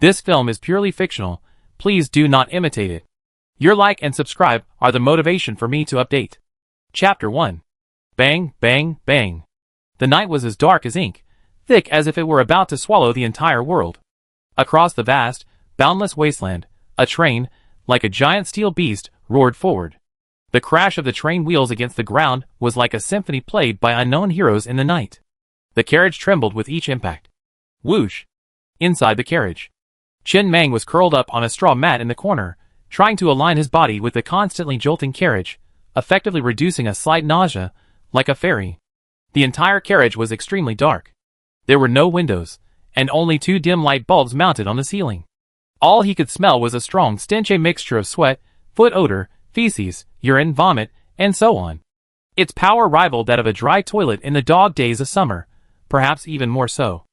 This film is purely fictional. Please do not imitate it. Your like and subscribe are the motivation for me to update. Chapter 1. Bang, bang, bang. The night was as dark as ink, thick as if it were about to swallow the entire world. Across the vast, boundless wasteland, a train, like a giant steel beast, roared forward. The crash of the train wheels against the ground was like a symphony played by unknown heroes in the night. The carriage trembled with each impact. Whoosh! Inside the carriage, Chen Meng was curled up on a straw mat in the corner, trying to align his body with the constantly jolting carriage, effectively reducing a slight nausea, like a fairy. The entire carriage was extremely dark. There were no windows, and only 2 dim light bulbs mounted on the ceiling. All he could smell was a strong stench, a mixture of sweat, foot odor, feces, urine, vomit, and so on. Its power rivaled that of a dry toilet in the dog days of summer, perhaps even more so.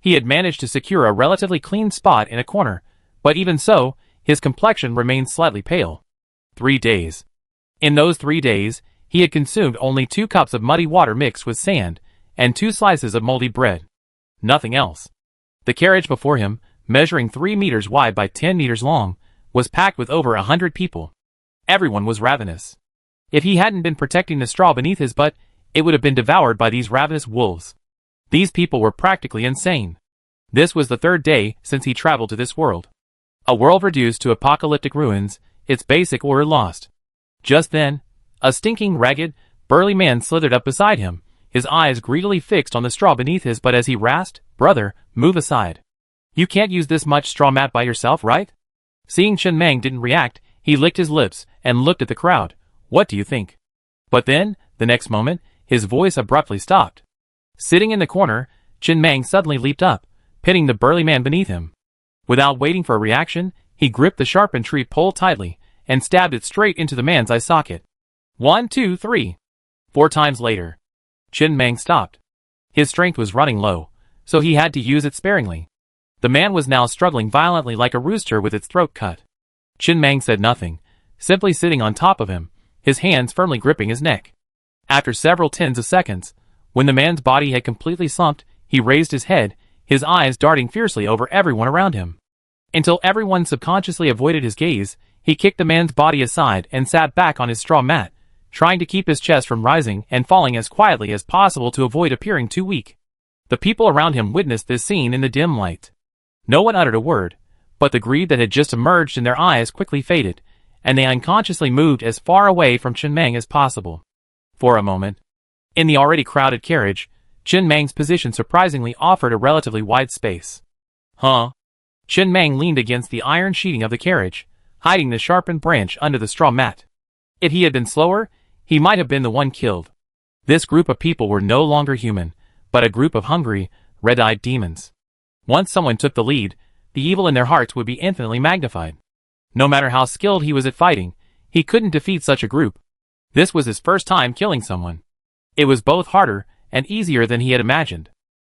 He had managed to secure a relatively clean spot in a corner, but even so, his complexion remained slightly pale. 3 days. In those 3 days, he had consumed only 2 cups of muddy water mixed with sand, and 2 slices of moldy bread. Nothing else. The carriage before him, measuring 3 meters wide by 10 meters long, was packed with over 100 people. Everyone was ravenous. If he hadn't been protecting the straw beneath his butt, it would have been devoured by these ravenous wolves. These people were practically insane. This was the 3rd day since he traveled to this world. A world reduced to apocalyptic ruins, its basic order lost. Just then, a stinking, ragged, burly man slithered up beside him, his eyes greedily fixed on the straw beneath his butt as he rasped, "Brother, move aside. You can't use this much straw mat by yourself, right?" Seeing Chen Meng didn't react, he licked his lips and looked at the crowd. "What do you think?" But then, the next moment, his voice abruptly stopped. Sitting in the corner, Chen Meng suddenly leaped up, pinning the burly man beneath him. Without waiting for a reaction, he gripped the sharpened tree pole tightly and stabbed it straight into the man's eye socket. 1, 2, 3. 4 times later, Chen Meng stopped. His strength was running low, so he had to use it sparingly. The man was now struggling violently like a rooster with its throat cut. Chen Meng said nothing, simply sitting on top of him, his hands firmly gripping his neck. After several tens of seconds, when the man's body had completely slumped, he raised his head, his eyes darting fiercely over everyone around him. Until everyone subconsciously avoided his gaze, he kicked the man's body aside and sat back on his straw mat, trying to keep his chest from rising and falling as quietly as possible to avoid appearing too weak. The people around him witnessed this scene in the dim light. No one uttered a word, but the greed that had just emerged in their eyes quickly faded, and they unconsciously moved as far away from Chen Meng as possible. For a moment, in the already crowded carriage, Chen Meng's position surprisingly offered a relatively wide space. Huh? Chen Meng leaned against the iron sheeting of the carriage, hiding the sharpened branch under the straw mat. If he had been slower, he might have been the one killed. This group of people were no longer human, but a group of hungry, red-eyed demons. Once someone took the lead, the evil in their hearts would be infinitely magnified. No matter how skilled he was at fighting, he couldn't defeat such a group. This was his first time killing someone. It was both harder and easier than he had imagined.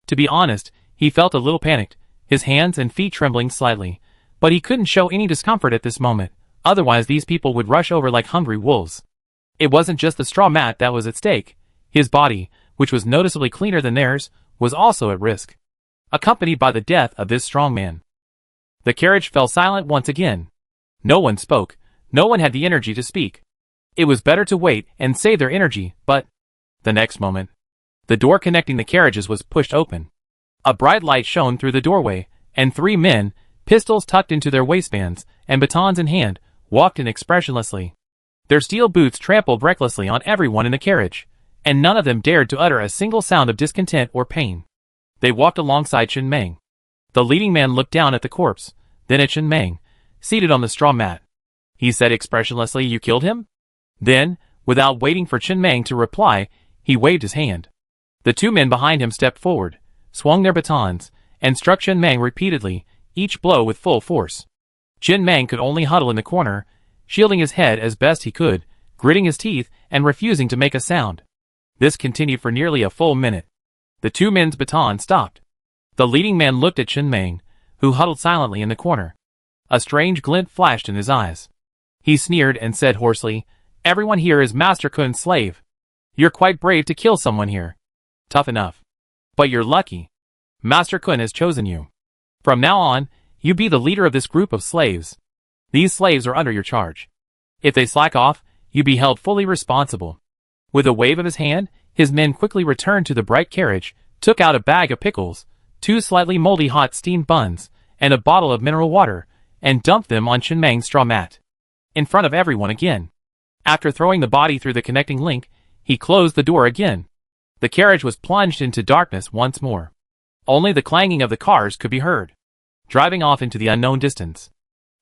To be honest, he felt a little panicked, his hands and feet trembling slightly, but he couldn't show any discomfort at this moment, otherwise these people would rush over like hungry wolves. It wasn't just the straw mat that was at stake. His body, which was noticeably cleaner than theirs, was also at risk, accompanied by the death of this strong man. The carriage fell silent once again. No one spoke, no one had the energy to speak. It was better to wait and save their energy, but the next moment, the door connecting the carriages was pushed open. A bright light shone through the doorway, and 3 men, pistols tucked into their waistbands and batons in hand, walked in expressionlessly. Their steel boots trampled recklessly on everyone in the carriage, and none of them dared to utter a single sound of discontent or pain. They walked alongside Chen Meng. The leading man looked down at the corpse, then at Chen Meng, seated on the straw mat. He said expressionlessly, "You killed him?" Then, without waiting for Chen Meng to reply, he waved his hand. The 2 men behind him stepped forward, swung their batons, and struck Chen Meng repeatedly, each blow with full force. Chen Meng could only huddle in the corner, shielding his head as best he could, gritting his teeth and refusing to make a sound. This continued for nearly a full minute. The 2 men's batons stopped. The leading man looked at Chen Meng, who huddled silently in the corner. A strange glint flashed in his eyes. He sneered and said hoarsely, "Everyone here is Master Kun's slave. You're quite brave to kill someone here. Tough enough. But you're lucky. Master Kun has chosen you. From now on, You be the leader of this group of slaves. These slaves are under your charge. If they slack off, you be held fully responsible." With a wave of his hand, his men quickly returned to the bright carriage, took out a bag of pickles, 2 slightly moldy hot steamed buns, and a bottle of mineral water, and dumped them on Chen Mang's straw mat. In front of everyone again. After throwing the body through the connecting link, he closed the door again. The carriage was plunged into darkness once more. Only the clanging of the cars could be heard, driving off into the unknown distance.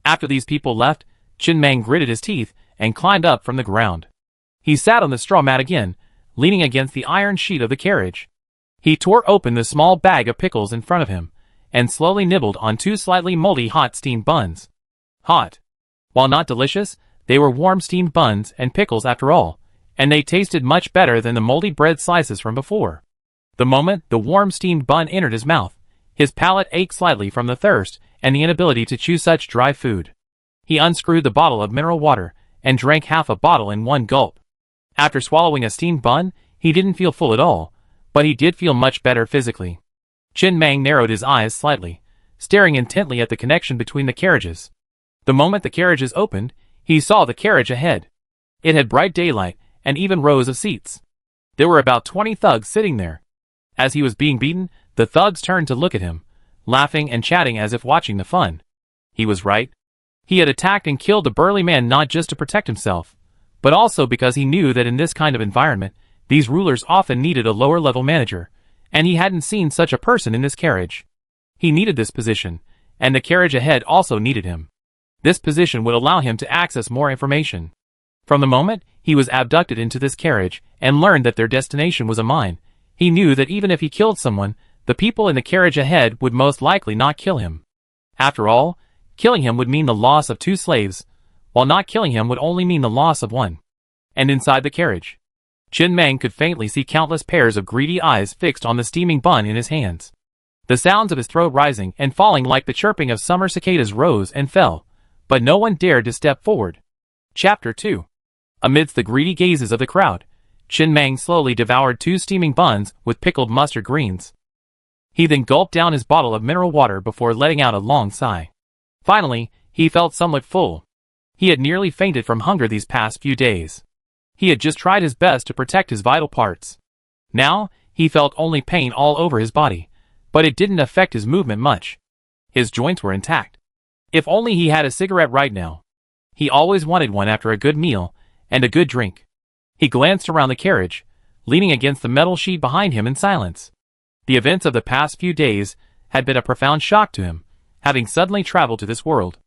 After these people left, Chen Mang gritted his teeth and climbed up from the ground. He sat on the straw mat again, leaning against the iron sheet of the carriage. He tore open the small bag of pickles in front of him, and slowly nibbled on 2 slightly moldy hot steamed buns. Hot. While not delicious, they were warm steamed buns and pickles after all, and they tasted much better than the moldy bread slices from before. The moment the warm steamed bun entered his mouth, his palate ached slightly from the thirst and the inability to chew such dry food. He unscrewed the bottle of mineral water and drank half a bottle in one gulp. After swallowing a steamed bun, he didn't feel full at all, but he did feel much better physically. Chen Mang narrowed his eyes slightly, staring intently at the connection between the carriages. The moment the carriages opened, he saw the carriage ahead. It had bright daylight and even rows of seats. There were about 20 thugs sitting there. As he was being beaten, the thugs turned to look at him, laughing and chatting as if watching the fun. He was right. He had attacked and killed the burly man not just to protect himself, but also because he knew that in this kind of environment, these rulers often needed a lower-level manager, and he hadn't seen such a person in this carriage. He needed this position, and the carriage ahead also needed him. This position would allow him to access more information. From the moment he was abducted into this carriage and learned that their destination was a mine, he knew that even if he killed someone, the people in the carriage ahead would most likely not kill him. After all, killing him would mean the loss of 2 slaves, while not killing him would only mean the loss of 1. And inside the carriage, Chen Mang could faintly see countless pairs of greedy eyes fixed on the steaming bun in his hands. The sounds of his throat rising and falling like the chirping of summer cicadas rose and fell, but no one dared to step forward. Chapter 2. Amidst the greedy gazes of the crowd, Chen Mang slowly devoured 2 steaming buns with pickled mustard greens. He then gulped down his bottle of mineral water before letting out a long sigh. Finally, he felt somewhat full. He had nearly fainted from hunger these past few days. He had just tried his best to protect his vital parts. Now, he felt only pain all over his body, but it didn't affect his movement much. His joints were intact. If only he had a cigarette right now. He always wanted one after a good meal and a good drink. He glanced around the carriage, leaning against the metal sheet behind him in silence. The events of the past few days had been a profound shock to him, having suddenly traveled to this world.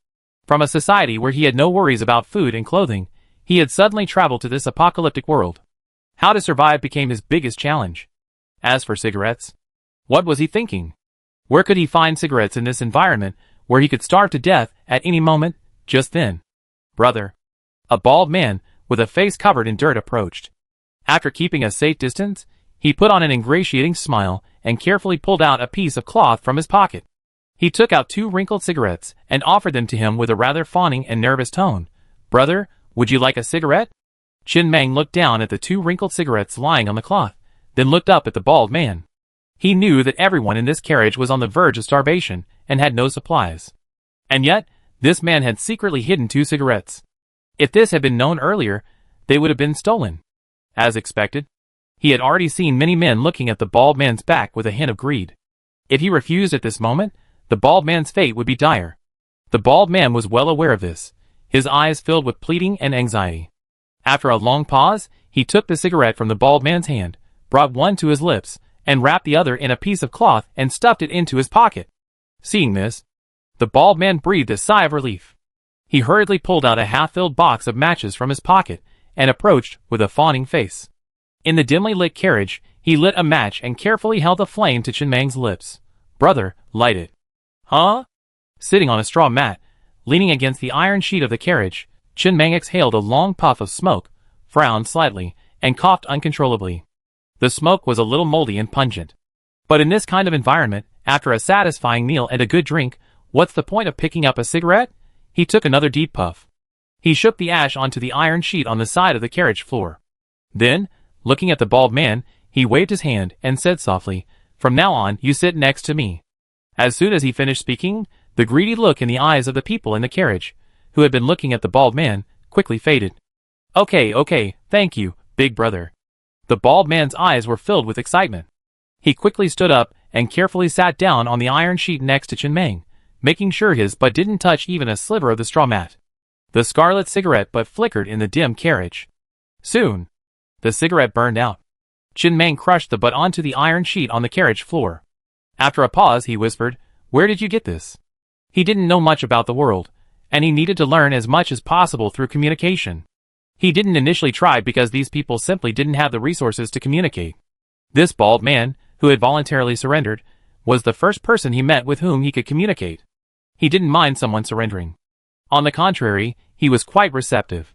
From a society where he had no worries about food and clothing, he had suddenly traveled to this apocalyptic world. How to survive became his biggest challenge. As for cigarettes, what was he thinking? Where could he find cigarettes in this environment where he could starve to death at any moment? Just then, brother, a bald man with a face covered in dirt approached. After keeping a safe distance, he put on an ingratiating smile and carefully pulled out a piece of cloth from his pocket. He took out 2 wrinkled cigarettes and offered them to him with a rather fawning and nervous tone. "Brother, would you like a cigarette?" Chen Mang looked down at the 2 wrinkled cigarettes lying on the cloth, then looked up at the bald man. He knew that everyone in this carriage was on the verge of starvation and had no supplies. And yet, this man had secretly hidden 2 cigarettes. If this had been known earlier, they would have been stolen. As expected, he had already seen many men looking at the bald man's back with a hint of greed. If he refused at this moment, the bald man's fate would be dire. The bald man was well aware of this, his eyes filled with pleading and anxiety. After a long pause, he took the cigarette from the bald man's hand, brought one to his lips, and wrapped the other in a piece of cloth and stuffed it into his pocket. Seeing this, the bald man breathed a sigh of relief. He hurriedly pulled out a half-filled box of matches from his pocket and approached with a fawning face. In the dimly lit carriage, he lit a match and carefully held the flame to Chen Mang's lips. "Brother, light it." "Huh?" Sitting on a straw mat, leaning against the iron sheet of the carriage, Chen Mang exhaled a long puff of smoke, frowned slightly, and coughed uncontrollably. The smoke was a little moldy and pungent. But in this kind of environment, after a satisfying meal and a good drink, what's the point of picking up a cigarette? He took another deep puff. He shook the ash onto the iron sheet on the side of the carriage floor. Then, looking at the bald man, he waved his hand and said softly, "From now on, you sit next to me." As soon as he finished speaking, The greedy look in the eyes of the people in the carriage, who had been looking at the bald man, quickly faded. Okay, thank you, big brother. The bald man's eyes were filled with excitement. He quickly stood up and carefully sat down on the iron sheet next to Chen-Meng, making sure his butt didn't touch even a sliver of the straw mat. The scarlet cigarette butt flickered in the dim carriage. Soon, the cigarette burned out. Chen-Meng crushed the butt onto the iron sheet on the carriage floor. After a pause, he whispered, "Where did you get this?" He didn't know much about the world, and he needed to learn as much as possible through communication. He didn't initially try because these people simply didn't have the resources to communicate. This bald man, who had voluntarily surrendered, was the first person he met with whom he could communicate. He didn't mind someone surrendering. On the contrary, he was quite receptive.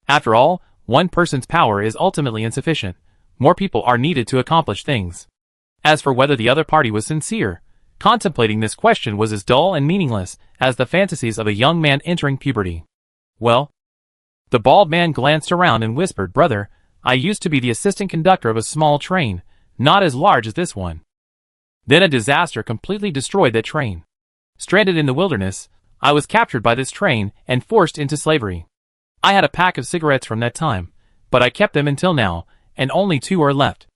After all, one person's power is ultimately insufficient. More people are needed to accomplish things. As for whether the other party was sincere, contemplating this question was as dull and meaningless as the fantasies of a young man entering puberty. Well, the bald man glanced around and whispered, "Brother, I used to be the assistant conductor of a small train, not as large as this one. Then a disaster completely destroyed that train. Stranded in the wilderness, I was captured by this train and forced into slavery. I had a pack of cigarettes from that time, but I kept them until now, and only 2 are left.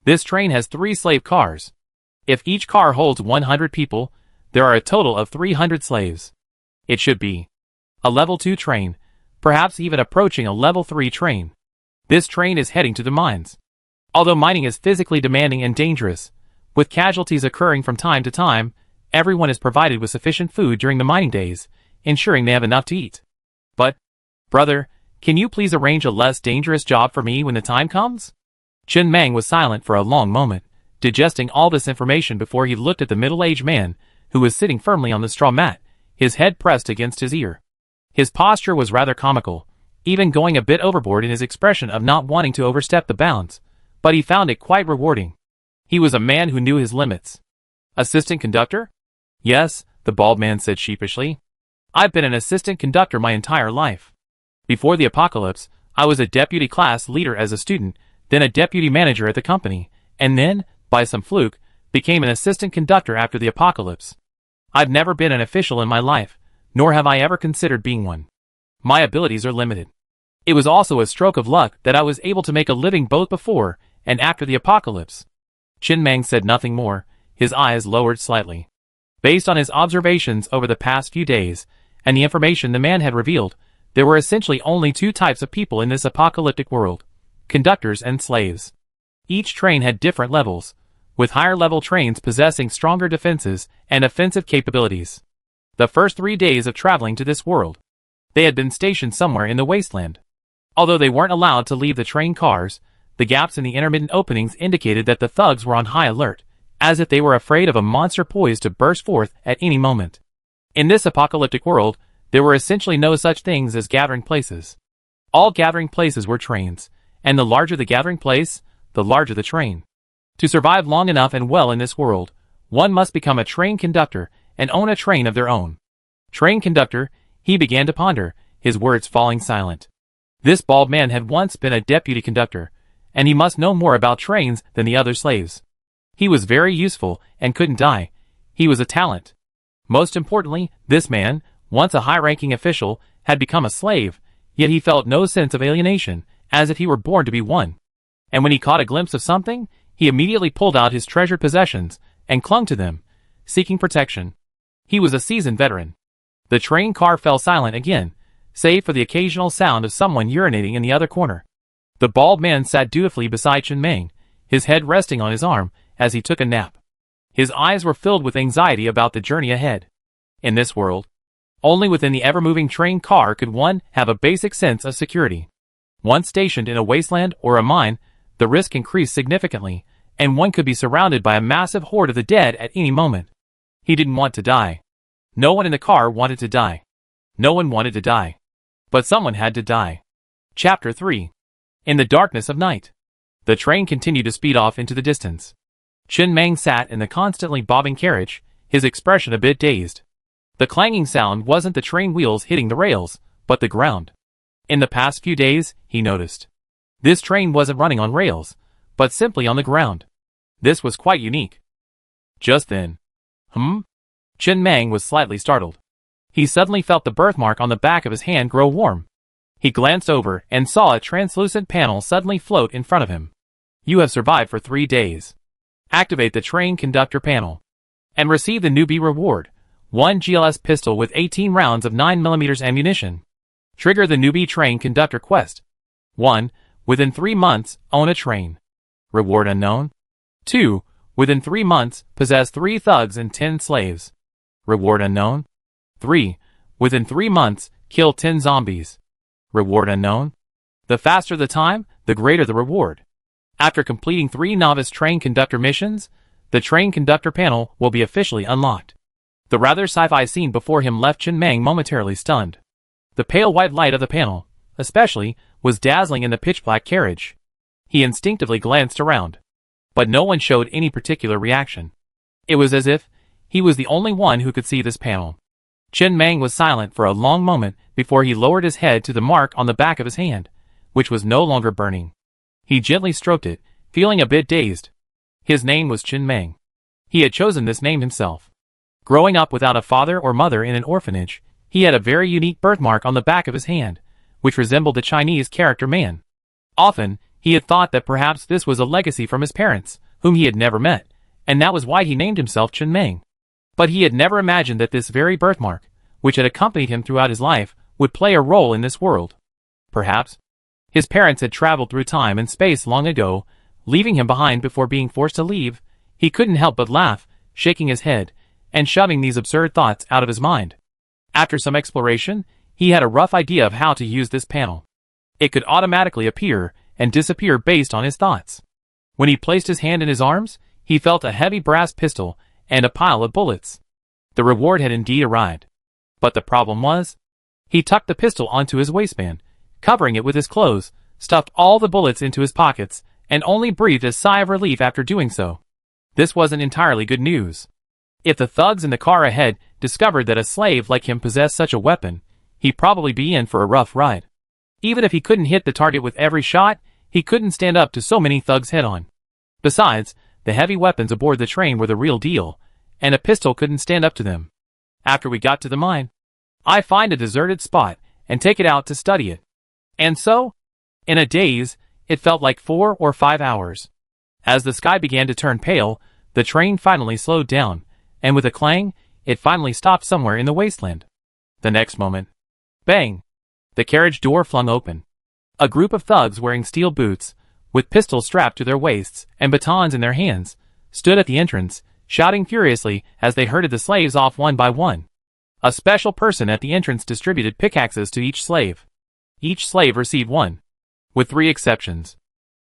This train has 3 slave cars. If each car holds 100 people, there are a total of 300 slaves. It should be a level 2 train, perhaps even approaching a level 3 train. This train is heading to the mines. Although mining is physically demanding and dangerous, with casualties occurring from time to time, everyone is provided with sufficient food during the mining days, ensuring they have enough to eat. But, brother, can you please arrange a less dangerous job for me when the time comes?" Chen-Meng was silent for a long moment, digesting all this information before he looked at the middle-aged man, who was sitting firmly on the straw mat, his head pressed against his ear. His posture was rather comical, even going a bit overboard in his expression of not wanting to overstep the bounds, but he found it quite rewarding. He was a man who knew his limits. "Assistant conductor?" "Yes," the bald man said sheepishly. "I've been an assistant conductor my entire life. Before the apocalypse, I was a deputy class leader as a student, then a deputy manager at the company, and then, by some fluke, became an assistant conductor after the apocalypse. I've never been an official in my life, nor have I ever considered being one. My abilities are limited. It was also a stroke of luck that I was able to make a living both before and after the apocalypse." Chen-Meng said nothing more, his eyes lowered slightly. Based on his observations over the past few days, and the information the man had revealed, there were essentially only 2 types of people in this apocalyptic world: conductors and slaves. Each train had different levels, with higher-level trains possessing stronger defenses and offensive capabilities. The first 3 days of traveling to this world, they had been stationed somewhere in the wasteland. Although they weren't allowed to leave the train cars, the gaps in the intermittent openings indicated that the thugs were on high alert, as if they were afraid of a monster poised to burst forth at any moment. In this apocalyptic world, there were essentially no such things as gathering places. All gathering places were trains, and the larger the gathering place, the larger the train. To survive long enough and well in this world, one must become a train conductor and own a train of their own. Train conductor, he began to ponder, his words falling silent. This bald man had once been a deputy conductor, and he must know more about trains than the other slaves. He was very useful and couldn't die. He was a talent. Most importantly, this man, once a high-ranking official, had become a slave, yet he felt no sense of alienation, as if he were born to be one. And when he caught a glimpse of something, he immediately pulled out his treasured possessions and clung to them, seeking protection. He was a seasoned veteran. The train car fell silent again, save for the occasional sound of someone urinating in the other corner. The bald man sat dutifully beside Chen-Meng, his head resting on his arm as he took a nap. His eyes were filled with anxiety about the journey ahead. In this world, only within the ever-moving train car could one have a basic sense of security. Once stationed in a wasteland or a mine, the risk increased significantly, and one could be surrounded by a massive horde of the dead at any moment. He didn't want to die. No one in the car wanted to die. No one wanted to die. But someone had to die. Chapter 3. In the darkness of night. The train continued to speed off into the distance. Chen-Meng sat in the constantly bobbing carriage, his expression a bit dazed. The clanging sound wasn't the train wheels hitting the rails, but the ground. In the past few days, he noticed, this train wasn't running on rails, but simply on the ground. This was quite unique. Just then, Chen Meng was slightly startled. He suddenly felt the birthmark on the back of his hand grow warm. He glanced over and saw a translucent panel suddenly float in front of him. You have survived for 3 days. Activate the train conductor panel. And receive the newbie reward. 1 GLS pistol with 18 rounds of 9mm ammunition. Trigger the newbie train conductor quest. 1. Within 3 months, own a train. Reward unknown. 2. Within 3 months, possess 3 thugs and 10 slaves. Reward unknown. 3. Within 3 months, kill 10 zombies. Reward unknown. The faster the time, the greater the reward. After completing 3 novice train conductor missions, the train conductor panel will be officially unlocked. The rather sci-fi scene before him left Chen Meng momentarily stunned. The pale white light of the panel, especially, was dazzling in the pitch-black carriage. He instinctively glanced around. But no one showed any particular reaction. It was as if he was the only one who could see this panel. Chen Meng was silent for a long moment before he lowered his head to the mark on the back of his hand, which was no longer burning. He gently stroked it, feeling a bit dazed. His name was Chen Meng. He had chosen this name himself. Growing up without a father or mother in an orphanage, he had a very unique birthmark on the back of his hand, which resembled the Chinese character man. Often, he had thought that perhaps this was a legacy from his parents, whom he had never met, and that was why he named himself Chen Meng. But he had never imagined that this very birthmark, which had accompanied him throughout his life, would play a role in this world. Perhaps his parents had traveled through time and space long ago, leaving him behind before being forced to leave. He couldn't help but laugh, shaking his head, and shoving these absurd thoughts out of his mind. After some exploration, he had a rough idea of how to use this panel. It could automatically appear and disappear based on his thoughts. When he placed his hand in his arms, he felt a heavy brass pistol and a pile of bullets. The reward had indeed arrived. But the problem was, he tucked the pistol onto his waistband, covering it with his clothes, stuffed all the bullets into his pockets, and only breathed a sigh of relief after doing so. This wasn't entirely good news. If the thugs in the car ahead discovered that a slave like him possessed such a weapon, he'd probably be in for a rough ride. Even if he couldn't hit the target with every shot, he couldn't stand up to so many thugs head-on. Besides, the heavy weapons aboard the train were the real deal, and a pistol couldn't stand up to them. After we got to the mine, I find a deserted spot and take it out to study it. And so, in a daze, it felt like 4 or 5 hours. As the sky began to turn pale, the train finally slowed down, and with a clang, it finally stopped somewhere in the wasteland. The next moment, bang! The carriage door flung open. A group of thugs wearing steel boots, with pistols strapped to their waists and batons in their hands, stood at the entrance, shouting furiously as they herded the slaves off one by one. A special person at the entrance distributed pickaxes to each slave. Each slave received one, with 3 exceptions.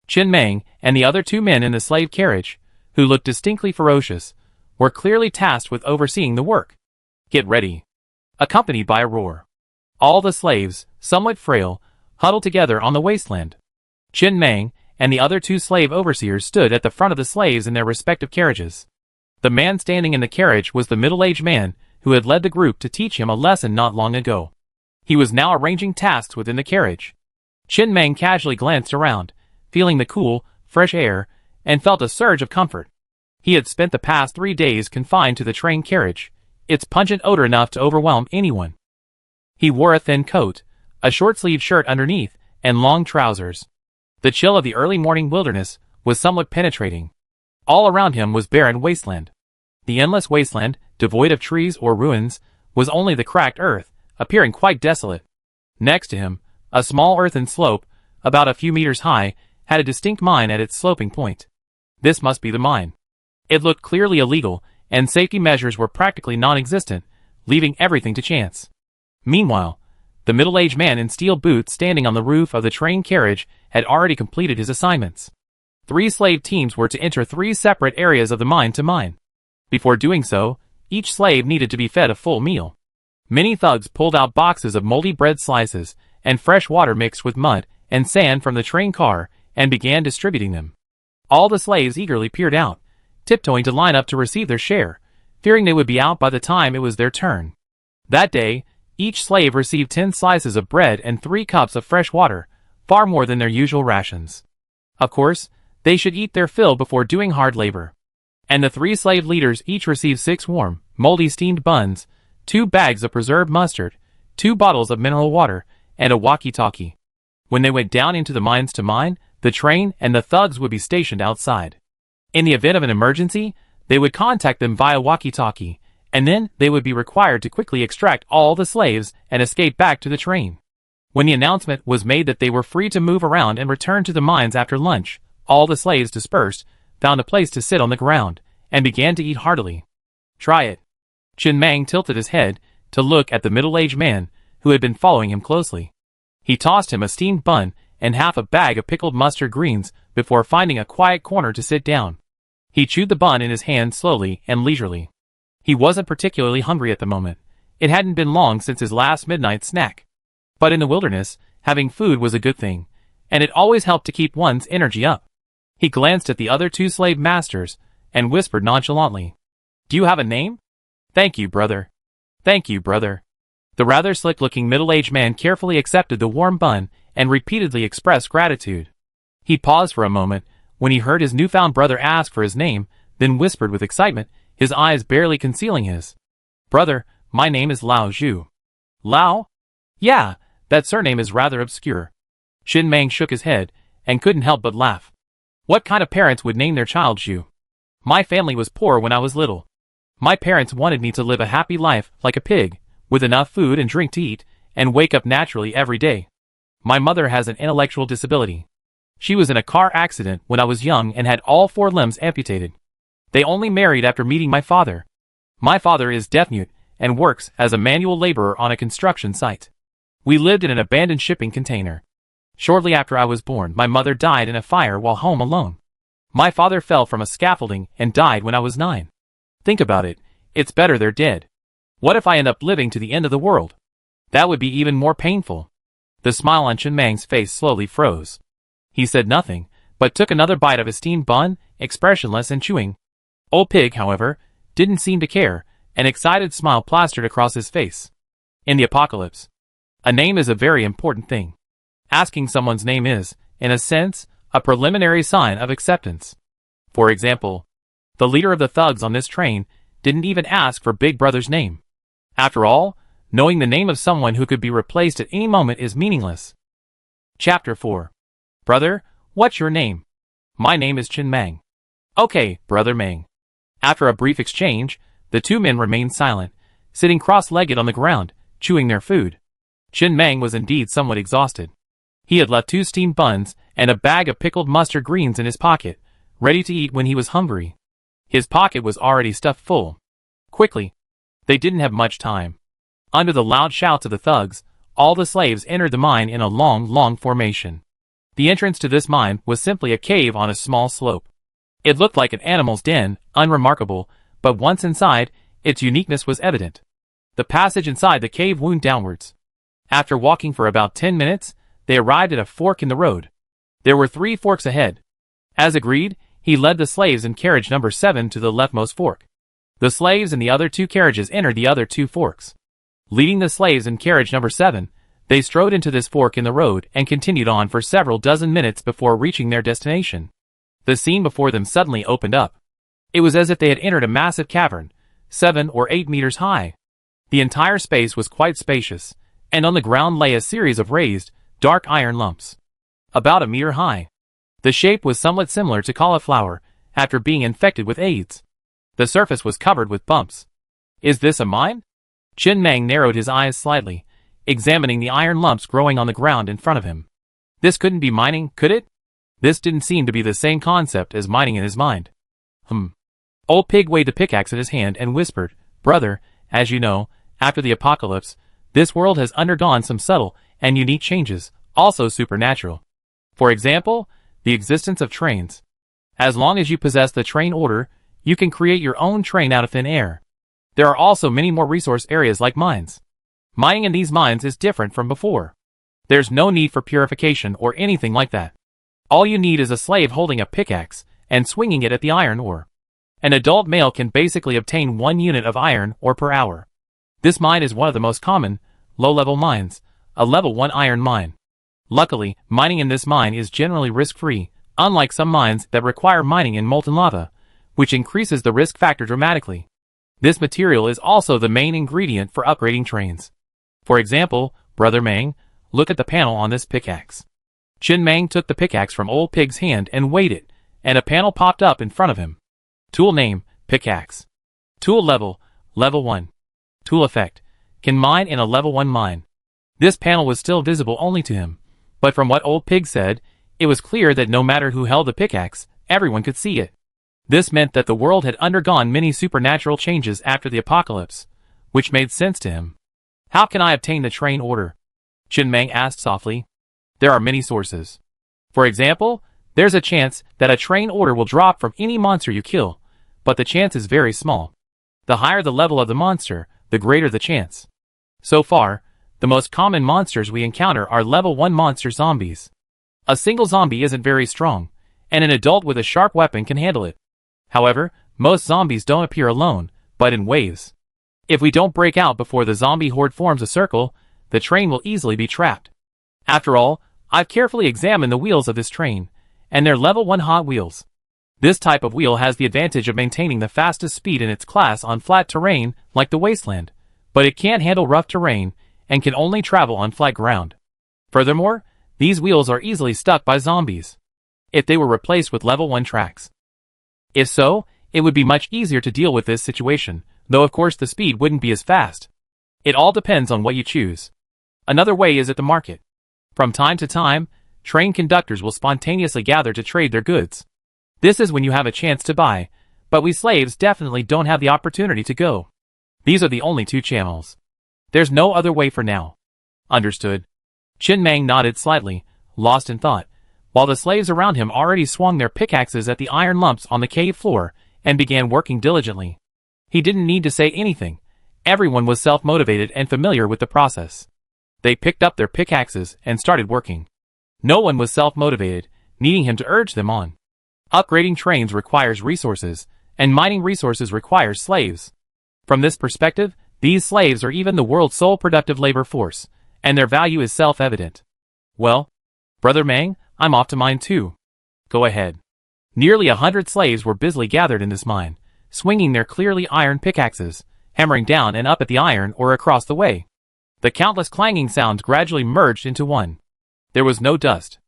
Chen Meng and the other 2 men in the slave carriage, who looked distinctly ferocious, were clearly tasked with overseeing the work. Get ready. Accompanied by a roar. All the slaves, somewhat frail, huddled together on the wasteland. Chen Meng and the other 2 slave overseers stood at the front of the slaves in their respective carriages. The man standing in the carriage was the middle-aged man who had led the group to teach him a lesson not long ago. He was now arranging tasks within the carriage. Chen Meng casually glanced around, feeling the cool, fresh air, and felt a surge of comfort. He had spent the past 3 days confined to the train carriage, its pungent odor enough to overwhelm anyone. He wore a thin coat, a short-sleeved shirt underneath, and long trousers. The chill of the early morning wilderness was somewhat penetrating. All around him was barren wasteland. The endless wasteland, devoid of trees or ruins, was only the cracked earth, appearing quite desolate. Next to him, a small earthen slope, about a few meters high, had a distinct mine at its sloping point. This must be the mine. It looked clearly illegal, and safety measures were practically non-existent, leaving everything to chance. Meanwhile, the middle-aged man in steel boots standing on the roof of the train carriage had already completed his assignments. 3 slave teams were to enter 3 separate areas of the mine to mine. Before doing so, each slave needed to be fed a full meal. Many thugs pulled out boxes of moldy bread slices and fresh water mixed with mud and sand from the train car and began distributing them. All the slaves eagerly peered out, tiptoeing to line up to receive their share, fearing they would be out by the time it was their turn. That day, each slave received 10 slices of bread and 3 cups of fresh water, far more than their usual rations. Of course, they should eat their fill before doing hard labor. And the 3 slave leaders each received 6 warm, moldy steamed buns, 2 bags of preserved mustard, 2 bottles of mineral water, and a walkie-talkie. When they went down into the mines to mine, the train and the thugs would be stationed outside. In the event of an emergency, they would contact them via walkie-talkie, and then they would be required to quickly extract all the slaves and escape back to the train. When the announcement was made that they were free to move around and return to the mines after lunch, all the slaves dispersed, found a place to sit on the ground, and began to eat heartily. "Try it." Chin Mang tilted his head to look at the middle-aged man who had been following him closely. He tossed him a steamed bun and half a bag of pickled mustard greens before finding a quiet corner to sit down. He chewed the bun in his hand slowly and leisurely. He wasn't particularly hungry at the moment. It hadn't been long since his last midnight snack. But in the wilderness, having food was a good thing, and it always helped to keep one's energy up. He glanced at the other 2 slave masters and whispered nonchalantly, "Do you have a name?" "Thank you, brother. Thank you, brother." The rather slick-looking middle-aged man carefully accepted the warm bun and repeatedly expressed gratitude. He paused for a moment when he heard his newfound brother ask for his name, then whispered with excitement, his eyes barely concealing his. "Brother, my name is Lao Zhu." "Lao?" "Yeah, that surname is rather obscure." Chin Mang shook his head and couldn't help but laugh. "What kind of parents would name their child Zhu? My family was poor when I was little. My parents wanted me to live a happy life like a pig, with enough food and drink to eat, and wake up naturally every day. My mother has an intellectual disability. She was in a car accident when I was young and had all 4 limbs amputated. They only married after meeting my father. My father is deaf-mute and works as a manual laborer on a construction site. We lived in an abandoned shipping container. Shortly after I was born, my mother died in a fire while home alone. My father fell from a scaffolding and died when I was 9. Think about it, it's better they're dead. What if I end up living to the end of the world? That would be even more painful." The smile on Chin Mang's face slowly froze. He said nothing, but took another bite of his steamed bun, expressionless and chewing. Old Pig, however, didn't seem to care. An excited smile plastered across his face. In the apocalypse, a name is a very important thing. Asking someone's name is, in a sense, a preliminary sign of acceptance. For example, the leader of the thugs on this train didn't even ask for Big Brother's name. After all, knowing the name of someone who could be replaced at any moment is meaningless. Chapter 4. "Brother, what's your name?" "My name is Chin Mang." "Okay, Brother Mang." After a brief exchange, the 2 men remained silent, sitting cross-legged on the ground, chewing their food. Chin Mang was indeed somewhat exhausted. He had left 2 steamed buns and a bag of pickled mustard greens in his pocket, ready to eat when he was hungry. His pocket was already stuffed full. Quickly. They didn't have much time. Under the loud shouts of the thugs, all the slaves entered the mine in a long formation. The entrance to this mine was simply a cave on a small slope. It looked like an animal's den, unremarkable, but once inside, its uniqueness was evident. The passage inside the cave wound downwards. After walking for about 10 minutes, they arrived at a fork in the road. There were 3 forks ahead. As agreed, he led the slaves in carriage number 7 to the leftmost fork. The slaves in the other 2 carriages entered the other 2 forks. Leading the slaves in carriage number 7, they strode into this fork in the road and continued on for several dozen minutes before reaching their destination. The scene before them suddenly opened up. It was as if they had entered a massive cavern, 7 or 8 meters high. The entire space was quite spacious, and on the ground lay a series of raised, dark iron lumps. About a meter high. The shape was somewhat similar to cauliflower after being infected with AIDS. The surface was covered with bumps. "Is this a mine?" Chin Mang narrowed his eyes slightly, examining the iron lumps growing on the ground in front of him. This couldn't be mining, could it? This didn't seem to be the same concept as mining in his mind. Old Pig waved the pickaxe in his hand and whispered, "Brother, as you know, after the apocalypse, this world has undergone some subtle and unique changes, also supernatural. For example, the existence of trains. As long as you possess the train order, you can create your own train out of thin air. There are also many more resource areas like mines. Mining in these mines is different from before. There's no need for purification or anything like that. All you need is a slave holding a pickaxe and swinging it at the iron ore. An adult male can basically obtain 1 unit of iron ore per hour. This mine is one of the most common, low-level mines, a level 1 iron mine. Luckily, mining in this mine is generally risk-free, unlike some mines that require mining in molten lava, which increases the risk factor dramatically. This material is also the main ingredient for upgrading trains. For example, Brother Mang, look at the panel on this pickaxe. Chin Mang took the pickaxe from Old Pig's hand and weighed it, and a panel popped up in front of him. Tool name, pickaxe. Tool level, level 1. Tool effect, can mine in a level 1 mine. This panel was still visible only to him, but from what Old Pig said, it was clear that no matter who held the pickaxe, everyone could see it. This meant that the world had undergone many supernatural changes after the apocalypse, which made sense to him. How can I obtain the train order? Chin Mang asked softly. There are many sources. For example, there's a chance that a train order will drop from any monster you kill, but the chance is very small. The higher the level of the monster, the greater the chance. So far, the most common monsters we encounter are level 1 monster zombies. A single zombie isn't very strong, and an adult with a sharp weapon can handle it. However, most zombies don't appear alone, but in waves. If we don't break out before the zombie horde forms a circle, the train will easily be trapped. After all, I've carefully examined the wheels of this train, and they're level 1 Hot Wheels. This type of wheel has the advantage of maintaining the fastest speed in its class on flat terrain like the wasteland, but it can't handle rough terrain and can only travel on flat ground. Furthermore, these wheels are easily stuck by zombies if they were replaced with level 1 tracks. If so, it would be much easier to deal with this situation, though of course the speed wouldn't be as fast. It all depends on what you choose. Another way is at the market. From time to time, train conductors will spontaneously gather to trade their goods. This is when you have a chance to buy, but we slaves definitely don't have the opportunity to go. These are the only 2 channels. There's no other way for now. Understood. Chin Mang nodded slightly, lost in thought, while the slaves around him already swung their pickaxes at the iron lumps on the cave floor and began working diligently. He didn't need to say anything. Everyone was self-motivated and familiar with the process. They picked up their pickaxes and started working. No one was self-motivated, needing him to urge them on. Upgrading trains requires resources, and mining resources requires slaves. From this perspective, these slaves are even the world's sole productive labor force, and their value is self-evident. Well, Brother Mang, I'm off to mine too. Go ahead. Nearly 100 slaves were busily gathered in this mine, swinging their clearly iron pickaxes, hammering down and up at the iron or across the way. The countless clanging sounds gradually merged into one. There was no dust.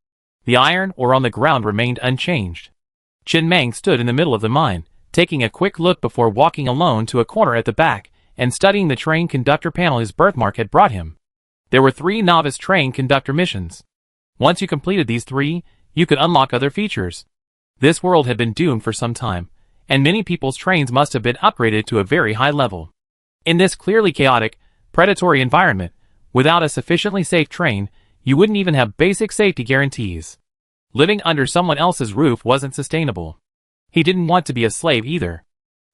The iron ore on the ground remained unchanged. Chin Mang stood in the middle of the mine, taking a quick look before walking alone to a corner at the back and studying the train conductor panel his birthmark had brought him. There were 3 novice train conductor missions. Once you completed these 3, you could unlock other features. This world had been doomed for some time, and many people's trains must have been upgraded to a very high level. In this clearly chaotic, predatory environment, without a sufficiently safe train, you wouldn't even have basic safety guarantees. Living under someone else's roof wasn't sustainable. He didn't want to be a slave either.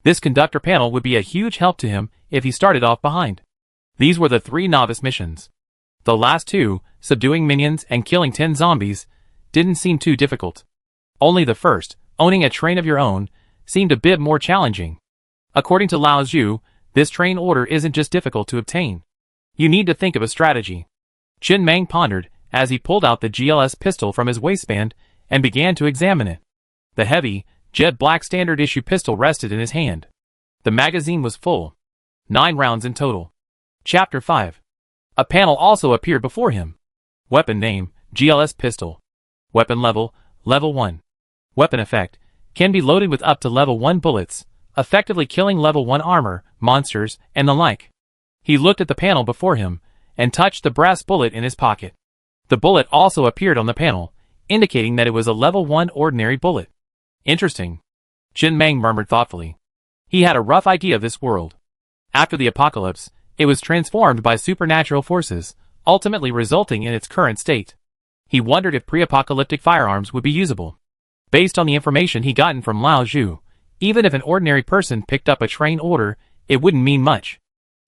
This conductor panel would be a huge help to him if he started off behind. These were the 3 novice missions. The last 2, subduing minions and killing 10 zombies, didn't seem too difficult. Only the first, owning a train of your own, seemed a bit more challenging. According to Lao Zhu, this train order isn't just difficult to obtain. You need to think of a strategy. Chin Mang pondered as he pulled out the GLS pistol from his waistband and began to examine it. The heavy, jet black standard issue pistol rested in his hand. The magazine was full. 9 rounds in total. Chapter 5. A panel also appeared before him. Weapon name, GLS pistol. Weapon level, level 1. Weapon effect, can be loaded with up to level 1 bullets, effectively killing level 1 armor, monsters, and the like. He looked at the panel before him, and touched the brass bullet in his pocket. The bullet also appeared on the panel, indicating that it was a level 1 ordinary bullet. Interesting. Chin Mang murmured thoughtfully. He had a rough idea of this world. After the apocalypse, it was transformed by supernatural forces, ultimately resulting in its current state. He wondered if pre-apocalyptic firearms would be usable. Based on the information he gotten from Lao Zhu, even if an ordinary person picked up a train order, it wouldn't mean much.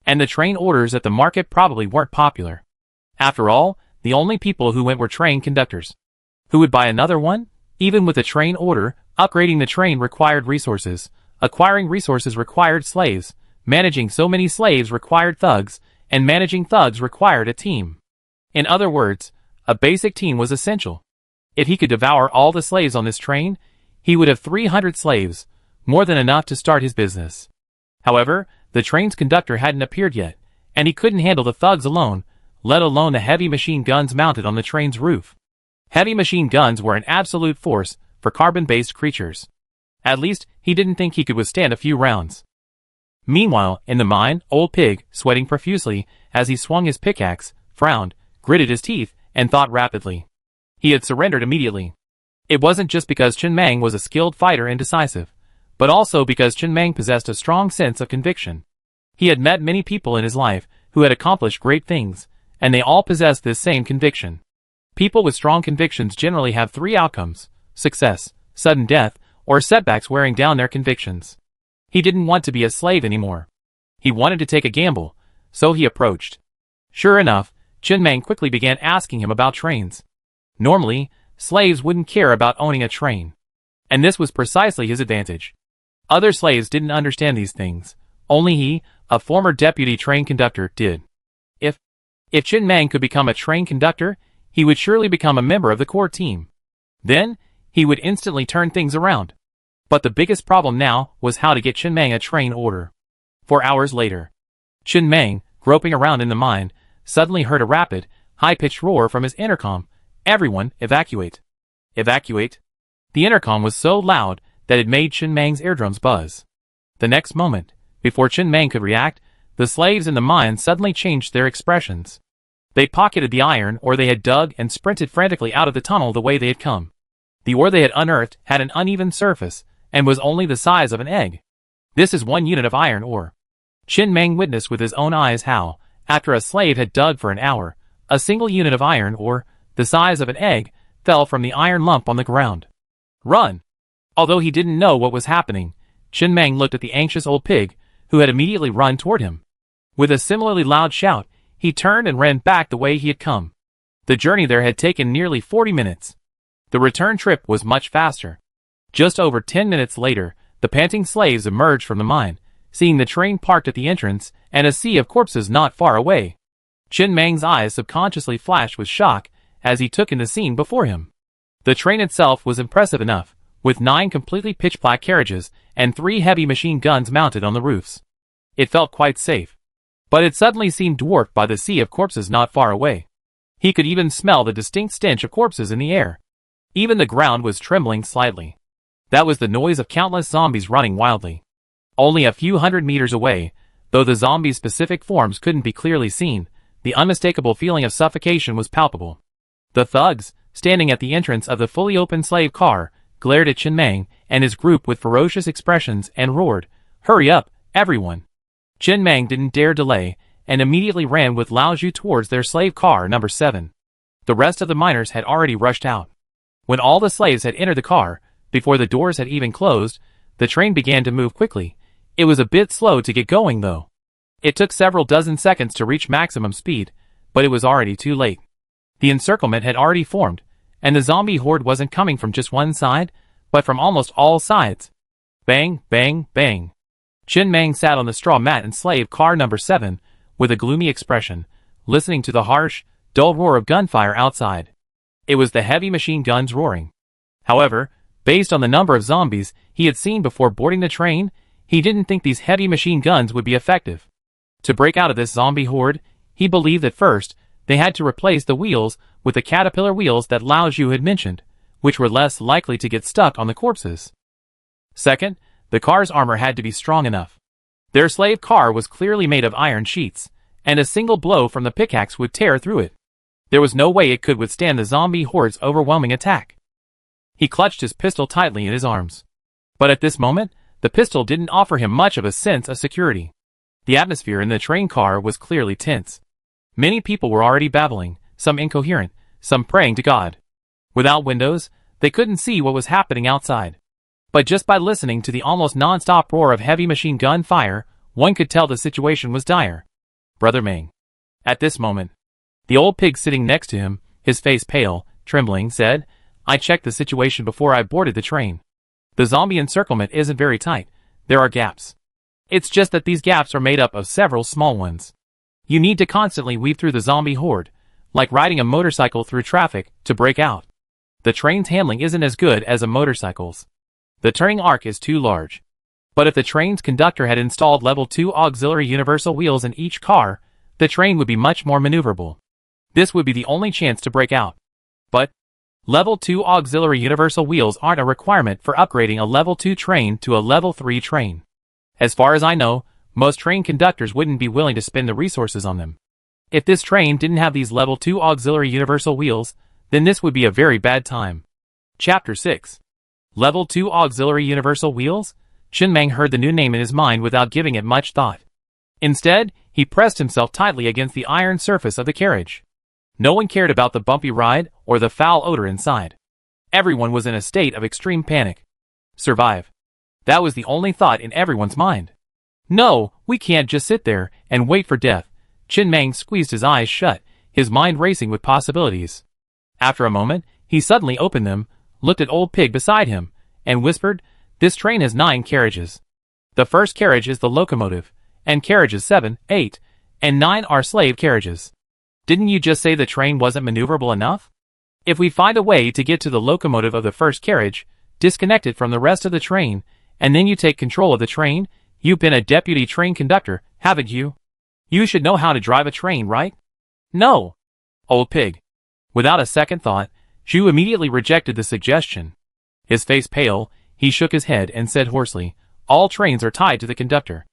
And the train orders at the market probably weren't popular. After all, the only people who went were train conductors. Who would buy another one? Even with a train order, upgrading the train required resources, acquiring resources required slaves, managing so many slaves required thugs, and managing thugs required a team. In other words, a basic team was essential. If he could devour all the slaves on this train, he would have 300 slaves, more than enough to start his business. However, the train's conductor hadn't appeared yet, and he couldn't handle the thugs alone, let alone the heavy machine guns mounted on the train's roof. Heavy machine guns were an absolute force for carbon-based creatures. At least, he didn't think he could withstand a few rounds. Meanwhile, in the mine, Old Pig, sweating profusely as he swung his pickaxe, frowned, gritted his teeth, and thought rapidly. He had surrendered immediately. It wasn't just because Chen Mang was a skilled fighter and decisive, but also because Chen Mang possessed a strong sense of conviction. He had met many people in his life who had accomplished great things, and they all possessed this same conviction. People with strong convictions generally have three outcomes: success, sudden death, or setbacks wearing down their convictions. He didn't want to be a slave anymore. He wanted to take a gamble, so he approached. Sure enough, Chen Mang quickly began asking him about trains. Normally, slaves wouldn't care about owning a train. And this was precisely his advantage. Other slaves didn't understand these things. Only he, a former deputy train conductor, did. If Chen Mang could become a train conductor, he would surely become a member of the core team. Then, he would instantly turn things around. But the biggest problem now was how to get Chen Mang a train order. 4 hours later, Chen Mang, groping around in the mine, suddenly heard a rapid, high-pitched roar from his intercom. Everyone, evacuate. Evacuate. The intercom was so loud that it made Chen Mang's eardrums buzz. The next moment, before Chen Mang could react, the slaves in the mine suddenly changed their expressions. They pocketed the iron ore they had dug and sprinted frantically out of the tunnel the way they had come. The ore they had unearthed had an uneven surface and was only the size of an egg. This is 1 unit of iron ore. Chen Mang witnessed with his own eyes how, after a slave had dug for an hour, a single unit of iron ore, the size of an egg, fell from the iron lump on the ground. Run! Although he didn't know what was happening, Chen Mang looked at the anxious old pig, who had immediately run toward him. With a similarly loud shout, he turned and ran back the way he had come. The journey there had taken nearly 40 minutes. The return trip was much faster. Just over 10 minutes later, the panting slaves emerged from the mine, seeing the train parked at the entrance and a sea of corpses not far away. Chen Mang's eyes subconsciously flashed with shock as he took in the scene before him. The train itself was impressive enough, with 9 completely pitch-black carriages and 3 heavy machine guns mounted on the roofs. It felt quite safe. But it suddenly seemed dwarfed by the sea of corpses not far away. He could even smell the distinct stench of corpses in the air. Even the ground was trembling slightly. That was the noise of countless zombies running wildly. Only a few hundred meters away, though the zombies' specific forms couldn't be clearly seen, the unmistakable feeling of suffocation was palpable. The thugs, standing at the entrance of the fully open slave car, glared at Chen Mang and his group with ferocious expressions and roared, "Hurry up, everyone!" Chen Mang didn't dare delay, and immediately ran with Lao Zhu towards their slave car number 7. The rest of the miners had already rushed out. When all the slaves had entered the car, before the doors had even closed, the train began to move quickly. It was a bit slow to get going though. It took several dozen seconds to reach maximum speed, but it was already too late. The encirclement had already formed, and the zombie horde wasn't coming from just one side, but from almost all sides. Bang, bang, bang. Chen Mang sat on the straw mat in slave car number 7, with a gloomy expression, listening to the harsh, dull roar of gunfire outside. It was the heavy machine guns roaring. However, based on the number of zombies he had seen before boarding the train, he didn't think these heavy machine guns would be effective. To break out of this zombie horde, he believed that first, they had to replace the wheels with the caterpillar wheels that Lao Zhu had mentioned, which were less likely to get stuck on the corpses. Second, the car's armor had to be strong enough. Their slave car was clearly made of iron sheets, and a single blow from the pickaxe would tear through it. There was no way it could withstand the zombie horde's overwhelming attack. He clutched his pistol tightly in his arms. But at this moment, the pistol didn't offer him much of a sense of security. The atmosphere in the train car was clearly tense. Many people were already babbling, some incoherent, some praying to God. Without windows, they couldn't see what was happening outside. But just by listening to the almost non-stop roar of heavy machine gun fire, one could tell the situation was dire. Brother Mang. At this moment, the old pig sitting next to him, his face pale, trembling, said, "I checked the situation before I boarded the train. The zombie encirclement isn't very tight. There are gaps. It's just that these gaps are made up of several small ones. You need to constantly weave through the zombie horde, like riding a motorcycle through traffic, to break out. The train's handling isn't as good as a motorcycle's. The turning arc is too large. But if the train's conductor had installed level 2 auxiliary universal wheels in each car, the train would be much more maneuverable. This would be the only chance to break out. But level 2 auxiliary universal wheels aren't a requirement for upgrading a level 2 train to a level 3 train. As far as I know, most train conductors wouldn't be willing to spend the resources on them. If this train didn't have these level 2 auxiliary universal wheels, then this would be a very bad time. Chapter 6. Level 2 auxiliary universal wheels? Chen Meng heard the new name in his mind without giving it much thought. Instead, he pressed himself tightly against the iron surface of the carriage. No one cared about the bumpy ride or the foul odor inside. Everyone was in a state of extreme panic. Survive. That was the only thought in everyone's mind. No, we can't just sit there and wait for death. Chen Meng squeezed his eyes shut, his mind racing with possibilities. After a moment, he suddenly opened them, looked at Old Pig beside him, and whispered, "This train has 9 carriages. The first carriage is the locomotive, and carriages 7, 8, and 9 are slave carriages. Didn't you just say the train wasn't maneuverable enough? If we find a way to get to the locomotive of the first carriage, disconnect it from the rest of the train, and then you take control of the train, you've been a deputy train conductor, haven't you? You should know how to drive a train, right?" "No, Old Pig." Without a second thought, Zhu immediately rejected the suggestion. His face pale, he shook his head and said hoarsely, "All trains are tied to the conductor.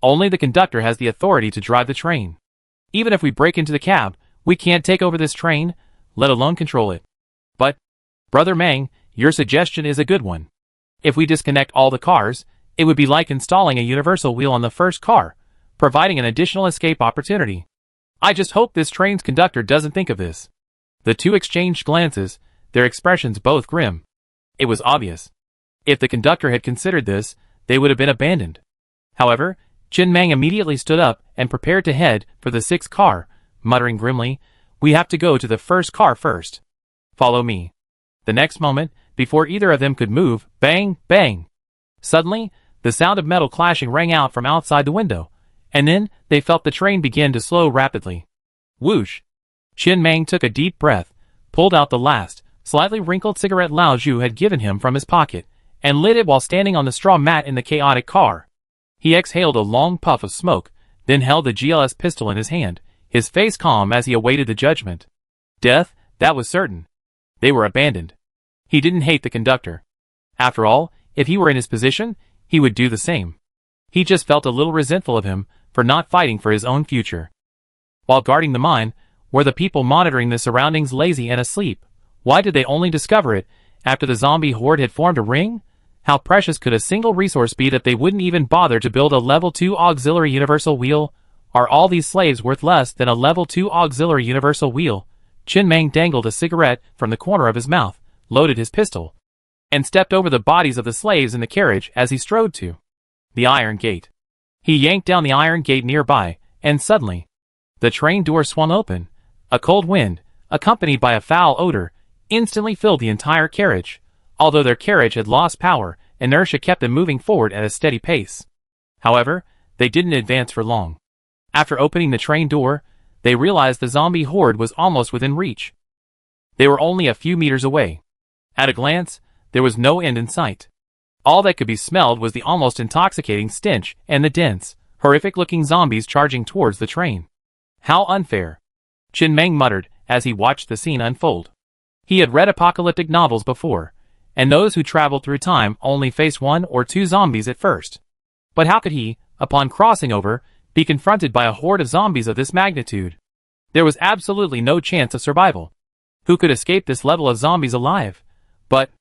Only the conductor has the authority to drive the train. Even if we break into the cab, we can't take over this train, let alone control it. But, Brother Meng, your suggestion is a good one. If we disconnect all the cars, it would be like installing a universal wheel on the first car, providing an additional escape opportunity. I just hope this train's conductor doesn't think of this." The two exchanged glances, their expressions both grim. It was obvious. If the conductor had considered this, they would have been abandoned. However, Chen Meng immediately stood up and prepared to head for the 6th car, muttering grimly, "We have to go to the first car first. Follow me." The next moment, before either of them could move, bang, bang. Suddenly, the sound of metal clashing rang out from outside the window, and then they felt the train begin to slow rapidly. Whoosh! Chen Meng took a deep breath, pulled out the last, slightly wrinkled cigarette Lao Zhu had given him from his pocket, and lit it while standing on the straw mat in the chaotic car. He exhaled a long puff of smoke, then held the GLS pistol in his hand, his face calm as he awaited the judgment. Death, that was certain. They were abandoned. He didn't hate the conductor. After all, if he were in his position, he would do the same. He just felt a little resentful of him for not fighting for his own future. While guarding the mine, were the people monitoring the surroundings lazy and asleep? Why did they only discover it after the zombie horde had formed a ring? How precious could a single resource be that they wouldn't even bother to build a level 2 auxiliary universal wheel? Are all these slaves worth less than a level 2 auxiliary universal wheel? Chen Meng dangled a cigarette from the corner of his mouth, loaded his pistol, and stepped over the bodies of the slaves in the carriage as he strode to the iron gate. He yanked down the iron gate nearby, and suddenly, the train door swung open. A cold wind, accompanied by a foul odor, instantly filled the entire carriage. Although their carriage had lost power, inertia kept them moving forward at a steady pace. However, they didn't advance for long. After opening the train door, they realized the zombie horde was almost within reach. They were only a few meters away. At a glance, there was no end in sight. All that could be smelled was the almost intoxicating stench and the dense, horrific-looking zombies charging towards the train. How unfair! Chen Meng muttered as he watched the scene unfold. He had read apocalyptic novels before, and those who traveled through time only face 1 or 2 zombies at first. But how could he, upon crossing over, be confronted by a horde of zombies of this magnitude? There was absolutely no chance of survival. Who could escape this level of zombies alive? But,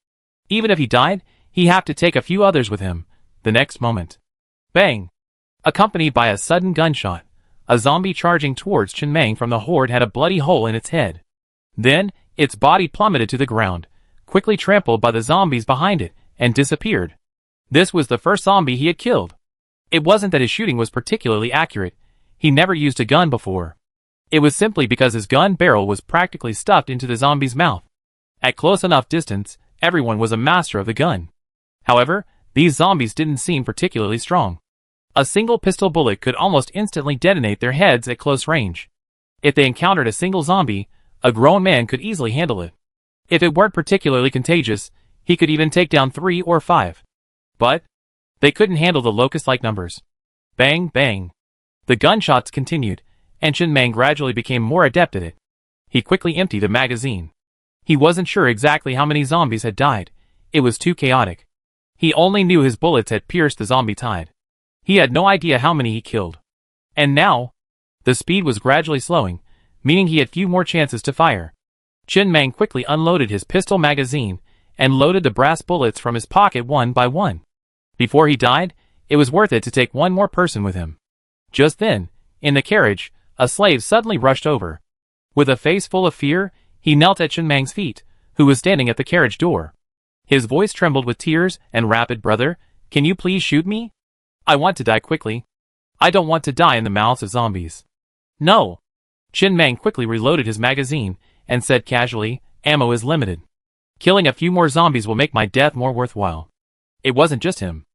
even if he died, he'd have to take a few others with him. The next moment, bang! Accompanied by a sudden gunshot, a zombie charging towards Chen Meng from the horde had a bloody hole in its head. Then, its body plummeted to the ground, quickly trampled by the zombies behind it, and disappeared. This was the first zombie he had killed. It wasn't that his shooting was particularly accurate. He never used a gun before. It was simply because his gun barrel was practically stuffed into the zombie's mouth. At close enough distance, everyone was a master of the gun. However, these zombies didn't seem particularly strong. A single pistol bullet could almost instantly detonate their heads at close range. If they encountered a single zombie, a grown man could easily handle it. If it weren't particularly contagious, he could even take down 3 or 5. But They couldn't handle the locust-like numbers. Bang, bang. The gunshots continued, and Chen Mang gradually became more adept at it. He quickly emptied a magazine. He wasn't sure exactly how many zombies had died. It was too chaotic. He only knew his bullets had pierced the zombie tide. He had no idea how many he killed. And now, the speed was gradually slowing, meaning he had few more chances to fire. Chen Mang quickly unloaded his pistol magazine and loaded the brass bullets from his pocket one by one. Before he died, it was worth it to take one more person with him. Just then, in the carriage, a slave suddenly rushed over. With a face full of fear, he knelt at Chen Mang's feet, who was standing at the carriage door. His voice trembled with tears and rapid, "Brother, can you please shoot me? I want to die quickly. I don't want to die in the mouths of zombies." "No." Chen Mang quickly reloaded his magazine and said casually, "Ammo is limited. Killing a few more zombies will make my death more worthwhile." It wasn't just him.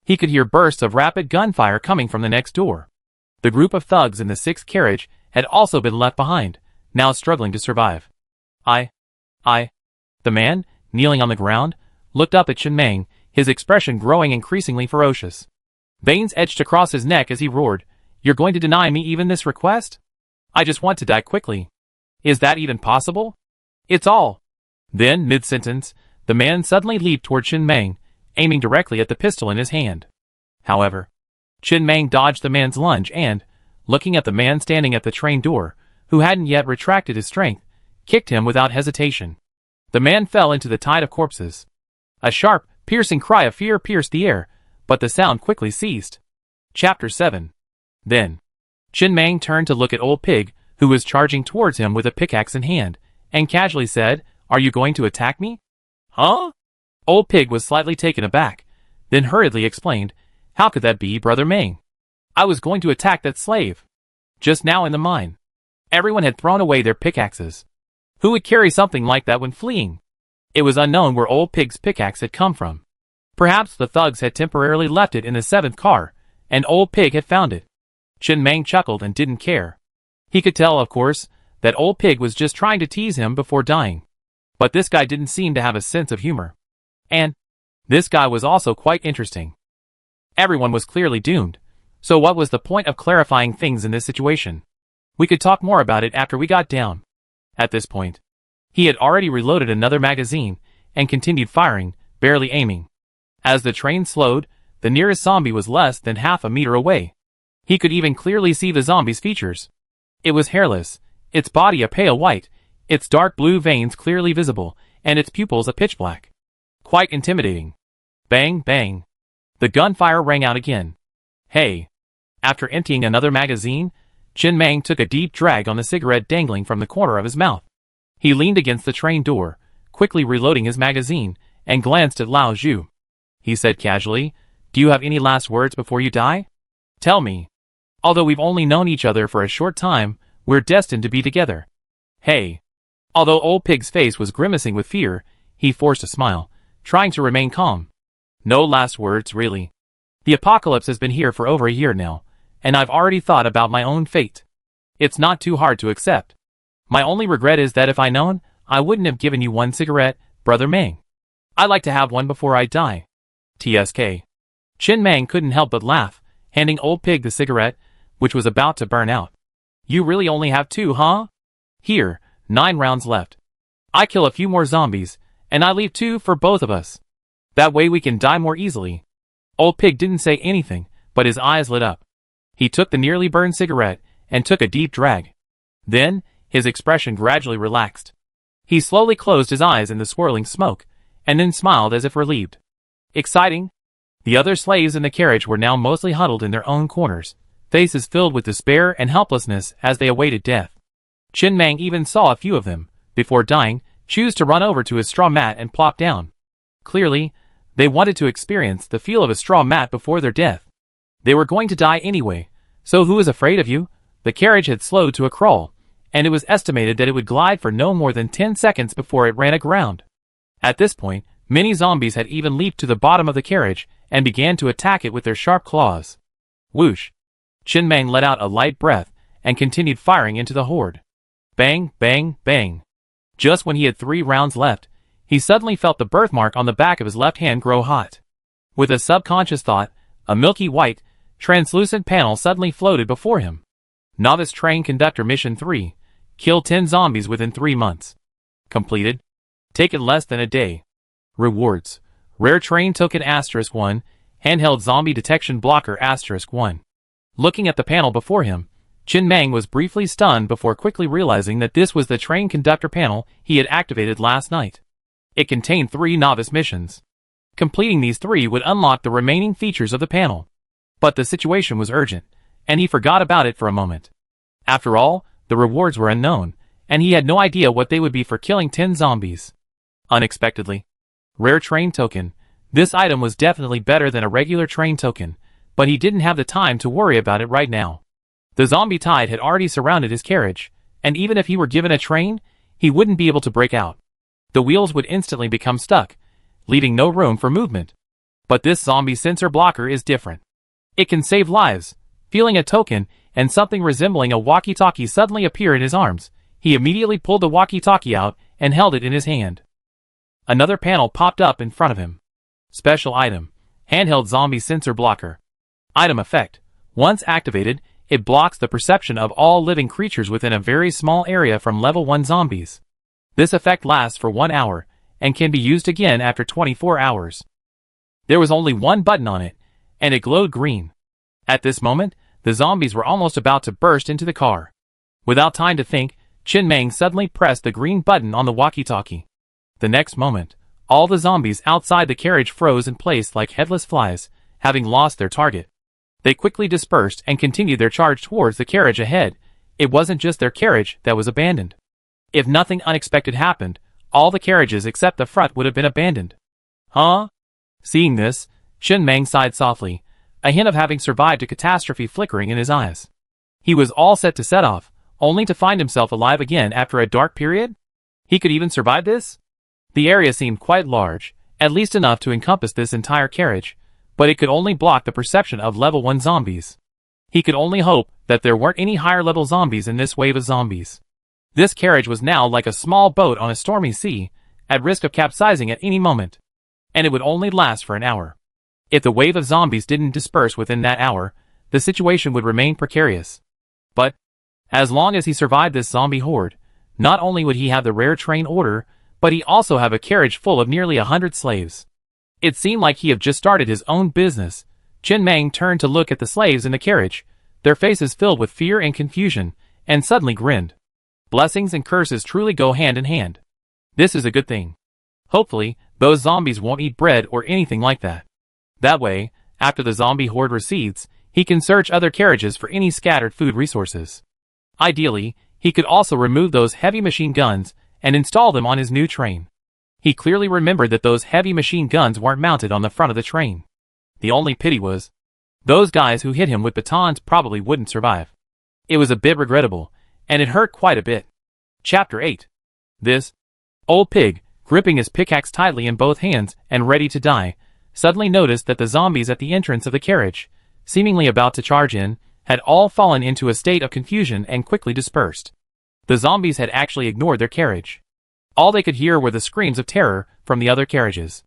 He could hear bursts of rapid gunfire coming from the next door. The group of thugs in the sixth carriage had also been left behind, now struggling to survive. The man, kneeling on the ground, looked up at Chen Mang, his expression growing increasingly ferocious. Veins etched across his neck as he roared, "You're going to deny me even this request? I just want to die quickly. Is that even possible? It's all." Then, mid-sentence, the man suddenly leaped toward Chen Mang, aiming directly at the pistol in his hand. However, Chen Mang dodged the man's lunge and, looking at the man standing at the train door, who hadn't yet retracted his strength, kicked him without hesitation. The man fell into the tide of corpses. A sharp, piercing cry of fear pierced the air, but the sound quickly ceased. Chapter 7. Then, Chen Mang turned to look at Old Pig, who was charging towards him with a pickaxe in hand, and casually said, "Are you going to attack me?" "Huh?" Old Pig was slightly taken aback, then hurriedly explained, "How could that be, Brother Mang? I was going to attack that slave. Just now in the mine." Everyone had thrown away their pickaxes. Who would carry something like that when fleeing? It was unknown where Old Pig's pickaxe had come from. Perhaps the thugs had temporarily left it in the seventh car, and Old Pig had found it. Chen Mang chuckled and didn't care. He could tell, of course, that Old Pig was just trying to tease him before dying. But this guy didn't seem to have a sense of humor. And this guy was also quite interesting. Everyone was clearly doomed, so what was the point of clarifying things in this situation? We could talk more about it after we got down. At this point, he had already reloaded another magazine and continued firing, barely aiming. As the train slowed, the nearest zombie was less than half a meter away. He could even clearly see the zombie's features. It was hairless, its body a pale white, its dark blue veins clearly visible, and its pupils a pitch black. Quite intimidating. Bang, bang. The gunfire rang out again. "Hey." After emptying another magazine, Chen Mang took a deep drag on the cigarette dangling from the corner of his mouth. He leaned against the train door, quickly reloading his magazine, and glanced at Lao Zhu. He said casually, "Do you have any last words before you die? Tell me. Although we've only known each other for a short time, we're destined to be together." "Hey." Although Old Pig's face was grimacing with fear, he forced a smile, trying to remain calm. "No last words, really. The apocalypse has been here for over a year now, and I've already thought about my own fate. It's not too hard to accept. My only regret is that if I'd known, I wouldn't have given you one cigarette, Brother Mang. I'd like to have one before I die. TSK. Chen Mang couldn't help but laugh, handing Old Pig the cigarette, which was about to burn out. "You really only have two, huh? Here, 9 rounds left. I kill a few more zombies, and I leave 2 for both of us. That way we can die more easily." Old Pig didn't say anything, but his eyes lit up. He took the nearly burned cigarette and took a deep drag. Then, his expression gradually relaxed. He slowly closed his eyes in the swirling smoke, and then smiled as if relieved. Exciting? The other slaves in the carriage were now mostly huddled in their own corners, faces filled with despair and helplessness as they awaited death. Chen Mang even saw a few of them, before dying, choose to run over to his straw mat and plop down. Clearly, they wanted to experience the feel of a straw mat before their death. They were going to die anyway, so who is afraid of you? The carriage had slowed to a crawl, and it was estimated that it would glide for no more than 10 seconds before it ran aground. At this point, many zombies had even leaped to the bottom of the carriage and began to attack it with their sharp claws. Whoosh! Chen Mang let out a light breath and continued firing into the horde. Bang, bang, bang. Just when he had 3 rounds left, he suddenly felt the birthmark on the back of his left hand grow hot. With a subconscious thought, a milky white, translucent panel suddenly floated before him. Novice Train Conductor Mission 3. Kill 10 zombies within 3 months. Completed. Taken less than a day. Rewards. Rare Train Token *1. Handheld Zombie Detection Blocker *1. Looking at the panel before him, Chin Meng was briefly stunned before quickly realizing that this was the train conductor panel he had activated last night. It contained 3 novice missions. Completing these 3 would unlock the remaining features of the panel. But the situation was urgent, and he forgot about it for a moment. After all, the rewards were unknown, and he had no idea what they would be for killing 10 zombies. Unexpectedly. Rare Train Token. This item was definitely better than a regular train token, but he didn't have the time to worry about it right now. The zombie tide had already surrounded his carriage, and even if he were given a train, he wouldn't be able to break out. The wheels would instantly become stuck, leaving no room for movement. But this zombie sensor blocker is different. It can save lives. Feeling a token, and something resembling a walkie-talkie suddenly appeared in his arms. He immediately pulled the walkie-talkie out and held it in his hand. Another panel popped up in front of him. Special item. Handheld Zombie Sensor Blocker. Item effect. Once activated, it blocks the perception of all living creatures within a very small area from level 1 zombies. This effect lasts for 1 hour, and can be used again after 24 hours. There was only one button on it, and it glowed green. At this moment, the zombies were almost about to burst into the car. Without time to think, Chin Meng suddenly pressed the green button on the walkie-talkie. The next moment, all the zombies outside the carriage froze in place like headless flies, having lost their target. They quickly dispersed and continued their charge towards the carriage ahead. It wasn't just their carriage that was abandoned. If nothing unexpected happened, all the carriages except the front would have been abandoned. Huh? Seeing this, Chin Meng sighed softly, a hint of having survived a catastrophe flickering in his eyes. He was all set to set off, only to find himself alive again after a dark period? He could even survive this? The area seemed quite large, at least enough to encompass this entire carriage, but it could only block the perception of level 1 zombies. He could only hope that there weren't any higher level zombies in this wave of zombies. This carriage was now like a small boat on a stormy sea, at risk of capsizing at any moment. And it would only last for an hour. If the wave of zombies didn't disperse within that hour, the situation would remain precarious. But, as long as he survived this zombie horde, not only would he have the rare train order, but he also have a carriage full of nearly 100 slaves. It seemed like he had just started his own business. Chin Meng turned to look at the slaves in the carriage, their faces filled with fear and confusion, and suddenly grinned. Blessings and curses truly go hand in hand. This is a good thing. Hopefully, those zombies won't eat bread or anything like that. That way, after the zombie horde recedes, he can search other carriages for any scattered food resources. Ideally, he could also remove those heavy machine guns and install them on his new train. He clearly remembered that those heavy machine guns weren't mounted on the front of the train. The only pity was, those guys who hit him with batons probably wouldn't survive. It was a bit regrettable, and it hurt quite a bit. Chapter 8. This old pig, gripping his pickaxe tightly in both hands and ready to die, suddenly noticed that the zombies at the entrance of the carriage, seemingly about to charge in, had all fallen into a state of confusion and quickly dispersed. The zombies had actually ignored their carriage. All they could hear were the screams of terror from the other carriages.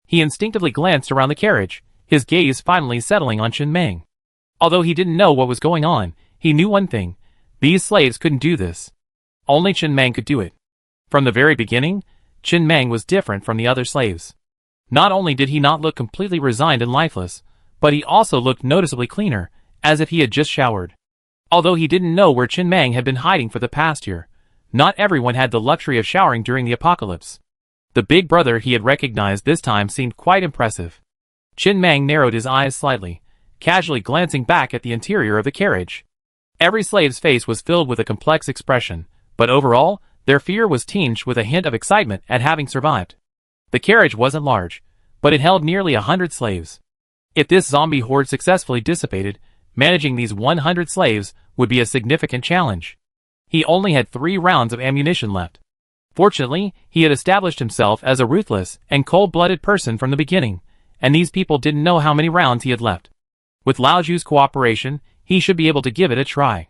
He instinctively glanced around the carriage, his gaze finally settling on Chin Meng. Although he didn't know what was going on, he knew one thing: these slaves couldn't do this. Only Chin Meng could do it. From the very beginning, Chin Meng was different from the other slaves. Not only did he not look completely resigned and lifeless, but he also looked noticeably cleaner, as if he had just showered. Although he didn't know where Chin Meng had been hiding for the past year, not everyone had the luxury of showering during the apocalypse. The big brother he had recognized this time seemed quite impressive. Chin Meng narrowed his eyes slightly, casually glancing back at the interior of the carriage. Every slave's face was filled with a complex expression, but overall, their fear was tinged with a hint of excitement at having survived. The carriage wasn't large, but it held nearly 100 slaves. If this zombie horde successfully dissipated, managing these 100 slaves would be a significant challenge. He only had 3 rounds of ammunition left. Fortunately, he had established himself as a ruthless and cold-blooded person from the beginning, and these people didn't know how many rounds he had left. With Lao Zhu's cooperation, he should be able to give it a try.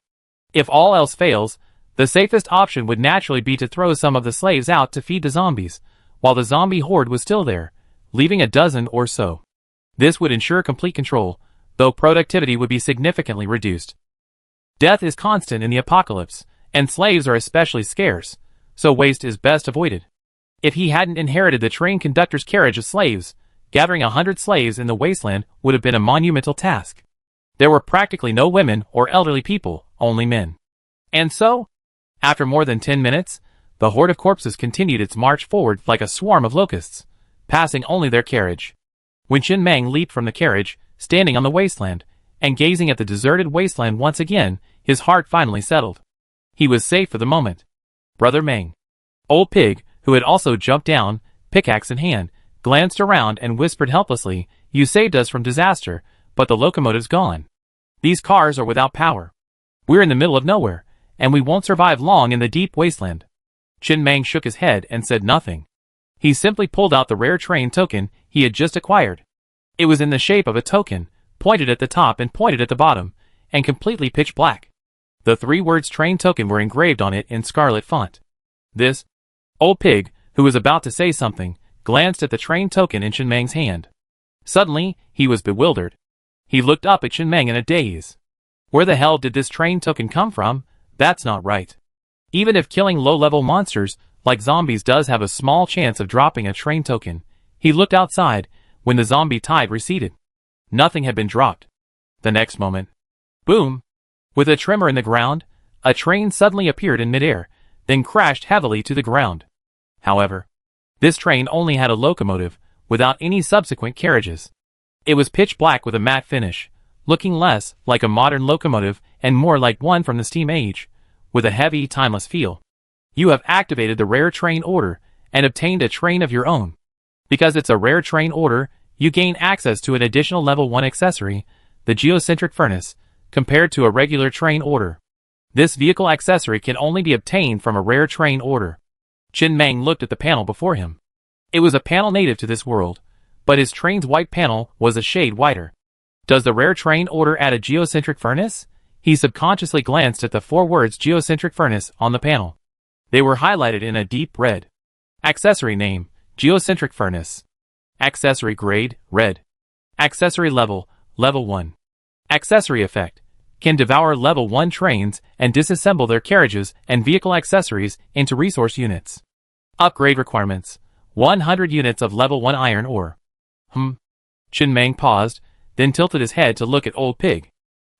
If all else fails, the safest option would naturally be to throw some of the slaves out to feed the zombies, while the zombie horde was still there, leaving a dozen or so. This would ensure complete control, though productivity would be significantly reduced. Death is constant in the apocalypse, and slaves are especially scarce, so waste is best avoided. If he hadn't inherited the train conductor's carriage of slaves, gathering 100 slaves in the wasteland would have been a monumental task. There were practically no women or elderly people, only men. And so, after more than 10 minutes, the horde of corpses continued its march forward like a swarm of locusts, passing only their carriage. When Chen Meng leaped from the carriage, standing on the wasteland, and gazing at the deserted wasteland once again, his heart finally settled. He was safe for the moment. Brother Meng. Old Pig, who had also jumped down, pickaxe in hand, glanced around and whispered helplessly, "You saved us from disaster, but the locomotive's gone. These cars are without power. We're in the middle of nowhere, and we won't survive long in the deep wasteland." Chen Meng shook his head and said nothing. He simply pulled out the rare train token he had just acquired. It was in the shape of a token, pointed at the top and pointed at the bottom, and completely pitch black. The 3 words train token were engraved on it in scarlet font. This Old Pig, who was about to say something, glanced at the train token in Chen Meng's hand. Suddenly, he was bewildered. He looked up at Chen Meng in a daze. Where the hell did this train token come from? That's not right. Even if killing low-level monsters like zombies does have a small chance of dropping a train token, he looked outside when the zombie tide receded. Nothing had been dropped. The next moment, boom! With a tremor in the ground, a train suddenly appeared in midair, then crashed heavily to the ground. However, this train only had a locomotive, without any subsequent carriages. It was pitch black with a matte finish, looking less like a modern locomotive and more like one from the steam age, with a heavy, timeless feel. You have activated the rare train order and obtained a train of your own. Because it's a rare train order, you gain access to an additional level 1 accessory, the geocentric furnace, compared to a regular train order. This vehicle accessory can only be obtained from a rare train order. Chen Meng looked at the panel before him. It was a panel native to this world, but his train's white panel was a shade whiter. Does the rare train order add a geocentric furnace? He subconsciously glanced at the 4 words geocentric furnace on the panel. They were highlighted in a deep red. Accessory name, geocentric furnace. Accessory grade, red. Accessory level, level 1. Accessory effect, can devour level 1 trains and disassemble their carriages and vehicle accessories into resource units. Upgrade requirements, 100 units of level 1 iron ore. Chen Meng paused, then tilted his head to look at Old Pig.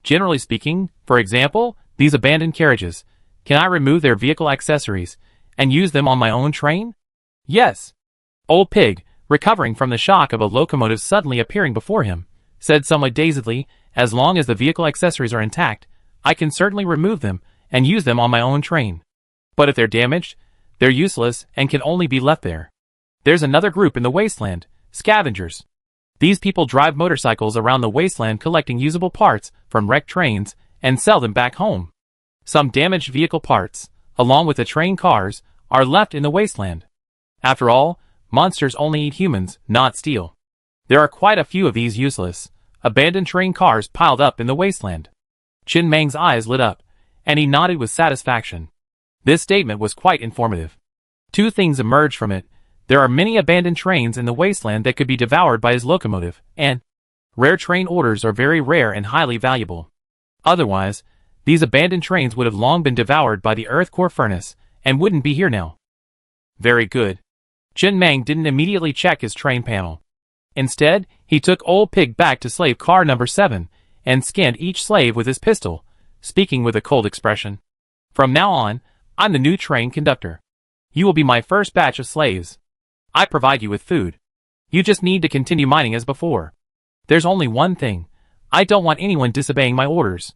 Generally speaking, for example, these abandoned carriages, can I remove their vehicle accessories and use them on my own train? Yes. Old Pig, recovering from the shock of a locomotive suddenly appearing before him, said somewhat dazedly, as long as the vehicle accessories are intact, I can certainly remove them and use them on my own train. But if they're damaged, they're useless and can only be left there. There's another group in the wasteland, scavengers. These people drive motorcycles around the wasteland collecting usable parts from wrecked trains and sell them back home. Some damaged vehicle parts, along with the train cars, are left in the wasteland. After all, monsters only eat humans, not steel. There are quite a few of these useless, abandoned train cars piled up in the wasteland. Chen Meng's eyes lit up, and he nodded with satisfaction. This statement was quite informative. 2 things emerged from it. There are many abandoned trains in the wasteland that could be devoured by his locomotive, and rare train orders are very rare and highly valuable. Otherwise, these abandoned trains would have long been devoured by the earth core furnace and wouldn't be here now. Very good. Chen Meng didn't immediately check his train panel. Instead, he took Old Pig back to slave car number 7 and scanned each slave with his pistol, speaking with a cold expression. From now on, I'm the new train conductor. You will be my first batch of slaves. I provide you with food. You just need to continue mining as before. There's only one thing. I don't want anyone disobeying my orders.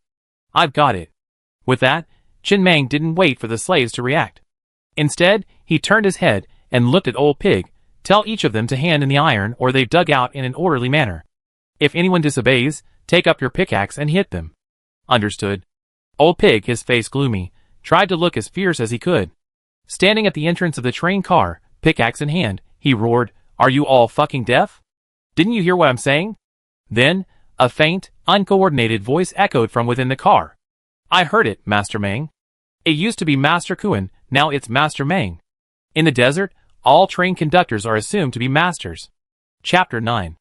I've got it. With that, Chen Meng didn't wait for the slaves to react. Instead, he turned his head and looked at Old Pig. Tell each of them to hand in the iron or they've dug out in an orderly manner. If anyone disobeys, take up your pickaxe and hit them. Understood. Old Pig, his face gloomy, tried to look as fierce as he could. Standing at the entrance of the train car, pickaxe in hand, he roared, "Are you all fucking deaf? Didn't you hear what I'm saying?" Then, a faint, uncoordinated voice echoed from within the car. "I heard it, Master Meng. It used to be Master Kuan, now it's Master Meng. In the desert, all train conductors are assumed to be masters." Chapter 9.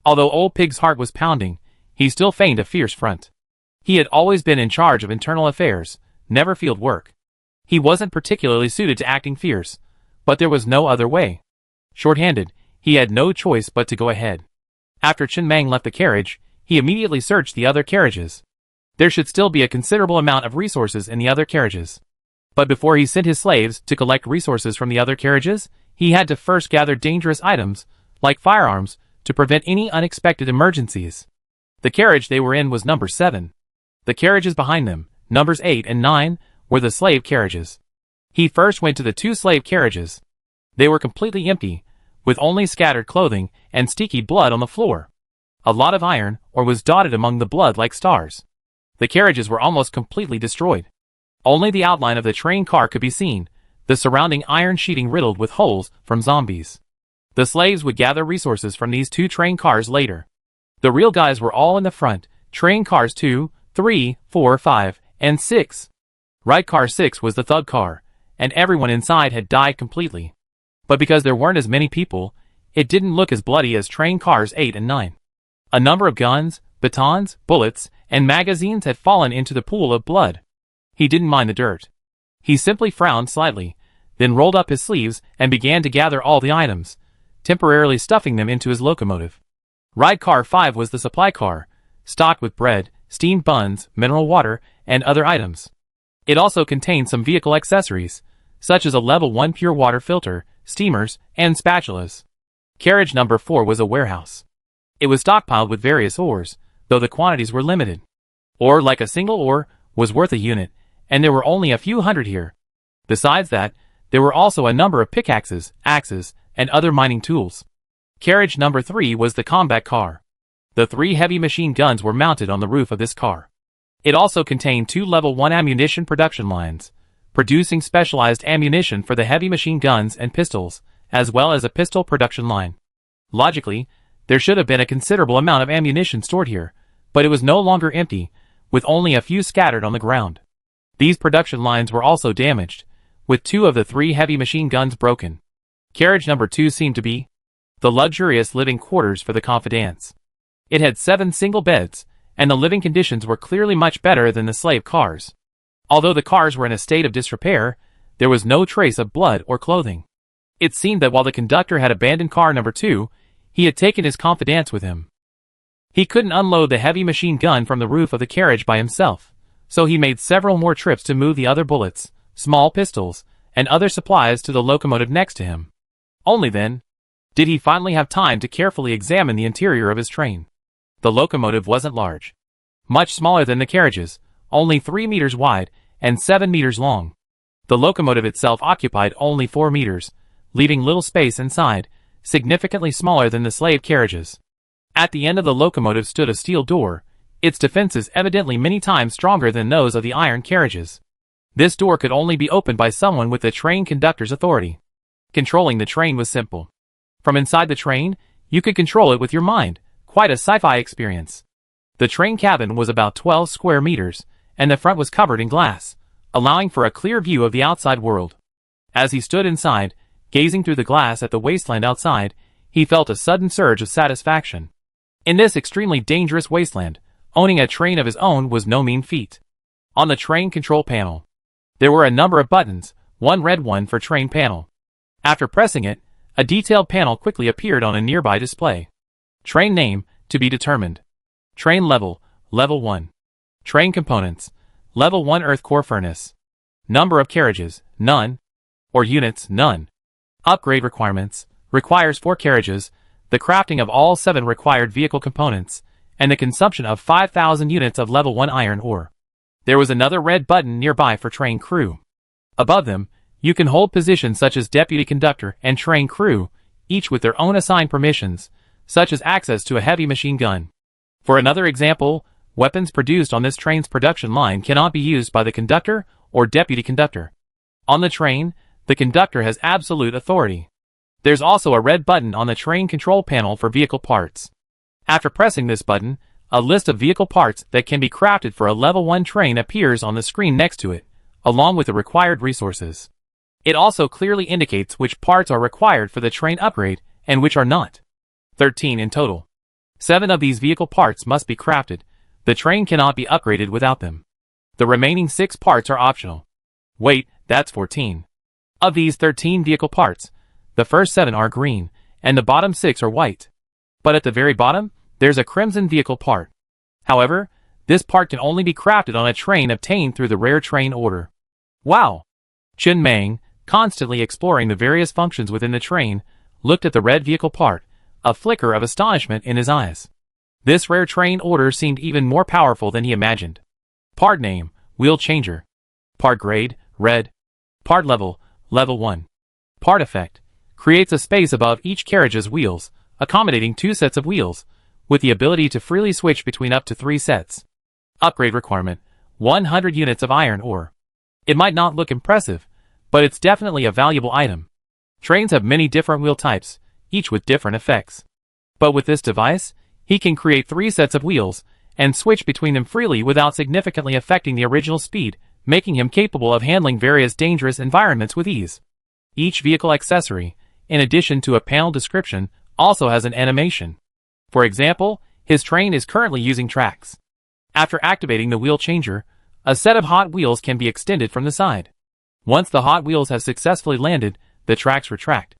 Although Old Pig's heart was pounding, he still feigned a fierce front. He had always been in charge of internal affairs, never field work. He wasn't particularly suited to acting fierce, but there was no other way. Short-handed, he had no choice but to go ahead. After Chen Mang left the carriage, he immediately searched the other carriages. There should still be a considerable amount of resources in the other carriages. But before he sent his slaves to collect resources from the other carriages, he had to first gather dangerous items, like firearms, to prevent any unexpected emergencies. The carriage they were in was number 7. The carriages behind them, numbers 8 and 9, were the slave carriages. He first went to the 2 slave carriages. They were completely empty, with only scattered clothing and sticky blood on the floor. A lot of iron ore was dotted among the blood like stars. The carriages were almost completely destroyed. Only the outline of the train car could be seen, the surrounding iron sheeting riddled with holes from zombies. The slaves would gather resources from these 2 train cars later. The real guys were all in the front, train cars 2, 3, 4, 5, and 6. Ride car 6 was the thug car, and everyone inside had died completely. But because there weren't as many people, it didn't look as bloody as train cars 8 and 9. A number of guns, batons, bullets, and magazines had fallen into the pool of blood. He didn't mind the dirt. He simply frowned slightly, then rolled up his sleeves and began to gather all the items, temporarily stuffing them into his locomotive. Ride car 5 was the supply car, stocked with bread, steamed buns, mineral water, and other items. It also contained some vehicle accessories, such as a level 1 pure water filter, steamers, and spatulas. Carriage number 4 was a warehouse. It was stockpiled with various ores, though the quantities were limited. Ore, like a single ore, was worth a unit, and there were only a few hundred here. Besides that, there were also a number of pickaxes, axes, and other mining tools. Carriage number 3 was the combat car. The 3 heavy machine guns were mounted on the roof of this car. It also contained 2 level 1 ammunition production lines, producing specialized ammunition for the heavy machine guns and pistols, as well as a pistol production line. Logically, there should have been a considerable amount of ammunition stored here, but it was no longer empty, with only a few scattered on the ground. These production lines were also damaged, with 2 of the 3 heavy machine guns broken. Carriage number 2 seemed to be the luxurious living quarters for the confidants. It had 7 single beds, and the living conditions were clearly much better than the slave cars. Although the cars were in a state of disrepair, there was no trace of blood or clothing. It seemed that while the conductor had abandoned car number 2, he had taken his confidants with him. He couldn't unload the heavy machine gun from the roof of the carriage by himself, so he made several more trips to move the other bullets, small pistols, and other supplies to the locomotive next to him. Only then did he finally have time to carefully examine the interior of his train. The locomotive wasn't large. Much smaller than the carriages, only 3 meters wide and 7 meters long. The locomotive itself occupied only 4 meters, leaving little space inside, significantly smaller than the slave carriages. At the end of the locomotive stood a steel door, its defenses evidently many times stronger than those of the iron carriages. This door could only be opened by someone with the train conductor's authority. Controlling the train was simple. From inside the train, you could control it with your mind, quite a sci-fi experience. The train cabin was about 12 square meters, and the front was covered in glass, allowing for a clear view of the outside world. As he stood inside, gazing through the glass at the wasteland outside, he felt a sudden surge of satisfaction. In this extremely dangerous wasteland, owning a train of his own was no mean feat. On the train control panel, there were a number of buttons, one red one for train panel. After pressing it, a detailed panel quickly appeared on a nearby display. Train name, to be determined. Train level, level 1. Train components, level 1 earth core furnace. Number of carriages, none. Or units, none. Upgrade requirements, requires 4 carriages, the crafting of all 7 required vehicle components, and the consumption of 5,000 units of level 1 iron ore. There was another red button nearby for train crew. Above them, you can hold positions such as deputy conductor and train crew, each with their own assigned permissions, such as access to a heavy machine gun. For another example, weapons produced on this train's production line cannot be used by the conductor or deputy conductor. On the train, the conductor has absolute authority. There's also a red button on the train control panel for vehicle parts. After pressing this button, a list of vehicle parts that can be crafted for a level 1 train appears on the screen next to it, along with the required resources. It also clearly indicates which parts are required for the train upgrade and which are not. 13 in total. 7 of these vehicle parts must be crafted. The train cannot be upgraded without them. The remaining 6 parts are optional. Wait, that's 14. Of these 13 vehicle parts, the first 7 are green, and the bottom 6 are white. But at the very bottom, there's a crimson vehicle part. However, this part can only be crafted on a train obtained through the rare train order. Wow! Chen Mang, constantly exploring the various functions within the train, looked at the red vehicle part, a flicker of astonishment in his eyes. This rare train order seemed even more powerful than he imagined. Part name, Wheel Changer. Part grade, red. Part level, level 1. Part effect, creates a space above each carriage's wheels, accommodating 2 sets of wheels, with the ability to freely switch between up to 3 sets. Upgrade requirement, 100 units of iron ore. It might not look impressive, but it's definitely a valuable item. Trains have many different wheel types, each with different effects. But with this device, he can create 3 sets of wheels, and switch between them freely without significantly affecting the original speed, making him capable of handling various dangerous environments with ease. Each vehicle accessory, in addition to a panel description, also has an animation. For example, his train is currently using tracks. After activating the wheel changer, a set of hot wheels can be extended from the side. Once the hot wheels have successfully landed, the tracks retract.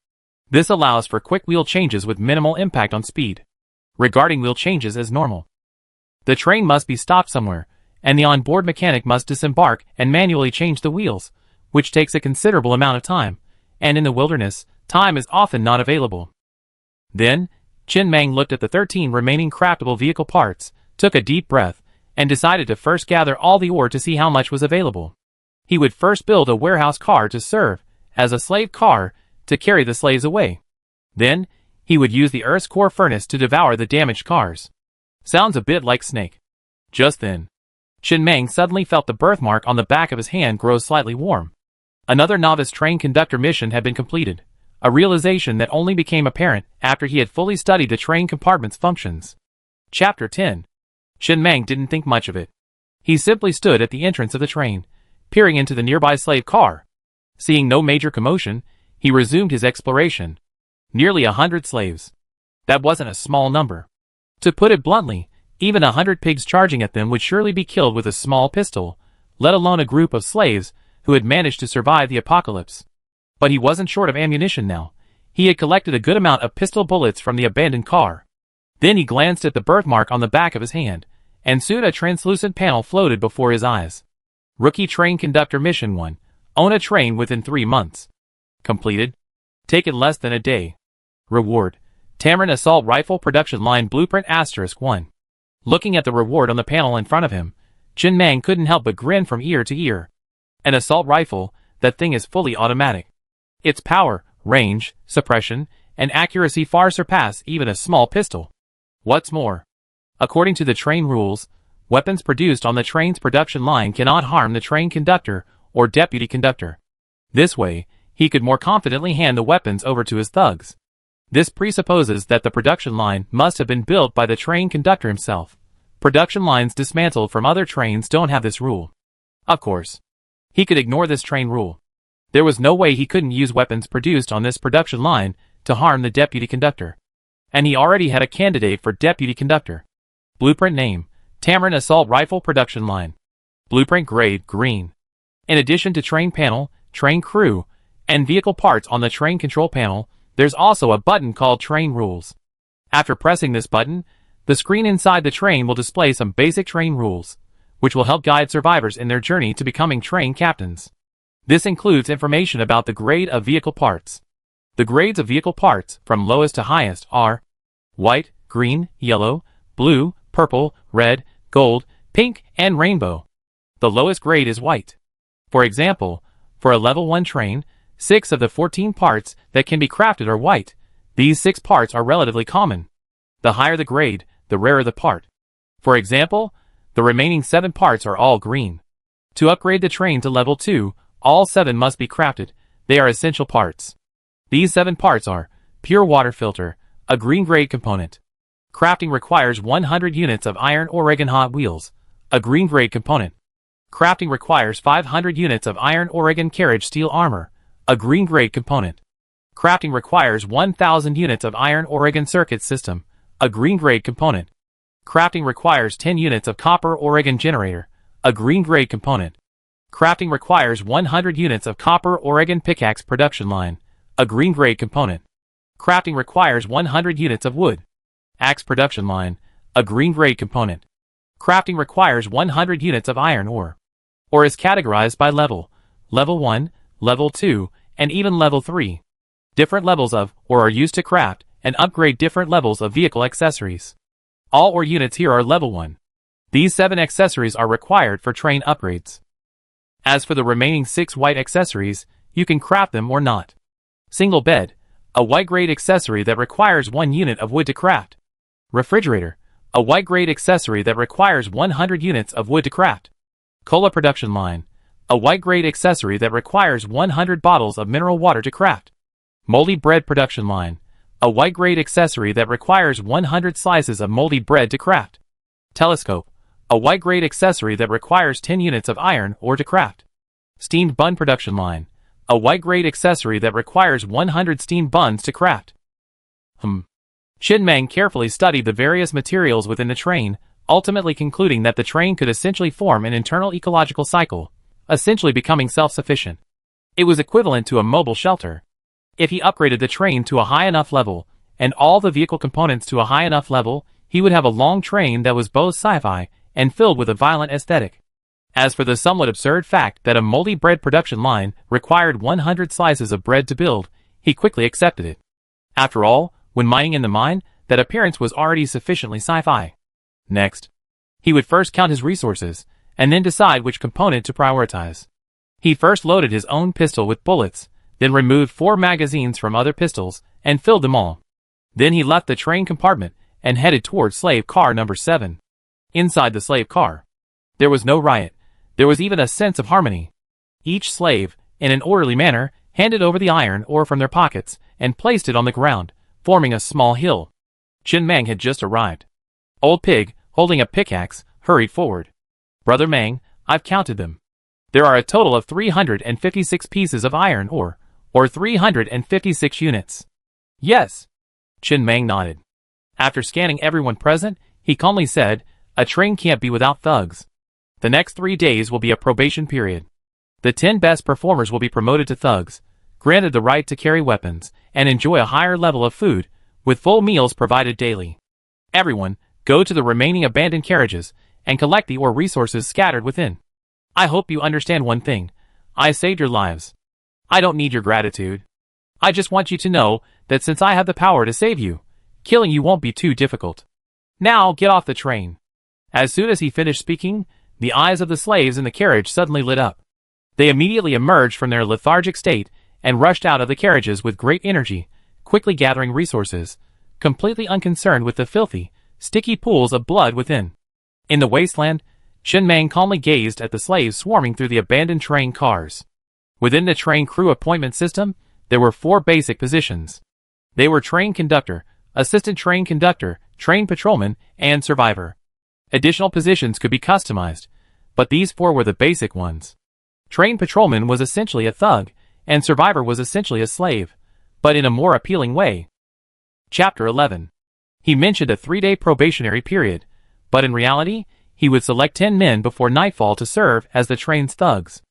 This allows for quick wheel changes with minimal impact on speed. Regarding wheel changes as normal, the train must be stopped somewhere, and the onboard mechanic must disembark and manually change the wheels, which takes a considerable amount of time, and in the wilderness, time is often not available. Then, Chen Mang looked at the 13 remaining craftable vehicle parts, took a deep breath, and decided to first gather all the ore to see how much was available. He would first build a warehouse car to serve as a slave car to carry the slaves away. Then, he would use the Earth's core furnace to devour the damaged cars. Sounds a bit like Snake. Just then, Chen Mang suddenly felt the birthmark on the back of his hand grow slightly warm. Another novice train conductor mission had been completed, a realization that only became apparent after he had fully studied the train compartment's functions. Chapter 10. Chen Mang didn't think much of it. He simply stood at the entrance of the train, peering into the nearby slave car. Seeing no major commotion, he resumed his exploration. Nearly 100 slaves. That wasn't a small number. To put it bluntly, even 100 pigs charging at them would surely be killed with a small pistol, let alone a group of slaves who had managed to survive the apocalypse. But he wasn't short of ammunition now. He had collected a good amount of pistol bullets from the abandoned car. Then he glanced at the birthmark on the back of his hand, and soon a translucent panel floated before his eyes. Rookie Train Conductor Mission 1. Own a train within 3 months. Completed. Taken less than a day. Reward. Tamarin Assault Rifle Production Line Blueprint *1. Looking at the reward on the panel in front of him, Chen Mang couldn't help but grin from ear to ear. An assault rifle, that thing is fully automatic. Its power, range, suppression, and accuracy far surpass even a small pistol. What's more, according to the train rules, weapons produced on the train's production line cannot harm the train conductor or deputy conductor. This way, he could more confidently hand the weapons over to his thugs. This presupposes that the production line must have been built by the train conductor himself. Production lines dismantled from other trains don't have this rule. Of course, he could ignore this train rule. There was no way he couldn't use weapons produced on this production line to harm the deputy conductor. And he already had a candidate for deputy conductor. Blueprint name, Tamarin Assault Rifle Production Line. Blueprint grade, green. In addition to train panel, train crew, and vehicle parts on the train control panel, there's also a button called Train Rules. After pressing this button, the screen inside the train will display some basic train rules, which will help guide survivors in their journey to becoming train captains. This includes information about the grade of vehicle parts. The grades of vehicle parts, from lowest to highest, are white, green, yellow, blue, purple, red, gold, pink, and rainbow. The lowest grade is white. For example, for a level 1 train, 6 of the 14 parts that can be crafted are white. These 6 parts are relatively common. The higher the grade, the rarer the part. For example, the remaining 7 parts are all green. To upgrade the train to level 2, all 7 must be crafted. They are essential parts. These 7 parts are pure water filter, a green grade component. Crafting requires 100 units of iron Oregon hot wheels, a green grade component. Crafting requires 500 units of iron Oregon carriage steel armor, a green grade component. Crafting requires 1,000 units of iron Oregon circuit system, a green-grade component. Crafting requires 10 units of copper Oregon generator, a green-grade component. Crafting requires 100 units of copper Oregon pickaxe production line, a green-grade component. Crafting requires 100 units of wood. Axe production line, a green-grade component. Crafting requires 100 units of iron ore. Ore is categorized by level, level 1, level 2, and even level 3. Different levels of ore are used to craft and upgrade different levels of vehicle accessories. All ore units here are level 1. These 7 accessories are required for train upgrades. As for the remaining 6 white accessories, you can craft them or not. Single bed, a white grade accessory that requires 1 unit of wood to craft. Refrigerator, a white grade accessory that requires 100 units of wood to craft. Cola production line, a white grade accessory that requires 100 bottles of mineral water to craft. Moldy bread production line, a white grade accessory that requires 100 slices of moldy bread to craft. Telescope, a white grade accessory that requires 10 units of iron ore to craft. Steamed bun production line, a white grade accessory that requires 100 steamed buns to craft. Chin Meng carefully studied the various materials within the train, ultimately concluding that the train could essentially form an internal ecological cycle, essentially becoming self-sufficient. It was equivalent to a mobile shelter. If he upgraded the train to a high enough level, and all the vehicle components to a high enough level, he would have a long train that was both sci-fi and filled with a violent aesthetic. As for the somewhat absurd fact that a moldy bread production line required 100 slices of bread to build, he quickly accepted it. After all, when mining in the mine, that appearance was already sufficiently sci-fi. Next, he would first count his resources, and then decide which component to prioritize. He first loaded his own pistol with bullets, then removed 4 magazines from other pistols, and filled them all. Then he left the train compartment, and headed toward slave car number 7. Inside the slave car, there was no riot. There was even a sense of harmony. Each slave, in an orderly manner, handed over the iron ore from their pockets, and placed it on the ground, forming a small hill. Chin Meng had just arrived. Old Pig, holding a pickaxe, hurried forward. Brother Meng, I've counted them. There are a total of 356 pieces of iron ore, or 356 units. Yes. Chin Meng nodded. After scanning everyone present, he calmly said, a train can't be without thugs. The next 3 days will be a probation period. The 10 best performers will be promoted to thugs, granted the right to carry weapons, and enjoy a higher level of food, with full meals provided daily. Everyone, go to the remaining abandoned carriages, and collect the ore resources scattered within. I hope you understand one thing. I saved your lives. I don't need your gratitude. I just want you to know that since I have the power to save you, killing you won't be too difficult. Now get off the train. As soon as he finished speaking, the eyes of the slaves in the carriage suddenly lit up. They immediately emerged from their lethargic state and rushed out of the carriages with great energy, quickly gathering resources, completely unconcerned with the filthy, sticky pools of blood within. In the wasteland, Chin Meng calmly gazed at the slaves swarming through the abandoned train cars. Within the train crew appointment system, there were 4 basic positions. They were train conductor, assistant train conductor, train patrolman, and survivor. Additional positions could be customized, but these 4 were the basic ones. Train patrolman was essentially a thug, and survivor was essentially a slave, but in a more appealing way. Chapter 11. He mentioned a 3-day probationary period, but in reality, he would select 10 men before nightfall to serve as the train's thugs.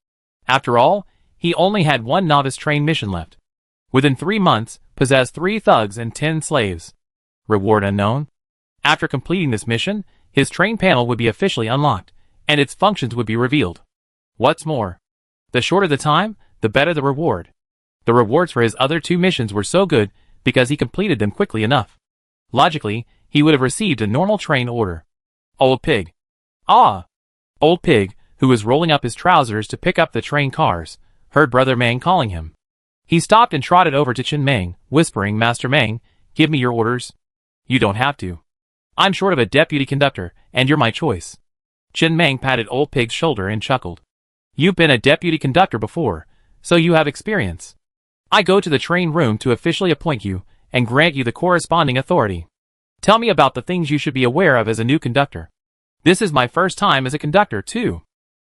After all, he only had 1 novice train mission left. Within 3 months, possess 3 thugs and 10 slaves. Reward unknown. After completing this mission, his train panel would be officially unlocked, and its functions would be revealed. What's more, the shorter the time, the better the reward. The rewards for his other 2 missions were so good because he completed them quickly enough. Logically, he would have received a normal train order. Old Pig. Ah! Old Pig, who was rolling up his trousers to pick up the train cars, heard Brother Meng calling him. He stopped and trotted over to Chin Meng, whispering, Master Meng, give me your orders. You don't have to. I'm short of a deputy conductor, and you're my choice. Chin Meng patted Old Pig's shoulder and chuckled. You've been a deputy conductor before, so you have experience. I go to the train room to officially appoint you, and grant you the corresponding authority. Tell me about the things you should be aware of as a new conductor. This is my first time as a conductor, too.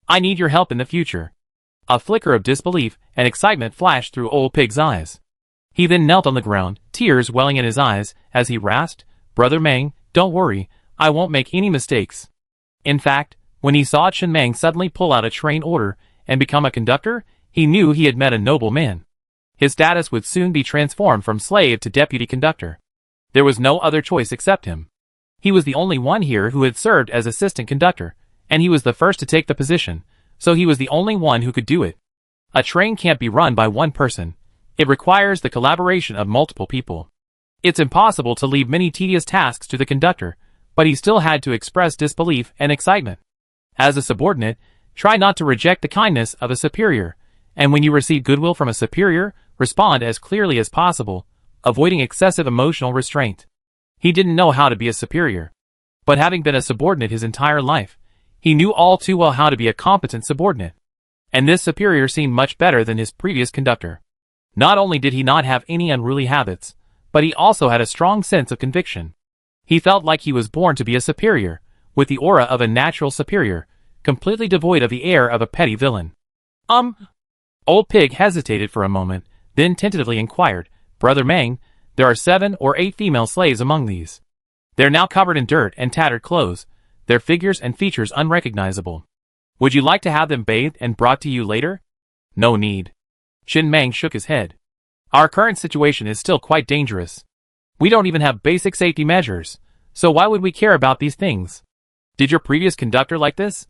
I need your help in the future. A flicker of disbelief and excitement flashed through Old Pig's eyes. He then knelt on the ground, tears welling in his eyes, as he rasped, Brother Meng, don't worry, I won't make any mistakes. In fact, when he saw Chen Meng suddenly pull out a train order and become a conductor, he knew he had met a noble man. His status would soon be transformed from slave to deputy conductor. There was no other choice except him. He was the only one here who had served as assistant conductor, and he was the first to take the position, so he was the only one who could do it. A train can't be run by one person. It requires the collaboration of multiple people. It's impossible to leave many tedious tasks to the conductor, but he still had to express disbelief and excitement. As a subordinate, try not to reject the kindness of a superior, and when you receive goodwill from a superior, respond as clearly as possible, avoiding excessive emotional restraint. He didn't know how to be a superior. But having been a subordinate his entire life, he knew all too well how to be a competent subordinate. And this superior seemed much better than his previous conductor. Not only did he not have any unruly habits, but he also had a strong sense of conviction. He felt like he was born to be a superior, with the aura of a natural superior, completely devoid of the air of a petty villain. Old Pig hesitated for a moment, then tentatively inquired, Brother Meng, there are 7 or 8 female slaves among these. They're now covered in dirt and tattered clothes, their figures and features unrecognizable. Would you like to have them bathed and brought to you later? No need. Chen Meng shook his head. Our current situation is still quite dangerous. We don't even have basic safety measures, so why would we care about these things? Did your previous conductor like this?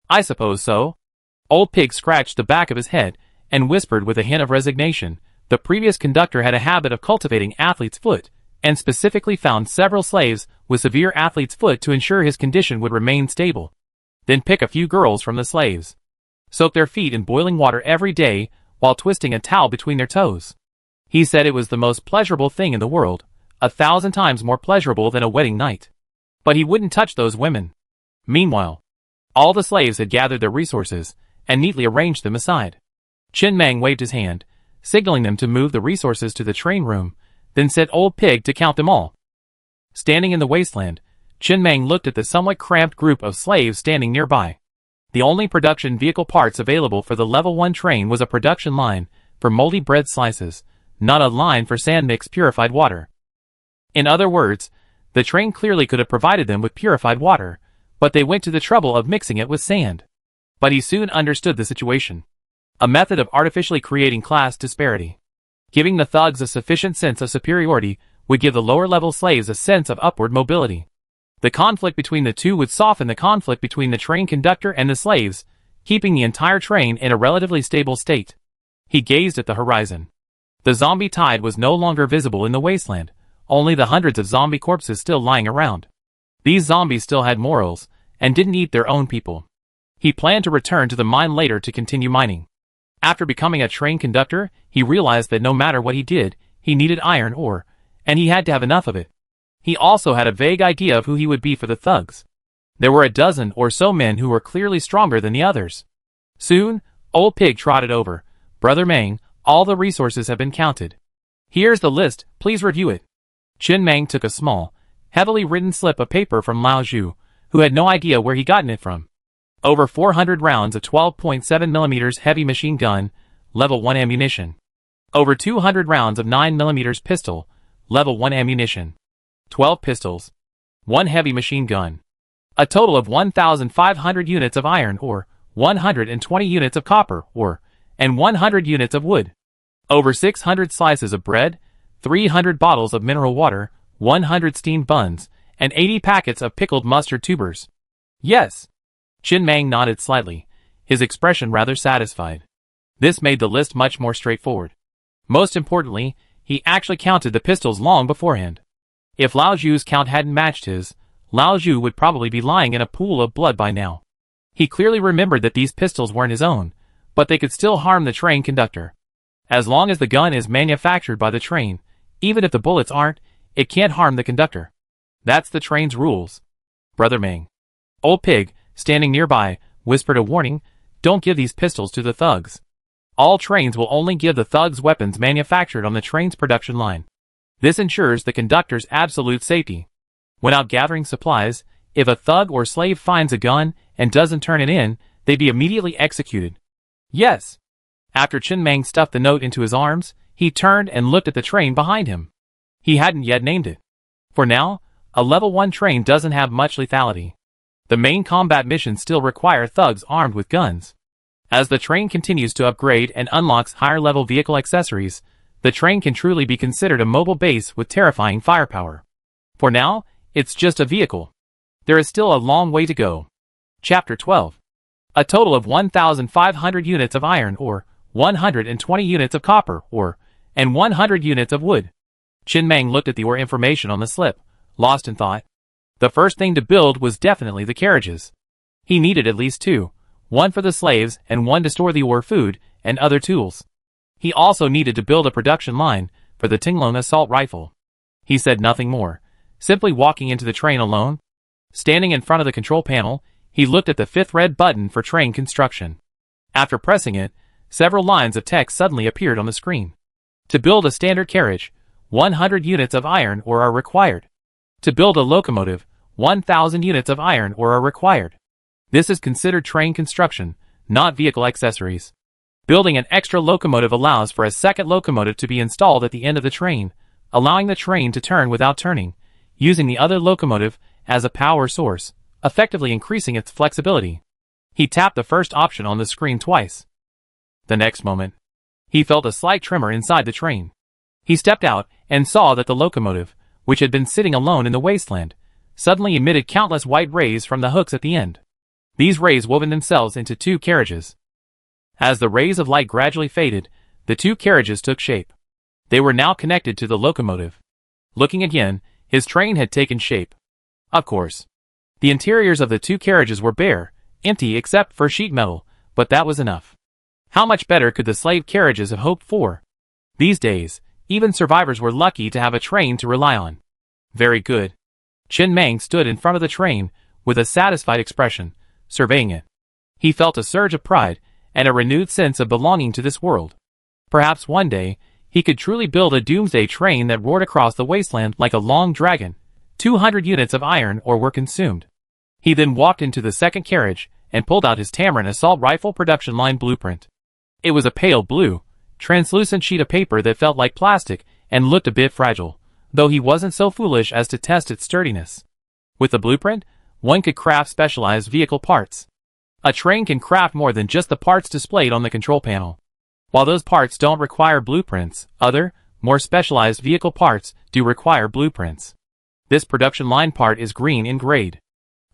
I suppose so. Old Pig scratched the back of his head and whispered with a hint of resignation. The previous conductor had a habit of cultivating athlete's foot, and specifically found several slaves with severe athlete's foot to ensure his condition would remain stable. Then pick a few girls from the slaves. Soak their feet in boiling water every day while twisting a towel between their toes. He said it was the most pleasurable thing in the world, 1,000 times more pleasurable than a wedding night. But he wouldn't touch those women. Meanwhile, all the slaves had gathered their resources and neatly arranged them aside. Chen Meng waved his hand, signaling them to move the resources to the train room, then set Old Pig to count them all. Standing in the wasteland, Chen Meng looked at the somewhat cramped group of slaves standing nearby. The only production vehicle parts available for the level 1 train was a production line for moldy bread slices, not a line for sand mix purified water. In other words, the train clearly could have provided them with purified water, but they went to the trouble of mixing it with sand. But he soon understood the situation. A method of artificially creating class disparity. Giving the thugs a sufficient sense of superiority would give the lower-level slaves a sense of upward mobility. The conflict between the two would soften the conflict between the train conductor and the slaves, keeping the entire train in a relatively stable state. He gazed at the horizon. The zombie tide was no longer visible in the wasteland, only the hundreds of zombie corpses still lying around. These zombies still had morals, and didn't eat their own people. He planned to return to the mine later to continue mining. After becoming a train conductor, he realized that no matter what he did, he needed iron ore, and he had to have enough of it. He also had a vague idea of who he would be for the thugs. There were a dozen or so men who were clearly stronger than the others. Soon, Old Pig trotted over. Brother Meng, all the resources have been counted. Here's the list, please review it. Chen Meng took a small, heavily written slip of paper from Lao Zhu, who had no idea where he gotten it from. Over 400 rounds of 12.7mm heavy machine gun, level 1 ammunition. Over 200 rounds of 9mm pistol, level 1 ammunition. 12 pistols. 1 heavy machine gun. A total of 1,500 units of iron ore, 120 units of copper ore, and 100 units of wood. Over 600 slices of bread, 300 bottles of mineral water, 100 steamed buns, and 80 packets of pickled mustard tubers. Yes. Chen Meng nodded slightly, his expression rather satisfied. This made the list much more straightforward. Most importantly, he actually counted the pistols long beforehand. If Lao Zhu's count hadn't matched his, Lao Zhu would probably be lying in a pool of blood by now. He clearly remembered that these pistols weren't his own, but they could still harm the train conductor. As long as the gun is manufactured by the train, even if the bullets aren't, it can't harm the conductor. That's the train's rules. Brother Meng. Old Pig, standing nearby, whispered a warning, don't give these pistols to the thugs. All trains will only give the thugs weapons manufactured on the train's production line. This ensures the conductor's absolute safety. When out gathering supplies, if a thug or slave finds a gun and doesn't turn it in, they'd be immediately executed. Yes. After Chen Meng stuffed the note into his arms, he turned and looked at the train behind him. He hadn't yet named it. For now, a level 1 train doesn't have much lethality. The main combat missions still require thugs armed with guns. As the train continues to upgrade and unlocks higher-level vehicle accessories, the train can truly be considered a mobile base with terrifying firepower. For now, it's just a vehicle. There is still a long way to go. Chapter 12. A total of 1,500 units of iron ore, 120 units of copper ore, and 100 units of wood. Qin Mang looked at the ore information on the slip, lost in thought. The first thing to build was definitely the carriages. He needed at least 2, one for the slaves and one to store the ore, food, and other tools. He also needed to build a production line for the Tinglong assault rifle. He said nothing more, simply walking into the train alone. Standing in front of the control panel, he looked at the 5th red button for train construction. After pressing it, several lines of text suddenly appeared on the screen. To build a standard carriage, 100 units of iron ore are required. To build a locomotive, 1,000 units of iron ore are required. This is considered train construction, not vehicle accessories. Building an extra locomotive allows for a second locomotive to be installed at the end of the train, allowing the train to turn without turning, using the other locomotive as a power source, effectively increasing its flexibility. He tapped the first option on the screen twice. The next moment, he felt a slight tremor inside the train. He stepped out and saw that the locomotive, which had been sitting alone in the wasteland, suddenly emitted countless white rays from the hooks at the end. These rays woven themselves into 2 carriages. As the rays of light gradually faded, the 2 carriages took shape. They were now connected to the locomotive. Looking again, his train had taken shape. Of course, the interiors of the 2 carriages were bare, empty except for sheet metal, but that was enough. How much better could the slave carriages have hoped for? These days, even survivors were lucky to have a train to rely on. Very good. Qin Mang stood in front of the train, with a satisfied expression, surveying it. He felt a surge of pride, and a renewed sense of belonging to this world. Perhaps one day, he could truly build a Doomsday train that roared across the wasteland like a long dragon. 200 units of iron ore were consumed. He then walked into the second carriage, and pulled out his Tamarin assault rifle production line blueprint. It was a pale blue, translucent sheet of paper that felt like plastic and looked a bit fragile, though he wasn't so foolish as to test its sturdiness. With the blueprint, one could craft specialized vehicle parts. A train can craft more than just the parts displayed on the control panel. While those parts don't require blueprints, other, more specialized vehicle parts do require blueprints. This production line part is green in grade.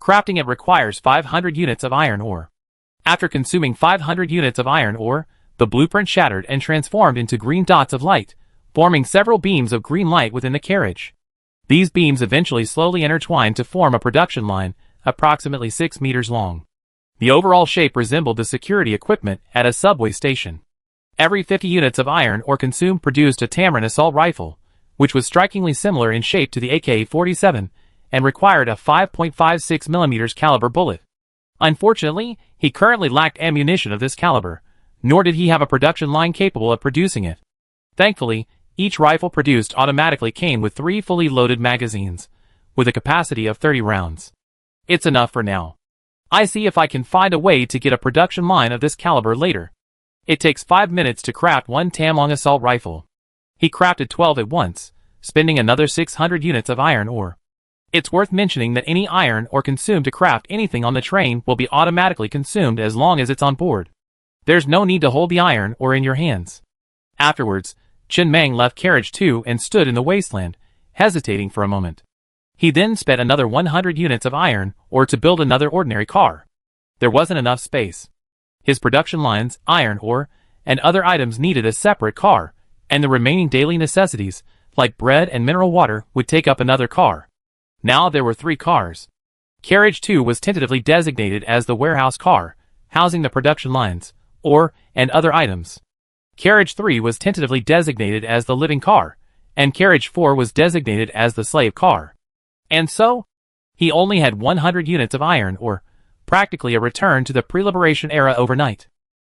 Crafting it requires 500 units of iron ore. After consuming 500 units of iron ore, the blueprint shattered and transformed into green dots of light, forming several beams of green light within the carriage. These beams eventually slowly intertwined to form a production line, approximately 6 meters long. The overall shape resembled the security equipment at a subway station. Every 50 units of iron ore consumed produced a Tamarin assault rifle, which was strikingly similar in shape to the AK-47, and required a 5.56mm caliber bullet. Unfortunately, he currently lacked ammunition of this caliber, nor did he have a production line capable of producing it. Thankfully, each rifle produced automatically came with 3 fully loaded magazines, with a capacity of 30 rounds. It's enough for now. I see if I can find a way to get a production line of this caliber later. It takes 5 minutes to craft one Tamlong assault rifle. He crafted 12 at once, spending another 600 units of iron ore. It's worth mentioning that any iron ore consumed to craft anything on the train will be automatically consumed as long as it's on board. There's no need to hold the iron ore in your hands. Afterwards, Qin Mang left carriage 2 and stood in the wasteland, hesitating for a moment. He then spent another 100 units of iron ore to build another ordinary car. There wasn't enough space. His production lines, iron ore, and other items needed a separate car, and the remaining daily necessities, like bread and mineral water, would take up another car. Now there were 3 cars. Carriage 2 was tentatively designated as the warehouse car, housing the production lines, ore, and other items. Carriage 3 was tentatively designated as the living car, and Carriage 4 was designated as the slave car. And so, he only had 100 units of iron ore, practically a return to the pre-liberation era overnight.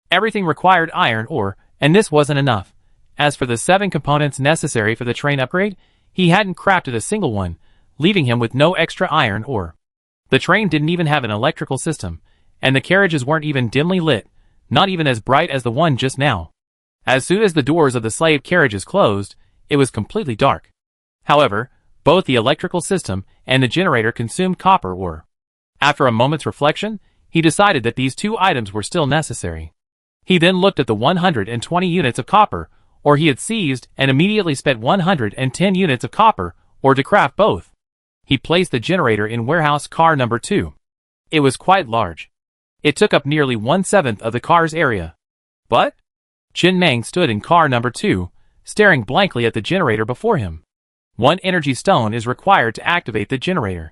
Everything required iron ore, and this wasn't enough. As for the 7 components necessary for the train upgrade, he hadn't crafted a single one, leaving him with no extra iron ore. The train didn't even have an electrical system, and the carriages weren't even dimly lit, not even as bright as the one just now. As soon as the doors of the slave carriages closed, it was completely dark. However, Both the electrical system and the generator consumed copper ore. After a moment's reflection, he decided that these two items were still necessary. He then looked at the 120 units of copper ore he had seized and immediately spent 110 units of copper ore to craft both. He placed the generator in warehouse car number 2. It was quite large. It took up nearly 1/7 of the car's area. But Chin Meng stood in car number 2, staring blankly at the generator before him. 1 energy stone is required to activate the generator.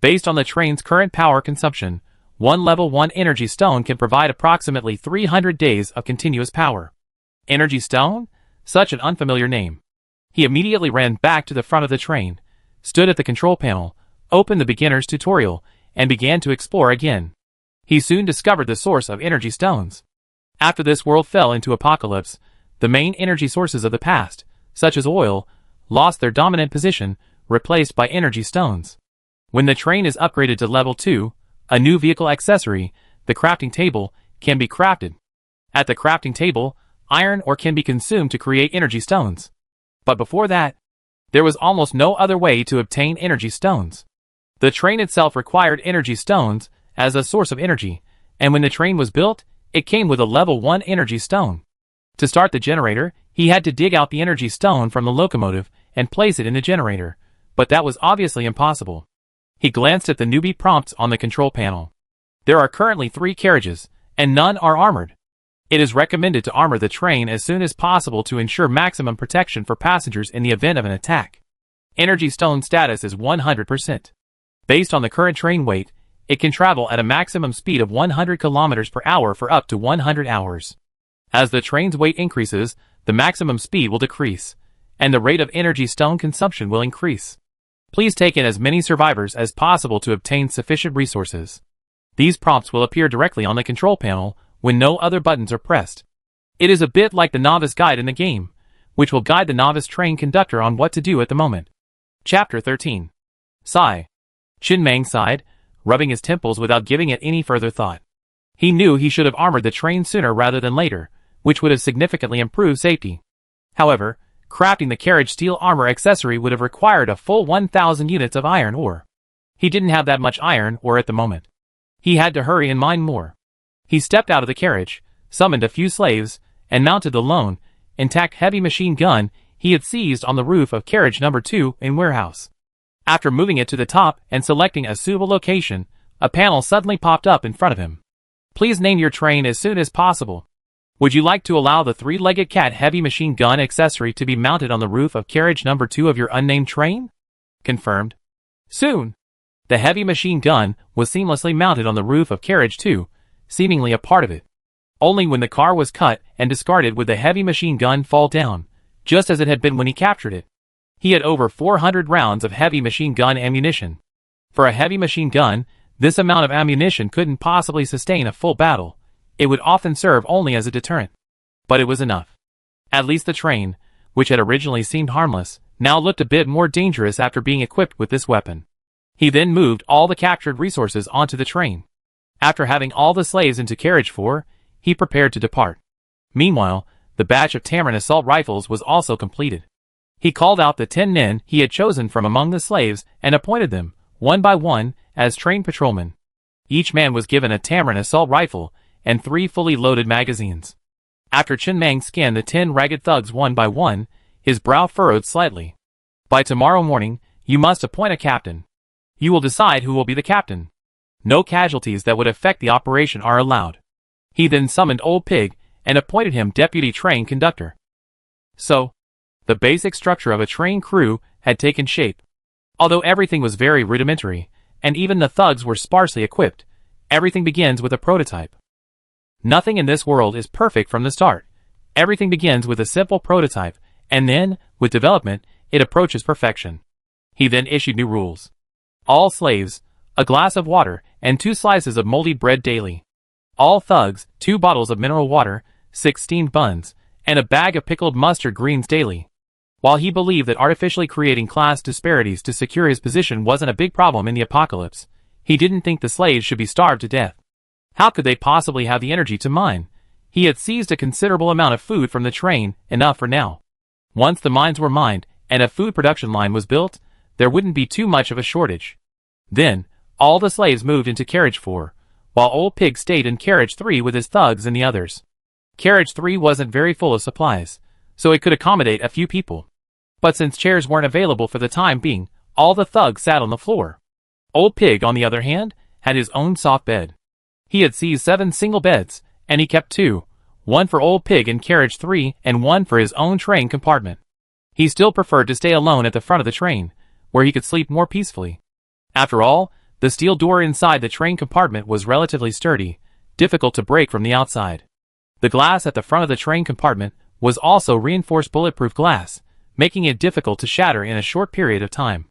Based on the train's current power consumption, 1 level 1 energy stone can provide approximately 300 days of continuous power. Energy stone? Such an unfamiliar name. He immediately ran back to the front of the train, stood at the control panel, opened the beginner's tutorial, and began to explore again. He soon discovered the source of energy stones. After this world fell into apocalypse, the main energy sources of the past, such as oil, lost their dominant position, replaced by energy stones. When the train is upgraded to level 2, a new vehicle accessory, the crafting table, can be crafted. At the crafting table, iron ore can be consumed to create energy stones. But before that, there was almost no other way to obtain energy stones. The train itself required energy stones as a source of energy, and when the train was built, it came with a level 1 energy stone. To start the generator, he had to dig out the energy stone from the locomotive and place it in the generator, but that was obviously impossible. He glanced at the newbie prompts on the control panel. There are currently 3 carriages, and none are armored. It is recommended to armor the train as soon as possible to ensure maximum protection for passengers in the event of an attack. Energy stone status is 100%. Based on the current train weight, it can travel at a maximum speed of 100 km per hour for up to 100 hours. As the train's weight increases, the maximum speed will decrease, and the rate of energy stone consumption will increase. Please take in as many survivors as possible to obtain sufficient resources. These prompts will appear directly on the control panel when no other buttons are pressed. It is a bit like the novice guide in the game, which will guide the novice train conductor on what to do at the moment. Chapter 13. Sigh. Chin Meng sighed, rubbing his temples without giving it any further thought. He knew he should have armored the train sooner rather than later, which would have significantly improved safety. However, crafting the carriage steel armor accessory would have required a full 1,000 units of iron ore. He didn't have that much iron ore at the moment. He had to hurry and mine more. He stepped out of the carriage, summoned a few slaves, and mounted the lone, intact heavy machine gun he had seized on the roof of carriage number 2 in warehouse. After moving it to the top and selecting a suitable location, a panel suddenly popped up in front of him. Please name your train as soon as possible. Would you like to allow the 3-legged cat heavy machine gun accessory to be mounted on the roof of carriage number 2 of your unnamed train? Confirmed. Soon. The heavy machine gun was seamlessly mounted on the roof of carriage 2, seemingly a part of it. Only when the car was cut and discarded would the heavy machine gun fall down, just as it had been when he captured it. He had over 400 rounds of heavy machine gun ammunition. For a heavy machine gun, this amount of ammunition couldn't possibly sustain a full battle. It would often serve only as a deterrent. But it was enough. At least the train, which had originally seemed harmless, now looked a bit more dangerous after being equipped with this weapon. He then moved all the captured resources onto the train. After having all the slaves into carriage 4, he prepared to depart. Meanwhile, the batch of Tamarin assault rifles was also completed. He called out the 10 men he had chosen from among the slaves and appointed them, one by one, as train patrolmen. Each man was given a Tamarin assault rifle and 3 fully loaded magazines. After Chin Meng scanned the 10 ragged thugs one by one, his brow furrowed slightly. By tomorrow morning, you must appoint a captain. You will decide who will be the captain. No casualties that would affect the operation are allowed. He then summoned Old Pig and appointed him deputy train conductor. So, the basic structure of a train crew had taken shape. Although everything was very rudimentary, and even the thugs were sparsely equipped, everything begins with a prototype. Nothing in this world is perfect from the start. Everything begins with a simple prototype, and then, with development, it approaches perfection. He then issued new rules. All slaves, a glass of water, and 2 slices of moldy bread daily. All thugs, 2 bottles of mineral water, 6 steamed buns, and a bag of pickled mustard greens daily. While he believed that artificially creating class disparities to secure his position wasn't a big problem in the apocalypse, he didn't think the slaves should be starved to death. How could they possibly have the energy to mine? He had seized a considerable amount of food from the train, enough for now. Once the mines were mined, and a food production line was built, there wouldn't be too much of a shortage. Then, all the slaves moved into carriage 4, while Old Pig stayed in carriage 3 with his thugs and the others. Carriage 3 wasn't very full of supplies, so it could accommodate a few people. But since chairs weren't available for the time being, all the thugs sat on the floor. Old Pig, on the other hand, had his own soft bed. He had seized 7 single beds, and he kept 2, one for Old Pig in carriage 3 and one for his own train compartment. He still preferred to stay alone at the front of the train, where he could sleep more peacefully. After all, the steel door inside the train compartment was relatively sturdy, difficult to break from the outside. The glass at the front of the train compartment was also reinforced bulletproof glass, making it difficult to shatter in a short period of time.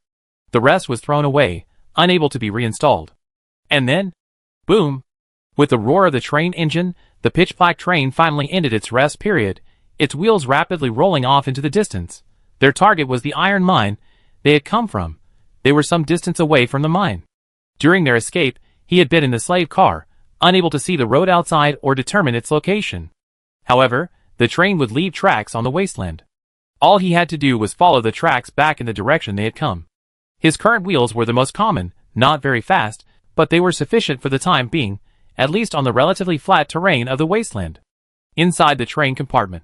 The rest was thrown away, unable to be reinstalled. And then, boom! With the roar of the train engine, the pitch-black train finally ended its rest period, its wheels rapidly rolling off into the distance. Their target was the iron mine they had come from. They were some distance away from the mine. During their escape, he had been in the slave car, unable to see the road outside or determine its location. However, the train would leave tracks on the wasteland. All he had to do was follow the tracks back in the direction they had come. His current wheels were the most common, not very fast, but they were sufficient for the time being, at least on the relatively flat terrain of the wasteland. Inside the train compartment,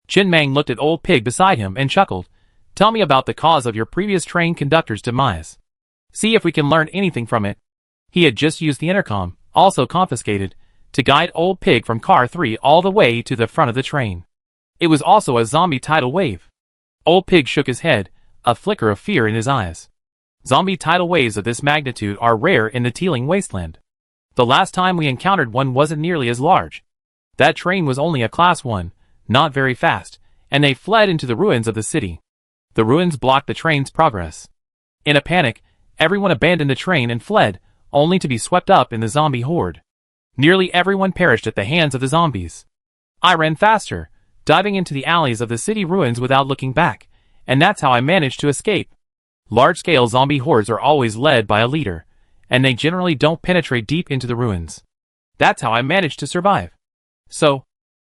Chin Mang looked at Old Pig beside him and chuckled. "Tell me about the cause of your previous train conductor's demise. See if we can learn anything from it." He had just used the intercom, also confiscated, to guide Old Pig from car 3 all the way to the front of the train. It was also a zombie tidal wave. Old Pig shook his head, a flicker of fear in his eyes. Zombie tidal waves of this magnitude are rare in the teeming wasteland. The last time we encountered one wasn't nearly as large. That train was only a class 1, not very fast, and they fled into the ruins of the city. The ruins blocked the train's progress. In a panic, everyone abandoned the train and fled, only to be swept up in the zombie horde. Nearly everyone perished at the hands of the zombies. I ran faster, diving into the alleys of the city ruins without looking back, and that's how I managed to escape. Large-scale zombie hordes are always led by a leader, and they generally don't penetrate deep into the ruins. That's how I managed to survive. So,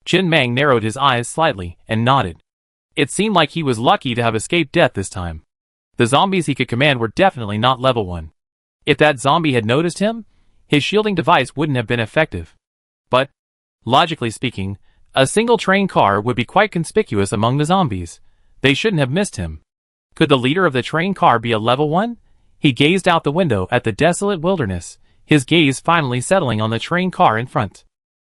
Chin Mang narrowed his eyes slightly and nodded. It seemed like he was lucky to have escaped death this time. The zombies he could command were definitely not level 1. If that zombie had noticed him, his shielding device wouldn't have been effective. But, logically speaking, a single train car would be quite conspicuous among the zombies. They shouldn't have missed him. Could the leader of the train car be a level 1? He gazed out the window at the desolate wilderness, his gaze finally settling on the train car in front.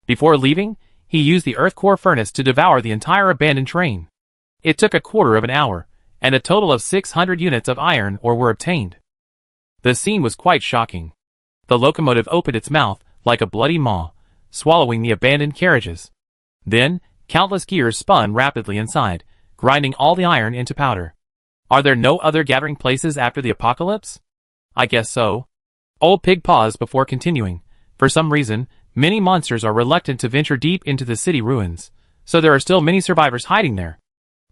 Before leaving, he used the earth core furnace to devour the entire abandoned train. It took a quarter of an hour, and a total of 600 units of iron ore were obtained. The scene was quite shocking. The locomotive opened its mouth like a bloody maw, swallowing the abandoned carriages. Then, countless gears spun rapidly inside, grinding all the iron into powder. Are there no other gathering places after the apocalypse? I guess so. Old Pig paused before continuing. For some reason, many monsters are reluctant to venture deep into the city ruins, so there are still many survivors hiding there.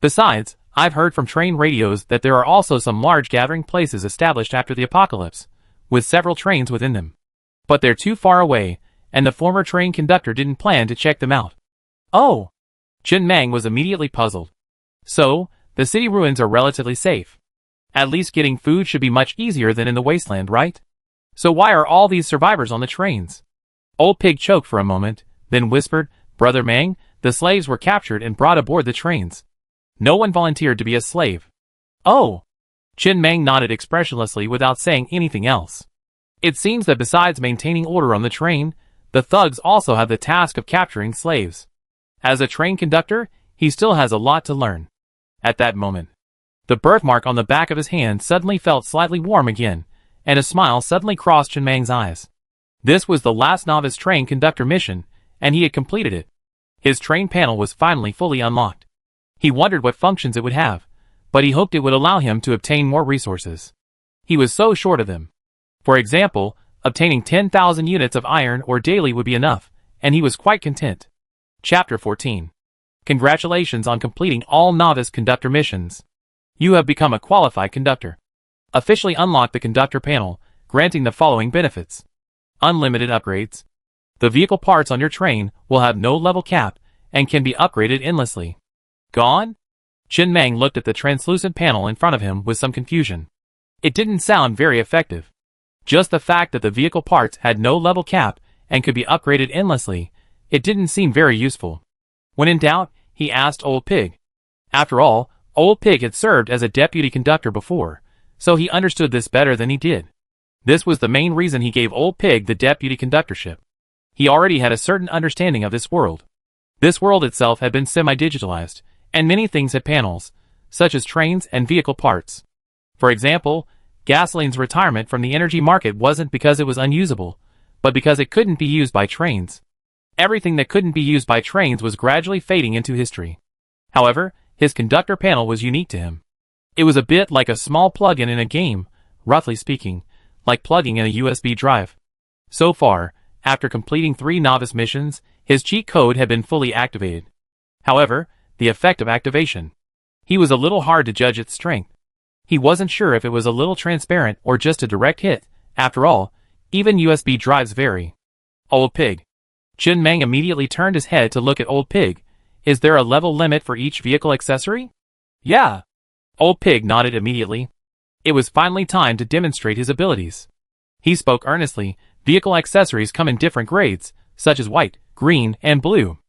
Besides, I've heard from train radios that there are also some large gathering places established after the apocalypse, with several trains within them. But they're too far away, and the former train conductor didn't plan to check them out. Oh! Chin Mang was immediately puzzled. So, the city ruins are relatively safe. At least getting food should be much easier than in the wasteland, right? So why are all these survivors on the trains? Old Pig choked for a moment, then whispered, "Brother Mang, the slaves were captured and brought aboard the trains. No one volunteered to be a slave." Oh! Chin Mang nodded expressionlessly without saying anything else. It seems that besides maintaining order on the train, the thugs also have the task of capturing slaves. As a train conductor, he still has a lot to learn. At that moment, the birthmark on the back of his hand suddenly felt slightly warm again, and a smile suddenly crossed Chin Mang's eyes. This was the last novice train conductor mission, and he had completed it. His train panel was finally fully unlocked. He wondered what functions it would have, but he hoped it would allow him to obtain more resources. He was so short of them. For example, obtaining 10,000 units of iron ore daily would be enough, and he was quite content. Chapter 14. Congratulations on completing all novice conductor missions. You have become a qualified conductor. Officially unlock the conductor panel, granting the following benefits. Unlimited upgrades. The vehicle parts on your train will have no level cap and can be upgraded endlessly. Gone? Chin Mang looked at the translucent panel in front of him with some confusion. It didn't sound very effective. Just the fact that the vehicle parts had no level cap and could be upgraded endlessly, it didn't seem very useful. When in doubt, he asked Old Pig. After all, Old Pig had served as a deputy conductor before, so he understood this better than he did. This was the main reason he gave Old Pig the deputy conductorship. He already had a certain understanding of this world. This world itself had been semi-digitalized, and many things had panels, such as trains and vehicle parts. For example, gasoline's retirement from the energy market wasn't because it was unusable, but because it couldn't be used by trains. Everything that couldn't be used by trains was gradually fading into history. However, his conductor panel was unique to him. It was a bit like a small plug-in in a game, roughly speaking, like plugging in a USB drive. So far, after completing 3 novice missions, his cheat code had been fully activated. However, the effect of activation. He was a little hard to judge its strength. He wasn't sure if it was a little transparent or just a direct hit. After all, even USB drives vary. Old Pig. Chen Meng immediately turned his head to look at Old Pig. Is there a level limit for each vehicle accessory? Yeah. Old Pig nodded immediately. It was finally time to demonstrate his abilities. He spoke earnestly. Vehicle accessories come in different grades, such as white, green, and blue.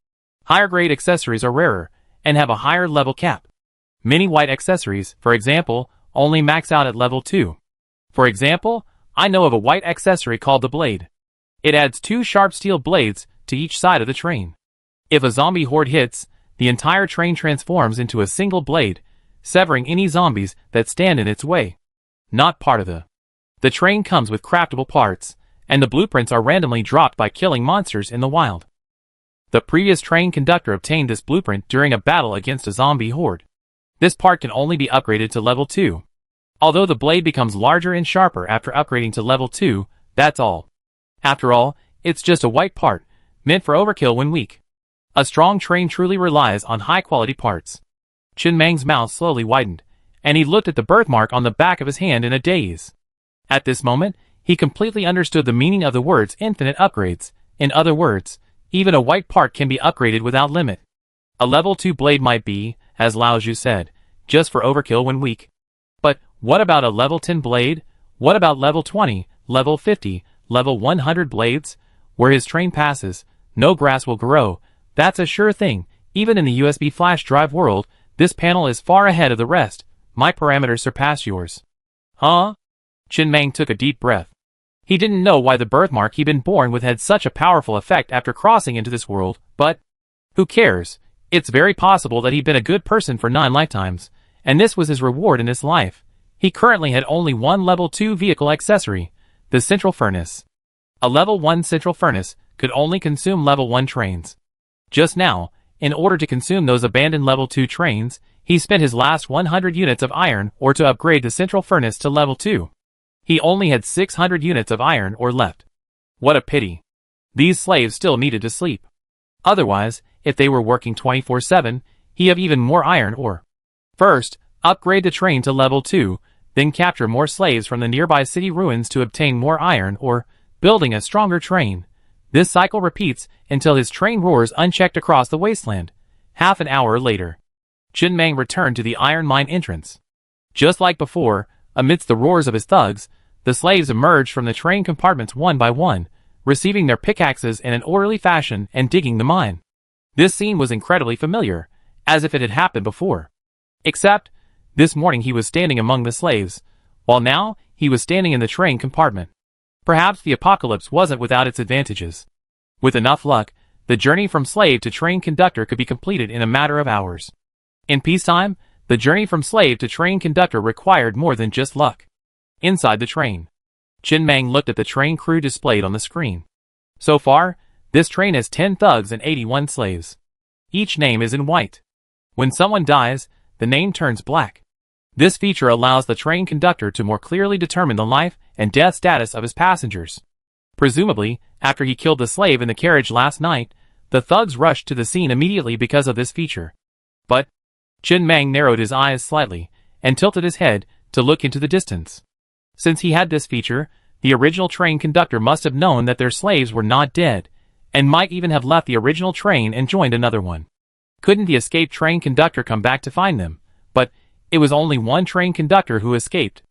Higher grade accessories are rarer, and have a higher level cap. Many white accessories, for example, only max out at level 2. For example, I know of a white accessory called the Blade. It adds 2 sharp steel blades to each side of the train. If a zombie horde hits, the entire train transforms into a single blade, severing any zombies that stand in its way. Not part of the train comes with craftable parts, and the blueprints are randomly dropped by killing monsters in the wild. The previous train conductor obtained this blueprint during a battle against a zombie horde. This part can only be upgraded to level 2. Although the blade becomes larger and sharper after upgrading to level 2, that's all. After all, it's just a white part, meant for overkill when weak. A strong train truly relies on high-quality parts. Chen Meng's mouth slowly widened, and he looked at the birthmark on the back of his hand in a daze. At this moment, he completely understood the meaning of the words infinite upgrades. In other words, even a white part can be upgraded without limit. A level 2 blade might be, as Lao Zhu said, just for overkill when weak. But what about a level 10 blade? What about level 20, level 50, level 100 blades? Where his train passes, no grass will grow. That's a sure thing. Even in the USB flash drive world, this panel is far ahead of the rest. My parameters surpass yours. Huh? Chen Meng took a deep breath. He didn't know why the birthmark he'd been born with had such a powerful effect after crossing into this world, but who cares? It's very possible that he'd been a good person for 9 lifetimes, and this was his reward in this life. He currently had only one level 2 vehicle accessory, the central furnace. A level 1 central furnace could only consume level 1 trains. Just now, in order to consume those abandoned level 2 trains, he spent his last 100 units of iron ore to upgrade the central furnace to level 2. He only had 600 units of iron ore left. What a pity. These slaves still needed to sleep. Otherwise, if they were working 24/7, he'd have even more iron ore. First, upgrade the train to level 2, then capture more slaves from the nearby city ruins to obtain more iron ore, building a stronger train. This cycle repeats until his train roars unchecked across the wasteland. Half an hour later, Chen Meng returned to the iron mine entrance. Just like before, amidst the roars of his thugs, the slaves emerged from the train compartments one by one, receiving their pickaxes in an orderly fashion and digging the mine. This scene was incredibly familiar, as if it had happened before. Except, this morning he was standing among the slaves, while now he was standing in the train compartment. Perhaps the apocalypse wasn't without its advantages. With enough luck, the journey from slave to train conductor could be completed in a matter of hours. In peacetime, the journey from slave to train conductor required more than just luck. Inside the train, Chen Meng looked at the train crew displayed on the screen. So far, this train has 10 thugs and 81 slaves. Each name is in white. When someone dies, the name turns black. This feature allows the train conductor to more clearly determine the life and death status of his passengers. Presumably, after he killed the slave in the carriage last night, the thugs rushed to the scene immediately because of this feature. But Chen Meng narrowed his eyes slightly and tilted his head to look into the distance. Since he had this feature, the original train conductor must have known that their slaves were not dead, and might even have left the original train and joined another one. Couldn't the escaped train conductor come back to find them? But it was only one train conductor who escaped.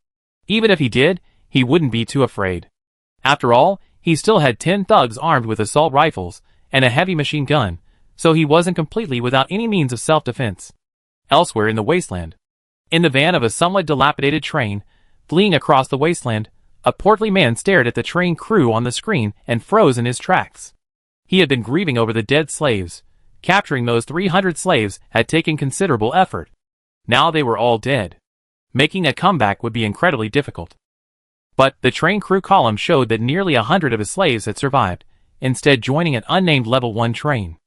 Even if he did, he wouldn't be too afraid. After all, he still had 10 thugs armed with assault rifles and a heavy machine gun, so he wasn't completely without any means of self-defense. Elsewhere in the wasteland, in the van of a somewhat dilapidated train, fleeing across the wasteland, a portly man stared at the train crew on the screen and froze in his tracks. He had been grieving over the dead slaves. Capturing those 300 slaves had taken considerable effort. Now they were all dead. Making a comeback would be incredibly difficult. But the train crew column showed that nearly 100 of his slaves had survived, instead joining an unnamed level 1 train.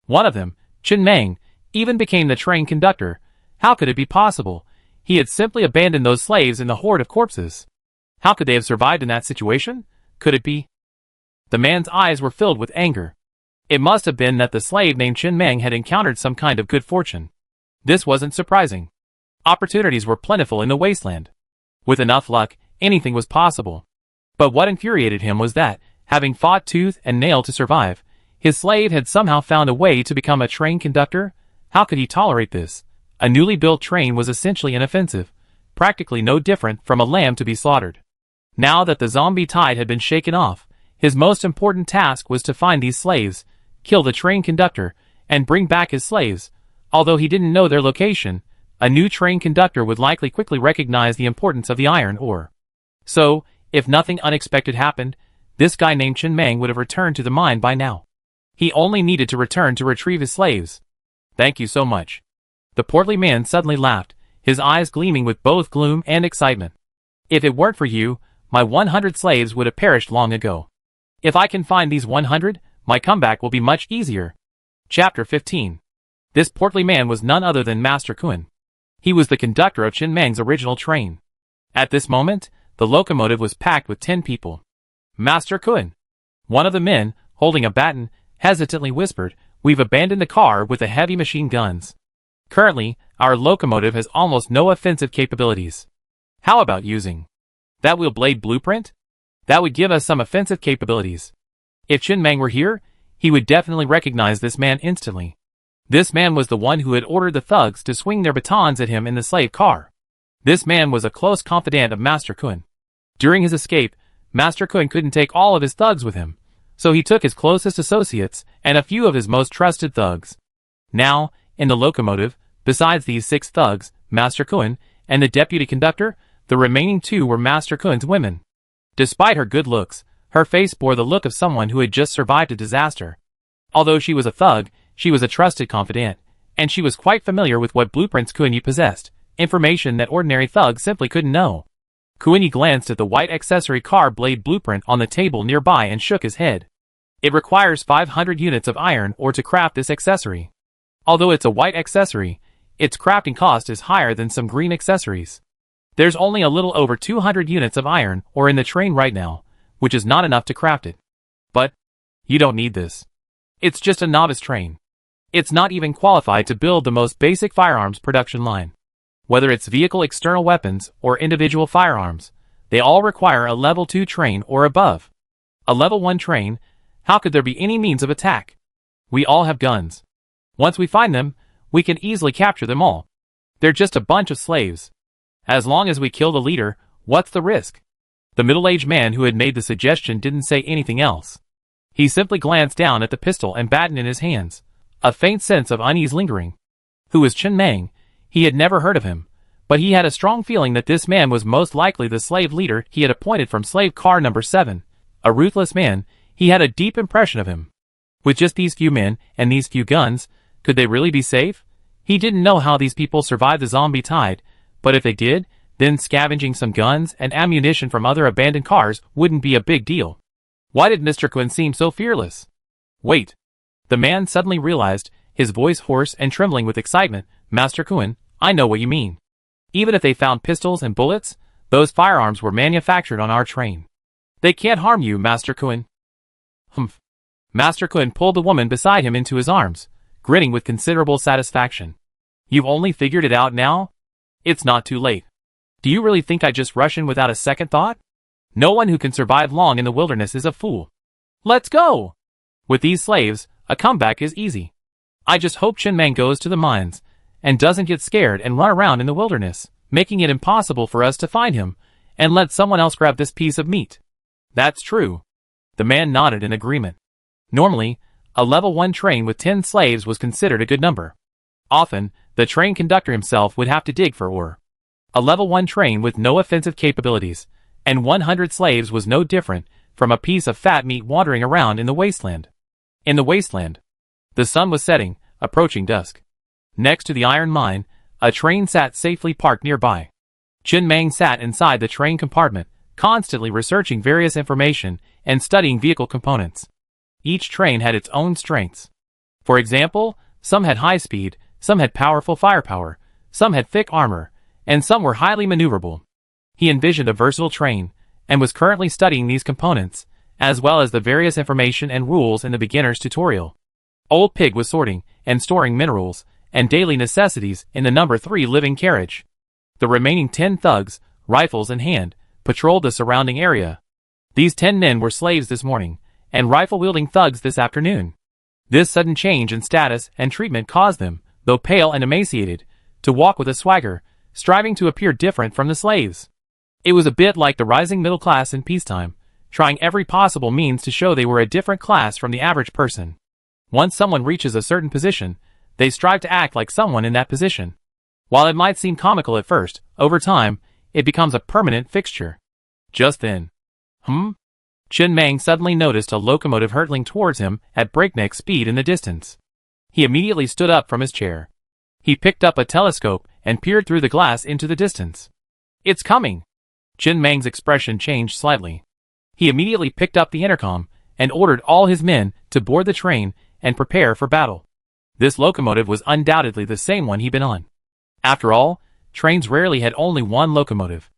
One of them, Chen Meng, even became the train conductor. How could it be possible? He had simply abandoned those slaves in the horde of corpses. How could they have survived in that situation? Could it be? The man's eyes were filled with anger. It must have been that the slave named Chen Meng had encountered some kind of good fortune. This wasn't surprising. Opportunities were plentiful in the wasteland. With enough luck, anything was possible. But what infuriated him was that, having fought tooth and nail to survive, his slave had somehow found a way to become a train conductor. How could he tolerate this? A newly built train was essentially inoffensive, practically no different from a lamb to be slaughtered. Now that the zombie tide had been shaken off, his most important task was to find these slaves, kill the train conductor, and bring back his slaves. Although he didn't know their location, a new train conductor would likely quickly recognize the importance of the iron ore. So, if nothing unexpected happened, this guy named Chen Meng would have returned to the mine by now. He only needed to return to retrieve his slaves. Thank you so much. The portly man suddenly laughed, his eyes gleaming with both gloom and excitement. If it weren't for you, my 100 slaves would have perished long ago. If I can find these 100, my comeback will be much easier. Chapter 15. This portly man was none other than Master Kun. He was the conductor of Chen Meng's original train. At this moment, the locomotive was packed with 10 people. Master Kun. One of the men, holding a baton, hesitantly whispered, "We've abandoned the car with the heavy machine guns. Currently, our locomotive has almost no offensive capabilities. How about using that wheel blade blueprint? That would give us some offensive capabilities." If Chen Meng were here, he would definitely recognize this man instantly. This man was the one who had ordered the thugs to swing their batons at him in the slave car. This man was a close confidant of Master Kun. During his escape, Master Kun couldn't take all of his thugs with him, so he took his closest associates and a few of his most trusted thugs. Now, in the locomotive, besides these 6 thugs, Master Kun, and the deputy conductor, the remaining 2 were Master Kun's women. Despite her good looks, her face bore the look of someone who had just survived a disaster. Although she was a thug, she was a trusted confidant, and she was quite familiar with what blueprints Kuan-Yi possessed, information that ordinary thugs simply couldn't know. Kuan-Yi glanced at the white accessory car blade blueprint on the table nearby and shook his head. It requires 500 units of iron ore to craft this accessory. Although it's a white accessory, its crafting cost is higher than some green accessories. There's only a little over 200 units of iron ore in the train right now, which is not enough to craft it. But you don't need this. It's just a novice train. It's not even qualified to build the most basic firearms production line. Whether it's vehicle external weapons or individual firearms, they all require a level 2 train or above. A level 1 train, how could there be any means of attack? We all have guns. Once we find them, we can easily capture them all. They're just a bunch of slaves. As long as we kill the leader, what's the risk? The middle-aged man who had made the suggestion didn't say anything else. He simply glanced down at the pistol and baton in his hands, a faint sense of unease lingering. Who was Chen Meng? He had never heard of him, but he had a strong feeling that this man was most likely the slave leader he had appointed from slave car number 7. A ruthless man, he had a deep impression of him. With just these few men and these few guns, could they really be safe? He didn't know how these people survived the zombie tide, but if they did, then scavenging some guns and ammunition from other abandoned cars wouldn't be a big deal. Why did Mr. Kun seem so fearless? Wait. The man suddenly realized, his voice hoarse and trembling with excitement, "Master Kun, I know what you mean. Even if they found pistols and bullets, those firearms were manufactured on our train. They can't harm you, Master Kun." Humph. Master Kun pulled the woman beside him into his arms, grinning with considerable satisfaction. "You've only figured it out now? It's not too late. Do you really think I just rush in without a second thought? No one who can survive long in the wilderness is a fool. Let's go! With these slaves, a comeback is easy. I just hope Chen Meng goes to the mines, and doesn't get scared and run around in the wilderness, making it impossible for us to find him, and let someone else grab this piece of meat. That's true. The man nodded in agreement. Normally, a level 1 train with 10 slaves was considered a good number. Often, the train conductor himself would have to dig for ore. A level 1 train with no offensive capabilities, and 100 slaves was no different from a piece of fat meat wandering around in the wasteland. In the wasteland, the sun was setting, approaching dusk. Next to the iron mine, a train sat safely parked nearby. Chen Mang sat inside the train compartment, constantly researching various information and studying vehicle components. Each train had its own strengths. For example, some had high speed, some had powerful firepower, some had thick armor, and some were highly maneuverable. He envisioned a versatile train, and was currently studying these components, as well as the various information and rules in the beginner's tutorial. Old Pig was sorting and storing minerals and daily necessities in the number 3 living carriage. The remaining 10 thugs, rifles in hand, patrolled the surrounding area. These 10 men were slaves this morning, and rifle-wielding thugs this afternoon. This sudden change in status and treatment caused them, though pale and emaciated, to walk with a swagger, striving to appear different from the slaves. It was a bit like the rising middle class in peacetime, trying every possible means to show they were a different class from the average person. Once someone reaches a certain position, they strive to act like someone in that position. While it might seem comical at first, over time, it becomes a permanent fixture. Just then, Chen Mang suddenly noticed a locomotive hurtling towards him at breakneck speed in the distance. He immediately stood up from his chair. He picked up a telescope and peered through the glass into the distance. It's coming! Chen Mang's expression changed slightly. He immediately picked up the intercom and ordered all his men to board the train and prepare for battle. This locomotive was undoubtedly the same one he'd been on. After all, trains rarely had only one locomotive.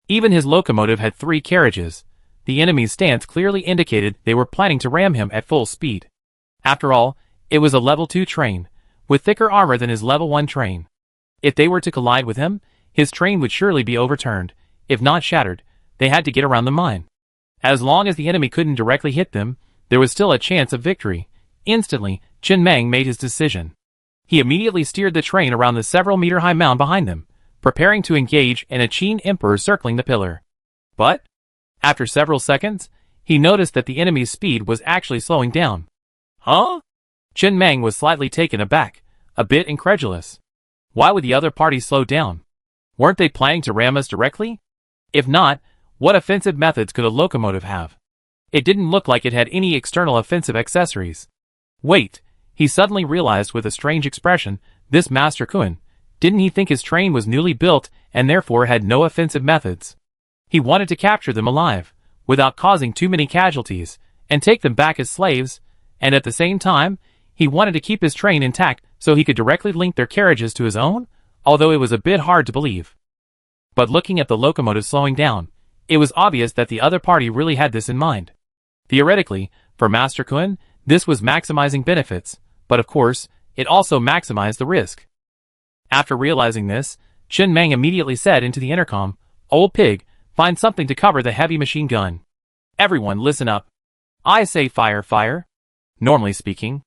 Even his locomotive had 3 carriages. The enemy's stance clearly indicated they were planning to ram him at full speed. After all, it was a level 2 train, with thicker armor than his level 1 train. If they were to collide with him, his train would surely be overturned. If not shattered, they had to get around the mine. As long as the enemy couldn't directly hit them, there was still a chance of victory. Instantly, Chen Mang made his decision. He immediately steered the train around the several-meter-high mound behind them, preparing to engage in a Qin Emperor circling the pillar. But, after several seconds, he noticed that the enemy's speed was actually slowing down. Huh? Chen Mang was slightly taken aback, a bit incredulous. Why would the other party slow down? Weren't they planning to ram us directly? If not, what offensive methods could a locomotive have? It didn't look like it had any external offensive accessories. Wait, he suddenly realized with a strange expression, this Master Kun, didn't he think his train was newly built and therefore had no offensive methods? He wanted to capture them alive, without causing too many casualties, and take them back as slaves, and at the same time, he wanted to keep his train intact so he could directly link their carriages to his own, although it was a bit hard to believe. But looking at the locomotive slowing down, it was obvious that the other party really had this in mind. Theoretically, for Master Kun, this was maximizing benefits, but of course, it also maximized the risk. After realizing this, Chen Mang immediately said into the intercom, "Old Pig, find something to cover the heavy machine gun. Everyone listen up. I say fire, fire." Normally speaking,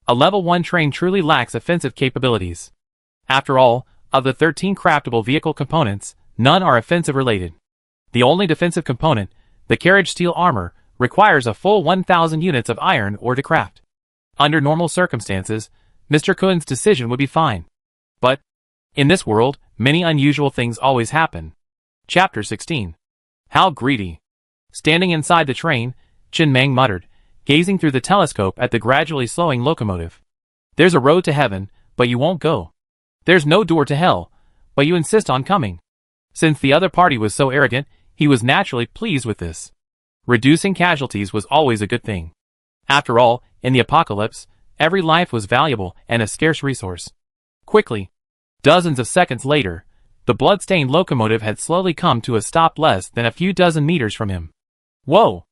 a level 1 train truly lacks offensive capabilities. After all, of the 13 craftable vehicle components, none are offensive related. The only defensive component, the carriage steel armor, requires a full 1,000 units of iron ore to craft. Under normal circumstances, Mr. Kun's decision would be fine. But, in this world, many unusual things always happen. Chapter 16. How greedy. Standing inside the train, Chen Mang muttered, gazing through the telescope at the gradually slowing locomotive. There's a road to heaven, but you won't go. There's no door to hell, but you insist on coming. Since the other party was so arrogant, he was naturally pleased with this. Reducing casualties was always a good thing. After all, in the apocalypse, every life was valuable and a scarce resource. Quickly, dozens of seconds later, the blood-stained locomotive had slowly come to a stop less than a few dozen meters from him. Whoa!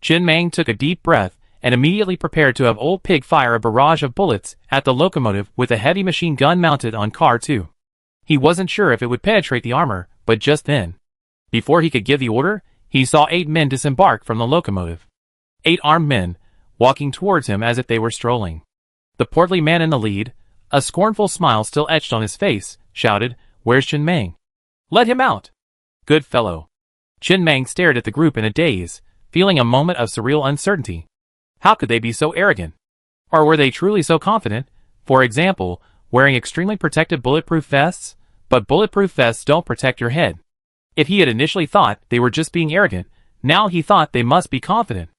Chen Mang took a deep breath and immediately prepared to have Old Pig fire a barrage of bullets at the locomotive with a heavy machine gun mounted on car 2. He wasn't sure if it would penetrate the armor, but just then, before he could give the order, he saw 8 men disembark from the locomotive. 8 armed men, walking towards him as if they were strolling. The portly man in the lead, a scornful smile still etched on his face, shouted, "Where's Chen Mang? Let him out!" "Good fellow." Chin Mang stared at the group in a daze, feeling a moment of surreal uncertainty. How could they be so arrogant? Or were they truly so confident? For example, wearing extremely protective bulletproof vests? But bulletproof vests don't protect your head. If he had initially thought they were just being arrogant, now he thought they must be confident.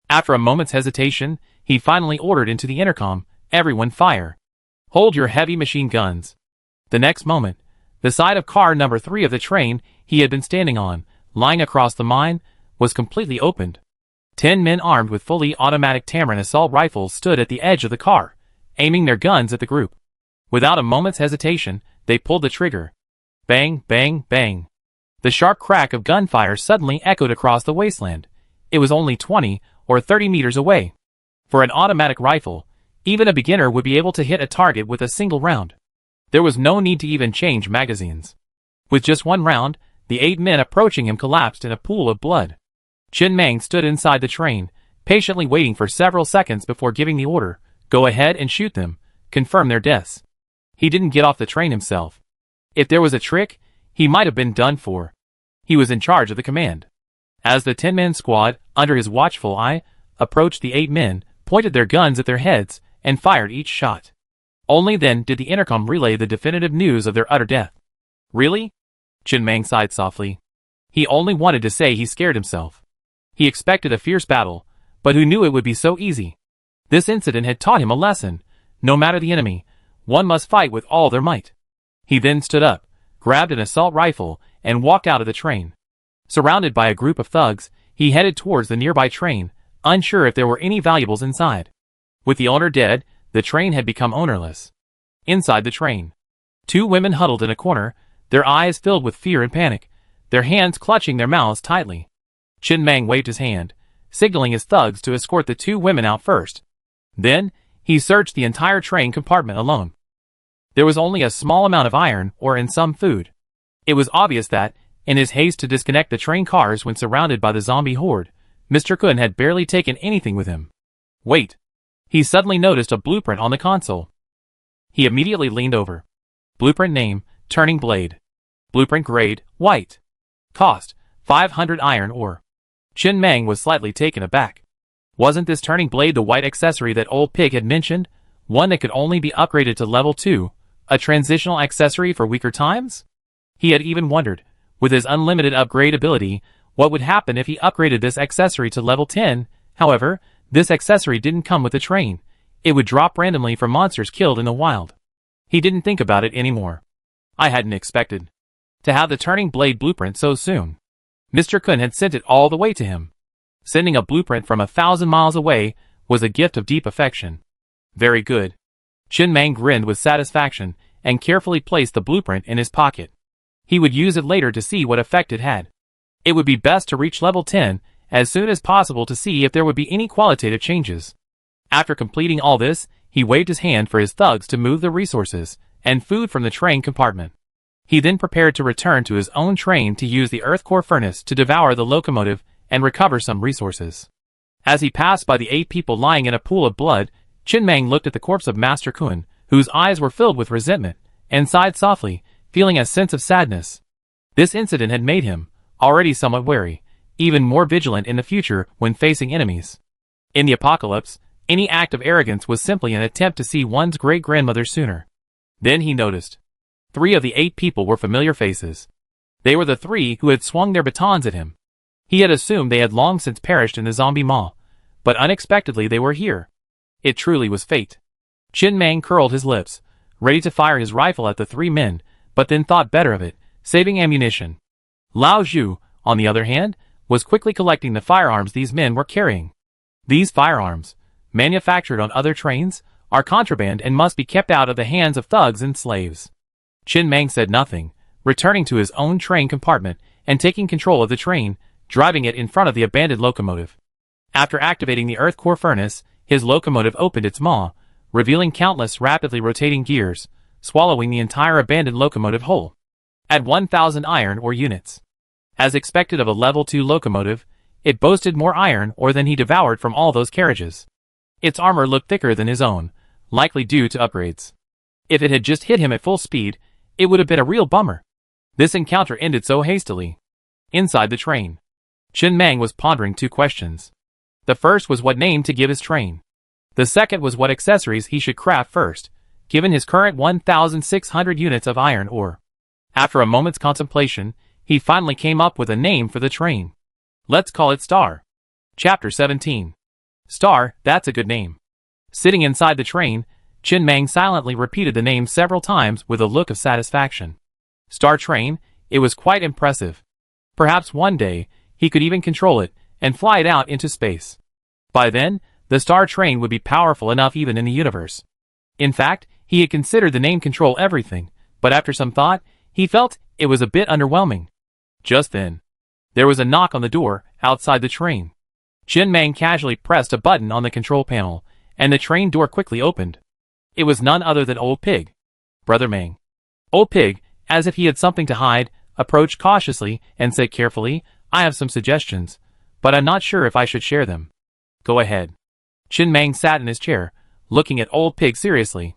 After a moment's hesitation, he finally ordered into the intercom, "Everyone fire. Hold your heavy machine guns." The next moment, the side of car number 3 of the train he had been standing on, lying across the mine, was completely opened. 10 men armed with fully automatic Tamarin assault rifles stood at the edge of the car, aiming their guns at the group. Without a moment's hesitation, they pulled the trigger. Bang, bang, bang. The sharp crack of gunfire suddenly echoed across the wasteland. It was only 20 or 30 meters away. For an automatic rifle, even a beginner would be able to hit a target with a single round. There was no need to even change magazines. With just one round, the 8 men approaching him collapsed in a pool of blood. Chin Mang stood inside the train, patiently waiting for several seconds before giving the order, "Go ahead and shoot them, confirm their deaths." He didn't get off the train himself. If there was a trick, he might have been done for. He was in charge of the command. As the 10-man squad, under his watchful eye, approached the 8 men, pointed their guns at their heads, and fired each shot. Only then did the intercom relay the definitive news of their utter death. "Really?" Chin Mang sighed softly. He only wanted to say he scared himself. He expected a fierce battle, but who knew it would be so easy? This incident had taught him a lesson. No matter the enemy, one must fight with all their might. He then stood up, grabbed an assault rifle, and walked out of the train. Surrounded by a group of thugs, he headed towards the nearby train, unsure if there were any valuables inside. With the owner dead, the train had become ownerless. Inside the train, 2 women huddled in a corner, their eyes filled with fear and panic, their hands clutching their mouths tightly. Chin Mang waved his hand, signaling his thugs to escort the 2 women out first. Then, he searched the entire train compartment alone. There was only a small amount of iron ore and some food. It was obvious that, in his haste to disconnect the train cars when surrounded by the zombie horde, Mr. Kun had barely taken anything with him. Wait. He suddenly noticed a blueprint on the console. He immediately leaned over. Blueprint name, Turning Blade. Blueprint grade, white. Cost, 500 iron ore. Chin Mang was slightly taken aback. Wasn't this Turning Blade the white accessory that old Pig had mentioned? One that could only be upgraded to level 2, a transitional accessory for weaker times? He had even wondered, with his unlimited upgrade ability, what would happen if he upgraded this accessory to level 10. However, this accessory didn't come with the train. It would drop randomly for monsters killed in the wild. He didn't think about it anymore. I hadn't expected to have the Turning Blade blueprint so soon. Mr. Kun had sent it all the way to him. Sending a blueprint from 1,000 miles away was a gift of deep affection. Very good. Chin Mang grinned with satisfaction and carefully placed the blueprint in his pocket. He would use it later to see what effect it had. It would be best to reach level 10 as soon as possible to see if there would be any qualitative changes. After completing all this, he waved his hand for his thugs to move the resources and food from the train compartment. He then prepared to return to his own train to use the earth core furnace to devour the locomotive and recover some resources. As he passed by the 8 people lying in a pool of blood, Chin Mang looked at the corpse of Master Kun, whose eyes were filled with resentment, and sighed softly, feeling a sense of sadness. This incident had made him, already somewhat wary, even more vigilant in the future when facing enemies. In the apocalypse, any act of arrogance was simply an attempt to see one's great-grandmother sooner. Then he noticed. 3 of the 8 people were familiar faces. They were the 3 who had swung their batons at him. He had assumed they had long since perished in the zombie maw, but unexpectedly they were here. It truly was fate. Chin Mang curled his lips, ready to fire his rifle at the 3 men, but then thought better of it, saving ammunition. Lao Zhu, on the other hand, was quickly collecting the firearms these men were carrying. These firearms, manufactured on other trains, are contraband and must be kept out of the hands of thugs and slaves. Chin Mang said nothing, returning to his own train compartment and taking control of the train, driving it in front of the abandoned locomotive. After activating the earth core furnace, his locomotive opened its maw, revealing countless rapidly rotating gears, swallowing the entire abandoned locomotive whole. At 1,000 iron ore units. As expected of a level 2 locomotive, it boasted more iron ore than he devoured from all those carriages. Its armor looked thicker than his own, likely due to upgrades. If it had just hit him at full speed, it would have been a real bummer. This encounter ended so hastily. Inside the train, Chen Mang was pondering two questions. The first was what name to give his train. The second was what accessories he should craft first, given his current 1,600 units of iron ore. After a moment's contemplation, he finally came up with a name for the train. Let's call it Star. Chapter 17. Star, that's a good name. Sitting inside the train, Chen Mang silently repeated the name several times with a look of satisfaction. Star Train, it was quite impressive. Perhaps one day, he could even control it and fly it out into space. By then, the Star Train would be powerful enough even in the universe. In fact, he had considered the name control everything, but after some thought, he felt it was a bit underwhelming. Just then, there was a knock on the door outside the train. Chen Mang casually pressed a button on the control panel, and the train door quickly opened. It was none other than Old Pig. Brother Mang. Old Pig, as if he had something to hide, approached cautiously and said carefully, I have some suggestions, but I'm not sure if I should share them. Go ahead. Chen Mang sat in his chair, looking at Old Pig seriously.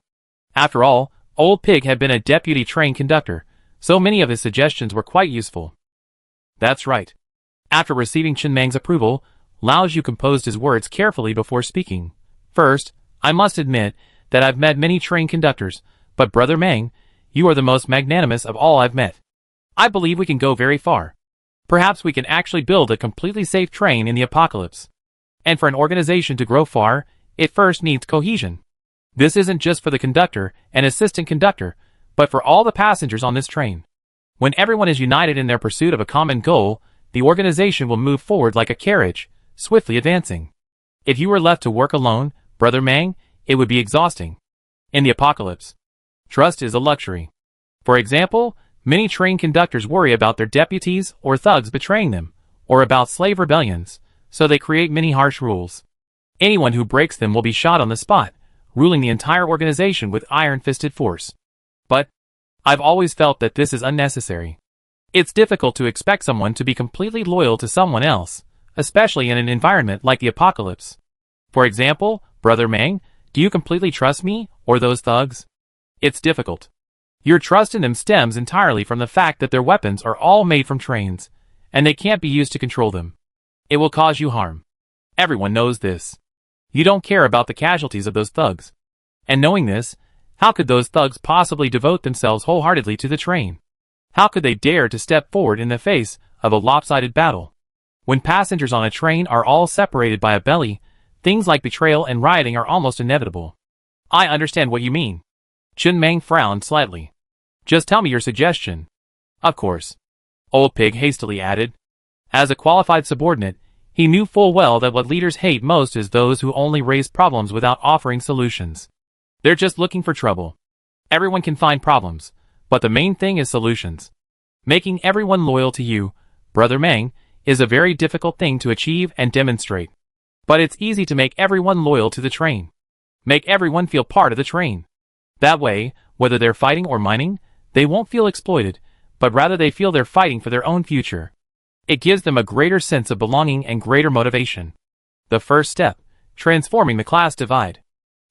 After all, Old Pig had been a deputy train conductor, so many of his suggestions were quite useful. That's right. After receiving Chen Mang's approval, Lao Zhu composed his words carefully before speaking. First, I must admit that I've met many train conductors, but Brother Mang, you are the most magnanimous of all I've met. I believe we can go very far. Perhaps we can actually build a completely safe train in the apocalypse. And for an organization to grow far, it first needs cohesion. This isn't just for the conductor and assistant conductor, but for all the passengers on this train. When everyone is united in their pursuit of a common goal, the organization will move forward like a carriage, swiftly advancing. If you were left to work alone, Brother Mang, it would be exhausting. In the apocalypse, trust is a luxury. For example, many train conductors worry about their deputies or thugs betraying them, or about slave rebellions, so they create many harsh rules. Anyone who breaks them will be shot on the spot, ruling the entire organization with iron-fisted force. But I've always felt that this is unnecessary. It's difficult to expect someone to be completely loyal to someone else, especially in an environment like the apocalypse. For example, Brother Mang, do you completely trust me, or those thugs? It's difficult. Your trust in them stems entirely from the fact that their weapons are all made from trains, and they can't be used to control them. It will cause you harm. Everyone knows this. You don't care about the casualties of those thugs. And knowing this, how could those thugs possibly devote themselves wholeheartedly to the train? How could they dare to step forward in the face of a lopsided battle? When passengers on a train are all separated by a belly, things like betrayal and rioting are almost inevitable. I understand what you mean. Chen Mang frowned slightly. Just tell me your suggestion. Of course. Old Pig hastily added. As a qualified subordinate, he knew full well that what leaders hate most is those who only raise problems without offering solutions. They're just looking for trouble. Everyone can find problems, but the main thing is solutions. Making everyone loyal to you, Brother Mang, is a very difficult thing to achieve and demonstrate. But it's easy to make everyone loyal to the train. Make everyone feel part of the train. That way, whether they're fighting or mining, they won't feel exploited, but rather they feel they're fighting for their own future. It gives them a greater sense of belonging and greater motivation. The first step, transforming the class divide.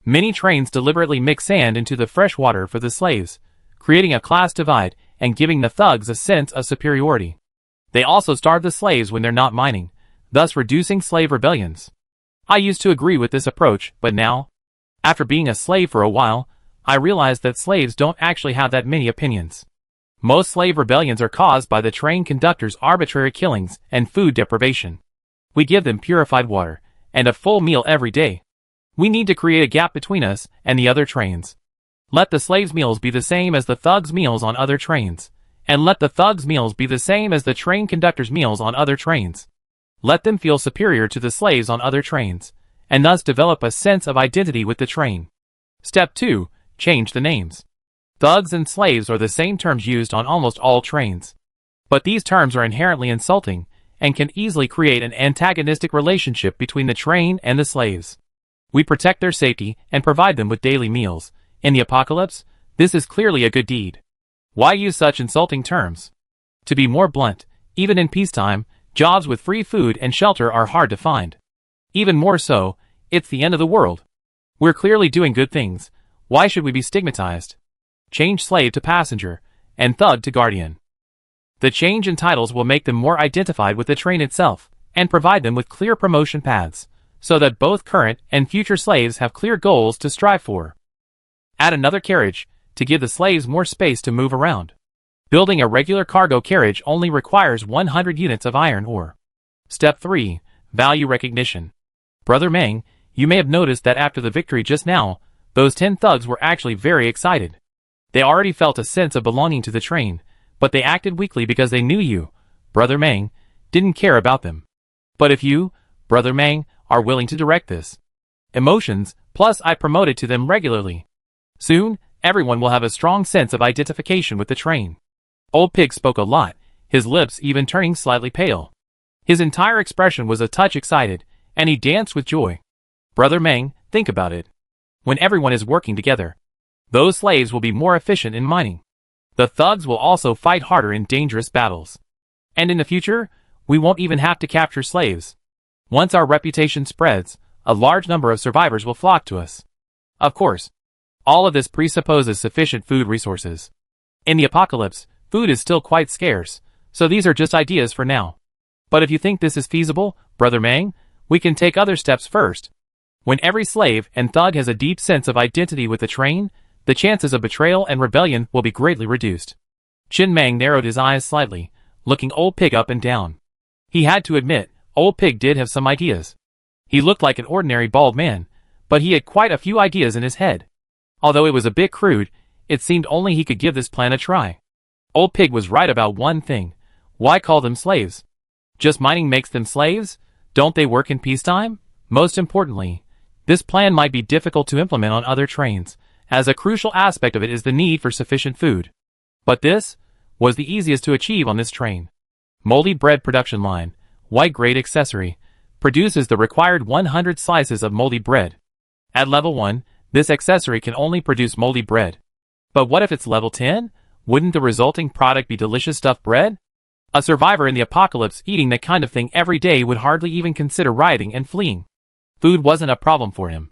Many trains deliberately mix sand into the fresh water for the slaves, creating a class divide and giving the thugs a sense of superiority. They also starve the slaves when they're not mining, thus reducing slave rebellions. I used to agree with this approach, but now, after being a slave for a while, I realized that slaves don't actually have that many opinions. Most slave rebellions are caused by the train conductors' arbitrary killings and food deprivation. We give them purified water and a full meal every day. We need to create a gap between us and the other trains. Let the slaves' meals be the same as the thugs' meals on other trains, and let the thugs' meals be the same as the train conductors' meals on other trains. Let them feel superior to the slaves on other trains, and thus develop a sense of identity with the train. Step 2. Change the names. Thugs and slaves are the same terms used on almost all trains. But these terms are inherently insulting, and can easily create an antagonistic relationship between the train and the slaves. We protect their safety and provide them with daily meals. In the apocalypse, this is clearly a good deed. Why use such insulting terms? To be more blunt, even in peacetime, jobs with free food and shelter are hard to find. Even more so, it's the end of the world. We're clearly doing good things. Why should we be stigmatized? Change slave to passenger, and thug to guardian. The change in titles will make them more identified with the train itself, and provide them with clear promotion paths, so that both current and future slaves have clear goals to strive for. Add another carriage, to give the slaves more space to move around. Building a regular cargo carriage only requires 100 units of iron ore. Step 3. Value recognition. Brother Meng, you may have noticed that after the victory just now, those 10 thugs were actually very excited. They already felt a sense of belonging to the train, but they acted weakly because they knew you, Brother Meng, didn't care about them. But if you, Brother Meng, are willing to direct this emotions, plus I promote it to them regularly. Soon, everyone will have a strong sense of identification with the train. Old Pig spoke a lot, his lips even turning slightly pale. His entire expression was a touch excited, and he danced with joy. Brother Meng, think about it. When everyone is working together, those slaves will be more efficient in mining. The thugs will also fight harder in dangerous battles. And in the future, we won't even have to capture slaves. Once our reputation spreads, a large number of survivors will flock to us. Of course, all of this presupposes sufficient food resources. In the apocalypse, food is still quite scarce, so these are just ideas for now. But if you think this is feasible, Brother Meng, we can take other steps first. When every slave and thug has a deep sense of identity with the train, the chances of betrayal and rebellion will be greatly reduced. Qin Mang narrowed his eyes slightly, looking Old Pig up and down. He had to admit, Old Pig did have some ideas. He looked like an ordinary bald man, but he had quite a few ideas in his head. Although it was a bit crude, it seemed only he could give this plan a try. Old Pig was right about one thing. Why call them slaves? Just mining makes them slaves? Don't they work in peacetime? Most importantly, this plan might be difficult to implement on other trains, as a crucial aspect of it is the need for sufficient food. But this was the easiest to achieve on this train. Moldy bread production line, white grade accessory, produces the required 100 slices of moldy bread. At level 1, this accessory can only produce moldy bread. But what if it's level 10? Wouldn't the resulting product be delicious stuffed bread? A survivor in the apocalypse eating that kind of thing every day would hardly even consider rioting and fleeing. Food wasn't a problem for him.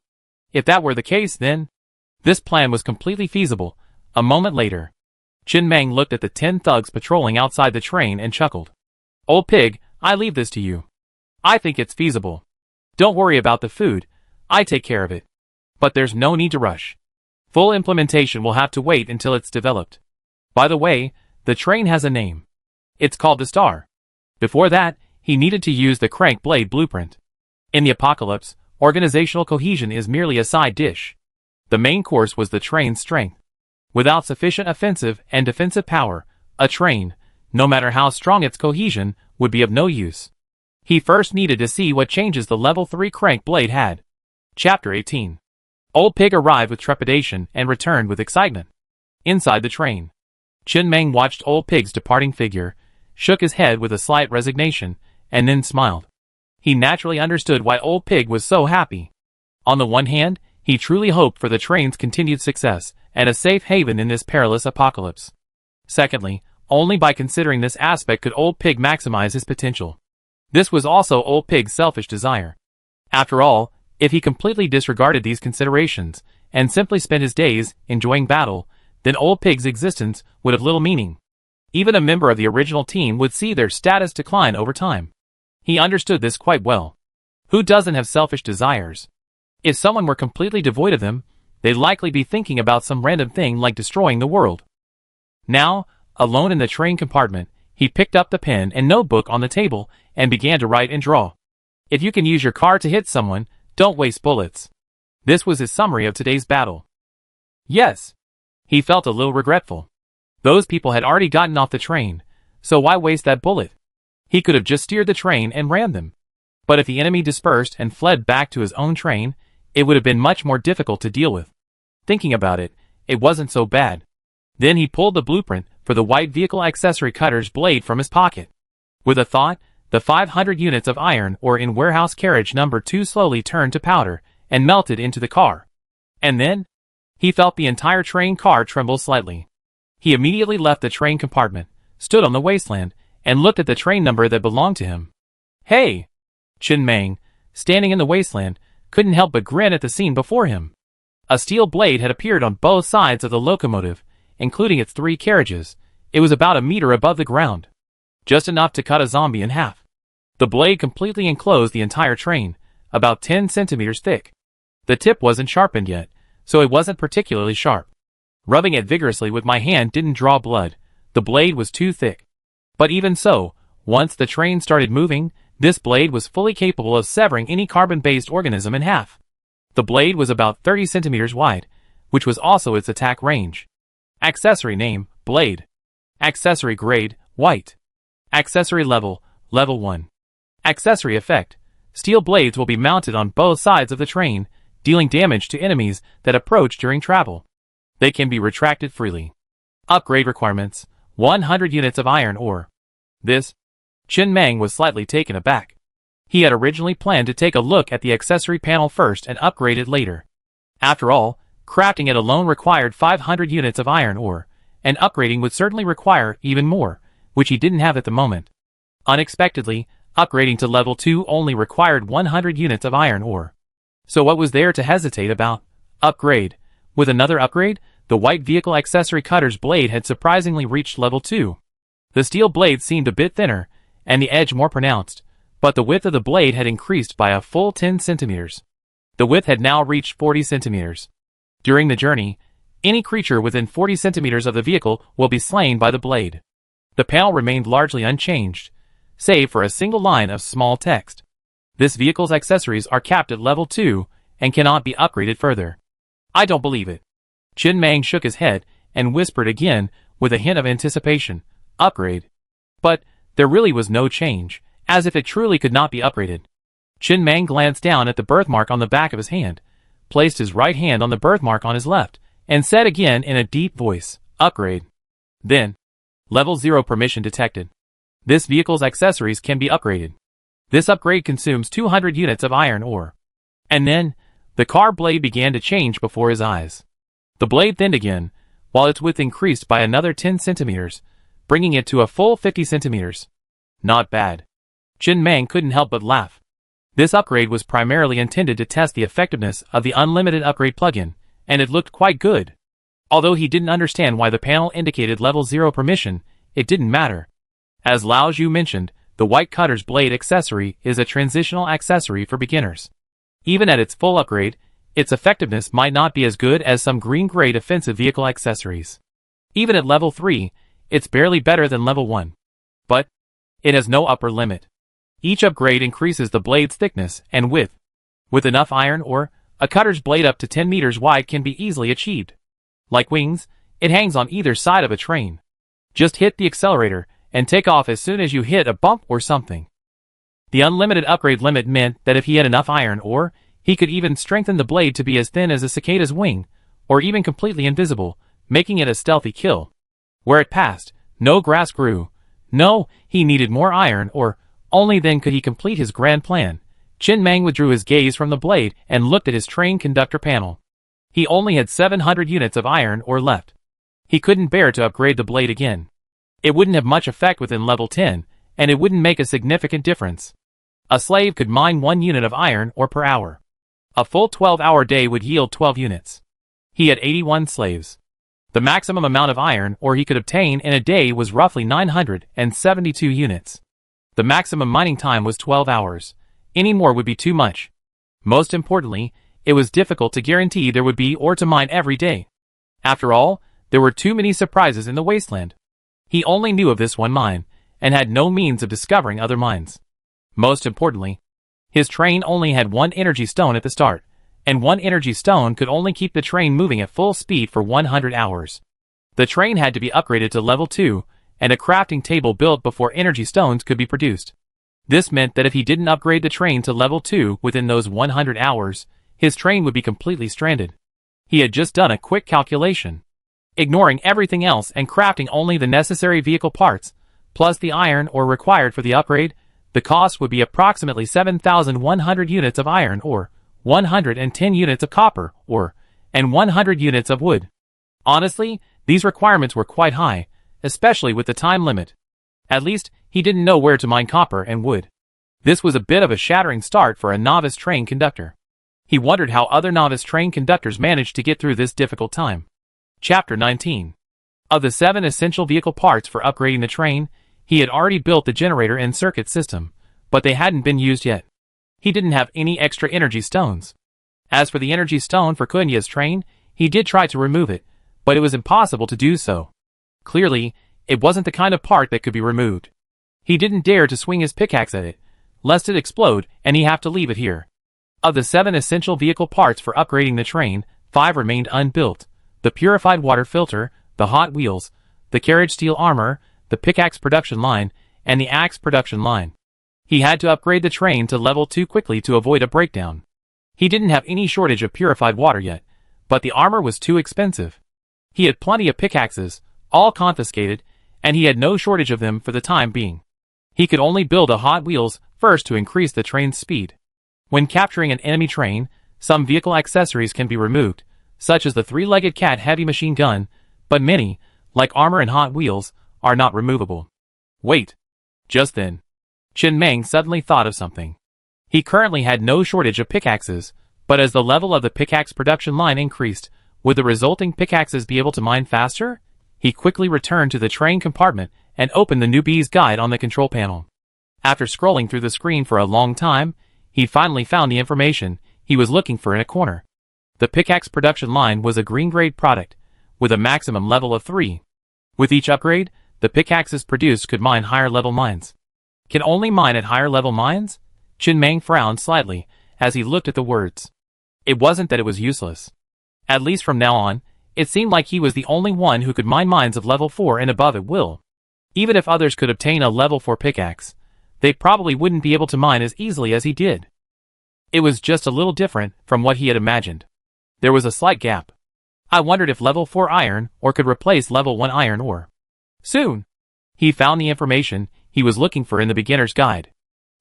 If that were the case, then this plan was completely feasible. A moment later, Qin Mang looked at the 10 thugs patrolling outside the train and chuckled. Old Pig, I leave this to you. I think it's feasible. Don't worry about the food. I take care of it. But there's no need to rush. Full implementation will have to wait until it's developed. By the way, the train has a name. It's called the Star. Before that, he needed to use the crank blade blueprint. In the apocalypse, organizational cohesion is merely a side dish. The main course was the train's strength. Without sufficient offensive and defensive power, a train, no matter how strong its cohesion, would be of no use. He first needed to see what changes the level 3 crank blade had. Chapter 18. Old Pig arrived with trepidation and returned with excitement. Inside the train, Qin Mang watched Old Pig's departing figure, shook his head with a slight resignation, and then smiled. He naturally understood why Old Pig was so happy. On the one hand, he truly hoped for the train's continued success and a safe haven in this perilous apocalypse. Secondly, only by considering this aspect could Old Pig maximize his potential. This was also Old Pig's selfish desire. After all, if he completely disregarded these considerations and simply spent his days enjoying battle, then Old Pig's existence would have little meaning. Even a member of the original team would see their status decline over time. He understood this quite well. Who doesn't have selfish desires? If someone were completely devoid of them, they'd likely be thinking about some random thing like destroying the world. Now, alone in the train compartment, he picked up the pen and notebook on the table and began to write and draw. If you can use your car to hit someone, don't waste bullets. This was his summary of today's battle. Yes. He felt a little regretful. Those people had already gotten off the train, so why waste that bullet? He could have just steered the train and rammed them. But if the enemy dispersed and fled back to his own train, it would have been much more difficult to deal with. Thinking about it, it wasn't so bad. Then he pulled the blueprint for the white vehicle accessory cutter's blade from his pocket. With a thought, the 500 units of iron ore in warehouse carriage number 2 slowly turned to powder and melted into the car. And then, he felt the entire train car tremble slightly. He immediately left the train compartment, stood on the wasteland, and looked at the train number that belonged to him. Hey! Qin Mang, standing in the wasteland, couldn't help but grin at the scene before him. A steel blade had appeared on both sides of the locomotive, including its 3 carriages. It was about a meter above the ground. just enough to cut a zombie in half. The blade completely enclosed the entire train, about 10 centimeters thick. The tip wasn't sharpened yet, so it wasn't particularly sharp. Rubbing it vigorously with my hand didn't draw blood. The blade was too thick. But even so, once the train started moving, this blade was fully capable of severing any carbon-based organism in half. The blade was about 30 centimeters wide, which was also its attack range. Accessory name, blade. Accessory grade, white. Accessory level, level 1. Accessory effect, steel blades will be mounted on both sides of the train, dealing damage to enemies that approach during travel. They can be retracted freely. Upgrade requirements, 100 units of iron ore. This, Chen Meng was slightly taken aback. He had originally planned to take a look at the accessory panel first and upgrade it later. After all, crafting it alone required 500 units of iron ore, and upgrading would certainly require even more, which he didn't have at the moment. Unexpectedly, upgrading to level 2 only required 100 units of iron ore. So what was there to hesitate about? Upgrade. With another upgrade, the white vehicle accessory cutter's blade had surprisingly reached level 2. The steel blade seemed a bit thinner, and the edge more pronounced, but the width of the blade had increased by a full 10 centimeters. The width had now reached 40 centimeters. During the journey, any creature within 40 centimeters of the vehicle will be slain by the blade. The panel remained largely unchanged, save for a single line of small text. This vehicle's accessories are capped at level 2 and cannot be upgraded further. I don't believe it. Chen Meng shook his head and whispered again with a hint of anticipation, upgrade. But there really was no change, as if it truly could not be upgraded. Chen Meng glanced down at the birthmark on the back of his hand, placed his right hand on the birthmark on his left, and said again in a deep voice, upgrade. Then, level 0 permission detected. This vehicle's accessories can be upgraded. This upgrade consumes 200 units of iron ore. And then, the car blade began to change before his eyes. The blade thinned again, while its width increased by another 10 centimeters, bringing it to a full 50 centimeters. Not bad. Chen Meng couldn't help but laugh. This upgrade was primarily intended to test the effectiveness of the unlimited upgrade plugin, and it looked quite good. Although he didn't understand why the panel indicated level 0 permission, it didn't matter. As Lao Zhu mentioned, the white cutter's blade accessory is a transitional accessory for beginners. Even at its full upgrade, its effectiveness might not be as good as some green-grade offensive vehicle accessories. Even at level 3, it's barely better than level 1. But it has no upper limit. Each upgrade increases the blade's thickness and width. With enough iron ore, a cutter's blade up to 10 meters wide can be easily achieved. Like wings, it hangs on either side of a train. Just hit the accelerator and take off as soon as you hit a bump or something. The unlimited upgrade limit meant that if he had enough iron ore, he could even strengthen the blade to be as thin as a cicada's wing, or even completely invisible, making it a stealthy kill. Where it passed, no grass grew. No, he needed more iron ore, only then could he complete his grand plan. Chen Meng withdrew his gaze from the blade and looked at his train conductor panel. He only had 700 units of iron ore left. He couldn't bear to upgrade the blade again. It wouldn't have much effect within level 10, and it wouldn't make a significant difference. A slave could mine 1 unit of iron ore per hour. A full 12-hour day would yield 12 units. He had 81 slaves. The maximum amount of iron ore he could obtain in a day was roughly 972 units. The maximum mining time was 12 hours. Any more would be too much. Most importantly, it was difficult to guarantee there would be ore to mine every day. After all, there were too many surprises in the wasteland. He only knew of this one mine, and had no means of discovering other mines. Most importantly, his train only had 1 energy stone at the start, and 1 energy stone could only keep the train moving at full speed for 100 hours. The train had to be upgraded to level 2, and a crafting table built before energy stones could be produced. This meant that if he didn't upgrade the train to level 2 within those 100 hours, his train would be completely stranded. He had just done a quick calculation. Ignoring everything else and crafting only the necessary vehicle parts, plus the iron ore required for the upgrade, the cost would be approximately 7,100 units of iron ore, 110 units of copper ore, and 100 units of wood. Honestly, these requirements were quite high, especially with the time limit. At least, he didn't know where to mine copper and wood. This was a bit of a shattering start for a novice train conductor. He wondered how other novice train conductors managed to get through this difficult time. Chapter 19. Of the 7 essential vehicle parts for upgrading the train, He had already built the generator and circuit system, but they hadn't been used yet. He didn't have any extra energy stones. As for the energy stone for Kunya's train, he did try to remove it, but it was impossible to do so. Clearly, it wasn't the kind of part that could be removed. He didn't dare to swing his pickaxe at it, lest it explode and he have to leave it here. Of the 7 essential vehicle parts for upgrading the train, 5 remained unbuilt: the purified water filter, the hot wheels, the carriage steel armor, the pickaxe production line, and the axe production line. He had to upgrade the train to level 2 quickly to avoid a breakdown. He didn't have any shortage of purified water yet, but the armor was too expensive. He had plenty of pickaxes, all confiscated, and he had no shortage of them for the time being. He could only build a hot wheels first to increase the train's speed. When capturing an enemy train, some vehicle accessories can be removed, such as the 3-legged cat heavy machine gun, but many, like armor and hot wheels, are not removable. Wait. Just then, Chen Meng suddenly thought of something. He currently had no shortage of pickaxes, but as the level of the pickaxe production line increased, would the resulting pickaxes be able to mine faster? He quickly returned to the train compartment and opened the newbie's guide on the control panel. After scrolling through the screen for a long time, he finally found the information he was looking for in a corner. The pickaxe production line was a green-grade product, with a maximum level of 3. With each upgrade, the pickaxes produced could mine higher-level mines. Can only mine at higher-level mines? Chen Meng frowned slightly as he looked at the words. It wasn't that it was useless. At least from now on, it seemed like he was the only one who could mine mines of level 4 and above at will. Even if others could obtain a level 4 pickaxe, they probably wouldn't be able to mine as easily as he did. It was just a little different from what he had imagined. There was a slight gap. I wondered if level 4 iron ore could replace level 1 iron ore. Soon, he found the information he was looking for in the beginner's guide.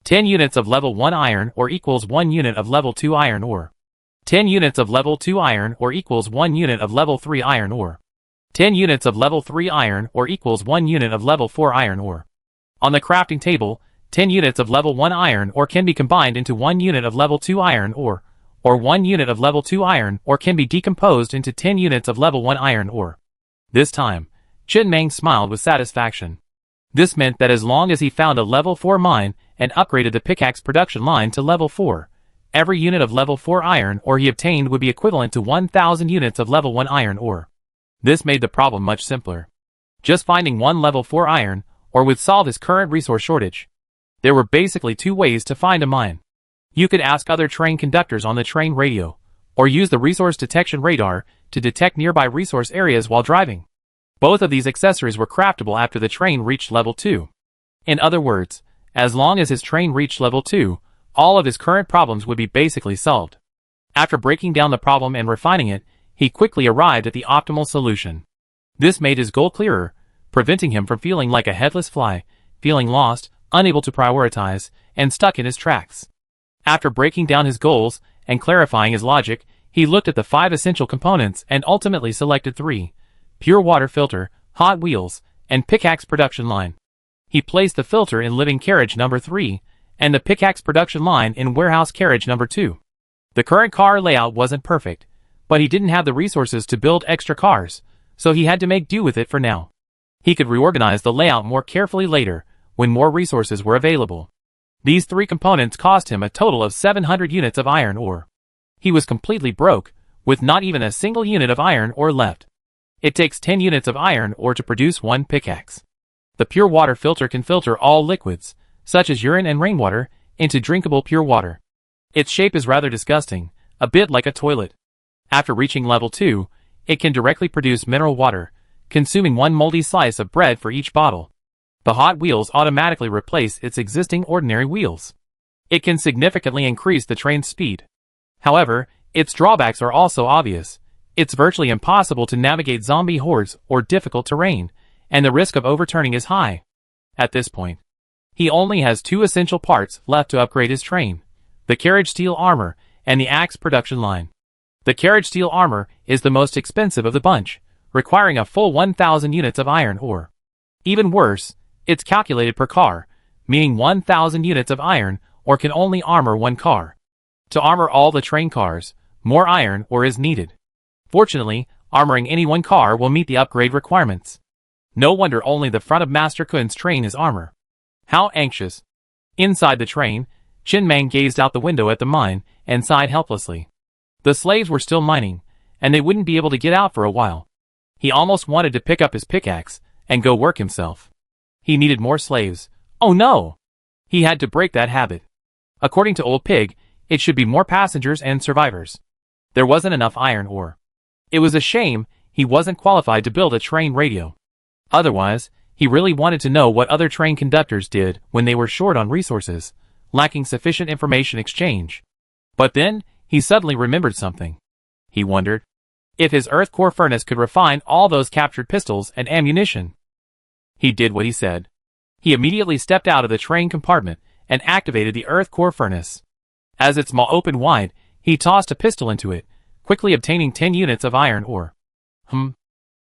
10 units of level 1 iron ore equals 1 unit of level 2 iron ore. 10 units of level 2 iron ore equals 1 unit of level 3 iron ore. 10 units of level 3 iron ore equals 1 unit of level 4 iron ore. On the crafting table, 10 units of level 1 iron ore can be combined into 1 unit of level 2 iron ore, or 1 unit of level 2 iron ore can be decomposed into 10 units of level 1 iron ore. This time, Chen Meng smiled with satisfaction. This meant that as long as he found a level 4 mine and upgraded the pickaxe production line to level 4, every unit of level 4 iron ore he obtained would be equivalent to 1,000 units of level 1 iron ore. This made the problem much simpler. Just finding one level 4 iron ore would solve his current resource shortage. There were basically 2 ways to find a mine. You could ask other train conductors on the train radio, or use the resource detection radar to detect nearby resource areas while driving. Both of these accessories were craftable after the train reached level 2. In other words, as long as his train reached level 2, all of his current problems would be basically solved. After breaking down the problem and refining it, he quickly arrived at the optimal solution. This made his goal clearer, preventing him from feeling like a headless fly, feeling lost, unable to prioritize, and stuck in his tracks. After breaking down his goals and clarifying his logic, he looked at the 5 essential components and ultimately selected 3: pure water filter, hot wheels, and pickaxe production line. He placed the filter in living carriage number 3, and the pickaxe production line in warehouse carriage number 2. The current car layout wasn't perfect, but he didn't have the resources to build extra cars, so he had to make do with it for now. He could reorganize the layout more carefully later, when more resources were available. These 3 components cost him a total of 700 units of iron ore. He was completely broke, with not even a single unit of iron ore left. It takes 10 units of iron ore to produce 1 pickaxe. The pure water filter can filter all liquids, such as urine and rainwater, into drinkable pure water. Its shape is rather disgusting, a bit like a toilet. After reaching level 2, it can directly produce mineral water, consuming 1 moldy slice of bread for each bottle. The hot wheels automatically replace its existing ordinary wheels. It can significantly increase the train's speed. However, its drawbacks are also obvious. It's virtually impossible to navigate zombie hordes or difficult terrain, and the risk of overturning is high. At this point, he only has 2 essential parts left to upgrade his train: the carriage steel armor and the axe production line. The carriage steel armor is the most expensive of the bunch, requiring a full 1,000 units of iron ore. Even worse, it's calculated per car, meaning 1,000 units of iron ore can only armor 1 car. To armor all the train cars, more iron ore is needed. Fortunately, armoring any 1 car will meet the upgrade requirements. No wonder only the front of Master Kun's train is armor. How anxious. Inside the train, Chin Mang gazed out the window at the mine and sighed helplessly. The slaves were still mining, and they wouldn't be able to get out for a while. He almost wanted to pick up his pickaxe and go work himself. He needed more slaves. Oh no! He had to break that habit. According to Old Pig, it should be more passengers and survivors. There wasn't enough iron ore. It was a shame he wasn't qualified to build a train radio. Otherwise, he really wanted to know what other train conductors did when they were short on resources, lacking sufficient information exchange. But then, he suddenly remembered something. He wondered if his earth core furnace could refine all those captured pistols and ammunition. He did what he said. He immediately stepped out of the train compartment and activated the earth core furnace. As its maw opened wide, he tossed a pistol into it, quickly obtaining 10 units of iron ore.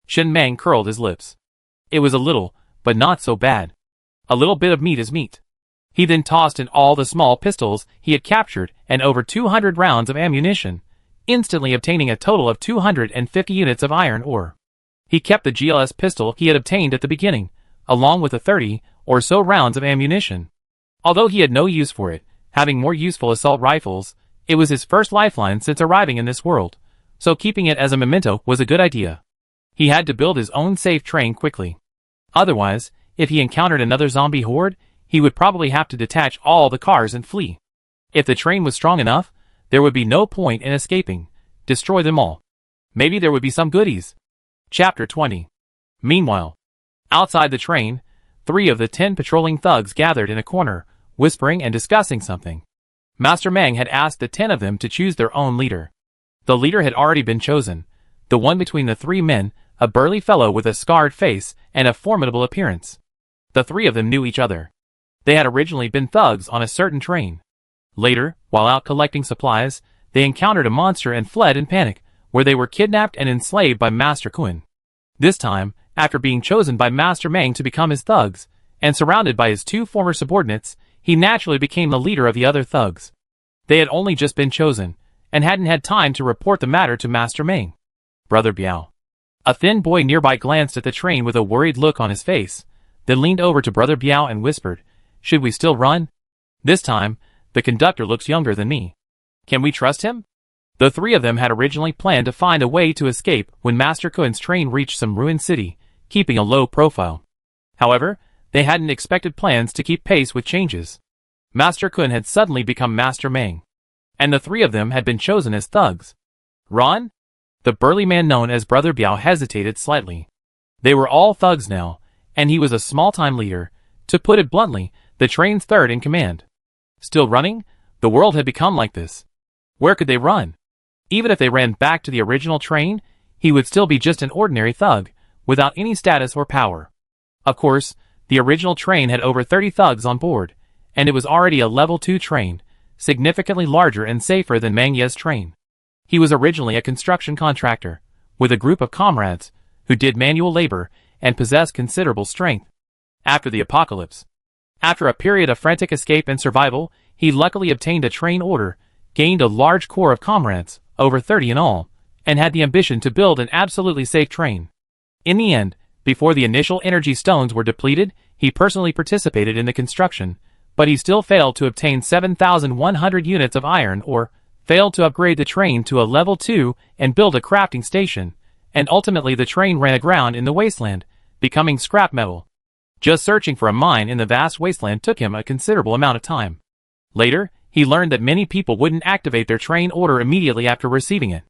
Chin Mang curled his lips. It was a little, but not so bad. A little bit of meat is meat. He then tossed in all the small pistols he had captured and over 200 rounds of ammunition, instantly obtaining a total of 250 units of iron ore. He kept the GLS pistol he had obtained at the beginning, along with the 30 or so rounds of ammunition. Although he had no use for it, having more useful assault rifles, it was his first lifeline since arriving in this world, so keeping it as a memento was a good idea. He had to build his own safe train quickly. Otherwise, if he encountered another zombie horde, he would probably have to detach all the cars and flee. If the train was strong enough, there would be no point in escaping. Destroy them all. Maybe there would be some goodies. Chapter 20. Meanwhile, outside the train, 3 of the 10 patrolling thugs gathered in a corner, whispering and discussing something. Master Mang had asked the 10 of them to choose their own leader. The leader had already been chosen, the one between the 3 men, a burly fellow with a scarred face and a formidable appearance. The 3 of them knew each other. They had originally been thugs on a certain train. Later, while out collecting supplies, they encountered a monster and fled in panic, where they were kidnapped and enslaved by Master Kun. This time, after being chosen by Master Mang to become his thugs, and surrounded by his 2 former subordinates, he naturally became the leader of the other thugs. They had only just been chosen, and hadn't had time to report the matter to Master Mang. Brother Biao. A thin boy nearby glanced at the train with a worried look on his face, then leaned over to Brother Biao and whispered, "Should we still run? This time, the conductor looks younger than me. Can we trust him?" The 3 of them had originally planned to find a way to escape when Master Kun's train reached some ruined city, keeping a low profile. However, they hadn't expected plans to keep pace with changes. Master Kun had suddenly become Master Mang, and the 3 of them had been chosen as thugs. Ron? The burly man known as Brother Biao hesitated slightly. They were all thugs now, and he was a small-time leader, to put it bluntly, the train's 3rd in command. Still running? The world had become like this. Where could they run? Even if they ran back to the original train, he would still be just an ordinary thug, without any status or power. Of course, the original train had over 30 thugs on board, and it was already a level 2 train, significantly larger and safer than Mang Ye's train. He was originally a construction contractor, with a group of comrades, who did manual labor and possessed considerable strength. After the apocalypse, after a period of frantic escape and survival, he luckily obtained a train order, gained a large corps of comrades, over 30 in all, and had the ambition to build an absolutely safe train. In the end, before the initial energy stones were depleted, he personally participated in the construction, but he still failed to obtain 7,100 units of iron ore, failed to upgrade the train to a level 2 and build a crafting station, and ultimately the train ran aground in the wasteland, becoming scrap metal. Just searching for a mine in the vast wasteland took him a considerable amount of time. Later, he learned that many people wouldn't activate their train order immediately after receiving it.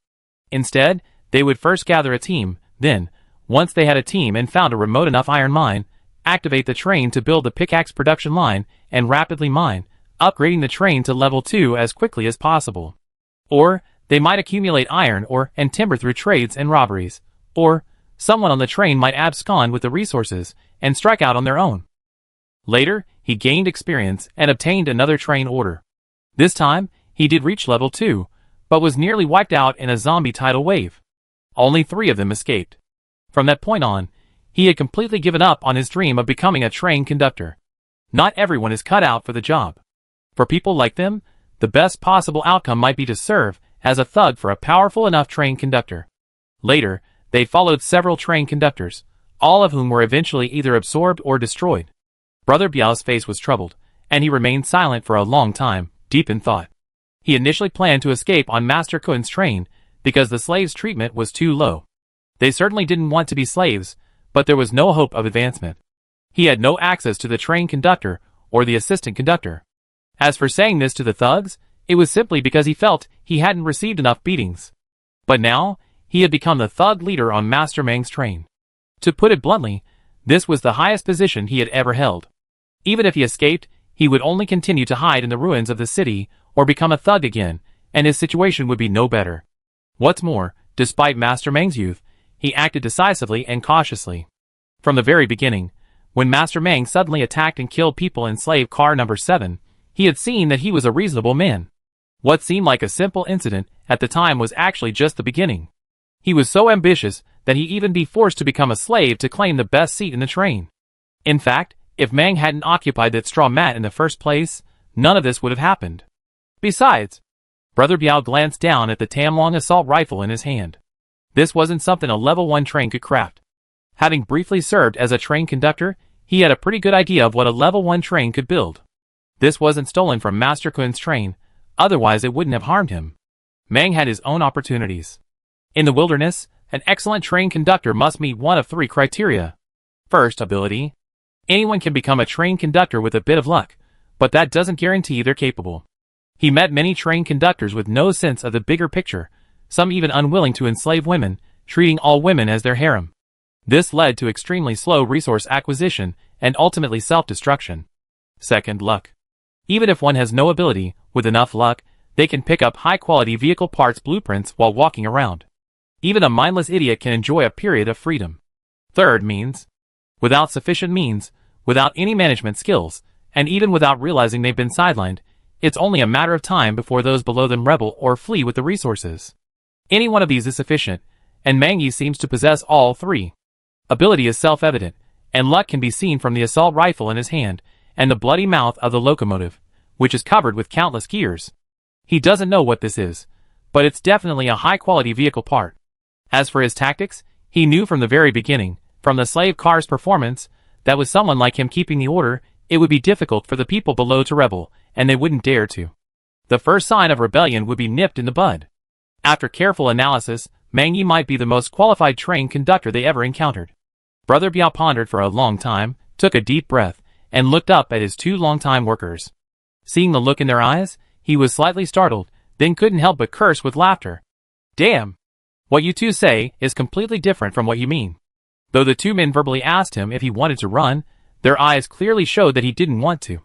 Instead, they would first gather a team, then, once they had a team and found a remote enough iron mine, activate the train to build the pickaxe production line and rapidly mine, upgrading the train to level 2 as quickly as possible. Or, they might accumulate iron ore and timber through trades and robberies. Or, someone on the train might abscond with the resources and strike out on their own. Later, he gained experience and obtained another train order. This time, he did reach level 2, but was nearly wiped out in a zombie tidal wave. Only 3 of them escaped. From that point on, he had completely given up on his dream of becoming a train conductor. Not everyone is cut out for the job. For people like them, the best possible outcome might be to serve as a thug for a powerful enough train conductor. Later, they followed several train conductors, all of whom were eventually either absorbed or destroyed. Brother Biao's face was troubled, and he remained silent for a long time, deep in thought. He initially planned to escape on Master Kun's train because the slaves' treatment was too low. They certainly didn't want to be slaves, but there was no hope of advancement. He had no access to the train conductor or the assistant conductor. As for saying this to the thugs, it was simply because he felt he hadn't received enough beatings. But now, he had become the thug leader on Master Meng's train. To put it bluntly, this was the highest position he had ever held. Even if he escaped, he would only continue to hide in the ruins of the city or become a thug again, and his situation would be no better. What's more, despite Master Meng's youth, he acted decisively and cautiously. From the very beginning, when Master Meng suddenly attacked and killed people in slave car number 7, he had seen that he was a reasonable man. What seemed like a simple incident at the time was actually just the beginning. He was so ambitious that he'd even be forced to become a slave to claim the best seat in the train. In fact, if Meng hadn't occupied that straw mat in the first place, none of this would have happened. Besides, Brother Biao glanced down at the Tamlong assault rifle in his hand. This wasn't something a level 1 train could craft. Having briefly served as a train conductor, he had a pretty good idea of what a level 1 train could build. This wasn't stolen from Master Kun's train, otherwise it wouldn't have harmed him. Meng had his own opportunities. In the wilderness, an excellent train conductor must meet one of 3 criteria. First, ability. Anyone can become a train conductor with a bit of luck, but that doesn't guarantee they're capable. He met many train conductors with no sense of the bigger picture, some even unwilling to enslave women, treating all women as their harem. This led to extremely slow resource acquisition and ultimately self-destruction. Second, luck. Even if one has no ability, with enough luck, they can pick up high-quality vehicle parts blueprints while walking around. Even a mindless idiot can enjoy a period of freedom. Third, means. Without sufficient means, without any management skills, and even without realizing they've been sidelined, it's only a matter of time before those below them rebel or flee with the resources. Any one of these is sufficient, and Meng Yi seems to possess all 3. Ability is self-evident, and luck can be seen from the assault rifle in his hand and the bloody mouth of the locomotive, which is covered with countless gears. He doesn't know what this is, but it's definitely a high-quality vehicle part. As for his tactics, he knew from the very beginning, from the slave car's performance, that with someone like him keeping the order, it would be difficult for the people below to rebel, and they wouldn't dare to. The first sign of rebellion would be nipped in the bud. After careful analysis, Meng Yi might be the most qualified train conductor they ever encountered. Brother Biao pondered for a long time, took a deep breath, and looked up at his 2 longtime workers. Seeing the look in their eyes, he was slightly startled, then couldn't help but curse with laughter. Damn! What you 2 say is completely different from what you mean. Though the 2 men verbally asked him if he wanted to run, their eyes clearly showed that he didn't want to.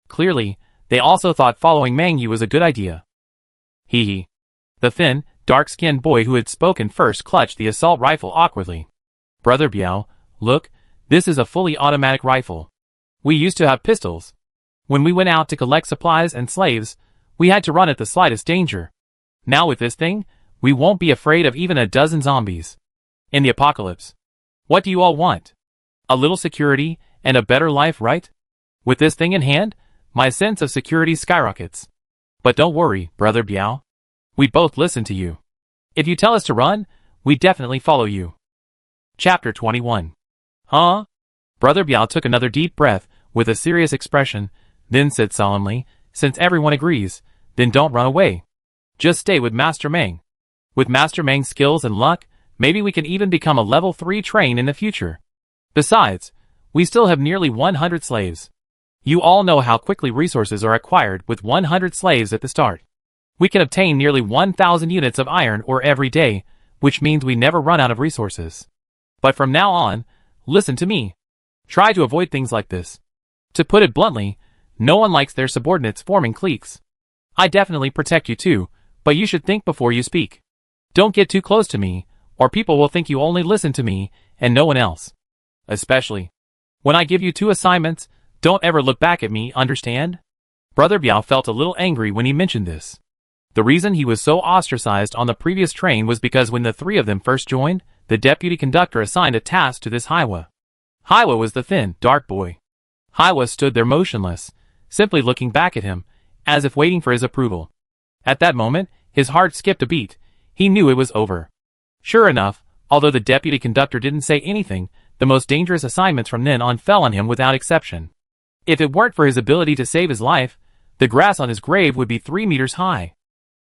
Clearly, they also thought following Meng Yi was a good idea. Hee hee. The thin, dark-skinned boy who had spoken first clutched the assault rifle awkwardly. Brother Biao, look, this is a fully automatic rifle. We used to have pistols. When we went out to collect supplies and slaves, we had to run at the slightest danger. Now with this thing, we won't be afraid of even a dozen zombies. In the apocalypse. What do you all want? A little security and a better life, right? With this thing in hand, my sense of security skyrockets. But don't worry, Brother Biao. We both listen to you. If you tell us to run, we definitely follow you. Chapter 21. Huh? Brother Biao took another deep breath with a serious expression, then said solemnly, since everyone agrees, then don't run away. Just stay with Master Meng. With Master Meng's skills and luck, maybe we can even become a level 3 train in the future. Besides, we still have nearly 100 slaves. You all know how quickly resources are acquired with 100 slaves at the start. We can obtain nearly 1,000 units of iron ore every day, which means we never run out of resources. But from now on, listen to me. Try to avoid things like this. To put it bluntly, no one likes their subordinates forming cliques. I definitely protect you too, but you should think before you speak. Don't get too close to me, or people will think you only listen to me and no one else. Especially when I give you 2 assignments, don't ever look back at me, understand? Brother Biao felt a little angry when he mentioned this. The reason he was so ostracized on the previous train was because when the 3 of them first joined, the deputy conductor assigned a task to this Haiwa. Haiwa was the thin, dark boy. Haiwa stood there motionless, simply looking back at him, as if waiting for his approval. At that moment, his heart skipped a beat. He knew it was over. Sure enough, although the deputy conductor didn't say anything, The most dangerous assignments from then on fell on him without exception. If it weren't for his ability to save his life, the grass on his grave would be 3 meters high.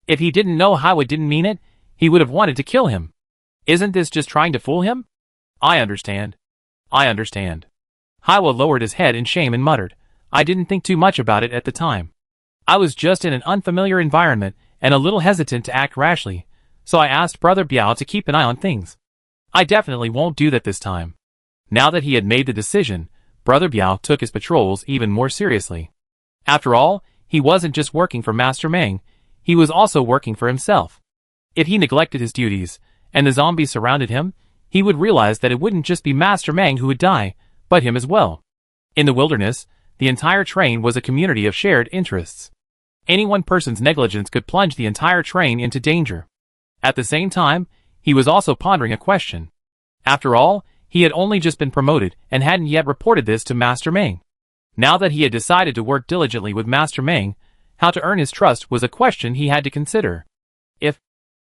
If he didn't know Haiwa didn't mean it, he would have wanted to kill him. Isn't this just trying to fool him? I understand. I understand. Haiwa lowered his head in shame and muttered, I didn't think too much about it at the time. I was just in an unfamiliar environment and a little hesitant to act rashly, so I asked Brother Biao to keep an eye on things. I definitely won't do that this time. Now that he had made the decision, Brother Biao took his patrols even more seriously. After all, he wasn't just working for Master Meng, he was also working for himself. If he neglected his duties, and the zombies surrounded him, he would realize that it wouldn't just be Master Meng who would die, but him as well. In the wilderness, the entire train was a community of shared interests. Any one person's negligence could plunge the entire train into danger. At the same time, he was also pondering a question. After all, he had only just been promoted and hadn't yet reported this to Master Meng. Now that he had decided to work diligently with Master Meng, how to earn his trust was a question he had to consider.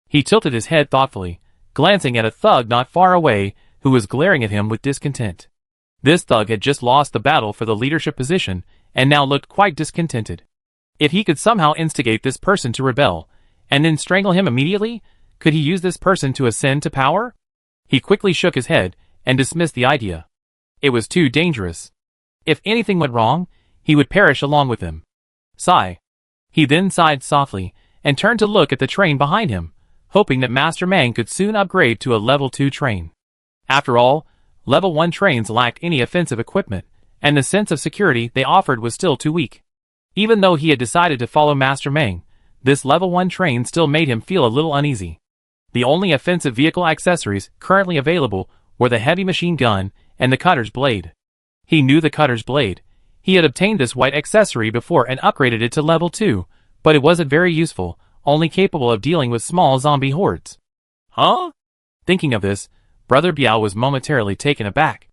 He tilted his head thoughtfully, glancing at a thug not far away who was glaring at him with discontent. This thug had just lost the battle for the leadership position and now looked quite discontented. If he could somehow instigate this person to rebel, and then strangle him immediately, could he use this person to ascend to power? He quickly shook his head and dismissed the idea. It was too dangerous. If anything went wrong, he would perish along with him. Sigh. He then sighed softly and turned to look at the train behind him, hoping that Master Meng could soon upgrade to a level 2 train. After all, level 1 trains lacked any offensive equipment, and the sense of security they offered was still too weak. Even though he had decided to follow Master Meng, this level 1 train still made him feel a little uneasy. The only offensive vehicle accessories currently available were the heavy machine gun and the cutter's blade. He knew the cutter's blade. He had obtained this white accessory before and upgraded it to level 2, but it wasn't very useful, only capable of dealing with small zombie hordes. Huh? Thinking of this, Brother Biao was momentarily taken aback.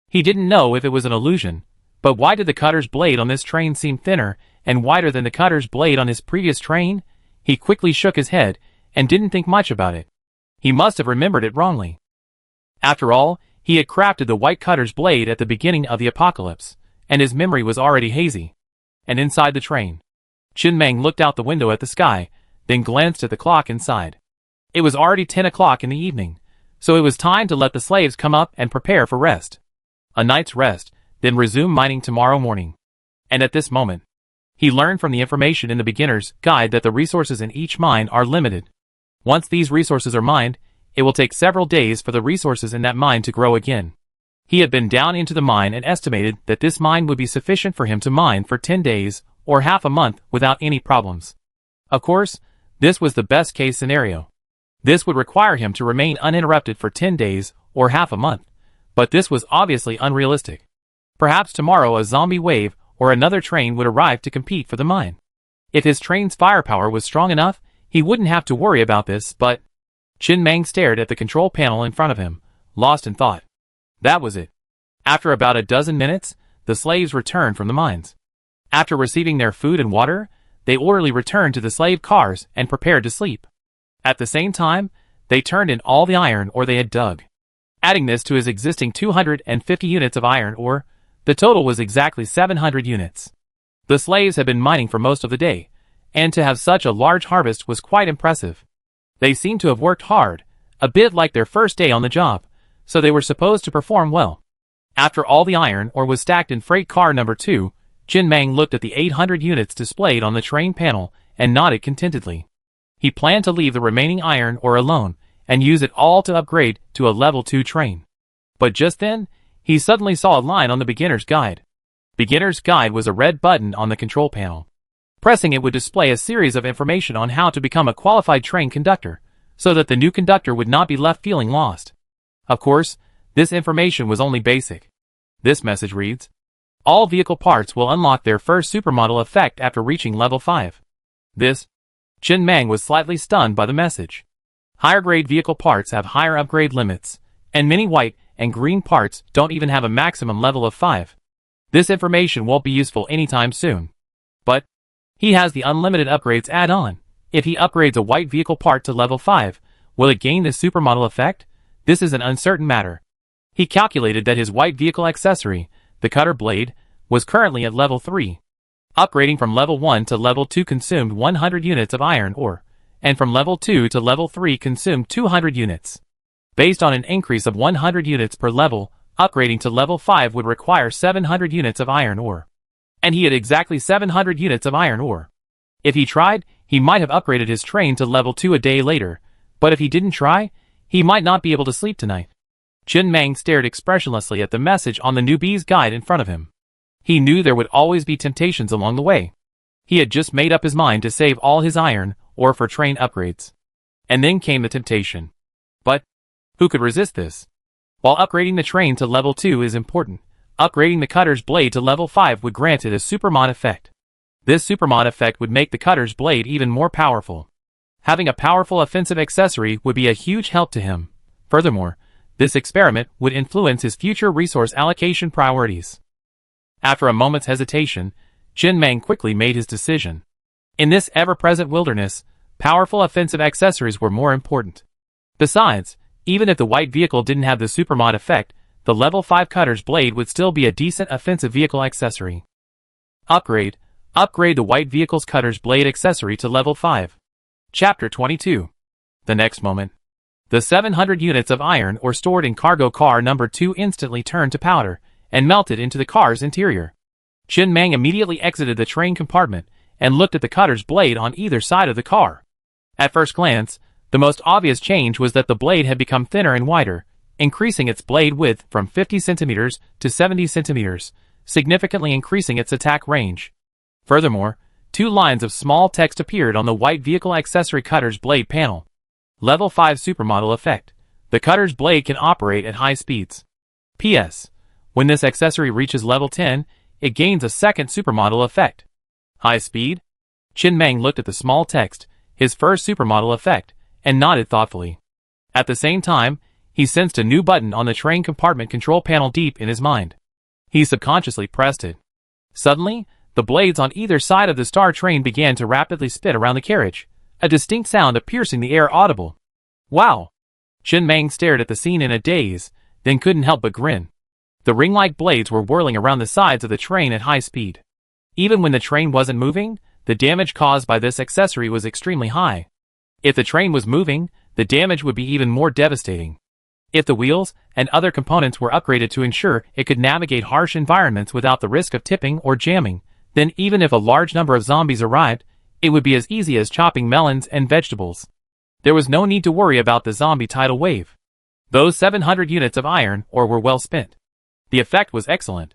He didn't know if it was an illusion, but why did the cutter's blade on this train seem thinner and wider than the cutter's blade on his previous train? He quickly shook his head and didn't think much about it. He must have remembered it wrongly. After all, he had crafted the white cutter's blade at the beginning of the apocalypse, and his memory was already hazy. And inside the train, Qin Meng looked out the window at the sky, then glanced at the clock inside. It was already 10 o'clock in the evening, so it was time to let the slaves come up and prepare for rest. A night's rest, then resume mining tomorrow morning. And at this moment, he learned from the information in the beginner's guide that the resources in each mine are limited. Once these resources are mined, it will take several days for the resources in that mine to grow again. He had been down into the mine and estimated that this mine would be sufficient for him to mine for 10 days or half a month without any problems. Of course, this was the best case scenario. This would require him to remain uninterrupted for 10 days or half a month, but this was obviously unrealistic. Perhaps tomorrow a zombie wave or another train would arrive to compete for the mine. If his train's firepower was strong enough, he wouldn't have to worry about this, but... Qin Meng stared at the control panel in front of him, lost in thought. That was it. After about a dozen minutes, the slaves returned from the mines. After receiving their food and water, they orderly returned to the slave cars and prepared to sleep. At the same time, they turned in all the iron ore they had dug. Adding this to his existing 250 units of iron ore, the total was exactly 700 units. The slaves had been mining for most of the day, and to have such a large harvest was quite impressive. They seemed to have worked hard, a bit like their first day on the job, so they were supposed to perform well. After all the iron ore was stacked in freight car number 2, Qin Meng looked at the 800 units displayed on the train panel and nodded contentedly. He planned to leave the remaining iron ore alone and use it all to upgrade to a level 2 train. But just then, he suddenly saw a line on the beginner's guide. Beginner's guide was a red button on the control panel. Pressing it would display a series of information on how to become a qualified train conductor, so that the new conductor would not be left feeling lost. Of course, this information was only basic. This message reads, all vehicle parts will unlock their first supermodel effect after reaching level 5. Qin Meng was slightly stunned by the message. Higher grade vehicle parts have higher upgrade limits, and many white and green parts don't even have a maximum level of 5. This information won't be useful anytime soon. But he has the unlimited upgrades add-on. If he upgrades a white vehicle part to level 5, will it gain this supermodel effect? This is an uncertain matter. He calculated that his white vehicle accessory, the cutter blade, was currently at level 3. Upgrading from level 1 to level 2 consumed 100 units of iron ore, and from level 2 to level 3 consumed 200 units. Based on an increase of 100 units per level, upgrading to level 5 would require 700 units of iron ore. And he had exactly 700 units of iron ore. If he tried, he might have upgraded his train to level 2 a day later, but if he didn't try, he might not be able to sleep tonight. Jin Mang stared expressionlessly at the message on the newbie's guide in front of him. He knew there would always be temptations along the way. He had just made up his mind to save all his iron ore for train upgrades. And then came the temptation. But who could resist this? While upgrading the train to level 2 is important, upgrading the cutter's blade to level 5 would grant it a supermod effect. This supermod effect would make the cutter's blade even more powerful. Having a powerful offensive accessory would be a huge help to him. Furthermore, this experiment would influence his future resource allocation priorities. After a moment's hesitation, Jin Mang quickly made his decision. In this ever-present wilderness, powerful offensive accessories were more important. Besides, even if the white vehicle didn't have the supermod effect, the level 5 cutter's blade would still be a decent offensive vehicle accessory. Upgrade the white vehicle's cutter's blade accessory to level 5. Chapter 22. The next moment, the 700 units of iron ore stored in cargo car number 2 instantly turned to powder and melted into the car's interior. Jin Mang immediately exited the train compartment and looked at the cutter's blade on either side of the car. At first glance, the most obvious change was that the blade had become thinner and wider, increasing its blade width from 50 centimeters to 70 centimeters, significantly increasing its attack range. Furthermore, 2 lines of small text appeared on the white vehicle accessory cutter's blade panel. Level 5 Supermodel Effect. The cutter's blade can operate at high speeds. P.S. When this accessory reaches level 10, it gains a second supermodel effect. High speed? Jin Mang looked at the small text, his first supermodel effect, and nodded thoughtfully. At the same time, he sensed a new button on the train compartment control panel deep in his mind. He subconsciously pressed it. Suddenly, the blades on either side of the star train began to rapidly spin around the carriage, a distinct sound of piercing the air audible. Wow! Jin Mang stared at the scene in a daze, then couldn't help but grin. The ring-like blades were whirling around the sides of the train at high speed. Even when the train wasn't moving, the damage caused by this accessory was extremely high. If the train was moving, the damage would be even more devastating. If the wheels and other components were upgraded to ensure it could navigate harsh environments without the risk of tipping or jamming, then even if a large number of zombies arrived, it would be as easy as chopping melons and vegetables. There was no need to worry about the zombie tidal wave. Those 700 units of iron ore were well spent. The effect was excellent.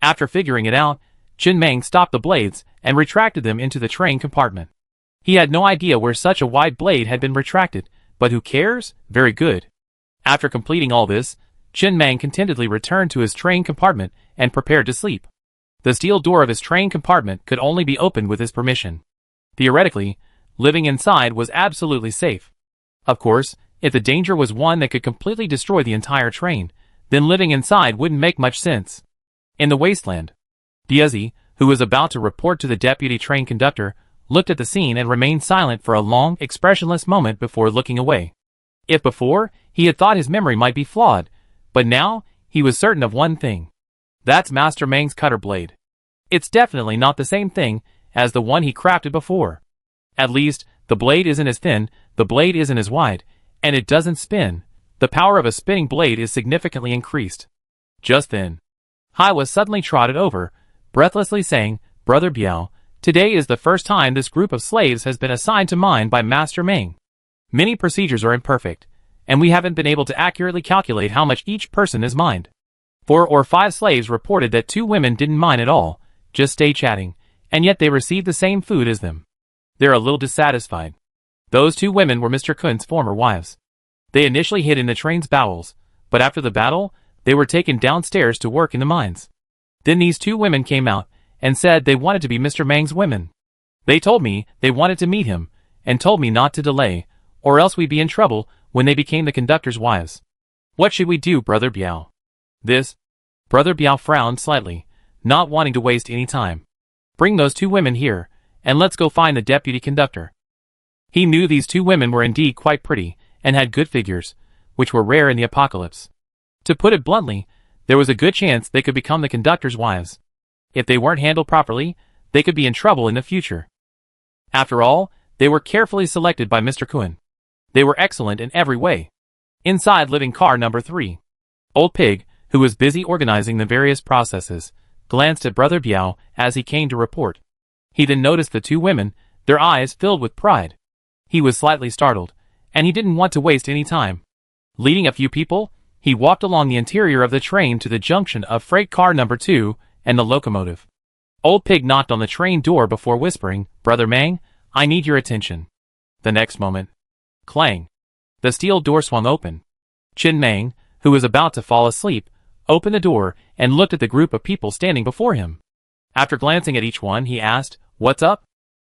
After figuring it out, Jin Mang stopped the blades and retracted them into the train compartment. He had no idea where such a wide blade had been retracted, but who cares? Very good. After completing all this, Jin Mang contentedly returned to his train compartment and prepared to sleep. The steel door of his train compartment could only be opened with his permission. Theoretically, living inside was absolutely safe. Of course, if the danger was one that could completely destroy the entire train, then living inside wouldn't make much sense. In the wasteland, Diazzi, who was about to report to the deputy train conductor, looked at the scene and remained silent for a long, expressionless moment before looking away. If before, he had thought his memory might be flawed, but now, he was certain of one thing. That's Master Mang's cutter blade. It's definitely not the same thing as the one he crafted before. At least, the blade isn't as thin, the blade isn't as wide, and it doesn't spin. The power of a spinning blade is significantly increased. Just then, Hai was suddenly trotted over, breathlessly saying, "Brother Biao, today is the first time this group of slaves has been assigned to mine by Master Mang. Many procedures are imperfect, and we haven't been able to accurately calculate how much each person is mined. 4 or 5 slaves reported that 2 women didn't mine at all, just stay chatting, and yet they received the same food as them. They're a little dissatisfied. Those 2 women were Mr. Kun's former wives. They initially hid in the train's bowels, but after the battle, they were taken downstairs to work in the mines. Then these 2 women came out and said they wanted to be Mr. Mang's women. They told me they wanted to meet him, and told me not to delay, or else we'd be in trouble when they became the conductor's wives. What should we do, Brother Biao?" This. Brother Biao frowned slightly, not wanting to waste any time. "Bring those 2 women here, and let's go find the deputy conductor." He knew these 2 women were indeed quite pretty, and had good figures, which were rare in the apocalypse. To put it bluntly, there was a good chance they could become the conductors' wives. If they weren't handled properly, they could be in trouble in the future. After all, they were carefully selected by Mr. Kuhn. They were excellent in every way. Inside living car number 3. Old Pig, who was busy organizing the various processes, glanced at Brother Biao as he came to report. He then noticed the two women, their eyes filled with pride. He was slightly startled, and he didn't want to waste any time. Leading a few people, he walked along the interior of the train to the junction of freight car number 2 and the locomotive. Old Pig knocked on the train door before whispering, "Brother Mang, I need your attention." The next moment, clang! The steel door swung open. Chin Mang, who was about to fall asleep, opened the door and looked at the group of people standing before him. After glancing at each one, he asked, "What's up?"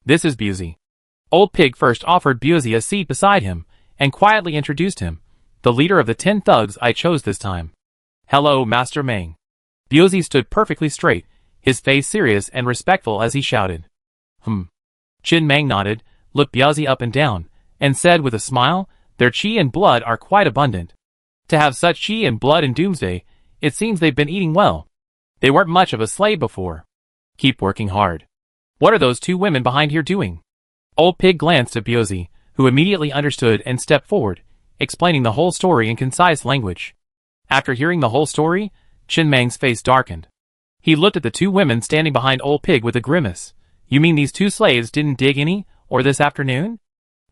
"This is Busey." Old Pig first offered Busey a seat beside him and quietly introduced him, "The leader of the 10 thugs I chose this time." "Hello, Master Mang." Busey stood perfectly straight, his face serious and respectful as he shouted. Chin Mang nodded, looked Busey up and down, and said with a smile, "Their chi and blood are quite abundant. To have such chi and blood in Doomsday, it seems they've been eating well. They weren't much of a slave before. Keep working hard. What are those two women behind here doing?" Old Pig glanced at Busey, who immediately understood and stepped forward, explaining the whole story in concise language. After hearing the whole story, Chin Mang's face darkened. He looked at the two women standing behind Old Pig with a grimace. "You mean these two slaves didn't dig any, or this afternoon?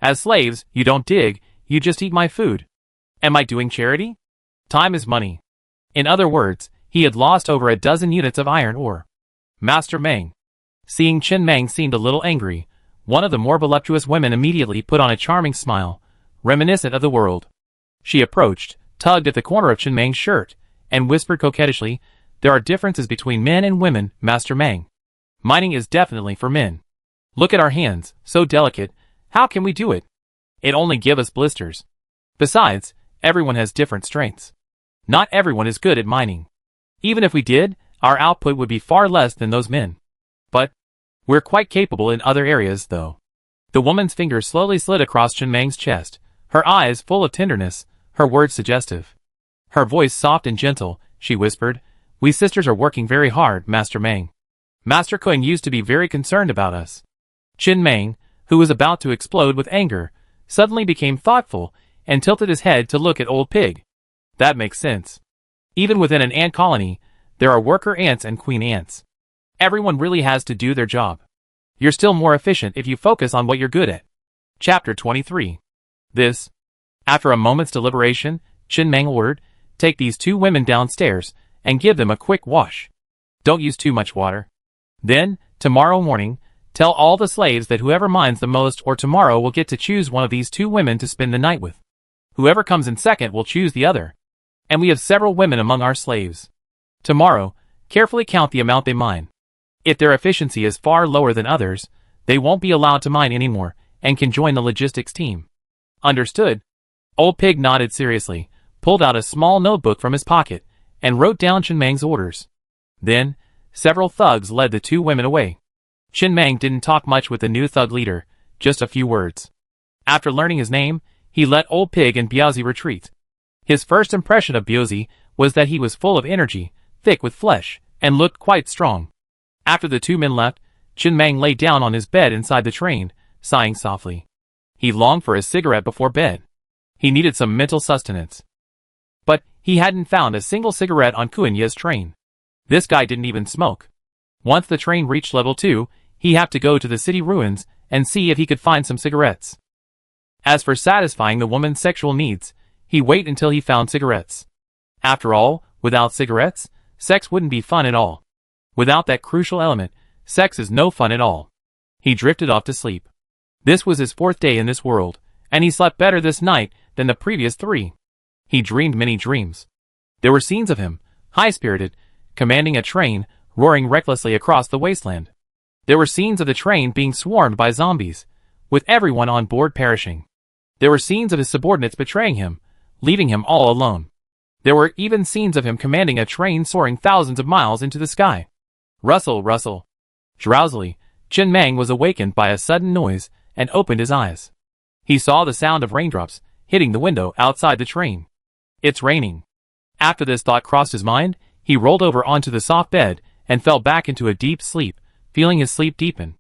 As slaves, you don't dig, you just eat my food. Am I doing charity? Time is money." In other words, he had lost over a dozen units of iron ore. Master Mang. Seeing Chin Mang seemed a little angry, one of the more voluptuous women immediately put on a charming smile, reminiscent of the world. She approached, tugged at the corner of Chin Mang's shirt, and whispered coquettishly, "There are differences between men and women, Master Mang. Mining is definitely for men. Look at our hands, so delicate, how can we do it? It only gives us blisters. Besides, everyone has different strengths. Not everyone is good at mining. Even if we did, our output would be far less than those men. But we're quite capable in other areas, though." The woman's fingers slowly slid across Chin Mang's chest, her eyes full of tenderness, her words suggestive. Her voice soft and gentle, she whispered, "We sisters are working very hard, Master Mang. Master Kuang used to be very concerned about us." Chin Mang, who was about to explode with anger, suddenly became thoughtful and tilted his head to look at Old Pig. "That makes sense. Even within an ant colony, there are worker ants and queen ants. Everyone really has to do their job. You're still more efficient if you focus on what you're good at." Chapter 23. This. After a moment's deliberation, Chin Mang ordered, "Take these two women downstairs and give them a quick wash. Don't use too much water. Then, tomorrow morning, tell all the slaves that whoever mines the most or tomorrow will get to choose one of these two women to spend the night with. Whoever comes in second will choose the other. And we have several women among our slaves. Tomorrow, carefully count the amount they mine. If their efficiency is far lower than others, they won't be allowed to mine anymore and can join the logistics team." "Understood." Old Pig nodded seriously, pulled out a small notebook from his pocket, and wrote down Chin Mang's orders. Then, several thugs led the two women away. Chin Mang didn't talk much with the new thug leader, just a few words. After learning his name, he let Old Pig and Biaozi retreat. His first impression of Biaozi was that he was full of energy, thick with flesh, and looked quite strong. After the two men left, Chin Mang lay down on his bed inside the train, sighing softly. He longed for a cigarette before bed. He needed some mental sustenance. But he hadn't found a single cigarette on Kuan-Ye's train. This guy didn't even smoke. Once the train reached level 2, he had to go to the city ruins and see if he could find some cigarettes. As for satisfying the woman's sexual needs, he'd wait until he found cigarettes. After all, without cigarettes, sex wouldn't be fun at all. Without that crucial element, sex is no fun at all. He drifted off to sleep. This was his 4th day in this world, and he slept better this night than the previous 3. He dreamed many dreams. There were scenes of him, high-spirited, commanding a train, roaring recklessly across the wasteland. There were scenes of the train being swarmed by zombies, with everyone on board perishing. There were scenes of his subordinates betraying him, leaving him all alone. There were even scenes of him commanding a train soaring thousands of miles into the sky. Rustle, rustle. Drowsily, Chin Mang was awakened by a sudden noise and opened his eyes. He saw the sound of raindrops hitting the window outside the train. "It's raining." After this thought crossed his mind, he rolled over onto the soft bed and fell back into a deep sleep, feeling his sleep deepen.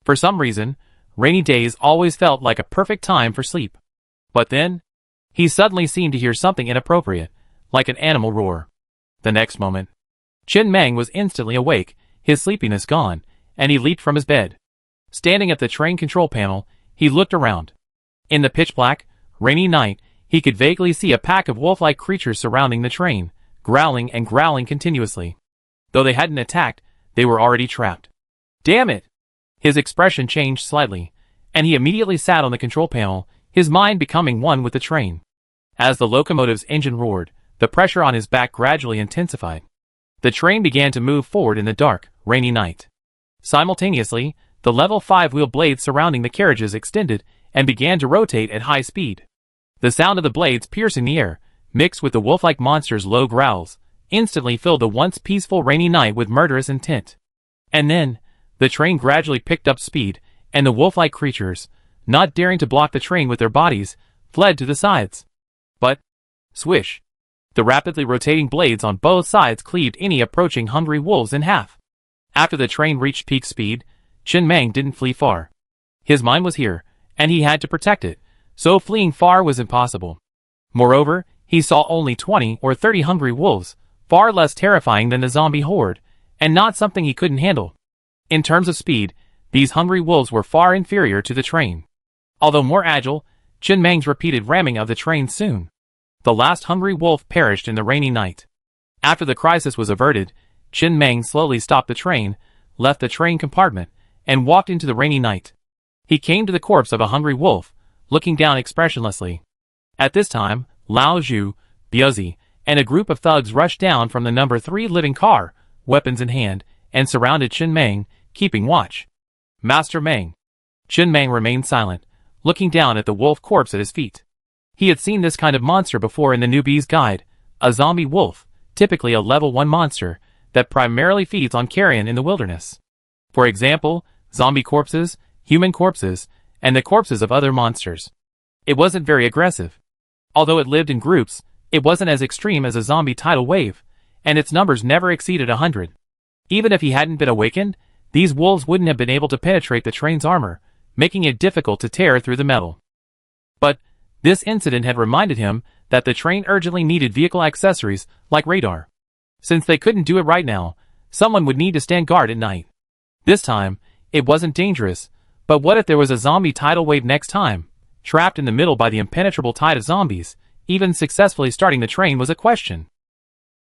For some reason, rainy days always felt like a perfect time for sleep. But then, he suddenly seemed to hear something inappropriate, like an animal roar. The next moment, Chin Meng was instantly awake, his sleepiness gone, and he leaped from his bed. Standing at the train control panel, he looked around. In the pitch-black, rainy night, he could vaguely see a pack of wolf-like creatures surrounding the train, growling and growling continuously. Though they hadn't attacked, they were already trapped. Damn it! His expression changed slightly, and he immediately sat on the control panel, his mind becoming one with the train. As the locomotive's engine roared, the pressure on his back gradually intensified. The train began to move forward in the dark, rainy night. Simultaneously, the level 5 wheel blades surrounding the carriages extended and began to rotate at high speed. The sound of the blades piercing the air, mixed with the wolf-like monster's low growls, instantly filled the once peaceful rainy night with murderous intent. And then, the train gradually picked up speed, and the wolf-like creatures, not daring to block the train with their bodies, fled to the sides. But, swish! The rapidly rotating blades on both sides cleaved any approaching hungry wolves in half. After the train reached peak speed, Chin Meng didn't flee far. His mind was here, and he had to protect it, so fleeing far was impossible. Moreover, he saw only 20 or 30 hungry wolves, far less terrifying than the zombie horde, and not something he couldn't handle. In terms of speed, these hungry wolves were far inferior to the train. Although more agile, Chin Meng's repeated ramming of the train soon. The last hungry wolf perished in the rainy night. After the crisis was averted, Chin Meng slowly stopped the train, left the train compartment, and walked into the rainy night. He came to the corpse of a hungry wolf, looking down expressionlessly. At this time, Lao Zhu, Biazi, and a group of thugs rushed down from the number 3 living car, weapons in hand, and surrounded Chin Meng, keeping watch. Master Meng. Chin Meng remained silent, looking down at the wolf corpse at his feet. He had seen this kind of monster before in the newbie's guide, a zombie wolf, typically a level 1 monster, that primarily feeds on carrion in the wilderness. For example, zombie corpses, human corpses, and the corpses of other monsters. It wasn't very aggressive. Although it lived in groups, it wasn't as extreme as a zombie tidal wave, and its numbers never exceeded 100. Even if he hadn't been awakened, these wolves wouldn't have been able to penetrate the train's armor, making it difficult to tear through the metal. But this incident had reminded him that the train urgently needed vehicle accessories like radar. Since they couldn't do it right now, someone would need to stand guard at night. This time, it wasn't dangerous, but what if there was a zombie tidal wave next time? Trapped in the middle by the impenetrable tide of zombies, even successfully starting the train was a question.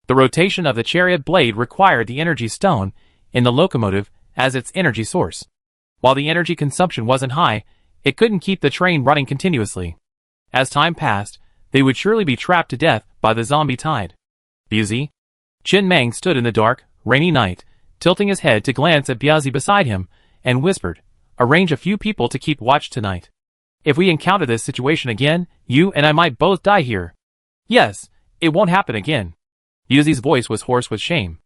The rotation of the chariot blade required the energy stone in the locomotive as its energy source. While the energy consumption wasn't high, it couldn't keep the train running continuously. As time passed, they would surely be trapped to death by the zombie tide. Biazi? Chin Meng stood in the dark, rainy night, tilting his head to glance at Biazi beside him, and whispered, "Arrange a few people to keep watch tonight. If we encounter this situation again, you and I might both die here." "Yes, it won't happen again." Biazi's voice was hoarse with shame.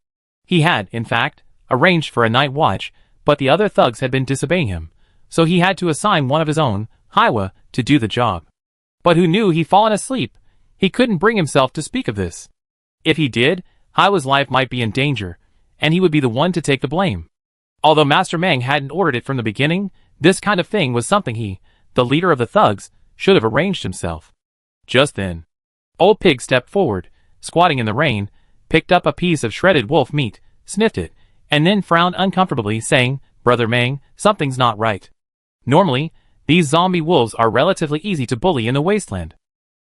He had, in fact, arranged for a night watch, but the other thugs had been disobeying him, so he had to assign one of his own, Haiwa, to do the job. But who knew he'd fallen asleep? He couldn't bring himself to speak of this. If he did, Haiwa's life might be in danger, and he would be the one to take the blame. Although Master Meng hadn't ordered it from the beginning, this kind of thing was something he, the leader of the thugs, should have arranged himself. Just then, Old Pig stepped forward, squatting in the rain, picked up a piece of shredded wolf meat, sniffed it, and then frowned uncomfortably, saying, "Brother Meng, something's not right." Normally, these zombie wolves are relatively easy to bully in the wasteland.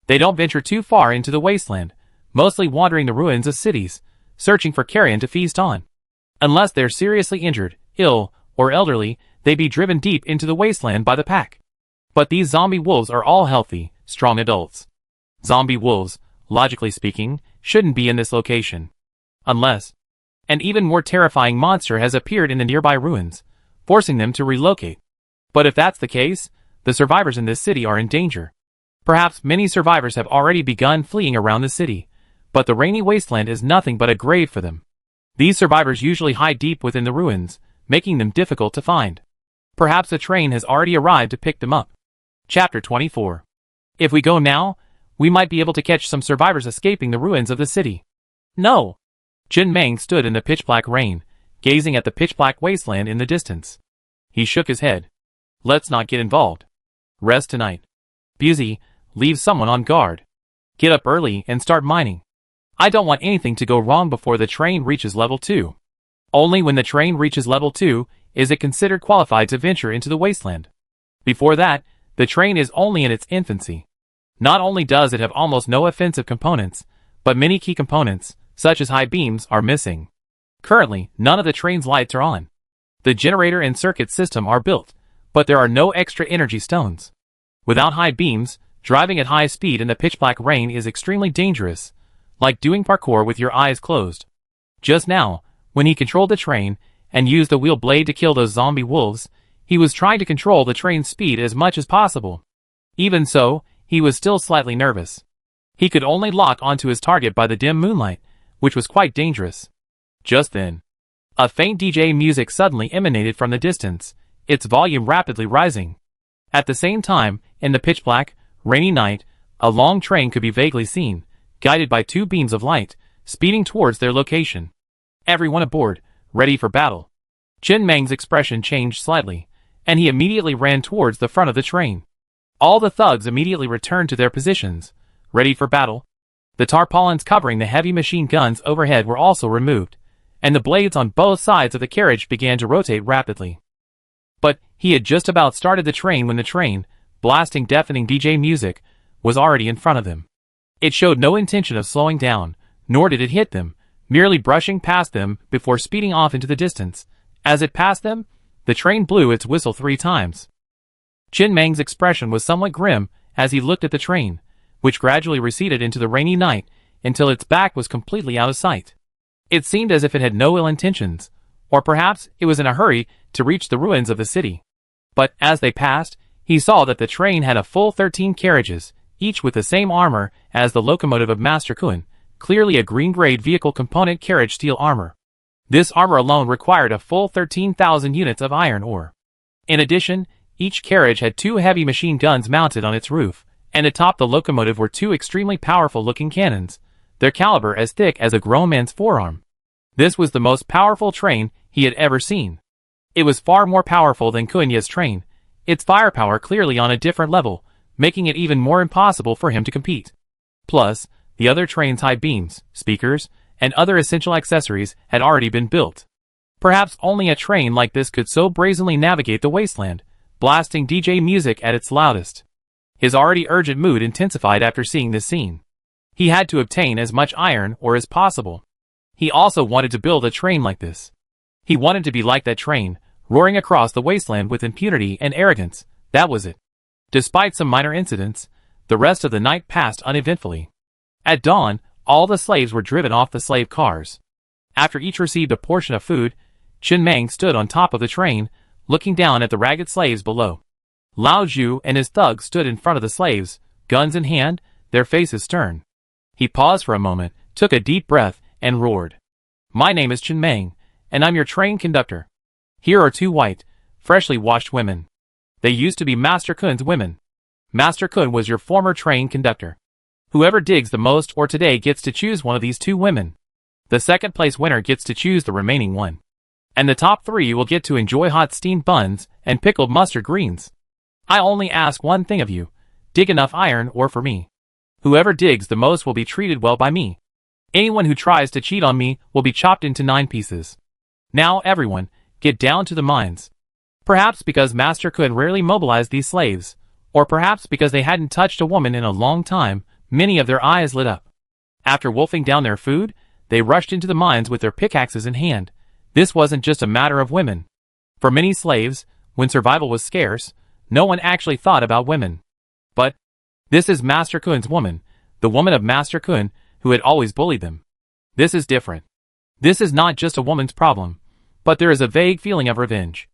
They don't venture too far into the wasteland, mostly wandering the ruins of cities, searching for carrion to feast on. Unless they're seriously injured, ill, or elderly, they'd be driven deep into the wasteland by the pack. But these zombie wolves are all healthy, strong adults. Zombie wolves, logically speaking, shouldn't be in this location. Unless an even more terrifying monster has appeared in the nearby ruins, forcing them to relocate. But if that's the case, the survivors in this city are in danger. Perhaps many survivors have already begun fleeing around the city, but the rainy wasteland is nothing but a grave for them. These survivors usually hide deep within the ruins, making them difficult to find. Perhaps a train has already arrived to pick them up. Chapter 24. If we go now, we might be able to catch some survivors escaping the ruins of the city. No. Jin Meng stood in the pitch-black rain, gazing at the pitch-black wasteland in the distance. He shook his head. Let's not get involved. Rest tonight. Busy, leave someone on guard. Get up early and start mining. I don't want anything to go wrong before the train reaches level 2. Only when the train reaches level 2 is it considered qualified to venture into the wasteland. Before that, the train is only in its infancy. Not only does it have almost no offensive components, but many key components, such as high beams, are missing. Currently, none of the train's lights are on. The generator and circuit system are built, but there are no extra energy stones. Without high beams, driving at high speed in the pitch-black rain is extremely dangerous, like doing parkour with your eyes closed. Just now, when he controlled the train and used the wheel blade to kill those zombie wolves, he was trying to control the train's speed as much as possible. Even so, he was still slightly nervous. He could only lock onto his target by the dim moonlight, which was quite dangerous. Just then, a faint DJ music suddenly emanated from the distance, its volume rapidly rising. At the same time, in the pitch-black, rainy night, a long train could be vaguely seen, guided by 2 beams of light, speeding towards their location. Everyone aboard, ready for battle. Jin Meng's expression changed slightly, and he immediately ran towards the front of the train. All the thugs immediately returned to their positions, ready for battle. The tarpaulins covering the heavy machine guns overhead were also removed, and the blades on both sides of the carriage began to rotate rapidly. But he had just about started the train when the train, blasting deafening DJ music, was already in front of them. It showed no intention of slowing down, nor did it hit them, merely brushing past them before speeding off into the distance. As it passed them, the train blew its whistle 3 times. Jin Meng's expression was somewhat grim as he looked at the train, which gradually receded into the rainy night until its back was completely out of sight. It seemed as if it had no ill intentions, or perhaps it was in a hurry to reach the ruins of the city. But as they passed, he saw that the train had a full 13 carriages, each with the same armor as the locomotive of Master Kun, clearly a green-grade vehicle component carriage steel armor. This armor alone required a full 13,000 units of iron ore. In addition, each carriage had 2 heavy machine guns mounted on its roof, and atop the locomotive were 2 extremely powerful-looking cannons, their caliber as thick as a grown man's forearm. This was the most powerful train he had ever seen. It was far more powerful than Kunya's train, its firepower clearly on a different level, making it even more impossible for him to compete. Plus, the other train's high beams, speakers, and other essential accessories had already been built. Perhaps only a train like this could so brazenly navigate the wasteland, blasting DJ music at its loudest. His already urgent mood intensified after seeing this scene. He had to obtain as much iron ore as possible. He also wanted to build a train like this. He wanted to be like that train, roaring across the wasteland with impunity and arrogance. That was it. Despite some minor incidents, the rest of the night passed uneventfully. At dawn, all the slaves were driven off the slave cars. After each received a portion of food, Jin Meng stood on top of the train, looking down at the ragged slaves below. Lao Zhu and his thugs stood in front of the slaves, guns in hand, their faces stern. He paused for a moment, took a deep breath, and roared. My name is Jin Meng, and I'm your train conductor. Here are 2 white, freshly washed women. They used to be Master Kun's women. Master Kun was your former train conductor. Whoever digs the most ore today gets to choose one of these 2 women. The second place winner gets to choose the remaining one. And the top 3 will get to enjoy hot steamed buns and pickled mustard greens. I only ask one thing of you. Dig enough iron ore for me. Whoever digs the most will be treated well by me. Anyone who tries to cheat on me will be chopped into 9 pieces. Now everyone, get down to the mines. Perhaps because Master Kun rarely mobilized these slaves, or perhaps because they hadn't touched a woman in a long time, many of their eyes lit up. After wolfing down their food, they rushed into the mines with their pickaxes in hand. This wasn't just a matter of women. For many slaves, when survival was scarce, no one actually thought about women. But this is Master Kun's woman, the woman of Master Kun, who had always bullied them. This is different. This is not just a woman's problem, but there is a vague feeling of revenge.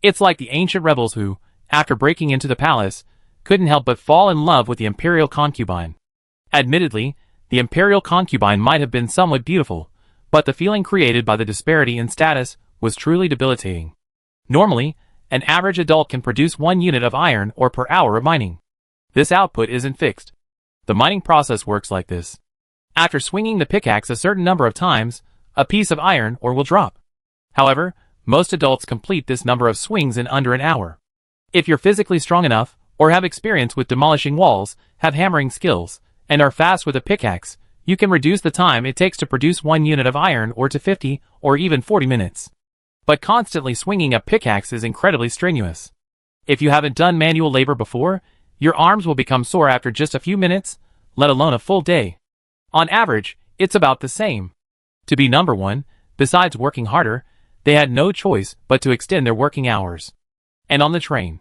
It's like the ancient rebels who, after breaking into the palace, couldn't help but fall in love with the imperial concubine. Admittedly, the imperial concubine might have been somewhat beautiful, but the feeling created by the disparity in status was truly debilitating. Normally, an average adult can produce 1 unit of iron ore per hour of mining. This output isn't fixed. The mining process works like this. After swinging the pickaxe a certain number of times, a piece of iron ore will drop. However, most adults complete this number of swings in under an hour. If you're physically strong enough, or have experience with demolishing walls, have hammering skills, and are fast with a pickaxe, you can reduce the time it takes to produce 1 unit of iron ore to 50 or even 40 minutes. But constantly swinging a pickaxe is incredibly strenuous. If you haven't done manual labor before, your arms will become sore after just a few minutes, let alone a full day. On average, it's about the same. To be number one, besides working harder, they had no choice but to extend their working hours. And on the train,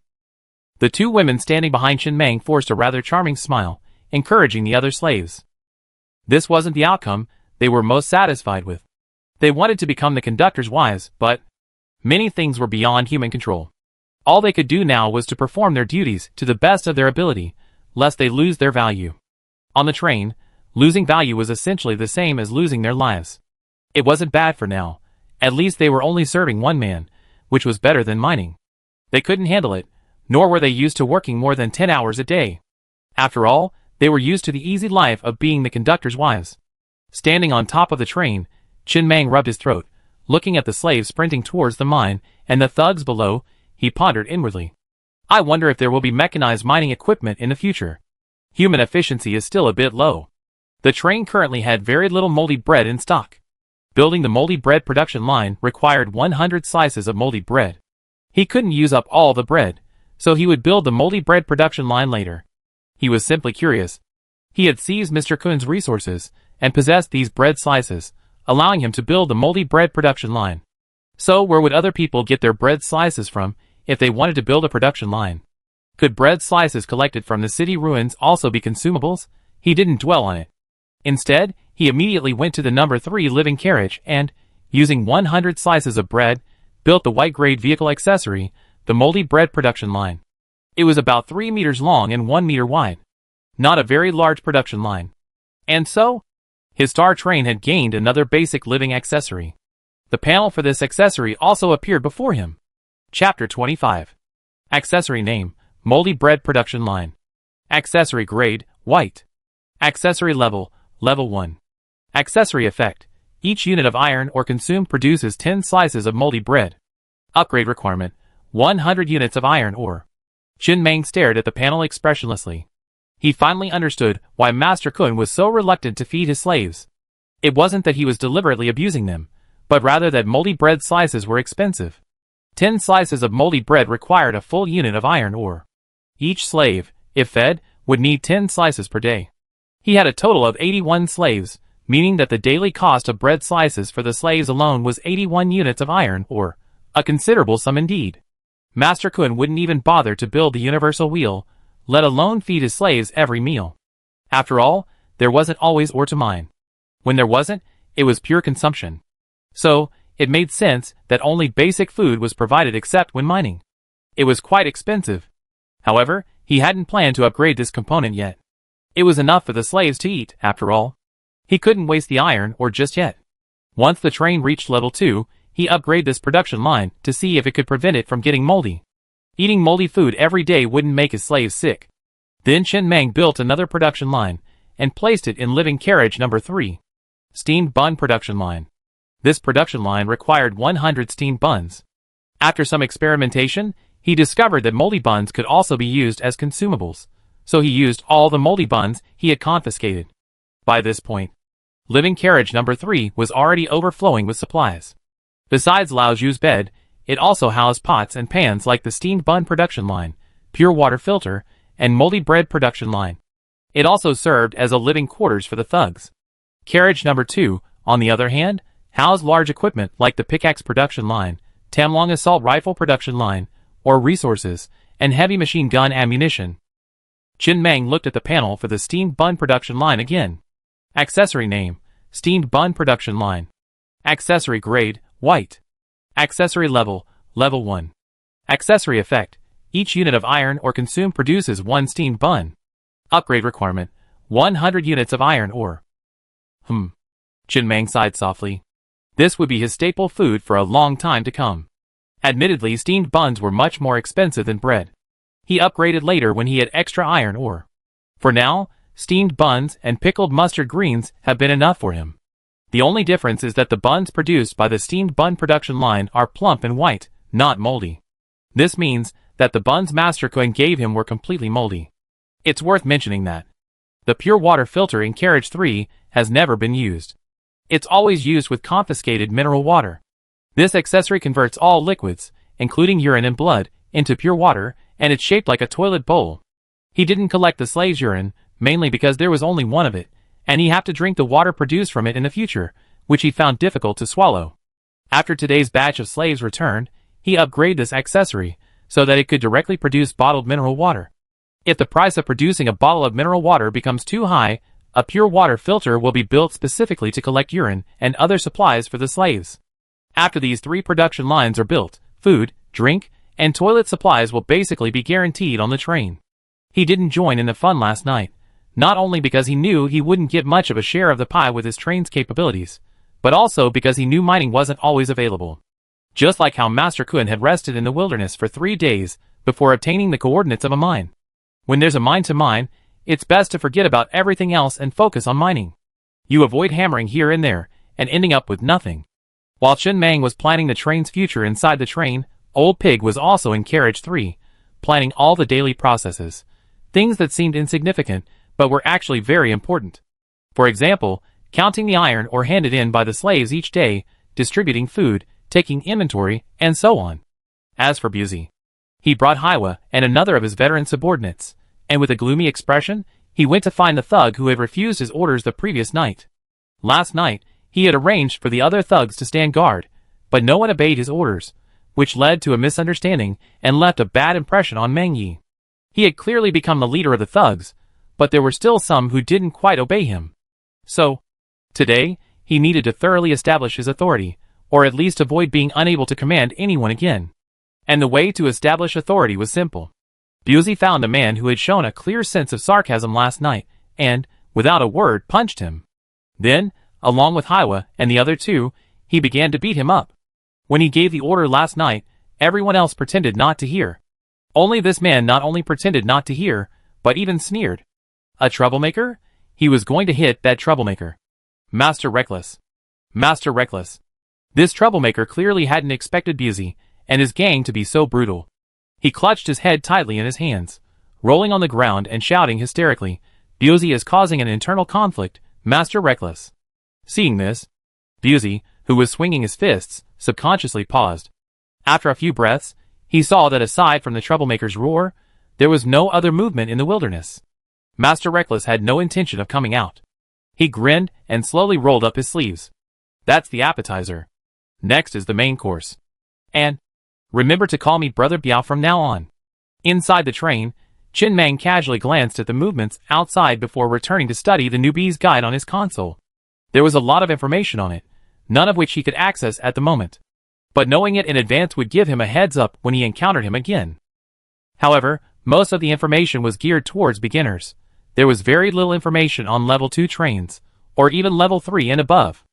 the two women standing behind Chen Meng forced a rather charming smile, encouraging the other slaves. This wasn't the outcome they were most satisfied with. They wanted to become the conductor's wives, but many things were beyond human control. All they could do now was to perform their duties to the best of their ability, lest they lose their value. On the train, losing value was essentially the same as losing their lives. It wasn't bad for now. At least they were only serving one man, which was better than mining. They couldn't handle it, nor were they used to working more than 10 hours a day. After all, they were used to the easy life of being the conductor's wives. Standing on top of the train, Chen Meng rubbed his throat, looking at the slaves sprinting towards the mine and the thugs below. He pondered inwardly. I wonder if there will be mechanized mining equipment in the future. Human efficiency is still a bit low. The train currently had very little moldy bread in stock. Building the moldy bread production line required 100 slices of moldy bread. He couldn't use up all the bread, so he would build the moldy bread production line later. He was simply curious. He had seized Mr. Kun's resources and possessed these bread slices, allowing him to build the moldy bread production line. So where would other people get their bread slices from if they wanted to build a production line? Could bread slices collected from the city ruins also be consumables? He didn't dwell on it. Instead, he immediately went to the number 3 living carriage and, using 100 slices of bread, built the white-grade vehicle accessory, the moldy bread production line. It was about 3 meters long and 1 meter wide. Not a very large production line. And so, his star train had gained another basic living accessory. The panel for this accessory also appeared before him. Chapter 25. Accessory name, moldy bread production line. Accessory grade, white. Accessory level, level 1. Accessory effect, each unit of iron ore consumed produces 10 slices of moldy bread. Upgrade requirement, 100 units of iron ore. Chen Meng stared at the panel expressionlessly. He finally understood why Master Kun was so reluctant to feed his slaves. It wasn't that he was deliberately abusing them, but rather that moldy bread slices were expensive. 10 slices of moldy bread required a full unit of iron ore. Each slave, if fed, would need 10 slices per day. He had a total of 81 slaves, meaning that the daily cost of bread slices for the slaves alone was 81 units of iron ore, a considerable sum indeed. Master Kun wouldn't even bother to build the universal wheel, let alone feed his slaves every meal. After all, there wasn't always ore to mine. When there wasn't, it was pure consumption. So, it made sense that only basic food was provided except when mining. It was quite expensive. However, he hadn't planned to upgrade this component yet. It was enough for the slaves to eat, after all. He couldn't waste the iron ore just yet. Once the train reached level 2, he upgraded this production line to see if it could prevent it from getting moldy. Eating moldy food every day wouldn't make his slaves sick. Then Chen Meng built another production line and placed it in living carriage number 3. Steamed bun production line. This production line required 100 steamed buns. After some experimentation, he discovered that moldy buns could also be used as consumables, so he used all the moldy buns he had confiscated. By this point, living carriage number 3 was already overflowing with supplies. Besides Lao Zhu's bed, it also housed pots and pans like the steamed bun production line, pure water filter, and moldy bread production line. It also served as a living quarters for the thugs. Carriage number 2, on the other hand, housed large equipment like the pickaxe production line, Tamlong assault rifle production line, or resources, and heavy machine gun ammunition. Chen Meng looked at the panel for the steamed bun production line again. Accessory name, steamed bun production line. Accessory grade, white. Accessory level, level 1. Accessory effect, each unit of iron ore consumed produces 1 steamed bun. Upgrade requirement, 100 units of iron ore. Chen Meng sighed softly. This would be his staple food for a long time to come. Admittedly, steamed buns were much more expensive than bread. He upgraded later when he had extra iron ore. For now, steamed buns, and pickled mustard greens have been enough for him. The only difference is that the buns produced by the steamed bun production line are plump and white, not moldy. This means that the buns Master Kun gave him were completely moldy. It's worth mentioning that the pure water filter in carriage 3 has never been used. It's always used with confiscated mineral water. This accessory converts all liquids, including urine and blood, into pure water, and it's shaped like a toilet bowl. He didn't collect the slave's urine, mainly because there was only one of it, and he had to drink the water produced from it in the future, which he found difficult to swallow. After today's batch of slaves returned, he upgraded this accessory so that it could directly produce bottled mineral water. If the price of producing a bottle of mineral water becomes too high, a pure water filter will be built specifically to collect urine and other supplies for the slaves. After these 3 production lines are built, food, drink, and toilet supplies will basically be guaranteed on the train. He didn't join in the fun last night, not only because he knew he wouldn't get much of a share of the pie with his train's capabilities, but also because he knew mining wasn't always available. Just like how Master Kun had rested in the wilderness for 3 days before obtaining the coordinates of a mine. When there's a mine to mine, it's best to forget about everything else and focus on mining. You avoid hammering here and there, and ending up with nothing. While Chen Mang was planning the train's future inside the train, Old Pig was also in carriage 3, planning all the daily processes. Things that seemed insignificant, but were actually very important. For example, counting the iron ore handed in by the slaves each day, distributing food, taking inventory, and so on. As for Busey, he brought Haiwa and another of his veteran subordinates, and with a gloomy expression, he went to find the thug who had refused his orders the previous night. Last night, he had arranged for the other thugs to stand guard, but no one obeyed his orders, which led to a misunderstanding and left a bad impression on Meng Yi. He had clearly become the leader of the thugs, but there were still some who didn't quite obey him. So, today, he needed to thoroughly establish his authority, or at least avoid being unable to command anyone again. And the way to establish authority was simple. Busey found a man who had shown a clear sense of sarcasm last night, and, without a word, punched him. Then, along with Haiwa and the other 2, he began to beat him up. When he gave the order last night, everyone else pretended not to hear. Only this man not only pretended not to hear, but even sneered. A troublemaker? He was going to hit that troublemaker. Master Reckless. Master Reckless. This troublemaker clearly hadn't expected Busey and his gang to be so brutal. He clutched his head tightly in his hands, rolling on the ground and shouting hysterically, "Busey is causing an internal conflict, Master Reckless." Seeing this, Busey, who was swinging his fists, subconsciously paused. After a few breaths, he saw that aside from the troublemaker's roar, there was no other movement in the wilderness. Master Reckless had no intention of coming out. He grinned and slowly rolled up his sleeves. That's the appetizer. Next is the main course. And remember to call me Brother Biao from now on. Inside the train, Chen Mang casually glanced at the movements outside before returning to study the newbie's guide on his console. There was a lot of information on it, none of which he could access at the moment. But knowing it in advance would give him a heads up when he encountered him again. However, most of the information was geared towards beginners. There was very little information on level 2 trains, or even level 3 and above.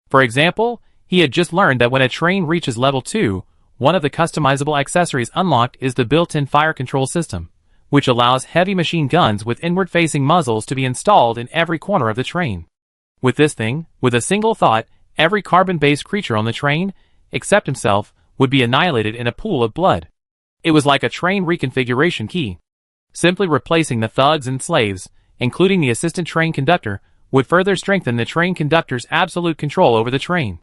For example, he had just learned that when a train reaches level 2, one of the customizable accessories unlocked is the built-in fire control system, which allows heavy machine guns with inward-facing muzzles to be installed in every corner of the train. With this thing, with a single thought, every carbon-based creature on the train, except himself, would be annihilated in a pool of blood. It was like a train reconfiguration key. Simply replacing the thugs and slaves, including the assistant train conductor, would further strengthen the train conductor's absolute control over the train.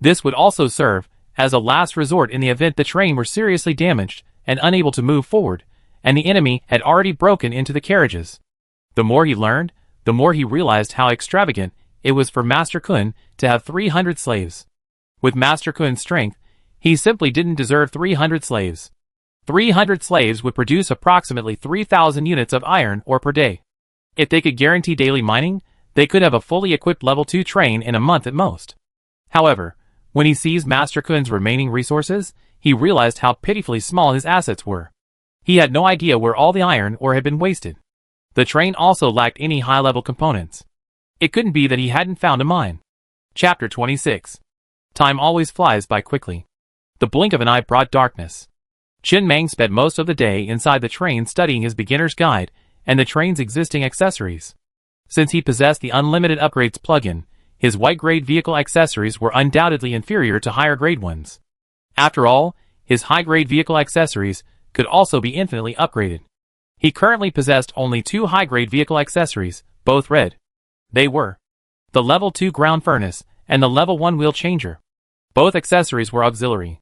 This would also serve as a last resort in the event the train were seriously damaged and unable to move forward, and the enemy had already broken into the carriages. The more he learned, the more he realized how extravagant it was for Master Kun to have 300 slaves. With Master Kun's strength, he simply didn't deserve 300 slaves. 300 slaves would produce approximately 3,000 units of iron ore per day. If they could guarantee daily mining, they could have a fully equipped level 2 train in a month at most. However, when he seized Master Kun's remaining resources, he realized how pitifully small his assets were. He had no idea where all the iron ore had been wasted. The train also lacked any high-level components. It couldn't be that he hadn't found a mine. Chapter 26. Time always flies by quickly. The blink of an eye brought darkness. Chen Mang spent most of the day inside the train studying his beginner's guide and the train's existing accessories. Since he possessed the Unlimited Upgrades plugin, his white-grade vehicle accessories were undoubtedly inferior to higher-grade ones. After all, his high-grade vehicle accessories could also be infinitely upgraded. He currently possessed only 2 high-grade vehicle accessories, both red. They were the Level 2 ground furnace and the Level 1 wheel changer. Both accessories were auxiliary.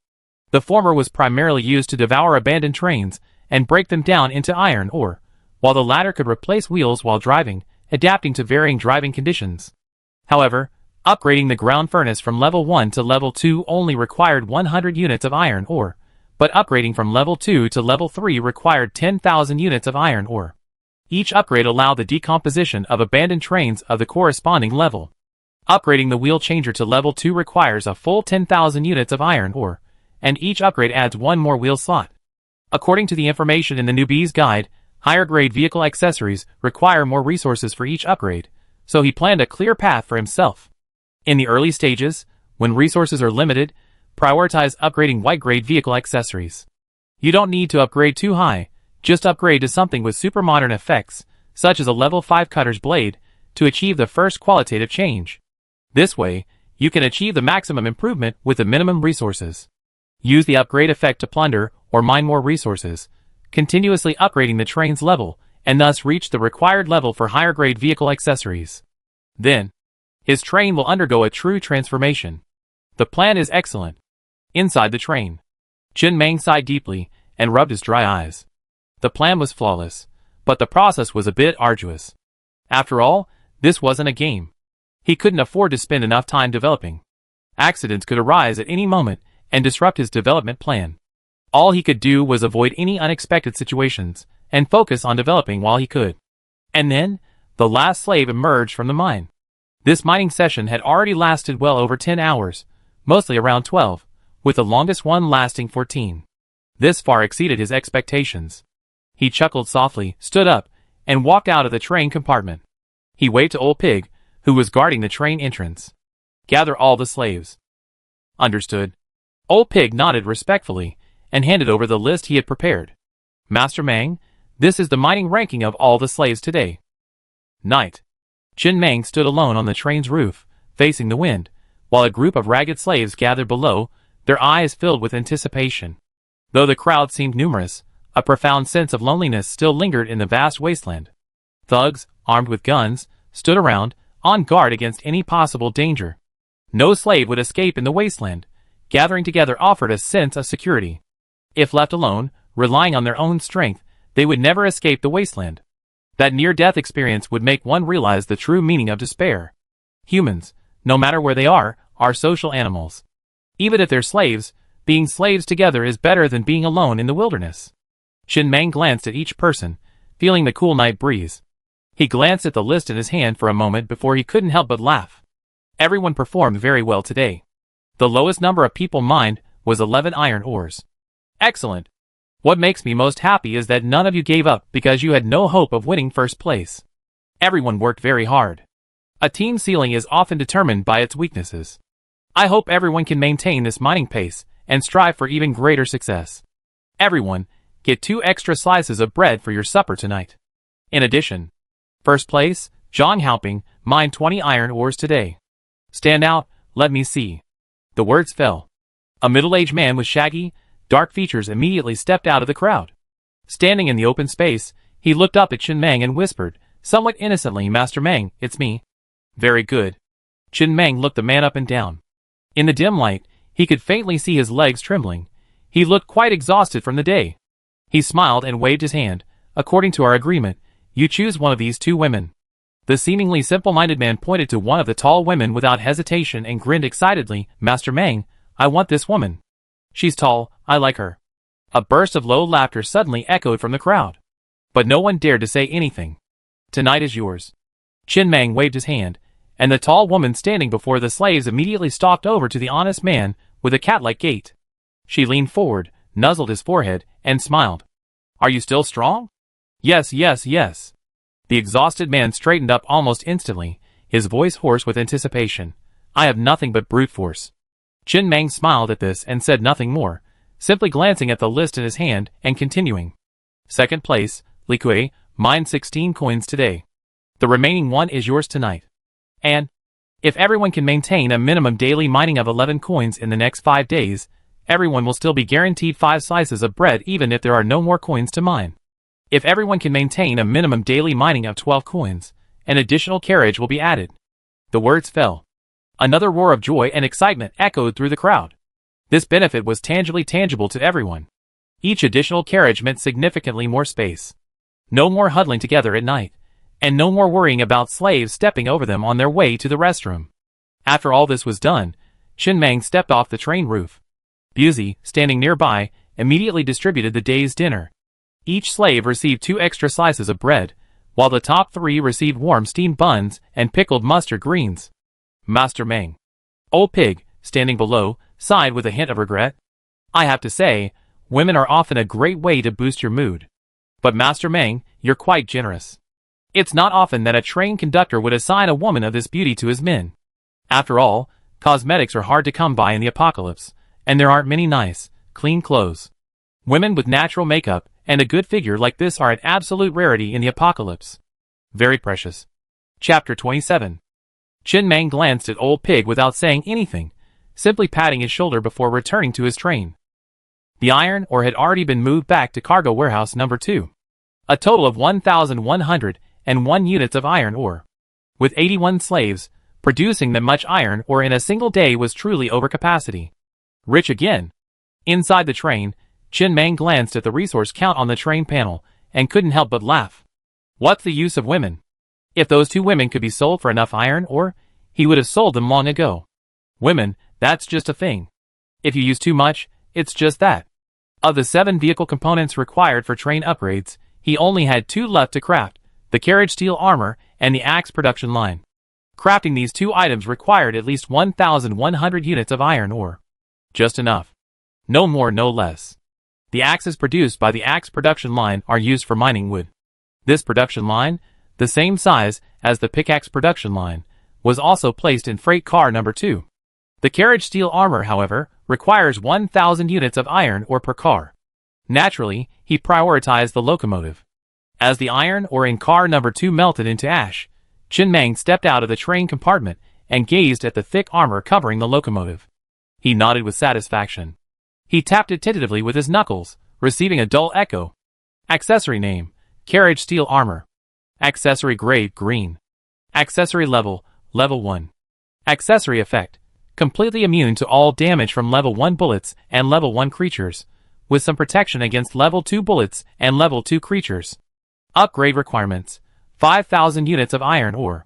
The former was primarily used to devour abandoned trains and break them down into iron ore, while the latter could replace wheels while driving, adapting to varying driving conditions. However, upgrading the ground furnace from Level 1 to Level 2 only required 100 units of iron ore, but upgrading from Level 2 to Level 3 required 10,000 units of iron ore. Each upgrade allowed the decomposition of abandoned trains of the corresponding level. Upgrading the wheel changer to Level 2 requires a full 10,000 units of iron ore, and each upgrade adds 1 more wheel slot. According to the information in the newbie's guide, higher-grade vehicle accessories require more resources for each upgrade, so he planned a clear path for himself. In the early stages, when resources are limited, prioritize upgrading white-grade vehicle accessories. You don't need to upgrade too high, just upgrade to something with super modern effects, such as a Level 5 cutter's blade, to achieve the first qualitative change. This way, you can achieve the maximum improvement with the minimum resources. Use the upgrade effect to plunder or mine more resources, continuously upgrading the train's level, and thus reach the required level for higher-grade vehicle accessories. Then, his train will undergo a true transformation. The plan is excellent. Inside the train, Chen Meng sighed deeply and rubbed his dry eyes. The plan was flawless, but the process was a bit arduous. After all, this wasn't a game. He couldn't afford to spend enough time developing. Accidents could arise at any moment and disrupt his development plan. All he could do was avoid any unexpected situations and focus on developing while he could. And then, the last slave emerged from the mine. This mining session had already lasted well over 10 hours, mostly around 12, with the longest one lasting 14. This far exceeded his expectations. He chuckled softly, stood up, and walked out of the train compartment. He waved to Old Pig, who was guarding the train entrance. Gather all the slaves. Understood. Old Pig nodded respectfully and handed over the list he had prepared. Master Meng, this is the mining ranking of all the slaves today. Night. Chen Meng stood alone on the train's roof, facing the wind, while a group of ragged slaves gathered below, their eyes filled with anticipation. Though the crowd seemed numerous, a profound sense of loneliness still lingered in the vast wasteland. Thugs, armed with guns, stood around, on guard against any possible danger. No slave would escape in the wasteland. Gathering together offered a sense of security. If left alone, relying on their own strength, they would never escape the wasteland. That near-death experience would make one realize the true meaning of despair. Humans, no matter where they are social animals. Even if they're slaves, being slaves together is better than being alone in the wilderness. Chen Meng glanced at each person, feeling the cool night breeze. He glanced at the list in his hand for a moment before he couldn't help but laugh. Everyone performed very well today. The lowest number of people mined was 11 iron ores. Excellent. What makes me most happy is that none of you gave up because you had no hope of winning first place. Everyone worked very hard. A team ceiling is often determined by its weaknesses. I hope everyone can maintain this mining pace and strive for even greater success. Everyone, get 2 extra slices of bread for your supper tonight. In addition, first place, Zhang Haoping, mined 20 iron ores today. Stand out, let me see. The words fell. A middle-aged man with shaggy, dark features immediately stepped out of the crowd. Standing in the open space, he looked up at Chen Meng and whispered, somewhat innocently, Master Meng, it's me. Very good. Chen Meng looked the man up and down. In the dim light, he could faintly see his legs trembling. He looked quite exhausted from the day. He smiled and waved his hand. According to our agreement, you choose one of these 2 women. The seemingly simple-minded man pointed to one of the tall women without hesitation and grinned excitedly, Master Meng, I want this woman. She's tall, I like her. A burst of low laughter suddenly echoed from the crowd. But no one dared to say anything. Tonight is yours. Chen Meng waved his hand, and the tall woman standing before the slaves immediately stalked over to the honest man with a cat-like gait. She leaned forward, nuzzled his forehead, and smiled. Are you still strong? Yes, yes, yes. The exhausted man straightened up almost instantly, his voice hoarse with anticipation. I have nothing but brute force. Chen Meng smiled at this and said nothing more, simply glancing at the list in his hand and continuing. Second place, Li Kui, Mine 16 coins today. The remaining one is yours tonight. And if everyone can maintain a minimum daily mining of 11 coins in the next 5 days, everyone will still be guaranteed 5 slices of bread even if there are no more coins to mine. If everyone can maintain a minimum daily mining of 12 coins, an additional carriage will be added. The words fell. Another roar of joy and excitement echoed through the crowd. This benefit was tangibly tangible to everyone. Each additional carriage meant significantly more space. No more huddling together at night, and no more worrying about slaves stepping over them on their way to the restroom. After all this was done, Chin-Meng stepped off the train roof. Busey, standing nearby, immediately distributed the day's dinner. Each slave received 2 extra slices of bread, while the top 3 received warm steamed buns and pickled mustard greens. Master Meng. Old Pig, standing below, sighed with a hint of regret. I have to say, women are often a great way to boost your mood. But Master Meng, you're quite generous. It's not often that a train conductor would assign a woman of this beauty to his men. After all, cosmetics are hard to come by in the apocalypse, and there aren't many nice, clean clothes. Women with natural makeup and a good figure like this are an absolute rarity in the apocalypse. Very precious. Chapter 27. Chin-Meng glanced at Old Pig without saying anything, simply patting his shoulder before returning to his train. The iron ore had already been moved back to cargo warehouse number 2. A total of 1,101 units of iron ore. With 81 slaves, producing that much iron ore in a single day was truly overcapacity. Rich again. Inside the train, Chin-Meng glanced at the resource count on the train panel, and couldn't help but laugh. What's the use of women? If those 2 women could be sold for enough iron ore, he would have sold them long ago. Women, that's just a thing. If you use too much, it's just that. Of the 7 vehicle components required for train upgrades, he only had 2 left to craft, the carriage steel armor and the axe production line. Crafting these 2 items required at least 1,100 units of iron ore. Just enough. No more, no less. The axes produced by the axe production line are used for mining wood. This production line, the same size as the pickaxe production line, was also placed in freight car number 2. The carriage steel armor, however, requires 1,000 units of iron ore per car. Naturally, he prioritized the locomotive. As the iron ore in car number 2 melted into ash, Chin-Meng stepped out of the train compartment and gazed at the thick armor covering the locomotive. He nodded with satisfaction. He tapped it tentatively with his knuckles, receiving a dull echo. Accessory name: carriage steel armor. Accessory grade: green. Accessory level: level 1. Accessory effect: completely immune to all damage from level 1 bullets and level 1 creatures, with some protection against level 2 bullets and level 2 creatures. Upgrade requirements: 5,000 units of iron ore.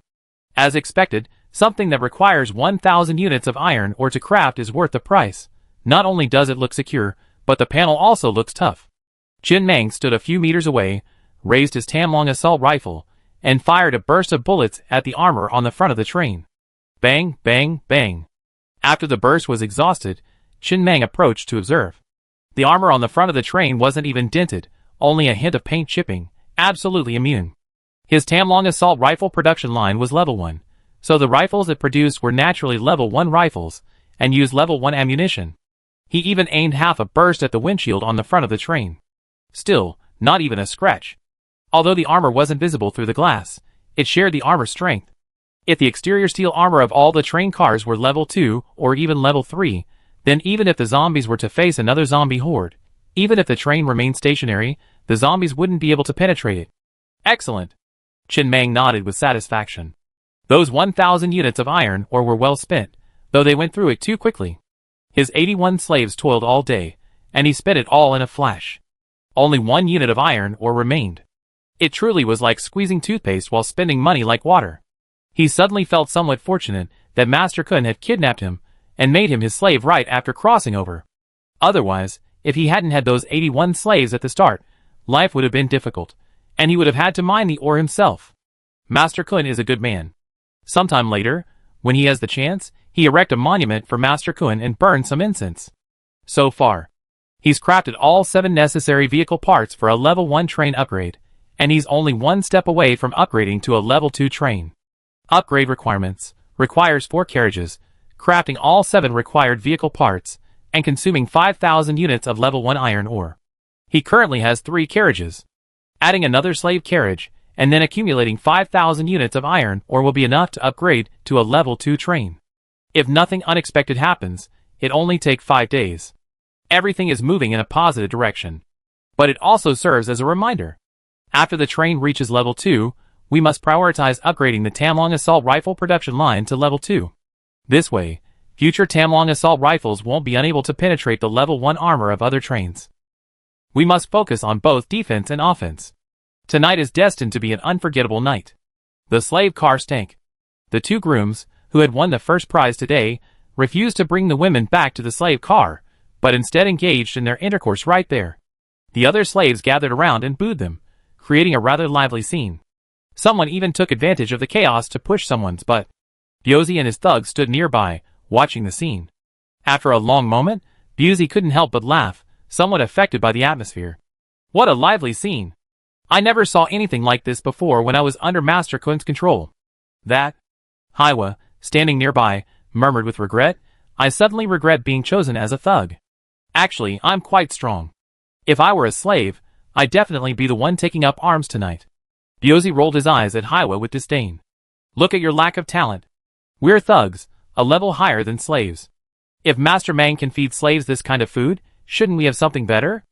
As expected, something that requires 1,000 units of iron ore to craft is worth the price. Not only does it look secure, but the panel also looks tough. Chin-Meng stood a few meters away, raised his Tamlong assault rifle, and fired a burst of bullets at the armor on the front of the train. Bang, bang, bang. After the burst was exhausted, Chin-Meng approached to observe. The armor on the front of the train wasn't even dented, only a hint of paint chipping, absolutely immune. His Tamlong assault rifle production line was level 1, so the rifles it produced were naturally level 1 rifles, and used level 1 ammunition. He even aimed half a burst at the windshield on the front of the train. Still, not even a scratch. Although the armor wasn't visible through the glass, it shared the armor's strength. If the exterior steel armor of all the train cars were level 2 or even level 3, then even if the zombies were to face another zombie horde, even if the train remained stationary, the zombies wouldn't be able to penetrate it. Excellent. Chin-Meng nodded with satisfaction. Those 1,000 units of iron ore were well spent, though they went through it too quickly. His 81 slaves toiled all day, and he spent it all in a flash. Only 1 unit of iron ore remained. It truly was like squeezing toothpaste while spending money like water. He suddenly felt somewhat fortunate that Master Kun had kidnapped him and made him his slave right after crossing over. Otherwise, if he hadn't had those 81 slaves at the start, life would have been difficult, and he would have had to mine the ore himself. Master Kun is a good man. Sometime later, when he has the chance, he erect a monument for Master Kun and burn some incense. So far, he's crafted all 7 necessary vehicle parts for a level 1 train upgrade, and he's only 1 step away from upgrading to a level 2 train. Upgrade requirements: requires 4 carriages, crafting all 7 required vehicle parts, and consuming 5,000 units of level 1 iron ore. He currently has 3 carriages. Adding another slave carriage, and then accumulating 5,000 units of iron ore will be enough to upgrade to a level 2 train. If nothing unexpected happens, it only takes 5 days. Everything is moving in a positive direction. But it also serves as a reminder. After the train reaches level 2, we must prioritize upgrading the Tamlong assault rifle production line to level 2. This way, future Tamlong assault rifles won't be unable to penetrate the level 1 armor of other trains. We must focus on both defense and offense. Tonight is destined to be an unforgettable night. The slave car stank. The 2 grooms, who had won the first prize today, refused to bring the women back to the slave car, but instead engaged in their intercourse right there. The other slaves gathered around and booed them, creating a rather lively scene. Someone even took advantage of the chaos to push someone's butt. Busey and his thugs stood nearby, watching the scene. After a long moment, Busey couldn't help but laugh, somewhat affected by the atmosphere. What a lively scene! I never saw anything like this before when I was under Master Kun's control. That? Haiwa, standing nearby, murmured with regret, I suddenly regret being chosen as a thug. Actually, I'm quite strong. If I were a slave, I'd definitely be the one taking up arms tonight. Busey rolled his eyes at Haiwa with disdain. Look at your lack of talent. We're thugs, a level higher than slaves. If Master Mang can feed slaves this kind of food, shouldn't we have something better?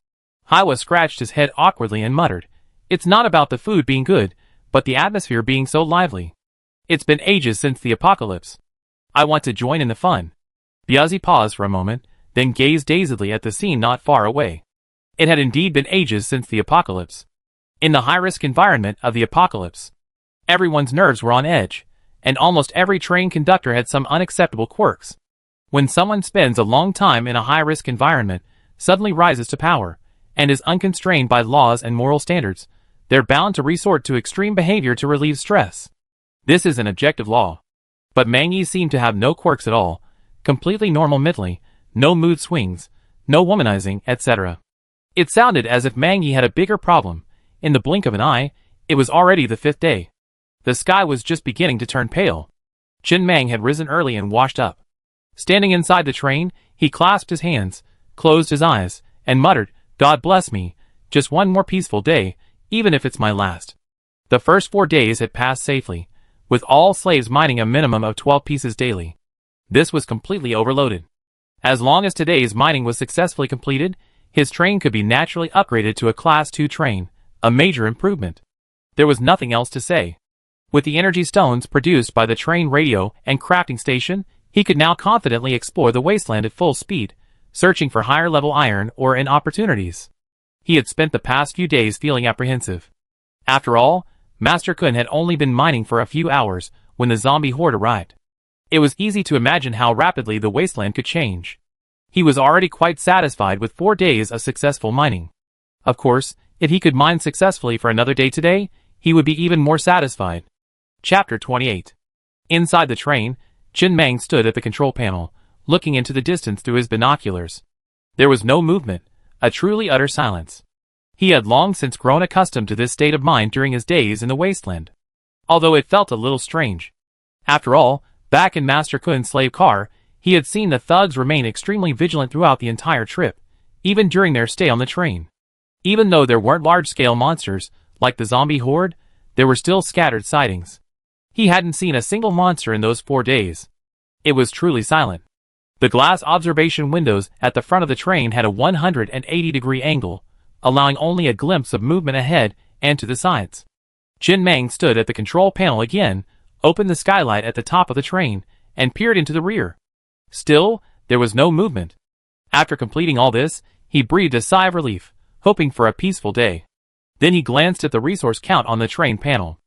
Haiwa scratched his head awkwardly and muttered, It's not about the food being good, but the atmosphere being so lively. It's been ages since the apocalypse. I want to join in the fun. Busey paused for a moment, then gazed dazedly at the scene not far away. It had indeed been ages since the apocalypse. In the high-risk environment of the apocalypse, everyone's nerves were on edge, and almost every train conductor had some unacceptable quirks. When someone spends a long time in a high-risk environment, suddenly rises to power, and is unconstrained by laws and moral standards, they're bound to resort to extreme behavior to relieve stress. This is an objective law. But Mang Yi seemed to have no quirks at all, completely normal mentally, no mood swings, no womanizing, etc. It sounded as if Mang Yi had a bigger problem. In the blink of an eye, it was already the 5th day. The sky was just beginning to turn pale. Chen Mang had risen early and washed up. Standing inside the train, he clasped his hands, closed his eyes, and muttered, God bless me, just one more peaceful day, even if it's my last. The first 4 days had passed safely, with all slaves mining a minimum of 12 pieces daily. This was completely overloaded. As long as today's mining was successfully completed, his train could be naturally upgraded to a Class 2 train, a major improvement. There was nothing else to say. With the energy stones produced by the train radio and crafting station, he could now confidently explore the wasteland at full speed, searching for higher-level iron ore and opportunities. He had spent the past few days feeling apprehensive. After all, Master Kun had only been mining for a few hours when the zombie horde arrived. It was easy to imagine how rapidly the wasteland could change. He was already quite satisfied with 4 days of successful mining. Of course, if he could mine successfully for another day today, he would be even more satisfied. Chapter 28. Inside the train, Chen Mang stood at the control panel, looking into the distance through his binoculars. There was no movement, a truly utter silence. He had long since grown accustomed to this state of mind during his days in the wasteland. Although it felt a little strange. After all, back in Master Kun's slave car, he had seen the thugs remain extremely vigilant throughout the entire trip, even during their stay on the train. Even though there weren't large-scale monsters, like the zombie horde, there were still scattered sightings. He hadn't seen a single monster in those 4 days. It was truly silent. The glass observation windows at the front of the train had a 180-degree angle, allowing only a glimpse of movement ahead and to the sides. Chen Mang stood at the control panel again, opened the skylight at the top of the train, and peered into the rear. Still, there was no movement. After completing all this, he breathed a sigh of relief, hoping for a peaceful day. Then he glanced at the resource count on the train panel.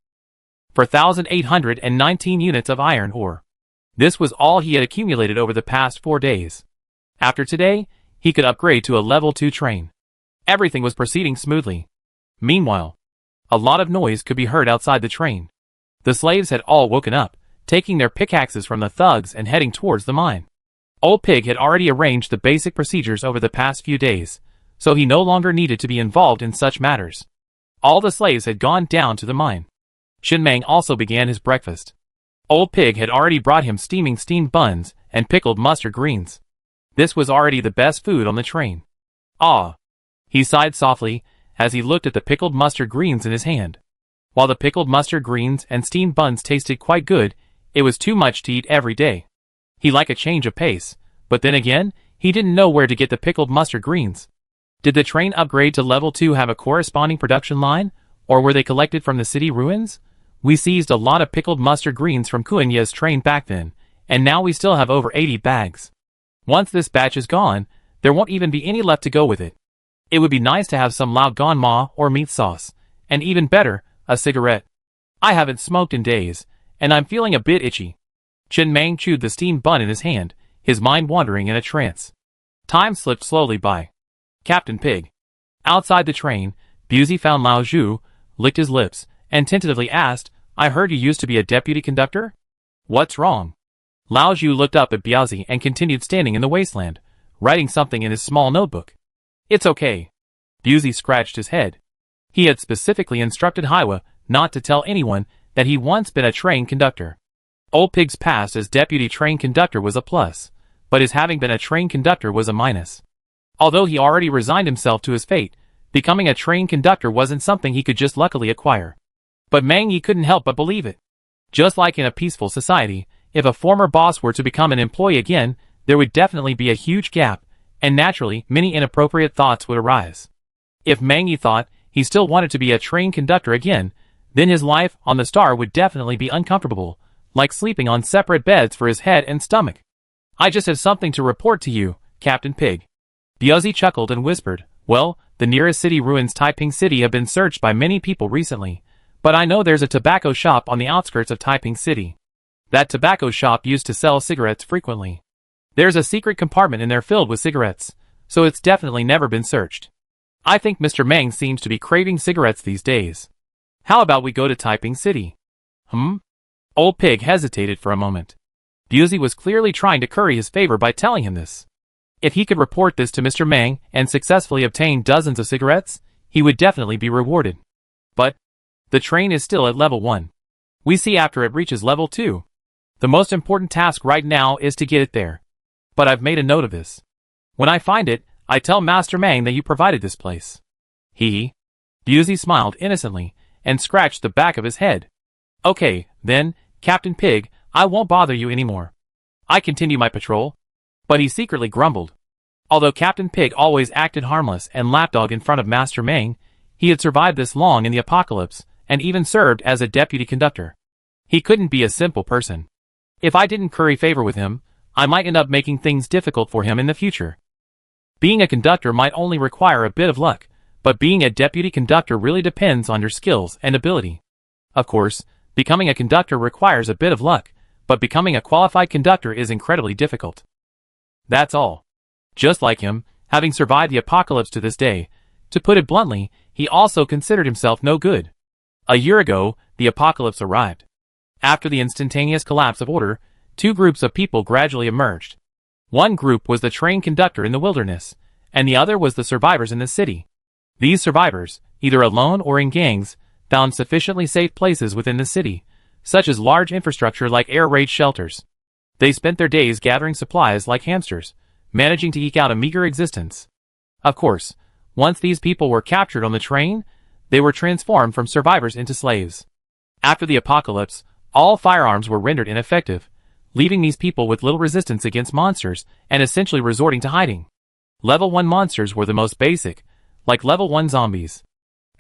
4,819 units of iron ore. This was all he had accumulated over the past 4 days. After today, he could upgrade to a level 2 train. Everything was proceeding smoothly. Meanwhile, a lot of noise could be heard outside the train. The slaves had all woken up, taking their pickaxes from the thugs and heading towards the mine. Old Pig had already arranged the basic procedures over the past few days, so he no longer needed to be involved in such matters. All the slaves had gone down to the mine. Chen Mang also began his breakfast. Old Pig had already brought him steaming steamed buns and pickled mustard greens. This was already the best food on the train. Ah! He sighed softly, as he looked at the pickled mustard greens in his hand. While the pickled mustard greens and steamed buns tasted quite good, it was too much to eat every day. He liked a change of pace, but then again, he didn't know where to get the pickled mustard greens. Did the train upgrade to level 2 have a corresponding production line, or were they collected from the city ruins? We seized a lot of pickled mustard greens from Kuanya's train back then, and now we still have over 80 bags. Once this batch is gone, there won't even be any left to go with it. It would be nice to have some lao gan ma or meat sauce, and even better, a cigarette. I haven't smoked in days, and I'm feeling a bit itchy. Chen Mang chewed the steamed bun in his hand, his mind wandering in a trance. Time slipped slowly by. Captain Pig. Outside the train, Busey found Lao Zhu, licked his lips, and tentatively asked, "I heard you used to be a deputy conductor? What's wrong?" Lao Zhu looked up at Biazi and continued standing in the wasteland, writing something in his small notebook. "It's okay." Busey scratched his head. He had specifically instructed Haiwa not to tell anyone that he once been a train conductor. Old Pig's past as deputy train conductor was a plus, but his having been a train conductor was a minus. Although he already resigned himself to his fate, becoming a train conductor wasn't something he could just luckily acquire. But Mang Yi couldn't help but believe it. Just like in a peaceful society, if a former boss were to become an employee again, there would definitely be a huge gap, and naturally, many inappropriate thoughts would arise. If Mang Yi thought he still wanted to be a train conductor again, then his life on the star would definitely be uncomfortable, like sleeping on separate beds for his head and stomach. "I just have something to report to you, Captain Pig." Biazi chuckled and whispered, "Well, the nearest city ruins Taiping City have been searched by many people recently, but I know there's a tobacco shop on the outskirts of Taiping City. That tobacco shop used to sell cigarettes frequently. There's a secret compartment in there filled with cigarettes, so it's definitely never been searched. I think Mr. Mang seems to be craving cigarettes these days. How about we go to Taiping City?" Old Pig hesitated for a moment. Biazi was clearly trying to curry his favor by telling him this. If he could report this to Mr. Mang and successfully obtain dozens of cigarettes, he would definitely be rewarded. But the train is still at level 1. We see after it reaches level 2. The most important task right now is to get it there. But I've made a note of this. When I find it, I tell Master Mang that you provided this place. Biazi smiled innocently and scratched the back of his head. "Okay, then, Captain Pig, I won't bother you anymore. I continue my patrol." But he secretly grumbled. Although Captain Pig always acted harmless and lapdog in front of Master Mang, he had survived this long in the apocalypse and even served as a deputy conductor. He couldn't be a simple person. If I didn't curry favor with him, I might end up making things difficult for him in the future. Being a conductor might only require a bit of luck, but being a deputy conductor really depends on your skills and ability. Of course, becoming a conductor requires a bit of luck, but becoming a qualified conductor is incredibly difficult. That's all. Just like him, having survived the apocalypse to this day, to put it bluntly, he also considered himself no good. A year ago, the apocalypse arrived. After the instantaneous collapse of order, two groups of people gradually emerged. One group was the train conductor in the wilderness, and the other was the survivors in the city. These survivors, either alone or in gangs, found sufficiently safe places within the city, such as large infrastructure like air raid shelters. They spent their days gathering supplies like hamsters, managing to eke out a meager existence. Of course, once these people were captured on the train, they were transformed from survivors into slaves. After the apocalypse, all firearms were rendered ineffective, leaving these people with little resistance against monsters and essentially resorting to hiding. Level 1 monsters were the most basic, like level 1 zombies.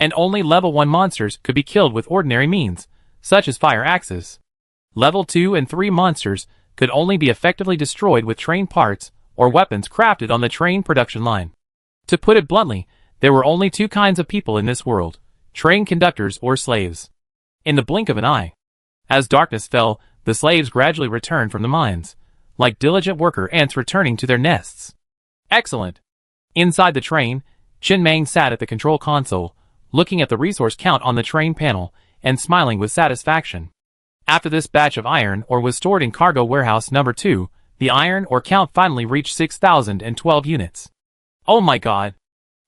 And only level 1 monsters could be killed with ordinary means, such as fire axes. Level 2 and 3 monsters could only be effectively destroyed with train parts or weapons crafted on the train production line. To put it bluntly, there were only two kinds of people in this world, train conductors or slaves. In the blink of an eye. As darkness fell, the slaves gradually returned from the mines, like diligent worker ants returning to their nests. Excellent. Inside the train, Chen Mang sat at the control console, looking at the resource count on the train panel and smiling with satisfaction. After this batch of iron ore was stored in cargo warehouse number 2, the iron ore count finally reached 6,012 units. Oh my god!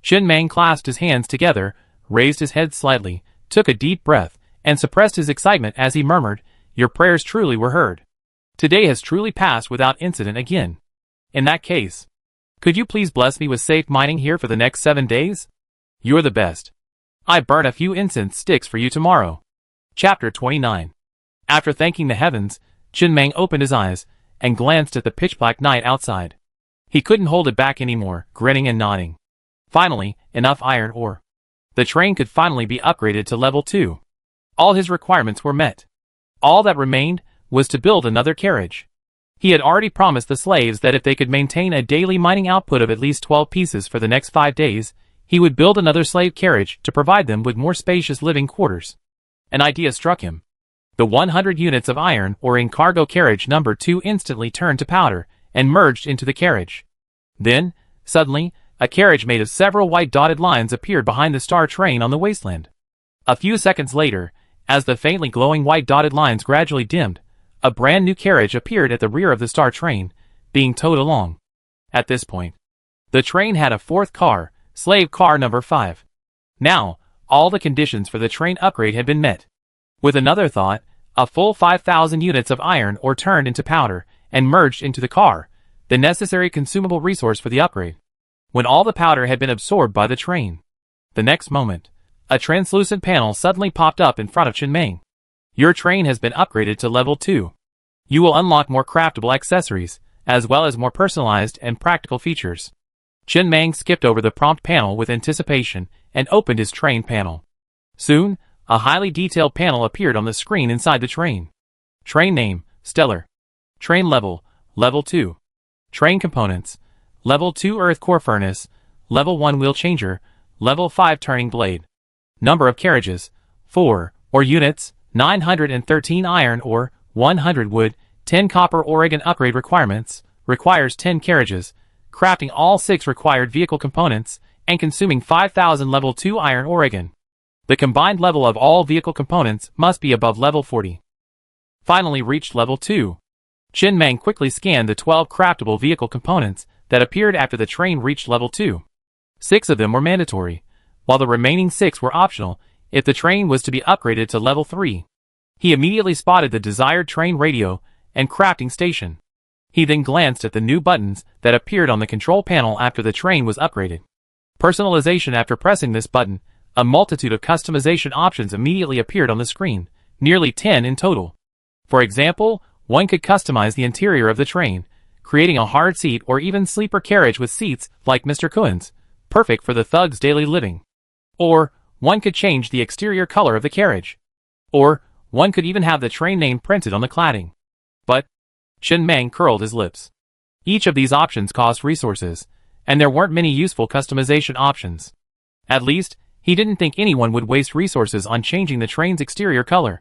Chen Mang clasped his hands together, raised his head slightly, took a deep breath, and suppressed his excitement as he murmured, "Your prayers truly were heard. Today has truly passed without incident again. In that case, could you please bless me with safe mining here for the next 7 days? You're the best." I burn a few incense sticks for you tomorrow. Chapter 29. After thanking the heavens, Chen Meng opened his eyes and glanced at the pitch-black night outside. He couldn't hold it back anymore, grinning and nodding. Finally, enough iron ore. The train could finally be upgraded to level 2. All his requirements were met. All that remained was to build another carriage. He had already promised the slaves that if they could maintain a daily mining output of at least 12 pieces for the next 5 days, he would build another slave carriage to provide them with more spacious living quarters. An idea struck him. The 100 units of iron ore in cargo carriage number 2 instantly turned to powder and merged into the carriage. Then, suddenly, a carriage made of several white dotted lines appeared behind the star train on the wasteland. A few seconds later, as the faintly glowing white dotted lines gradually dimmed, a brand new carriage appeared at the rear of the star train, being towed along. At this point, the train had a fourth car, slave car number 5. Now, all the conditions for the train upgrade had been met. With another thought, a full 5,000 units of iron ore turned into powder and merged into the car, the necessary consumable resource for the upgrade. When all the powder had been absorbed by the train, the next moment, a translucent panel suddenly popped up in front of Chen Meng. Your train has been upgraded to level 2. You will unlock more craftable accessories, as well as more personalized and practical features. Chen Meng skipped over the prompt panel with anticipation and opened his train panel. Soon, a highly detailed panel appeared on the screen inside the train. Train name, Stellar. Train level, level 2. Train components, level 2 earth core furnace, level 1 wheel changer, level 5 turning blade. Number of carriages, 4, or units, 913 iron ore, 100 wood, 10 copper. Oregon upgrade requirements, requires 10 carriages, crafting all 6 required vehicle components, and consuming 5,000 level 2 iron. Oregon. The combined level of all vehicle components must be above level 40. Finally reached level 2. Chen Meng quickly scanned the 12 craftable vehicle components that appeared after the train reached level 2. 6 of them were mandatory, while the remaining 6 were optional if the train was to be upgraded to level 3. He immediately spotted the desired train radio and crafting station. He then glanced at the new buttons that appeared on the control panel after the train was upgraded. Personalization. After pressing this button, a multitude of customization options immediately appeared on the screen, nearly 10 in total. For example, one could customize the interior of the train, creating a hard seat or even sleeper carriage with seats like Mr. Cohen's, perfect for the thug's daily living. Or, one could change the exterior color of the carriage. Or, one could even have the train name printed on the cladding. But, Chen Meng curled his lips. Each of these options cost resources, and there weren't many useful customization options. At least, he didn't think anyone would waste resources on changing the train's exterior color.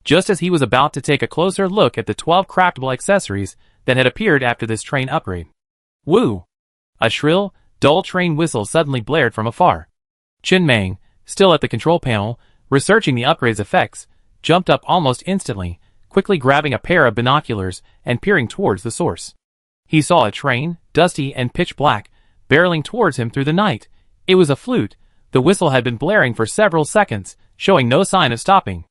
Just as he was about to take a closer look at the 12 craftable accessories that had appeared after this train upgrade. Woo! A shrill, dull train whistle suddenly blared from afar. Chen Meng, still at the control panel, researching the upgrade's effects, jumped up almost instantly, quickly grabbing a pair of binoculars and peering towards the source. He saw a train, dusty and pitch black, barreling towards him through the night. It was a flute. The whistle had been blaring for several seconds, showing no sign of stopping.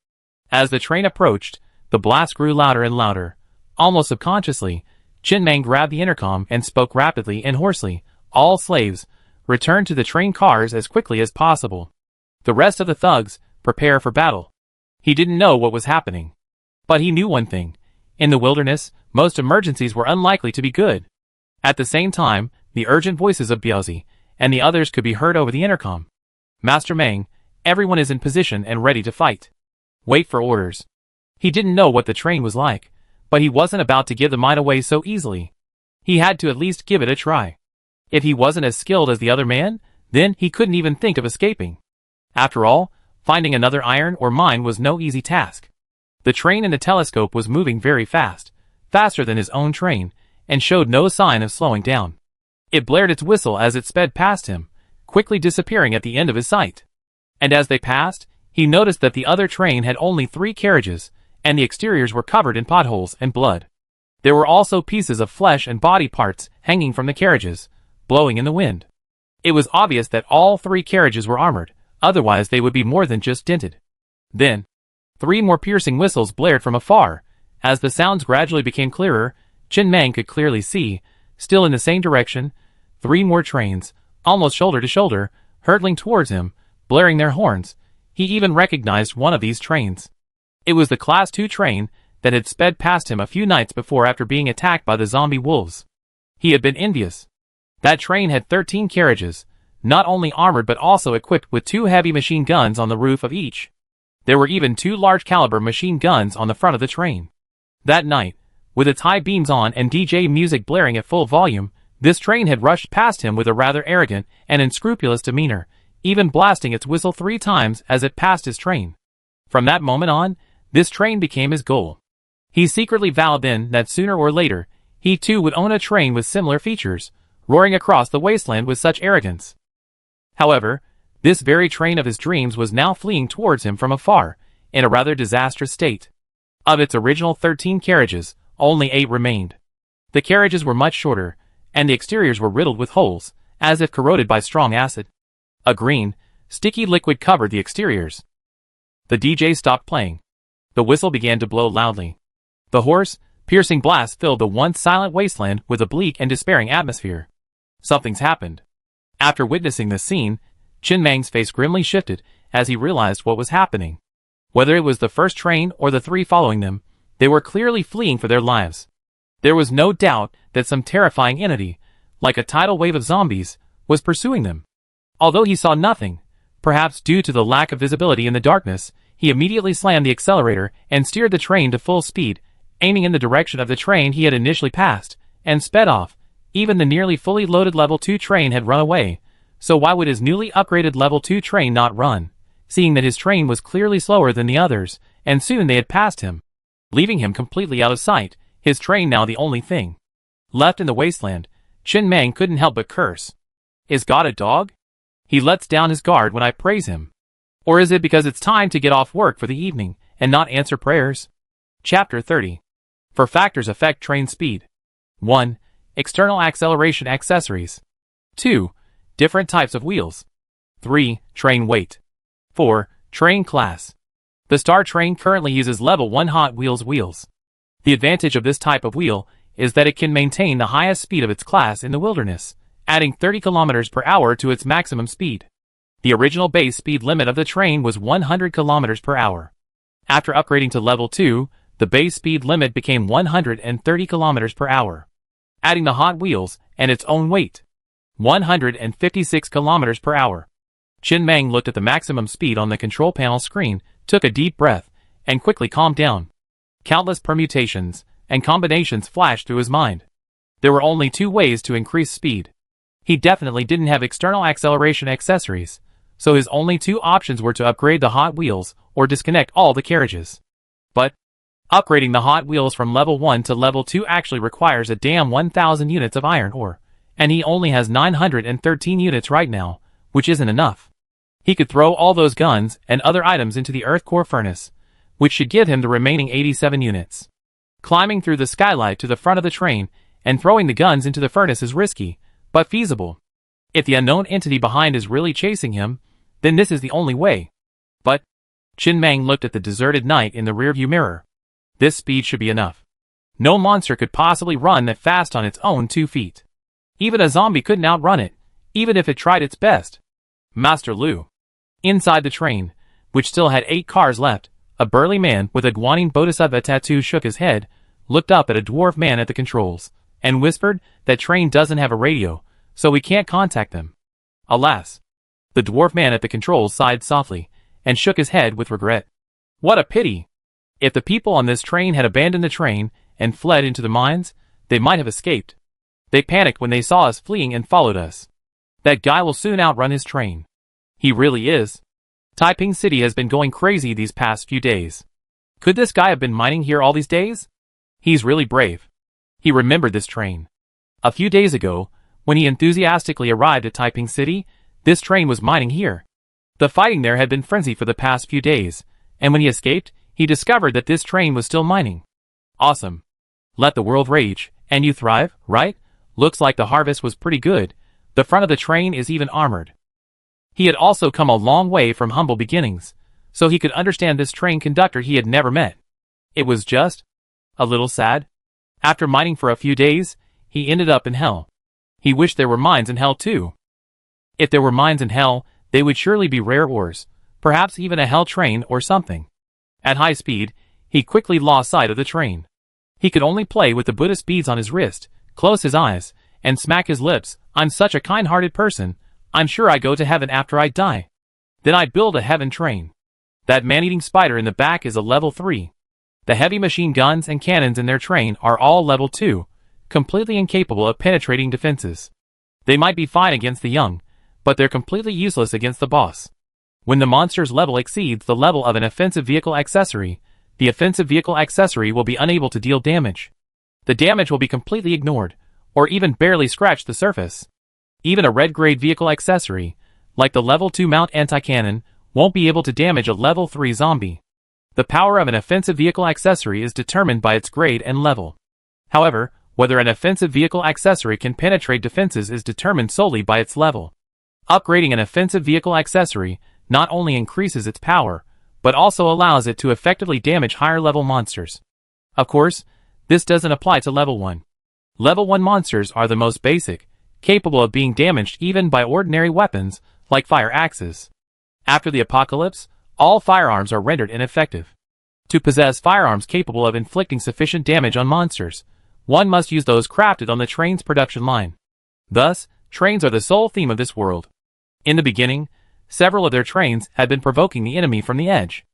As the train approached, the blast grew louder and louder. Almost subconsciously, Chen Meng grabbed the intercom and spoke rapidly and hoarsely. All slaves, return to the train cars as quickly as possible. The rest of the thugs, prepare for battle. He didn't know what was happening. But he knew one thing. In the wilderness, most emergencies were unlikely to be good. At the same time, the urgent voices of Biaozi and the others could be heard over the intercom. Master Meng, everyone is in position and ready to fight. Wait for orders. He didn't know what the train was like, but he wasn't about to give the mine away so easily. He had to at least give it a try. If he wasn't as skilled as the other man, then he couldn't even think of escaping. After all, finding another iron ore mine was no easy task. The train in the telescope was moving very fast, faster than his own train, and showed no sign of slowing down. It blared its whistle as it sped past him, quickly disappearing at the end of his sight. And as they passed, he noticed that the other train had only 3 carriages, and the exteriors were covered in potholes and blood. There were also pieces of flesh and body parts hanging from the carriages, blowing in the wind. It was obvious that all 3 carriages were armored, otherwise they would be more than just dented. Then, 3 more piercing whistles blared from afar. As the sounds gradually became clearer, Chen Meng could clearly see, still in the same direction, 3 more trains, almost shoulder to shoulder, hurtling towards him, blaring their horns. He even recognized one of these trains. It was the Class 2 train that had sped past him a few nights before after being attacked by the zombie wolves. He had been envious. That train had 13 carriages, not only armored but also equipped with 2 heavy machine guns on the roof of each. There were even 2 large-caliber machine guns on the front of the train. That night, with its high beams on and DJ music blaring at full volume, this train had rushed past him with a rather arrogant and unscrupulous demeanor, even blasting its whistle 3 times as it passed his train. From that moment on, this train became his goal. He secretly vowed then that sooner or later, he too would own a train with similar features, roaring across the wasteland with such arrogance. However, this very train of his dreams was now fleeing towards him from afar, in a rather disastrous state. Of its original 13 carriages, only 8 remained. The carriages were much shorter, and the exteriors were riddled with holes, as if corroded by strong acid. A green, sticky liquid covered the exteriors. The DJ stopped playing. The whistle began to blow loudly. The hoarse, piercing blast filled the once silent wasteland with a bleak and despairing atmosphere. Something's happened. After witnessing this scene, Chin Mang's face grimly shifted as he realized what was happening. Whether it was the first train or the 3 following them, they were clearly fleeing for their lives. There was no doubt that some terrifying entity, like a tidal wave of zombies, was pursuing them. Although he saw nothing, perhaps due to the lack of visibility in the darkness, he immediately slammed the accelerator and steered the train to full speed, aiming in the direction of the train he had initially passed, and sped off. Even the nearly fully loaded Level 2 train had run away, so why would his newly upgraded Level 2 train not run, seeing that his train was clearly slower than the others, and soon they had passed him, leaving him completely out of sight, his train now the only thing left in the wasteland. Chin Mang couldn't help but curse. Is God a dog? He lets down his guard when I praise him. Or is it because it's time to get off work for the evening, and not answer prayers? Chapter 30. For factors affect train speed. 1. External acceleration accessories. 2. Different types of wheels. 3. Train weight. 4. Train class. The Star train currently uses Level 1 Hot Wheels wheels. The advantage of this type of wheel is that it can maintain the highest speed of its class in the wilderness, adding 30 km per hour to its maximum speed. The original base speed limit of the train was 100 km per hour. After upgrading to Level 2, the base speed limit became 130 km per hour. Adding the Hot Wheels and its own weight, 156 km per hour. Chin Mang looked at the maximum speed on the control panel screen, took a deep breath, and quickly calmed down. Countless permutations and combinations flashed through his mind. There were only 2 ways to increase speed. He definitely didn't have external acceleration accessories, so his only 2 options were to upgrade the Hot Wheels or disconnect all the carriages. But upgrading the Hot Wheels from Level 1 to Level 2 actually requires a damn 1,000 units of iron ore, and he only has 913 units right now, which isn't enough. He could throw all those guns and other items into the earth core furnace, which should give him the remaining 87 units. Climbing through the skylight to the front of the train and throwing the guns into the furnace is risky, but feasible. If the unknown entity behind is really chasing him, then this is the only way. But Chin Mang looked at the deserted night in the rearview mirror. This speed should be enough. No monster could possibly run that fast on its own 2 feet. Even a zombie couldn't outrun it, even if it tried its best. Master Lu. Inside the train, which still had 8 cars left, a burly man with a Guanyin Bodhisattva tattoo shook his head, looked up at a dwarf man at the controls, and whispered, "That train doesn't have a radio, so we can't contact them." Alas. The dwarf man at the controls sighed softly, and shook his head with regret. What a pity! If the people on this train had abandoned the train and fled into the mines, they might have escaped. They panicked when they saw us fleeing and followed us. That guy will soon outrun his train. He really is. Taiping City has been going crazy these past few days. Could this guy have been mining here all these days? He's really brave. He remembered this train. A few days ago, when he enthusiastically arrived at Taiping City, this train was mining here. The fighting there had been frenzied for the past few days, and when he escaped, he discovered that this train was still mining. Awesome. Let the world rage, and you thrive, right? Looks like the harvest was pretty good. The front of the train is even armored. He had also come a long way from humble beginnings, so he could understand this train conductor he had never met. It was just a little sad. After mining for a few days, he ended up in hell. He wished there were mines in hell too. If there were mines in hell, They would surely be rare ores, perhaps even a hell train or something. At high speed, he quickly lost sight of the train. He could only play with the Buddhist beads on his wrist, close his eyes, and smack his lips. I'm such a kind-hearted person, I'm sure I go to heaven after I die. Then I build a heaven train. That man-eating spider in the back is a level 3. The heavy machine guns and cannons in their train are all level 2, completely incapable of penetrating defenses. They might be fine against the young, but they're completely useless against the boss. When the monster's level exceeds the level of an offensive vehicle accessory, the offensive vehicle accessory will be unable to deal damage. The damage will be completely ignored, or even barely scratch the surface. Even a red-grade vehicle accessory, like the level 2 mount anti-cannon, won't be able to damage a level 3 zombie. The power of an offensive vehicle accessory is determined by its grade and level. However, whether an offensive vehicle accessory can penetrate defenses is determined solely by its level. Upgrading an offensive vehicle accessory not only increases its power, but also allows it to effectively damage higher-level monsters. Of course, this doesn't apply to level 1. Level 1 monsters are the most basic, capable of being damaged even by ordinary weapons, like fire axes. After the apocalypse, all firearms are rendered ineffective. To possess firearms capable of inflicting sufficient damage on monsters, one must use those crafted on the train's production line. Thus, trains are the sole theme of this world. In the beginning, several of their trains had been provoking the enemy from the edge.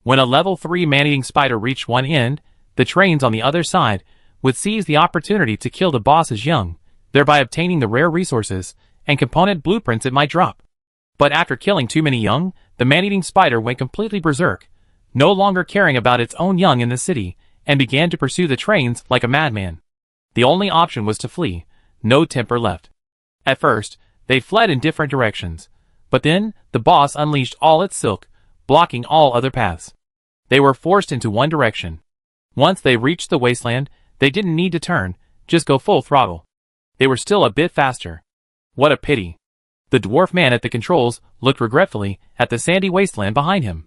When a level 3 man-eating spider reached one end, the trains on the other side would seize the opportunity to kill the boss's young, thereby obtaining the rare resources and component blueprints it might drop. But after killing too many young, the man-eating spider went completely berserk, no longer caring about its own young in the city, and began to pursue the trains like a madman. The only option was to flee, no temper left. At first, they fled in different directions, but then the boss unleashed all its silk, blocking all other paths. They were forced into one direction. Once they reached the wasteland, they didn't need to turn, just go full throttle. They were still a bit faster. What a pity. The dwarf man at the controls looked regretfully at the sandy wasteland behind him.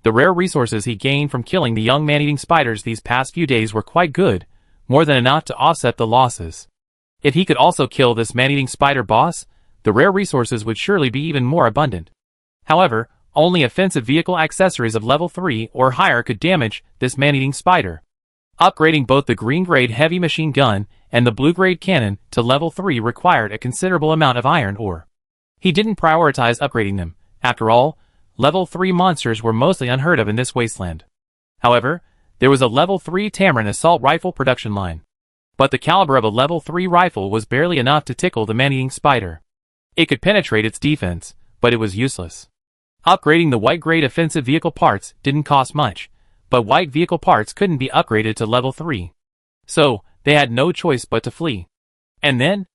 The rare resources he gained from killing the young man-eating spiders these past few days were quite good, more than enough to offset the losses. If he could also kill this man-eating spider boss, the rare resources would surely be even more abundant. However, only offensive vehicle accessories of level 3 or higher could damage this man-eating spider. Upgrading both the green-grade heavy machine gun and the blue-grade cannon to level 3 required a considerable amount of iron ore. He didn't prioritize upgrading them. After all, level 3 monsters were mostly unheard of in this wasteland. However, there was a level 3 Tamarin assault rifle production line. But the caliber of a level 3 rifle was barely enough to tickle the man-eating spider. It could penetrate its defense, but it was useless. Upgrading the white-grade offensive vehicle parts didn't cost much, but white vehicle parts couldn't be upgraded to level 3. So, they had no choice but to flee. And then,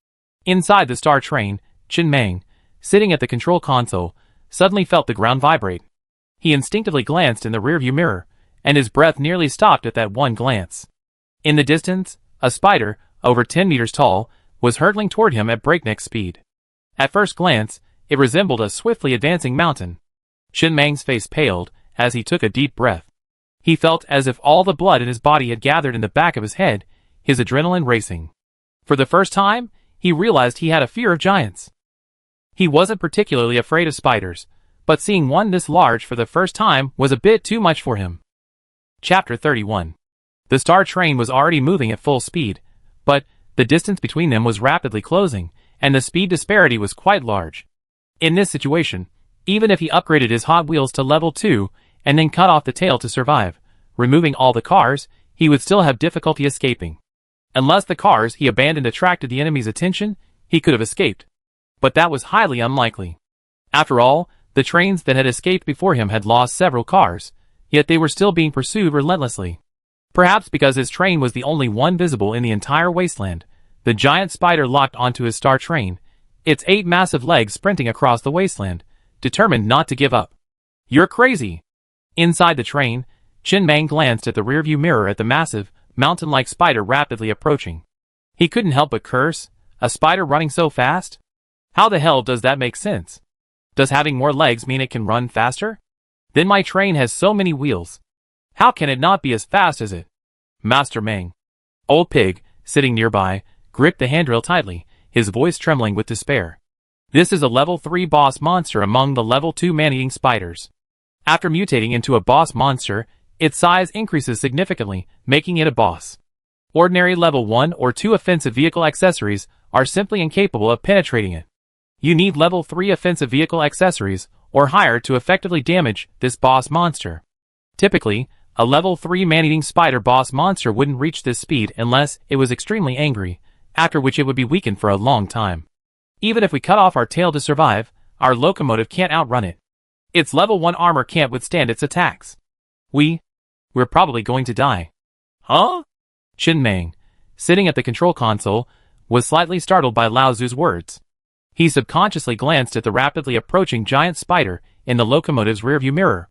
inside the star train, Chin Mang, sitting at the control console, suddenly felt the ground vibrate. He instinctively glanced in the rearview mirror, and his breath nearly stopped at that one glance. In the distance, a spider, over 10 meters tall, was hurtling toward him at breakneck speed. At first glance, it resembled a swiftly advancing mountain. Chin Mang's face paled as he took a deep breath. He felt as if all the blood in his body had gathered in the back of his head, his adrenaline racing. For the first time, he realized he had a fear of giants. He wasn't particularly afraid of spiders, but seeing one this large for the first time was a bit too much for him. Chapter 31. The star train was already moving at full speed, but the distance between them was rapidly closing, and the speed disparity was quite large. In this situation, even if he upgraded his Hot Wheels to level 2 and then cut off the tail to survive, removing all the cars, he would still have difficulty escaping. Unless the cars he abandoned attracted the enemy's attention, he could have escaped. But that was highly unlikely. After all, the trains that had escaped before him had lost several cars, yet they were still being pursued relentlessly. Perhaps because his train was the only one visible in the entire wasteland, the giant spider locked onto his star train, its 8 massive legs sprinting across the wasteland, determined not to give up. You're crazy! Inside the train, Chin Mang glanced at the rearview mirror at the massive, mountain-like spider rapidly approaching. He couldn't help but curse, a spider running so fast? How the hell does that make sense? Does having more legs mean it can run faster? Then my train has so many wheels. How can it not be as fast as it? Master Mang. Old Pig, sitting nearby, gripped the handrail tightly, his voice trembling with despair. This is a level 3 boss monster among the level 2 man-eating spiders. After mutating into a boss monster, its size increases significantly, making it a boss. Ordinary level 1 or 2 offensive vehicle accessories are simply incapable of penetrating it. You need level 3 offensive vehicle accessories or higher to effectively damage this boss monster. Typically, a level 3 man-eating spider boss monster wouldn't reach this speed unless it was extremely angry, after which it would be weakened for a long time. Even if we cut off our tail to survive, our locomotive can't outrun it. Its level 1 armor can't withstand its attacks. We're probably going to die. Huh? Chen Meng, sitting at the control console, was slightly startled by Lao Zu's words. He subconsciously glanced at the rapidly approaching giant spider in the locomotive's rearview mirror.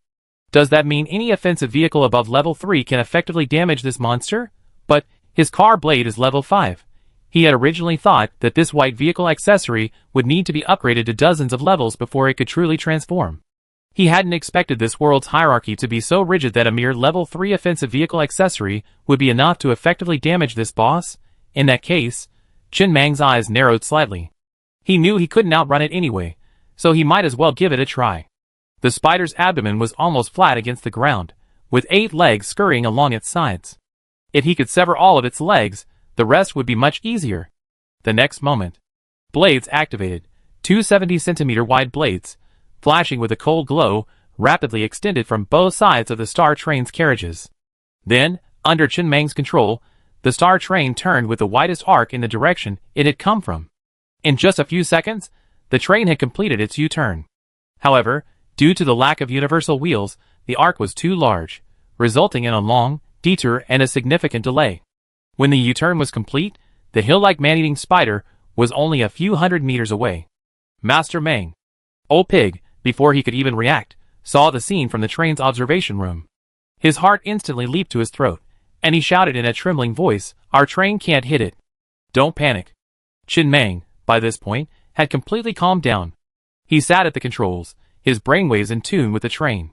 Does that mean any offensive vehicle above level 3 can effectively damage this monster? But his car blade is level 5. He had originally thought that this white vehicle accessory would need to be upgraded to dozens of levels before it could truly transform. He hadn't expected this world's hierarchy to be so rigid that a mere level 3 offensive vehicle accessory would be enough to effectively damage this boss. In that case, Chen Meng's eyes narrowed slightly. He knew he couldn't outrun it anyway, so he might as well give it a try. The spider's abdomen was almost flat against the ground, with 8 legs scurrying along its sides. If he could sever all of its legs, the rest would be much easier. The next moment, blades activated, 2 70-centimeter wide blades, flashing with a cold glow, rapidly extended from both sides of the star train's carriages. Then, under Chen Meng's control, the star train turned with the widest arc in the direction it had come from. In just a few seconds, the train had completed its U-turn. However, due to the lack of universal wheels, the arc was too large, resulting in a long detour and a significant delay. When the U-turn was complete, the hill-like man-eating spider was only a few hundred meters away. Master Meng, old pig, before he could even react, saw the scene from the train's observation room. His heart instantly leaped to his throat, and he shouted in a trembling voice, "Our train can't hit it." Don't panic. Chen Meng, by this point, had completely calmed down. He sat at the controls, his brainwaves in tune with the train.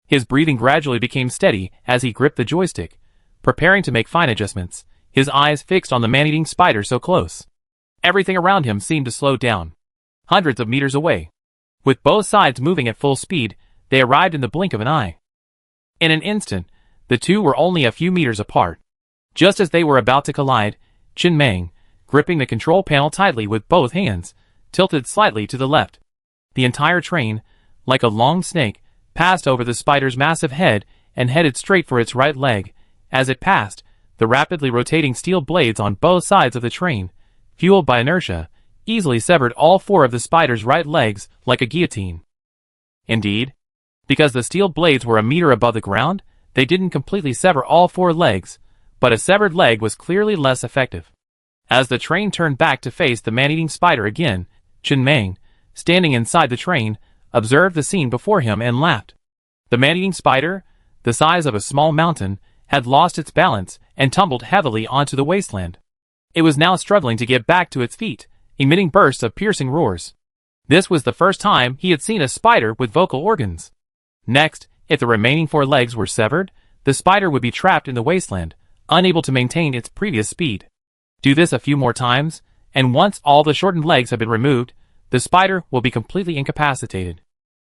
His breathing gradually became steady as he gripped the joystick, preparing to make fine adjustments, his eyes fixed on the man-eating spider so close. Everything around him seemed to slow down. Hundreds of meters away, with both sides moving at full speed, they arrived in the blink of an eye. In an instant, the two were only a few meters apart. Just as they were about to collide, Chen Meng, gripping the control panel tightly with both hands, tilted slightly to the left. The entire train, like a long snake, passed over the spider's massive head and headed straight for its right leg. As it passed, the rapidly rotating steel blades on both sides of the train, fueled by inertia, easily severed all 4 of the spider's right legs like a guillotine. Indeed, because the steel blades were a meter above the ground, they didn't completely sever all 4 legs, but a severed leg was clearly less effective. As the train turned back to face the man-eating spider again, Chen Meng, standing inside the train, observed the scene before him and laughed. The man-eating spider, the size of a small mountain, had lost its balance and tumbled heavily onto the wasteland. It was now struggling to get back to its feet, emitting bursts of piercing roars. This was the first time he had seen a spider with vocal organs. Next, if the remaining 4 legs were severed, the spider would be trapped in the wasteland, unable to maintain its previous speed. Do this a few more times, and once all the shortened legs have been removed, the spider will be completely incapacitated.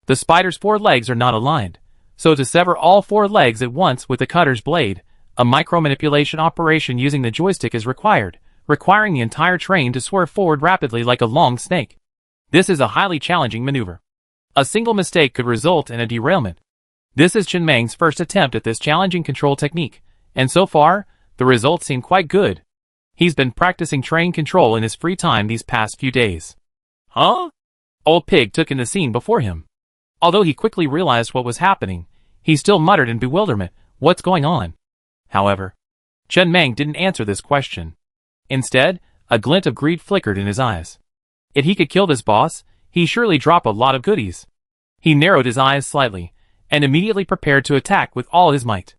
The spider's 4 legs are not aligned, so to sever all 4 legs at once with the cutter's blade, a micro-manipulation operation using the joystick is required, requiring the entire train to swerve forward rapidly like a long snake. This is a highly challenging maneuver. A single mistake could result in a derailment. This is Chen Meng's first attempt at this challenging control technique, and so far, the results seem quite good. He's been practicing train control in his free time these past few days. Huh? Old Pig took in the scene before him. Although he quickly realized what was happening, he still muttered in bewilderment, "What's going on?" However, Chen Meng didn't answer this question. Instead, a glint of greed flickered in his eyes. If he could kill this boss, he'd surely drop a lot of goodies. He narrowed his eyes slightly, and immediately prepared to attack with all his might.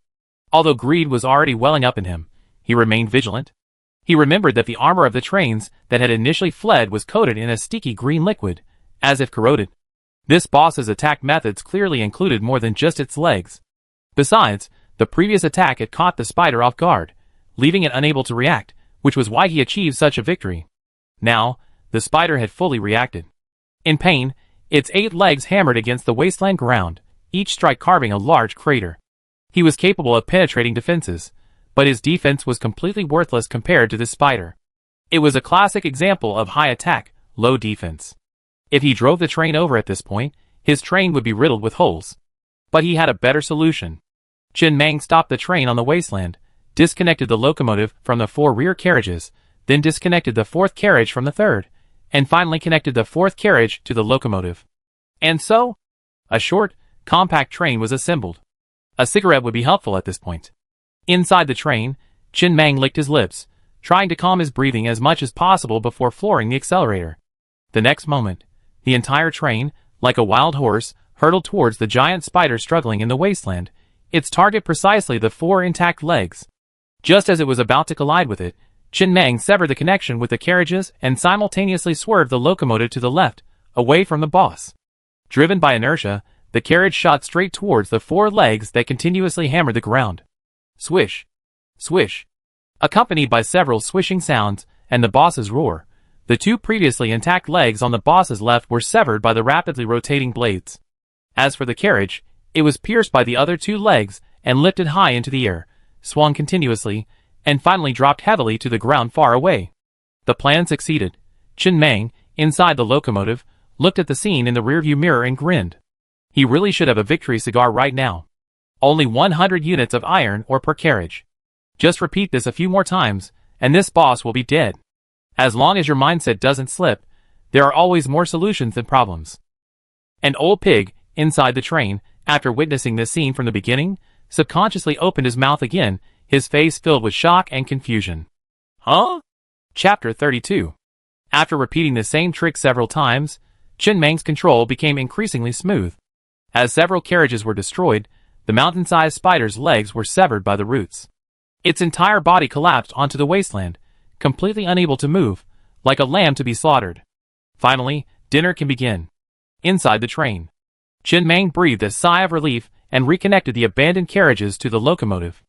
Although greed was already welling up in him, he remained vigilant. He remembered that the armor of the trains that had initially fled was coated in a sticky green liquid, as if corroded. This boss's attack methods clearly included more than just its legs. Besides, the previous attack had caught the spider off guard, leaving it unable to react, which was why he achieved such a victory. Now, the spider had fully reacted. In pain, its 8 legs hammered against the wasteland ground, each strike carving a large crater. He was capable of penetrating defenses, but his defense was completely worthless compared to this spider. It was a classic example of high attack, low defense. If he drove the train over at this point, his train would be riddled with holes. But he had a better solution. Chen Mang stopped the train on the wasteland, disconnected the locomotive from the 4 rear carriages, then disconnected the 4th carriage from the 3rd, and finally connected the 4th carriage to the locomotive. And so, a short, compact train was assembled. A cigarette would be helpful at this point. Inside the train, Chen Mang licked his lips, trying to calm his breathing as much as possible before flooring the accelerator. The next moment, the entire train, like a wild horse, hurtled towards the giant spider struggling in the wasteland, its target precisely the 4 intact legs. Just as it was about to collide with it, Chen Mang severed the connection with the carriages and simultaneously swerved the locomotive to the left, away from the boss. Driven by inertia, the carriage shot straight towards the 4 legs that continuously hammered the ground. Swish! Swish! Accompanied by several swishing sounds and the boss's roar, the 2 previously intact legs on the boss's left were severed by the rapidly rotating blades. As for the carriage, it was pierced by the other 2 legs and lifted high into the air, swung continuously, and finally dropped heavily to the ground far away. The plan succeeded. Chen Mang, inside the locomotive, looked at the scene in the rearview mirror and grinned. He really should have a victory cigar right now. Only 100 units of iron ore per carriage. Just repeat this a few more times, and this boss will be dead. As long as your mindset doesn't slip, there are always more solutions than problems. An old pig, inside the train, after witnessing this scene from the beginning, subconsciously opened his mouth again, his face filled with shock and confusion. Huh? Chapter 32. After repeating the same trick several times, Chen Mang's control became increasingly smooth. As several carriages were destroyed, the mountain-sized spider's legs were severed by the roots. Its entire body collapsed onto the wasteland, completely unable to move, like a lamb to be slaughtered. Finally, dinner can begin. Inside the train, Chen Mang breathed a sigh of relief and reconnected the abandoned carriages to the locomotive.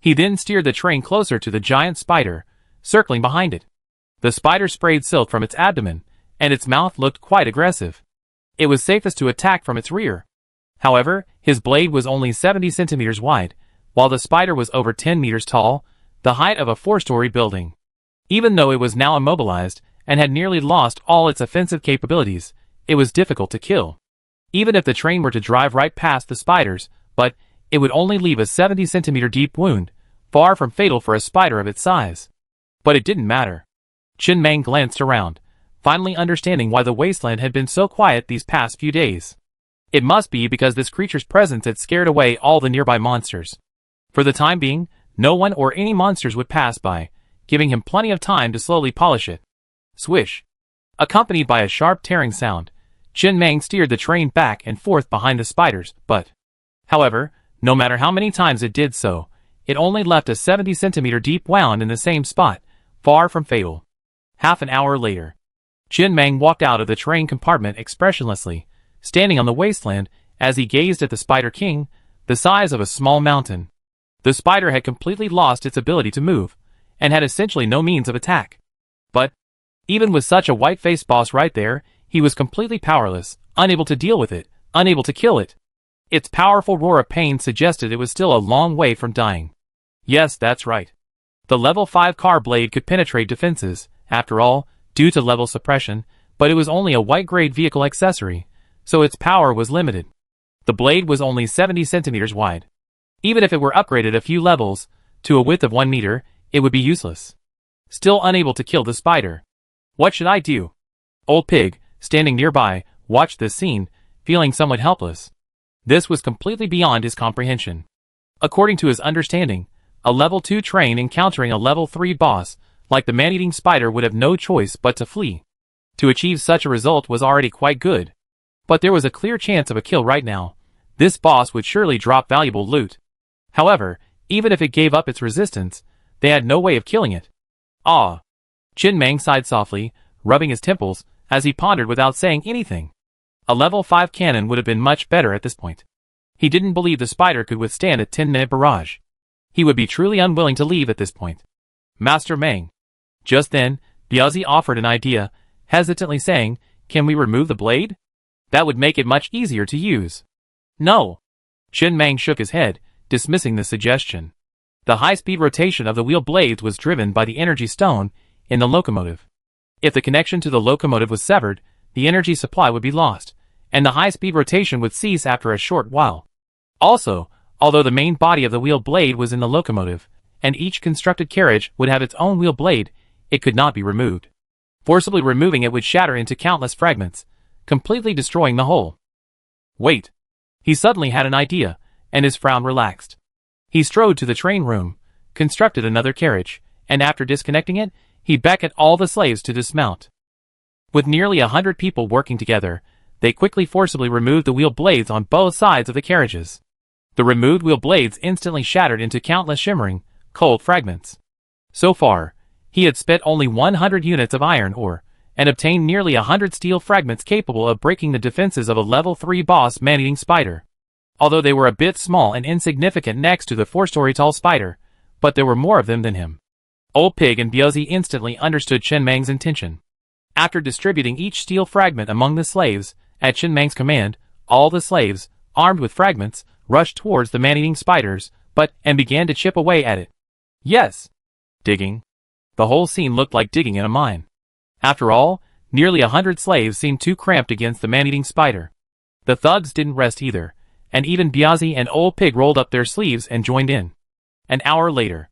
He then steered the train closer to the giant spider, circling behind it. The spider sprayed silk from its abdomen, and its mouth looked quite aggressive. It was safest to attack from its rear. However, his blade was only 70 centimeters wide, while the spider was over 10 meters tall, the height of a 4-story building. Even though it was now immobilized and had nearly lost all its offensive capabilities, it was difficult to kill. Even if the train were to drive right past the spiders, but it would only leave a 70-centimeter deep wound, far from fatal for a spider of its size. But it didn't matter. Chen Mang glanced around, finally understanding why the wasteland had been so quiet these past few days. It must be because this creature's presence had scared away all the nearby monsters. For the time being, no one or any monsters would pass by, giving him plenty of time to slowly polish it. Swish! Accompanied by a sharp tearing sound, Chen Mang steered the train back and forth behind the spiders, but, however, no matter how many times it did so, it only left a 70-centimeter deep wound in the same spot, far from fatal. Half an hour later, Chen Mang walked out of the train compartment expressionlessly, standing on the wasteland as he gazed at the Spider King, the size of a small mountain. The spider had completely lost its ability to move, and had essentially no means of attack. But, even with such a white-faced boss right there, he was completely powerless, unable to deal with it, unable to kill it. Its powerful roar of pain suggested it was still a long way from dying. Yes, that's right. The level 5 car blade could penetrate defenses, after all, due to level suppression, but it was only a white-grade vehicle accessory, so its power was limited. The blade was only 70 centimeters wide. Even if it were upgraded a few levels, to a width of 1 meter, it would be useless. Still unable to kill the spider. What should I do? Old Pig, standing nearby, watched this scene, feeling somewhat helpless. This was completely beyond his comprehension. According to his understanding, a level 2 train encountering a level 3 boss, like the man-eating spider, would have no choice but to flee. To achieve such a result was already quite good. But there was a clear chance of a kill right now. This boss would surely drop valuable loot. However, even if it gave up its resistance, they had no way of killing it. Ah! Chen Mang sighed softly, rubbing his temples, as he pondered without saying anything. A level 5 cannon would have been much better at this point. He didn't believe the spider could withstand a 10-minute barrage. He would be truly unwilling to leave at this point. Master Mang. Just then, Biazi offered an idea, hesitantly saying, Can we remove the blade? That would make it much easier to use. No. Chen Mang shook his head, dismissing the suggestion. The high-speed rotation of the wheel blades was driven by the energy stone in the locomotive. If the connection to the locomotive was severed, the energy supply would be lost, and the high-speed rotation would cease after a short while. Also, although the main body of the wheel blade was in the locomotive, and each constructed carriage would have its own wheel blade, it could not be removed. Forcibly removing it would shatter into countless fragments, completely destroying the whole. Wait. He suddenly had an idea, and his frown relaxed. He strode to the train room, constructed another carriage, and after disconnecting it, he beckoned all the slaves to dismount. With nearly 100 people working together, they quickly forcibly removed the wheel blades on both sides of the carriages. The removed wheel blades instantly shattered into countless shimmering, cold fragments. So far, he had spent only 100 units of iron ore, and obtained nearly 100 steel fragments capable of breaking the defenses of a level 3 boss man-eating spider. Although they were a bit small and insignificant next to the 4-story tall spider, but there were more of them than him. Old Pig and Biozzi instantly understood Chen Mang's intention. After distributing each steel fragment among the slaves, at Chen Mang's command, all the slaves, armed with fragments, rushed towards the man-eating spiders, and began to chip away at it. Yes. Digging. The whole scene looked like digging in a mine. After all, nearly 100 slaves seemed too cramped against the man-eating spider. The thugs didn't rest either, and even Biozzi and Old Pig rolled up their sleeves and joined in. An hour later,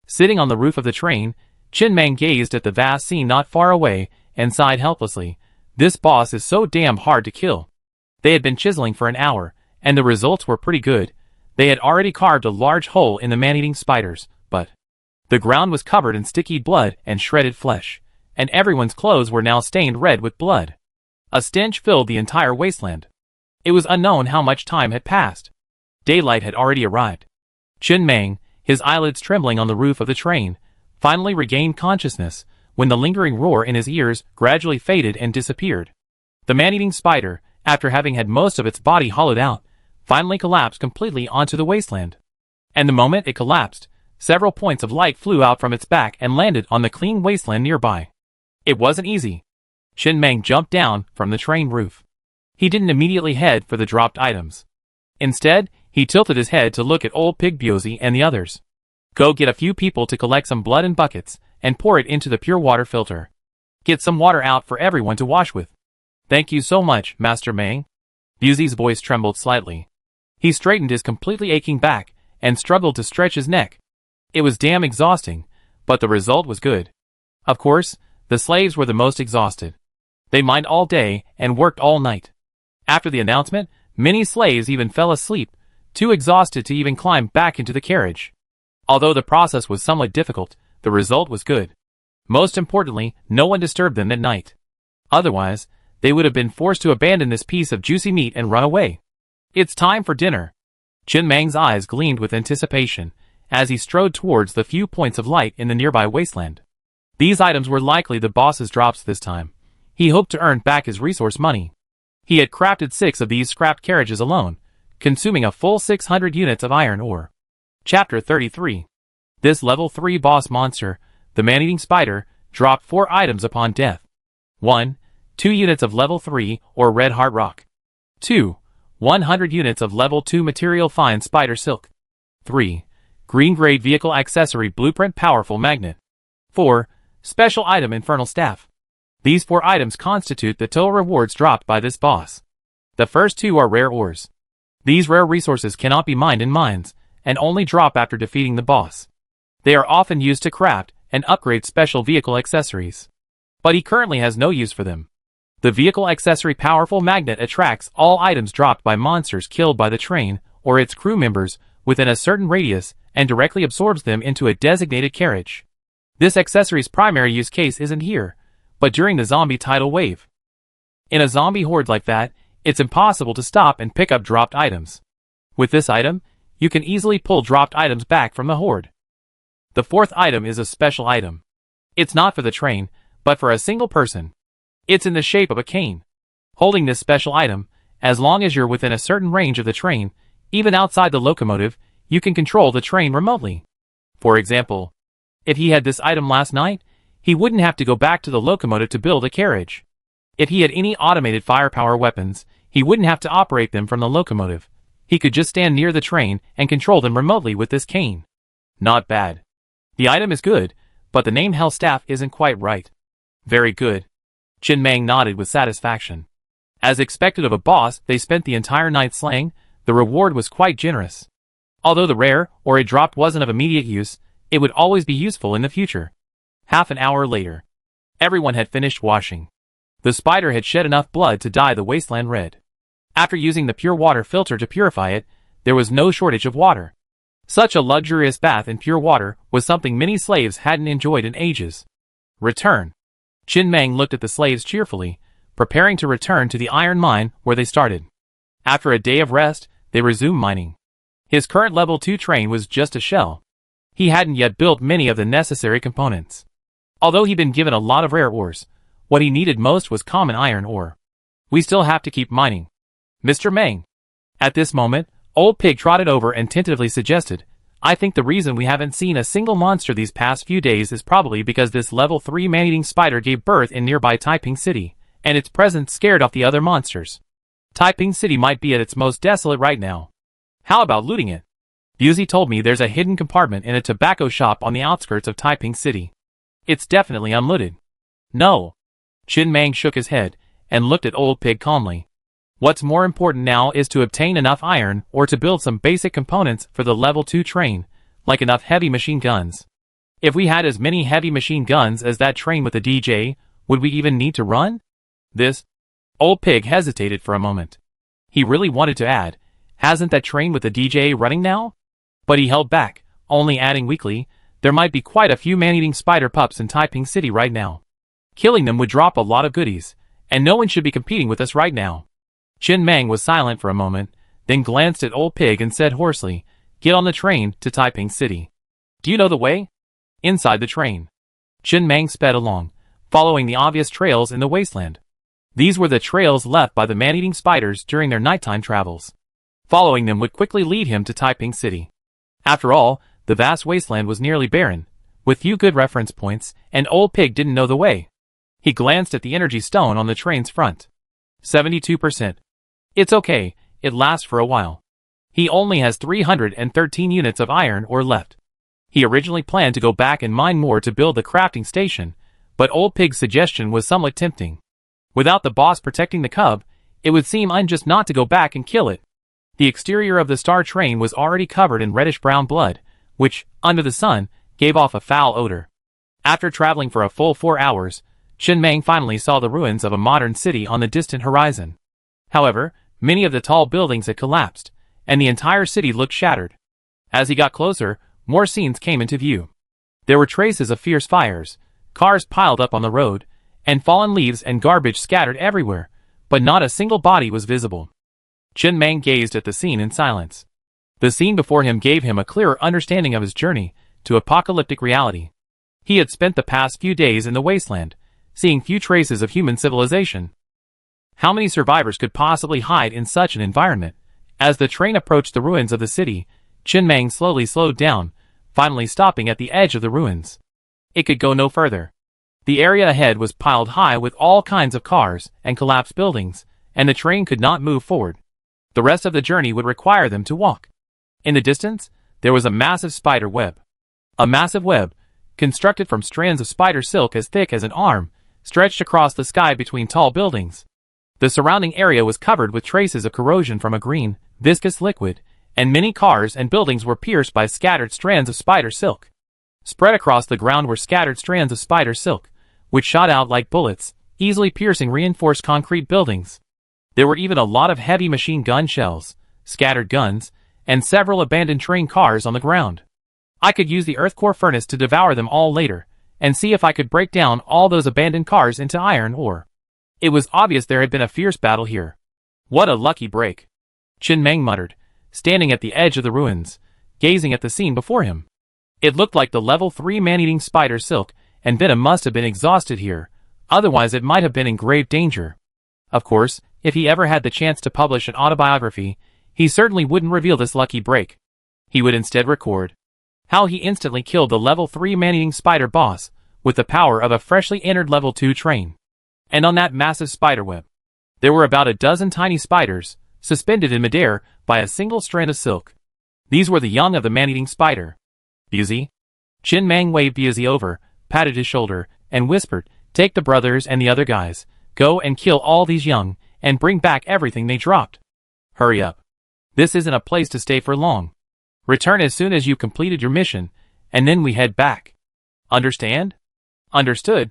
sitting on the roof of the train, Chen Mang gazed at the vast scene not far away and sighed helplessly. This boss is so damn hard to kill. They had been chiseling for an hour, and the results were pretty good. They had already carved a large hole in the man-eating spiders, but the ground was covered in sticky blood and shredded flesh, and everyone's clothes were now stained red with blood. A stench filled the entire wasteland. It was unknown how much time had passed. Daylight had already arrived. Chen Mang, his eyelids trembling on the roof of the train, finally regained consciousness when the lingering roar in his ears gradually faded and disappeared. The man-eating spider, after having had most of its body hollowed out, finally collapsed completely onto the wasteland. And the moment it collapsed, several points of light flew out from its back and landed on the clean wasteland nearby. It wasn't easy. Chen Mang jumped down from the train roof. He didn't immediately head for the dropped items. Instead, he tilted his head to look at Old Pig Biozzi and the others. Go get a few people to collect some blood in buckets and pour it into the pure water filter. Get some water out for everyone to wash with. Thank you so much, Master Mang. Biozzi's voice trembled slightly. He straightened his completely aching back and struggled to stretch his neck. It was damn exhausting, but the result was good. Of course, the slaves were the most exhausted. They mined all day and worked all night. After the announcement, many slaves even fell asleep, too exhausted to even climb back into the carriage. Although the process was somewhat difficult, the result was good. Most importantly, no one disturbed them at night. Otherwise, they would have been forced to abandon this piece of juicy meat and run away. It's time for dinner. Chen Mang's eyes gleamed with anticipation as he strode towards the few points of light in the nearby wasteland. These items were likely the boss's drops this time. He hoped to earn back his resource money. He had crafted 6 of these scrapped carriages alone, consuming a full 600 units of iron ore. Chapter 33. This level 3 boss monster, the man-eating spider, dropped 4 items upon death. 1. 2 units of level 3 or red heart rock. 2. 100 units of level 2 material fine spider silk. 3. Green grade vehicle accessory blueprint powerful magnet. 4. Special item infernal staff. These 4 items constitute the total rewards dropped by this boss. The first 2 are rare ores. These rare resources cannot be mined in mines, and only drop after defeating the boss. They are often used to craft and upgrade special vehicle accessories. But he currently has no use for them. The vehicle accessory powerful magnet attracts all items dropped by monsters killed by the train or its crew members within a certain radius and directly absorbs them into a designated carriage. This accessory's primary use case isn't here, but during the zombie tidal wave. In a zombie horde like that, it's impossible to stop and pick up dropped items. With this item, you can easily pull dropped items back from the horde. The 4th item is a special item. It's not for the train, but for a single person. It's in the shape of a cane. Holding this special item, as long as you're within a certain range of the train, even outside the locomotive, you can control the train remotely. For example, if he had this item last night, he wouldn't have to go back to the locomotive to build a carriage. If he had any automated firepower weapons, he wouldn't have to operate them from the locomotive. He could just stand near the train and control them remotely with this cane. Not bad. The item is good, but the name Hell Staff isn't quite right. Very good. Chin Mang nodded with satisfaction. As expected of a boss they spent the entire night slaying, the reward was quite generous. Although the rare, or it dropped wasn't of immediate use, it would always be useful in the future. Half an hour later. Everyone had finished washing. The spider had shed enough blood to dye the wasteland red. After using the pure water filter to purify it, there was no shortage of water. Such a luxurious bath in pure water was something many slaves hadn't enjoyed in ages. Return. Chin Mang looked at the slaves cheerfully, preparing to return to the iron mine where they started. After a day of rest, they resumed mining. His current level 2 train was just a shell. He hadn't yet built many of the necessary components. Although he'd been given a lot of rare ores, what he needed most was common iron ore. We still have to keep mining. Mr. Mang. At this moment, Old Pig trotted over and tentatively suggested, I think the reason we haven't seen a single monster these past few days is probably because this level 3 man-eating spider gave birth in nearby Taiping City, and its presence scared off the other monsters. Taiping City might be at its most desolate right now. How about looting it? Busey told me there's a hidden compartment in a tobacco shop on the outskirts of Taiping City. It's definitely unlooted. No. Chin Mang shook his head and looked at Old Pig calmly. What's more important now is to obtain enough iron or to build some basic components for the level 2 train, like enough heavy machine guns. If we had as many heavy machine guns as that train with the DJ, would we even need to run? This? Old Pig hesitated for a moment. He really wanted to add, hasn't that train with the DJ running now? But he held back, only adding weakly, there might be quite a few man-eating spider pups in Taiping City right now. Killing them would drop a lot of goodies, and no one should be competing with us right now. Chin Mang was silent for a moment, then glanced at Old Pig and said hoarsely, get on the train to Taiping City. Do you know the way? Inside the train. Chin Mang sped along, following the obvious trails in the wasteland. These were the trails left by the man-eating spiders during their nighttime travels. Following them would quickly lead him to Taiping City. After all, the vast wasteland was nearly barren, with few good reference points, and Old Pig didn't know the way. He glanced at the energy stone on the train's front. 72%. It's okay, it lasts for a while. He only has 313 units of iron ore left. He originally planned to go back and mine more to build the crafting station, but Old Pig's suggestion was somewhat tempting. Without the boss protecting the cub, it would seem unjust not to go back and kill it. The exterior of the star train was already covered in reddish-brown blood, which, under the sun, gave off a foul odor. After traveling for a full 4 hours, Chin Mang finally saw the ruins of a modern city on the distant horizon. However, many of the tall buildings had collapsed, and the entire city looked shattered. As he got closer, more scenes came into view. There were traces of fierce fires, cars piled up on the road, and fallen leaves and garbage scattered everywhere, but not a single body was visible. Chin Mang gazed at the scene in silence. The scene before him gave him a clearer understanding of his journey to apocalyptic reality. He had spent the past few days in the wasteland, seeing few traces of human civilization. How many survivors could possibly hide in such an environment? As the train approached the ruins of the city, Chin Mang slowly slowed down, finally stopping at the edge of the ruins. It could go no further. The area ahead was piled high with all kinds of cars and collapsed buildings, and the train could not move forward. The rest of the journey would require them to walk. In the distance, there was a massive spider web. A massive web, constructed from strands of spider silk as thick as an arm, stretched across the sky between tall buildings. The surrounding area was covered with traces of corrosion from a green, viscous liquid, and many cars and buildings were pierced by scattered strands of spider silk. Spread across the ground were scattered strands of spider silk, which shot out like bullets, easily piercing reinforced concrete buildings. There were even a lot of heavy machine gun shells, scattered guns, and several abandoned train cars on the ground. I could use the earth core furnace to devour them all later, and see if I could break down all those abandoned cars into iron ore. It was obvious there had been a fierce battle here. What a lucky break. Chin Mang muttered, standing at the edge of the ruins, gazing at the scene before him. It looked like the level 3 man-eating spider silk, and venom must have been exhausted here, otherwise it might have been in grave danger. Of course, if he ever had the chance to publish an autobiography, he certainly wouldn't reveal this lucky break. He would instead record how he instantly killed the level 3 man-eating spider boss with the power of a freshly entered level 2 train. And on that massive spiderweb, there were about a dozen tiny spiders, suspended in midair by a single strand of silk. These were the young of the man-eating spider. Buzi? Chin Mang waved Buzi over, patted his shoulder, and whispered, "Take the brothers and the other guys. Go and kill all these young, and bring back everything they dropped. Hurry up. This isn't a place to stay for long. Return as soon as you've completed your mission, and then we head back. Understand?" "Understood."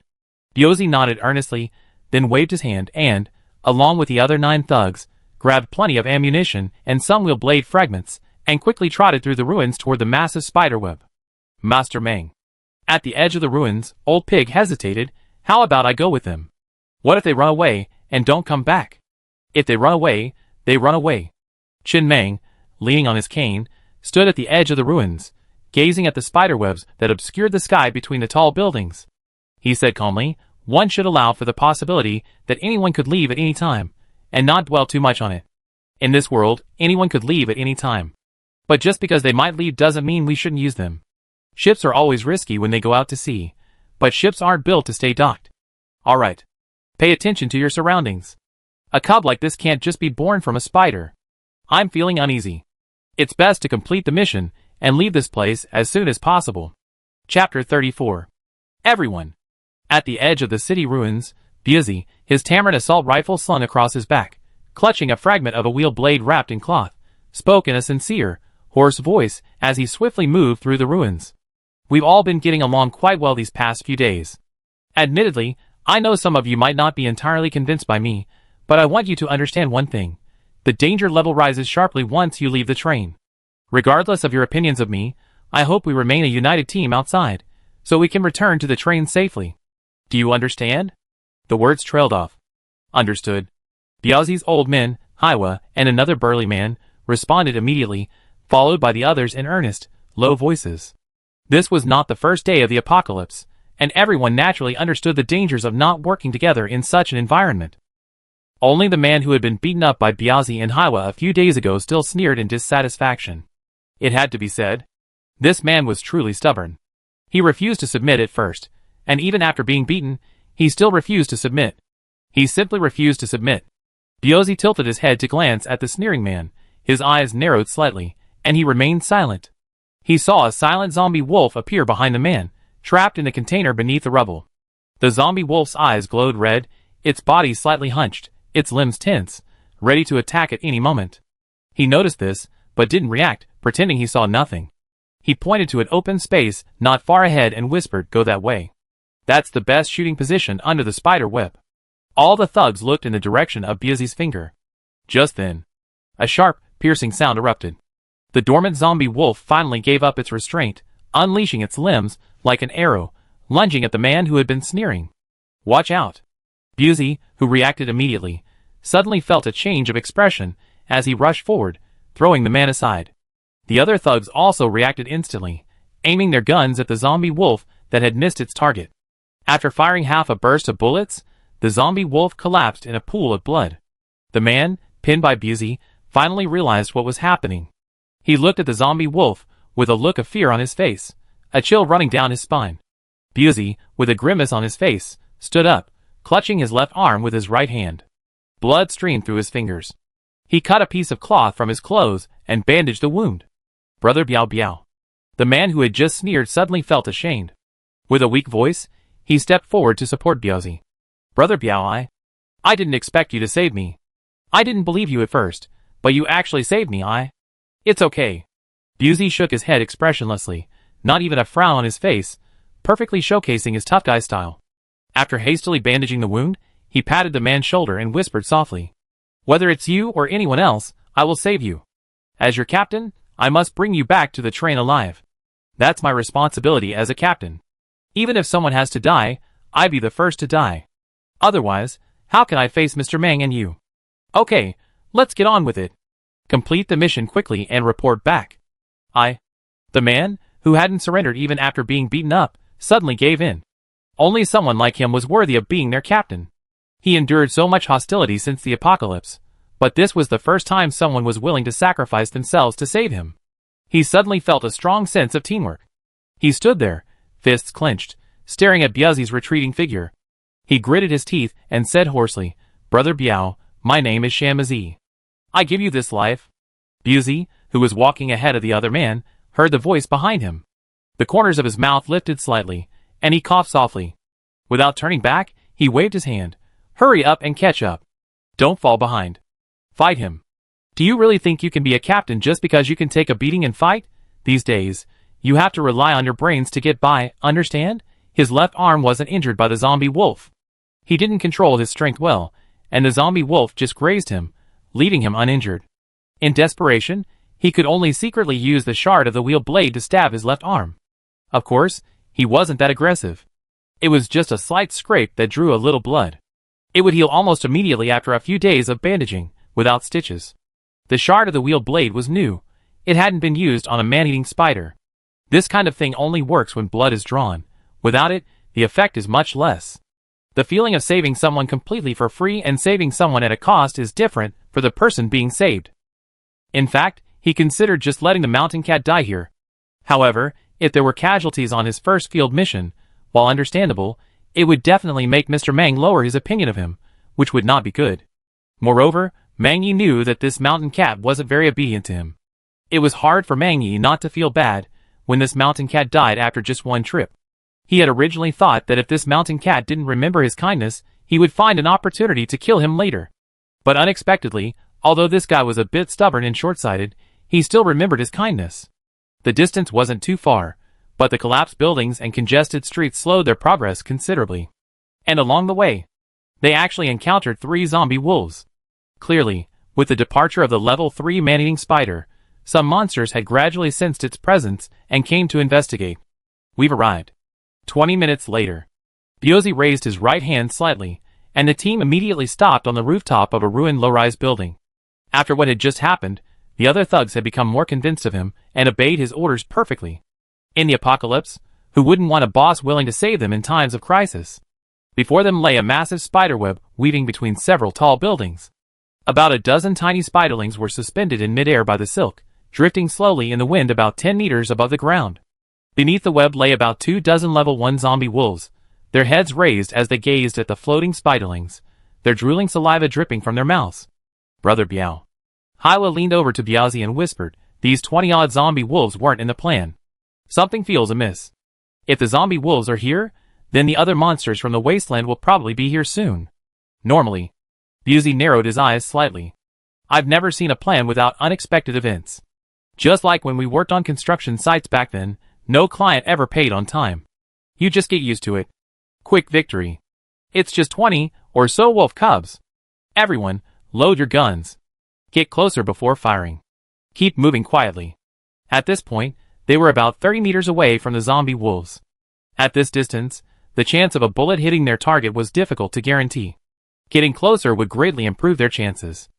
Buzi nodded earnestly, then waved his hand and, along with the other 9 thugs, grabbed plenty of ammunition and some wheel blade fragments, and quickly trotted through the ruins toward the massive spiderweb. Master Meng. At the edge of the ruins, Old Pig hesitated. "How about I go with them? What if they run away and don't come back?" "If they run away, they run away." Chin Mang, leaning on his cane, stood at the edge of the ruins, gazing at the spiderwebs that obscured the sky between the tall buildings. He said calmly, "One should allow for the possibility that anyone could leave at any time, and not dwell too much on it. In this world, anyone could leave at any time. But just because they might leave doesn't mean we shouldn't use them. Ships are always risky when they go out to sea, but ships aren't built to stay docked. Alright. Pay attention to your surroundings. A cub like this can't just be born from a spider. I'm feeling uneasy. It's best to complete the mission and leave this place as soon as possible." Chapter 34. Everyone. At the edge of the city ruins, Buzi, his Tamarin assault rifle slung across his back, clutching a fragment of a wheel blade wrapped in cloth, spoke in a sincere, hoarse voice as he swiftly moved through the ruins. "We've all been getting along quite well these past few days. Admittedly, I know some of you might not be entirely convinced by me, but I want you to understand one thing. The danger level rises sharply once you leave the train. Regardless of your opinions of me, I hope we remain a united team outside, so we can return to the train safely. Do you understand?" The words trailed off. "Understood." Biazi's old men, Haiwa, and another burly man, responded immediately, followed by the others in earnest, low voices. This was not the first day of the apocalypse, and everyone naturally understood the dangers of not working together in such an environment. Only the man who had been beaten up by Biazi and Haiwa a few days ago still sneered in dissatisfaction. It had to be said. This man was truly stubborn. He refused to submit at first, and even after being beaten, he still refused to submit. He simply refused to submit. Biazi tilted his head to glance at the sneering man, his eyes narrowed slightly, and he remained silent. He saw a silent zombie wolf appear behind the man, trapped in a container beneath the rubble. The zombie wolf's eyes glowed red, its body slightly hunched, its limbs tense, ready to attack at any moment. He noticed this, but didn't react, pretending he saw nothing. He pointed to an open space not far ahead and whispered, "Go that way. That's the best shooting position under the spider web." All the thugs looked in the direction of Biazi's finger. Just then, a sharp, piercing sound erupted. The dormant zombie wolf finally gave up its restraint, unleashing its limbs like an arrow, lunging at the man who had been sneering. "Watch out." Buzi, who reacted immediately, suddenly felt a change of expression as he rushed forward, throwing the man aside. The other thugs also reacted instantly, aiming their guns at the zombie wolf that had missed its target. After firing half a burst of bullets, the zombie wolf collapsed in a pool of blood. The man, pinned by Buzi, finally realized what was happening. He looked at the zombie wolf, with a look of fear on his face, a chill running down his spine. Buzi, with a grimace on his face, stood up, clutching his left arm with his right hand. Blood streamed through his fingers. He cut a piece of cloth from his clothes and bandaged the wound. "Brother Biao Biao." The man who had just sneered suddenly felt ashamed. With a weak voice, he stepped forward to support Biazi. "Brother Biao, I didn't expect you to save me. I didn't believe you at first, but you actually saved me, It's okay." Buzi shook his head expressionlessly, not even a frown on his face, perfectly showcasing his tough guy style. After hastily bandaging the wound, he patted the man's shoulder and whispered softly, "Whether it's you or anyone else, I will save you. As your captain, I must bring you back to the train alive. That's my responsibility as a captain. Even if someone has to die, I'd be the first to die. Otherwise, how can I face Mr. Meng and you? Okay, let's get on with it. Complete the mission quickly and report back." The man, who hadn't surrendered even after being beaten up, suddenly gave in. Only someone like him was worthy of being their captain. He endured so much hostility since the apocalypse, but this was the first time someone was willing to sacrifice themselves to save him. He suddenly felt a strong sense of teamwork. He stood there, fists clenched, staring at Biazi's retreating figure. He gritted his teeth and said hoarsely, "Brother Biao, my name is Shamazi. I give you this life." Biuzi, who was walking ahead of the other man, heard the voice behind him. The corners of his mouth lifted slightly, and he coughed softly. Without turning back, he waved his hand. "Hurry up and catch up. Don't fall behind. Fight him. Do you really think you can be a captain just because you can take a beating and fight? These days, you have to rely on your brains to get by, understand?" His left arm wasn't injured by the zombie wolf. He didn't control his strength well, and the zombie wolf just grazed him, leaving him uninjured. In desperation, he could only secretly use the shard of the wheel blade to stab his left arm. Of course, he wasn't that aggressive. It was just a slight scrape that drew a little blood. It would heal almost immediately after a few days of bandaging, without stitches. The shard of the wheel blade was new. It hadn't been used on a man-eating spider. This kind of thing only works when blood is drawn. Without it, the effect is much less. The feeling of saving someone completely for free and saving someone at a cost is different for the person being saved. In fact, he considered just letting the mountain cat die here. However, if there were casualties on his first field mission, while understandable, it would definitely make Mr. Mang lower his opinion of him, which would not be good. Moreover, Mang Yi knew that this mountain cat wasn't very obedient to him. It was hard for Mang Yi not to feel bad when this mountain cat died after just one trip. He had originally thought that if this mountain cat didn't remember his kindness, he would find an opportunity to kill him later. But unexpectedly, although this guy was a bit stubborn and short-sighted, he still remembered his kindness. The distance wasn't too far, but the collapsed buildings and congested streets slowed their progress considerably. And along the way, they actually encountered 3 zombie wolves. Clearly, with the departure of the level 3 man-eating spider, some monsters had gradually sensed its presence and came to investigate. "We've arrived." 20 minutes later, Biuzi raised his right hand slightly, and the team immediately stopped on the rooftop of a ruined low-rise building. After what had just happened, the other thugs had become more convinced of him and obeyed his orders perfectly. In the apocalypse, who wouldn't want a boss willing to save them in times of crisis? Before them lay a massive spiderweb weaving between several tall buildings. About a dozen tiny spiderlings were suspended in midair by the silk, drifting slowly in the wind about 10 meters above the ground. Beneath the web lay about 24 level 1 zombie wolves, their heads raised as they gazed at the floating spiderlings, their drooling saliva dripping from their mouths. "Brother Biao." Hyla leaned over to Biazi and whispered, "These 20-odd zombie wolves weren't in the plan. Something feels amiss. If the zombie wolves are here, then the other monsters from the wasteland will probably be here soon." Normally, Biuzi narrowed his eyes slightly. "I've never seen a plan without unexpected events. Just like when we worked on construction sites back then, no client ever paid on time. You just get used to it. Quick victory. It's just 20 or so wolf cubs. Everyone, load your guns. Get closer before firing. Keep moving quietly." At this point, they were about 30 meters away from the zombie wolves. At this distance, the chance of a bullet hitting their target was difficult to guarantee. Getting closer would greatly improve their chances.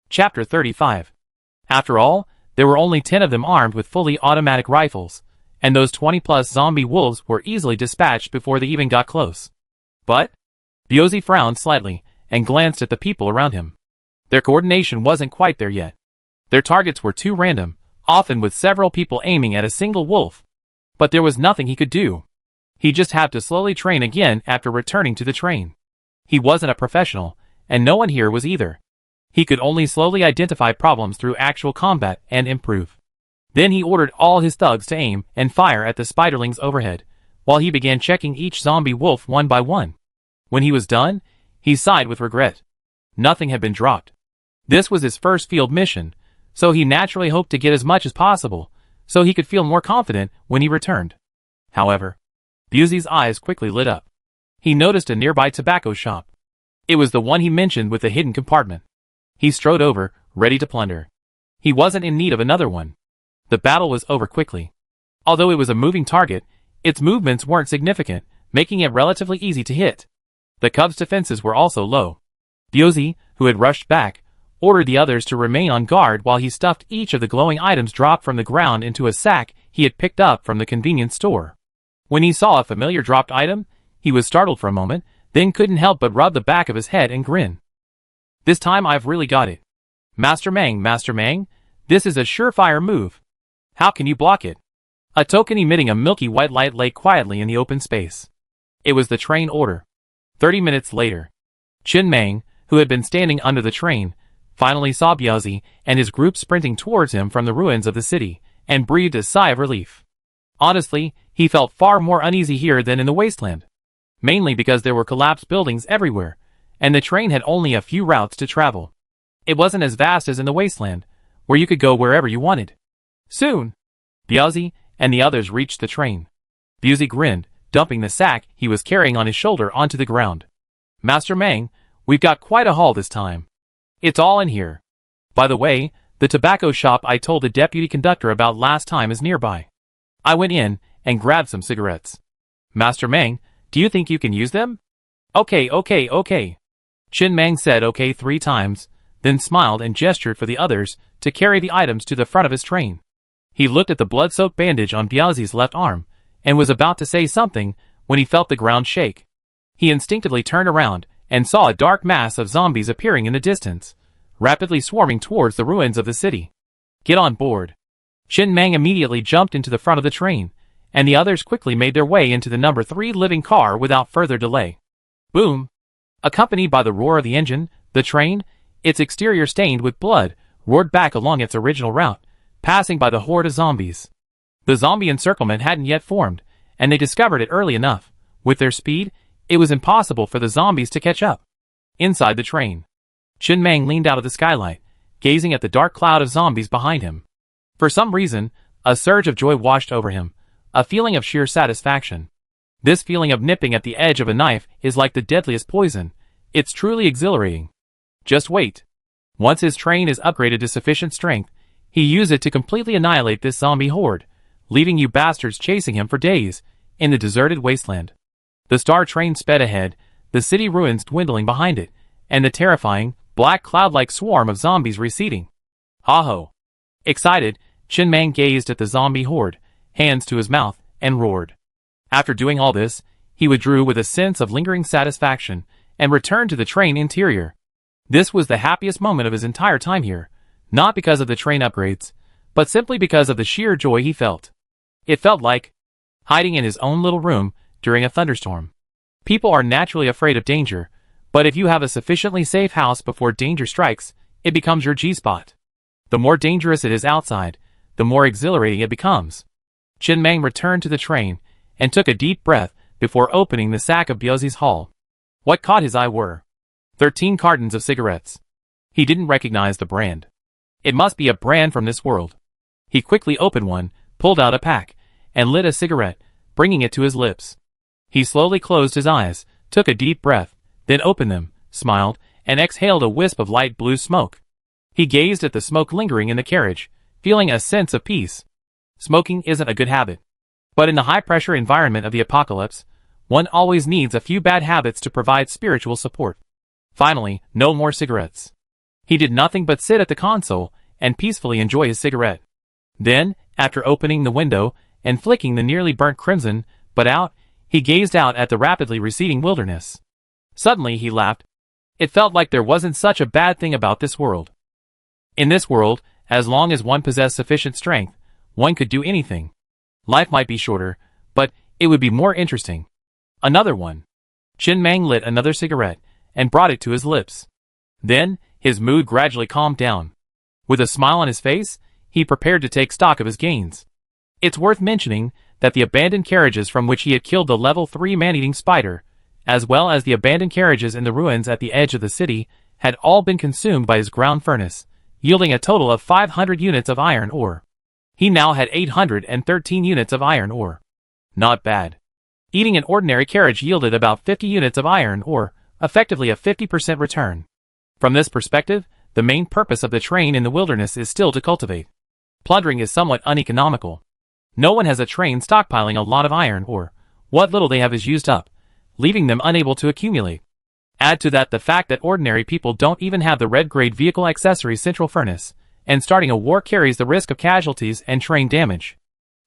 Chapter 35. After all, there were only 10 of them armed with fully automatic rifles, and those 20-plus zombie wolves were easily dispatched before they even got close. But Biuzi frowned slightly and glanced at the people around him. Their coordination wasn't quite there yet. Their targets were too random, often with several people aiming at a single wolf. But there was nothing he could do. He just had to slowly train again after returning to the train. He wasn't a professional, and no one here was either. He could only slowly identify problems through actual combat and improve. Then he ordered all his thugs to aim and fire at the spiderlings overhead, while he began checking each zombie wolf one by one. When he was done, he sighed with regret. Nothing had been dropped. This was his first field mission, so he naturally hoped to get as much as possible, so he could feel more confident when he returned. However, Biuzi's eyes quickly lit up. He noticed a nearby tobacco shop. It was the one he mentioned with the hidden compartment. He strode over, ready to plunder. He wasn't in need of another one. The battle was over quickly. Although it was a moving target, its movements weren't significant, making it relatively easy to hit. The cub's defenses were also low. Biuzi, who had rushed back, ordered the others to remain on guard while he stuffed each of the glowing items dropped from the ground into a sack he had picked up from the convenience store. When he saw a familiar dropped item, he was startled for a moment, then couldn't help but rub the back of his head and grin. "This time I've really got it. Master Mang, this is a surefire move. How can you block it?" A token emitting a milky white light lay quietly in the open space. It was the train order. 30 minutes later, Chen Mang, who had been standing under the train, finally saw Biazi and his group sprinting towards him from the ruins of the city, and breathed a sigh of relief. Honestly, he felt far more uneasy here than in the wasteland. Mainly because there were collapsed buildings everywhere, and the train had only a few routes to travel. It wasn't as vast as in the wasteland, where you could go wherever you wanted. Soon, Biazi and the others reached the train. Biazi grinned, dumping the sack he was carrying on his shoulder onto the ground. Master Mang, we've got quite a haul this time. It's all in here. By the way, the tobacco shop I told the deputy conductor about last time is nearby. I went in and grabbed some cigarettes. Master Mang, do you think you can use them? Okay. Chen Mang said okay 3 times, then smiled and gestured for the others to carry the items to the front of his train. He looked at the blood-soaked bandage on Biazi's left arm, and was about to say something when he felt the ground shake. He instinctively turned around and saw a dark mass of zombies appearing in the distance, rapidly swarming towards the ruins of the city. Get on board. Chen Mang immediately jumped into the front of the train, and the others quickly made their way into the number 3 living car without further delay. Boom! Accompanied by the roar of the engine, the train, its exterior stained with blood, roared back along its original route, passing by the horde of zombies. The zombie encirclement hadn't yet formed, and they discovered it early enough. With their speed, it was impossible for the zombies to catch up. Inside the train, Chen Mang leaned out of the skylight, gazing at the dark cloud of zombies behind him. For some reason, a surge of joy washed over him, a feeling of sheer satisfaction. This feeling of nipping at the edge of a knife is like the deadliest poison. It's truly exhilarating. Just wait. Once his train is upgraded to sufficient strength, he used it to completely annihilate this zombie horde, leaving you bastards chasing him for days, in the deserted wasteland. The star train sped ahead, the city ruins dwindling behind it, and the terrifying, black cloud-like swarm of zombies receding. Ha-ho! Excited, Chen Mang gazed at the zombie horde, hands to his mouth, and roared. After doing all this, he withdrew with a sense of lingering satisfaction, and returned to the train interior. This was the happiest moment of his entire time here, not because of the train upgrades, but simply because of the sheer joy he felt. It felt like hiding in his own little room during a thunderstorm. People are naturally afraid of danger, but if you have a sufficiently safe house before danger strikes, it becomes your G-spot. The more dangerous it is outside, the more exhilarating it becomes. Chen Mang returned to the train and took a deep breath before opening the sack of Biazi's haul. What caught his eye were 13 cartons of cigarettes. He didn't recognize the brand. It must be a brand from this world. He quickly opened one, pulled out a pack, and lit a cigarette, bringing it to his lips. He slowly closed his eyes, took a deep breath, then opened them, smiled, and exhaled a wisp of light blue smoke. He gazed at the smoke lingering in the carriage, feeling a sense of peace. Smoking isn't a good habit. But in the high-pressure environment of the apocalypse, one always needs a few bad habits to provide spiritual support. Finally, no more cigarettes. He did nothing but sit at the console and peacefully enjoy his cigarette. Then, after opening the window and flicking the nearly burnt crimson butt out, he gazed out at the rapidly receding wilderness. Suddenly he laughed. It felt like there wasn't such a bad thing about this world. In this world, as long as one possessed sufficient strength, one could do anything. Life might be shorter, but it would be more interesting. Another one. Chen Mang lit another cigarette and brought it to his lips. Then, his mood gradually calmed down. With a smile on his face, he prepared to take stock of his gains. It's worth mentioning that the abandoned carriages from which he had killed the level 3 man-eating spider, as well as the abandoned carriages in the ruins at the edge of the city, had all been consumed by his ground furnace, yielding a total of 500 units of iron ore. He now had 813 units of iron ore. Not bad. Eating an ordinary carriage yielded about 50 units of iron ore, effectively a 50% return. From this perspective, the main purpose of the train in the wilderness is still to cultivate. Plundering is somewhat uneconomical. No one has a train stockpiling a lot of iron ore. What little they have is used up, leaving them unable to accumulate. Add to that the fact that ordinary people don't even have the red-grade vehicle accessory central furnace, and starting a war carries the risk of casualties and train damage.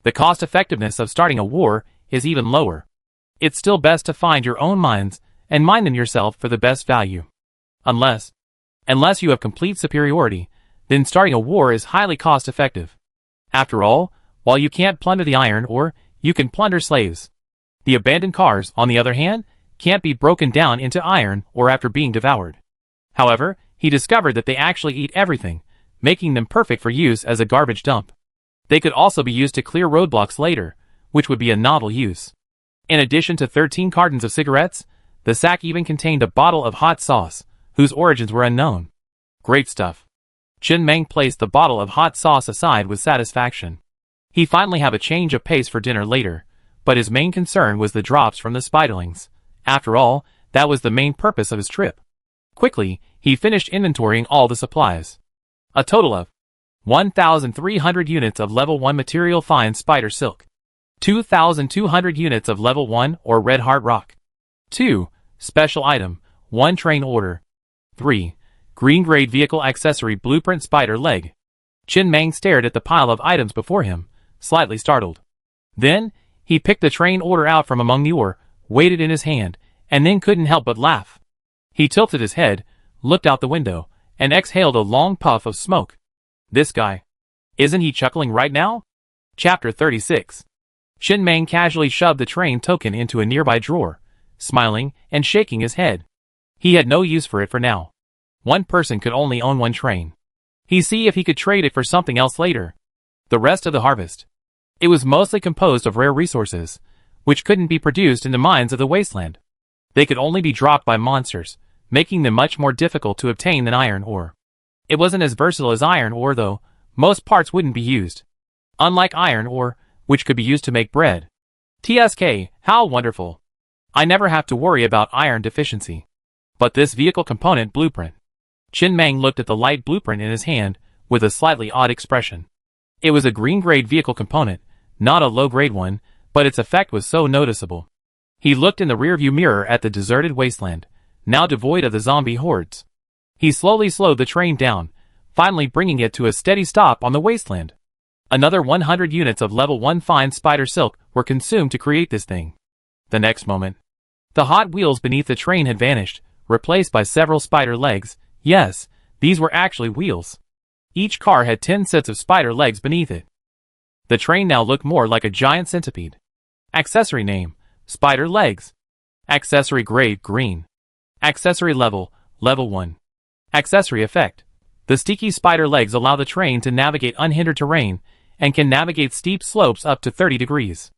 The cost-effectiveness of starting a war is even lower. It's still best to find your own mines and mine them yourself for the best value. Unless you have complete superiority, then starting a war is highly cost-effective. After all, while you can't plunder the iron ore, you can plunder slaves. The abandoned cars, on the other hand, can't be broken down into iron or after being devoured. However, he discovered that they actually eat everything, making them perfect for use as a garbage dump. They could also be used to clear roadblocks later, which would be a novel use. In addition to 13 cartons of cigarettes, the sack even contained a bottle of hot sauce, whose origins were unknown. Great stuff. Chen Meng placed the bottle of hot sauce aside with satisfaction. He finally had a change of pace for dinner later, but his main concern was the drops from the spiderlings. After all, that was the main purpose of his trip. Quickly, he finished inventorying all the supplies. A total of 1,300 units of level 1 material fine spider silk, 2,200 units of level 1 or red heart rock, 2. Special item, 1 train order, 3. Green grade vehicle accessory blueprint spider leg. Chen Meng stared at the pile of items before him, slightly startled. Then, he picked the train order out from among the ore, weighed it in his hand, and then couldn't help but laugh. He tilted his head, looked out the window, and exhaled a long puff of smoke. This guy. Isn't he chuckling right now? Chapter 36. Chen Meng casually shoved the train token into a nearby drawer, smiling and shaking his head. He had no use for it for now. One person could only own 1 train. He'd see if he could trade it for something else later. The rest of the harvest. It was mostly composed of rare resources, which couldn't be produced in the mines of the wasteland. They could only be dropped by monsters, making them much more difficult to obtain than iron ore. It wasn't as versatile as iron ore though, most parts wouldn't be used. Unlike iron ore, which could be used to make bread. TSK, how wonderful. I never have to worry about iron deficiency. But this vehicle component blueprint. Chen Meng looked at the light blueprint in his hand, with a slightly odd expression. It was a green-grade vehicle component, not a low-grade one, but its effect was so noticeable. He looked in the rearview mirror at the deserted wasteland, now devoid of the zombie hordes. He slowly slowed the train down, finally bringing it to a steady stop on the wasteland. Another 100 units of level 1 fine spider silk were consumed to create this thing. The next moment, the hot wheels beneath the train had vanished, replaced by several spider legs. Yes, these were actually wheels. Each car had 10 sets of spider legs beneath it. The train now looked more like a giant centipede. Accessory name, spider legs. Accessory grade, green. Accessory level, level 1. Accessory effect. The sticky spider legs allow the train to navigate unhindered terrain, and can navigate steep slopes up to 30 degrees.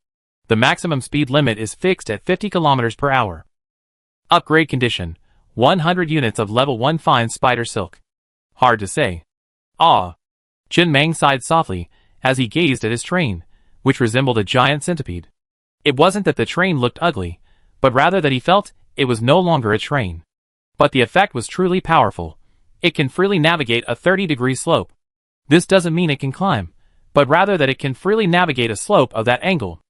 The maximum speed limit is fixed at 50 km per hour. Upgrade condition, 100 units of level 1 fine spider silk. Hard to say. Ah. Chen Meng sighed softly, as he gazed at his train, which resembled a giant centipede. It wasn't that the train looked ugly, but rather that he felt it was no longer a train. But the effect was truly powerful. It can freely navigate a 30-degree slope. This doesn't mean it can climb, but rather that it can freely navigate a slope of that angle.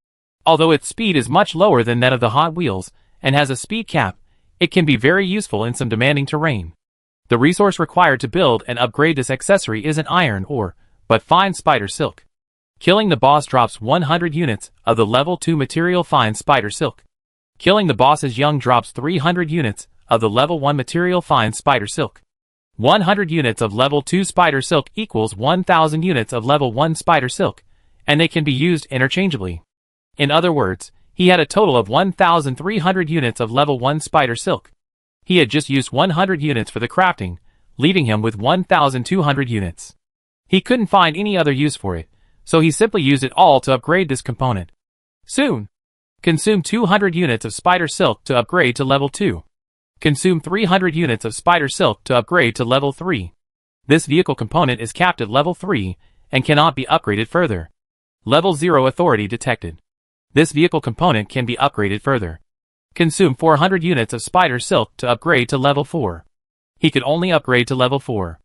Although its speed is much lower than that of the Hot Wheels, and has a speed cap, it can be very useful in some demanding terrain. The resource required to build and upgrade this accessory isn't iron ore, but fine spider silk. Killing the boss drops 100 units of the level 2 material fine spider silk. Killing the boss's young drops 300 units of the level 1 material fine spider silk. 100 units of level 2 spider silk equals 1,000 units of level 1 spider silk, and they can be used interchangeably. In other words, he had a total of 1,300 units of level 1 spider silk. He had just used 100 units for the crafting, leaving him with 1,200 units. He couldn't find any other use for it, so he simply used it all to upgrade this component. Soon. Consume 200 units of spider silk to upgrade to level 2. Consume 300 units of spider silk to upgrade to level 3. This vehicle component is capped at level 3 and cannot be upgraded further. Level 0 authority detected. This vehicle component can be upgraded further. Consume 400 units of spider silk to upgrade to level 4. He could only upgrade to level 4.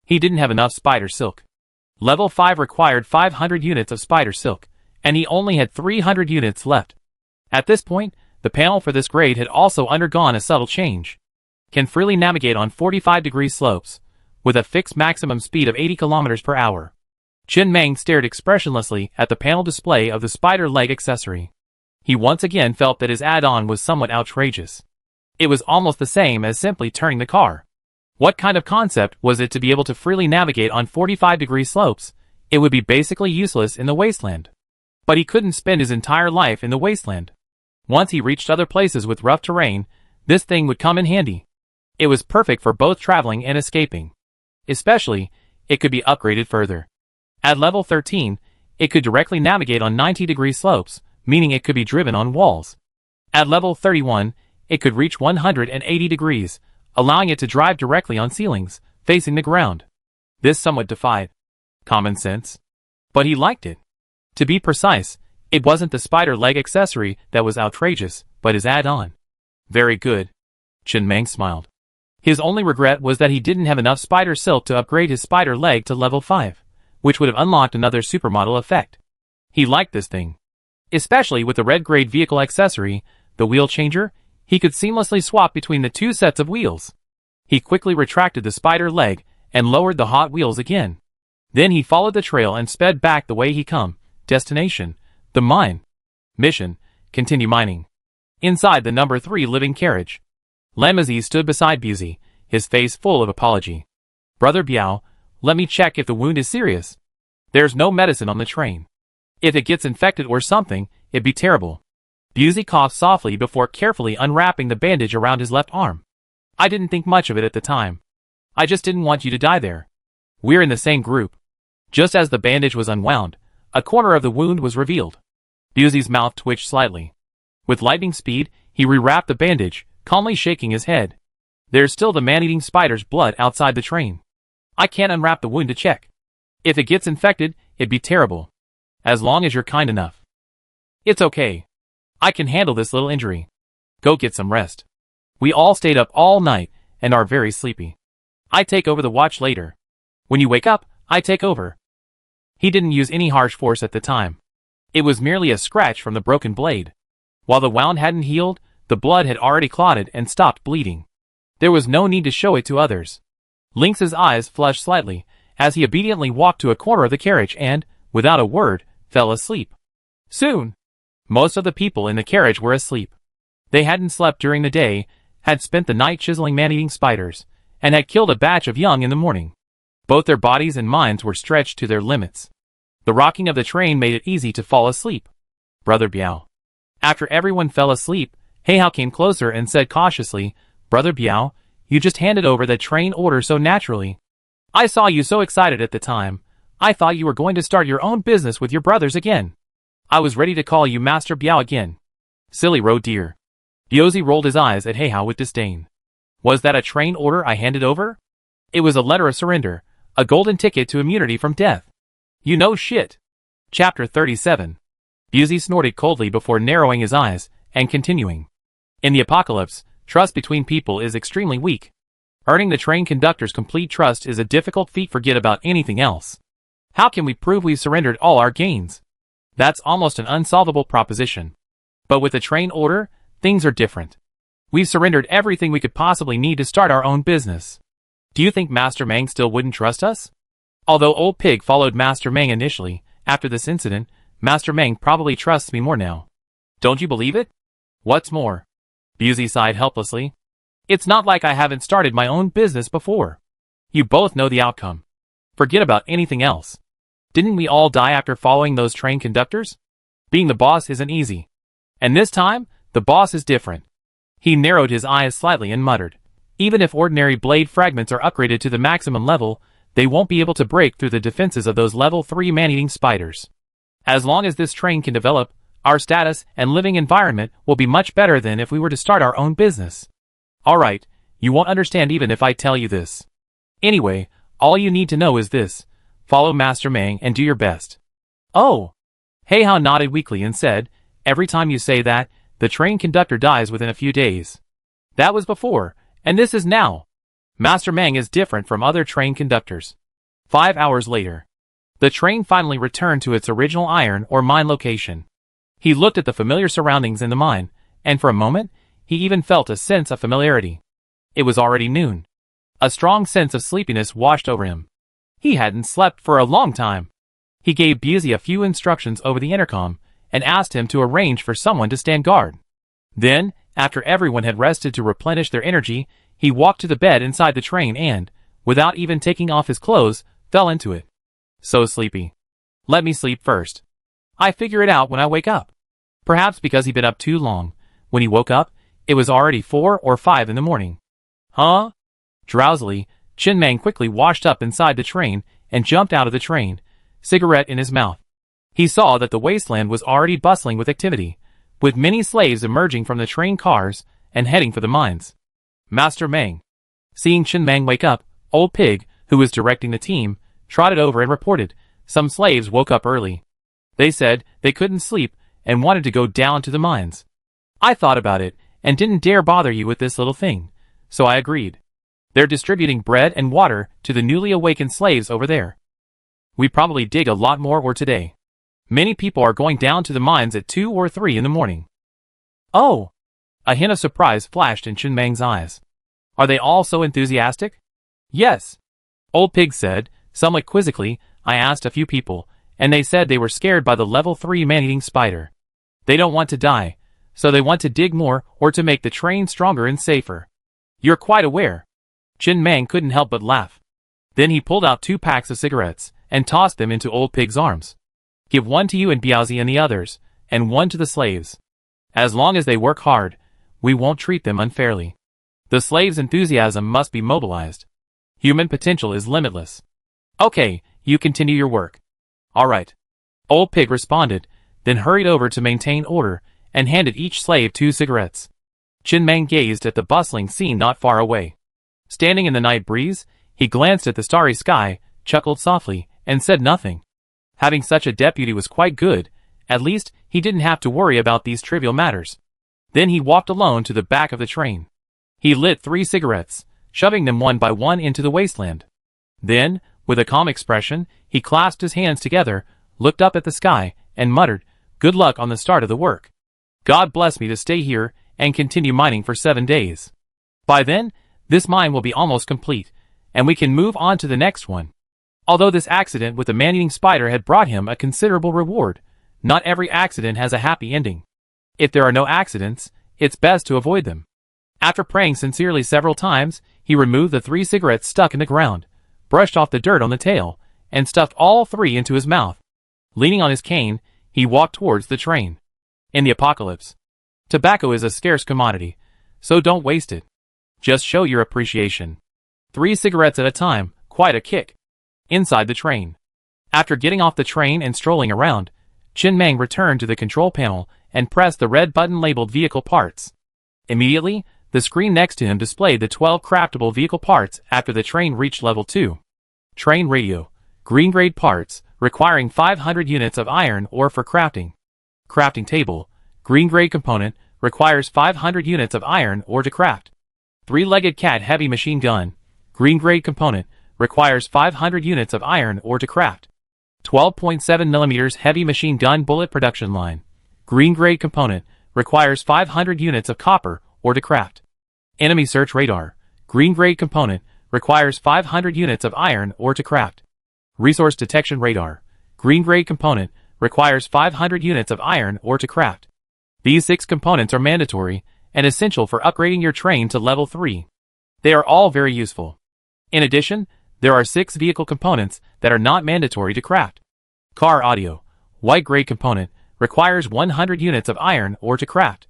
He didn't have enough spider silk. Level 5 required 500 units of spider silk, and he only had 300 units left. At this point, the panel for this grade had also undergone a subtle change. Can freely navigate on 45-degree slopes, with a fixed maximum speed of 80 km per hour. Chen Meng stared expressionlessly at the panel display of the spider leg accessory. He once again felt that his add-on was somewhat outrageous. It was almost the same as simply turning the car. What kind of concept was it to be able to freely navigate on 45-degree slopes? It would be basically useless in the wasteland. But he couldn't spend his entire life in the wasteland. Once he reached other places with rough terrain, this thing would come in handy. It was perfect for both traveling and escaping. Especially, it could be upgraded further. At level 13, it could directly navigate on 90-degree slopes, meaning it could be driven on walls. At level 31, it could reach 180 degrees, allowing it to drive directly on ceilings, facing the ground. This somewhat defied common sense. But he liked it. To be precise, it wasn't the spider leg accessory that was outrageous, but his add-on. Very good. Chen Meng smiled. His only regret was that he didn't have enough spider silk to upgrade his spider leg to level 5, which would have unlocked another supermodel effect. He liked this thing. Especially with the red-grade vehicle accessory, the wheel changer, he could seamlessly swap between the two sets of wheels. He quickly retracted the spider leg and lowered the hot wheels again. Then he followed the trail and sped back the way he come. Destination: the mine. Mission: continue mining. Inside the number 3 living carriage, Lamazi stood beside Buzi, his face full of apology. Brother Biao, let me check if the wound is serious. There's no medicine on the train. If it gets infected or something, it'd be terrible. Buzi coughed softly before carefully unwrapping the bandage around his left arm. I didn't think much of it at the time. I just didn't want you to die there. We're in the same group. Just as the bandage was unwound, a corner of the wound was revealed. Buzi's mouth twitched slightly. With lightning speed, he rewrapped the bandage, calmly shaking his head. There's still the man-eating spider's blood outside the train. I can't unwrap the wound to check. If it gets infected, it'd be terrible. As long as you're kind enough. It's okay. I can handle this little injury. Go get some rest. We all stayed up all night and are very sleepy. I take over the watch later. When you wake up, I take over. He didn't use any harsh force at the time. It was merely a scratch from the broken blade. While the wound hadn't healed, the blood had already clotted and stopped bleeding. There was no need to show it to others. Lynx's eyes flushed slightly, as he obediently walked to a corner of the carriage and, without a word, fell asleep. Soon, most of the people in the carriage were asleep. They hadn't slept during the day, had spent the night chiseling man-eating spiders, and had killed a batch of young in the morning. Both their bodies and minds were stretched to their limits. The rocking of the train made it easy to fall asleep. Brother Biao. After everyone fell asleep, Heihao came closer and said cautiously, Brother Biao, you just handed over the train order so naturally. I saw you so excited at the time. I thought you were going to start your own business with your brothers again. I was ready to call you Master Biao again. Silly road deer. Biaozi rolled his eyes at Heihao with disdain. Was that a train order I handed over? It was a letter of surrender, a golden ticket to immunity from death. You know shit. Chapter 37. Buzi snorted coldly before narrowing his eyes, and continuing. In the apocalypse, trust between people is extremely weak. Earning the train conductor's complete trust is a difficult feat. Forget about anything else. How can we prove we've surrendered all our gains? That's almost an unsolvable proposition. But with the train order, things are different. We've surrendered everything we could possibly need to start our own business. Do you think Master Meng still wouldn't trust us? Although Old Pig followed Master Meng initially, after this incident, Master Meng probably trusts me more now. Don't you believe it? What's more? Buzi sighed helplessly. It's not like I haven't started my own business before. You both know the outcome. Forget about anything else. Didn't we all die after following those train conductors? Being the boss isn't easy. And this time, the boss is different. He narrowed his eyes slightly and muttered. Even if ordinary blade fragments are upgraded to the maximum level, they won't be able to break through the defenses of those level 3 man-eating spiders. As long as this train can develop, our status and living environment will be much better than if we were to start our own business. Alright, you won't understand even if I tell you this. Anyway, all you need to know is this. Follow Master Meng and do your best. Oh! Heihao nodded weakly and said, every time you say that, the train conductor dies within a few days. That was before, and this is now. Master Meng is different from other train conductors. 5 hours later, the train finally returned to its original iron or mine location. He looked at the familiar surroundings in the mine, and for a moment, he even felt a sense of familiarity. It was already noon. A strong sense of sleepiness washed over him. He hadn't slept for a long time. He gave Buzi a few instructions over the intercom, and asked him to arrange for someone to stand guard. Then, after everyone had rested to replenish their energy, he walked to the bed inside the train and, without even taking off his clothes, fell into it. So sleepy. Let me sleep first. I figure it out when I wake up. Perhaps because he'd been up too long. When he woke up, it was already 4 or 5 in the morning. Huh? Drowsily, Chin Mang quickly washed up inside the train and jumped out of the train, cigarette in his mouth. He saw that the wasteland was already bustling with activity, with many slaves emerging from the train cars and heading for the mines. Master Mang. Seeing Chin Mang wake up, Old Pig, who was directing the team, trotted over and reported, some slaves woke up early. They said they couldn't sleep and wanted to go down to the mines. I thought about it and didn't dare bother you with this little thing, so I agreed. They're distributing bread and water to the newly awakened slaves over there. We probably dig a lot more ore today. Many people are going down to the mines at 2 or 3 in the morning. Oh! A hint of surprise flashed in Chin Mang's eyes. Are they all so enthusiastic? Yes. Old Pig said, somewhat quizzically. I asked a few people, and they said they were scared by the level 3 man-eating spider. They don't want to die, so they want to dig more or to make the train stronger and safer. You're quite aware. Chin Mang couldn't help but laugh. Then he pulled out 2 packs of cigarettes and tossed them into Old Pig's arms. Give one to you and Biaozi and the others, and one to the slaves. As long as they work hard, we won't treat them unfairly. The slaves' enthusiasm must be mobilized. Human potential is limitless. Okay, you continue your work. All right. Old Pig responded, then hurried over to maintain order and handed each slave 2 cigarettes. Chin Mang gazed at the bustling scene not far away. Standing in the night breeze, he glanced at the starry sky, chuckled softly, and said nothing. Having such a deputy was quite good. At least, he didn't have to worry about these trivial matters. Then he walked alone to the back of the train. He lit 3 cigarettes, shoving them one by one into the wasteland. Then, with a calm expression, he clasped his hands together, looked up at the sky, and muttered, "Good luck on the start of the work. God bless me to stay here and continue mining for 7 days. By then, this mine will be almost complete, and we can move on to the next one." Although this accident with the man-eating spider had brought him a considerable reward, not every accident has a happy ending. If there are no accidents, it's best to avoid them. After praying sincerely several times, he removed the 3 cigarettes stuck in the ground, brushed off the dirt on the tail, and stuffed all 3 into his mouth. Leaning on his cane, he walked towards the train. In the apocalypse, tobacco is a scarce commodity, so don't waste it. Just show your appreciation. 3 cigarettes at a time, quite a kick. Inside the train. After getting off the train and strolling around, Chin Mang returned to the control panel and pressed the red button labeled Vehicle Parts. Immediately, the screen next to him displayed the 12 craftable vehicle parts after the train reached level 2. Train radio. Green grade parts, requiring 500 units of iron ore for crafting. Crafting table. Green grade component, requires 500 units of iron ore to craft. 3-legged cat heavy machine gun. Green grade component, requires 500 units of iron ore to craft. 12.7 mm heavy machine gun bullet production line. Green grade component, requires 500 units of copper ore to craft. Enemy search radar. Green grade component, requires 500 units of iron ore to craft. Resource detection radar. Green grade component, requires 500 units of iron ore to craft. These 6 components are mandatory and essential for upgrading your train to level 3. They are all very useful. In addition, there are 6 vehicle components that are not mandatory to craft. Car audio. White grade component, requires 100 units of iron ore to craft.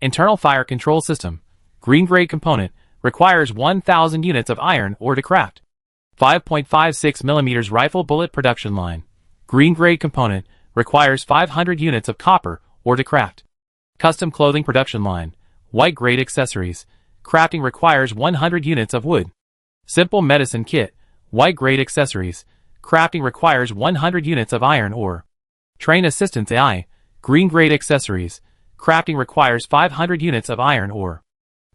Internal fire control system. Green grade component, requires 1,000 units of iron ore to craft. 5.56 mm rifle bullet production line. Green grade component, requires 500 units of copper ore to craft. Custom clothing production line. White grade accessories. Crafting requires 100 units of wood. Simple medicine kit. White grade accessories. Crafting requires 100 units of iron ore. Train assistance AI. Green grade accessories. Crafting requires 500 units of iron ore.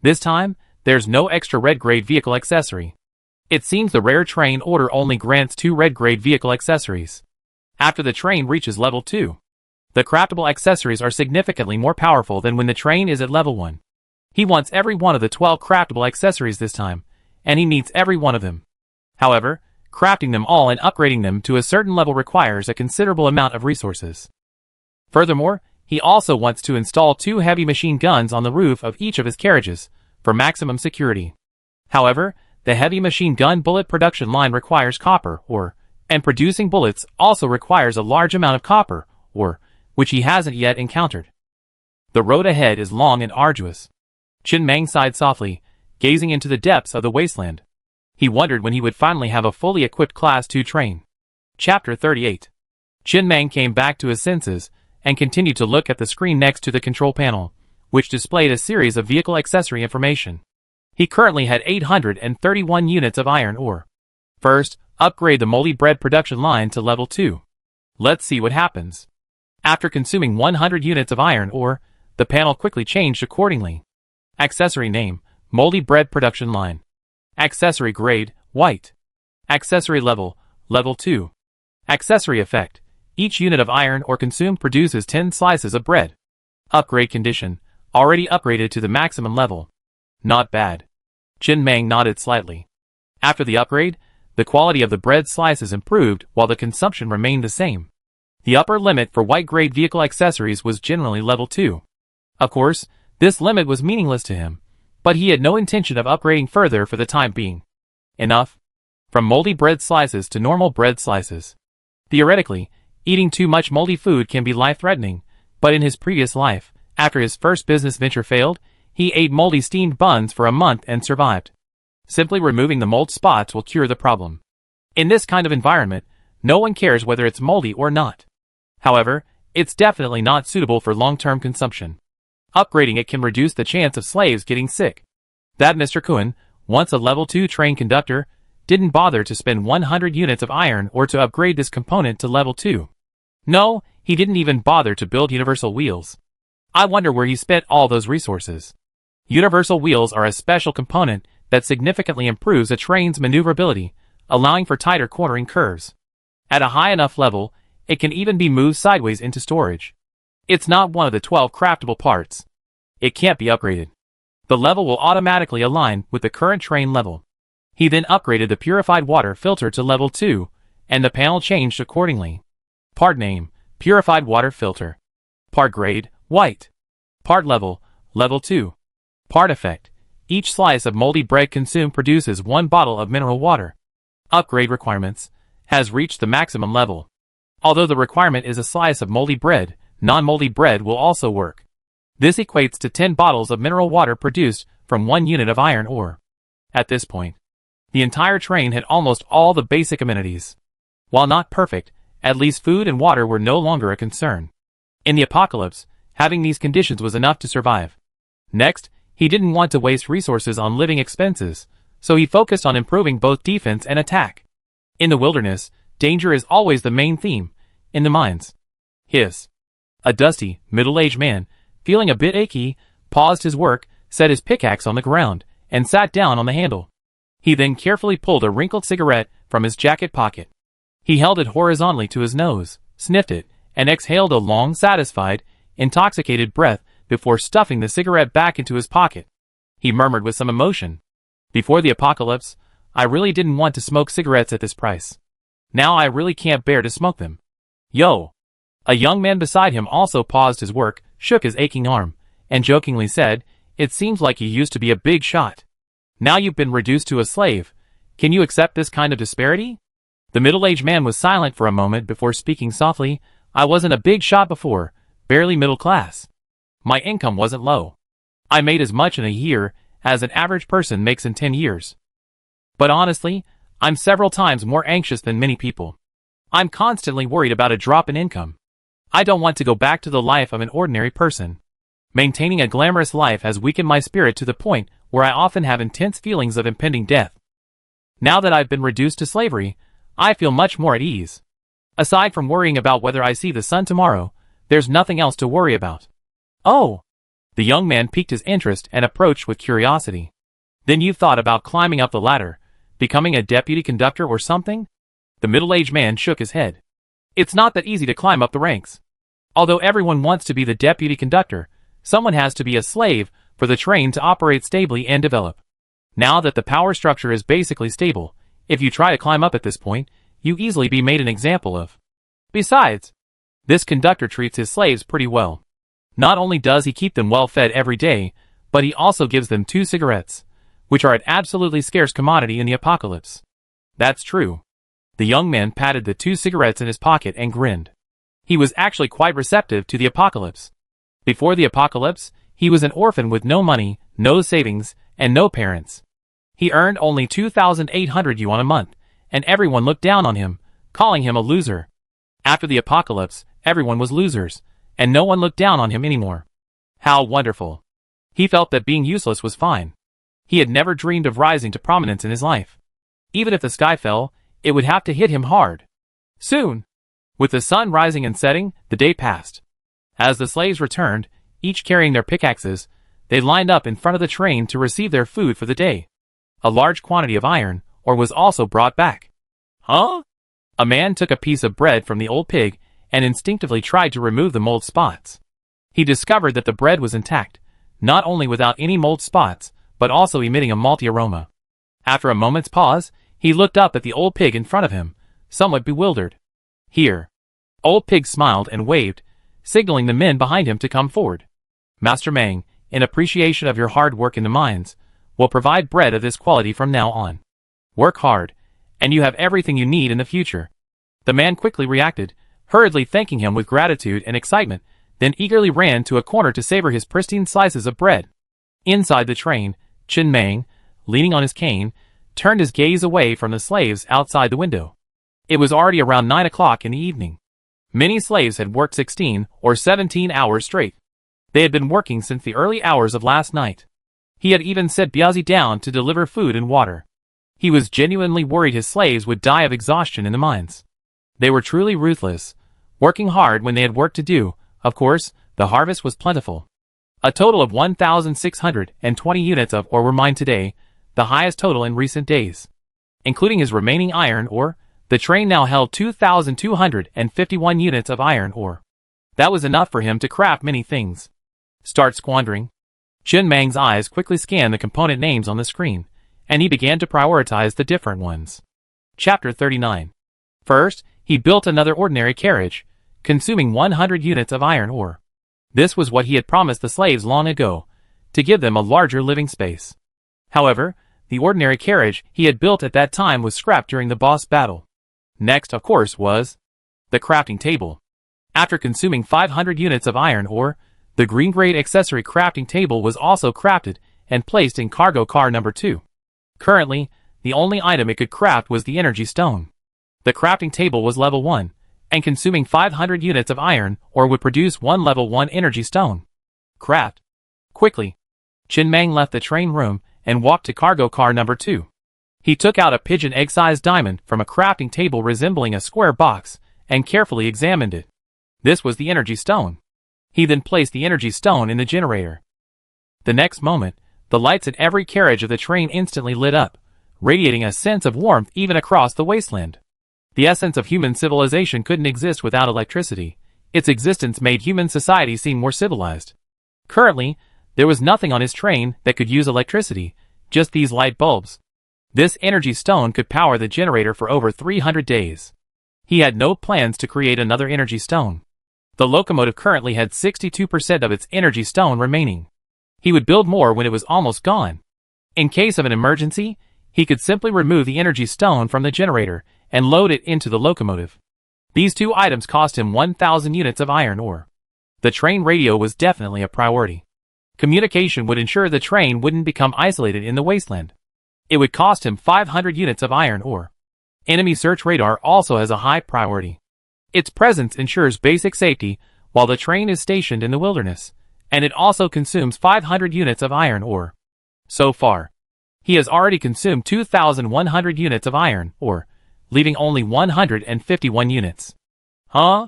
This time, there's no extra red grade vehicle accessory. It seems the rare train order only grants 2 red grade vehicle accessories. After the train reaches level 2, the craftable accessories are significantly more powerful than when the train is at level 1. He wants every one of the 12 craftable accessories this time, and he needs every one of them. However, crafting them all and upgrading them to a certain level requires a considerable amount of resources. Furthermore, he also wants to install 2 heavy machine guns on the roof of each of his carriages, for maximum security. However, the heavy machine gun bullet production line requires copper ore, and producing bullets also requires a large amount of copper ore, which he hasn't yet encountered. The road ahead is long and arduous. Chin Mang sighed softly, gazing into the depths of the wasteland. He wondered when he would finally have a fully equipped Class 2 train. Chapter 38. Chin Mang came back to his senses and continued to look at the screen next to the control panel, which displayed a series of vehicle accessory information. He currently had 831 units of iron ore. First, upgrade the moldy bread production line to level 2. Let's see what happens. After consuming 100 units of iron ore, the panel quickly changed accordingly. Accessory name, moldy bread production line. Accessory grade, white. Accessory level, level 2. Accessory effect, each unit of iron ore consumed produces 10 slices of bread. Upgrade condition, already upgraded to the maximum level. Not bad. Chin Mang nodded slightly. After the upgrade, the quality of the bread slices improved while the consumption remained the same. The upper limit for white-grade vehicle accessories was generally level 2. Of course, this limit was meaningless to him, but he had no intention of upgrading further for the time being. Enough. From moldy bread slices to normal bread slices. Theoretically, eating too much moldy food can be life-threatening, but in his previous life, after his first business venture failed, he ate moldy steamed buns for a month and survived. Simply removing the mold spots will cure the problem. In this kind of environment, no one cares whether it's moldy or not. However, it's definitely not suitable for long-term consumption. Upgrading it can reduce the chance of slaves getting sick. That Mr. Kuhn, once a level 2 train conductor, didn't bother to spend 100 units of iron ore to upgrade this component to level 2. No, he didn't even bother to build universal wheels. I wonder where he spent all those resources. Universal wheels are a special component that significantly improves a train's maneuverability, allowing for tighter cornering curves. At a high enough level, it can even be moved sideways into storage. It's not one of the 12 craftable parts. It can't be upgraded. The level will automatically align with the current train level. He then upgraded the purified water filter to level 2, and the panel changed accordingly. Part name, purified water filter. Part grade, white. Part level, level 2. Part effect, each slice of moldy bread consumed produces 1 bottle of mineral water. Upgrade requirements, has reached the maximum level. Although the requirement is a slice of moldy bread, non-moldy bread will also work. This equates to 10 bottles of mineral water produced from 1 unit of iron ore. At this point, the entire train had almost all the basic amenities. While not perfect, at least food and water were no longer a concern. In the apocalypse, having these conditions was enough to survive. Next, he didn't want to waste resources on living expenses, so he focused on improving both defense and attack. In the wilderness, danger is always the main theme, in the mines. A dusty, middle-aged man, feeling a bit achy, paused his work, set his pickaxe on the ground, and sat down on the handle. He then carefully pulled a wrinkled cigarette from his jacket pocket. He held it horizontally to his nose, sniffed it, and exhaled a long, satisfied, intoxicated breath before stuffing the cigarette back into his pocket. He murmured with some emotion. Before the apocalypse, I really didn't want to smoke cigarettes at this price. Now I really can't bear to smoke them. Yo! A young man beside him also paused his work, shook his aching arm, and jokingly said, "It seems like you used to be a big shot. Now you've been reduced to a slave. Can you accept this kind of disparity?" The middle-aged man was silent for a moment before speaking softly. "I wasn't a big shot before, barely middle class. My income wasn't low. I made as much in a year as an average person makes in 10 years. But honestly, I'm several times more anxious than many people. I'm constantly worried about a drop in income. I don't want to go back to the life of an ordinary person. Maintaining a glamorous life has weakened my spirit to the point where I often have intense feelings of impending death. Now that I've been reduced to slavery, I feel much more at ease. Aside from worrying about whether I see the sun tomorrow, there's nothing else to worry about." "Oh!" The young man piqued his interest and approached with curiosity. "Then you've thought about climbing up the ladder, becoming a deputy conductor or something?" The middle-aged man shook his head. "It's not that easy to climb up the ranks. Although everyone wants to be the deputy conductor, someone has to be a slave for the train to operate stably and develop. Now that the power structure is basically stable, if you try to climb up at this point, you easily be made an example of. Besides, this conductor treats his slaves pretty well. Not only does he keep them well fed every day, but he also gives them 2 cigarettes, which are an absolutely scarce commodity in the apocalypse." "That's true." The young man patted the 2 cigarettes in his pocket and grinned. He was actually quite receptive to the apocalypse. Before the apocalypse, he was an orphan with no money, no savings, and no parents. He earned only 2,800 yuan a month, and everyone looked down on him, calling him a loser. After the apocalypse, everyone was losers, and no one looked down on him anymore. How wonderful. He felt that being useless was fine. He had never dreamed of rising to prominence in his life. Even if the sky fell, it would have to hit him hard. Soon. With the sun rising and setting, the day passed. As the slaves returned, each carrying their pickaxes, they lined up in front of the train to receive their food for the day. A large quantity of iron ore was also brought back. Huh? A man took a piece of bread from the old pig and instinctively tried to remove the mold spots. He discovered that the bread was intact, not only without any mold spots, but also emitting a malty aroma. After a moment's pause, he looked up at the old pig in front of him, somewhat bewildered. Here. Old Pig smiled and waved, signaling the men behind him to come forward. Master Mang, in appreciation of your hard work in the mines, will provide bread of this quality from now on. Work hard, and you have everything you need in the future. The man quickly reacted, hurriedly thanking him with gratitude and excitement, then eagerly ran to a corner to savor his pristine slices of bread. Inside the train, Chen Mang, leaning on his cane, turned his gaze away from the slaves outside the window. It was already around 9 o'clock in the evening. Many slaves had worked 16 or 17 hours straight. They had been working since the early hours of last night. He had even set Biazi down to deliver food and water. He was genuinely worried his slaves would die of exhaustion in the mines. They were truly ruthless, working hard when they had work to do. Of course, the harvest was plentiful. A total of 1,620 units of ore were mined today, the highest total in recent days. Including his remaining iron ore, the train now held 2,251 units of iron ore. That was enough for him to craft many things. Start squandering. Chen Mang's eyes quickly scanned the component names on the screen, and he began to prioritize the different ones. Chapter 39. First, he built another ordinary carriage, consuming 100 units of iron ore. This was what he had promised the slaves long ago, to give them a larger living space. However, the ordinary carriage he had built at that time was scrapped during the boss battle. Next, of course, was the crafting table. After consuming 500 units of iron ore, the green-grade accessory crafting table was also crafted and placed in cargo car number 2. Currently, the only item it could craft was the energy stone. The crafting table was level 1, and consuming 500 units of iron ore would produce one level 1 energy stone. Craft. Quickly. Chen Mang left the train room and walked to cargo car number 2. He took out a pigeon egg-sized diamond from a crafting table resembling a square box and carefully examined it. This was the energy stone. He then placed the energy stone in the generator. The next moment, the lights in every carriage of the train instantly lit up, radiating a sense of warmth even across the wasteland. The essence of human civilization couldn't exist without electricity. Its existence made human society seem more civilized. Currently, there was nothing on his train that could use electricity, just these light bulbs. This energy stone could power the generator for over 300 days. He had no plans to create another energy stone. The locomotive currently had 62% of its energy stone remaining. He would build more when it was almost gone. In case of an emergency, he could simply remove the energy stone from the generator and load it into the locomotive. These two items cost him 1,000 units of iron ore. The train radio was definitely a priority. Communication would ensure the train wouldn't become isolated in the wasteland. It would cost him 500 units of iron ore. Enemy search radar also has a high priority. Its presence ensures basic safety while the train is stationed in the wilderness, and it also consumes 500 units of iron ore. So far, he has already consumed 2,100 units of iron ore, leaving only 151 units. Huh?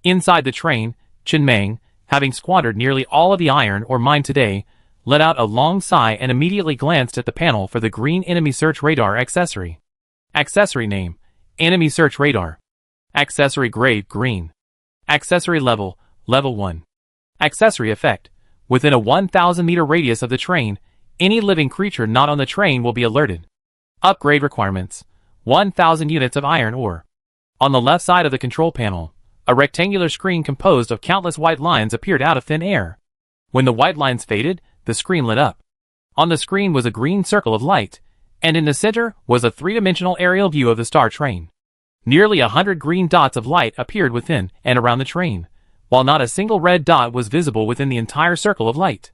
Inside the train, Chen Mang, having squandered nearly all of the iron ore mined today, let out a long sigh and immediately glanced at the panel for the green enemy search radar accessory. Accessory name: Enemy Search Radar. Accessory grade: green. Accessory level: level 1. Accessory effect: within a 1,000 meter radius of the train, any living creature not on the train will be alerted. Upgrade requirements: 1,000 units of iron ore. On the left side of the control panel, a rectangular screen composed of countless white lines appeared out of thin air. When the white lines faded, the screen lit up. On the screen was a green circle of light, and in the center was a three-dimensional aerial view of the star train. Nearly 100 green dots of light appeared within and around the train, while not a single red dot was visible within the entire circle of light.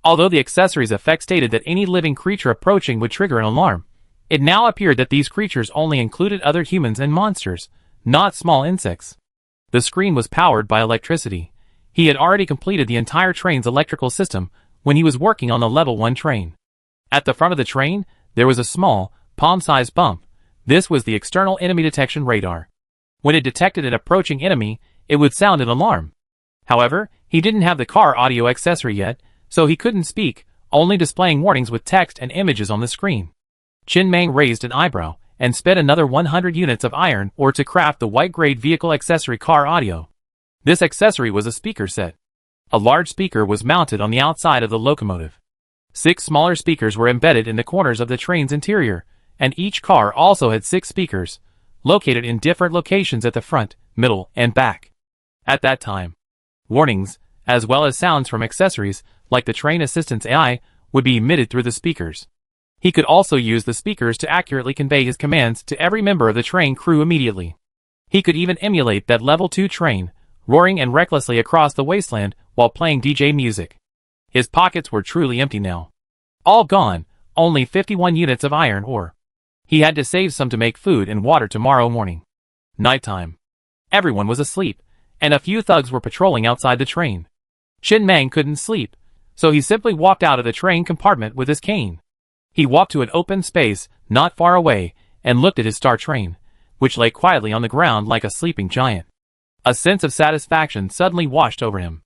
Although the accessory's effect stated that any living creature approaching would trigger an alarm, it now appeared that these creatures only included other humans and monsters, not small insects. The screen was powered by electricity. He had already completed the entire train's electrical system when he was working on the level 1 train. At the front of the train, there was a small, palm-sized bump. This was the external enemy detection radar. When it detected an approaching enemy, it would sound an alarm. However, he didn't have the car audio accessory yet, so he couldn't speak, only displaying warnings with text and images on the screen. Chin Mang raised an eyebrow and spent another 100 units of iron ore to craft the white-grade vehicle accessory car audio. This accessory was a speaker set. A large speaker was mounted on the outside of the locomotive. 6 smaller speakers were embedded in the corners of the train's interior, and each car also had 6 speakers, located in different locations at the front, middle, and back. At that time, warnings, as well as sounds from accessories, like the train assistant's AI, would be emitted through the speakers. He could also use the speakers to accurately convey his commands to every member of the train crew immediately. He could even emulate that level 2 train, roaring and recklessly across the wasteland while playing DJ music. His pockets were truly empty now. All gone, only 51 units of iron ore. He had to save some to make food and water tomorrow morning. Nighttime. Everyone was asleep, and a few thugs were patrolling outside the train. Chin Mang couldn't sleep, so he simply walked out of the train compartment with his cane. He walked to an open space not far away and looked at his star train, which lay quietly on the ground like a sleeping giant. A sense of satisfaction suddenly washed over him.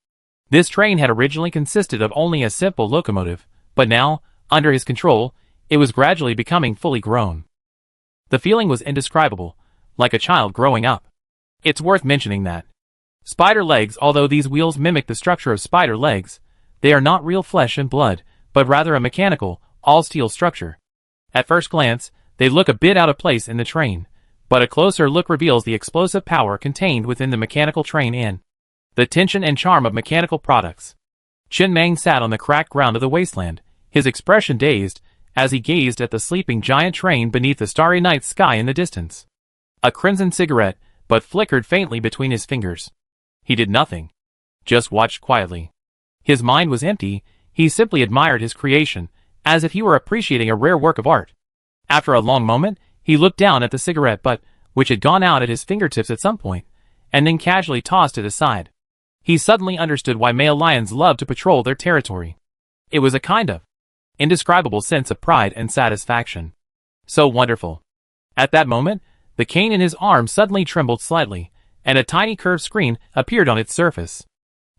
This train had originally consisted of only a simple locomotive, but now, under his control, it was gradually becoming fully grown. The feeling was indescribable, like a child growing up. It's worth mentioning that spider legs, although these wheels mimic the structure of spider legs, they are not real flesh and blood, but rather a mechanical, all-steel structure. At first glance, they look a bit out of place in the train, but a closer look reveals the explosive power contained within the mechanical train and the tension and charm of mechanical products. Chin Mang sat on the cracked ground of the wasteland, his expression dazed, as he gazed at the sleeping giant train beneath the starry night sky in the distance. A crimson cigarette, but flickered faintly between his fingers. He did nothing. Just watched quietly. His mind was empty, he simply admired his creation, as if he were appreciating a rare work of art. After a long moment, he looked down at the cigarette butt, which had gone out at his fingertips at some point, and then casually tossed it aside. He suddenly understood why male lions loved to patrol their territory. It was a kind of indescribable sense of pride and satisfaction. So wonderful. At that moment, the cane in his arm suddenly trembled slightly, and a tiny curved screen appeared on its surface.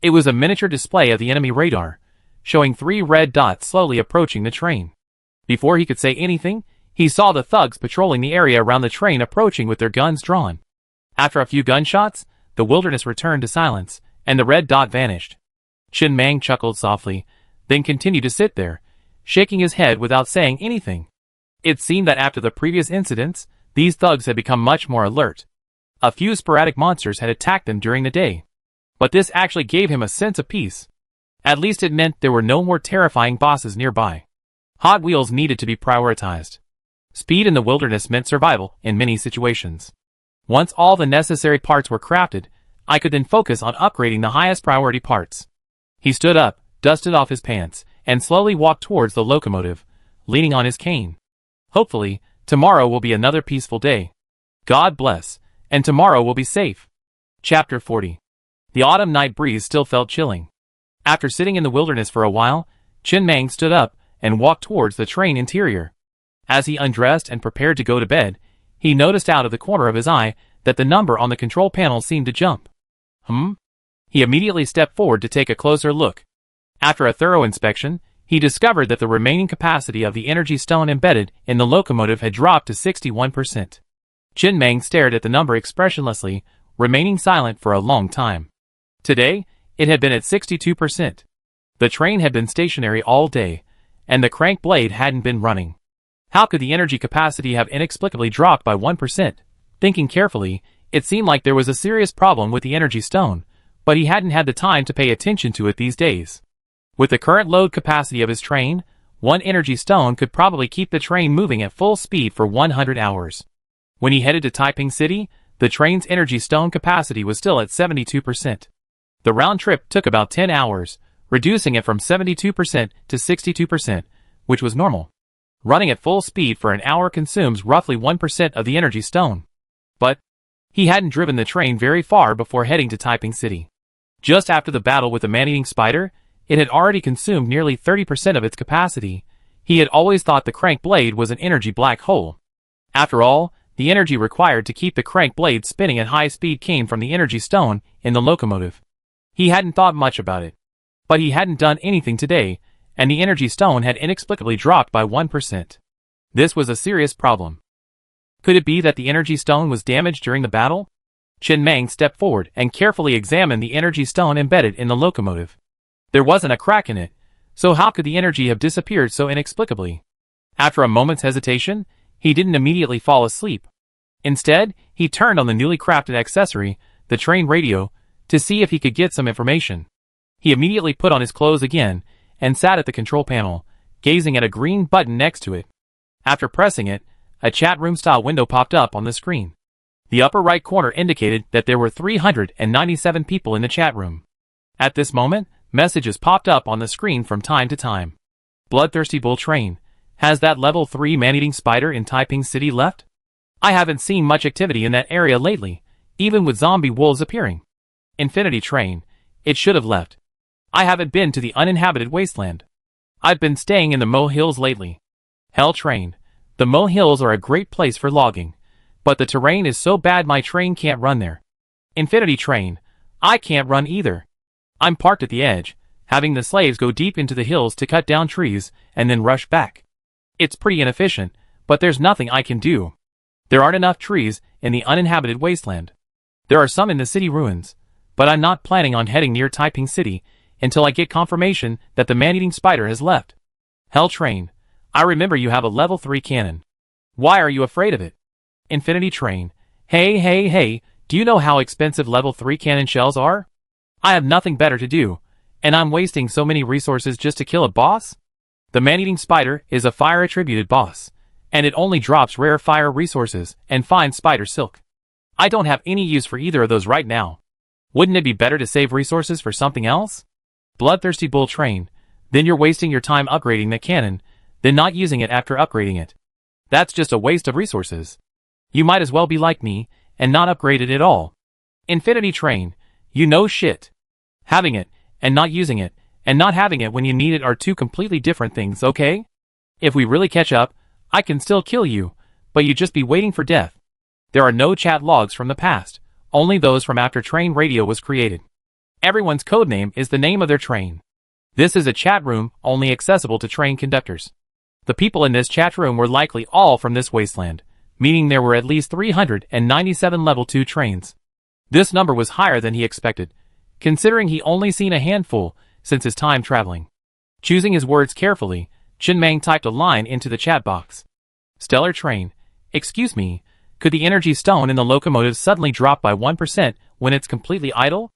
It was a miniature display of the enemy radar, showing 3 red dots slowly approaching the train. Before he could say anything, he saw the thugs patrolling the area around the train approaching with their guns drawn. After a few gunshots, the wilderness returned to silence, and the red dot vanished. Chin Mang chuckled softly, then continued to sit there, shaking his head without saying anything. It seemed that after the previous incidents, these thugs had become much more alert. A few sporadic monsters had attacked them during the day, but this actually gave him a sense of peace. At least it meant there were no more terrifying bosses nearby. Hot Wheels needed to be prioritized. Speed in the wilderness meant survival in many situations. Once all the necessary parts were crafted, I could then focus on upgrading the highest priority parts. He stood up, dusted off his pants, and slowly walked towards the locomotive, leaning on his cane. Hopefully, tomorrow will be another peaceful day. God bless, and tomorrow will be safe. Chapter 40. The autumn night breeze still felt chilling. After sitting in the wilderness for a while, Chin Mang stood up and walked towards the train interior. As he undressed and prepared to go to bed, he noticed out of the corner of his eye that the number on the control panel seemed to jump. He immediately stepped forward to take a closer look. After a thorough inspection, he discovered that the remaining capacity of the energy stone embedded in the locomotive had dropped to 61%. Chin Mang stared at the number expressionlessly, remaining silent for a long time. Today, it had been at 62%. The train had been stationary all day, and the crank blade hadn't been running. How could the energy capacity have inexplicably dropped by 1%? Thinking carefully, it seemed like there was a serious problem with the energy stone, but he hadn't had the time to pay attention to it these days. With the current load capacity of his train, one energy stone could probably keep the train moving at full speed for 100 hours. When he headed to Taiping City, the train's energy stone capacity was still at 72%. The round trip took about 10 hours, reducing it from 72% to 62%, which was normal. Running at full speed for an hour consumes roughly 1% of the energy stone. But he hadn't driven the train very far before heading to Taiping City. Just after the battle with the man-eating spider, it had already consumed nearly 30% of its capacity. He had always thought the crank blade was an energy black hole. After all, the energy required to keep the crank blade spinning at high speed came from the energy stone in the locomotive. He hadn't thought much about it. But he hadn't done anything today, and the energy stone had inexplicably dropped by 1%. This was a serious problem. Could it be that the energy stone was damaged during the battle? Chen Meng stepped forward and carefully examined the energy stone embedded in the locomotive. There wasn't a crack in it, so how could the energy have disappeared so inexplicably? After a moment's hesitation, he didn't immediately fall asleep. Instead, he turned on the newly crafted accessory, the train radio, to see if he could get some information. He immediately put on his clothes again and sat at the control panel, gazing at a green button next to it. After pressing it, a chat room-style window popped up on the screen. The upper right corner indicated that there were 397 people in the chat room. At this moment, messages popped up on the screen from time to time. Bloodthirsty Bull Train. Has that level 3 man-eating spider in Taiping City left? I haven't seen much activity in that area lately, even with zombie wolves appearing. Infinity Train. It should have left. I haven't been to the uninhabited wasteland. I've been staying in the Mo Hills lately. Hell Train. The Mo Hills are a great place for logging, but the terrain is so bad my train can't run there. Infinity Train. I can't run either. I'm parked at the edge, having the slaves go deep into the hills to cut down trees and then rush back. It's pretty inefficient, but there's nothing I can do. There aren't enough trees in the uninhabited wasteland. There are some in the city ruins, but I'm not planning on heading near Taiping City until I get confirmation that the man-eating spider has left. Hell Train. I remember you have a level 3 cannon. Why are you afraid of it? Infinity Train. Hey, do you know how expensive level 3 cannon shells are? I have nothing better to do, and I'm wasting so many resources just to kill a boss? The man-eating spider is a fire-attributed boss, and it only drops rare fire resources and fine spider silk. I don't have any use for either of those right now. Wouldn't it be better to save resources for something else? Bloodthirsty Bull Train. Then you're wasting your time upgrading the cannon, then not using it after upgrading it. That's just a waste of resources. You might as well be like me and not upgrade it at all. Infinity Train. You know shit. Having it and not using it and not having it when you need it are two completely different things, okay? If we really catch up, I can still kill you, but you'd just be waiting for death. There are no chat logs from the past, only those from after train radio was created. Everyone's codename is the name of their train. This is a chat room only accessible to train conductors. The people in this chat room were likely all from this wasteland, meaning there were at least 397 level 2 trains. This number was higher than he expected, considering he only seen a handful since his time traveling. Choosing his words carefully, Chen Meng typed a line into the chat box. Stellar Train. Excuse me, could the energy stone in the locomotive suddenly drop by 1% when it's completely idle?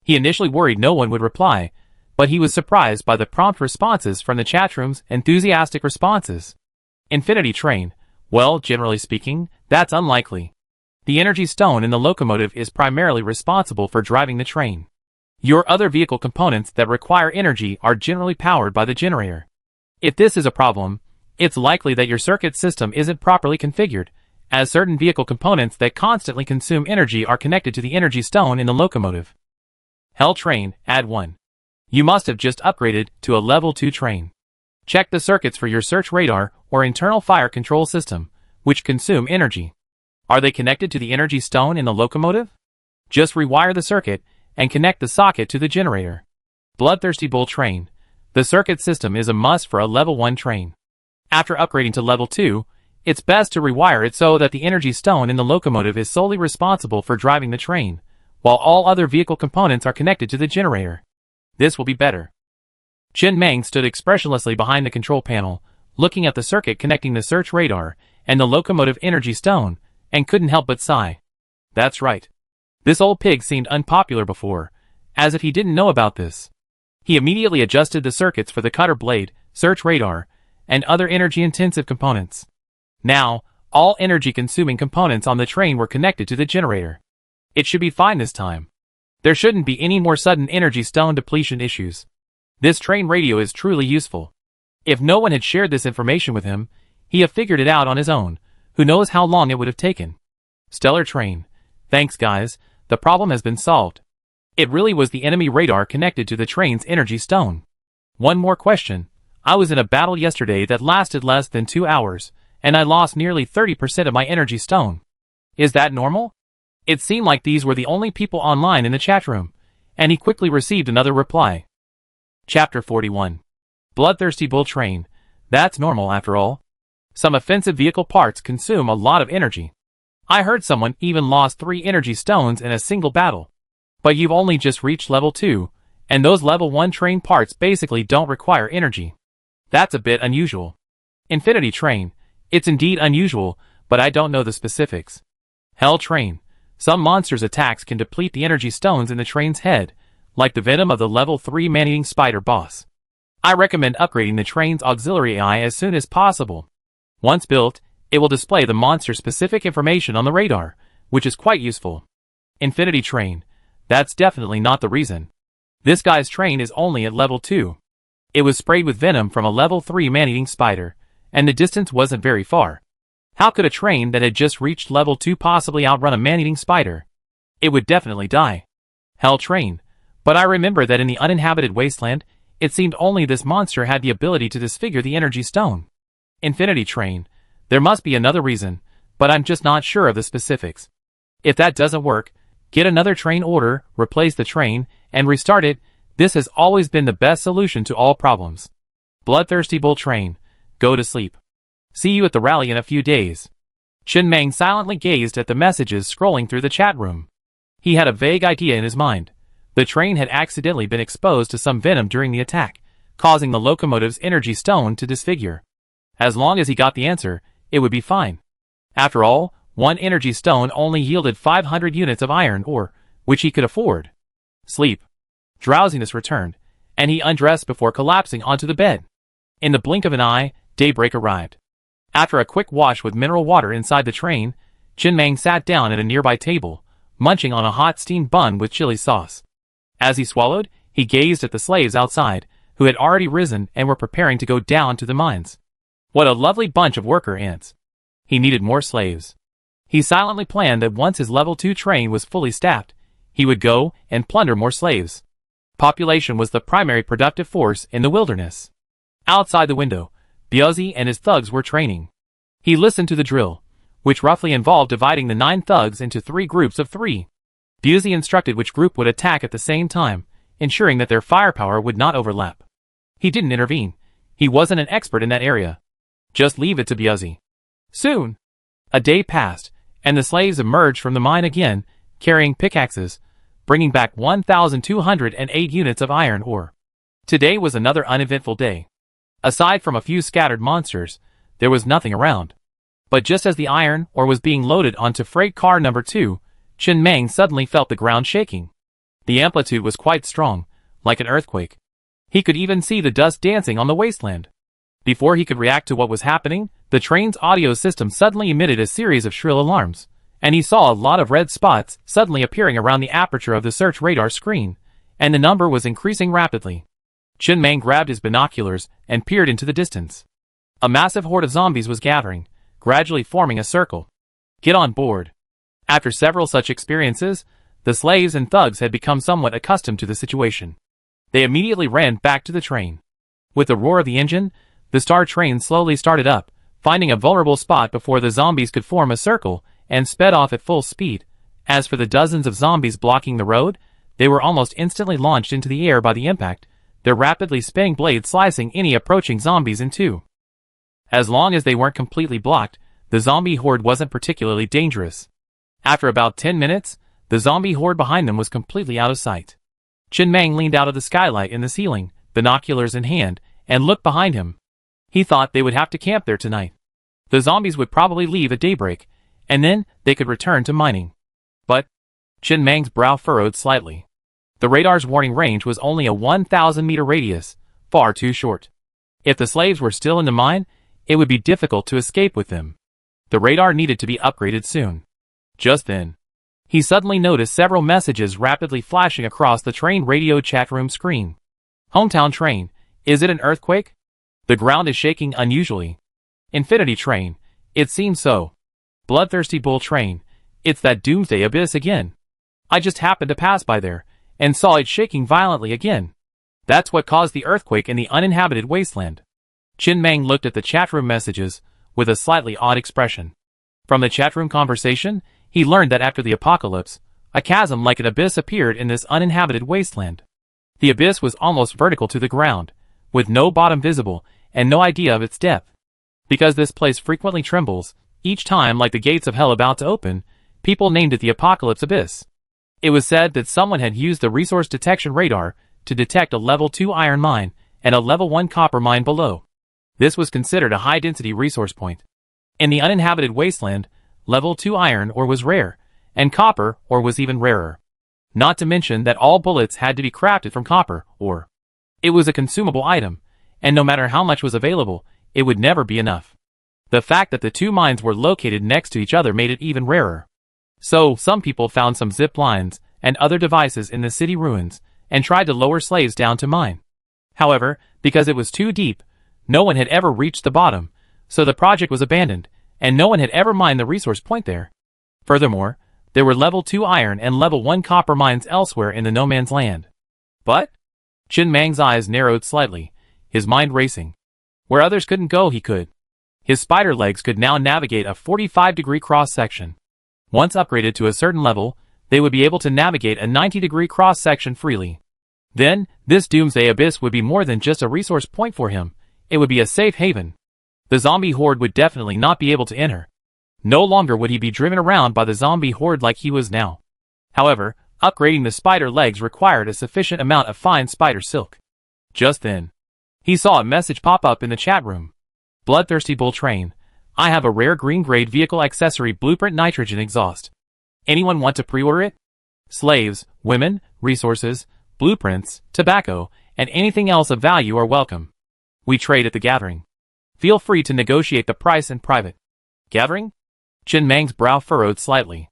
He initially worried no one would reply, but he was surprised by the prompt responses from the chat room's enthusiastic responses. Infinity Train. Well, generally speaking, that's unlikely. The energy stone in the locomotive is primarily responsible for driving the train. Your other vehicle components that require energy are generally powered by the generator. If this is a problem, it's likely that your circuit system isn't properly configured, as certain vehicle components that constantly consume energy are connected to the energy stone in the locomotive. Hell Train, add 1. You must have just upgraded to a level 2 train. Check the circuits for your search radar or internal fire control system, which consume energy. Are they connected to the energy stone in the locomotive? Just rewire the circuit and connect the socket to the generator. Bloodthirsty Bull Train. The circuit system is a must for a level 1 train. After upgrading to level 2, it's best to rewire it so that the energy stone in the locomotive is solely responsible for driving the train, while all other vehicle components are connected to the generator. This will be better. Chen Meng stood expressionlessly behind the control panel, looking at the circuit connecting the search radar and the locomotive energy stone, and couldn't help but sigh. That's right. This old pig seemed unpopular before, as if he didn't know about this. He immediately adjusted the circuits for the cutter blade, search radar, and other energy-intensive components. Now, all energy-consuming components on the train were connected to the generator. It should be fine this time. There shouldn't be any more sudden energy stone depletion issues. This train radio is truly useful. If no one had shared this information with him, he'd have figured it out on his own. Who knows how long it would have taken. Stellar train. Thanks guys, the problem has been solved. It really was the enemy radar connected to the train's energy stone. One more question. I was in a battle yesterday that lasted less than 2 hours, and I lost nearly 30% of my energy stone. Is that normal? It seemed like these were the only people online in the chat room, and he quickly received another reply. Chapter 41. Bloodthirsty Bull Train. That's normal after all. Some offensive vehicle parts consume a lot of energy. I heard someone even lost 3 energy stones in a single battle. But you've only just reached level 2, and those level 1 train parts basically don't require energy. That's a bit unusual. Infinity Train. It's indeed unusual, but I don't know the specifics. Hell Train. Some monsters' attacks can deplete the energy stones in the train's head, like the venom of the level 3 man-eating spider boss. I recommend upgrading the train's auxiliary AI as soon as possible. Once built, it will display the monster-specific information on the radar, which is quite useful. Infinity Train. That's definitely not the reason. This guy's train is only at level 2. It was sprayed with venom from a level 3 man-eating spider, and the distance wasn't very far. How could a train that had just reached level 2 possibly outrun a man-eating spider? It would definitely die. Hell Train. But I remember that in the uninhabited wasteland, it seemed only this monster had the ability to disfigure the energy stone. Infinity Train. There must be another reason, but I'm just not sure of the specifics. If that doesn't work, get another train order, replace the train, and restart it. This has always been the best solution to all problems. Bloodthirsty Bull Train. Go to sleep. See you at the rally in a few days. Chen Meng silently gazed at the messages scrolling through the chat room. He had a vague idea in his mind. The train had accidentally been exposed to some venom during the attack, causing the locomotive's energy stone to disfigure. As long as he got the answer, it would be fine. After all, one energy stone only yielded 500 units of iron ore, which he could afford. Sleep. Drowsiness returned, and he undressed before collapsing onto the bed. In the blink of an eye, daybreak arrived. After a quick wash with mineral water inside the train, Chen Meng sat down at a nearby table, munching on a hot steamed bun with chili sauce. As he swallowed, he gazed at the slaves outside, who had already risen and were preparing to go down to the mines. What a lovely bunch of worker ants. He needed more slaves. He silently planned that once his level 2 train was fully staffed, he would go and plunder more slaves. Population was the primary productive force in the wilderness. Outside the window, Biozzi and his thugs were training. He listened to the drill, which roughly involved dividing the 9 thugs into 3 groups of 3. Biozzi instructed which group would attack at the same time, ensuring that their firepower would not overlap. He didn't intervene. He wasn't an expert in that area. Just leave it to Biozzi. Soon, a day passed, and the slaves emerged from the mine again, carrying pickaxes, bringing back 1,208 units of iron ore. Today was another uneventful day. Aside from a few scattered monsters, there was nothing around. But just as the iron ore was being loaded onto freight car number 2, Chen Meng suddenly felt the ground shaking. The amplitude was quite strong, like an earthquake. He could even see the dust dancing on the wasteland. Before he could react to what was happening, the train's audio system suddenly emitted a series of shrill alarms, and he saw a lot of red spots suddenly appearing around the aperture of the search radar screen, and the number was increasing rapidly. Chen Meng grabbed his binoculars and peered into the distance. A massive horde of zombies was gathering, gradually forming a circle. Get on board. After several such experiences, the slaves and thugs had become somewhat accustomed to the situation. They immediately ran back to the train. With the roar of the engine, the star train slowly started up, finding a vulnerable spot before the zombies could form a circle, and sped off at full speed. As for the dozens of zombies blocking the road, they were almost instantly launched into the air by the impact, their rapidly spinning blades slicing any approaching zombies in two. As long as they weren't completely blocked, the zombie horde wasn't particularly dangerous. After about 10 minutes, the zombie horde behind them was completely out of sight. Chen Meng leaned out of the skylight in the ceiling, binoculars in hand, and looked behind him. He thought they would have to camp there tonight. The zombies would probably leave at daybreak, and then they could return to mining. But Chen Meng's brow furrowed slightly. The radar's warning range was only a 1,000-meter radius, far too short. If the slaves were still in the mine, it would be difficult to escape with them. The radar needed to be upgraded soon. Just then, He suddenly noticed several messages rapidly flashing across the train radio chat room screen. Hometown train, is it an earthquake? The ground is shaking unusually. Infinity train, it seems so. Bloodthirsty bull train, it's that Doomsday abyss again. I just happened to pass by there, and saw it shaking violently again. That's what caused the earthquake in the uninhabited wasteland. Chin Mang looked at the chatroom messages with a slightly odd expression. From the chatroom conversation, he learned that after the apocalypse, a chasm like an abyss appeared in this uninhabited wasteland. The abyss was almost vertical to the ground, with no bottom visible and no idea of its depth. Because this place frequently trembles, each time like the gates of hell about to open, people named it the Apocalypse Abyss. It was said that someone had used the resource detection radar to detect a level 2 iron mine and a level 1 copper mine below. This was considered a high-density resource point. In the uninhabited wasteland, level 2 iron ore was rare, and copper ore was even rarer. Not to mention that all bullets had to be crafted from copper ore. It was a consumable item, and no matter how much was available, it would never be enough. The fact that the two mines were located next to each other made it even rarer. So, some people found some zip lines and other devices in the city ruins, and tried to lower slaves down to mine. However, because it was too deep, no one had ever reached the bottom, so the project was abandoned, and no one had ever mined the resource point there. Furthermore, there were level 2 iron and level 1 copper mines elsewhere in the no man's land. But? Chin Mang's eyes narrowed slightly, his mind racing. Where others couldn't go, he could. His spider legs could now navigate a 45-degree cross-section. Once upgraded to a certain level, they would be able to navigate a 90-degree cross-section freely. Then, this Doomsday Abyss would be more than just a resource point for him, it would be a safe haven. The zombie horde would definitely not be able to enter. No longer would he be driven around by the zombie horde like he was now. However, upgrading the spider legs required a sufficient amount of fine spider silk. Just then, he saw a message pop up in the chat room. Bloodthirsty bull train, I have a rare green-grade vehicle accessory blueprint nitrogen exhaust. Anyone want to pre-order it? Slaves, women, resources, blueprints, tobacco, and anything else of value are welcome. We trade at the gathering. Feel free to negotiate the price in private. Gathering? Chin Mang's brow furrowed slightly.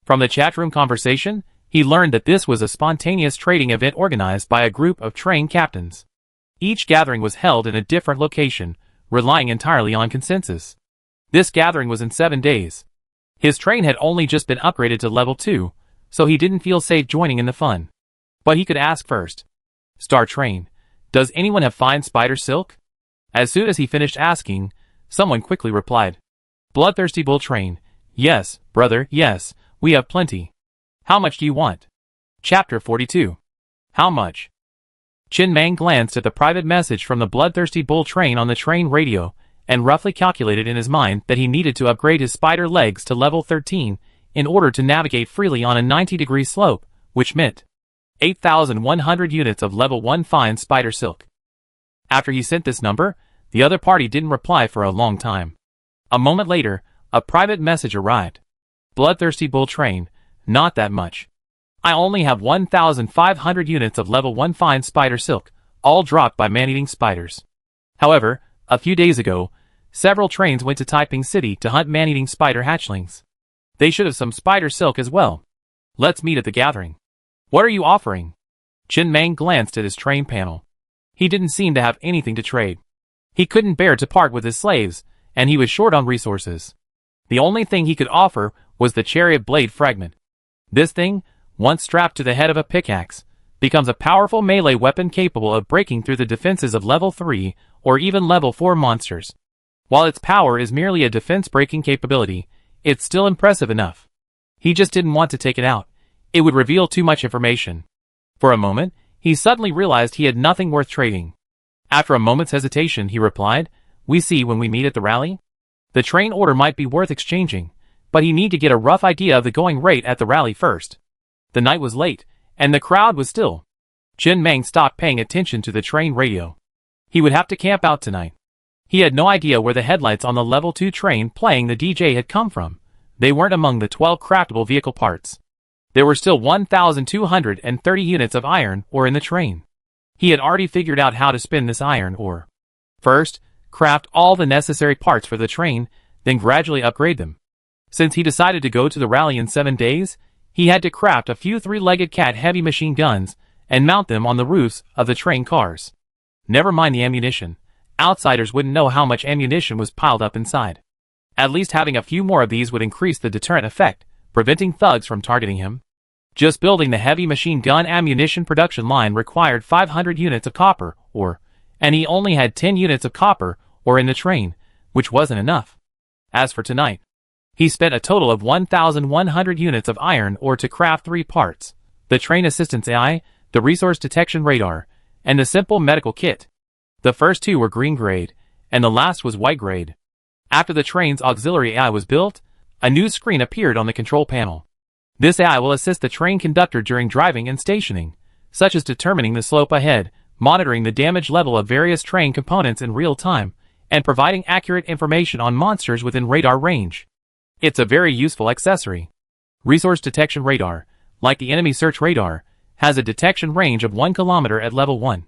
From the chatroom conversation, he learned that this was a spontaneous trading event organized by a group of train captains. Each gathering was held in a different location, relying entirely on consensus. This gathering was in 7 days. His train had only just been upgraded to level 2, so he didn't feel safe joining in the fun. But he could ask first. Star Train, does anyone have fine spider silk? As soon as he finished asking, someone quickly replied. Bloodthirsty bull train, yes, brother, yes, we have plenty. How much do you want? Chapter 42. How much? Chin Mang glanced at the private message from the bloodthirsty bull train on the train radio, and roughly calculated in his mind that he needed to upgrade his spider legs to level 13 in order to navigate freely on a 90-degree slope, which meant 8,100 units of level 1 fine spider silk. After he sent this number, the other party didn't reply for a long time. A moment later, a private message arrived. Bloodthirsty bull train, not that much. I only have 1,500 units of level 1 fine spider silk, all dropped by man-eating spiders. However, a few days ago, several trains went to Taiping City to hunt man-eating spider hatchlings. They should have some spider silk as well. Let's meet at the gathering. What are you offering? Chin Mang glanced at his train panel. He didn't seem to have anything to trade. He couldn't bear to part with his slaves, and he was short on resources. The only thing he could offer was the chariot blade fragment. This thing, once strapped to the head of a pickaxe, becomes a powerful melee weapon capable of breaking through the defenses of level 3 or even level 4 monsters. While its power is merely a defense-breaking capability, it's still impressive enough. He just didn't want to take it out. It would reveal too much information. For a moment, he suddenly realized he had nothing worth trading. After a moment's hesitation, he replied, "We see when we meet at the rally?" The train order might be worth exchanging, but he needed to get a rough idea of the going rate at the rally first. The night was late, and the crowd was still. Chin Mang stopped paying attention to the train radio. He would have to camp out tonight. He had no idea where the headlights on the level 2 train playing the DJ had come from. They weren't among the 12 craftable vehicle parts. There were still 1,230 units of iron ore in the train. He had already figured out how to spin this iron ore. First, craft all the necessary parts for the train, then gradually upgrade them. Since he decided to go to the rally in 7 days, He had to craft a few three-legged cat heavy machine guns and mount them on the roofs of the train cars. Never mind the ammunition. Outsiders wouldn't know how much ammunition was piled up inside. At least having a few more of these would increase the deterrent effect, preventing thugs from targeting him. Just building the heavy machine gun ammunition production line required 500 units of copper ore, and he only had 10 units of copper ore in the train, which wasn't enough. As for tonight, he spent a total of 1,100 units of iron ore to craft 3 parts: the train assistance AI, the resource detection radar, and the simple medical kit. The first 2 were green grade, and the last was white grade. After the train's auxiliary AI was built, a new screen appeared on the control panel. This AI will assist the train conductor during driving and stationing, such as determining the slope ahead, monitoring the damage level of various train components in real time, and providing accurate information on monsters within radar range. It's a very useful accessory. Resource detection radar, like the enemy search radar, has a detection range of 1 kilometer at level 1.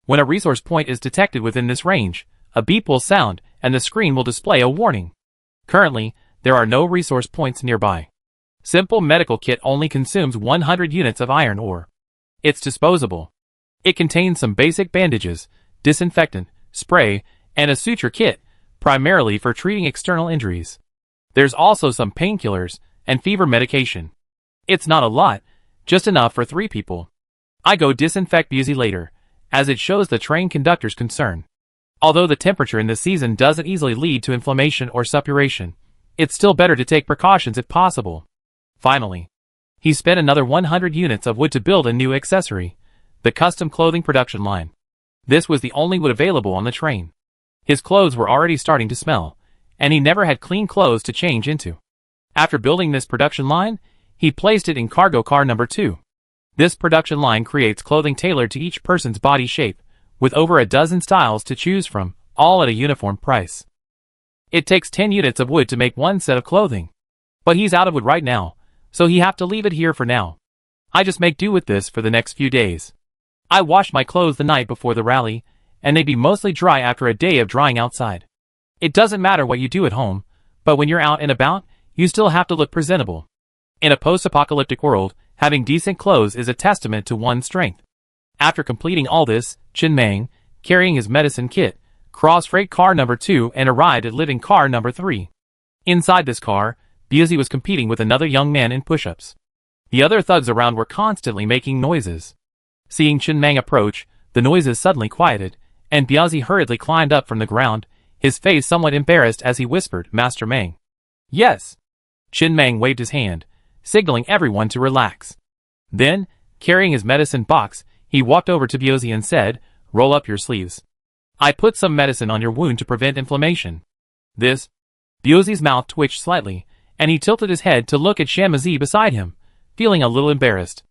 When a resource point is detected within this range, a beep will sound and the screen will display a warning. Currently, there are no resource points nearby. Simple medical kit only consumes 100 units of iron ore. It's disposable. It contains some basic bandages, disinfectant, spray, and a suture kit, primarily for treating external injuries. There's also some painkillers and fever medication. It's not a lot, just enough for 3 people. I go disinfect Busy later, as it shows the train conductor's concern. Although the temperature in this season doesn't easily lead to inflammation or suppuration, it's still better to take precautions if possible. Finally, he spent another 100 units of wood to build a new accessory, the custom clothing production line. This was the only wood available on the train. His clothes were already starting to smell, and he never had clean clothes to change into. After building this production line, he placed it in cargo car number 2. This production line creates clothing tailored to each person's body shape, with over a dozen styles to choose from, all at a uniform price. It takes 10 units of wood to make 1 set of clothing. But he's out of wood right now, so he have to leave it here for now. I just make do with this for the next few days. I washed my clothes the night before the rally, and they'd be mostly dry after a day of drying outside. It doesn't matter what you do at home, but when you're out and about, you still have to look presentable. In a post-apocalyptic world, having decent clothes is a testament to one's strength. After completing all this, Chin Mang, carrying his medicine kit, crossed freight car number 2 and arrived at living car number 3. Inside this car, Busy was competing with another young man in push-ups. The other thugs around were constantly making noises. Seeing Chin Mang approach, the noises suddenly quieted, and Biazi hurriedly climbed up from the ground, his face somewhat embarrassed as he whispered, "Master Mang." "Yes." Chin Mang waved his hand, signaling everyone to relax. Then, carrying his medicine box, he walked over to Biazi and said, "Roll up your sleeves. I put some medicine on your wound to prevent inflammation." This. Biazi's mouth twitched slightly, and he tilted his head to look at Shamazi beside him, feeling a little embarrassed.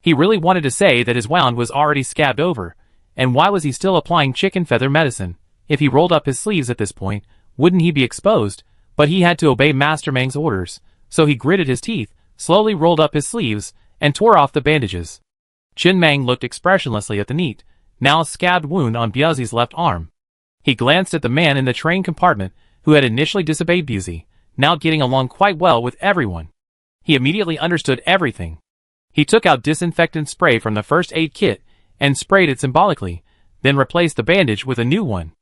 He really wanted to say that his wound was already scabbed over, and why was he still applying chicken feather medicine? If he rolled up his sleeves at this point, wouldn't he be exposed? But he had to obey Master Mang's orders, so he gritted his teeth, slowly rolled up his sleeves, and tore off the bandages. Chin Mang looked expressionlessly at the neat, now scabbed wound on Biazi's left arm. He glanced at the man in the train compartment, who had initially disobeyed Biazi, now getting along quite well with everyone. He immediately understood everything. He took out disinfectant spray from the first aid kit, and sprayed it symbolically, then replaced the bandage with a new one.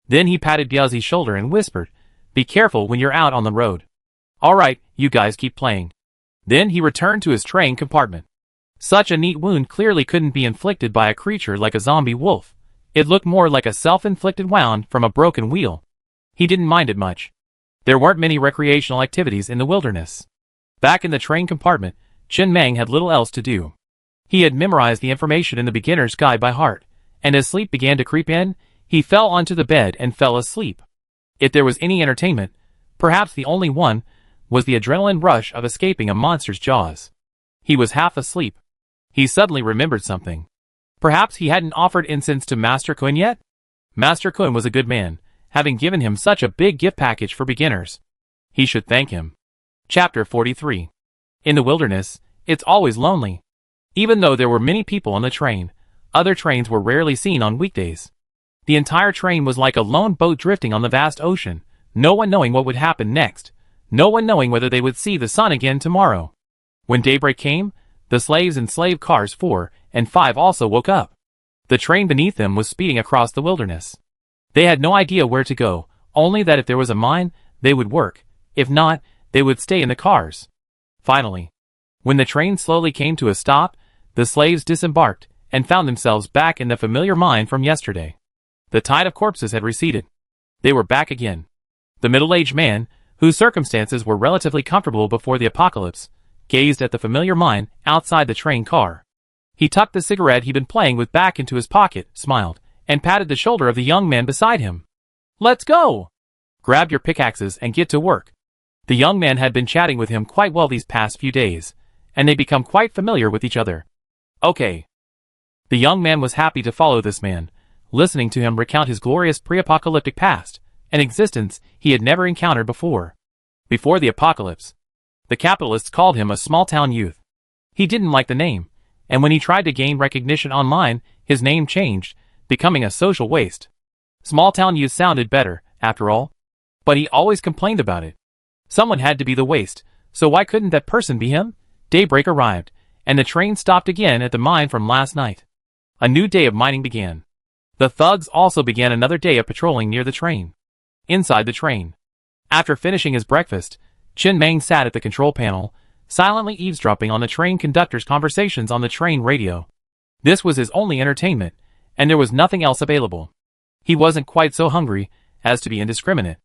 Then he patted Biazi's shoulder and whispered, "Be careful when you're out on the road. Alright, you guys keep playing." Then he returned to his train compartment. Such a neat wound clearly couldn't be inflicted by a creature like a zombie wolf. It looked more like a self-inflicted wound from a broken wheel. He didn't mind it much. There weren't many recreational activities in the wilderness. Back in the train compartment, Chin Mang had little else to do. He had memorized the information in the beginner's guide by heart, and as sleep began to creep in, he fell onto the bed and fell asleep. If there was any entertainment, perhaps the only one, was the adrenaline rush of escaping a monster's jaws. He was half asleep. He suddenly remembered something. Perhaps he hadn't offered incense to Master Kun yet? Master Kun was a good man, having given him such a big gift package for beginners. He should thank him. Chapter 43. In the wilderness, it's always lonely. Even though there were many people on the train, other trains were rarely seen on weekdays. The entire train was like a lone boat drifting on the vast ocean, no one knowing what would happen next, no one knowing whether they would see the sun again tomorrow. When daybreak came, the slaves in slave cars 4 and 5 also woke up. The train beneath them was speeding across the wilderness. They had no idea where to go, only that if there was a mine, they would work. If not, they would stay in the cars. Finally, when the train slowly came to a stop, the slaves disembarked and found themselves back in the familiar mine from yesterday. The tide of corpses had receded. They were back again. The middle-aged man, whose circumstances were relatively comfortable before the apocalypse, gazed at the familiar mine outside the train car. He tucked the cigarette he'd been playing with back into his pocket, smiled, and patted the shoulder of the young man beside him. "Let's go! Grab your pickaxes and get to work." The young man had been chatting with him quite well these past few days, and they'd become quite familiar with each other. "Okay." The young man was happy to follow this man, listening to him recount his glorious pre-apocalyptic past, an existence he had never encountered before. Before the apocalypse, the capitalists called him a small-town youth. He didn't like the name, and when he tried to gain recognition online, his name changed, becoming a social waste. Small-town youth sounded better, after all. But he always complained about it. Someone had to be the waste, so why couldn't that person be him? Daybreak arrived, and the train stopped again at the mine from last night. A new day of mining began. The thugs also began another day of patrolling near the train. Inside the train, after finishing his breakfast, Chen Meng sat at the control panel, silently eavesdropping on the train conductor's conversations on the train radio. This was his only entertainment, and there was nothing else available. He wasn't quite so hungry as to be indiscriminate.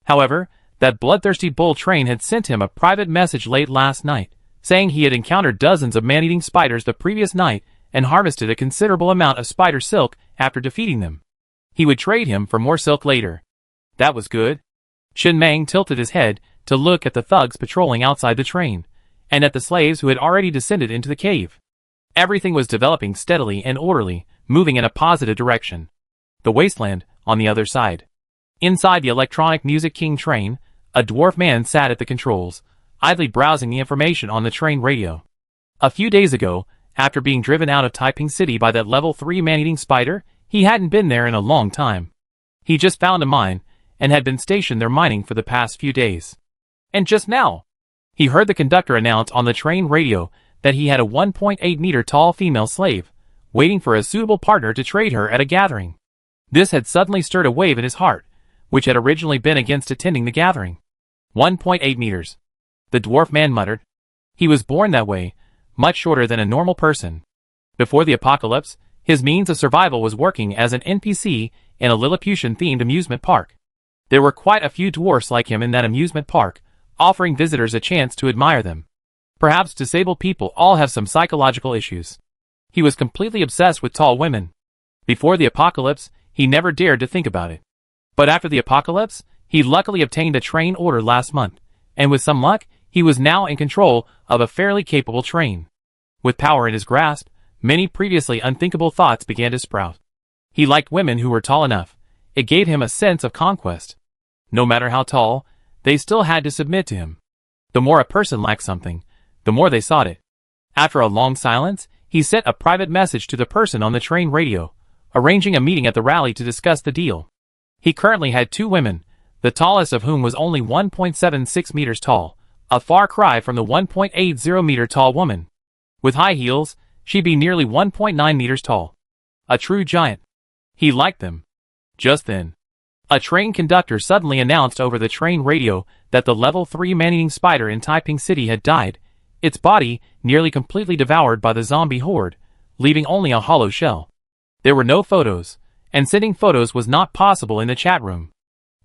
However, that bloodthirsty bull train had sent him a private message late last night, saying he had encountered dozens of man-eating spiders the previous night and harvested a considerable amount of spider silk after defeating them. He would trade him for more silk later. That was good. Chen Meng tilted his head to look at the thugs patrolling outside the train, and at the slaves who had already descended into the cave. Everything was developing steadily and orderly, moving in a positive direction. The wasteland, on the other side. Inside the electronic music king train, a dwarf man sat at the controls, idly browsing the information on the train radio. A few days ago, after being driven out of Taiping City by that level 3 man-eating spider, he hadn't been there in a long time. He just found a mine, and had been stationed there mining for the past few days. And just now, he heard the conductor announce on the train radio that he had a 1.8-meter tall female slave, waiting for a suitable partner to trade her at a gathering. This had suddenly stirred a wave in his heart, which had originally been against attending the gathering. 1.8 meters. The dwarf man muttered. He was born that way, much shorter than a normal person. Before the apocalypse, his means of survival was working as an NPC in a Lilliputian-themed amusement park. There were quite a few dwarfs like him in that amusement park, offering visitors a chance to admire them. Perhaps disabled people all have some psychological issues. He was completely obsessed with tall women. Before the apocalypse, he never dared to think about it. But after the apocalypse, he luckily obtained a train order last month, and with some luck, he was now in control of a fairly capable train. With power in his grasp, many previously unthinkable thoughts began to sprout. He liked women who were tall enough. It gave him a sense of conquest. No matter how tall, they still had to submit to him. The more a person lacked something, the more they sought it. After a long silence, he sent a private message to the person on the train radio, arranging a meeting at the rally to discuss the deal. He currently had 2 women, the tallest of whom was only 1.76 meters tall, a far cry from the 1.80 meter tall woman. With high heels, she'd be nearly 1.9 meters tall. A true giant. He liked them. Just then, a train conductor suddenly announced over the train radio that the level 3 man-eating spider in Taiping City had died, its body nearly completely devoured by the zombie horde, leaving only a hollow shell. There were no photos, and sending photos was not possible in the chat room.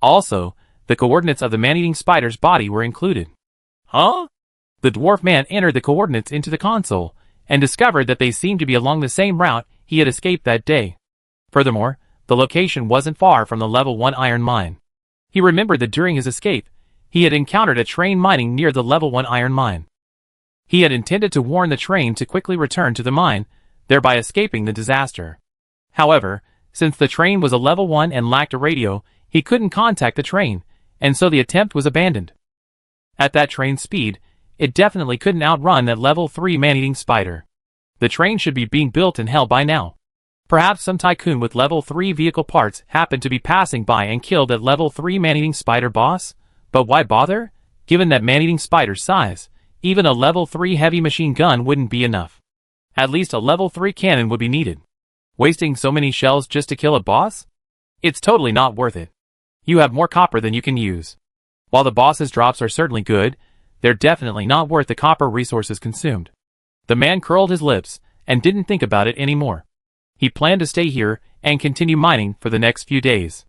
Also, the coordinates of the man-eating spider's body were included. Huh? The dwarf man entered the coordinates into the console, and discovered that they seemed to be along the same route he had escaped that day. Furthermore, the location wasn't far from the level 1 iron mine. He remembered that during his escape, he had encountered a train mining near the level 1 iron mine. He had intended to warn the train to quickly return to the mine, thereby escaping the disaster. However, since the train was a level 1 and lacked a radio, he couldn't contact the train, and so the attempt was abandoned. At that train's speed, it definitely couldn't outrun that level 3 man-eating spider. The train should be being built in hell by now. Perhaps some tycoon with level 3 vehicle parts happened to be passing by and killed that level 3 man-eating spider boss? But why bother? Given that man-eating spider's size, Even a level 3 heavy machine gun wouldn't be enough. At least a level 3 cannon would be needed. Wasting so many shells just to kill a boss? It's totally not worth it. You have more copper than you can use. While the boss's drops are certainly good, they're definitely not worth the copper resources consumed. The man curled his lips and didn't think about it anymore. He planned to stay here and continue mining for the next few days.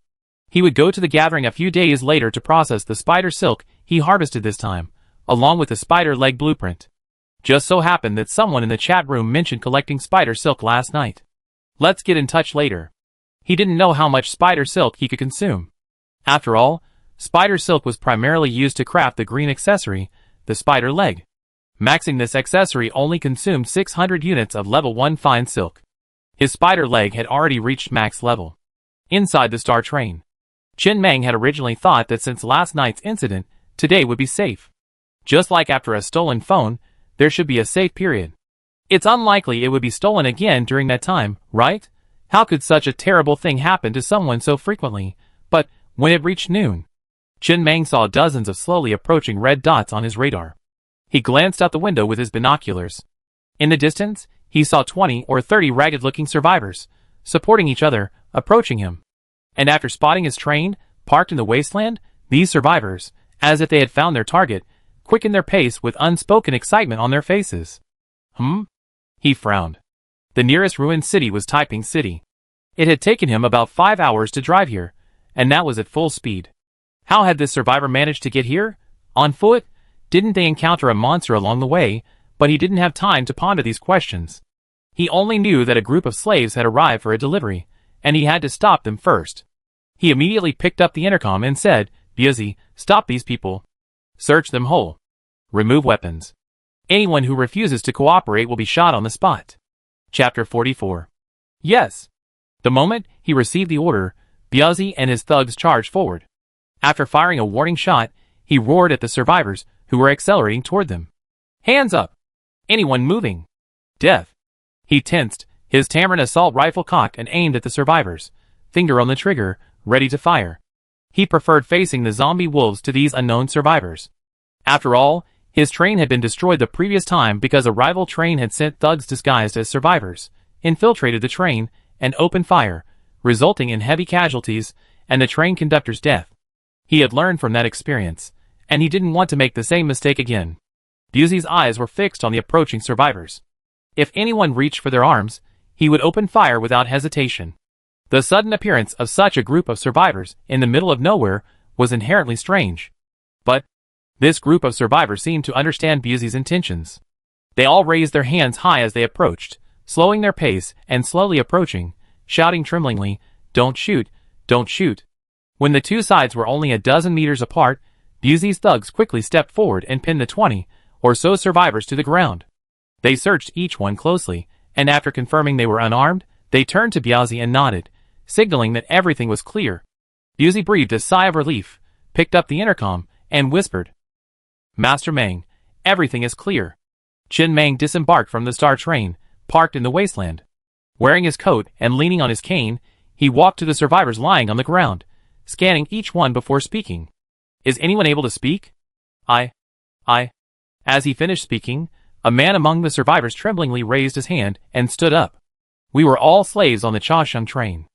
He would go to the gathering a few days later to process the spider silk he harvested this time, along with the spider leg blueprint. Just so happened that someone in the chat room mentioned collecting spider silk last night. Let's get in touch later. He didn't know how much spider silk he could consume. After all, spider silk was primarily used to craft the green accessory, the spider leg. Maxing this accessory only consumed 600 units of level 1 fine silk. His spider leg had already reached max level. Inside the star train, Chen Meng had originally thought that since last night's incident, today would be safe. Just like after a stolen phone, there should be a safe period. It's unlikely it would be stolen again during that time, right? How could such a terrible thing happen to someone so frequently? But when it reached noon, Chen Meng saw dozens of slowly approaching red dots on his radar. He glanced out the window with his binoculars. In the distance, he saw 20 or 30 ragged-looking survivors, supporting each other, approaching him. And after spotting his train, parked in the wasteland, these survivors, as if they had found their target, quickened their pace with unspoken excitement on their faces. He frowned. The nearest ruined city was Taiping City. It had taken him about 5 hours to drive here, and that was at full speed. How had this survivor managed to get here? On foot? Didn't they encounter a monster along the way? But he didn't have time to ponder these questions. He only knew that a group of slaves had arrived for a delivery, and he had to stop them first. He immediately picked up the intercom and said, "Biazi, stop these people. Search them whole. Remove weapons. Anyone who refuses to cooperate will be shot on the spot." Chapter 44. Yes. The moment he received the order, Biazi and his thugs charged forward. After firing a warning shot, he roared at the survivors, who were accelerating toward them. "Hands up! Anyone moving? Death!" He tensed, his Tamarin assault rifle cocked and aimed at the survivors, finger on the trigger, ready to fire. He preferred facing the zombie wolves to these unknown survivors. After all, his train had been destroyed the previous time because a rival train had sent thugs disguised as survivors, infiltrated the train, and opened fire, resulting in heavy casualties and the train conductor's death. He had learned from that experience, and he didn't want to make the same mistake again. Biazi's eyes were fixed on the approaching survivors. If anyone reached for their arms, he would open fire without hesitation. The sudden appearance of such a group of survivors in the middle of nowhere was inherently strange. But this group of survivors seemed to understand Biazi's intentions. They all raised their hands high as they approached, slowing their pace and slowly approaching, shouting tremblingly, "Don't shoot, don't shoot." When the two sides were only a dozen meters apart, Biazi's thugs quickly stepped forward and pinned the 20 or so survivors to the ground. They searched each one closely, and after confirming they were unarmed, they turned to Biazi and nodded, signaling that everything was clear. Biazi breathed a sigh of relief, picked up the intercom, and whispered, "Master Meng, everything is clear." Chen Meng disembarked from the star train, parked in the wasteland. Wearing his coat and leaning on his cane, he walked to the survivors lying on the ground, scanning each one before speaking. "Is anyone able to speak?" I. As he finished speaking, a man among the survivors tremblingly raised his hand and stood up. "We were all slaves on the Chaosheng train.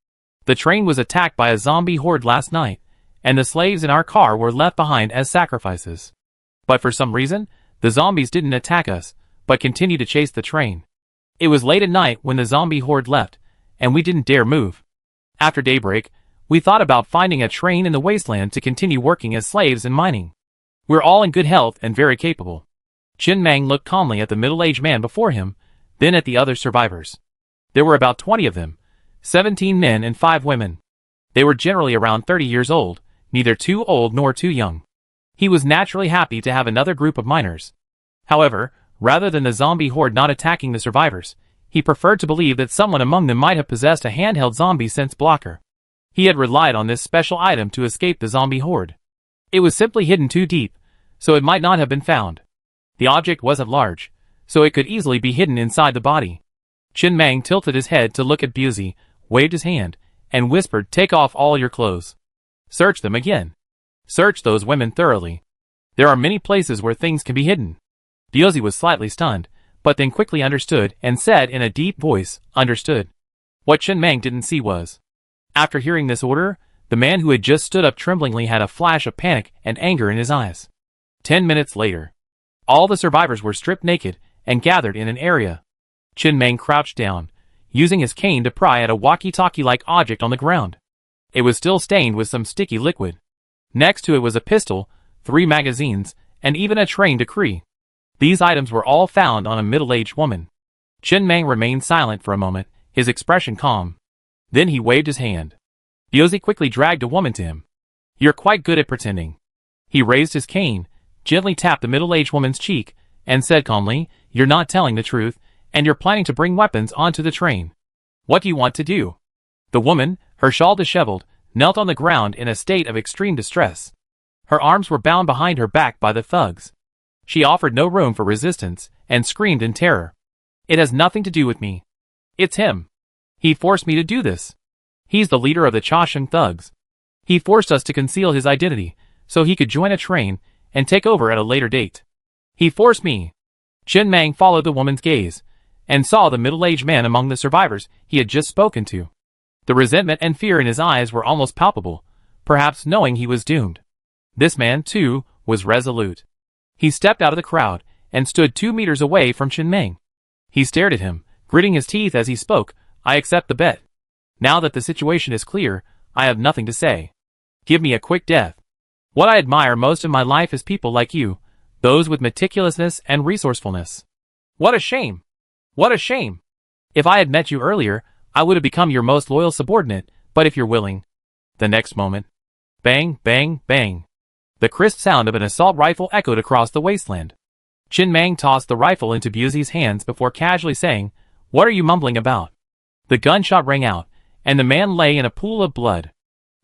The train was attacked by a zombie horde last night, and the slaves in our car were left behind as sacrifices. But for some reason, the zombies didn't attack us, but continued to chase the train. It was late at night when the zombie horde left, and we didn't dare move. After daybreak, we thought about finding a train in the wasteland to continue working as slaves and mining. We're all in good health and very capable." Chen Meng looked calmly at the middle-aged man before him, then at the other survivors. There were about 20 of them, 17 men and 5 women. They were generally around 30 years old, neither too old nor too young. He was naturally happy to have another group of miners. However, rather than the zombie horde not attacking the survivors, he preferred to believe that someone among them might have possessed a handheld zombie sense blocker. He had relied on this special item to escape the zombie horde. It was simply hidden too deep, so it might not have been found. The object wasn't large, so it could easily be hidden inside the body. Chen Meng tilted his head to look at Biazi, waved his hand, and whispered, "Take off all your clothes. Search them again. Search those women thoroughly. There are many places where things can be hidden." Biozi was slightly stunned, but then quickly understood and said in a deep voice, "Understood." What Chen Meng didn't see was, after hearing this order, the man who had just stood up tremblingly had a flash of panic and anger in his eyes. 10 minutes later, all the survivors were stripped naked and gathered in an area. Chen Meng crouched down, using his cane to pry at a walkie-talkie-like object on the ground. It was still stained with some sticky liquid. Next to it was a pistol, 3 magazines, and even a train decree. These items were all found on a middle-aged woman. Chen Meng remained silent for a moment, his expression calm. Then he waved his hand. Biozi quickly dragged a woman to him. "You're quite good at pretending." He raised his cane, gently tapped the middle-aged woman's cheek, and said calmly, "You're not telling the truth, and you're planning to bring weapons onto the train. What do you want to do?" The woman, her shawl disheveled, knelt on the ground in a state of extreme distress. Her arms were bound behind her back by the thugs. She offered no room for resistance, and screamed in terror. "It has nothing to do with me. It's him. He forced me to do this. He's the leader of the Chasheng thugs. He forced us to conceal his identity, so he could join a train and take over at a later date. He forced me." Chen Meng followed the woman's gaze, and saw the middle-aged man among the survivors he had just spoken to. The resentment and fear in his eyes were almost palpable, perhaps knowing he was doomed. This man, too, was resolute. He stepped out of the crowd, and stood 2 meters away from Chen Meng. He stared at him, gritting his teeth as he spoke, "I accept the bet. Now that the situation is clear, I have nothing to say. Give me a quick death. What I admire most in my life is people like you, those with meticulousness and resourcefulness. What a shame! What a shame! If I had met you earlier, I would have become your most loyal subordinate, but if you're willing." The next moment, bang, bang, bang. The crisp sound of an assault rifle echoed across the wasteland. Chen Meng tossed the rifle into Biozi's hands before casually saying, "What are you mumbling about?" The gunshot rang out, and the man lay in a pool of blood.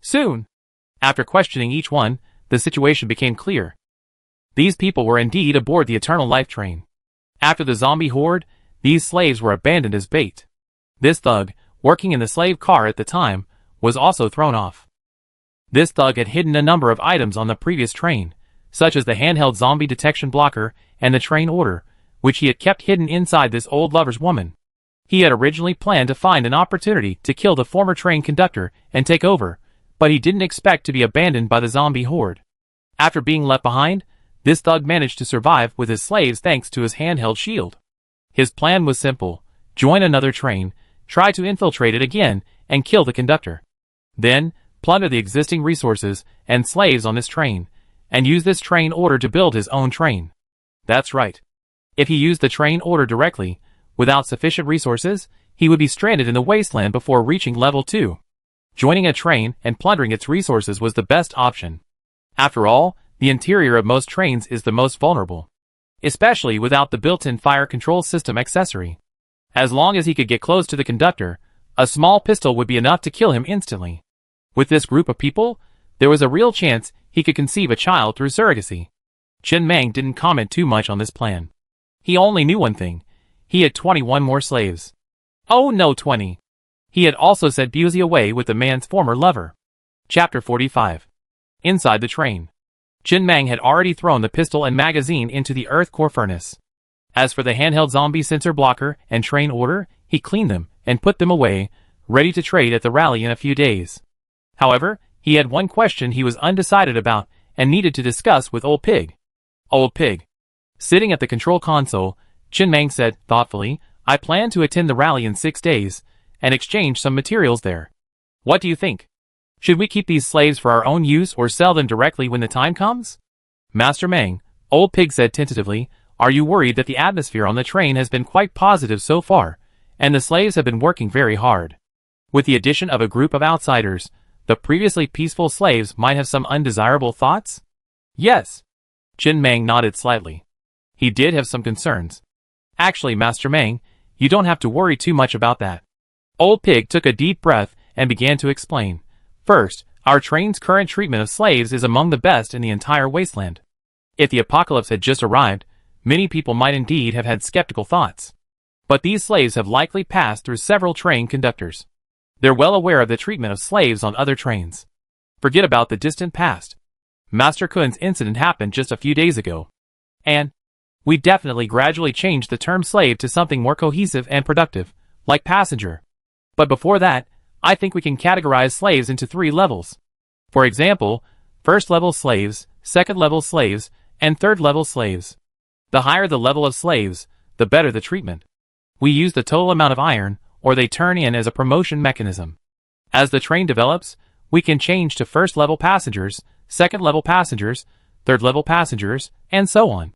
Soon, after questioning each one, the situation became clear. These people were indeed aboard the Eternal Life train. After the zombie horde, these slaves were abandoned as bait. This thug, working in the slave car at the time, was also thrown off. This thug had hidden a number of items on the previous train, such as the handheld zombie detection blocker and the train order, which he had kept hidden inside this old lover's woman. He had originally planned to find an opportunity to kill the former train conductor and take over, but he didn't expect to be abandoned by the zombie horde. After being left behind, this thug managed to survive with his slaves thanks to his handheld shield. His plan was simple: join another train, try to infiltrate it again, and kill the conductor. Then, plunder the existing resources and slaves on this train, and use this train order to build his own train. That's right. If he used the train order directly, without sufficient resources, he would be stranded in the wasteland before reaching level 2. Joining a train and plundering its resources was the best option. After all, the interior of most trains is the most vulnerable, especially without the built-in fire control system accessory. As long as he could get close to the conductor, a small pistol would be enough to kill him instantly. With this group of people, there was a real chance he could conceive a child through surrogacy. Chen Meng didn't comment too much on this plan. He only knew one thing: he had 21 more slaves. Oh no, 20. He had also sent Biozi away with the man's former lover. Chapter 45. Inside the train. Chen Meng had already thrown the pistol and magazine into the earth core furnace. As for the handheld zombie sensor blocker and train order, he cleaned them and put them away, ready to trade at the rally in a few days. However, he had one question he was undecided about and needed to discuss with Old Pig. Old Pig. Sitting at the control console, Chen Meng said thoughtfully, "I plan to attend the rally in 6 days and exchange some materials there. What do you think? Should we keep these slaves for our own use or sell them directly when the time comes?" "Master Meng," Old Pig said tentatively, "are you worried that the atmosphere on the train has been quite positive so far, and the slaves have been working very hard? With the addition of a group of outsiders, the previously peaceful slaves might have some undesirable thoughts?" "Yes." Chen Meng nodded slightly. He did have some concerns. "Actually, Master Meng, you don't have to worry too much about that." Old Pig took a deep breath and began to explain. "First, our train's current treatment of slaves is among the best in the entire wasteland. If the apocalypse had just arrived, many people might indeed have had skeptical thoughts. But these slaves have likely passed through several train conductors. They're well aware of the treatment of slaves on other trains. Forget about the distant past. Master Kun's incident happened just a few days ago. And We definitely gradually changed the term slave to something more cohesive and productive, like passenger. But before that, I think we can categorize slaves into 3 levels. For example, first-level slaves, second-level slaves, and third-level slaves. The higher the level of slaves, the better the treatment. We use the total amount of iron, or they turn in as a promotion mechanism. As the train develops, we can change to first-level passengers, second-level passengers, third-level passengers, and so on.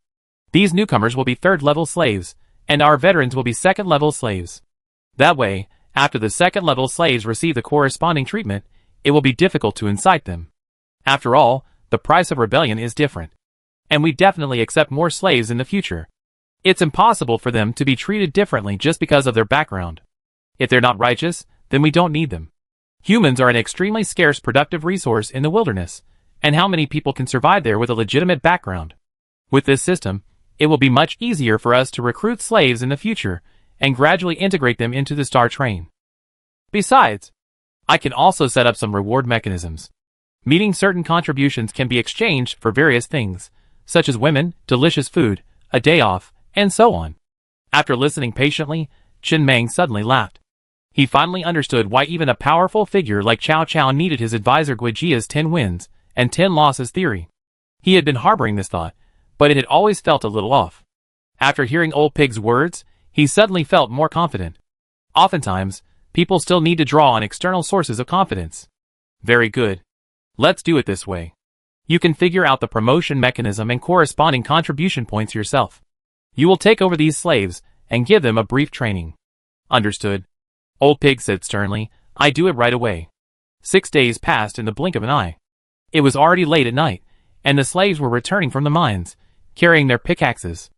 These newcomers will be third-level slaves, and our veterans will be second-level slaves. That way, after the second-level slaves receive the corresponding treatment, it will be difficult to incite them. After all, the price of rebellion is different. And we definitely accept more slaves in the future. It's impossible for them to be treated differently just because of their background. If they're not righteous, then we don't need them. Humans are an extremely scarce productive resource in the wilderness, and how many people can survive there with a legitimate background? With this system, it will be much easier for us to recruit slaves in the future and gradually integrate them into the Star Train. Besides, I can also set up some reward mechanisms. Meeting certain contributions can be exchanged for various things, such as women, delicious food, a day off, and so on. After listening patiently, Chen Mang suddenly laughed. He finally understood why even a powerful figure like Cao Cao needed his advisor Guijia's 10 wins and 10 losses theory. He had been harboring this thought, but it had always felt a little off. After hearing Old Pig's words, he suddenly felt more confident. Oftentimes, people still need to draw on external sources of confidence. Very good. Let's do it this way. You can figure out the promotion mechanism and corresponding contribution points yourself. You will take over these slaves and give them a brief training. Understood? Old Pig said sternly. I do it right away. 6 days passed in the blink of an eye. It was already late at night, and the slaves were returning from the mines, carrying their pickaxes.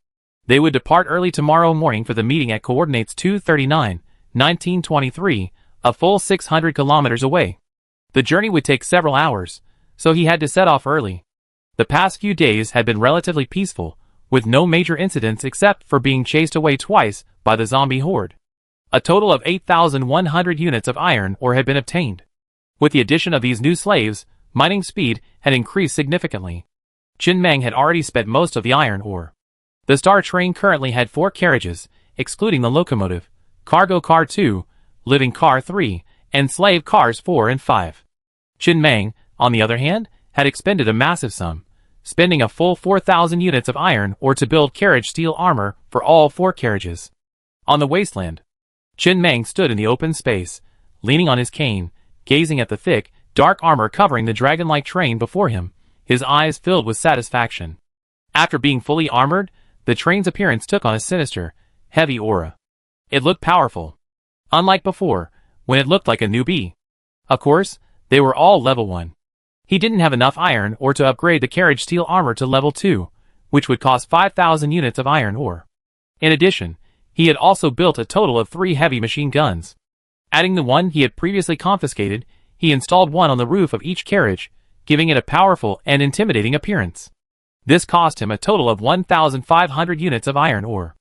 They would depart early tomorrow morning for the meeting at coordinates 239, 1923, a full 600 kilometers away. The journey would take several hours, so he had to set off early. The past few days had been relatively peaceful, with no major incidents except for being chased away twice by the zombie horde. A total of 8,100 units of iron ore had been obtained. With the addition of these new slaves, mining speed had increased significantly. Chen Mang had already spent most of the iron ore. The Star Train currently had 4 carriages, excluding the locomotive, cargo car 2, living car 3, and slave cars 4 and 5. Chen Mang, on the other hand, had expended a massive sum, spending a full 4,000 units of iron ore to build carriage steel armor for all 4 carriages. On the wasteland, Chen Mang stood in the open space, leaning on his cane, gazing at the thick, dark armor covering the dragon-like train before him, his eyes filled with satisfaction. After being fully armored, the train's appearance took on a sinister, heavy aura. It looked powerful. Unlike before, when it looked like a newbie. Of course, they were all level 1. He didn't have enough iron ore to upgrade the carriage steel armor to level 2, which would cost 5,000 units of iron ore. In addition, he had also built a total of 3 heavy machine guns. Adding the one he had previously confiscated, he installed one on the roof of each carriage, giving it a powerful and intimidating appearance. This cost him a total of 1,500 units of iron ore.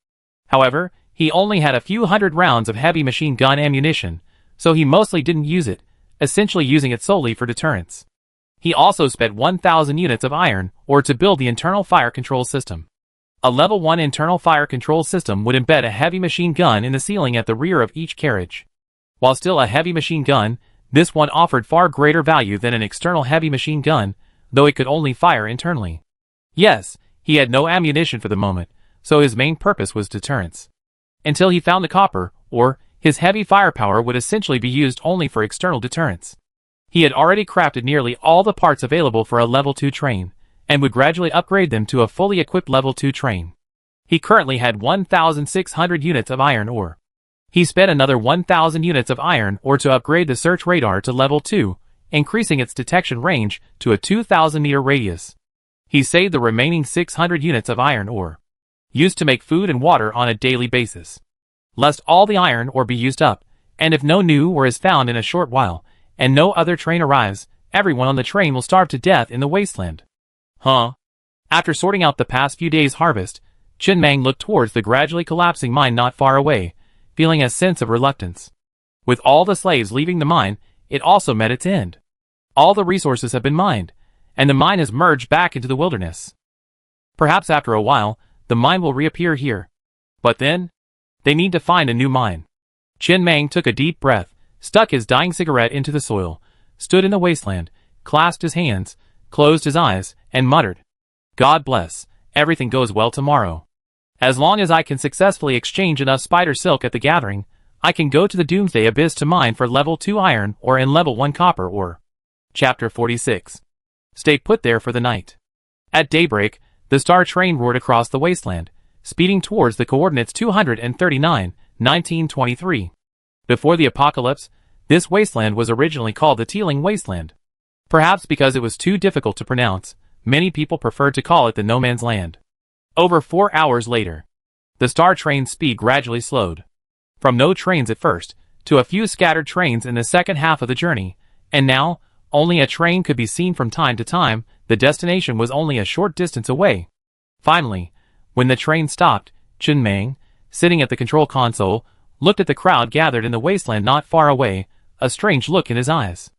However, he only had a few hundred rounds of heavy machine gun ammunition, so he mostly didn't use it, essentially using it solely for deterrence. He also spent 1,000 units of iron ore to build the internal fire control system. A level 1 internal fire control system would embed a heavy machine gun in the ceiling at the rear of each carriage. While still a heavy machine gun, this one offered far greater value than an external heavy machine gun, though it could only fire internally. Yes, he had no ammunition for the moment, so his main purpose was deterrence. Until he found the copper, or his heavy firepower would essentially be used only for external deterrence. He had already crafted nearly all the parts available for a level 2 train, and would gradually upgrade them to a fully equipped level 2 train. He currently had 1,600 units of iron ore. He spent another 1,000 units of iron ore to upgrade the search radar to level 2, increasing its detection range to a 2,000-meter radius. He saved the remaining 600 units of iron ore, used to make food and water on a daily basis. Lest all the iron ore be used up, and if no new ore is found in a short while, and no other train arrives, everyone on the train will starve to death in the wasteland. After sorting out the past few days' harvest, Chen Mang looked towards the gradually collapsing mine not far away, feeling a sense of reluctance. With all the slaves leaving the mine, it also met its end. All the resources have been mined, and the mine has merged back into the wilderness. Perhaps after a while, the mine will reappear here. But then, they need to find a new mine. Chen Mang took a deep breath, stuck his dying cigarette into the soil, stood in the wasteland, clasped his hands, closed his eyes, and muttered, God bless, everything goes well tomorrow. As long as I can successfully exchange enough spider silk at the gathering, I can go to the Doomsday Abyss to mine for level 2 iron ore and level 1 copper ore. Chapter 46. Stay put there for the night. At daybreak, the star train roared across the wasteland, speeding towards the coordinates 239, 1923. Before the apocalypse, this wasteland was originally called the Teeling Wasteland. Perhaps because it was too difficult to pronounce, many people preferred to call it the No Man's Land. Over 4 hours later, the star train's speed gradually slowed. From no trains at first, to a few scattered trains in the second half of the journey, and now, only a train could be seen from time to time, the destination was only a short distance away. Finally, when the train stopped, Chen Mang, sitting at the control console, looked at the crowd gathered in the wasteland not far away, a strange look in his eyes.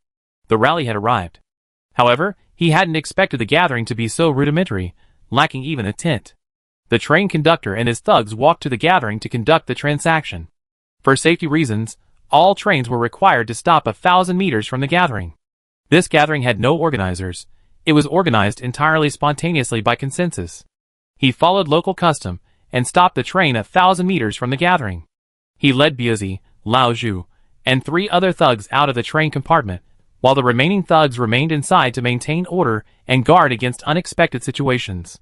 The rally had arrived. However, he hadn't expected the gathering to be so rudimentary, lacking even a tent. The train conductor and his thugs walked to the gathering to conduct the transaction. For safety reasons, all trains were required to stop 1,000 meters from the gathering. This gathering had no organizers. It was organized entirely spontaneously by consensus. He followed local custom and stopped the train 1,000 meters from the gathering. He led Biazi, Lao Zhu, and 3 other thugs out of the train compartment, while the remaining thugs remained inside to maintain order and guard against unexpected situations.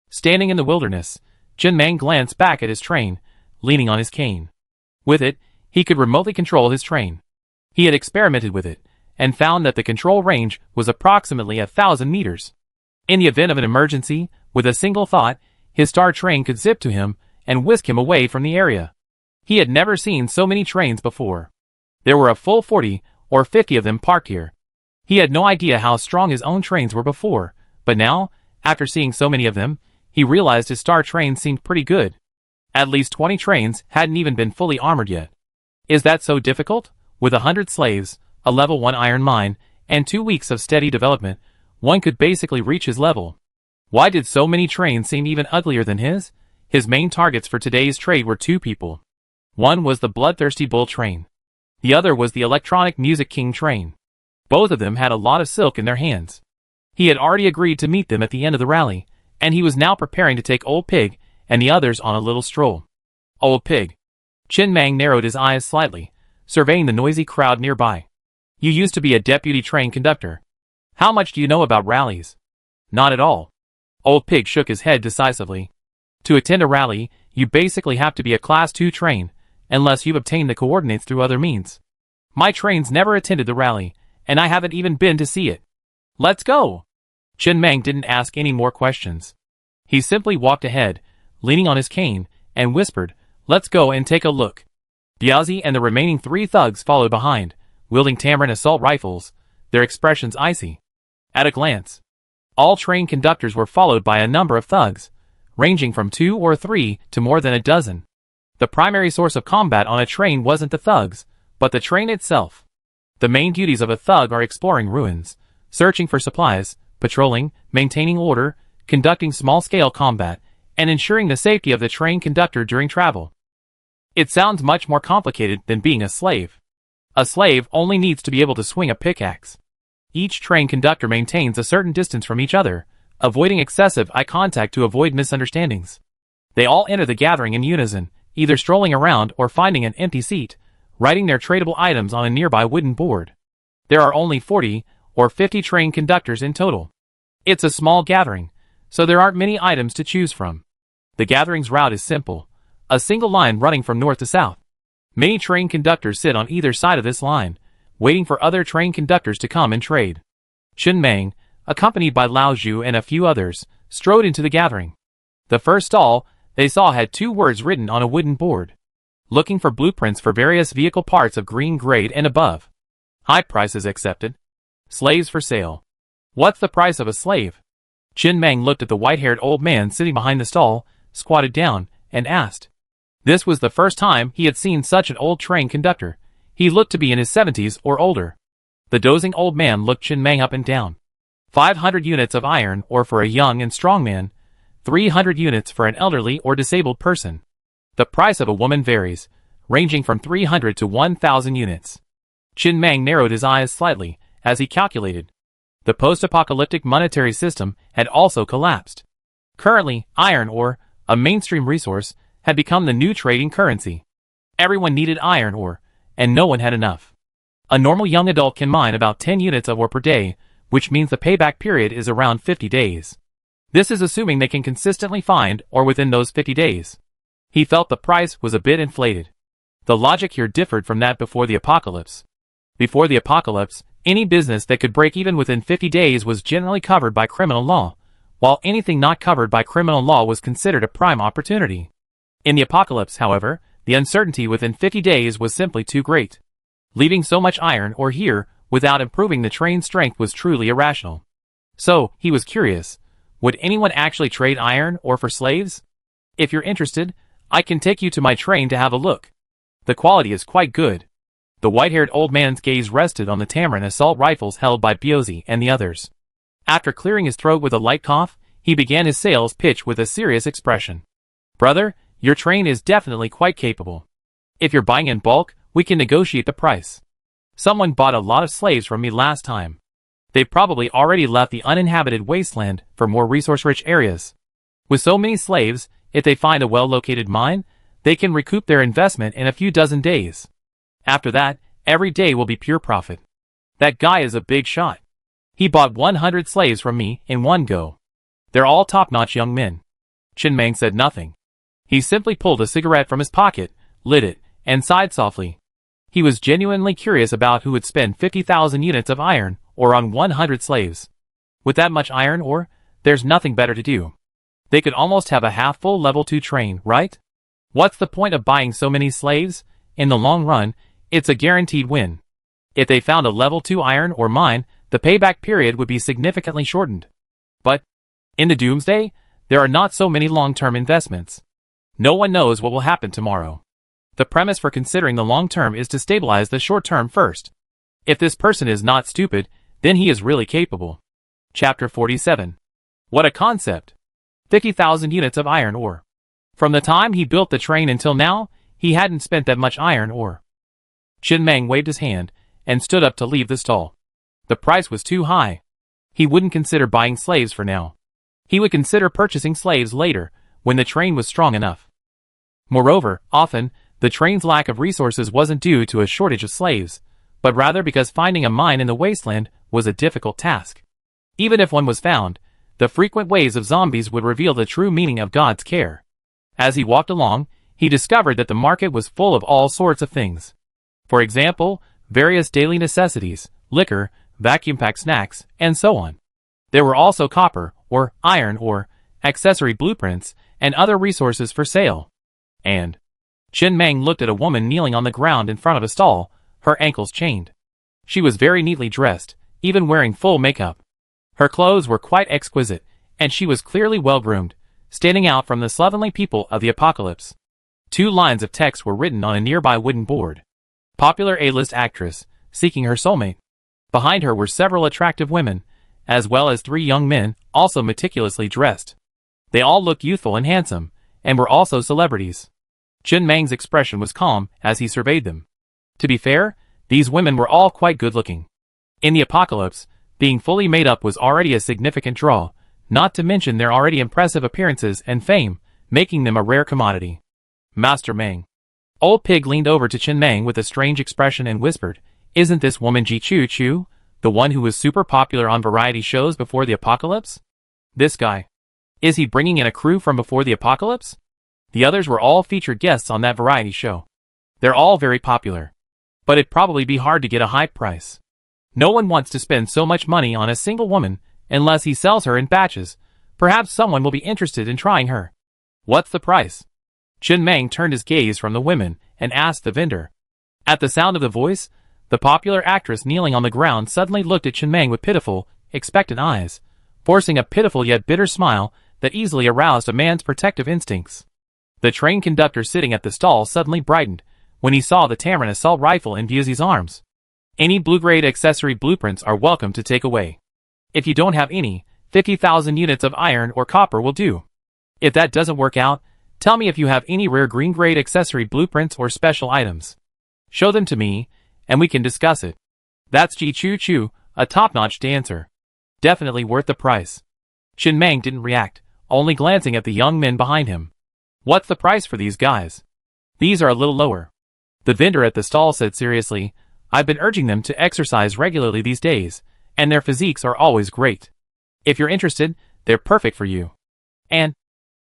Standing in the wilderness, Chen Mang glanced back at his train, leaning on his cane. With it, he could remotely control his train. He had experimented with it, and found that the control range was approximately 1,000 meters. In the event of an emergency, with a single thought, his star train could zip to him and whisk him away from the area. He had never seen so many trains before. There were a full 40 or 50 of them parked here. He had no idea how strong his own trains were before, but now, after seeing so many of them, he realized his star train seemed pretty good. At least 20 trains hadn't even been fully armored yet. Is that so difficult? With 100 slaves, a level 1 iron mine, and 2 weeks of steady development, one could basically reach his level. Why did so many trains seem even uglier than his? His main targets for today's trade were 2 people. One was the Bloodthirsty Bull train. The other was the Electronic Music King train. Both of them had a lot of silk in their hands. He had already agreed to meet them at the end of the rally, and he was now preparing to take Old Pig and the others on a little stroll. Old Pig. Chen Mang narrowed his eyes slightly, surveying the noisy crowd nearby. You used to be a deputy train conductor. How much do you know about rallies? Not at all. Old Pig shook his head decisively. To attend a rally, you basically have to be a Class 2 train, unless you've obtained the coordinates through other means. My trains never attended the rally, and I haven't even been to see it. Let's go! Chen Mang didn't ask any more questions. He simply walked ahead, leaning on his cane, and whispered, Let's go and take a look. Biazi and the remaining 3 thugs followed behind, wielding Tamarin assault rifles, their expressions icy. At a glance, all train conductors were followed by a number of thugs, ranging from 2 or 3 to more than a dozen. The primary source of combat on a train wasn't the thugs, but the train itself. The main duties of a thug are exploring ruins, searching for supplies, patrolling, maintaining order, conducting small-scale combat, and ensuring the safety of the train conductor during travel. It sounds much more complicated than being a slave. A slave only needs to be able to swing a pickaxe. Each train conductor maintains a certain distance from each other, avoiding excessive eye contact to avoid misunderstandings. They all enter the gathering in unison, either strolling around or finding an empty seat, writing their tradable items on a nearby wooden board. There are only 40 or 50 train conductors in total. It's a small gathering, so there aren't many items to choose from. The gathering's route is simple, a single line running from north to south. Many train conductors sit on either side of this line, waiting for other train conductors to come and trade. Chen Mang, accompanied by Lao Zhu and a few others, strode into the gathering. The first stall they saw had 2 words written on a wooden board. Looking for blueprints for various vehicle parts of green grade and above. High prices accepted. Slaves for sale. What's the price of a slave? Chen Mang looked at the white-haired old man sitting behind the stall, squatted down, and asked. This was the first time he had seen such an old train conductor. He looked to be in his 70s or older. The dozing old man looked Chen Mang up and down. 500 units of iron ore for a young and strong man, 300 units for an elderly or disabled person. The price of a woman varies, ranging from 300 to 1,000 units. Chin Meng narrowed his eyes slightly as he calculated. The post-apocalyptic monetary system had also collapsed. Currently, iron ore, a mainstream resource, had become the new trading currency. Everyone needed iron ore, and no one had enough. A normal young adult can mine about 10 units of ore per day, which means the payback period is around 50 days. This is assuming they can consistently find ore within those 50 days. He felt the price was a bit inflated. The logic here differed from that before the apocalypse. Before the apocalypse, any business that could break even within 50 days was generally covered by criminal law, while anything not covered by criminal law was considered a prime opportunity. In the apocalypse, however, the uncertainty within 50 days was simply too great. Leaving so much iron ore here without improving the train's strength was truly irrational. So, he was curious, would anyone actually trade iron ore for slaves? If you're interested, I can take you to my train to have a look. The quality is quite good. The white-haired old man's gaze rested on the Tamarin assault rifles held by Biozi and the others. After clearing his throat with a light cough, he began his sales pitch with a serious expression. Brother, your train is definitely quite capable. If you're buying in bulk, we can negotiate the price. Someone bought a lot of slaves from me last time. They've probably already left the uninhabited wasteland for more resource-rich areas. With so many slaves, if they find a well-located mine, they can recoup their investment in a few dozen days. After that, every day will be pure profit. That guy is a big shot. He bought 100 slaves from me in one go. They're all top-notch young men. Chin Meng said nothing. He simply pulled a cigarette from his pocket, lit it, and sighed softly. He was genuinely curious about who would spend 50,000 units of iron ore on 100 slaves. With that much iron ore, there's nothing better to do. They could almost have a half-full level 2 train, right? What's the point of buying so many slaves? In the long run, it's a guaranteed win. If they found a level 2 iron ore mine, the payback period would be significantly shortened. But, in the Doomsday, there are not so many long-term investments. No one knows what will happen tomorrow. The premise for considering the long-term is to stabilize the short-term first. If this person is not stupid, then he is really capable. Chapter 47. What a concept! 50,000 units of iron ore. From the time he built the train until now, he hadn't spent that much iron ore. Chin Meng waved his hand and stood up to leave the stall. The price was too high. He wouldn't consider buying slaves for now. He would consider purchasing slaves later, when the train was strong enough. Moreover, often, the train's lack of resources wasn't due to a shortage of slaves, but rather because finding a mine in the wasteland was a difficult task. Even if one was found, the frequent waves of zombies would reveal the true meaning of God's care. As he walked along, he discovered that the market was full of all sorts of things. For example, various daily necessities, liquor, vacuum-packed snacks, and so on. There were also copper, or iron ore, accessory blueprints, and other resources for sale. And Chin Meng looked at a woman kneeling on the ground in front of a stall, her ankles chained. She was very neatly dressed, even wearing full makeup. Her clothes were quite exquisite, and she was clearly well-groomed, standing out from the slovenly people of the apocalypse. 2 lines of text were written on a nearby wooden board. Popular A-list actress, seeking her soulmate. Behind her were several attractive women, as well as 3 young men, also meticulously dressed. They all looked youthful and handsome, and were also celebrities. Chin Meng's expression was calm as he surveyed them. To be fair, these women were all quite good-looking. In the apocalypse, being fully made up was already a significant draw, not to mention their already impressive appearances and fame, making them a rare commodity. Master Meng. Old Pig leaned over to Chin Meng with a strange expression and whispered, "Isn't this woman Ji Chu Chu, the one who was super popular on variety shows before the apocalypse? This guy. Is he bringing in a crew from before the apocalypse?" The others were all featured guests on that variety show. They're all very popular. But it'd probably be hard to get a high price. No one wants to spend so much money on a single woman, unless he sells her in batches. Perhaps someone will be interested in trying her. What's the price? Chin Meng turned his gaze from the women and asked the vendor. At the sound of the voice, the popular actress kneeling on the ground suddenly looked at Chin Meng with pitiful, expectant eyes, forcing a pitiful yet bitter smile that easily aroused a man's protective instincts. The train conductor sitting at the stall suddenly brightened when he saw the Tamarin assault rifle in Busey's arms. Any blue-grade accessory blueprints are welcome to take away. If you don't have any, 50,000 units of iron or copper will do. If that doesn't work out, tell me if you have any rare green grade accessory blueprints or special items. Show them to me, and we can discuss it. That's Ji Choo Choo, a top-notch dancer. Definitely worth the price. Chen Meng didn't react, only glancing at the young men behind him. What's the price for these guys? These are a little lower. The vendor at the stall said seriously, I've been urging them to exercise regularly these days, and their physiques are always great. If you're interested, they're perfect for you. And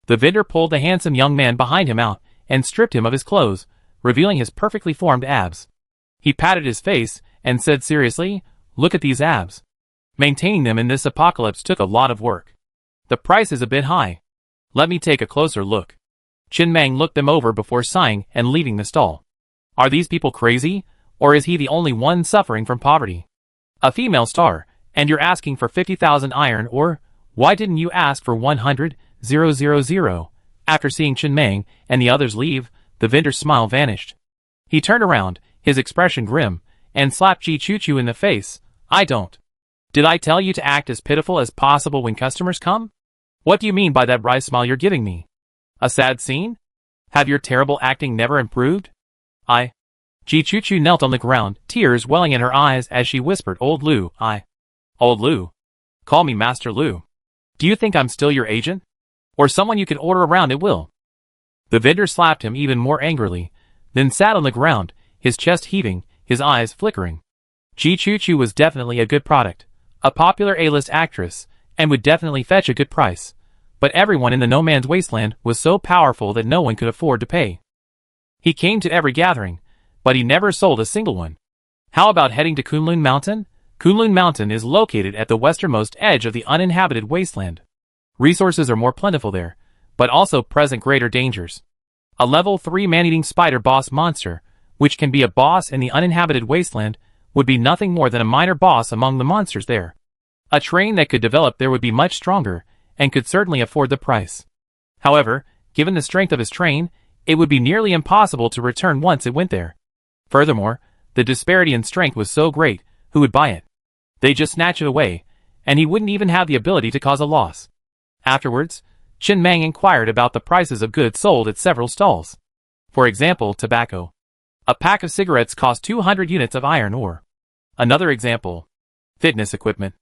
the vendor pulled the handsome young man behind him out and stripped him of his clothes, revealing his perfectly formed abs. He patted his face and said seriously, look at these abs. Maintaining them in this apocalypse took a lot of work. The price is a bit high. Let me take a closer look. Chen Meng looked them over before sighing and leaving the stall. Are these people crazy, or is he the only one suffering from poverty? A female star, and you're asking for 50,000 iron ore? Why didn't you ask for 100,000? After seeing Chen Meng and the others leave, the vendor's smile vanished. He turned around, his expression grim, and slapped Ji Choo Choo in the face. I don't. Did I tell you to act as pitiful as possible when customers come? What do you mean by that wry smile you're giving me? A sad scene? Have your terrible acting never improved? Ji Choo Choo knelt on the ground, tears welling in her eyes as she whispered, Old Lu, Old Lu. Call me Master Lu. Do you think I'm still your agent? Or someone you can order around at will? The vendor slapped him even more angrily, then sat on the ground, his chest heaving, his eyes flickering. Ji Choo Choo was definitely a good product, a popular A-list actress, and would definitely fetch a good price. But everyone in the no man's wasteland was so powerful that no one could afford to pay. He came to every gathering, but he never sold a single one. How about heading to Kunlun Mountain? Kunlun Mountain is located at the westernmost edge of the uninhabited wasteland. Resources are more plentiful there, but also present greater dangers. A level 3 man-eating spider boss monster, which can be a boss in the uninhabited wasteland, would be nothing more than a minor boss among the monsters there. A train that could develop there would be much stronger, and could certainly afford the price. However, given the strength of his train, it would be nearly impossible to return once it went there. Furthermore, the disparity in strength was so great, who would buy it? They'd just snatch it away, and he wouldn't even have the ability to cause a loss. Afterwards, Chen Meng inquired about the prices of goods sold at several stalls. For example, tobacco. A pack of cigarettes cost 200 units of iron ore. Another example. Fitness equipment.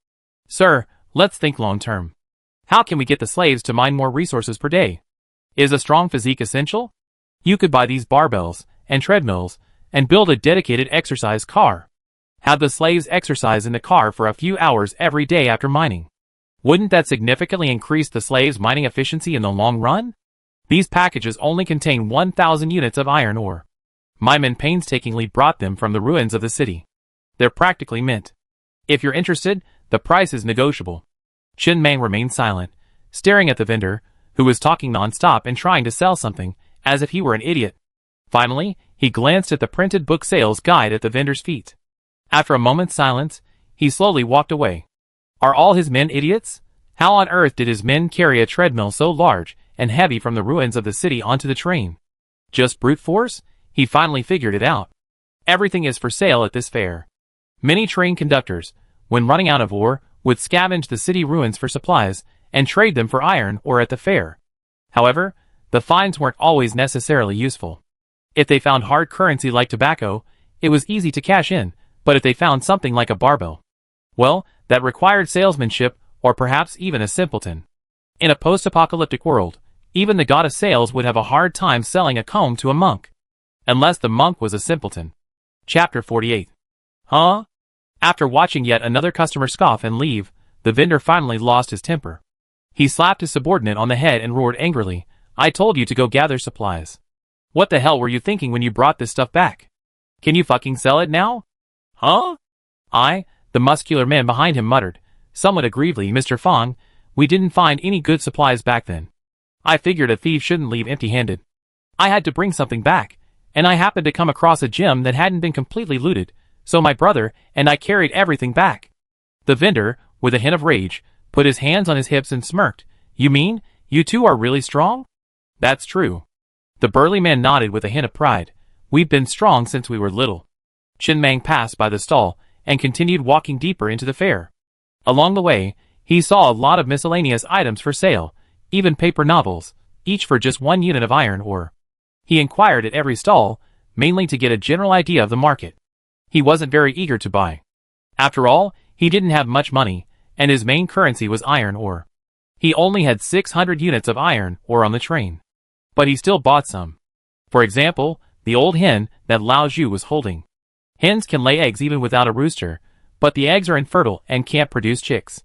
Sir, let's think long term. How can we get the slaves to mine more resources per day? Is a strong physique essential? You could buy these barbells and treadmills and build a dedicated exercise car. Have the slaves exercise in the car for a few hours every day after mining. Wouldn't that significantly increase the slaves' mining efficiency in the long run? These packages only contain 1,000 units of iron ore. My men painstakingly brought them from the ruins of the city. They're practically mint. If you're interested, the price is negotiable. Chen Meng remained silent, staring at the vendor, who was talking non-stop and trying to sell something, as if he were an idiot. Finally, he glanced at the printed book sales guide at the vendor's feet. After a moment's silence, he slowly walked away. Are all his men idiots? How on earth did his men carry a treadmill so large and heavy from the ruins of the city onto the train? Just brute force? He finally figured it out. Everything is for sale at this fair. Many train conductors, when running out of ore, would scavenge the city ruins for supplies and trade them for iron ore at the fair. However, the finds weren't always necessarily useful. If they found hard currency like tobacco, it was easy to cash in, but if they found something like a barbell, well, that required salesmanship or perhaps even a simpleton. In a post-apocalyptic world, even the god of sales would have a hard time selling a comb to a monk. Unless the monk was a simpleton. Chapter 48. Huh? After watching yet another customer scoff and leave, the vendor finally lost his temper. He slapped his subordinate on the head and roared angrily, I told you to go gather supplies. What the hell were you thinking when you brought this stuff back? Can you fucking sell it now? Huh? The muscular man behind him muttered, somewhat aggrievedly, Mr. Fong, we didn't find any good supplies back then. I figured a thief shouldn't leave empty-handed. I had to bring something back, and I happened to come across a gem that hadn't been completely looted, so my brother and I carried everything back. The vendor, with a hint of rage, put his hands on his hips and smirked. You mean, you two are really strong? That's true. The burly man nodded with a hint of pride. We've been strong since we were little. Chen Meng passed by the stall and continued walking deeper into the fair. Along the way, he saw a lot of miscellaneous items for sale, even paper novels, each for just 1 unit of iron ore. He inquired at every stall, mainly to get a general idea of the market. He wasn't very eager to buy. After all, he didn't have much money, and his main currency was iron ore. He only had 600 units of iron ore on the train. But he still bought some. For example, the old hen that Lao Zhu was holding. Hens can lay eggs even without a rooster, but the eggs are infertile and can't produce chicks.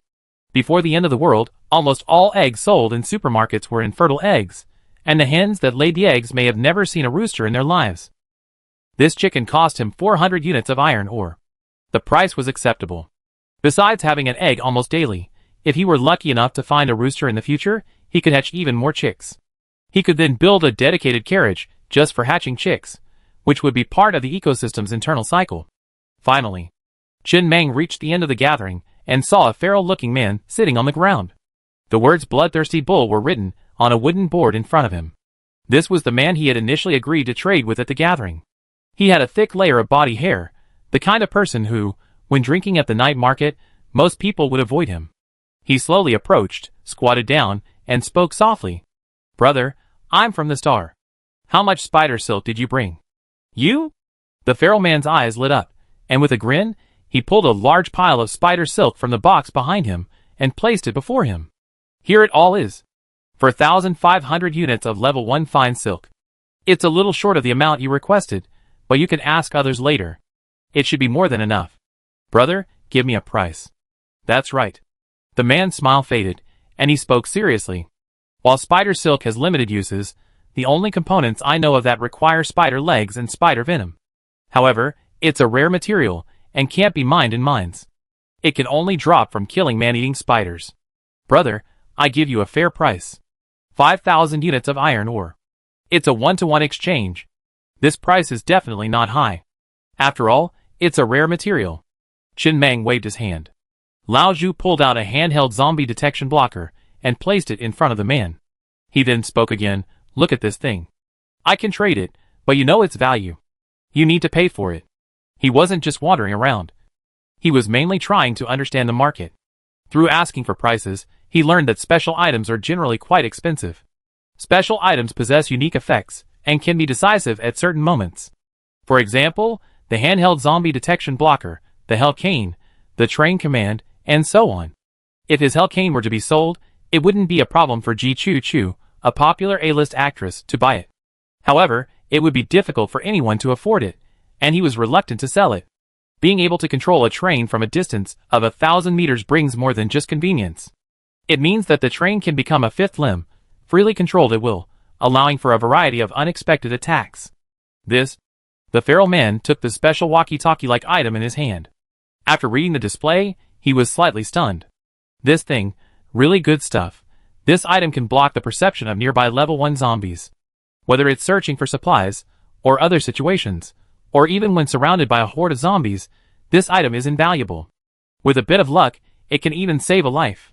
Before the end of the world, almost all eggs sold in supermarkets were infertile eggs, and the hens that laid the eggs may have never seen a rooster in their lives. This chicken cost him 400 units of iron ore. The price was acceptable. Besides having an egg almost daily, if he were lucky enough to find a rooster in the future, he could hatch even more chicks. He could then build a dedicated carriage just for hatching chicks, which would be part of the ecosystem's internal cycle. Finally, Chen Meng reached the end of the gathering and saw a feral-looking man sitting on the ground. The words "bloodthirsty bull" were written on a wooden board in front of him. This was the man he had initially agreed to trade with at the gathering. He had a thick layer of body hair, the kind of person who, when drinking at the night market, most people would avoid him. He slowly approached, squatted down, and spoke softly. "Brother, I'm from the Star. How much spider silk did you bring?" "You?" The feral man's eyes lit up, and with a grin, he pulled a large pile of spider silk from the box behind him and placed it before him. "Here it all is. For 1,500 units of level 1 fine silk. It's a little short of the amount you requested, but you can ask others later. It should be more than enough. Brother, give me a price." "That's right." The man's smile faded, and he spoke seriously. "While spider silk has limited uses, the only components I know of that require spider legs and spider venom. However, it's a rare material and can't be mined in mines. It can only drop from killing man-eating spiders. Brother, I give you a fair price. 5,000 units of iron ore. It's a 1-to-1 exchange. This price is definitely not high. After all, it's a rare material." Chen Meng waved his hand. Lao Zhu pulled out a handheld zombie detection blocker and placed it in front of the man. He then spoke again. "Look at this thing. I can trade it, but you know its value. You need to pay for it." He wasn't just wandering around. He was mainly trying to understand the market. Through asking for prices, he learned that special items are generally quite expensive. Special items possess unique effects and can be decisive at certain moments. For example, the handheld zombie detection blocker, the Hellcane, the train command, and so on. If his Hellcane were to be sold, it wouldn't be a problem for Ji Chu Chu, a popular A-list actress, to buy it. However, it would be difficult for anyone to afford it, and he was reluctant to sell it. Being able to control a train from a distance of 1,000 meters brings more than just convenience. It means that the train can become a fifth limb, freely controlled at will, allowing for a variety of unexpected attacks. The feral man took the special walkie-talkie-like item in his hand. After reading the display, he was slightly stunned. This thing, really good stuff. This item can block the perception of nearby level 1 zombies. Whether it's searching for supplies, or other situations, or even when surrounded by a horde of zombies, this item is invaluable. With a bit of luck, it can even save a life.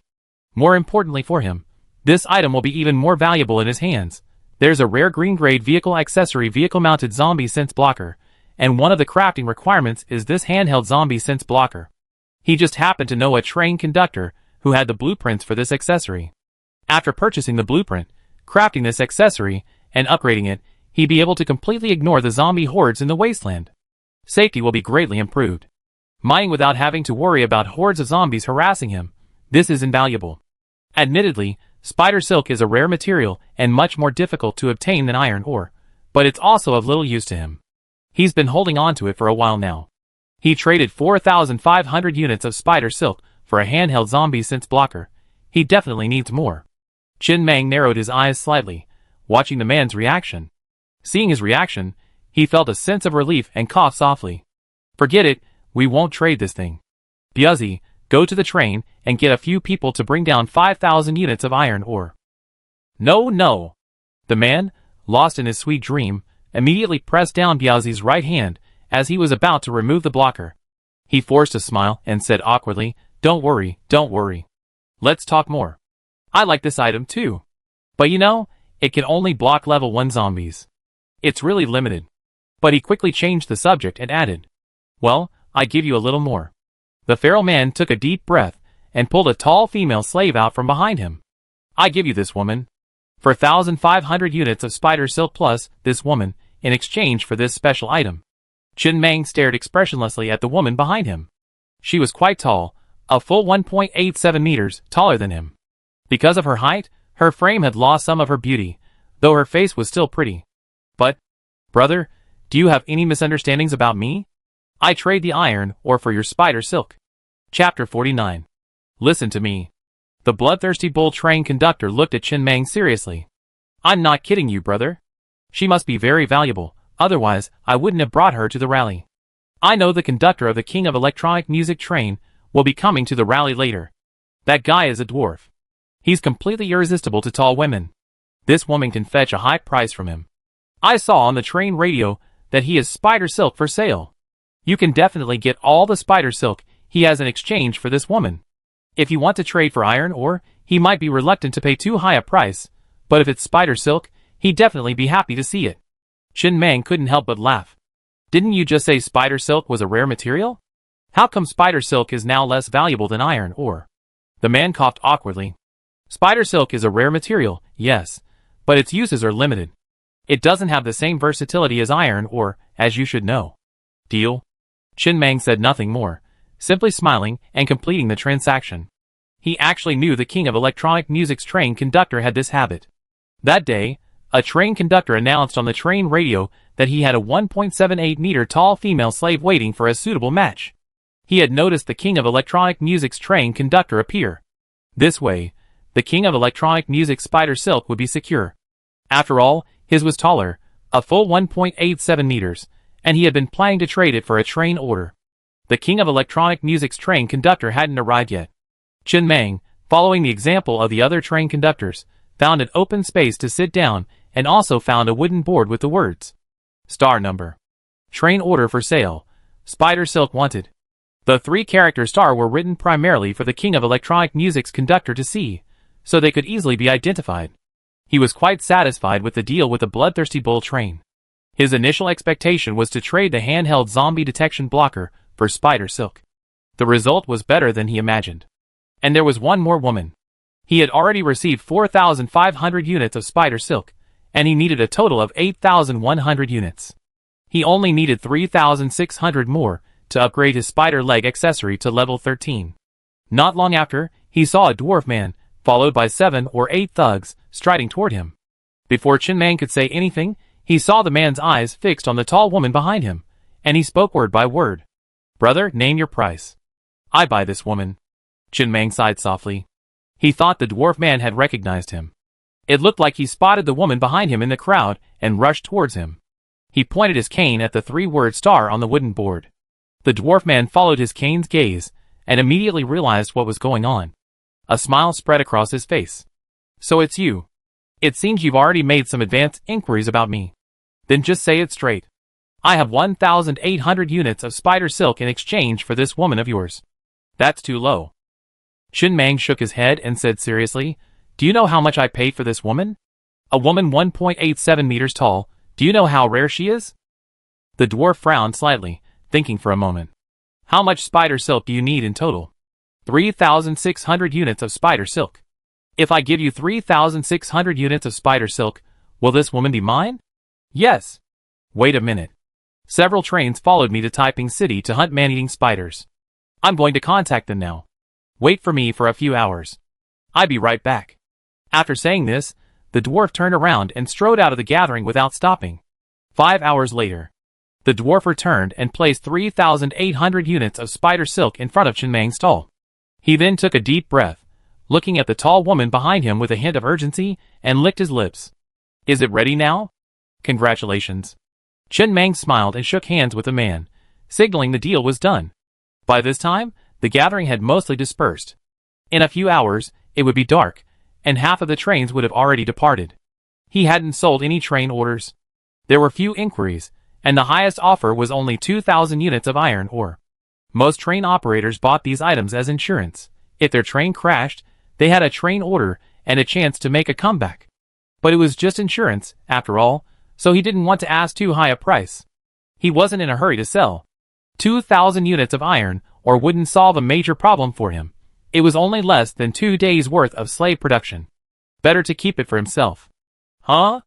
More importantly for him, this item will be even more valuable in his hands. There's a rare green-grade vehicle accessory vehicle-mounted zombie sense blocker, and one of the crafting requirements is this handheld zombie sense blocker. He just happened to know a train conductor who had the blueprints for this accessory. After purchasing the blueprint, crafting this accessory, and upgrading it, he'd be able to completely ignore the zombie hordes in the wasteland. Safety will be greatly improved. Mining without having to worry about hordes of zombies harassing him. This is invaluable. Admittedly, spider silk is a rare material and much more difficult to obtain than iron ore, but it's also of little use to him. He's been holding on to it for a while now. He traded 4,500 units of spider silk for a handheld zombie sense blocker. He definitely needs more. Chen Meng narrowed his eyes slightly, watching the man's reaction. Seeing his reaction, he felt a sense of relief and coughed softly. "Forget it, we won't trade this thing. Biazi, go to the train and get a few people to bring down 5,000 units of iron ore." "No, no." The man, lost in his sweet dream, immediately pressed down Biazi's right hand as he was about to remove the blocker. He forced a smile and said awkwardly, don't worry. Let's talk more. I like this item too. But you know, it can only block level 1 zombies. It's really limited." But he quickly changed the subject and added, "Well, I give you a little more." The feral man took a deep breath and pulled a tall female slave out from behind him. "I give you this woman. For 1,500 units of spider silk plus this woman, in exchange for this special item. Chen Meng stared expressionlessly at the woman behind him. She was quite tall, a full 1.87 meters taller than him. Because of her height, her frame had lost some of her beauty, though her face was still pretty. But, brother, do you have any misunderstandings about me? I trade the iron ore for your spider silk. Chapter 49. Listen to me. The bloodthirsty bull train conductor looked at Chen Meng seriously. I'm not kidding you, brother. She must be very valuable, otherwise I wouldn't have brought her to the rally. I know the conductor of the King of Electronic Music train will be coming to the rally later. That guy is a dwarf. He's completely irresistible to tall women. This woman can fetch a high price from him. I saw on the train radio that he has spider silk for sale. You can definitely get all the spider silk he has in exchange for this woman. If you want to trade for iron ore, he might be reluctant to pay too high a price, but if it's spider silk, he'd definitely be happy to see it. Chen Meng couldn't help but laugh. Didn't you just say spider silk was a rare material? How come spider silk is now less valuable than iron ore? The man coughed awkwardly. Spider silk is a rare material, yes, but its uses are limited. It doesn't have the same versatility as iron ore, as you should know. Deal? Chen Meng said nothing more, simply smiling and completing the transaction. He actually knew the King of Electronic Music's train conductor had this habit. That day, a train conductor announced on the train radio that he had a 1.78 meter tall female slave waiting for a suitable match. He had noticed the King of Electronic Music's train conductor appear. This way, the King of Electronic Music's spider silk would be secure. After all, his was taller, a full 1.87 meters, and he had been planning to trade it for a train order. The King of Electronic Music's train conductor hadn't arrived yet. Chen Meng, following the example of the other train conductors, found an open space to sit down and also found a wooden board with the words. Star number. Train order for sale. Spider silk wanted. The 3-character star were written primarily for the King of Electronic Music's conductor to see, so they could easily be identified. He was quite satisfied with the deal with the bloodthirsty bull train. His initial expectation was to trade the handheld zombie detection blocker for spider silk. The result was better than he imagined. And there was one more woman. He had already received 4,500 units of spider silk, and he needed a total of 8,100 units. He only needed 3,600 more to upgrade his spider leg accessory to level 13. Not long after, he saw a dwarf man, followed by 7 or 8 thugs, striding toward him. Before Chen Meng could say anything, he saw the man's eyes fixed on the tall woman behind him, and he spoke word by word. Brother, name your price. I buy this woman. Chen Meng sighed softly. He thought the dwarf man had recognized him. It looked like he spotted the woman behind him in the crowd and rushed towards him. He pointed his cane at the 3-word star on the wooden board. The dwarf man followed his cane's gaze and immediately realized what was going on. A smile spread across his face. So it's you. It seems you've already made some advanced inquiries about me. Then just say it straight. I have 1,800 units of spider silk in exchange for this woman of yours. That's too low. Chen Meng shook his head and said seriously, Do you know how much I paid for this woman? A woman 1.87 meters tall. Do you know how rare she is? The dwarf frowned slightly, thinking for a moment. How much spider silk do you need in total? 3,600 units of spider silk. If I give you 3,600 units of spider silk, will this woman be mine? Yes. Wait a minute. Several trains followed me to Taiping City to hunt man-eating spiders. I'm going to contact them now. Wait for me for a few hours. I'll be right back. After saying this, the dwarf turned around and strode out of the gathering without stopping. 5 hours later, the dwarf returned and placed 3,800 units of spider silk in front of Chen Meng's stall. He then took a deep breath, looking at the tall woman behind him with a hint of urgency, and licked his lips. Is it ready now? Congratulations. Chen Meng smiled and shook hands with the man, signaling the deal was done. By this time, the gathering had mostly dispersed. In a few hours, it would be dark, and half of the trains would have already departed. He hadn't sold any train orders. There were few inquiries, and the highest offer was only 2,000 units of iron ore. Most train operators bought these items as insurance. If their train crashed, they had a train order and a chance to make a comeback. But it was just insurance, after all, so he didn't want to ask too high a price. He wasn't in a hurry to sell. 2,000 units of iron ore wouldn't solve a major problem for him. It was only less than 2 days' worth of slave production. Better to keep it for himself. Huh?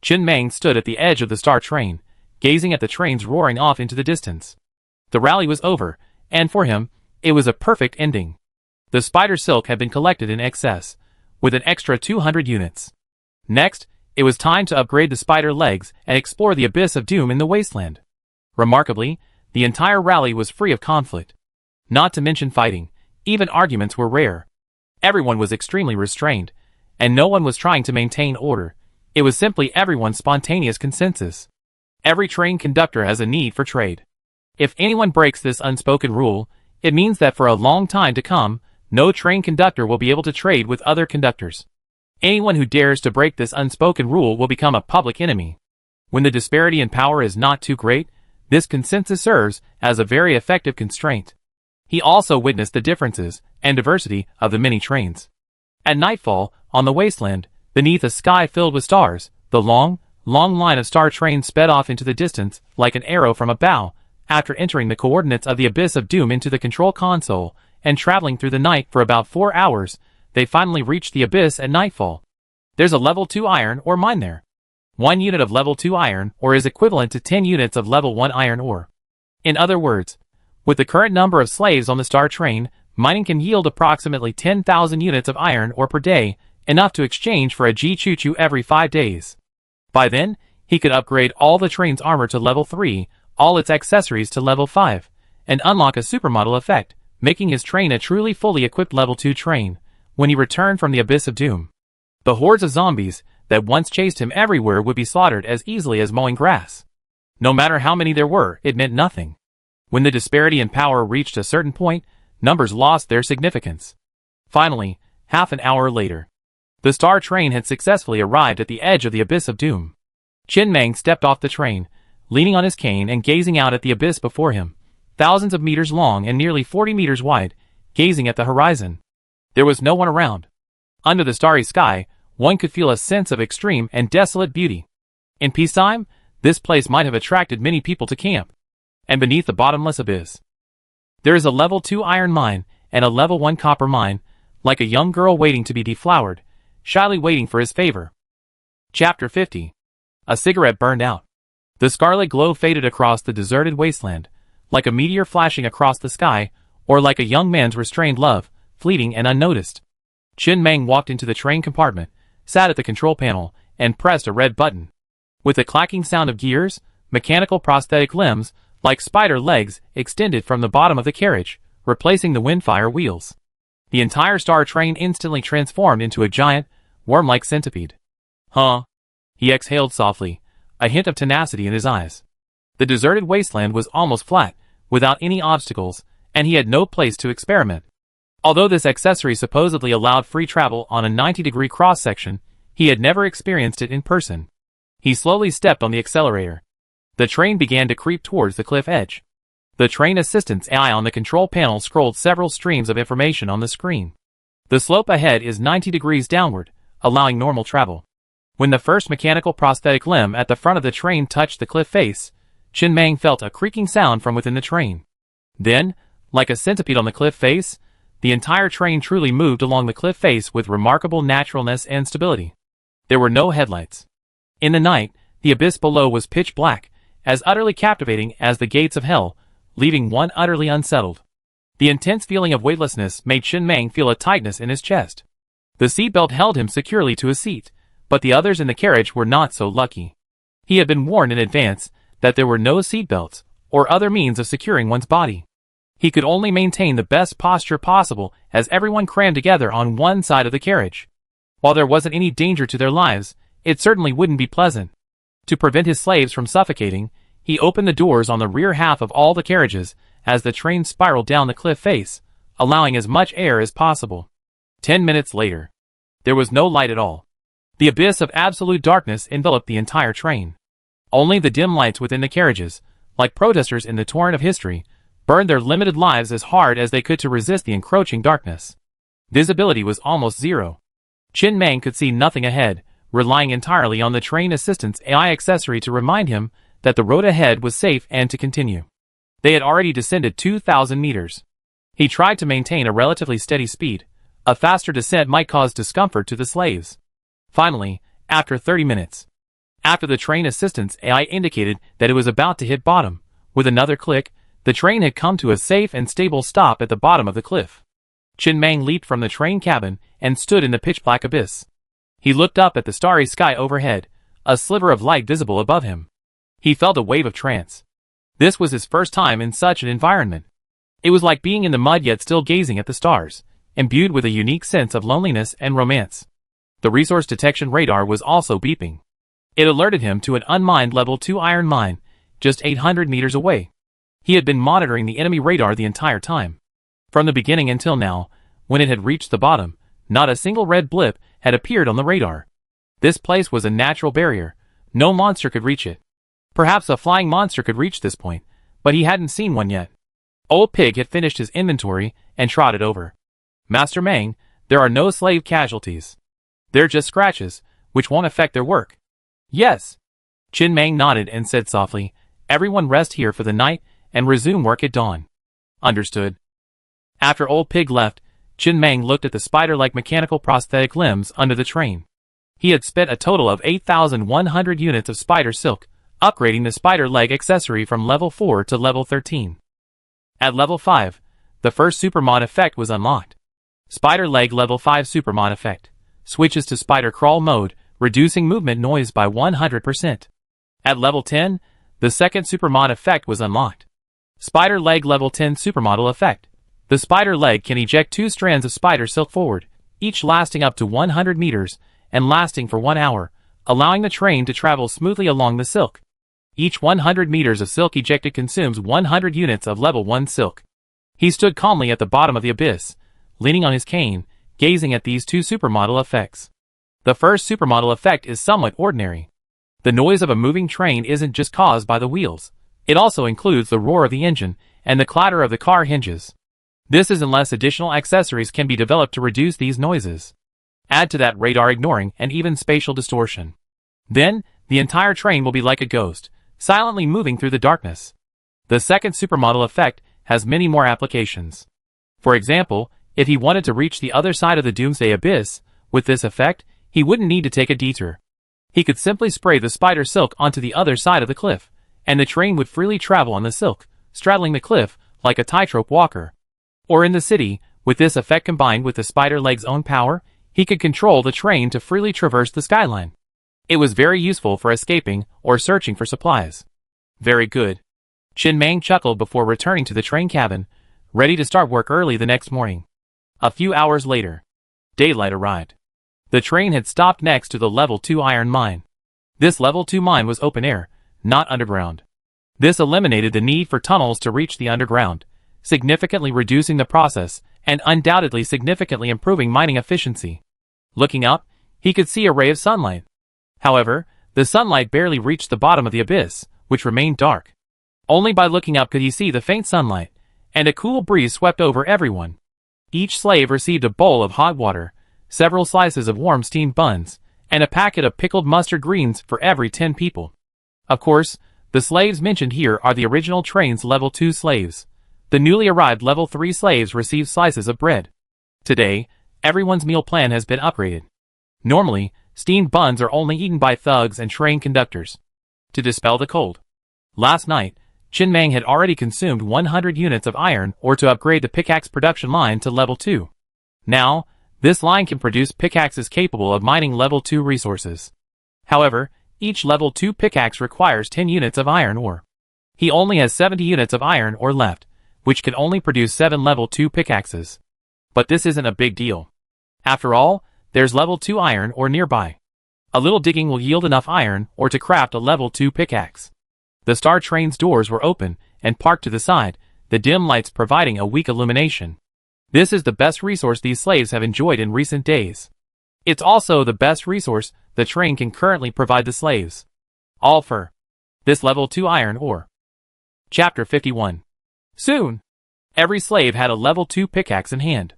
Chen Meng stood at the edge of the star train, gazing at the trains roaring off into the distance. The rally was over, and for him, it was a perfect ending. The spider silk had been collected in excess, with an extra 200 units. Next, it was time to upgrade the spider legs and explore the abyss of doom in the wasteland. Remarkably, the entire rally was free of conflict. Not to mention fighting, even arguments were rare. Everyone was extremely restrained, and no one was trying to maintain order. It was simply everyone's spontaneous consensus. Every train conductor has a need for trade. If anyone breaks this unspoken rule, it means that for a long time to come, no train conductor will be able to trade with other conductors. Anyone who dares to break this unspoken rule will become a public enemy. When the disparity in power is not too great, this consensus serves as a very effective constraint. He also witnessed the differences and diversity of the many trains. At nightfall, on the wasteland, beneath a sky filled with stars, the long line of star trains sped off into the distance like an arrow from a bow. After entering the coordinates of the abyss of doom into the control console and traveling through the night for about 4 hours, they finally reached the abyss at nightfall. There's a level 2 iron ore mine there. 1 unit of level 2 iron ore is equivalent to 10 units of level 1 iron ore. In other words, with the current number of slaves on the star train, mining can yield approximately 10,000 units of iron ore per day, enough to exchange for a G-Choo-Choo every 5 days. By then, he could upgrade all the train's armor to level 3, all its accessories to level 5, and unlock a supermodel effect, making his train a truly fully equipped level 2 train, when he returned from the abyss of doom. The hordes of zombies that once chased him everywhere would be slaughtered as easily as mowing grass. No matter how many there were, it meant nothing. When the disparity in power reached a certain point, numbers lost their significance. Finally, half an hour later, the star train had successfully arrived at the edge of the abyss of doom. Chen Meng stepped off the train, leaning on his cane and gazing out at the abyss before him, thousands of meters long and nearly 40 meters wide, gazing at the horizon. There was no one around. Under the starry sky, one could feel a sense of extreme and desolate beauty. In peacetime, this place might have attracted many people to camp. And beneath the bottomless abyss, there is a level 2 iron mine and a level 1 copper mine, like a young girl waiting to be deflowered, shyly waiting for his favor. Chapter 50. A cigarette burned out. The scarlet glow faded across the deserted wasteland, like a meteor flashing across the sky, or like a young man's restrained love, fleeting and unnoticed. Chen Meng walked into the train compartment, sat at the control panel, and pressed a red button. With the clacking sound of gears, mechanical prosthetic limbs, like spider legs, extended from the bottom of the carriage, replacing the windfire wheels. The entire star train instantly transformed into a giant, worm-like centipede. Huh? He exhaled softly, a hint of tenacity in his eyes. The deserted wasteland was almost flat, without any obstacles, and he had no place to experiment. Although this accessory supposedly allowed free travel on a 90-degree cross-section, he had never experienced it in person. He slowly stepped on the accelerator. The train began to creep towards the cliff edge. The train assistant's eye on the control panel scrolled several streams of information on the screen. The slope ahead is 90 degrees downward, allowing normal travel. When the first mechanical prosthetic limb at the front of the train touched the cliff face, Chen Meng felt a creaking sound from within the train. Then, like a centipede on the cliff face, the entire train truly moved along the cliff face with remarkable naturalness and stability. There were no headlights. In the night, the abyss below was pitch black, as utterly captivating as the gates of hell, leaving one utterly unsettled. The intense feeling of weightlessness made Chen Meng feel a tightness in his chest. The seatbelt held him securely to his seat, but the others in the carriage were not so lucky. He had been warned in advance that there were no seatbelts or other means of securing one's body. He could only maintain the best posture possible as everyone crammed together on one side of the carriage. While there wasn't any danger to their lives, it certainly wouldn't be pleasant. To prevent his slaves from suffocating, he opened the doors on the rear half of all the carriages as the train spiraled down the cliff face, allowing as much air as possible. 10 minutes later, there was no light at all. The abyss of absolute darkness enveloped the entire train. Only the dim lights within the carriages, like protesters in the torrent of history, burned their limited lives as hard as they could to resist the encroaching darkness. Visibility was almost zero. Chen Meng could see nothing ahead, relying entirely on the train assistant's AI accessory to remind him that the road ahead was safe and to continue. They had already descended 2,000 meters. He tried to maintain a relatively steady speed. A faster descent might cause discomfort to the slaves. Finally, After 30 minutes. After the train assistance AI indicated that it was about to hit bottom, with another click, the train had come to a safe and stable stop at the bottom of the cliff. Chin Mang leaped from the train cabin and stood in the pitch-black abyss. He looked up at the starry sky overhead, a sliver of light visible above him. He felt a wave of trance. This was his first time in such an environment. It was like being in the mud yet still gazing at the stars, imbued with a unique sense of loneliness and romance. The resource detection radar was also beeping. It alerted him to an unmined level 2 iron mine, just 800 meters away. He had been monitoring the enemy radar the entire time. From the beginning until now, when it had reached the bottom, not a single red blip had appeared on the radar. This place was a natural barrier. No monster could reach it. Perhaps a flying monster could reach this point, but he hadn't seen one yet. Old Pig had finished his inventory and trotted over. Master Mang, there are no slave casualties. They're just scratches, which won't affect their work. Yes. Chin Mang nodded and said softly, everyone rest here for the night and resume work at dawn. Understood. After Old Pig left, Chin Mang looked at the spider-like mechanical prosthetic limbs under the train. He had spent a total of 8,100 units of spider silk, upgrading the spider leg accessory from level 4 to level 13. At level 5, the first supermod effect was unlocked. Spider leg level 5 supermod effect switches to spider crawl mode, reducing movement noise by 100%. At level 10, the second supermod effect was unlocked. Spider leg level 10 supermodel effect. The spider leg can eject 2 strands of spider silk forward, each lasting up to 100 meters and lasting for 1 hour, allowing the train to travel smoothly along the silk. Each 100 meters of silk ejected consumes 100 units of level 1 silk. He stood calmly at the bottom of the abyss, leaning on his cane, gazing at these 2 supermodel effects. The first supermodel effect is somewhat ordinary. The noise of a moving train isn't just caused by the wheels. It also includes the roar of the engine and the clatter of the car hinges. This is unless additional accessories can be developed to reduce these noises. Add to that radar ignoring and even spatial distortion. Then, the entire train will be like a ghost, silently moving through the darkness. The second supermodel effect has many more applications. For example, if he wanted to reach the other side of the Doomsday abyss, with this effect, he wouldn't need to take a detour. He could simply spray the spider silk onto the other side of the cliff, and the train would freely travel on the silk, straddling the cliff like a tightrope walker. Or in the city, with this effect combined with the spider leg's own power, he could control the train to freely traverse the skyline. It was very useful for escaping or searching for supplies. Very good. Chin Mang chuckled before returning to the train cabin, ready to start work early the next morning. A few hours later, daylight arrived. The train had stopped next to the level 2 iron mine. This level 2 mine was open air, not underground. This eliminated the need for tunnels to reach the underground, significantly reducing the process and undoubtedly significantly improving mining efficiency. Looking up, he could see a ray of sunlight. However, the sunlight barely reached the bottom of the abyss, which remained dark. Only by looking up could he see the faint sunlight, and a cool breeze swept over everyone. Each slave received a bowl of hot water, several slices of warm steamed buns, and a packet of pickled mustard greens for every 10 people. Of course, the slaves mentioned here are the original train's level 2 slaves. The newly arrived level 3 slaves received slices of bread. Today, everyone's meal plan has been upgraded. Normally, steamed buns are only eaten by thugs and train conductors. To dispel the cold. Last night, Chin Mang had already consumed 100 units of iron ore to upgrade the pickaxe production line to level 2. Now, this line can produce pickaxes capable of mining level 2 resources. However, each level 2 pickaxe requires 10 units of iron ore. He only has 70 units of iron ore left, which can only produce 7 level 2 pickaxes. But this isn't a big deal. After all, there's level 2 iron ore nearby. A little digging will yield enough iron ore to craft a level 2 pickaxe. The star train's doors were open and parked to the side, the dim lights providing a weak illumination. This is the best resource these slaves have enjoyed in recent days. It's also the best resource the train can currently provide the slaves. All for this level 2 iron ore. Chapter 51. Soon, every slave had a level 2 pickaxe in hand.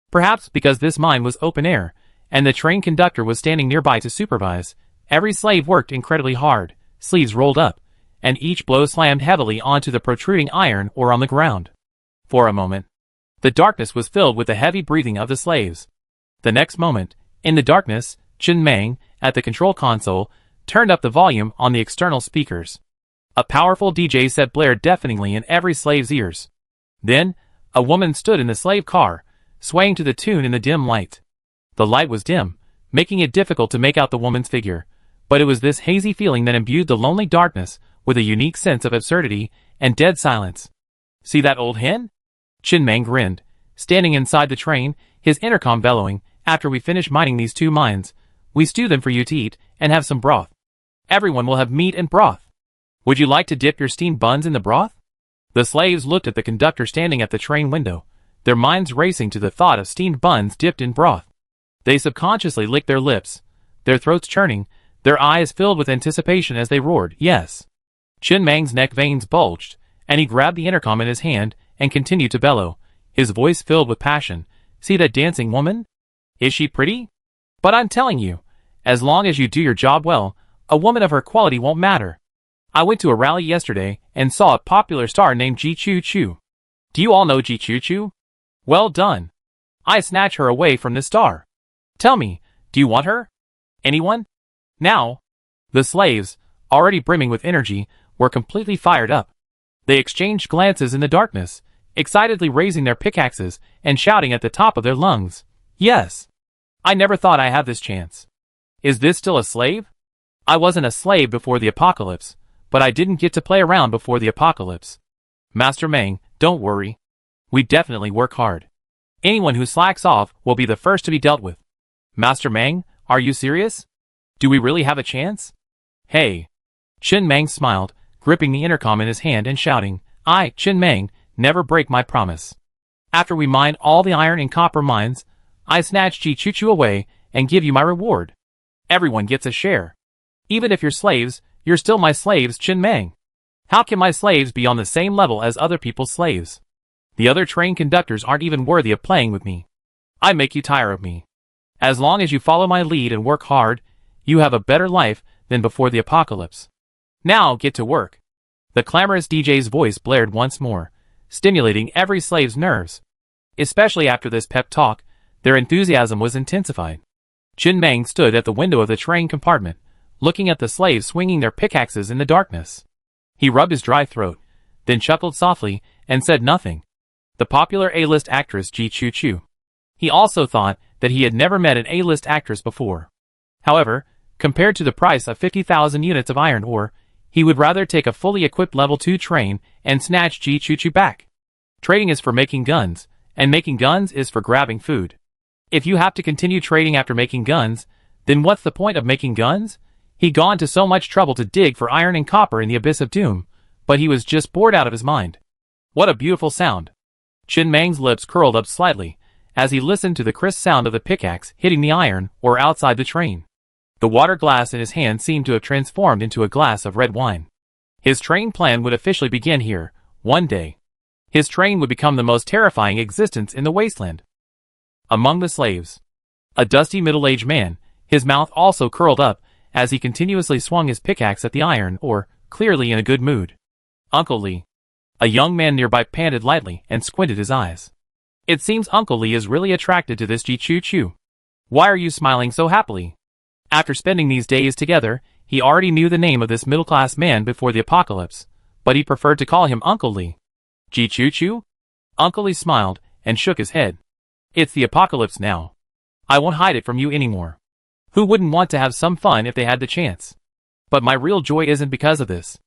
Perhaps because this mine was open air, and the train conductor was standing nearby to supervise, every slave worked incredibly hard, sleeves rolled up, and each blow slammed heavily onto the protruding iron ore on the ground. For a moment, the darkness was filled with the heavy breathing of the slaves. The next moment, in the darkness, Chin Mang, at the control console, turned up the volume on the external speakers. A powerful DJ set blared deafeningly in every slave's ears. Then, a woman stood in the slave car, swaying to the tune in the dim light. The light was dim, making it difficult to make out the woman's figure, but it was this hazy feeling that imbued the lonely darkness with a unique sense of absurdity and dead silence. "See that old hen?" Chin Mang grinned, standing inside the train, his intercom bellowing, "After we finish mining these 2 mines, we stew them for you to eat and have some broth. Everyone will have meat and broth. Would you like to dip your steamed buns in the broth?" The slaves looked at the conductor standing at the train window, their minds racing to the thought of steamed buns dipped in broth. They subconsciously licked their lips, their throats churning, their eyes filled with anticipation as they roared, "Yes." Chin Mang's neck veins bulged, and he grabbed the intercom in his hand and continued to bellow, his voice filled with passion. "See that dancing woman? Is she pretty? But I'm telling you, as long as you do your job well, a woman of her quality won't matter. I went to a rally yesterday and saw a popular star named Ji Choo Choo. Do you all know Ji Choo Choo? Well done. I snatch her away from the star. Tell me, do you want her? Anyone? Now?" The slaves, already brimming with energy, were completely fired up. They exchanged glances in the darkness, excitedly raising their pickaxes and shouting at the top of their lungs, "Yes! I never thought I'd have this chance. Is this still a slave? I wasn't a slave before the apocalypse, but I didn't get to play around before the apocalypse. Master Mang, don't worry. We definitely work hard. Anyone who slacks off will be the first to be dealt with. Master Mang, are you serious? Do we really have a chance? Hey." Chin Mang smiled, gripping the intercom in his hand and shouting, "I, Chin Mang, never break my promise. After we mine all the iron and copper mines, I snatch Ji Choo Choo away and give you my reward. Everyone gets a share. Even if you're slaves, you're still my slaves, Chin Mang. How can my slaves be on the same level as other people's slaves? The other train conductors aren't even worthy of playing with me. I make you tire of me. As long as you follow my lead and work hard, you have a better life than before the apocalypse. Now get to work." The clamorous DJ's voice blared once more, stimulating every slave's nerves. Especially after this pep talk, their enthusiasm was intensified. Chin Mang stood at the window of the train compartment, looking at the slaves swinging their pickaxes in the darkness. He rubbed his dry throat, then chuckled softly and said nothing. The popular A-list actress Ji Choo Choo. He also thought that he had never met an A-list actress before. However, compared to the price of 50,000 units of iron ore, he would rather take a fully equipped level 2 train and snatch Ji Choo Choo back. Trading is for making guns, and making guns is for grabbing food. If you have to continue trading after making guns, then what's the point of making guns? He'd gone to so much trouble to dig for iron and copper in the abyss of doom, but he was just bored out of his mind. What a beautiful sound. Chin Mang's lips curled up slightly, as he listened to the crisp sound of the pickaxe hitting the iron ore outside the train. The water glass in his hand seemed to have transformed into a glass of red wine. His train plan would officially begin here, one day. His train would become the most terrifying existence in the wasteland. Among the slaves, a dusty middle-aged man, his mouth also curled up, as he continuously swung his pickaxe at the iron ore, clearly in a good mood. Uncle Lee. A young man nearby panted lightly and squinted his eyes. It seems Uncle Lee is really attracted to this Ji Choo Choo. Why are you smiling so happily? After spending these days together, he already knew the name of this middle-class man before the apocalypse, but he preferred to call him Uncle Lee. Ji Choo Choo? Uncle Lee smiled and shook his head. It's the apocalypse now. I won't hide it from you anymore. Who wouldn't want to have some fun if they had the chance? But my real joy isn't because of this.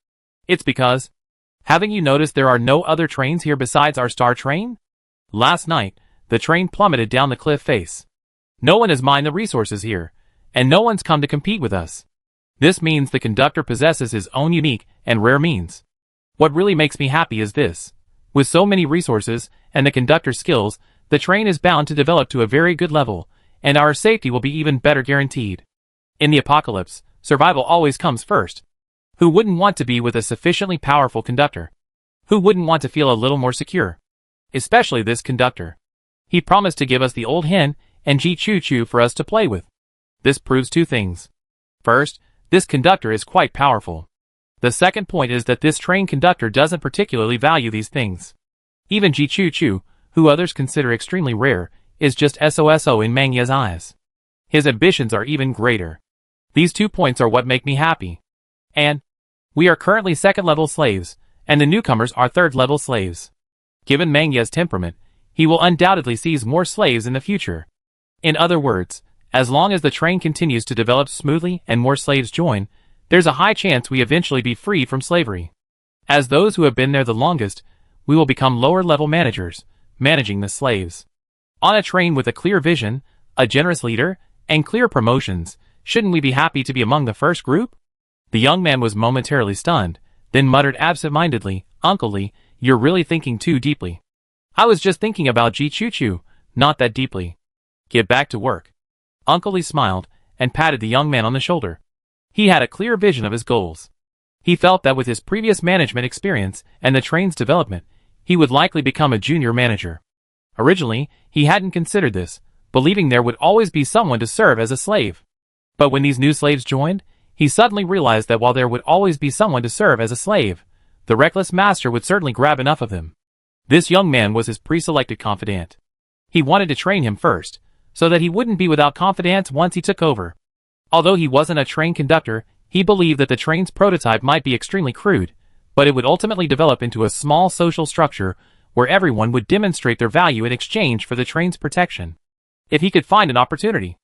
It's because... Haven't you noticed there are no other trains here besides our star train? Last night, the train plummeted down the cliff face. No one has mined the resources here, and no one's come to compete with us. This means the conductor possesses his own unique and rare means. What really makes me happy is this. With so many resources and the conductor's skills, the train is bound to develop to a very good level, and our safety will be even better guaranteed. In the apocalypse, survival always comes first. Who wouldn't want to be with a sufficiently powerful conductor? Who wouldn't want to feel a little more secure? Especially this conductor. He promised to give us the old hen and Ji Choo Choo for us to play with. This proves two things. First, this conductor is quite powerful. The second point is that this train conductor doesn't particularly value these things. Even Ji Choo Choo, who others consider extremely rare, is just SOSO in Mangya's eyes. His ambitions are even greater. These 2 points are what make me happy. And we are currently second-level slaves, and the newcomers are third-level slaves. Given Mangia's temperament, he will undoubtedly seize more slaves in the future. In other words, as long as the train continues to develop smoothly and more slaves join, there's a high chance we eventually be free from slavery. As those who have been there the longest, we will become lower-level managers, managing the slaves. On a train with a clear vision, a generous leader, and clear promotions, shouldn't we be happy to be among the first group? The young man was momentarily stunned, then muttered absent-mindedly, "Uncle Lee, you're really thinking too deeply." "I was just thinking about Ji Choo Choo, not that deeply." "Get back to work." Uncle Lee smiled and patted the young man on the shoulder. He had a clear vision of his goals. He felt that with his previous management experience and the train's development, he would likely become a junior manager. Originally, he hadn't considered this, believing there would always be someone to serve as a slave. But when these new slaves joined, he suddenly realized that while there would always be someone to serve as a slave, the reckless master would certainly grab enough of them. This young man was his pre-selected confidant. He wanted to train him first, so that he wouldn't be without confidants once he took over. Although he wasn't a train conductor, he believed that the train's prototype might be extremely crude, but it would ultimately develop into a small social structure where everyone would demonstrate their value in exchange for the train's protection. If he could find an opportunity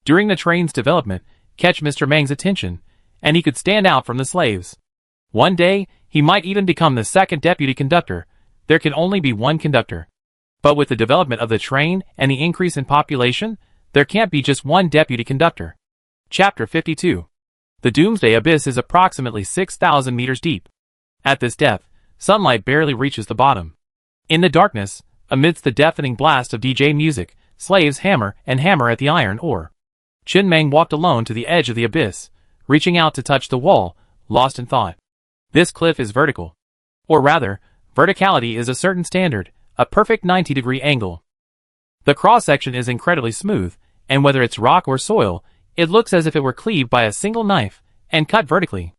during the train's development, catch Mr. Mang's attention, and he could stand out from the slaves. One day, he might even become the second deputy conductor. There can only be one conductor. But with the development of the train and the increase in population, there can't be just one deputy conductor. Chapter 52. The Doomsday Abyss is approximately 6,000 meters deep. At this depth, sunlight barely reaches the bottom. In the darkness, amidst the deafening blast of DJ music, slaves hammer and hammer at the iron ore. Chen Mang walked alone to the edge of the abyss, reaching out to touch the wall, lost in thought. This cliff is vertical. Or rather, verticality is a certain standard, a perfect 90-degree angle. The cross-section is incredibly smooth, and whether it's rock or soil, it looks as if it were cleaved by a single knife, and cut vertically.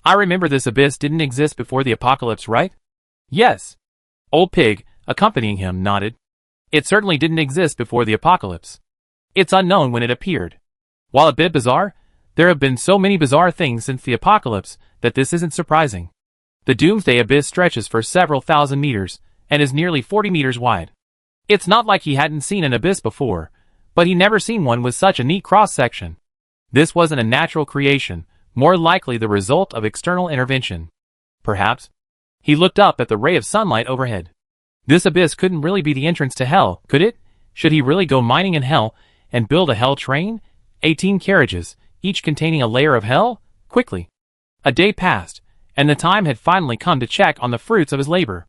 I remember this abyss didn't exist before the apocalypse, right? Yes. Old Pig, accompanying him, nodded. It certainly didn't exist before the apocalypse. It's unknown when it appeared. While a bit bizarre, there have been so many bizarre things since the apocalypse that this isn't surprising. The Doomsday Abyss stretches for several thousand meters, and is nearly 40 meters wide. It's not like he hadn't seen an abyss before, but he never seen one with such a neat cross-section. This wasn't a natural creation, more likely the result of external intervention. Perhaps. He looked up at the ray of sunlight overhead. This abyss couldn't really be the entrance to hell, could it? Should he really go mining in hell, and build a hell train? 18 carriages, each containing a layer of hell? Quickly. A day passed, and the time had finally come to check on the fruits of his labor.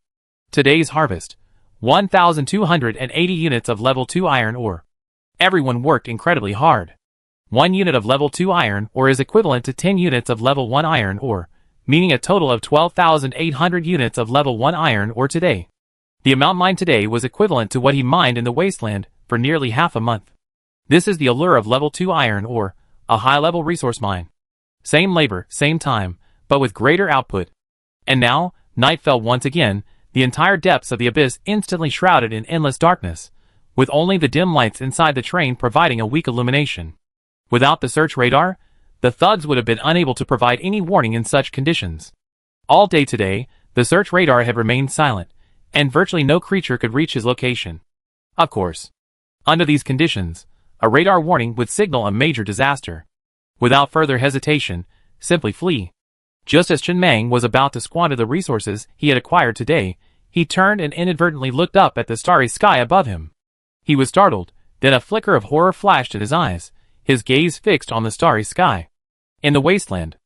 Today's harvest. 1,280 units of level 2 iron ore. Everyone worked incredibly hard. 1 unit of level 2 iron ore is equivalent to 10 units of level 1 iron ore, meaning a total of 12,800 units of level 1 iron ore today. The amount mined today was equivalent to what he mined in the wasteland for nearly half a month. This is the allure of level 2 iron ore, a high-level resource mine. Same labor, same time, but with greater output. And now, night fell once again, the entire depths of the abyss instantly shrouded in endless darkness, with only the dim lights inside the train providing a weak illumination. Without the search radar, the thugs would have been unable to provide any warning in such conditions. All day today, the search radar had remained silent, and virtually no creature could reach his location. Of course. Under these conditions, a radar warning would signal a major disaster. Without further hesitation, simply flee. Just as Chen Mang was about to squander the resources he had acquired today, he turned and inadvertently looked up at the starry sky above him. He was startled, then a flicker of horror flashed in his eyes, his gaze fixed on the starry sky. In the wasteland.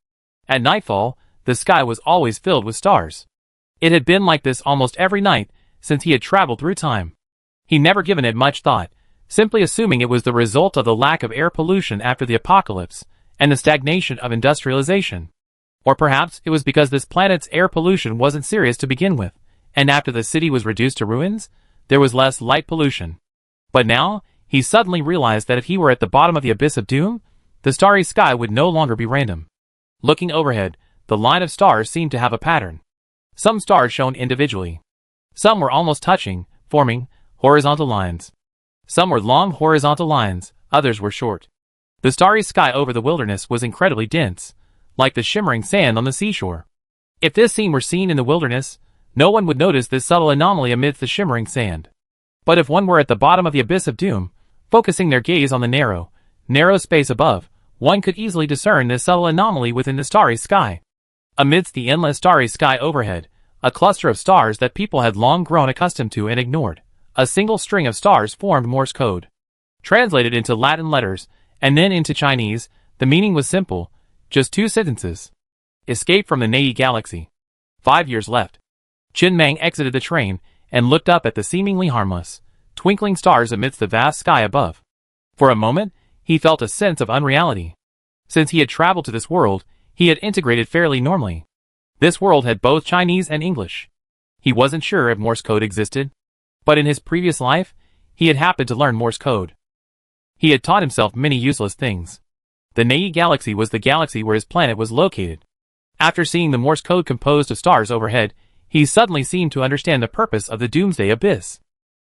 At nightfall, the sky was always filled with stars. It had been like this almost every night since he had traveled through time. He never given it much thought, simply assuming it was the result of the lack of air pollution after the apocalypse and the stagnation of industrialization. Or perhaps it was because this planet's air pollution wasn't serious to begin with, and after the city was reduced to ruins, there was less light pollution. But now, he suddenly realized that if he were at the bottom of the abyss of doom, the starry sky would no longer be random. Looking overhead, the line of stars seemed to have a pattern. Some stars shone individually. Some were almost touching, forming horizontal lines. Some were long horizontal lines, others were short. The starry sky over the wilderness was incredibly dense, like the shimmering sand on the seashore. If this scene were seen in the wilderness, no one would notice this subtle anomaly amidst the shimmering sand. But if one were at the bottom of the abyss of doom, focusing their gaze on the narrow space above, one could easily discern this subtle anomaly within the starry sky. Amidst the endless starry sky overhead, a cluster of stars that people had long grown accustomed to and ignored. A single string of stars formed Morse code. Translated into Latin letters, and then into Chinese, the meaning was simple, just 2 sentences. Escape from the Nei galaxy. 5 years left. Chen Mang exited the train and looked up at the seemingly harmless, twinkling stars amidst the vast sky above. For a moment, he felt a sense of unreality. Since he had traveled to this world, he had integrated fairly normally. This world had both Chinese and English. He wasn't sure if Morse code existed, but in his previous life, he had happened to learn Morse code. He had taught himself many useless things. The Nei galaxy was the galaxy where his planet was located. After seeing the Morse code composed of stars overhead, he suddenly seemed to understand the purpose of the Doomsday Abyss.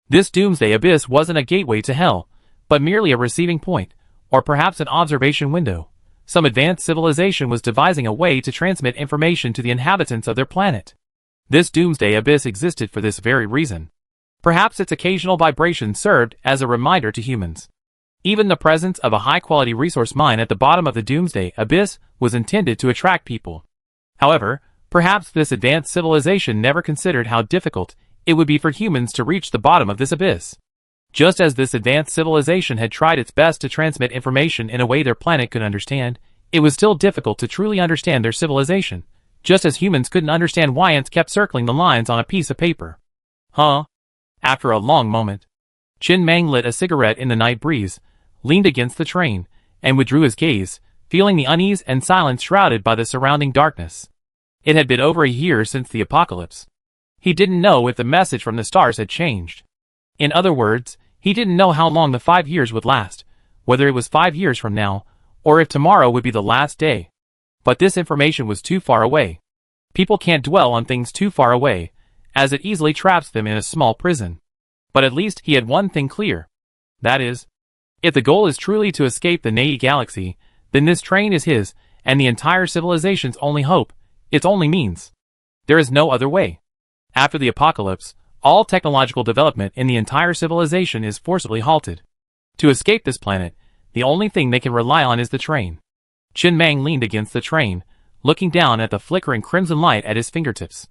This Doomsday Abyss wasn't a gateway to hell, but merely a receiving point, or perhaps an observation window. Some advanced civilization was devising a way to transmit information to the inhabitants of their planet. This Doomsday Abyss existed for this very reason. Perhaps its occasional vibration served as a reminder to humans. Even the presence of a high-quality resource mine at the bottom of the Doomsday Abyss was intended to attract people. However, perhaps this advanced civilization never considered how difficult it would be for humans to reach the bottom of this abyss. Just as this advanced civilization had tried its best to transmit information in a way their planet could understand, it was still difficult to truly understand their civilization, just as humans couldn't understand why ants kept circling the lines on a piece of paper. Huh? After a long moment, Chen Mang lit a cigarette in the night breeze, leaned against the train, and withdrew his gaze, feeling the unease and silence shrouded by the surrounding darkness. It had been over a year since the apocalypse. He didn't know if the message from the stars had changed. In other words, he didn't know how long the 5 years would last, whether it was 5 years from now, or if tomorrow would be the last day. But this information was too far away. People can't dwell on things too far away, as it easily traps them in a small prison. But at least he had one thing clear. That is, if the goal is truly to escape the Nei galaxy, then this train is his, and the entire civilization's only hope, its only means. There is no other way. After the apocalypse, all technological development in the entire civilization is forcibly halted. To escape this planet, the only thing they can rely on is the train. Chen Mang leaned against the train, looking down at the flickering crimson light at his fingertips.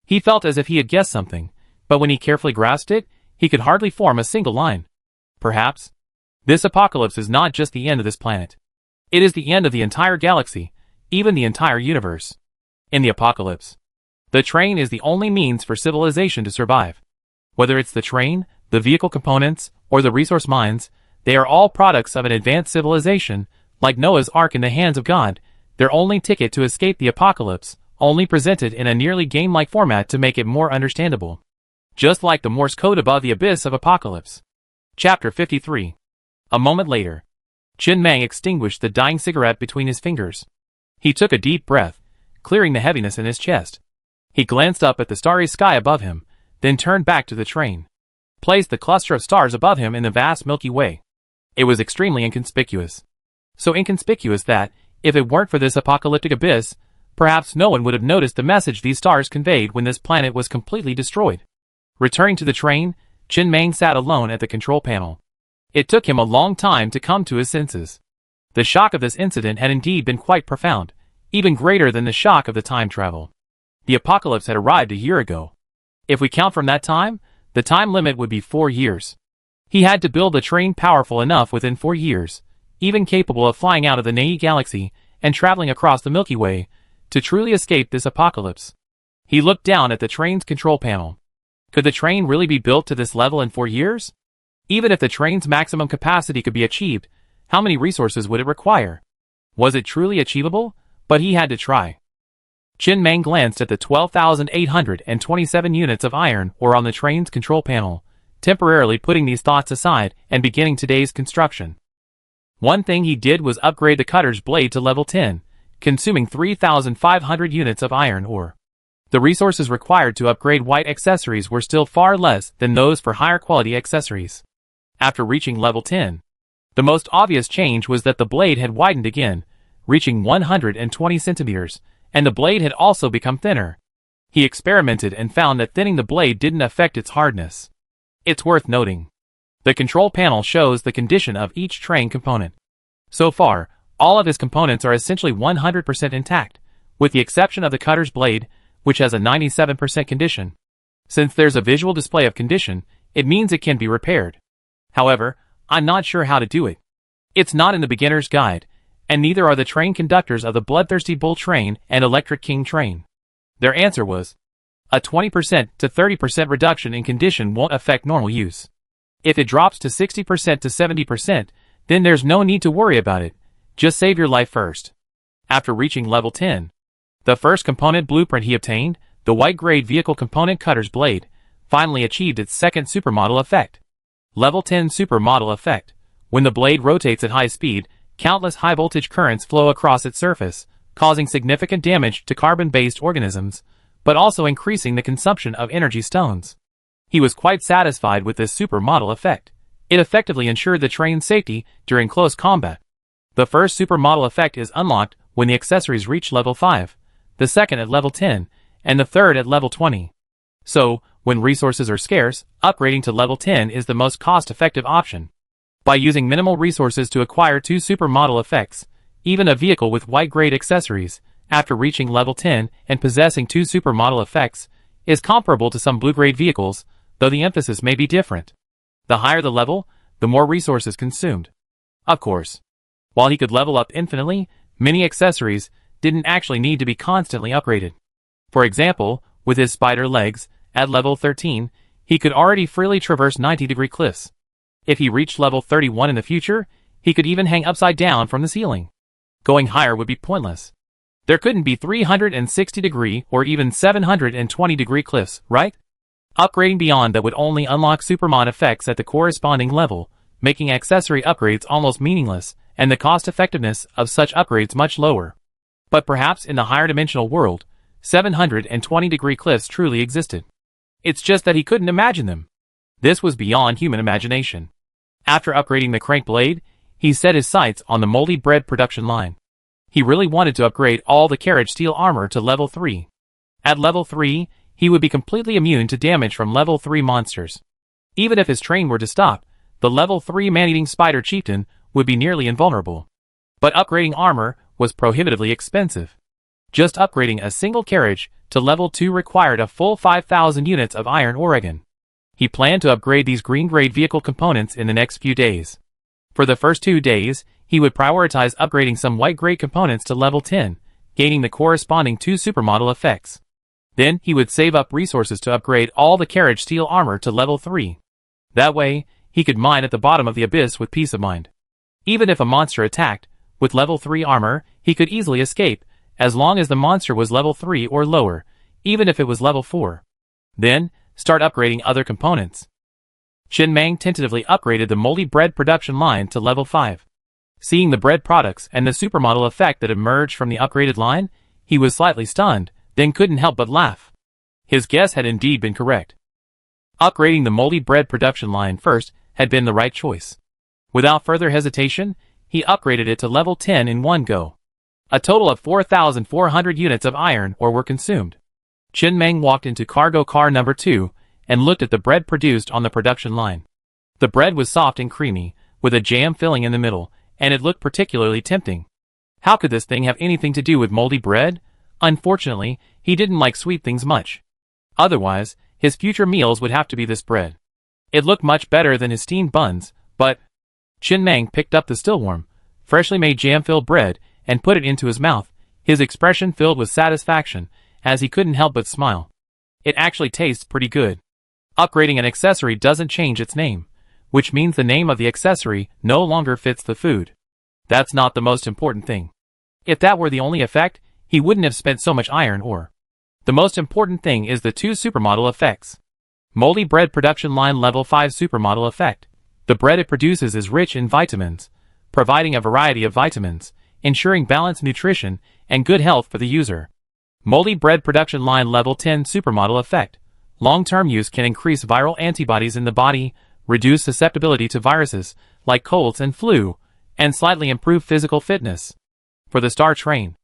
He felt as if he had guessed something, but when he carefully grasped it, he could hardly form a single line. Perhaps this apocalypse is not just the end of this planet. It is the end of the entire galaxy, even the entire universe. In the apocalypse, the train is the only means for civilization to survive. Whether it's the train, the vehicle components, or the resource mines, they are all products of an advanced civilization, like Noah's Ark in the hands of God, their only ticket to escape the apocalypse, only presented in a nearly game-like format to make it more understandable. Just like the Morse code above the abyss of apocalypse. Chapter 53. A moment later, Chen Mang extinguished the dying cigarette between his fingers. He took a deep breath, clearing the heaviness in his chest. He glanced up at the starry sky above him, then turned back to the train. Placed the cluster of stars above him in the vast Milky Way. It was extremely inconspicuous. So inconspicuous that, if it weren't for this apocalyptic abyss, perhaps no one would have noticed the message these stars conveyed when this planet was completely destroyed. Returning to the train, Chen Mang sat alone at the control panel. It took him a long time to come to his senses. The shock of this incident had indeed been quite profound, even greater than the shock of the time travel. The apocalypse had arrived a year ago. If we count from that time, the time limit would be 4 years. He had to build a train powerful enough within 4 years, even capable of flying out of the Nei galaxy and traveling across the Milky Way, to truly escape this apocalypse. He looked down at the train's control panel. Could the train really be built to this level in 4 years? Even if the train's maximum capacity could be achieved, how many resources would it require? Was it truly achievable? But he had to try. Chen Mang glanced at the 12,827 units of iron ore on the train's control panel, temporarily putting these thoughts aside and beginning today's construction. One thing he did was upgrade the cutter's blade to level 10, consuming 3,500 units of iron ore. The resources required to upgrade white accessories were still far less than those for higher quality accessories. After reaching level 10, The most obvious change was that the blade had widened again, reaching 120 centimeters, and the blade had also become thinner. He experimented and found that thinning the blade didn't affect its hardness. It's worth noting. The control panel shows the condition of each train component. So far, all of his components are essentially 100% intact, with the exception of the cutter's blade, which has a 97% condition. Since there's a visual display of condition, it means it can be repaired. However, I'm not sure how to do it. It's not in the beginner's guide, and neither are the train conductors of the Bloodthirsty Bull train and Electric King train. Their answer was, a 20% to 30% reduction in condition won't affect normal use. If it drops to 60% to 70%, then there's no need to worry about it. Just save your life first. After reaching level 10, the first component blueprint he obtained, the white-grade vehicle component cutter's blade, finally achieved its second supermodel effect. Level 10 supermodel effect. When the blade rotates at high speed, countless high-voltage currents flow across its surface, causing significant damage to carbon-based organisms, but also increasing the consumption of energy stones. He was quite satisfied with this supermodel effect. It effectively ensured the train's safety during close combat. The first supermodel effect is unlocked when the accessories reach level 5, the second at level 10, and the third at level 20. So, when resources are scarce, upgrading to level 10 is the most cost-effective option. By using minimal resources to acquire two supermodel effects, even a vehicle with white-grade accessories, after reaching level 10 and possessing two supermodel effects, is comparable to some blue-grade vehicles, though the emphasis may be different. The higher the level, the more resources consumed. Of course, while he could level up infinitely, many accessories didn't actually need to be constantly upgraded. For example, with his spider legs, at level 13, he could already freely traverse 90-degree cliffs. If he reached level 31 in the future, he could even hang upside down from the ceiling. Going higher would be pointless. There couldn't be 360-degree or even 720-degree cliffs, right? Upgrading beyond that would only unlock supermod effects at the corresponding level, making accessory upgrades almost meaningless, and the cost-effectiveness of such upgrades much lower. But perhaps in the higher dimensional world, 720-degree cliffs truly existed. It's just that he couldn't imagine them. This was beyond human imagination. After upgrading the crank blade, he set his sights on the moldy bread production line. He really wanted to upgrade all the carriage steel armor to level 3. At level 3, he would be completely immune to damage from level 3 monsters. Even if his train were to stop, the level 3 man-eating spider chieftain would be nearly invulnerable. But upgrading armor was prohibitively expensive. Just upgrading a single carriage to level 2 required a full 5,000 units of iron Oregon. He planned to upgrade these green-grade vehicle components in the next few days. For the first 2 days, he would prioritize upgrading some white-grade components to level 10, gaining the corresponding 2 supermodel effects. Then he would save up resources to upgrade all the carriage steel armor to level 3. That way, he could mine at the bottom of the abyss with peace of mind. Even if a monster attacked, with level 3 armor, he could easily escape, as long as the monster was level 3 or lower, even if it was level 4. Then, start upgrading other components. Chen Mang tentatively upgraded the moldy bread production line to level 5. Seeing the bread products and the supermodel effect that emerged from the upgraded line, he was slightly stunned, then couldn't help but laugh. His guess had indeed been correct. Upgrading the moldy bread production line first had been the right choice. Without further hesitation, he upgraded it to level 10 in one go. A total of 4,400 units of iron ore were consumed. Chen Mang walked into cargo car number 2 and looked at the bread produced on the production line. The bread was soft and creamy, with a jam filling in the middle, and it looked particularly tempting. How could this thing have anything to do with moldy bread? Unfortunately, he didn't like sweet things much. Otherwise, his future meals would have to be this bread. It looked much better than his steamed buns, but Chen Mang picked up the still warm, freshly made jam-filled bread and put it into his mouth, his expression filled with satisfaction, as he couldn't help but smile. It actually tastes pretty good. Upgrading an accessory doesn't change its name, which means the name of the accessory no longer fits the food. That's not the most important thing. If that were the only effect, he wouldn't have spent so much iron ore. The most important thing is the 2 supermodel effects. Moldy bread production line level 5 supermodel effect. The bread it produces is rich in vitamins, providing a variety of vitamins, ensuring balanced nutrition and good health for the user. Moldy bread production line level 10 supermodel effect. Long-term use can increase viral antibodies in the body, reduce susceptibility to viruses like colds and flu, and slightly improve physical fitness. For the Star Train,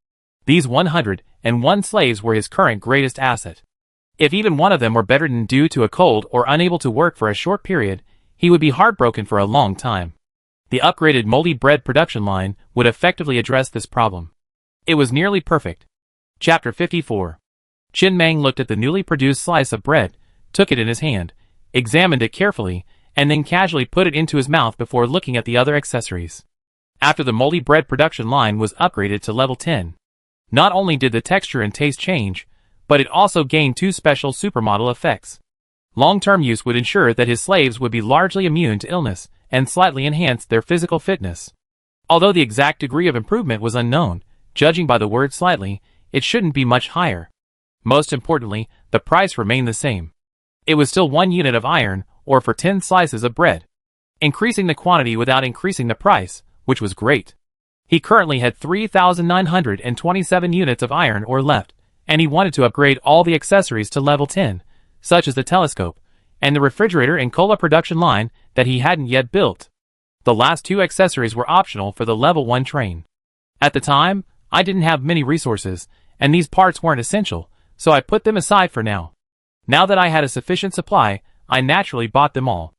these 101 slaves were his current greatest asset. If even one of them were bedridden due to a cold or unable to work for a short period, he would be heartbroken for a long time. The upgraded moldy bread production line would effectively address this problem. It was nearly perfect. Chapter 54. Chin Mang looked at the newly produced slice of bread, took it in his hand, examined it carefully, and then casually put it into his mouth before looking at the other accessories. After the moldy bread production line was upgraded to level 10, not only did the texture and taste change, but it also gained 2 special supermodel effects. Long-term use would ensure that his slaves would be largely immune to illness and slightly enhance their physical fitness. Although the exact degree of improvement was unknown, judging by the word slightly, it shouldn't be much higher. Most importantly, the price remained the same. It was still 1 unit of iron, or for 10 slices of bread. Increasing the quantity without increasing the price, which was great. He currently had 3,927 units of iron ore left, and he wanted to upgrade all the accessories to level 10, such as the telescope, and the refrigerator and cola production line that he hadn't yet built. The last 2 accessories were optional for the level 1 train. At the time, I didn't have many resources, and these parts weren't essential, so I put them aside for now. Now that I had a sufficient supply, I naturally bought them all.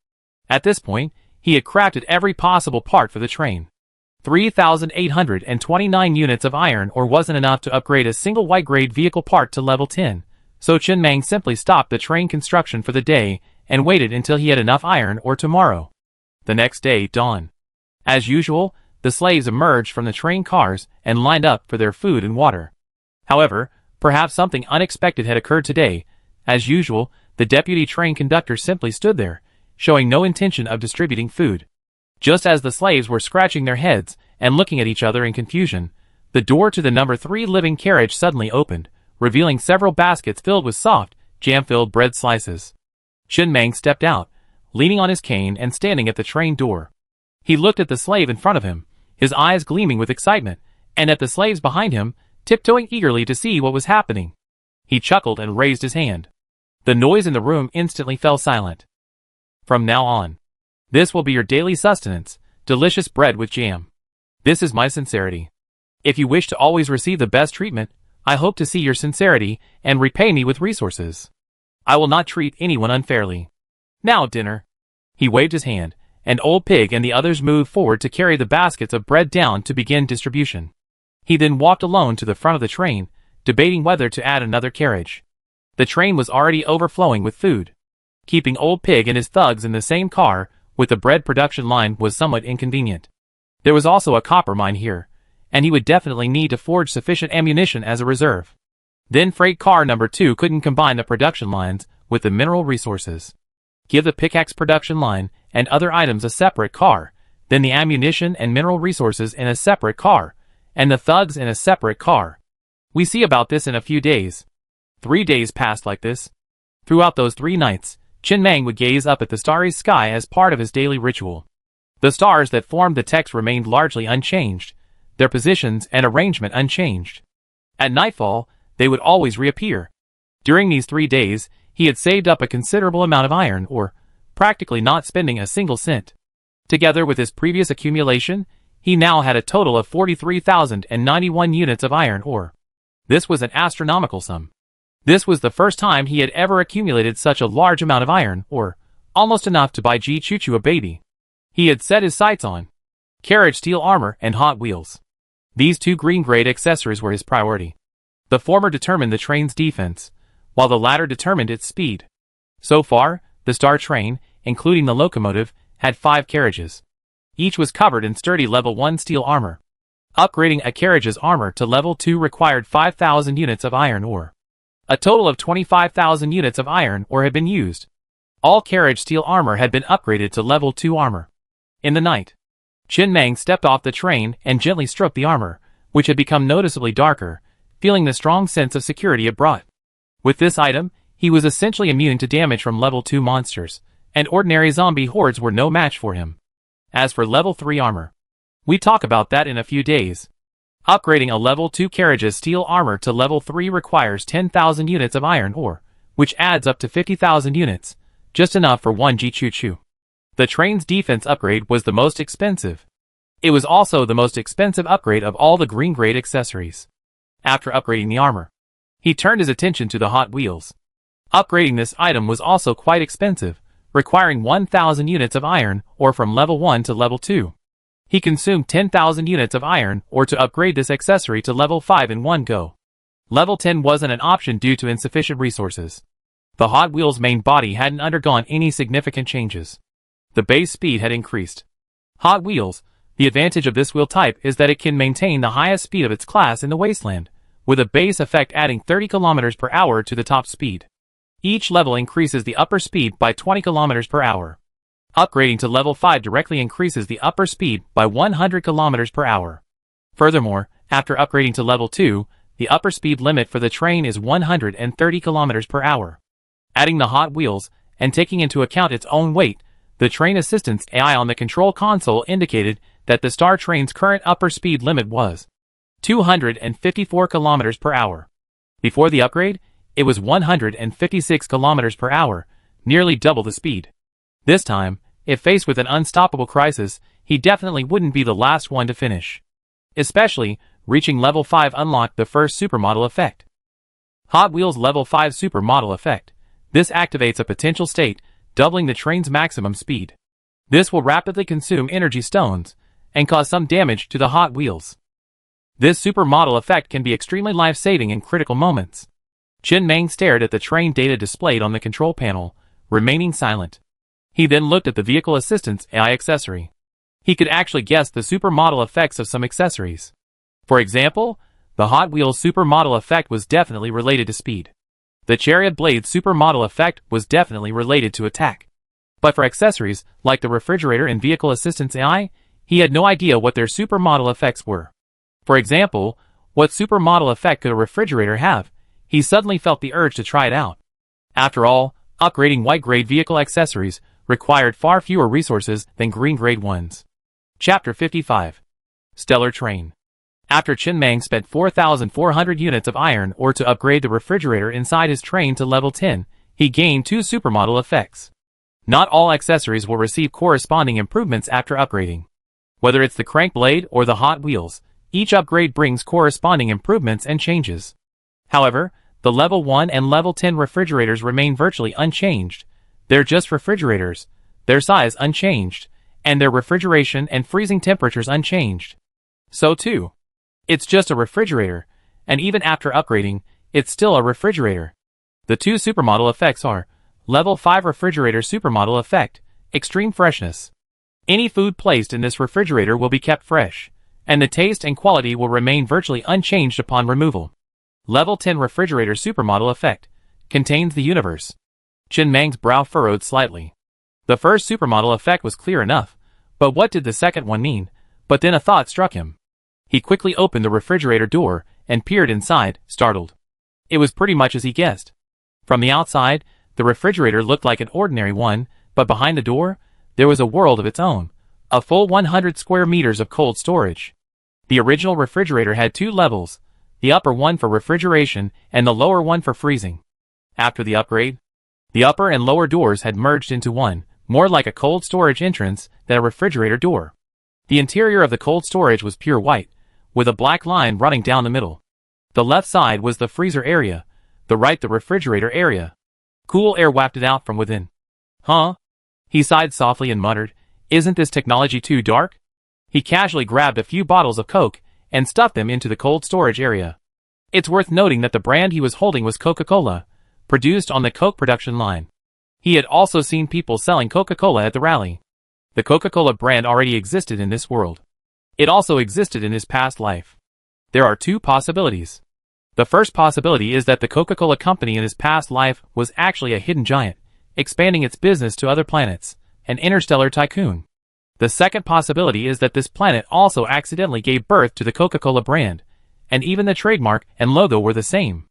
At this point, he had crafted every possible part for the train. 3,829 units of iron ore wasn't enough to upgrade a single white-grade vehicle part to level 10, so Chin Mang simply stopped the train construction for the day and waited until he had enough iron ore tomorrow. The next day dawned. As usual, the slaves emerged from the train cars and lined up for their food and water. However, perhaps something unexpected had occurred today. As usual, the deputy train conductor simply stood there, showing no intention of distributing food. Just as the slaves were scratching their heads and looking at each other in confusion, the door to the number 3 living carriage suddenly opened, revealing several baskets filled with soft, jam-filled bread slices. Chin Mang stepped out, leaning on his cane and standing at the train door. He looked at the slave in front of him, his eyes gleaming with excitement, and at the slaves behind him, tiptoeing eagerly to see what was happening. He chuckled and raised his hand. The noise in the room instantly fell silent. From now on, this will be your daily sustenance, delicious bread with jam. This is my sincerity. If you wish to always receive the best treatment, I hope to see your sincerity and repay me with resources. I will not treat anyone unfairly. Now dinner. He waved his hand, and Old Pig and the others moved forward to carry the baskets of bread down to begin distribution. He then walked alone to the front of the train, debating whether to add another carriage. The train was already overflowing with food. Keeping Old Pig and his thugs in the same car with the bread production line was somewhat inconvenient. There was also a copper mine here, and he would definitely need to forge sufficient ammunition as a reserve. Then freight car number 2 couldn't combine the production lines with the mineral resources. Give the pickaxe production line and other items a separate car, then the ammunition and mineral resources in a separate car, and the thugs in a separate car. We see about this in a few days. 3 days passed like this. Throughout those 3 nights, Chin Mang would gaze up at the starry sky as part of his daily ritual. The stars that formed the text remained largely unchanged, their positions and arrangement unchanged. At nightfall, they would always reappear. During these 3 days, he had saved up a considerable amount of iron ore, practically not spending a single cent. Together with his previous accumulation, he now had a total of 43,091 units of iron ore. This was an astronomical sum. This was the first time he had ever accumulated such a large amount of iron ore, almost enough to buy Ji Choo Choo a baby. He had set his sights on carriage steel armor and Hot Wheels. These 2 green-grade accessories were his priority. The former determined the train's defense, while the latter determined its speed. So far, the Star Train, including the locomotive, had 5 carriages. Each was covered in sturdy level 1 steel armor. Upgrading a carriage's armor to level 2 required 5,000 units of iron ore. A total of 25,000 units of iron ore had been used. All carriage steel armor had been upgraded to level 2 armor. In the night, Chin Mang stepped off the train and gently stroked the armor, which had become noticeably darker, feeling the strong sense of security it brought. With this item, he was essentially immune to damage from level 2 monsters, and ordinary zombie hordes were no match for him. As for level 3 armor, we talk about that in a few days. Upgrading a level 2 carriage's steel armor to level 3 requires 10,000 units of iron ore, which adds up to 50,000 units, just enough for 1 Ji Choo Choo. The train's defense upgrade was the most expensive. It was also the most expensive upgrade of all the green grade accessories. After upgrading the armor, he turned his attention to the Hot Wheels. Upgrading this item was also quite expensive, requiring 1,000 units of iron ore from level 1 to level 2. He consumed 10,000 units of iron ore to upgrade this accessory to level 5 in one go. Level 10 wasn't an option due to insufficient resources. The Hot Wheels' main body hadn't undergone any significant changes. The base speed had increased. Hot Wheels, the advantage of this wheel type is that it can maintain the highest speed of its class in the wasteland, with a base effect adding 30 km per hour to the top speed. Each level increases the upper speed by 20 km per hour. Upgrading to level 5 directly increases the upper speed by 100 km per hour. Furthermore, after upgrading to level 2, the upper speed limit for the train is 130 km per hour. Adding the Hot Wheels, and taking into account its own weight, the train assistance AI on the control console indicated that the Star Train's current upper speed limit was 254 km per hour. Before the upgrade, it was 156 km per hour, nearly double the speed. This time, if faced with an unstoppable crisis, he definitely wouldn't be the last one to finish. Especially, reaching level 5 unlocked the first supermodel effect. Hot Wheels Level 5 Supermodel Effect. This activates a potential state, doubling the train's maximum speed. This will rapidly consume energy stones, and cause some damage to the Hot Wheels. This supermodel effect can be extremely life-saving in critical moments. Chen Mang stared at the train data displayed on the control panel, remaining silent. He then looked at the vehicle assistance AI accessory. He could actually guess the supermodel effects of some accessories. For example, the Hot Wheels supermodel effect was definitely related to speed. The Chariot Blade supermodel effect was definitely related to attack. But for accessories, like the refrigerator and vehicle assistance AI, he had no idea what their supermodel effects were. For example, what supermodel effect could a refrigerator have? He suddenly felt the urge to try it out. After all, upgrading white-grade vehicle accessories required far fewer resources than green-grade ones. Chapter 55. Stellar Train. After Chen Mang spent 4,400 units of iron ore to upgrade the refrigerator inside his train to level 10, he gained 2 supermodel effects. Not all accessories will receive corresponding improvements after upgrading. Whether it's the crank blade or the Hot Wheels, each upgrade brings corresponding improvements and changes. However, the level 1 and level 10 refrigerators remain virtually unchanged. They're just refrigerators, their size unchanged, and their refrigeration and freezing temperatures unchanged. So too, it's just a refrigerator, and even after upgrading, it's still a refrigerator. The 2 supermodel effects are Level 5 Refrigerator Supermodel Effect, Extreme Freshness. Any food placed in this refrigerator will be kept fresh, and the taste and quality will remain virtually unchanged upon removal. Level 10 Refrigerator Supermodel Effect, Contains the Universe. Chen Mang's brow furrowed slightly. The first supermodel effect was clear enough, but what did the second one mean? But then a thought struck him. He quickly opened the refrigerator door and peered inside, startled. It was pretty much as he guessed. From the outside, the refrigerator looked like an ordinary one, but behind the door, there was a world of its own. A full 100 square meters of cold storage. The original refrigerator had 2 levels, the upper one for refrigeration and the lower one for freezing. After the upgrade, the upper and lower doors had merged into one, more like a cold storage entrance than a refrigerator door. The interior of the cold storage was pure white, with a black line running down the middle. The left side was the freezer area, the right the refrigerator area. Cool air wafted out from within. Huh? He sighed softly and muttered, "Isn't this technology too dark?" He casually grabbed a few bottles of Coke and stuffed them into the cold storage area. It's worth noting that the brand he was holding was Coca-Cola, produced on the Coke production line. He had also seen people selling Coca-Cola at the rally. The Coca-Cola brand already existed in this world. It also existed in his past life. There are 2 possibilities. The first possibility is that the Coca-Cola company in his past life was actually a hidden giant, expanding its business to other planets, an interstellar tycoon. The second possibility is that this planet also accidentally gave birth to the Coca-Cola brand, and even the trademark and logo were the same.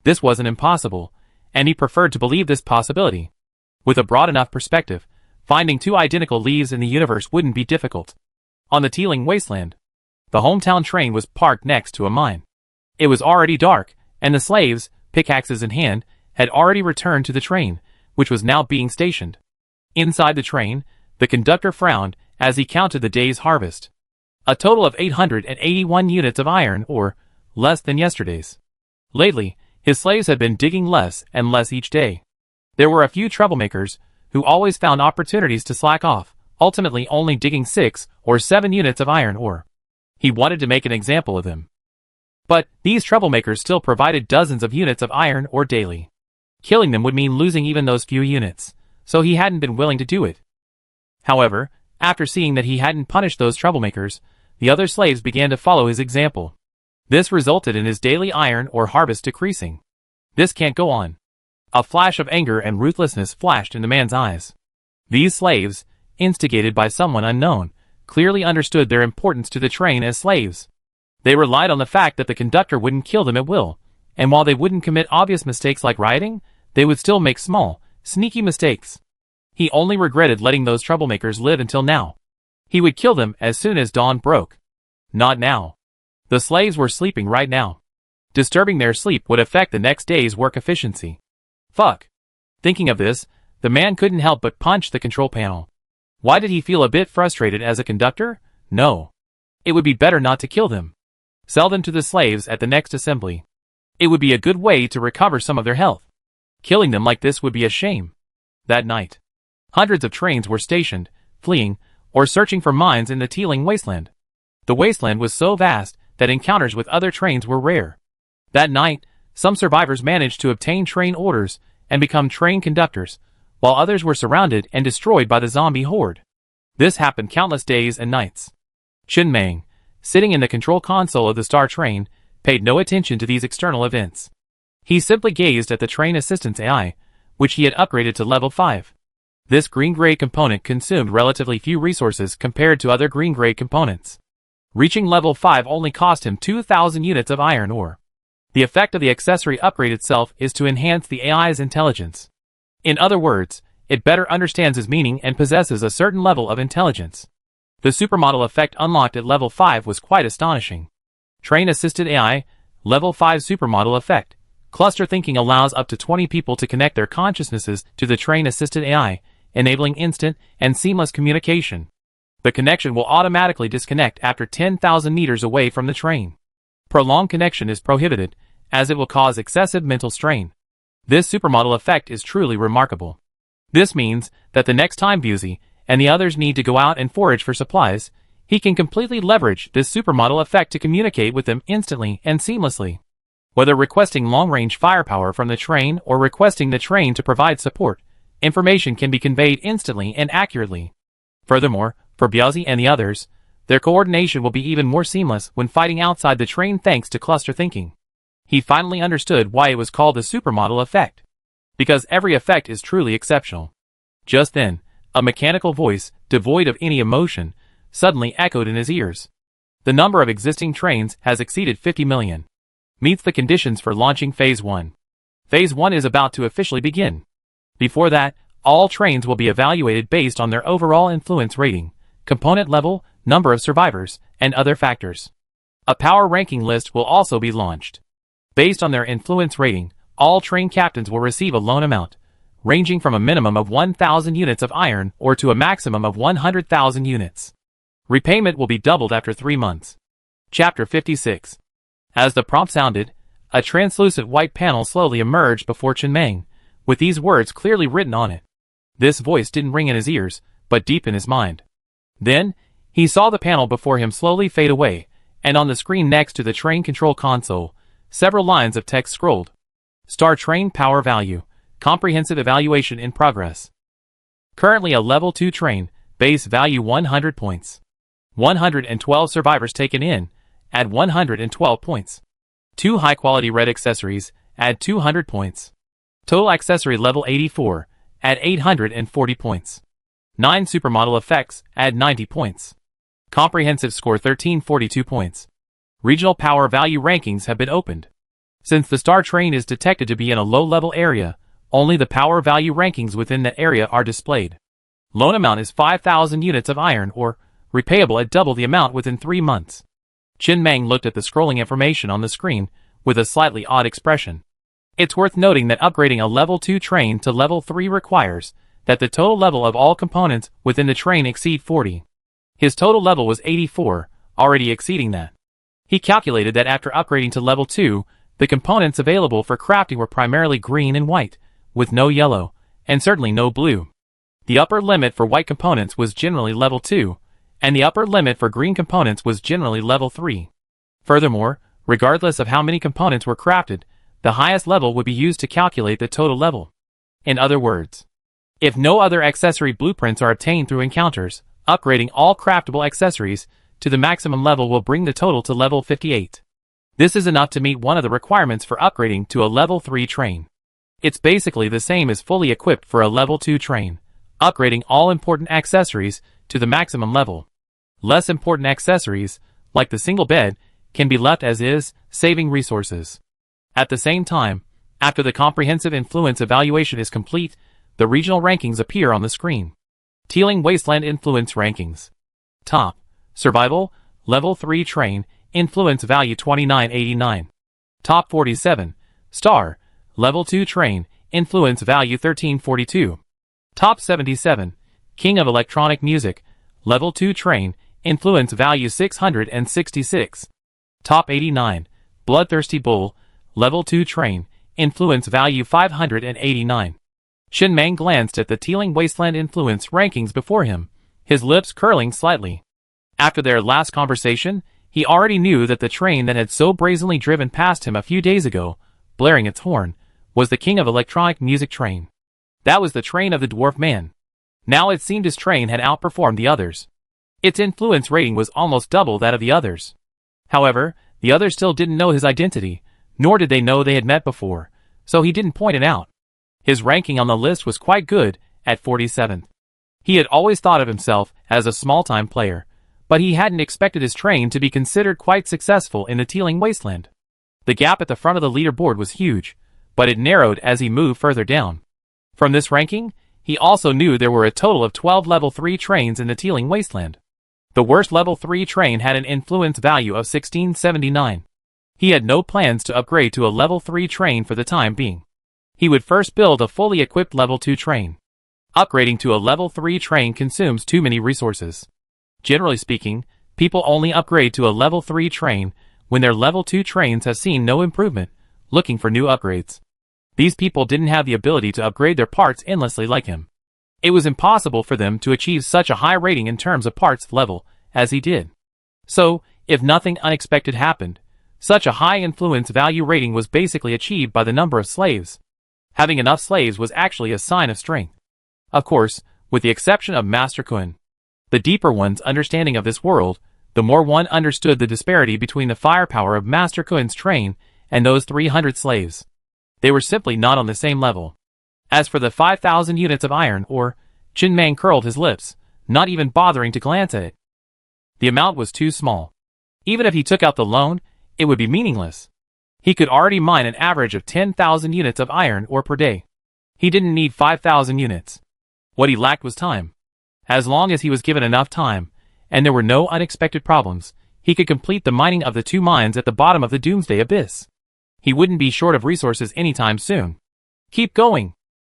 This wasn't impossible, and he preferred to believe this possibility. With a broad enough perspective, finding 2 identical leaves in the universe wouldn't be difficult. On the Teeling wasteland, the hometown train was parked next to a mine. It was already dark, and the slaves, pickaxes in hand, had already returned to the train, which was now being stationed. Inside the train, The conductor frowned as he counted the day's harvest. A total of 881 units of iron ore, less than yesterday's. Lately, his slaves had been digging less and less each day. There were a few troublemakers who always found opportunities to slack off, ultimately only digging 6 or 7 units of iron ore. He wanted to make an example of them. But these troublemakers still provided dozens of units of iron ore daily. Killing them would mean losing even those few units, so he hadn't been willing to do it. However, after seeing that he hadn't punished those troublemakers, the other slaves began to follow his example. This resulted in his daily iron ore harvest decreasing. This can't go on. A flash of anger and ruthlessness flashed in the man's eyes. These slaves, instigated by someone unknown, clearly understood their importance to the train as slaves. They relied on the fact that the conductor wouldn't kill them at will, and while they wouldn't commit obvious mistakes like rioting, they would still make small, sneaky mistakes. He only regretted letting those troublemakers live until now. He would kill them as soon as dawn broke. Not now. The slaves were sleeping right now. Disturbing their sleep would affect the next day's work efficiency. Fuck. Thinking of this, the man couldn't help but punch the control panel. Why did he feel a bit frustrated as a conductor? No. It would be better not to kill them. Sell them to the slaves at the next assembly. It would be a good way to recover some of their health. Killing them like this would be a shame. That night, hundreds of trains were stationed, fleeing, or searching for mines in the teeming wasteland. The wasteland was so vast that encounters with other trains were rare. That night, some survivors managed to obtain train orders and become train conductors, while others were surrounded and destroyed by the zombie horde. This happened countless days and nights. Chen Meng, sitting in the control console of the Star Train, paid no attention to these external events. He simply gazed at the train assistance AI, which he had upgraded to level 5. This green-gray component consumed relatively few resources compared to other green-gray components. Reaching level 5 only cost him 2,000 units of iron ore. The effect of the accessory upgrade itself is to enhance the AI's intelligence. In other words, it better understands his meaning and possesses a certain level of intelligence. The supermodel effect unlocked at level 5 was quite astonishing. Train-assisted AI, level 5 supermodel effect. Cluster thinking allows up to 20 people to connect their consciousnesses to the train-assisted AI, enabling instant and seamless communication. The connection will automatically disconnect after 10,000 meters away from the train. Prolonged connection is prohibited, as it will cause excessive mental strain. This supermodel effect is truly remarkable. This means that the next time Busey and the others need to go out and forage for supplies, he can completely leverage this supermodel effect to communicate with them instantly and seamlessly. Whether requesting long-range firepower from the train or requesting the train to provide support, information can be conveyed instantly and accurately. Furthermore, for Biazi and the others, their coordination will be even more seamless when fighting outside the train thanks to cluster thinking. He finally understood why it was called the supermodel effect. Because every effect is truly exceptional. Just then, a mechanical voice, devoid of any emotion, suddenly echoed in his ears. The number of existing trains has exceeded 50 million. Meets the conditions for launching Phase 1. Phase 1 is about to officially begin. Before that, all trains will be evaluated based on their overall influence rating, component level, number of survivors, and other factors. A power ranking list will also be launched. Based on their influence rating, all train captains will receive a loan amount, ranging from a minimum of 1,000 units of iron ore to a maximum of 100,000 units. Repayment will be doubled after 3 months. Chapter 56. As the prompt sounded, a translucent white panel slowly emerged before Chen Meng, with these words clearly written on it. This voice didn't ring in his ears, but deep in his mind. Then, he saw the panel before him slowly fade away, and on the screen next to the train control console, several lines of text scrolled. Star Train Power Value. Comprehensive Evaluation in Progress. Currently a Level 2 train, base value 100 points. 112 survivors taken in, add 112 points. 2 high-quality red accessories, add 200 points. Total accessory level 84, add 840 points. 9 supermodel effects, add 90 points. Comprehensive score 1342 points. Regional power value rankings have been opened. Since the Star Train is detected to be in a low-level area, only the power value rankings within that area are displayed. Loan amount is 5,000 units of iron ore, repayable at double the amount within 3 months. Chen Meng looked at the scrolling information on the screen with a slightly odd expression. It's worth noting that upgrading a level 2 train to level 3 requires that the total level of all components within the train exceed 40. His total level was 84, already exceeding that. He calculated that after upgrading to level 2, the components available for crafting were primarily green and white, with no yellow, and certainly no blue. The upper limit for white components was generally level 2, and the upper limit for green components was generally level 3. Furthermore, regardless of how many components were crafted, the highest level would be used to calculate the total level. In other words, if no other accessory blueprints are obtained through encounters, upgrading all craftable accessories to the maximum level will bring the total to level 58. This is enough to meet one of the requirements for upgrading to a level 3 train. It's basically the same as fully equipped for a level 2 train, upgrading all important accessories to the maximum level. Less important accessories, like the single bed, can be left as is, saving resources. At the same time, after the comprehensive influence evaluation is complete, the regional rankings appear on the screen. Teeling Wasteland Influence Rankings. Top. Survival, Level 3 Train, Influence Value 2989. Top 47. Star, Level 2 Train, Influence Value 1342. Top 77. King of Electronic Music, Level 2 Train, Influence Value 666. Top 89. Bloodthirsty Bull, Level 2 Train, Influence Value 589. Shin Mang glanced at the Teeling Wasteland Influence rankings before him, his lips curling slightly. After their last conversation, he already knew that the train that had so brazenly driven past him a few days ago, blaring its horn, was the King of Electronic Music train. That was the train of the Dwarf Man. Now it seemed his train had outperformed the others. Its influence rating was almost double that of the others. However, the others still didn't know his identity, nor did they know they had met before, so he didn't point it out. His ranking on the list was quite good, at 47th. He had always thought of himself as a small-time player, but he hadn't expected his train to be considered quite successful in the Teeling Wasteland. The gap at the front of the leaderboard was huge, but it narrowed as he moved further down. From this ranking, he also knew there were a total of 12 level 3 trains in the Teeling Wasteland. The worst level 3 train had an influence value of 1679. He had no plans to upgrade to a level 3 train for the time being. He would first build a fully equipped level 2 train. Upgrading to a level 3 train consumes too many resources. Generally speaking, people only upgrade to a level 3 train when their level 2 trains have seen no improvement, looking for new upgrades. These people didn't have the ability to upgrade their parts endlessly like him. It was impossible for them to achieve such a high rating in terms of parts level as he did. So, if nothing unexpected happened, such a high influence value rating was basically achieved by the number of slaves. Having enough slaves was actually a sign of strength. Of course, with the exception of Master Kun. The deeper one's understanding of this world, the more one understood the disparity between the firepower of Master Kun's train and those 300 slaves. They were simply not on the same level. As for the 5,000 units of iron ore, Chin Mang curled his lips, not even bothering to glance at it. The amount was too small. Even if he took out the loan, it would be meaningless. He could already mine an average of 10,000 units of iron ore per day. He didn't need 5,000 units. What he lacked was time. As long as he was given enough time, and there were no unexpected problems, he could complete the mining of the 2 mines at the bottom of the Doomsday abyss. He wouldn't be short of resources anytime soon. Keep going.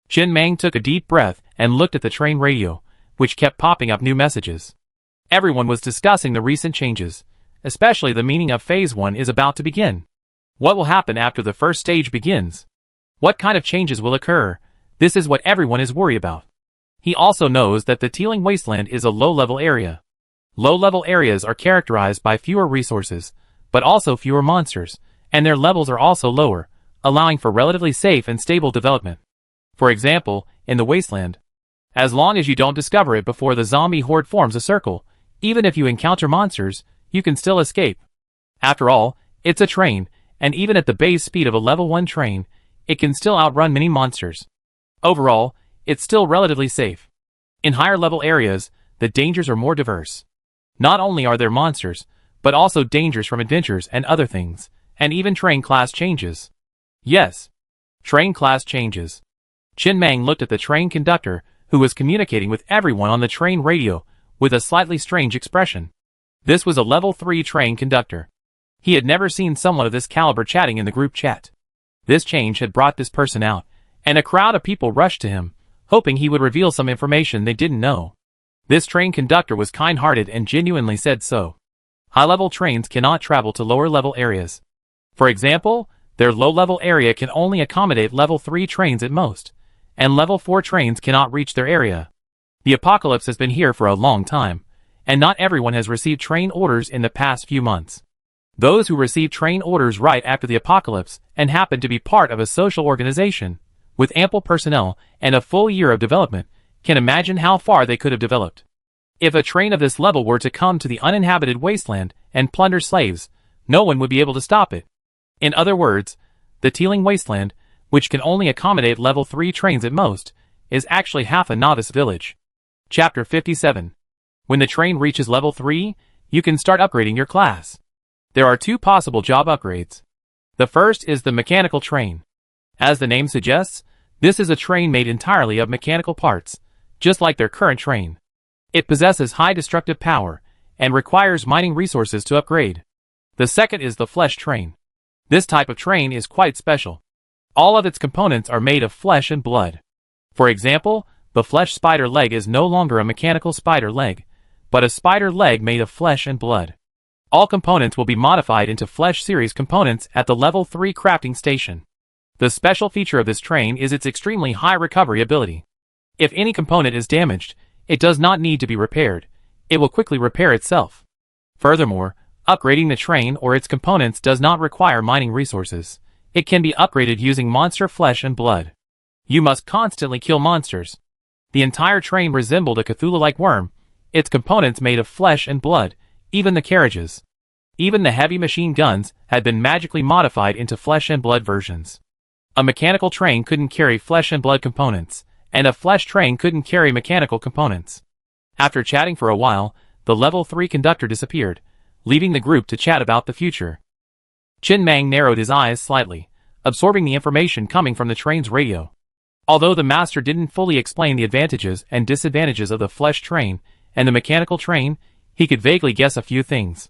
Chin Mang took a deep breath and looked at the train radio, which kept popping up new messages. Everyone was discussing the recent changes, especially the meaning of Phase 1 is about to begin. What will happen after the first stage begins? What kind of changes will occur? This is what everyone is worried about. He also knows that the Teeling Wasteland is a low-level area. Low-level areas are characterized by fewer resources, but also fewer monsters, and their levels are also lower, allowing for relatively safe and stable development. For example, in the Wasteland, as long as you don't discover it before the zombie horde forms a circle, even if you encounter monsters, you can still escape. After all, it's a train, and even at the base speed of a level 1 train, it can still outrun many monsters. Overall, it's still relatively safe. In higher level areas, the dangers are more diverse. Not only are there monsters, but also dangers from adventures and other things, and even train class changes. Yes. Train class changes. Chin Mang looked at the train conductor, who was communicating with everyone on the train radio, with a slightly strange expression. This was a level 3 train conductor. He had never seen someone of this caliber chatting in the group chat. This change had brought this person out, and a crowd of people rushed to him, hoping he would reveal some information they didn't know. This train conductor was kind-hearted and genuinely said so. High-level trains cannot travel to lower-level areas. For example, their low-level area can only accommodate level 3 trains at most, and level 4 trains cannot reach their area. The apocalypse has been here for a long time, and not everyone has received train orders in the past few months. Those who received train orders right after the apocalypse and happen to be part of a social organization, with ample personnel and a full year of development, can imagine how far they could have developed. If a train of this level were to come to the uninhabited wasteland and plunder slaves, no one would be able to stop it. In other words, the teeming wasteland, which can only accommodate level 3 trains at most, is actually half a novice village. Chapter 57. When the train reaches level 3, you can start upgrading your class. There are 2 possible job upgrades. The first is the mechanical train. As the name suggests, this is a train made entirely of mechanical parts, just like their current train. It possesses high destructive power and requires mining resources to upgrade. The second is the flesh train. This type of train is quite special. All of its components are made of flesh and blood. For example, the flesh spider leg is no longer a mechanical spider leg, but a spider leg made of flesh and blood. All components will be modified into flesh series components at the level 3 crafting station. The special feature of this train is its extremely high recovery ability. If any component is damaged, it does not need to be repaired. It will quickly repair itself. Furthermore, upgrading the train or its components does not require mining resources. It can be upgraded using monster flesh and blood. You must constantly kill monsters. The entire train resembled a Cthulhu-like worm, its components made of flesh and blood, even the carriages. Even the heavy machine guns had been magically modified into flesh and blood versions. A mechanical train couldn't carry flesh and blood components, and a flesh train couldn't carry mechanical components. After chatting for a while, the level 3 conductor disappeared, leaving the group to chat about the future. Chin Mang narrowed his eyes slightly, absorbing the information coming from the train's radio. Although the master didn't fully explain the advantages and disadvantages of the flesh train and the mechanical train, he could vaguely guess a few things.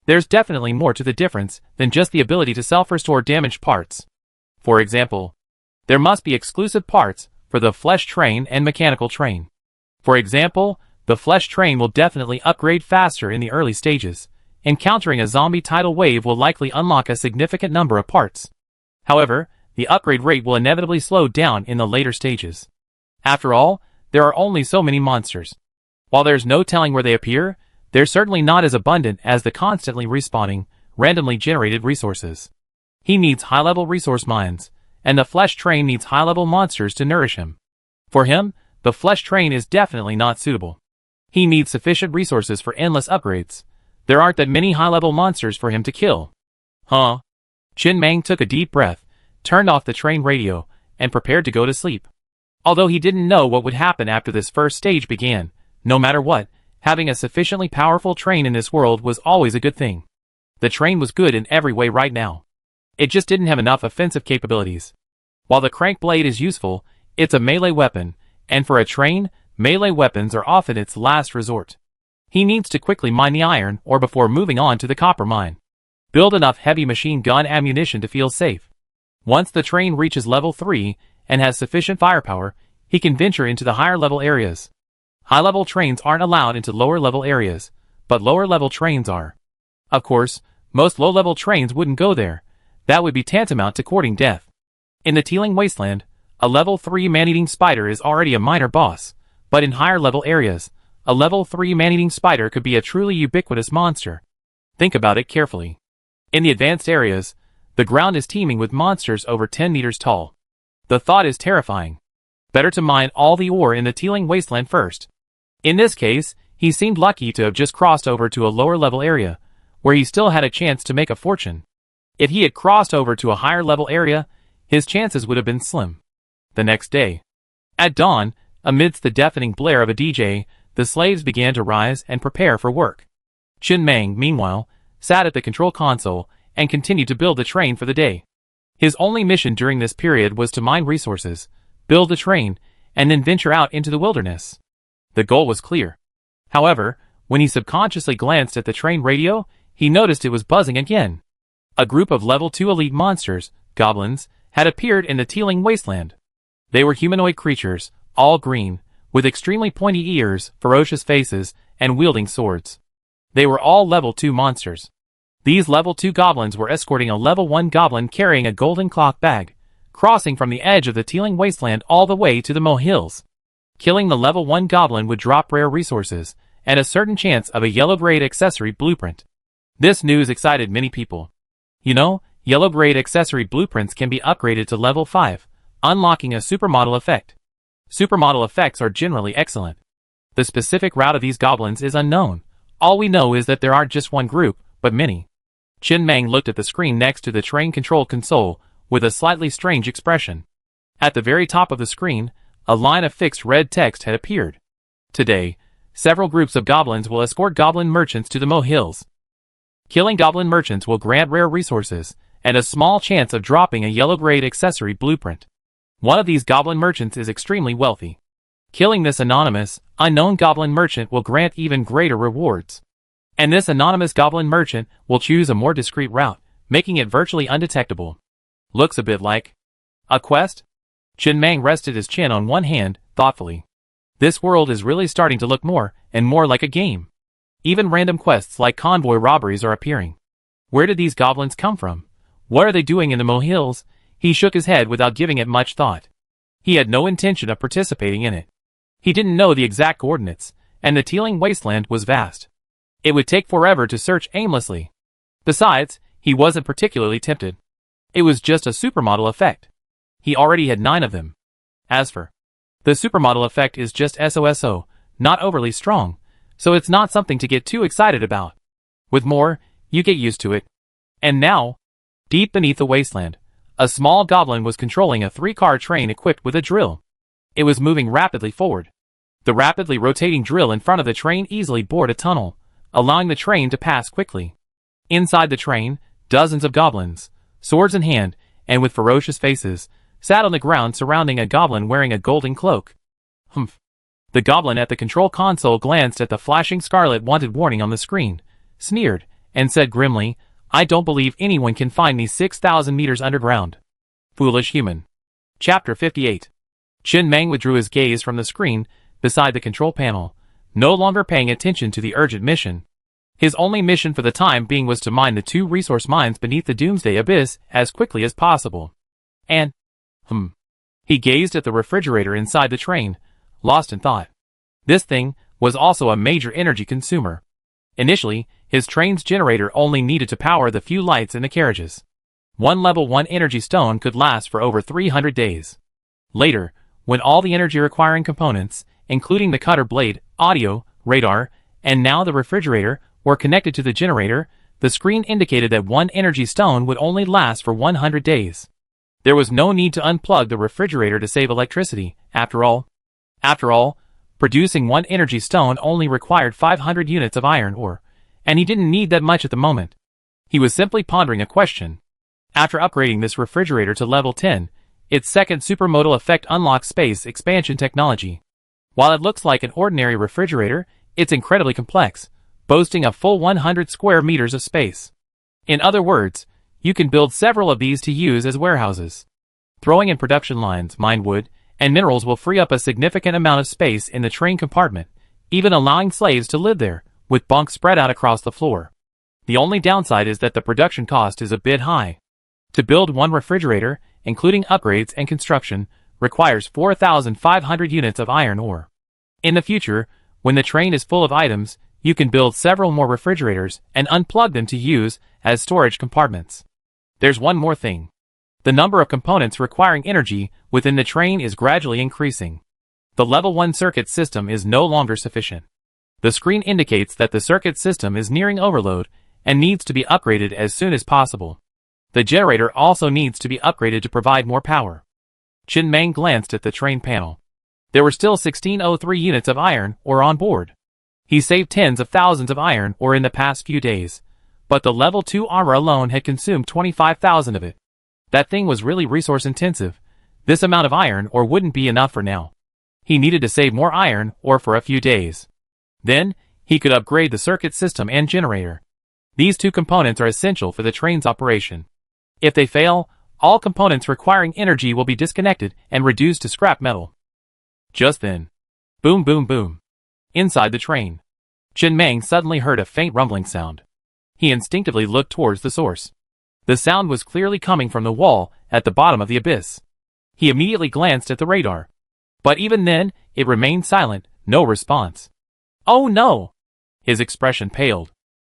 There's definitely more to the difference than just the ability to self-restore damaged parts. For example, there must be exclusive parts for the flesh train and mechanical train. For example, the flesh train will definitely upgrade faster in the early stages. Encountering a zombie tidal wave will likely unlock a significant number of parts. However, the upgrade rate will inevitably slow down in the later stages. After all, there are only so many monsters. While there's no telling where they appear, they're certainly not as abundant as the constantly respawning, randomly generated resources. He needs high-level resource mines, and the flesh train needs high-level monsters to nourish him. For him, the flesh train is definitely not suitable. He needs sufficient resources for endless upgrades. There aren't that many high-level monsters for him to kill. Huh? Chin Mang took a deep breath, turned off the train radio, and prepared to go to sleep. Although he didn't know what would happen after this first stage began, no matter what, having a sufficiently powerful train in this world was always a good thing. The train was good in every way right now. It just didn't have enough offensive capabilities. While the crank blade is useful, it's a melee weapon, and for a train, melee weapons are often its last resort. He needs to quickly mine the iron or before moving on to the copper mine. Build enough heavy machine gun ammunition to feel safe. Once the train reaches level 3 and has sufficient firepower, he can venture into the higher level areas. High-level trains aren't allowed into lower-level areas, but lower-level trains are. Of course, most low-level trains wouldn't go there. That would be tantamount to courting death. In the teeming wasteland, a level 3 man-eating spider is already a minor boss, but in higher-level areas, a level 3 man-eating spider could be a truly ubiquitous monster. Think about it carefully. In the advanced areas, the ground is teeming with monsters over 10 meters tall. The thought is terrifying. Better to mine all the ore in the teeming wasteland first. In this case, he seemed lucky to have just crossed over to a lower-level area, where he still had a chance to make a fortune. If he had crossed over to a higher-level area, his chances would have been slim. The next day, at dawn, amidst the deafening blare of a DJ, the slaves began to rise and prepare for work. Chin Mang, meanwhile, sat at the control console and continued to build the train for the day. His only mission during this period was to mine resources, build the train, and then venture out into the wilderness. The goal was clear. However, when he subconsciously glanced at the train radio, he noticed it was buzzing again. A group of level 2 elite monsters, goblins, had appeared in the teeming wasteland. They were humanoid creatures, all green, with extremely pointy ears, ferocious faces, and wielding swords. They were all level 2 monsters. These level 2 goblins were escorting a level 1 goblin carrying a golden cloth bag, crossing from the edge of the teeming wasteland all the way to the molehills. Killing the level 1 goblin would drop rare resources, and a certain chance of a yellow-grade accessory blueprint. This news excited many people. You know, yellow-grade accessory blueprints can be upgraded to level 5, unlocking a supermodel effect. Supermodel effects are generally excellent. The specific route of these goblins is unknown. All we know is that there aren't just one group, but many. Qin Mang looked at the screen next to the train control console with a slightly strange expression. At the very top of the screen, a line of fixed red text had appeared. Today, several groups of goblins will escort goblin merchants to the molehills. Killing goblin merchants will grant rare resources, and a small chance of dropping a yellow-grade accessory blueprint. One of these goblin merchants is extremely wealthy. Killing this anonymous, unknown goblin merchant will grant even greater rewards. And this anonymous goblin merchant will choose a more discreet route, making it virtually undetectable. Looks a bit like a quest? Qin Mang rested his chin on one hand, thoughtfully. This world is really starting to look more and more like a game. Even random quests like convoy robberies are appearing. Where did these goblins come from? What are they doing in the molehills? He shook his head without giving it much thought. He had no intention of participating in it. He didn't know the exact coordinates, and the teeming wasteland was vast. It would take forever to search aimlessly. Besides, he wasn't particularly tempted. It was just a supermodel effect. He already had 9 of them. As for the supermodel effect is just SOSO, not overly strong, so it's not something to get too excited about. With more, you get used to it. And now, deep beneath the wasteland, a small goblin was controlling a 3-car train equipped with a drill. It was moving rapidly forward. The rapidly rotating drill in front of the train easily bored a tunnel, allowing the train to pass quickly. Inside the train, dozens of goblins, swords in hand, and with ferocious faces, sat on the ground surrounding a goblin wearing a golden cloak. Humph. The goblin at the control console glanced at the flashing scarlet wanted warning on the screen, sneered, and said grimly, "I don't believe anyone can find me 6,000 meters underground. Foolish human." Chapter 58. Qin Mang withdrew his gaze from the screen beside the control panel, no longer paying attention to the urgent mission. His only mission for the time being was to mine the 2 resource mines beneath the Doomsday abyss as quickly as possible. And, he gazed at the refrigerator inside the train, lost in thought. This thing was also a major energy consumer. Initially, his train's generator only needed to power the few lights in the carriages. One level 1 energy stone could last for over 300 days. Later, when all the energy-requiring components, including the cutter blade, audio, radar, and now the refrigerator, were connected to the generator, the screen indicated that 1 energy stone would only last for 100 days. There was no need to unplug the refrigerator to save electricity, after all. Producing 1 energy stone only required 500 units of iron ore, and he didn't need that much at the moment. He was simply pondering a question. After upgrading this refrigerator to level 10, its second supermodal effect unlocks space expansion technology. While it looks like an ordinary refrigerator, it's incredibly complex, boasting a full 100 square meters of space. In other words, you can build several of these to use as warehouses. Throwing in production lines, mined wood, and minerals will free up a significant amount of space in the train compartment, even allowing slaves to live there, with bunk spread out across the floor. The only downside is that the production cost is a bit high. To build 1 refrigerator, including upgrades and construction, requires 4,500 units of iron ore. In the future, when the train is full of items, you can build several more refrigerators and unplug them to use as storage compartments. There's one more thing. The number of components requiring energy within the train is gradually increasing. The level 1 circuit system is no longer sufficient. The screen indicates that the circuit system is nearing overload and needs to be upgraded as soon as possible. The generator also needs to be upgraded to provide more power. Qin Mang glanced at the train panel. There were still 1603 units of iron ore on board. He saved tens of thousands of iron ore in the past few days, but the level 2 armor alone had consumed 25,000 of it. That thing was really resource intensive. This amount of iron ore wouldn't be enough for now. He needed to save more iron ore for a few days. Then, he could upgrade the circuit system and generator. These 2 components are essential for the train's operation. If they fail, all components requiring energy will be disconnected and reduced to scrap metal. Just then, boom boom boom. Inside the train, Chen Mang suddenly heard a faint rumbling sound. He instinctively looked towards the source. The sound was clearly coming from the wall at the bottom of the abyss. He immediately glanced at the radar. But even then, it remained silent, no response. Oh no! His expression paled.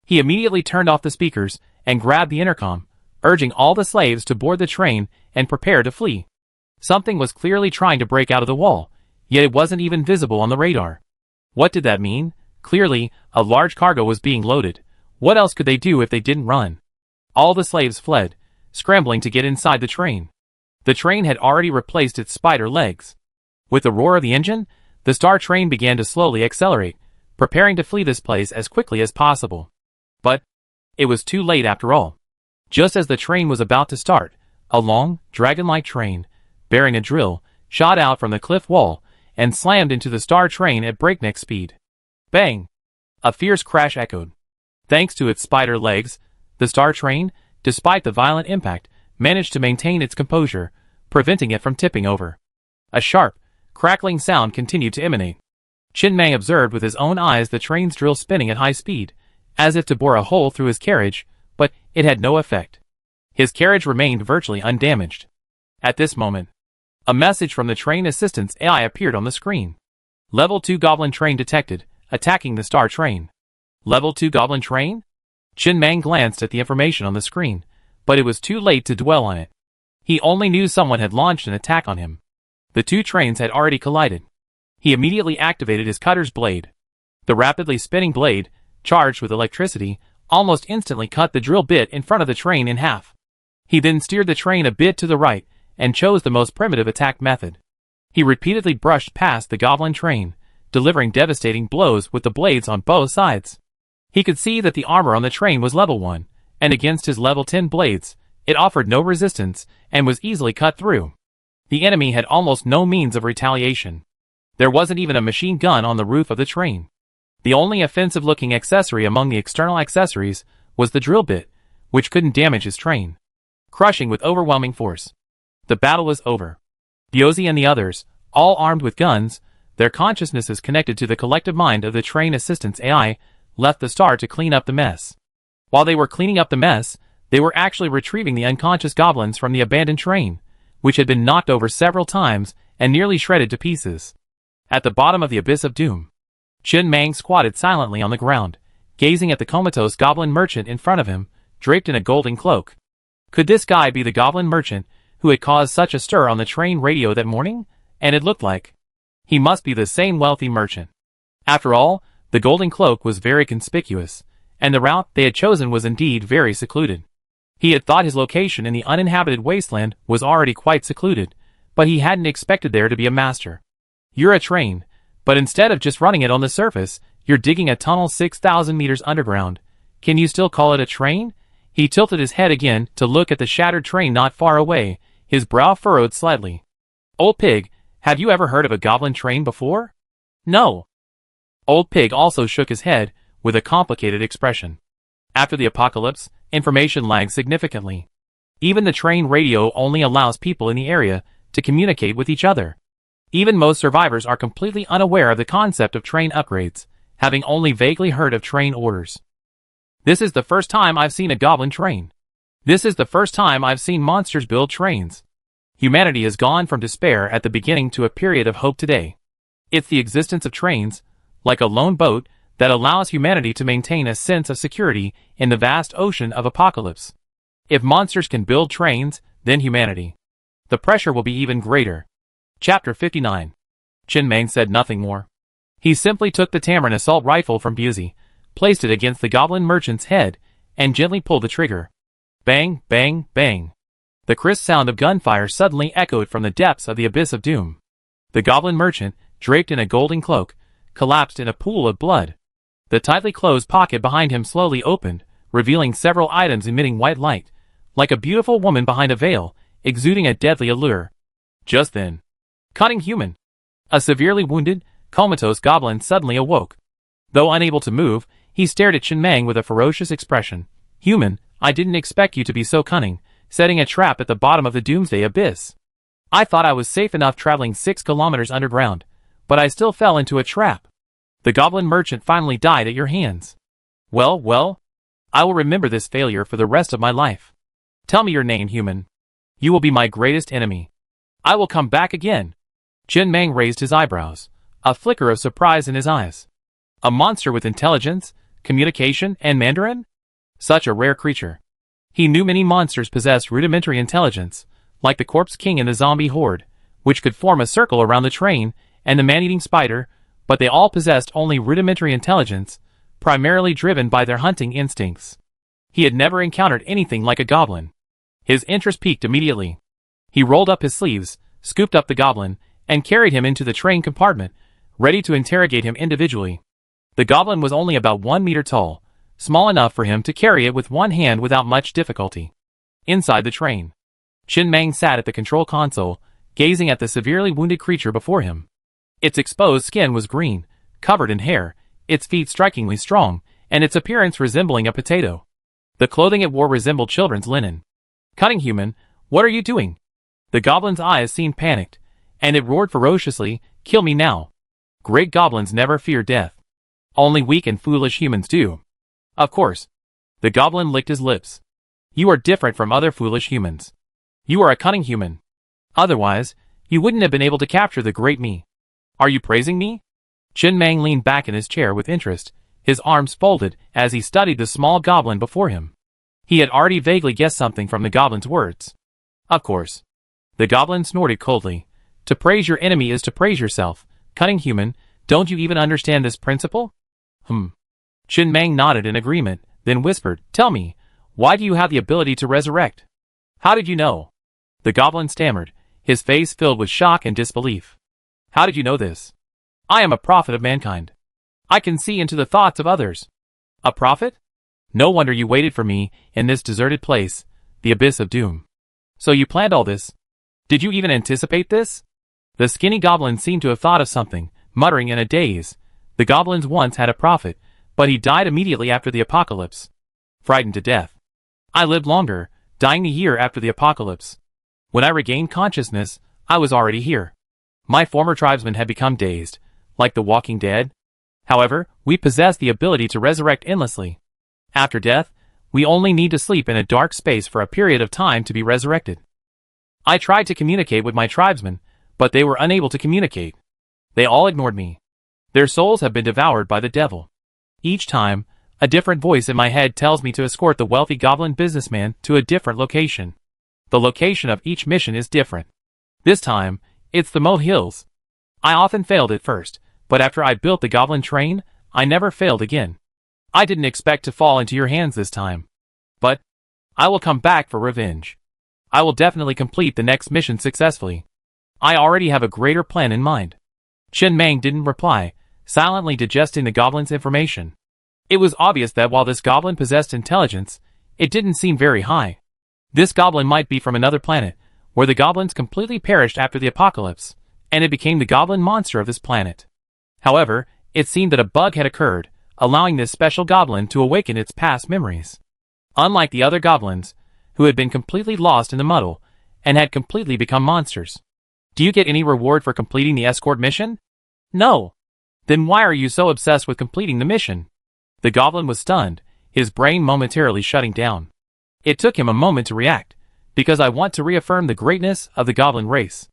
He immediately turned off the speakers and grabbed the intercom, urging all the slaves to board the train and prepare to flee. Something was clearly trying to break out of the wall, yet it wasn't even visible on the radar. What did that mean? Clearly, a large cargo was being loaded. What else could they do if they didn't run? All the slaves fled, scrambling to get inside the train. The train had already replaced its spider legs. With the roar of the engine, the star train began to slowly accelerate, preparing to flee this place as quickly as possible. But it was too late after all. Just as the train was about to start, a long, dragon-like train, bearing a drill, shot out from the cliff wall and slammed into the star train at breakneck speed. Bang! A fierce crash echoed. Thanks to its spider legs, the star train, despite the violent impact, managed to maintain its composure, preventing it from tipping over. A sharp, crackling sound continued to emanate. Chen Mang observed with his own eyes the train's drill spinning at high speed, as if to bore a hole through his carriage, but it had no effect. His carriage remained virtually undamaged. At this moment, a message from the train assistance AI appeared on the screen. Level 2 Goblin Train detected, attacking the star train. Level 2 Goblin Train? Chen Mang glanced at the information on the screen, but it was too late to dwell on it. He only knew someone had launched an attack on him. The two trains had already collided. He immediately activated his cutter's blade. The rapidly spinning blade, charged with electricity, almost instantly cut the drill bit in front of the train in half. He then steered the train a bit to the right and chose the most primitive attack method. He repeatedly brushed past the goblin train, delivering devastating blows with the blades on both sides. He could see that the armor on the train was level 1, and against his level 10 blades, it offered no resistance and was easily cut through. The enemy had almost no means of retaliation. There wasn't even a machine gun on the roof of the train. The only offensive-looking accessory among the external accessories was the drill bit, which couldn't damage his train, crushing with overwhelming force. The battle was over. Biozi and the others, all armed with guns, their consciousnesses connected to the collective mind of the train assistance AI, left the star to clean up the mess. While they were cleaning up the mess, they were actually retrieving the unconscious goblins from the abandoned train, which had been knocked over several times and nearly shredded to pieces. At the bottom of the abyss of doom, Chen Mang squatted silently on the ground, gazing at the comatose goblin merchant in front of him, draped in a golden cloak. Could this guy be the goblin merchant who had caused such a stir on the train radio that morning? And it looked like he must be the same wealthy merchant. After all, the golden cloak was very conspicuous, and the route they had chosen was indeed very secluded. He had thought his location in the uninhabited wasteland was already quite secluded, but he hadn't expected there to be a master. You're a train, but instead of just running it on the surface, you're digging a tunnel 6,000 meters underground. Can you still call it a train? He tilted his head again to look at the shattered train not far away, his brow furrowed slightly. Old Pig, have you ever heard of a goblin train before? No. Old Pig also shook his head, with a complicated expression. After the apocalypse, information lagged significantly. Even the train radio only allows people in the area to communicate with each other. Even most survivors are completely unaware of the concept of train upgrades, having only vaguely heard of train orders. This is the first time I've seen a goblin train. This is the first time I've seen monsters build trains. Humanity has gone from despair at the beginning to a period of hope today. It's the existence of trains, like a lone boat, that allows humanity to maintain a sense of security in the vast ocean of apocalypse. If monsters can build trains, then humanity. The pressure will be even greater. Chapter 59. Chen Mang said nothing more. He simply took the Tamarin assault rifle from Biozi, placed it against the goblin merchant's head, and gently pulled the trigger. Bang, bang, bang. The crisp sound of gunfire suddenly echoed from the depths of the abyss of doom. The goblin merchant, draped in a golden cloak, collapsed in a pool of blood. The tightly closed pocket behind him slowly opened, revealing several items emitting white light, like a beautiful woman behind a veil, exuding a deadly allure. Just then, cunning human! A severely wounded, comatose goblin suddenly awoke. Though unable to move, he stared at Chen Mang with a ferocious expression. Human, I didn't expect you to be so cunning, setting a trap at the bottom of the Doomsday abyss. I thought I was safe enough traveling 6 kilometers underground, but I still fell into a trap. The goblin merchant finally died at your hands. Well, well. I will remember this failure for the rest of my life. Tell me your name, human. You will be my greatest enemy. I will come back again. Chen Mang raised his eyebrows, a flicker of surprise in his eyes. A monster with intelligence, communication, and Mandarin? Such a rare creature. He knew many monsters possessed rudimentary intelligence, like the Corpse King and the Zombie Horde, which could form a circle around the train, and the man-eating spider, but they all possessed only rudimentary intelligence, primarily driven by their hunting instincts. He had never encountered anything like a goblin. His interest piqued immediately. He rolled up his sleeves, scooped up the goblin, and carried him into the train compartment, ready to interrogate him individually. The goblin was only about 1 meter tall, small enough for him to carry it with one hand without much difficulty. Inside the train, Chen Mang sat at the control console, gazing at the severely wounded creature before him. Its exposed skin was green, covered in hair, its feet strikingly strong, and its appearance resembling a potato. The clothing it wore resembled children's linen. Cunning human, what are you doing? The goblin's eyes seemed panicked, and it roared ferociously, kill me now. Great goblins never fear death. Only weak and foolish humans do. Of course. The goblin licked his lips. You are different from other foolish humans. You are a cunning human. Otherwise, you wouldn't have been able to capture the great me. Are you praising me? Chen Mang leaned back in his chair with interest, his arms folded as he studied the small goblin before him. He had already vaguely guessed something from the goblin's words. Of course. The goblin snorted coldly. To praise your enemy is to praise yourself. Cunning human, don't you even understand this principle? Chen Mang nodded in agreement, then whispered, tell me, why do you have the ability to resurrect? How did you know? The goblin stammered, his face filled with shock and disbelief. How did you know this? I am a prophet of mankind. I can see into the thoughts of others. A prophet? No wonder you waited for me in this deserted place, the abyss of doom. So you planned all this? Did you even anticipate this? The skinny goblin seemed to have thought of something, muttering in a daze. The goblins once had a prophet, but he died immediately after the apocalypse. Frightened to death. I lived longer, dying a year after the apocalypse. When I regained consciousness, I was already here. My former tribesmen had become dazed, like the walking dead. However, we possess the ability to resurrect endlessly. After death, we only need to sleep in a dark space for a period of time to be resurrected. I tried to communicate with my tribesmen, but they were unable to communicate. They all ignored me. Their souls have been devoured by the devil. Each time, a different voice in my head tells me to escort the wealthy goblin businessman to a different location. The location of each mission is different. This time, it's the Mo Hills. I often failed at first, but after I built the goblin train, I never failed again. I didn't expect to fall into your hands this time. But I will come back for revenge. I will definitely complete the next mission successfully. I already have a greater plan in mind. Chen Mang didn't reply, silently digesting the goblin's information. It was obvious that while this goblin possessed intelligence, it didn't seem very high. This goblin might be from another planet, where the goblins completely perished after the apocalypse, and it became the goblin monster of this planet. However, it seemed that a bug had occurred, allowing this special goblin to awaken its past memories. Unlike the other goblins, who had been completely lost in the muddle, and had completely become monsters. Do you get any reward for completing the escort mission? No. Then why are you so obsessed with completing the mission? The goblin was stunned, his brain momentarily shutting down. It took him a moment to react, because I want to reaffirm the greatness of the goblin race.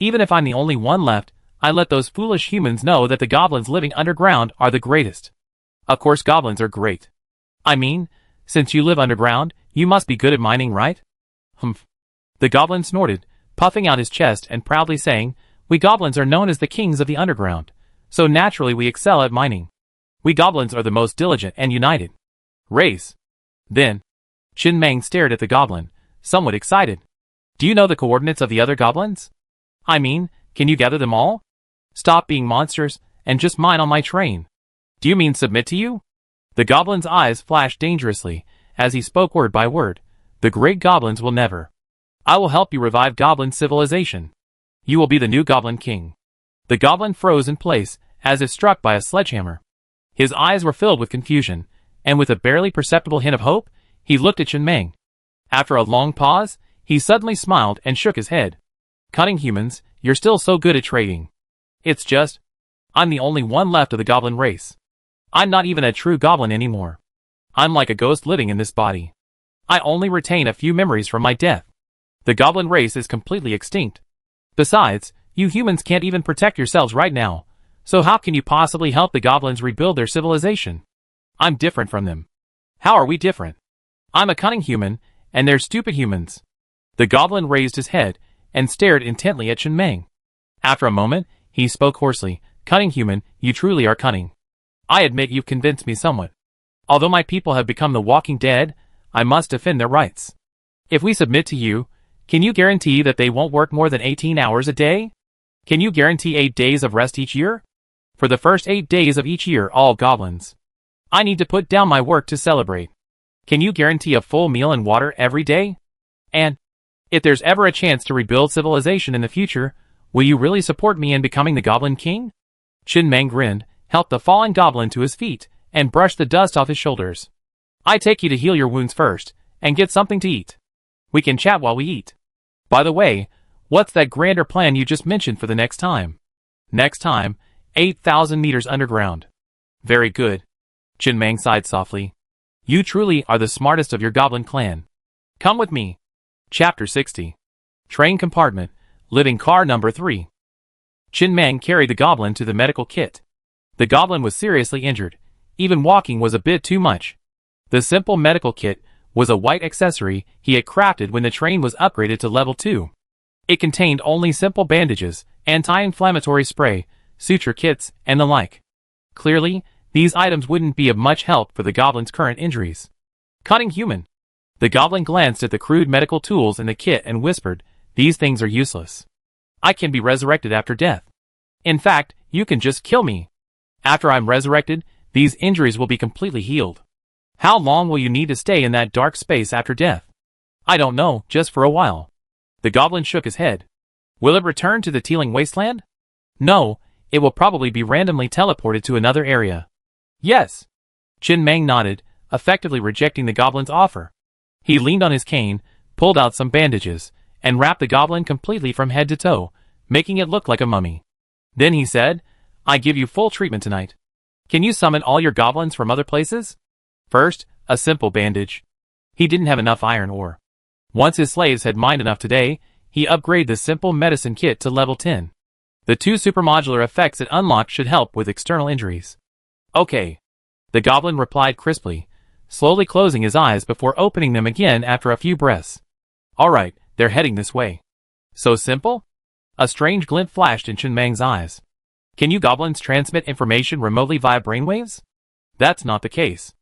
Even if I'm the only one left, I let those foolish humans know that the goblins living underground are the greatest. Of course goblins are great. I mean, since you live underground, you must be good at mining, right? The goblin snorted, puffing out his chest and proudly saying, we goblins are known as the kings of the underground, so naturally we excel at mining. We goblins are the most diligent and united race. Then, Chen Mang stared at the goblin, somewhat excited. Do you know the coordinates of the other goblins? I mean, can you gather them all? Stop being monsters, and just mine on my train. Do you mean submit to you? The goblin's eyes flashed dangerously, as he spoke word by word. The great goblins will never. I will help you revive goblin civilization. You will be the new goblin king. The goblin froze in place, as if struck by a sledgehammer. His eyes were filled with confusion, and with a barely perceptible hint of hope, he looked at Chen Mang. After a long pause, he suddenly smiled and shook his head. Cunning humans, you're still so good at trading. It's just, I'm the only one left of the goblin race. I'm not even a true goblin anymore. I'm like a ghost living in this body. I only retain a few memories from my death. The goblin race is completely extinct. Besides, you humans can't even protect yourselves right now, so how can you possibly help the goblins rebuild their civilization? I'm different from them. How are we different? I'm a cunning human, and they're stupid humans. The goblin raised his head and stared intently at Chen Meng. After a moment, he spoke hoarsely. Cunning human, you truly are cunning. I admit you've convinced me somewhat. Although my people have become the walking dead, I must defend their rights. If we submit to you, can you guarantee that they won't work more than 18 hours a day? Can you guarantee 8 days of rest each year? For the first 8 days of each year, all goblins. I need to put down my work to celebrate. Can you guarantee a full meal and water every day? And, if there's ever a chance to rebuild civilization in the future, will you really support me in becoming the Goblin King? Chen Meng grinned, helped the fallen goblin to his feet, and brushed the dust off his shoulders. I take you to heal your wounds first, and get something to eat. We can chat while we eat. By the way, what's that grander plan you just mentioned for the next time? Next time, 8,000 meters underground. Very good. Chen Meng sighed softly. You truly are the smartest of your goblin clan. Come with me. Chapter 60. Train Compartment, Living Car Number 3. Chen Meng carried the goblin to the medical kit. The goblin was seriously injured. Even walking was a bit too much. The simple medical kit was a white accessory he had crafted when the train was upgraded to level 2. It contained only simple bandages, anti-inflammatory spray, suture kits, and the like. Clearly, these items wouldn't be of much help for the goblin's current injuries. Cunning human. The goblin glanced at the crude medical tools in the kit and whispered, these things are useless. I can be resurrected after death. In fact, you can just kill me. After I'm resurrected, these injuries will be completely healed. How long will you need to stay in that dark space after death? I don't know, just for a while. The goblin shook his head. Will it return to the teeming wasteland? No, it will probably be randomly teleported to another area. Yes. Chen Meng nodded, effectively rejecting the goblin's offer. He leaned on his cane, pulled out some bandages, and wrapped the goblin completely from head to toe, making it look like a mummy. Then he said, I give you full treatment tonight. Can you summon all your goblins from other places? First, a simple bandage. He didn't have enough iron ore. Once his slaves had mined enough today, he upgraded the simple medicine kit to level 10. The 2 supermodular effects it unlocked should help with external injuries. Okay. The goblin replied crisply, slowly closing his eyes before opening them again after a few breaths. Alright, they're heading this way. So simple? A strange glint flashed in Chen Meng's eyes. Can you goblins transmit information remotely via brainwaves? That's not the case.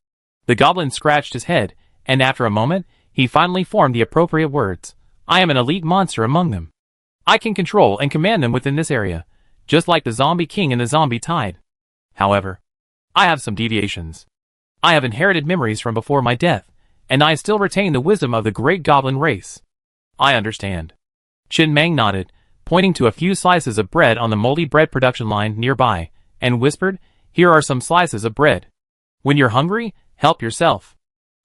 The goblin scratched his head, and after a moment, he finally formed the appropriate words. I am an elite monster among them. I can control and command them within this area, just like the Zombie King and the Zombie Tide. However, I have some deviations. I have inherited memories from before my death, and I still retain the wisdom of the great goblin race. I understand. Chen Meng nodded, pointing to a few slices of bread on the moldy bread production line nearby, and whispered, here are some slices of bread. When you're hungry, help yourself.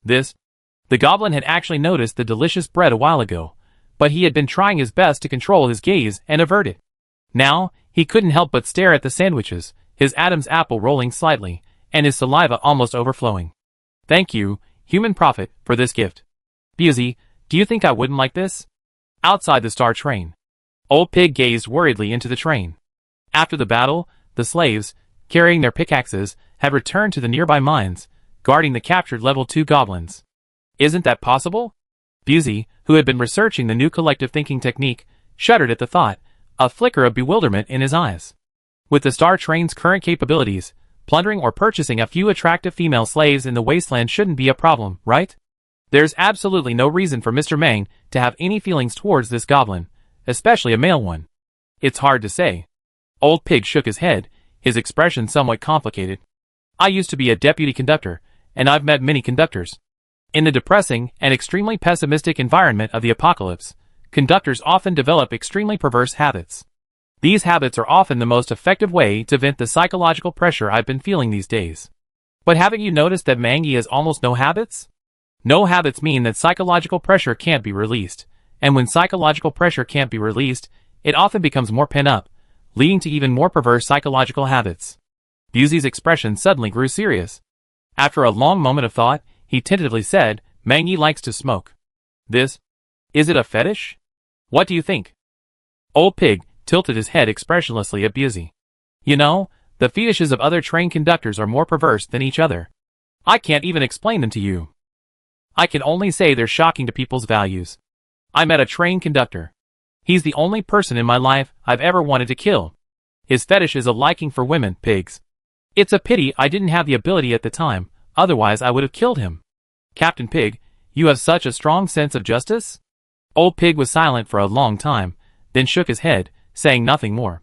The goblin had actually noticed the delicious bread a while ago, but he had been trying his best to control his gaze and avert it. Now, he couldn't help but stare at the sandwiches, his Adam's apple rolling slightly, and his saliva almost overflowing. Thank you, human prophet, for this gift. Busey, do you think I wouldn't like this? Outside the star train. Old Pig gazed worriedly into the train. After the battle, the slaves, carrying their pickaxes, had returned to the nearby mines, guarding the captured level 2 goblins. Isn't that possible? Busey, who had been researching the new collective thinking technique, shuddered at the thought, a flicker of bewilderment in his eyes. With the star train's current capabilities, plundering or purchasing a few attractive female slaves in the wasteland shouldn't be a problem, right? There's absolutely no reason for Mr. Meng to have any feelings towards this goblin, especially a male one. It's hard to say. Old Pig shook his head, his expression somewhat complicated. I used to be a deputy conductor, and I've met many conductors. In the depressing and extremely pessimistic environment of the apocalypse, conductors often develop extremely perverse habits. These habits are often the most effective way to vent the psychological pressure I've been feeling these days. But haven't you noticed that Mangi has almost no habits? No habits mean that psychological pressure can't be released, and when psychological pressure can't be released, it often becomes more pent up, leading to even more perverse psychological habits. Busey's expression suddenly grew serious. After a long moment of thought, he tentatively said, Mangy likes to smoke. Is it a fetish? What do you think? Old Pig tilted his head expressionlessly at Busey. You know, the fetishes of other train conductors are more perverse than each other. I can't even explain them to you. I can only say they're shocking to people's values. I met a train conductor. He's the only person in my life I've ever wanted to kill. His fetish is a liking for women, pigs. It's a pity I didn't have the ability at the time, otherwise I would have killed him. Captain Pig, you have such a strong sense of justice? Old Pig was silent for a long time, then shook his head, saying nothing more.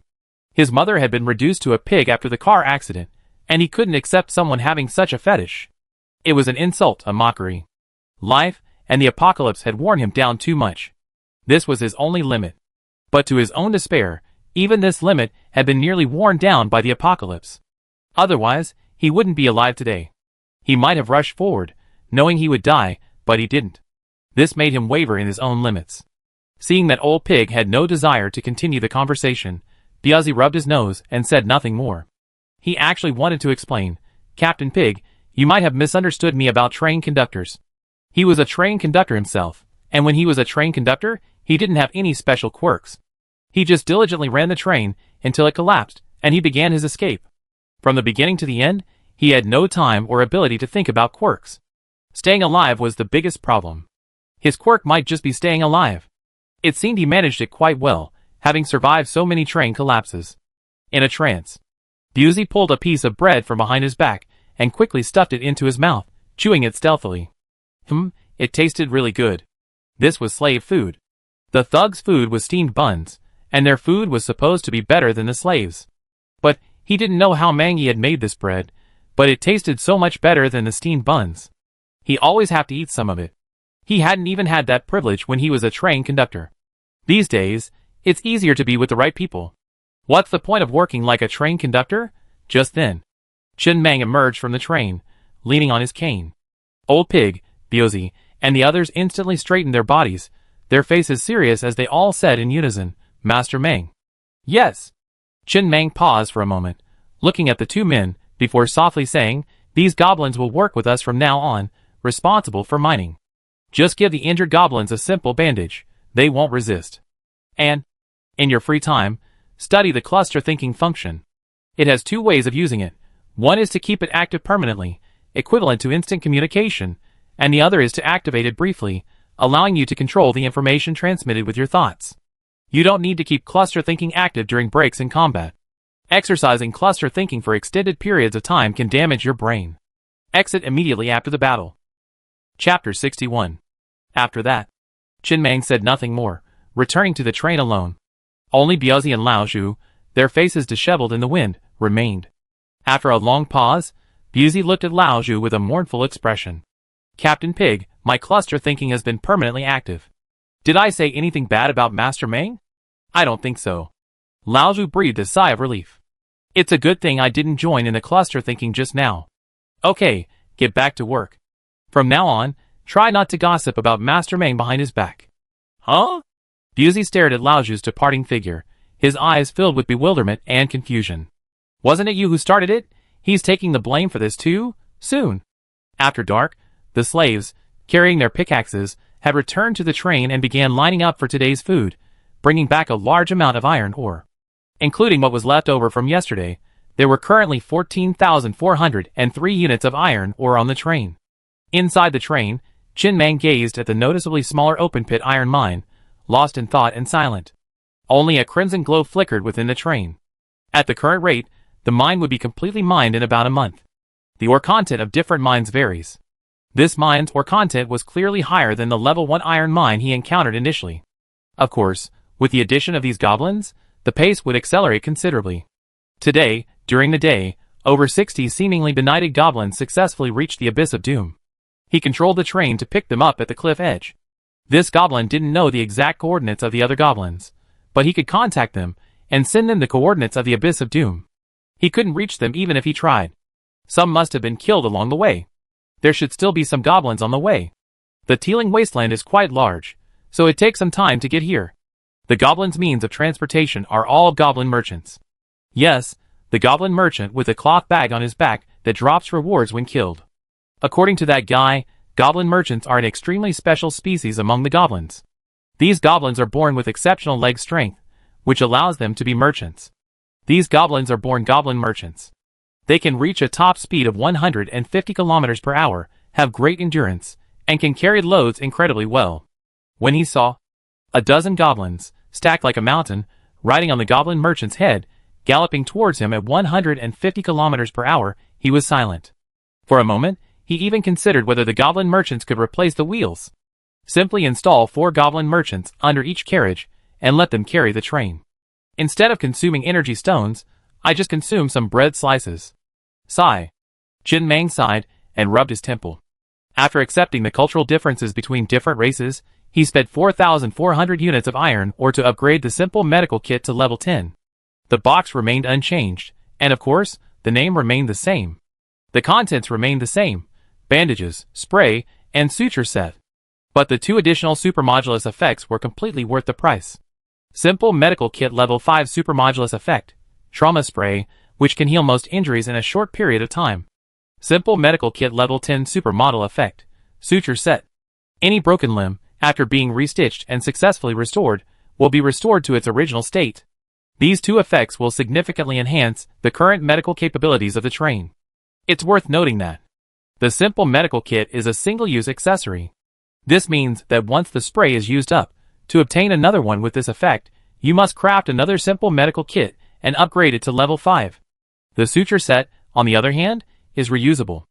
His mother had been reduced to a pig after the car accident, and he couldn't accept someone having such a fetish. It was an insult, a mockery. Life and the apocalypse had worn him down too much. This was his only limit. But to his own despair, even this limit had been nearly worn down by the apocalypse. Otherwise, he wouldn't be alive today. He might have rushed forward, knowing he would die, but he didn't. This made him waver in his own limits. Seeing that Old Pig had no desire to continue the conversation, Busey rubbed his nose and said nothing more. He actually wanted to explain, Captain Pig, you might have misunderstood me about train conductors. He was a train conductor himself, and when he was a train conductor, he didn't have any special quirks. He just diligently ran the train until it collapsed, and he began his escape. From the beginning to the end, he had no time or ability to think about quirks. Staying alive was the biggest problem. His quirk might just be staying alive. It seemed he managed it quite well, having survived so many train collapses. In a trance, Busey pulled a piece of bread from behind his back and quickly stuffed it into his mouth, chewing it stealthily. It tasted really good. This was slave food. The thugs' food was steamed buns, and their food was supposed to be better than the slaves'. But he didn't know how Mangy had made this bread, but it tasted so much better than the steamed buns. He always had to eat some of it. He hadn't even had that privilege when he was a train conductor. These days, it's easier to be with the right people. What's the point of working like a train conductor? Just then, Chin Mang emerged from the train, leaning on his cane. Old Pig, Busey, and the others instantly straightened their bodies, their faces serious as they all said in unison, Master Mang. Yes. Chin Mang paused for a moment, looking at the two men, before softly saying, these goblins will work with us from now on, responsible for mining. Just give the injured goblins a simple bandage, they won't resist. And, in your free time, study the cluster thinking function. It has two ways of using it. One is to keep it active permanently, equivalent to instant communication, and the other is to activate it briefly, allowing you to control the information transmitted with your thoughts. You don't need to keep cluster thinking active during breaks in combat. Exercising cluster thinking for extended periods of time can damage your brain. Exit immediately after the battle. Chapter 61. After that, Chin Mang said nothing more, returning to the train alone. Only Busey and Lao Zhu, their faces disheveled in the wind, remained. After a long pause, Busey looked at Lao Zhu with a mournful expression. Captain Pig, my cluster thinking has been permanently active. Did I say anything bad about Master Mang? I don't think so. Lao Zhu breathed a sigh of relief. It's a good thing I didn't join in the cluster thinking just now. Okay, get back to work. From now on, try not to gossip about Master Mang behind his back. Huh? Busey stared at Lao Zhu's departing figure, his eyes filled with bewilderment and confusion. Wasn't it you who started it? He's taking the blame for this too? Soon. After dark, the slaves, carrying their pickaxes, had returned to the train and began lining up for today's food, bringing back a large amount of iron ore. Including what was left over from yesterday, there were currently 14,403 units of iron ore on the train. Inside the train, Chin Mang gazed at the noticeably smaller open-pit iron mine, lost in thought and silent. Only a crimson glow flickered within the train. At the current rate, the mine would be completely mined in about a month. The ore content of different mines varies. This mine's ore content was clearly higher than the level 1 iron mine he encountered initially. Of course, with the addition of these goblins, the pace would accelerate considerably. Today, during the day, over 60 seemingly benighted goblins successfully reached the Abyss of Doom. He controlled the train to pick them up at the cliff edge. This goblin didn't know the exact coordinates of the other goblins, but he could contact them and send them the coordinates of the Abyss of Doom. He couldn't reach them even if he tried. Some must have been killed along the way. There should still be some goblins on the way. The Teeling Wasteland is quite large, so it takes some time to get here. The goblin's means of transportation are all goblin merchants. Yes, the goblin merchant with a cloth bag on his back that drops rewards when killed. According to that guy, goblin merchants are an extremely special species among the goblins. These goblins are born with exceptional leg strength, which allows them to be merchants. These goblins are born goblin merchants. They can reach a top speed of 150 kilometers per hour, have great endurance, and can carry loads incredibly well. When he saw a dozen goblins, stacked like a mountain, riding on the goblin merchant's head, galloping towards him at 150 kilometers per hour, he was silent. For a moment, he even considered whether the goblin merchants could replace the wheels. Simply install 4 goblin merchants under each carriage, and let them carry the train. Instead of consuming energy stones, I just consume some bread slices. Sigh. Chin Mang sighed, and rubbed his temple. After accepting the cultural differences between different races, he spent 4,400 units of iron ore to upgrade the simple medical kit to level 10. The box remained unchanged, and of course, the name remained the same. The contents remained the same: bandages, spray, and suture set. But the 2 additional supermodulus effects were completely worth the price. Simple medical kit level 5 supermodulus effect, trauma spray, which can heal most injuries in a short period of time. Simple medical kit level 10 supermodel effect, suture set. Any broken limb, after being restitched and successfully restored, will be restored to its original state. These 2 effects will significantly enhance the current medical capabilities of the train. It's worth noting that the simple medical kit is a single-use accessory. This means that once the spray is used up, to obtain another one with this effect, you must craft another simple medical kit and upgrade it to level 5. The suture set, on the other hand, is reusable.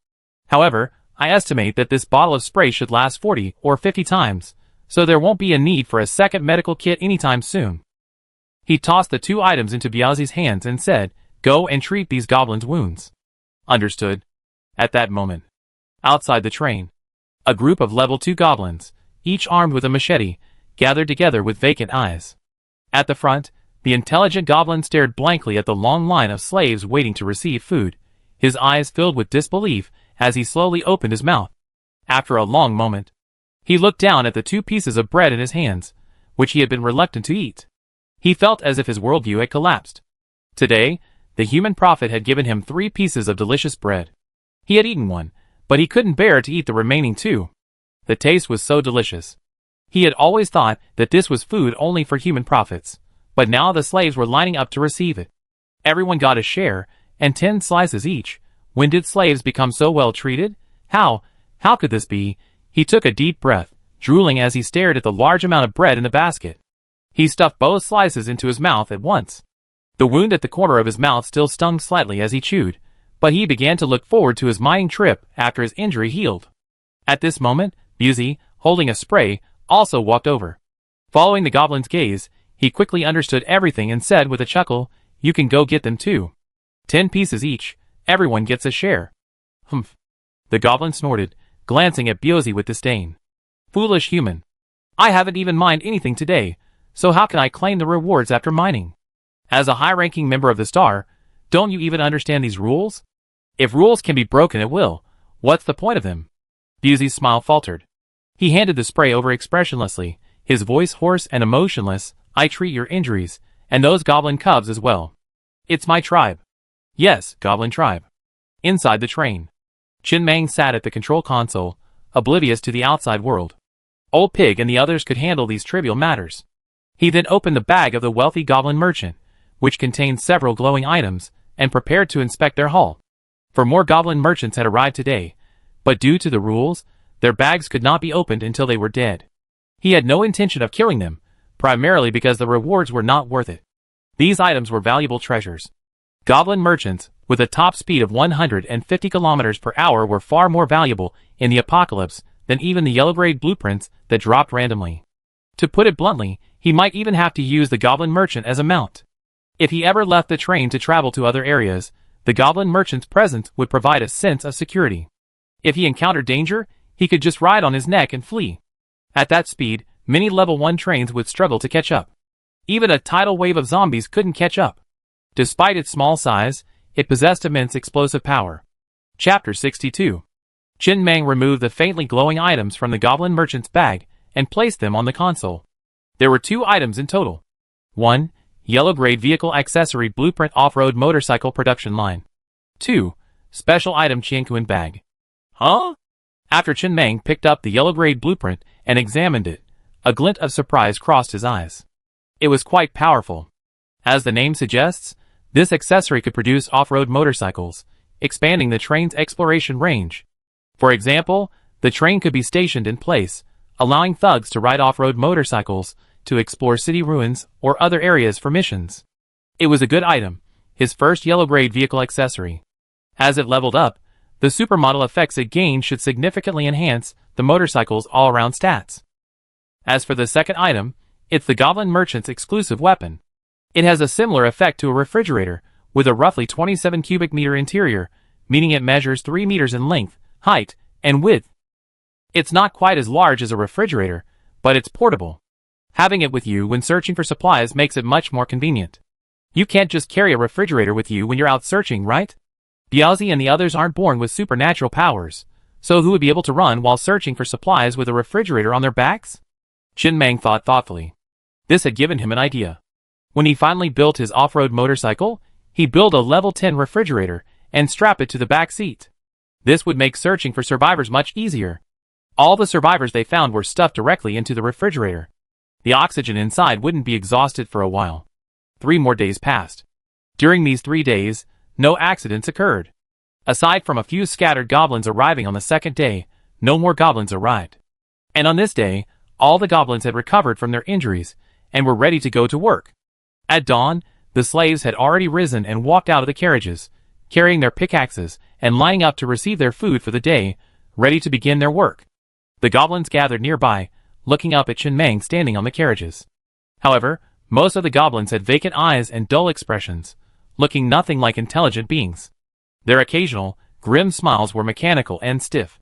However, I estimate that this bottle of spray should last 40 or 50 times, so there won't be a need for a second medical kit anytime soon. He tossed the 2 items into Biazi's hands and said, "Go and treat these goblins' wounds." Understood. At that moment, outside the train, a group of level 2 goblins, each armed with a machete, gathered together with vacant eyes. At the front, the intelligent goblin stared blankly at the long line of slaves waiting to receive food, his eyes filled with disbelief as he slowly opened his mouth. After a long moment, he looked down at the 2 pieces of bread in his hands, which he had been reluctant to eat. He felt as if his worldview had collapsed. Today, the human prophet had given him 3 pieces of delicious bread. He had eaten one, but he couldn't bear to eat the remaining 2. The taste was so delicious. He had always thought that this was food only for human prophets, but now the slaves were lining up to receive it. Everyone got a share, and 10 slices each. When did slaves become so well treated? How could this be? He took a deep breath, drooling as he stared at the large amount of bread in the basket. He stuffed both slices into his mouth at once. The wound at the corner of his mouth still stung slightly as he chewed, but he began to look forward to his mining trip after his injury healed. At this moment, Biazi, holding a spray, also walked over. Following the goblin's gaze, he quickly understood everything and said with a chuckle, "You can go get them too. 10 pieces each, everyone gets a share." Humph. The goblin snorted, glancing at Biazi with disdain. "Foolish human. I haven't even mined anything today, so how can I claim the rewards after mining? As a high-ranking member of the Star, don't you even understand these rules? If rules can be broken at will, what's the point of them?" Biazi's smile faltered. He handed the spray over expressionlessly, his voice hoarse and emotionless. "I treat your injuries, and those goblin cubs as well. It's my tribe." "Yes, goblin tribe." Inside the train, Chin Mang sat at the control console, oblivious to the outside world. Old Pig and the others could handle these trivial matters. He then opened the bag of the wealthy goblin merchant, which contained several glowing items, and prepared to inspect their haul. For more goblin merchants had arrived today, but due to the rules, their bags could not be opened until they were dead. He had no intention of killing them, primarily because the rewards were not worth it. These items were valuable treasures. Goblin merchants, with a top speed of 150 kilometers per hour, were far more valuable in the apocalypse than even the yellow-grade blueprints that dropped randomly. To put it bluntly, he might even have to use the goblin merchant as a mount. If he ever left the train to travel to other areas, the goblin merchant's presence would provide a sense of security. If he encountered danger, he could just ride on his neck and flee. At that speed, many level 1 trains would struggle to catch up. Even a tidal wave of zombies couldn't catch up. Despite its small size, it possessed immense explosive power. Chapter 62. Chin Mang removed the faintly glowing items from the goblin merchant's bag and placed them on the console. There were 2 items in total. 1. Yellow Grade Vehicle Accessory Blueprint Off-Road Motorcycle Production Line. 2. Special Item Qianquan Bag. Huh? After Chen Meng picked up the yellow grade blueprint and examined it, a glint of surprise crossed his eyes. It was quite powerful. As the name suggests, this accessory could produce off-road motorcycles, expanding the train's exploration range. For example, the train could be stationed in place, allowing thugs to ride off-road motorcycles to explore city ruins or other areas for missions. It was a good item, his first yellow-grade vehicle accessory. As it leveled up, the supermodel effects it gained should significantly enhance the motorcycle's all-around stats. As for the second item, it's the Goblin Merchant's exclusive weapon. It has a similar effect to a refrigerator, with a roughly 27 cubic meter interior, meaning it measures 3 meters in length, height, and width. It's not quite as large as a refrigerator, but it's portable. Having it with you when searching for supplies makes it much more convenient. You can't just carry a refrigerator with you when you're out searching, right? Biaozi and the others aren't born with supernatural powers, so who would be able to run while searching for supplies with a refrigerator on their backs? Chen Meng thought thoughtfully. This had given him an idea. When he finally built his off-road motorcycle, he built a level 10 refrigerator and strapped it to the back seat. This would make searching for survivors much easier. All the survivors they found were stuffed directly into the refrigerator. The oxygen inside wouldn't be exhausted for a while. 3 more days passed. During these 3 days, no accidents occurred. Aside from a few scattered goblins arriving on the second day, no more goblins arrived. And on this day, all the goblins had recovered from their injuries and were ready to go to work. At dawn, the slaves had already risen and walked out of the carriages, carrying their pickaxes and lining up to receive their food for the day, ready to begin their work. The goblins gathered nearby, looking up at Chen Meng standing on the carriages. However, most of the goblins had vacant eyes and dull expressions, looking nothing like intelligent beings. Their occasional, grim smiles were mechanical and stiff.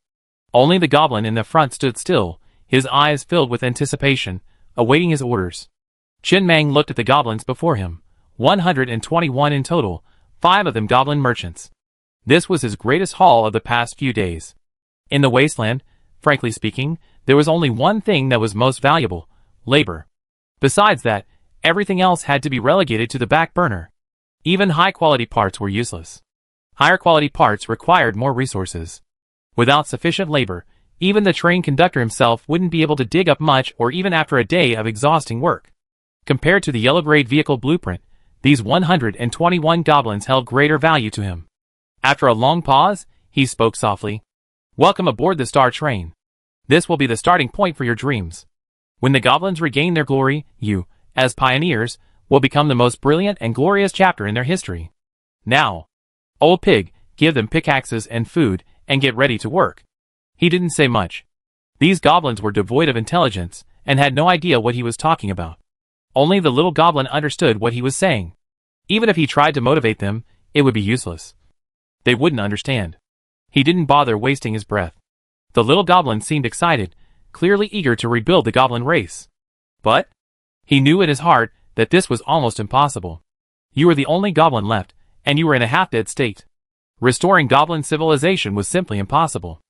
Only the goblin in the front stood still, his eyes filled with anticipation, awaiting his orders. Chen Meng looked at the goblins before him, 121 in total, 5 of them goblin merchants. This was his greatest haul of the past few days. In the wasteland, frankly speaking, there was only one thing that was most valuable: labor. Besides that, everything else had to be relegated to the back burner. Even high-quality parts were useless. Higher-quality parts required more resources. Without sufficient labor, even the train conductor himself wouldn't be able to dig up much, or even after a day of exhausting work. Compared to the yellow-grade vehicle blueprint, these 121 goblins held greater value to him. After a long pause, he spoke softly. "Welcome aboard the Star Train. This will be the starting point for your dreams. When the goblins regain their glory, you, as pioneers, will become the most brilliant and glorious chapter in their history. Now, old pig, give them pickaxes and food, and get ready to work." He didn't say much. These goblins were devoid of intelligence, and had no idea what he was talking about. Only the little goblin understood what he was saying. Even if he tried to motivate them, it would be useless. They wouldn't understand. He didn't bother wasting his breath. The little goblin seemed excited, clearly eager to rebuild the goblin race. But he knew in his heart that this was almost impossible. You were the only goblin left, and you were in a half-dead state. Restoring goblin civilization was simply impossible.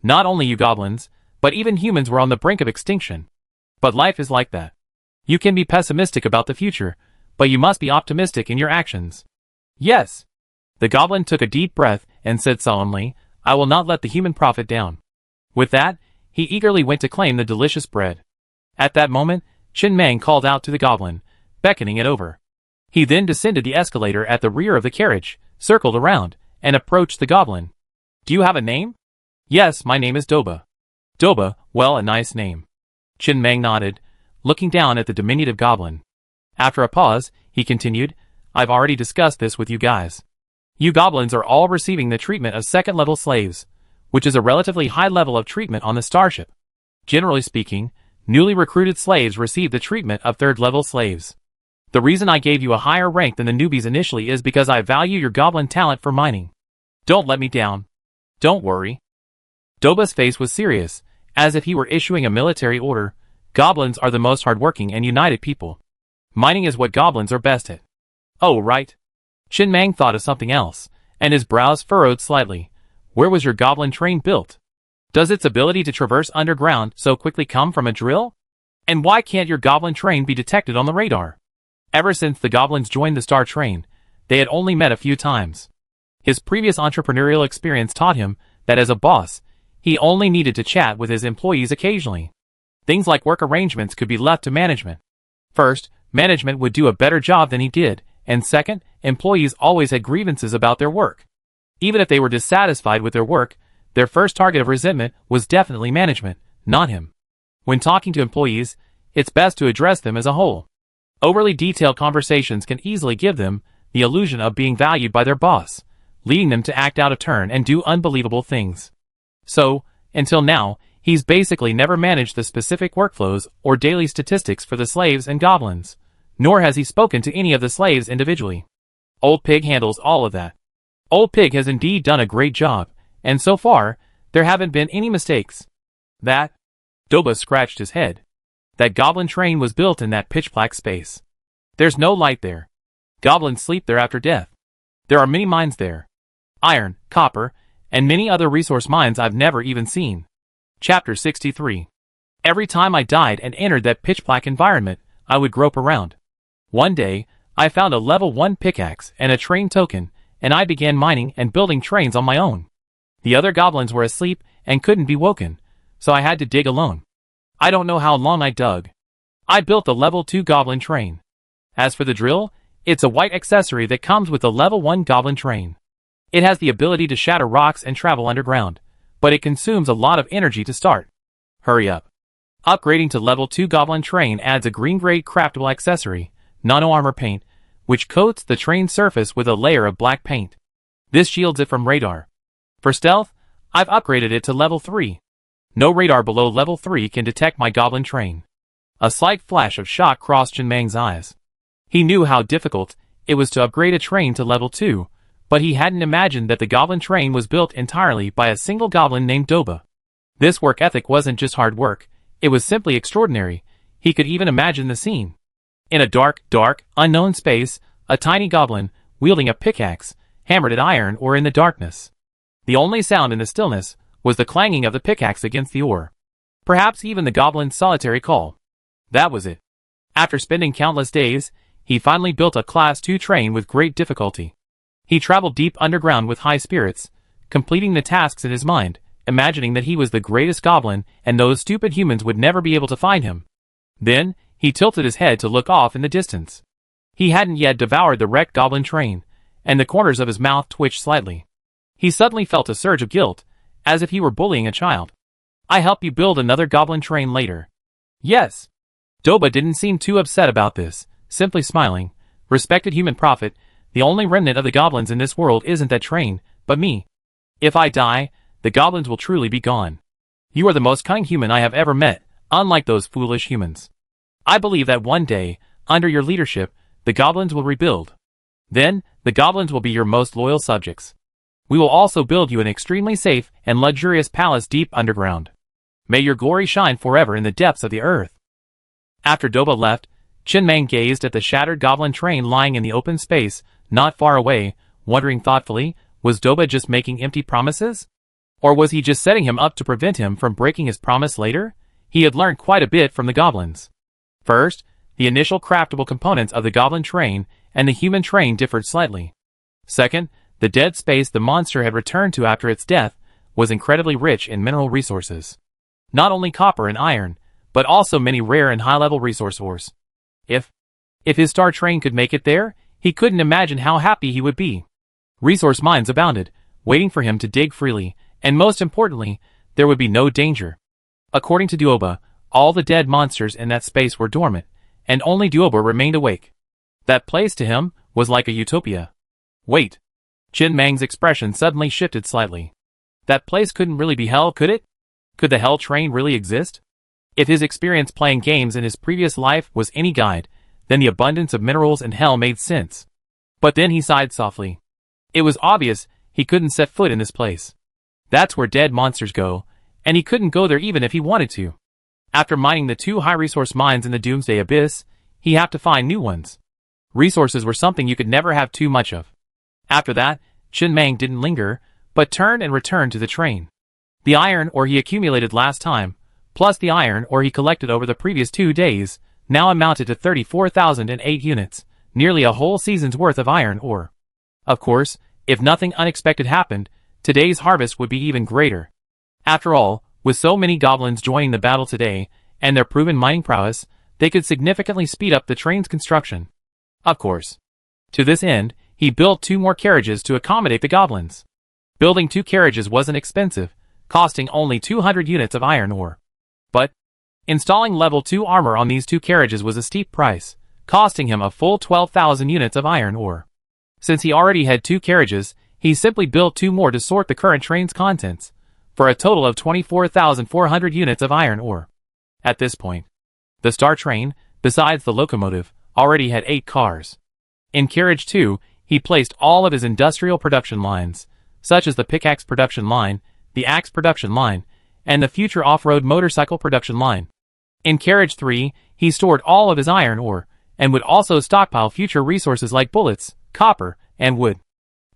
Not only you goblins, but even humans were on the brink of extinction. But life is like that. You can be pessimistic about the future, but you must be optimistic in your actions. Yes. The goblin took a deep breath and said solemnly, "I will not let the human prophet down." With that, he eagerly went to claim the delicious bread. At that moment, Chen Meng called out to the goblin, beckoning it over. He then descended the escalator at the rear of the carriage, circled around, and approached the goblin. "Do you have a name?" "Yes, my name is Doba." "Doba, well, a nice name." Chen Meng nodded, looking down at the diminutive goblin. After a pause, he continued, "I've already discussed this with you guys. You goblins are all receiving the treatment of second-level slaves, which is a relatively high level of treatment on the starship. Generally speaking, newly recruited slaves receive the treatment of third-level slaves. The reason I gave you a higher rank than the newbies initially is because I value your goblin talent for mining. Don't let me down. Don't worry." Doba's face was serious, as if he were issuing a military order. Goblins are the most hardworking and united people. Mining is what goblins are best at. Oh, right. Chen Meng thought of something else, and his brows furrowed slightly. Where was your goblin train built? Does its ability to traverse underground so quickly come from a drill? And why can't your goblin train be detected on the radar? Ever since the goblins joined the Star Train, they had only met a few times. His previous entrepreneurial experience taught him that as a boss, he only needed to chat with his employees occasionally. Things like work arrangements could be left to management. First, management would do a better job than he did, and second, employees always had grievances about their work. Even if they were dissatisfied with their work, their first target of resentment was definitely management, not him. When talking to employees, it's best to address them as a whole. Overly detailed conversations can easily give them the illusion of being valued by their boss, leading them to act out of turn and do unbelievable things. So, until now, he's basically never managed the specific workflows or daily statistics for the slaves and goblins, nor has he spoken to any of the slaves individually. Old Pig handles all of that. Old Pig has indeed done a great job, and so far, there haven't been any mistakes. Doba scratched his head. That goblin train was built in that pitch-black space. There's no light there. Goblins sleep there after death. There are many mines there. Iron, copper, and many other resource mines I've never even seen. Chapter 63. Every time I died and entered that pitch-black environment, I would grope around. One day, I found a level 1 pickaxe and a train token, and I began mining and building trains on my own. The other goblins were asleep and couldn't be woken, so I had to dig alone. I don't know how long I dug. I built the level 2 goblin train. As for the drill, it's a white accessory that comes with the level 1 goblin train. It has the ability to shatter rocks and travel underground, but it consumes a lot of energy to start. Hurry up. Upgrading to level 2 goblin train adds a green-grade craftable accessory, nano armor paint, which coats the train's surface with a layer of black paint. This shields it from radar. For stealth, I've upgraded it to level 3. No radar below level 3 can detect my goblin train. A slight flash of shock crossed Chen Mang's eyes. He knew how difficult it was to upgrade a train to level 2, but he hadn't imagined that the goblin train was built entirely by a single goblin named Doba. This work ethic wasn't just hard work, it was simply extraordinary. He could even imagine the scene. In a dark, unknown space, a tiny goblin, wielding a pickaxe, hammered at iron or in the darkness. The only sound in the stillness was the clanging of the pickaxe against the ore. Perhaps even the goblin's solitary call. That was it. After spending countless days, he finally built a Class 2 train with great difficulty. He traveled deep underground with high spirits, completing the tasks in his mind, imagining that he was the greatest goblin and those stupid humans would never be able to find him. Then, he tilted his head to look off in the distance. He hadn't yet devoured the wrecked goblin train, and the corners of his mouth twitched slightly. He suddenly felt a surge of guilt, as if he were bullying a child. "I help you build another goblin train later." "Yes." Doba didn't seem too upset about this, simply smiling. "Respected human prophet, the only remnant of the goblins in this world isn't that train, but me. If I die, the goblins will truly be gone. You are the most cunning human I have ever met, unlike those foolish humans. I believe that one day, under your leadership, the goblins will rebuild. Then, the goblins will be your most loyal subjects. We will also build you an extremely safe and luxurious palace deep underground. May your glory shine forever in the depths of the earth." After Doba left, Chen Mang gazed at the shattered goblin train lying in the open space, not far away, wondering thoughtfully, was Doba just making empty promises? Or was he just setting him up to prevent him from breaking his promise later? He had learned quite a bit from the goblins. First, the initial craftable components of the goblin train and the human train differed slightly. Second, the dead space the monster had returned to after its death was incredibly rich in mineral resources. Not only copper and iron, but also many rare and high-level resource ores. If his star train could make it there, he couldn't imagine how happy he would be. Resource mines abounded, waiting for him to dig freely, and most importantly, there would be no danger. According to Doba, all the dead monsters in that space were dormant, and only Doba remained awake. That place to him was like a utopia. Wait. Chen Mang's expression suddenly shifted slightly. That place couldn't really be hell, could it? Could the hell train really exist? If his experience playing games in his previous life was any guide, then the abundance of minerals in hell made sense. But then he sighed softly. It was obvious he couldn't set foot in this place. That's where dead monsters go, and he couldn't go there even if he wanted to. After mining the 2 high-resource mines in the Doomsday Abyss, he had to find new ones. Resources were something you could never have too much of. After that, Chen Mang didn't linger, but turned and returned to the train. The iron ore he accumulated last time, plus the iron ore he collected over the previous 2 days, now amounted to 34,008 units, nearly a whole season's worth of iron ore. Of course, if nothing unexpected happened, today's harvest would be even greater. After all, with so many goblins joining the battle today, and their proven mining prowess, they could significantly speed up the train's construction. Of course. To this end, he built 2 more carriages to accommodate the goblins. Building 2 carriages wasn't expensive, costing only 200 units of iron ore. But installing level 2 armor on these 2 carriages was a steep price, costing him a full 12,000 units of iron ore. Since he already had 2 carriages, he simply built 2 more to sort the current train's contents, for a total of 24,400 units of iron ore. At this point, the Star Train, besides the locomotive, already had 8 cars. In Carriage 2, he placed all of his industrial production lines, such as the pickaxe production line, the axe production line, and the future off-road motorcycle production line. In Carriage 3, he stored all of his iron ore, and would also stockpile future resources like bullets, copper, and wood.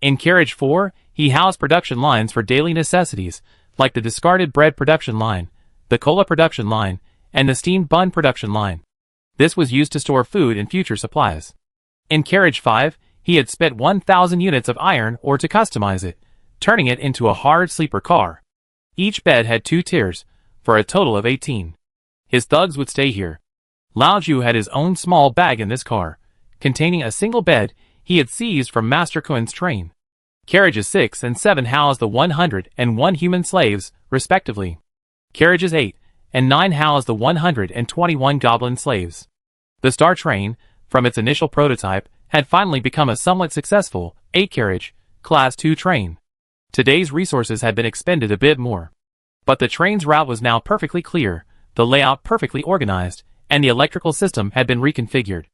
In Carriage 4, he housed production lines for daily necessities, like the discarded bread production line, the cola production line, and the steamed bun production line. This was used to store food and future supplies. In Carriage 5, he had spent 1,000 units of iron ore to customize it, turning it into a hard sleeper car. Each bed had 2 tiers, for a total of 18. His thugs would stay here. Lao Ju had his own small bag in this car, containing a single bed he had seized from Master Kuen's train. Carriages 6 and 7 housed the 101 human slaves, respectively. Carriages 8 and 9 housed the 121 goblin slaves. The Star Train, from its initial prototype, had finally become a somewhat successful 8-carriage, Class 2 train. Today's resources had been expended a bit more. But the train's route was now perfectly clear, the layout perfectly organized, and the electrical system had been reconfigured.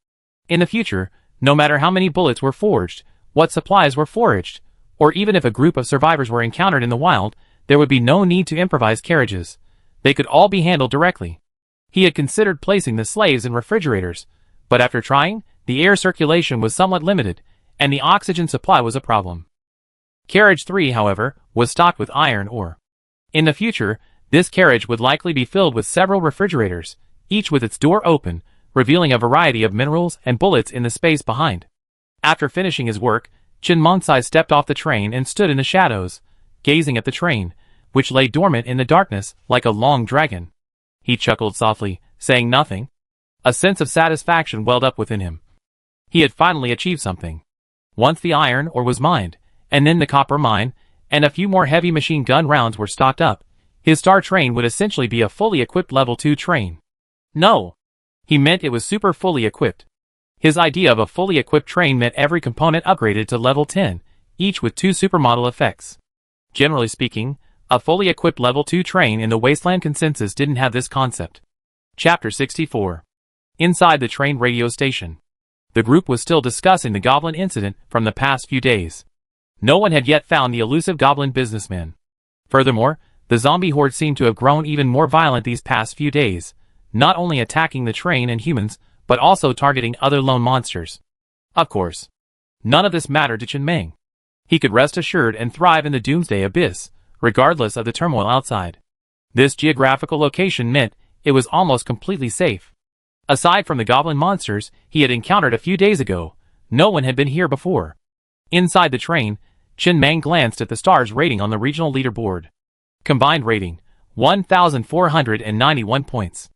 In the future, no matter how many bullets were forged, what supplies were foraged, or even if a group of survivors were encountered in the wild, there would be no need to improvise carriages. They could all be handled directly. He had considered placing the slaves in refrigerators, but after trying, the air circulation was somewhat limited, and the oxygen supply was a problem. Carriage 3, however, was stocked with iron ore. In the future, this carriage would likely be filled with several refrigerators, each with its door open, revealing a variety of minerals and bullets in the space behind. After finishing his work, Chen Mongsai stepped off the train and stood in the shadows, gazing at the train, which lay dormant in the darkness like a long dragon. He chuckled softly, saying nothing. A sense of satisfaction welled up within him. He had finally achieved something. Once the iron ore was mined, and then the copper mine, and a few more heavy machine gun rounds were stocked up, his Star Train would essentially be a fully equipped level 2 train. No. He meant it was super fully equipped. His idea of a fully equipped train meant every component upgraded to level 10, each with 2 supermodel effects. Generally speaking, a fully equipped level 2 train in the Wasteland consensus didn't have this concept. Chapter 64. Inside the train radio station. The group was still discussing the goblin incident from the past few days. No one had yet found the elusive goblin businessman. Furthermore, the zombie horde seemed to have grown even more violent these past few days, not only attacking the train and humans, but also targeting other lone monsters. Of course, none of this mattered to Chen Meng. He could rest assured and thrive in the Doomsday abyss, regardless of the turmoil outside. This geographical location meant it was almost completely safe. Aside from the goblin monsters he had encountered a few days ago, no one had been here before. Inside the train, Chen Meng glanced at the stars rating on the regional leaderboard. Combined rating, 1,491 points.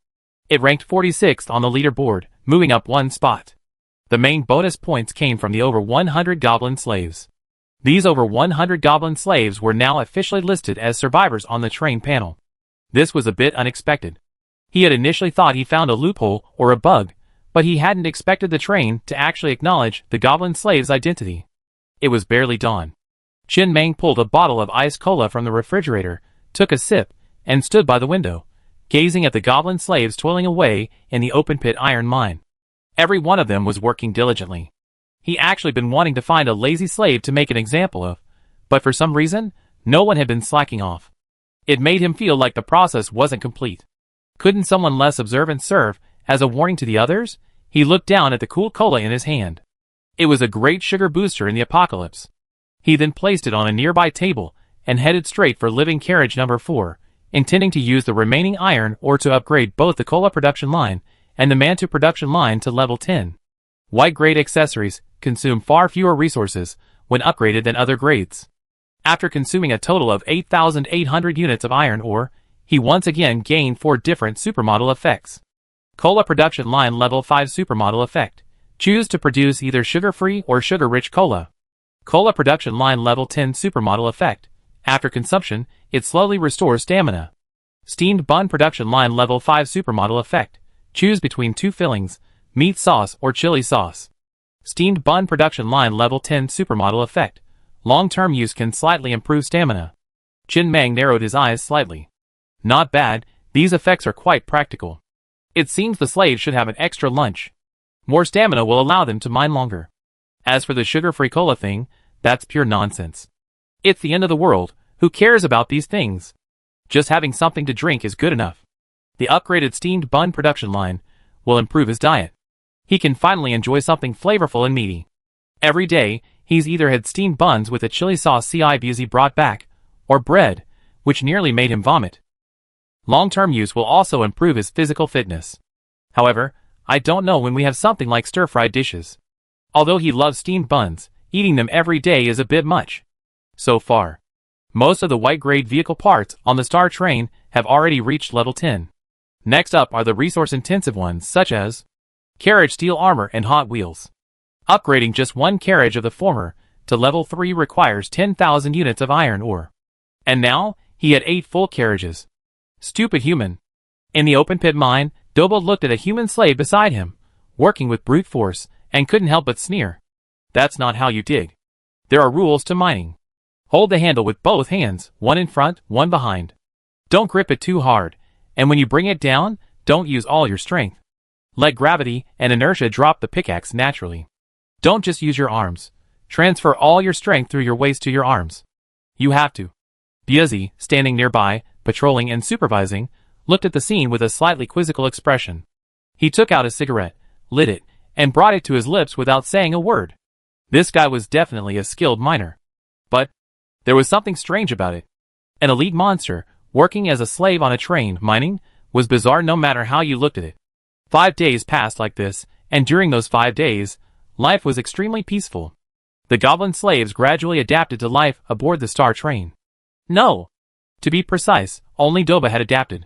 It ranked 46th on the leaderboard, moving up 1 spot. The main bonus points came from the over 100 goblin slaves. These over 100 goblin slaves were now officially listed as survivors on the train panel. This was a bit unexpected. He had initially thought he found a loophole or a bug, but he hadn't expected the train to actually acknowledge the goblin slave's identity. It was barely dawn. Chen Meng pulled a bottle of iced cola from the refrigerator, took a sip, and stood by the window, gazing at the goblin slaves toiling away in the open-pit iron mine. Every one of them was working diligently. He actually been wanting to find a lazy slave to make an example of, but for some reason, no one had been slacking off. It made him feel like the process wasn't complete. Couldn't someone less observant serve as a warning to the others? He looked down at the cool cola in his hand. It was a great sugar booster in the apocalypse. He then placed it on a nearby table and headed straight for living carriage number 4, intending to use the remaining iron ore to upgrade both the cola production line and the Mantu production line to level 10. White grade accessories consume far fewer resources when upgraded than other grades. After consuming a total of 8,800 units of iron ore, he once again gained 4 different supermodel effects. Cola production line level 5 supermodel effect. Choose to produce either sugar-free or sugar-rich cola. Cola production line level 10 supermodel effect. After consumption, it slowly restores stamina. Steamed bun production line level 5 supermodel effect. Choose between 2 fillings, meat sauce or chili sauce. Steamed bun production line level 10 supermodel effect. Long-term use can slightly improve stamina. Chin Mang narrowed his eyes slightly. Not bad, these effects are quite practical. It seems the slaves should have an extra lunch. More stamina will allow them to mine longer. As for the sugar-free cola thing, that's pure nonsense. It's the end of the world, who cares about these things? Just having something to drink is good enough. The upgraded steamed bun production line will improve his diet. He can finally enjoy something flavorful and meaty. Every day, he's either had steamed buns with a chili sauce CI brought back, or bread, which nearly made him vomit. Long-term use will also improve his physical fitness. However, I don't know when we have something like stir-fried dishes. Although he loves steamed buns, eating them every day is a bit much. So far, most of the white-grade vehicle parts on the Star Train have already reached level 10. Next up are the resource-intensive ones such as carriage steel armor and Hot Wheels. Upgrading just one carriage of the former to level 3 requires 10,000 units of iron ore. And now, he had 8 full carriages. Stupid human. In the open pit mine, Dobo looked at a human slave beside him, working with brute force, and couldn't help but sneer. That's not how you dig. There are rules to mining. Hold the handle with both hands, one in front, one behind. Don't grip it too hard, and when you bring it down, don't use all your strength. Let gravity and inertia drop the pickaxe naturally. Don't just use your arms. Transfer all your strength through your waist to your arms. You have to. Biazi, standing nearby, patrolling and supervising, looked at the scene with a slightly quizzical expression. He took out a cigarette, lit it, and brought it to his lips without saying a word. This guy was definitely a skilled miner. But there was something strange about it. An elite monster, working as a slave on a train, mining, was bizarre no matter how you looked at it. 5 days passed like this, and during those 5 days, life was extremely peaceful. The goblin slaves gradually adapted to life aboard the Star Train. No! To be precise, only Doba had adapted.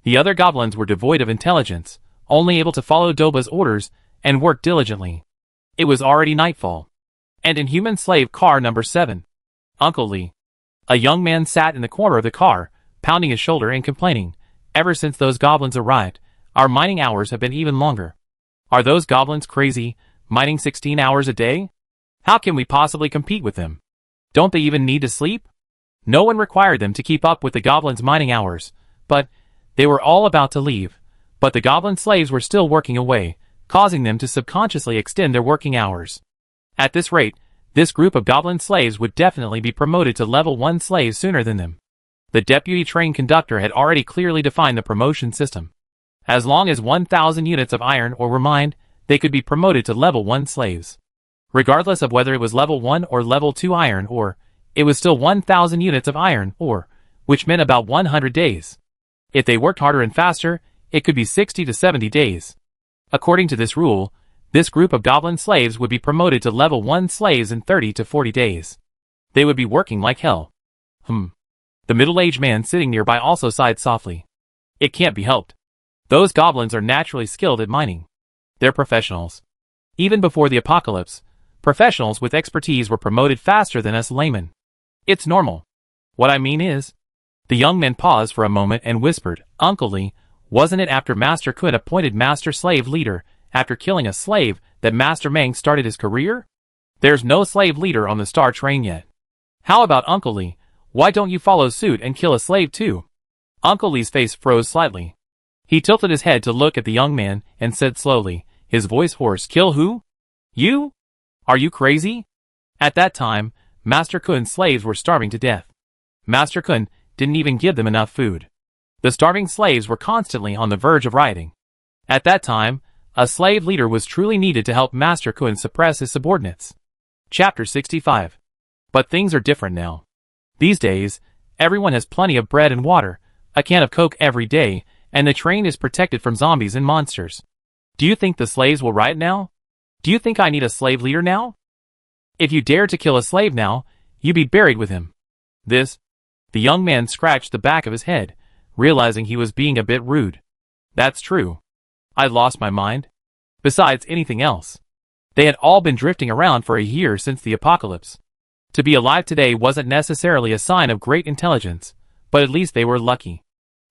The other goblins were devoid of intelligence, only able to follow Doba's orders and work diligently. It was already nightfall. And in human slave car number 7, Uncle Lee. A young man sat in the corner of the car, pounding his shoulder and complaining, "Ever since those goblins arrived, our mining hours have been even longer. Are those goblins crazy, mining 16 hours a day? How can we possibly compete with them? Don't they even need to sleep?" No one required them to keep up with the goblins' mining hours, but they were all about to leave. But the goblin slaves were still working away, causing them to subconsciously extend their working hours. At this rate, this group of goblin slaves would definitely be promoted to level 1 slaves sooner than them. The deputy train conductor had already clearly defined the promotion system. As long as 1,000 units of iron ore were mined, they could be promoted to level 1 slaves. Regardless of whether it was level 1 or level 2 iron ore, it was still 1,000 units of iron ore, which meant about 100 days. If they worked harder and faster, it could be 60 to 70 days. According to this rule, this group of goblin slaves would be promoted to level 1 slaves in 30 to 40 days. They would be working like hell. The middle-aged man sitting nearby also sighed softly. It can't be helped. Those goblins are naturally skilled at mining. They're professionals. Even before the apocalypse, professionals with expertise were promoted faster than us laymen. It's normal. What I mean is... The young man paused for a moment and whispered, "Uncle Lee, wasn't it after Master Kun appointed Master Slave Leader after killing a slave that Master Mang started his career? There's no slave leader on the Star Train yet. How about Uncle Lee? Why don't you follow suit and kill a slave too?" Uncle Lee's face froze slightly. He tilted his head to look at the young man and said slowly, his voice hoarse, "Kill who? You? Are you crazy?" At that time, Master Kun's slaves were starving to death. Master Kun didn't even give them enough food. The starving slaves were constantly on the verge of rioting. At that time, a slave leader was truly needed to help Master Kun suppress his subordinates. Chapter 65. But things are different now. These days, everyone has plenty of bread and water, a can of Coke every day, and the train is protected from zombies and monsters. Do you think the slaves will riot now? Do you think I need a slave leader now? If you dare to kill a slave now, you be buried with him. The young man scratched the back of his head, realizing he was being a bit rude. That's true. I'd lost my mind. Besides anything else, they had all been drifting around for a year since the apocalypse. To be alive today wasn't necessarily a sign of great intelligence, but at least they were lucky.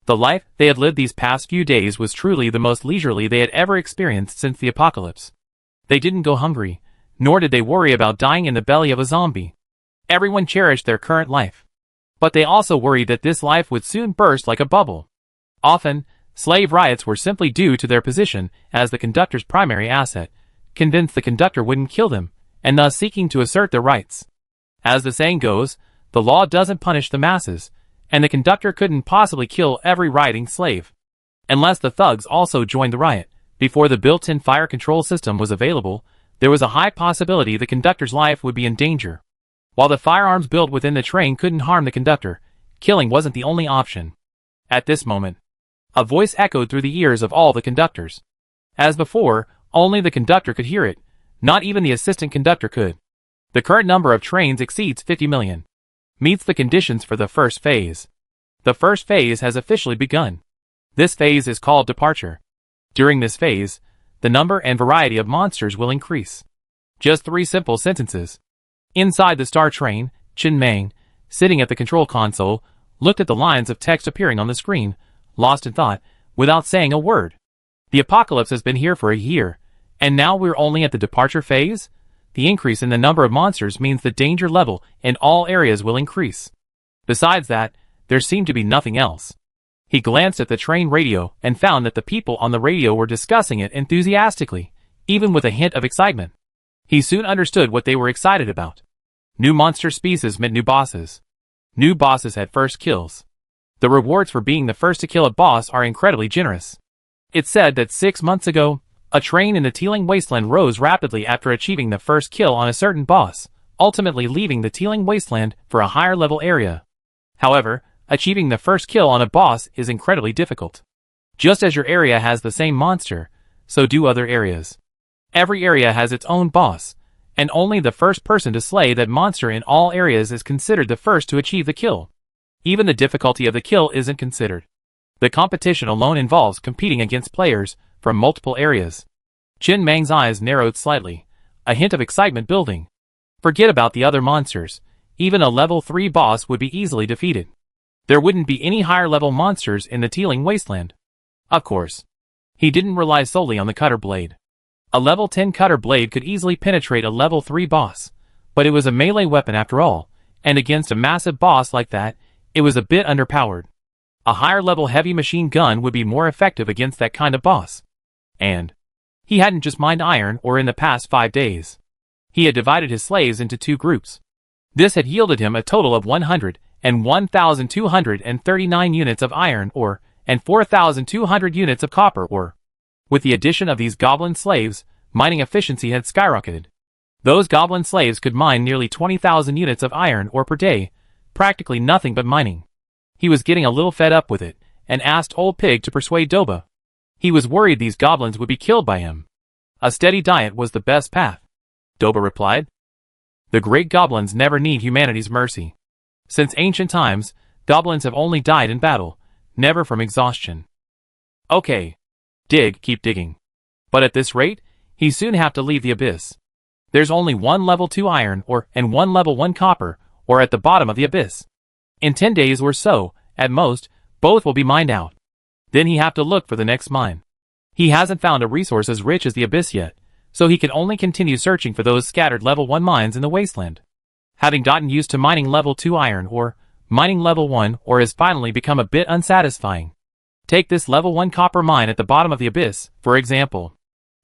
The life they had lived these past few days was truly the most leisurely they had ever experienced since the apocalypse. They didn't go hungry, nor did they worry about dying in the belly of a zombie. Everyone cherished their current life. But they also worried that this life would soon burst like a bubble. Often, slave riots were simply due to their position as the conductor's primary asset, convinced the conductor wouldn't kill them, and thus seeking to assert their rights. As the saying goes, the law doesn't punish the masses, and the conductor couldn't possibly kill every rioting slave. Unless the thugs also joined the riot, before the built-in fire control system was available, there was a high possibility the conductor's life would be in danger. While the firearms built within the train couldn't harm the conductor, killing wasn't the only option. At this moment, a voice echoed through the ears of all the conductors. As before, only the conductor could hear it, not even the assistant conductor could. The current number of trains exceeds 50 million. Meets the conditions for the first phase. The first phase has officially begun. This phase is called departure. During this phase, the number and variety of monsters will increase. Just 3 simple sentences. Inside the star train, Chin Mang, sitting at the control console, looked at the lines of text appearing on the screen, lost in thought, without saying a word. The apocalypse has been here for a year, and now we're only at the departure phase? The increase in the number of monsters means the danger level in all areas will increase. Besides that, there seemed to be nothing else. He glanced at the train radio and found that the people on the radio were discussing it enthusiastically, even with a hint of excitement. He soon understood what they were excited about. New monster species meant new bosses. New bosses had first kills. The rewards for being the first to kill a boss are incredibly generous. It's said that 6 months ago, a train in the Teeling Wasteland rose rapidly after achieving the first kill on a certain boss, ultimately leaving the Teeling Wasteland for a higher level area. However, achieving the first kill on a boss is incredibly difficult. Just as your area has the same monster, so do other areas. Every area has its own boss, and only the first person to slay that monster in all areas is considered the first to achieve the kill. Even the difficulty of the kill isn't considered. The competition alone involves competing against players from multiple areas. Chin Mang's eyes narrowed slightly, a hint of excitement building. Forget about the other monsters. Even a level 3 boss would be easily defeated. There wouldn't be any higher level monsters in the Teeling Wasteland. Of course. He didn't rely solely on the cutter blade. A level 10 cutter blade could easily penetrate a level 3 boss, but it was a melee weapon after all, and against a massive boss like that, it was a bit underpowered. A higher level heavy machine gun would be more effective against that kind of boss. And he hadn't just mined iron ore in the past 5 days. He had divided his slaves into 2 groups. This had yielded him a total of 101,239 units of iron ore and 4,200 units of copper ore. With the addition of these goblin slaves, mining efficiency had skyrocketed. Those goblin slaves could mine nearly 20,000 units of iron ore per day, practically nothing but mining. He was getting a little fed up with it, and asked Old Pig to persuade Doba. He was worried these goblins would be killed by him. A steady diet was the best path. Doba replied. The great goblins never need humanity's mercy. Since ancient times, goblins have only died in battle, never from exhaustion. Okay. Keep digging. But at this rate, he soon have to leave the abyss. There's only 1 level 2 iron ore and 1 level 1 copper ore at the bottom of the abyss. In 10 days or so, at most, both will be mined out. Then he have to look for the next mine. He hasn't found a resource as rich as the abyss yet, so he can only continue searching for those scattered level 1 mines in the wasteland. Having gotten used to mining level 2 iron ore, mining level 1 ore has finally become a bit unsatisfying. Take this level 1 copper mine at the bottom of the abyss, for example.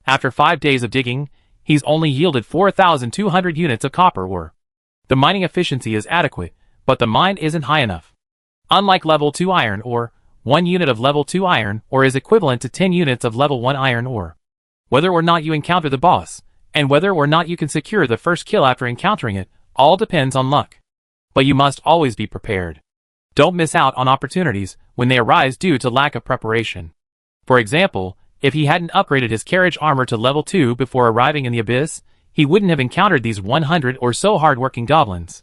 After 5 days of digging, he's only yielded 4,200 units of copper ore. The mining efficiency is adequate, but the mine isn't high enough. Unlike level 2 iron ore, 1 unit of level 2 iron ore is equivalent to 10 units of level 1 iron ore. Whether or not you encounter the boss, and whether or not you can secure the first kill after encountering it, all depends on luck. But you must always be prepared. Don't miss out on opportunities when they arise due to lack of preparation. For example, If he hadn't upgraded his carriage armor to level 2 before arriving in the abyss, he wouldn't have encountered these 100 or so hard-working goblins.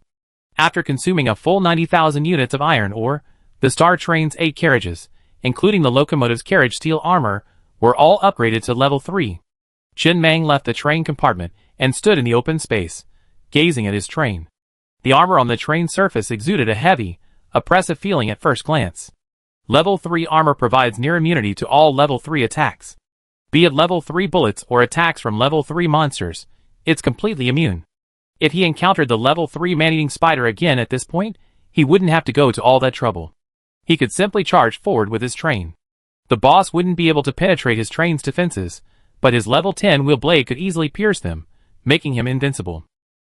After consuming a full 90,000 units of iron ore, the Star Train's 8 carriages, including the locomotive's carriage steel armor, were all upgraded to level 3. Chen Mang left the train compartment and stood in the open space, gazing at his train. The armor on the train's surface exuded a heavy, oppressive feeling at first glance. Level 3 armor provides near immunity to all level 3 attacks. Be it level 3 bullets or attacks from level 3 monsters, it's completely immune. If he encountered the level 3 man-eating spider again at this point, he wouldn't have to go to all that trouble. He could simply charge forward with his train. The boss wouldn't be able to penetrate his train's defenses, but his level 10 wheel blade could easily pierce them, making him invincible.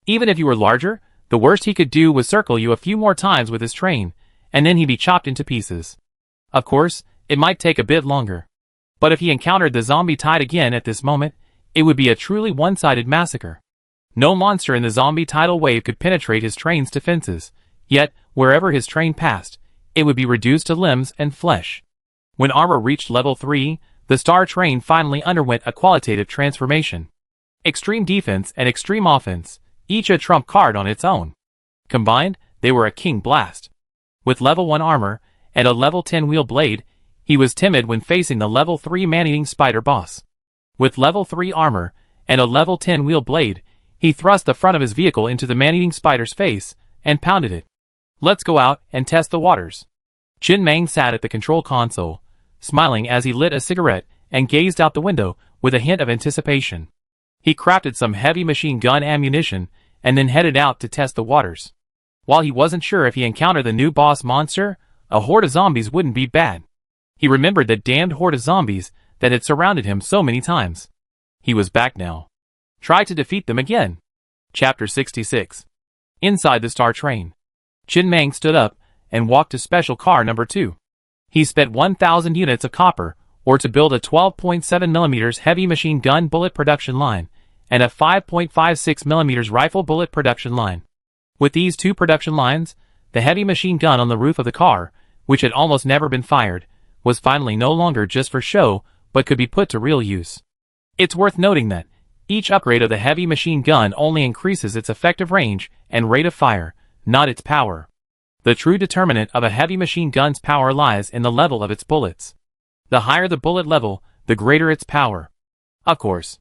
Even if you were larger, the worst he could do was circle you a few more times with his train, and then he'd be chopped into pieces. Of course, it might take a bit longer. But if he encountered the zombie tide again at this moment, it would be a truly one-sided massacre. No monster in the zombie tidal wave could penetrate his train's defenses, yet, wherever his train passed, it would be reduced to limbs and flesh. When armor reached level 3, the Star Train finally underwent a qualitative transformation. Extreme defense and extreme offense, each a trump card on its own. Combined, they were a king blast. With level 1 armor, and a level 10 wheel blade, he was timid when facing the level 3 man-eating spider boss. With level 3 armor, and a level 10 wheel blade, he thrust the front of his vehicle into the man-eating spider's face, and pounded it. Let's go out and test the waters. Chen Mang sat at the control console, smiling as he lit a cigarette and gazed out the window with a hint of anticipation. He crafted some heavy machine gun ammunition, and then headed out to test the waters. While he wasn't sure if he encountered the new boss monster, a horde of zombies wouldn't be bad. He remembered that damned horde of zombies that had surrounded him so many times. He was back now. Try to defeat them again. Chapter 66. Inside the Star Train. Chen Mang stood up and walked to special car number 2. He spent 1,000 units of copper, or to build a 12.7mm heavy machine gun bullet production line, and a 5.56mm rifle bullet production line. With these 2 production lines, the heavy machine gun on the roof of the car, which had almost never been fired, was finally no longer just for show, but could be put to real use. It's worth noting that each upgrade of the heavy machine gun only increases its effective range and rate of fire, not its power. The true determinant of a heavy machine gun's power lies in the level of its bullets. The higher the bullet level, the greater its power. Of course,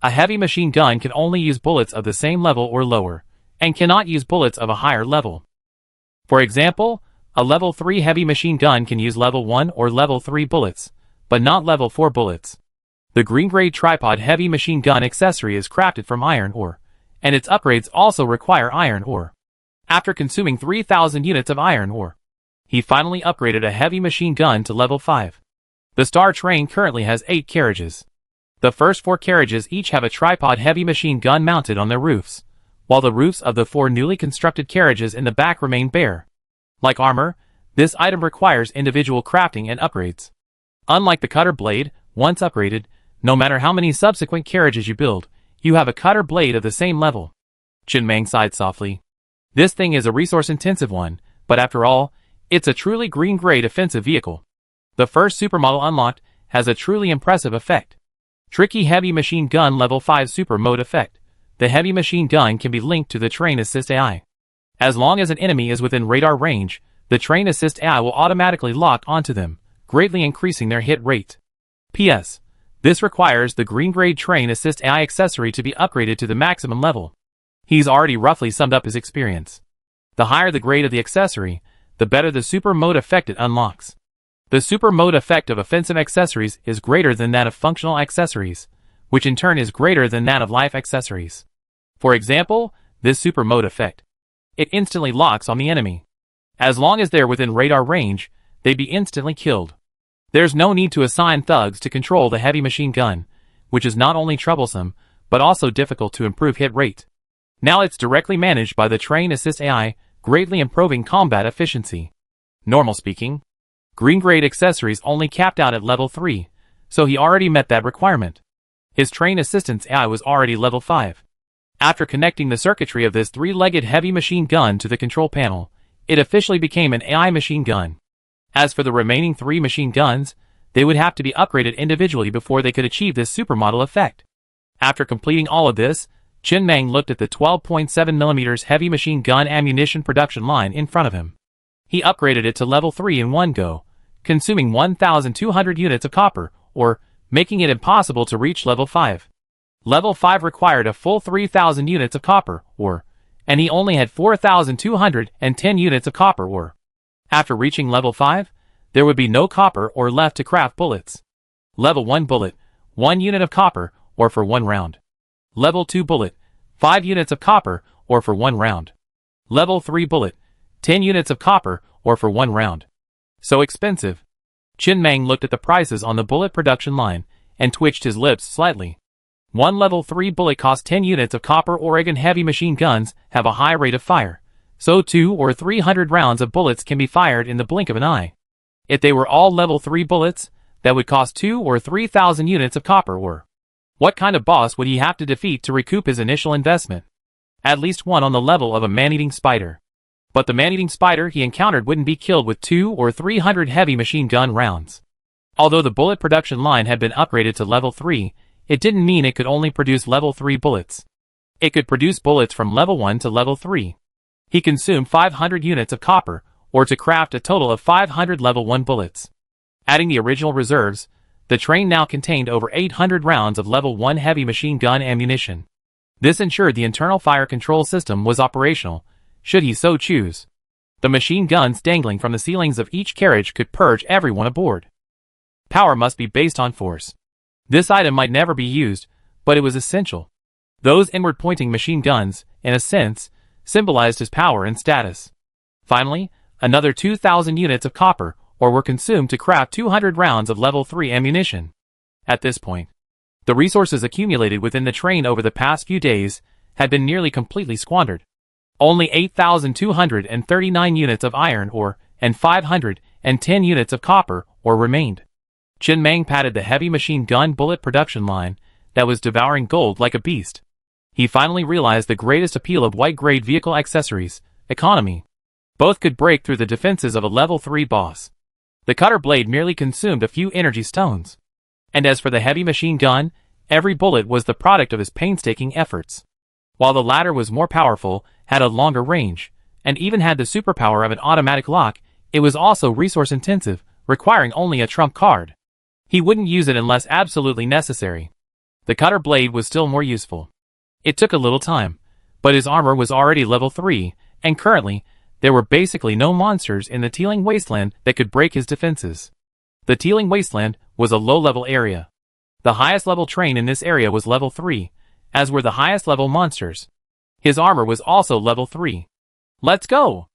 a heavy machine gun can only use bullets of the same level or lower, and cannot use bullets of a higher level. For example, a level 3 heavy machine gun can use level 1 or level 3 bullets, but not level 4 bullets. The green-grade tripod heavy machine gun accessory is crafted from iron ore, and its upgrades also require iron ore. After consuming 3,000 units of iron ore, he finally upgraded a heavy machine gun to level 5. The Star Train currently has 8 carriages. The first 4 carriages each have a tripod heavy machine gun mounted on their roofs, while the roofs of the 4 newly constructed carriages in the back remain bare. Like armor, this item requires individual crafting and upgrades. Unlike the cutter blade, once upgraded, no matter how many subsequent carriages you build, you have a cutter blade of the same level. Chen Mang sighed softly. This thing is a resource-intensive one, but after all, it's a truly green-grade offensive vehicle. The first supermodel unlocked has a truly impressive effect. Tricky Heavy Machine Gun Level 5 Super Mode Effect. The heavy machine gun can be linked to the Train Assist AI. As long as an enemy is within radar range, the Train Assist AI will automatically lock onto them, greatly increasing their hit rate. P.S. This requires the green-grade Train Assist AI accessory to be upgraded to the maximum level. He's already roughly summed up his experience. The higher the grade of the accessory, the better the super mode effect it unlocks. The super mode effect of offensive accessories is greater than that of functional accessories, which in turn is greater than that of life accessories. For example, this super mode effect. It instantly locks on the enemy. As long as they're within radar range, they'd be instantly killed. There's no need to assign thugs to control the heavy machine gun, which is not only troublesome, but also difficult to improve hit rate. Now it's directly managed by the Train Assist AI, greatly improving combat efficiency. Normal speaking, green-grade accessories only capped out at level 3, so he already met that requirement. His Train Assistance AI was already level 5. After connecting the circuitry of this 3-legged heavy machine gun to the control panel, it officially became an AI machine gun. As for the remaining 3 machine guns, they would have to be upgraded individually before they could achieve this supermodel effect. After completing all of this, Chen Meng looked at the 12.7mm heavy machine gun ammunition production line in front of him. He upgraded it to level 3 in one go, consuming 1,200 units of copper, or making it impossible to reach level 5. Level 5 required a full 3,000 units of copper ore, and he only had 4,210 units of copper ore. After reaching level 5, there would be no copper ore left to craft bullets. Level 1 bullet, 1 unit of copper ore for 1 round. Level 2 bullet, 5 units of copper ore for 1 round. Level 3 bullet, 10 units of copper ore for 1 round. So expensive. Chen Meng looked at the prices on the bullet production line and twitched his lips slightly. One level 3 bullet costs 10 units of copper ore, and heavy machine guns have a high rate of fire, so 200 or 300 rounds of bullets can be fired in the blink of an eye. If they were all level 3 bullets, that would cost 2,000 or 3,000 units of copper ore. What kind of boss would he have to defeat to recoup his initial investment? At least one on the level of a man-eating spider. But the man-eating spider he encountered wouldn't be killed with 200 or 300 heavy machine gun rounds. Although the bullet production line had been upgraded to level 3, it didn't mean it could only produce level 3 bullets. It could produce bullets from level 1 to level 3. He consumed 500 units of copper ore to craft a total of 500 level 1 bullets. Adding the original reserves, the train now contained over 800 rounds of level 1 heavy machine gun ammunition. This ensured the internal fire control system was operational, should he so choose. The machine guns dangling from the ceilings of each carriage could purge everyone aboard. Power must be based on force. This item might never be used, but it was essential. Those inward-pointing machine guns, in a sense, symbolized his power and status. Finally, another 2,000 units of copper ore were consumed to craft 200 rounds of level 3 ammunition. At this point, the resources accumulated within the train over the past few days had been nearly completely squandered. Only 8,239 units of iron ore and 510 units of copper ore remained. Chen Meng patted the heavy machine gun bullet production line that was devouring gold like a beast. He finally realized the greatest appeal of white-grade vehicle accessories, economy. Both could break through the defenses of a level 3 boss. The cutter blade merely consumed a few energy stones. And as for the heavy machine gun, every bullet was the product of his painstaking efforts. While the latter was more powerful, had a longer range, and even had the superpower of an automatic lock, it was also resource-intensive, requiring only a trump card. He wouldn't use it unless absolutely necessary. The cutter blade was still more useful. It took a little time, but his armor was already level 3, and currently, there were basically no monsters in the Teeling Wasteland that could break his defenses. The Teeling Wasteland was a low-level area. The highest level train in this area was level 3, as were the highest level monsters. His armor was also level 3. Let's go!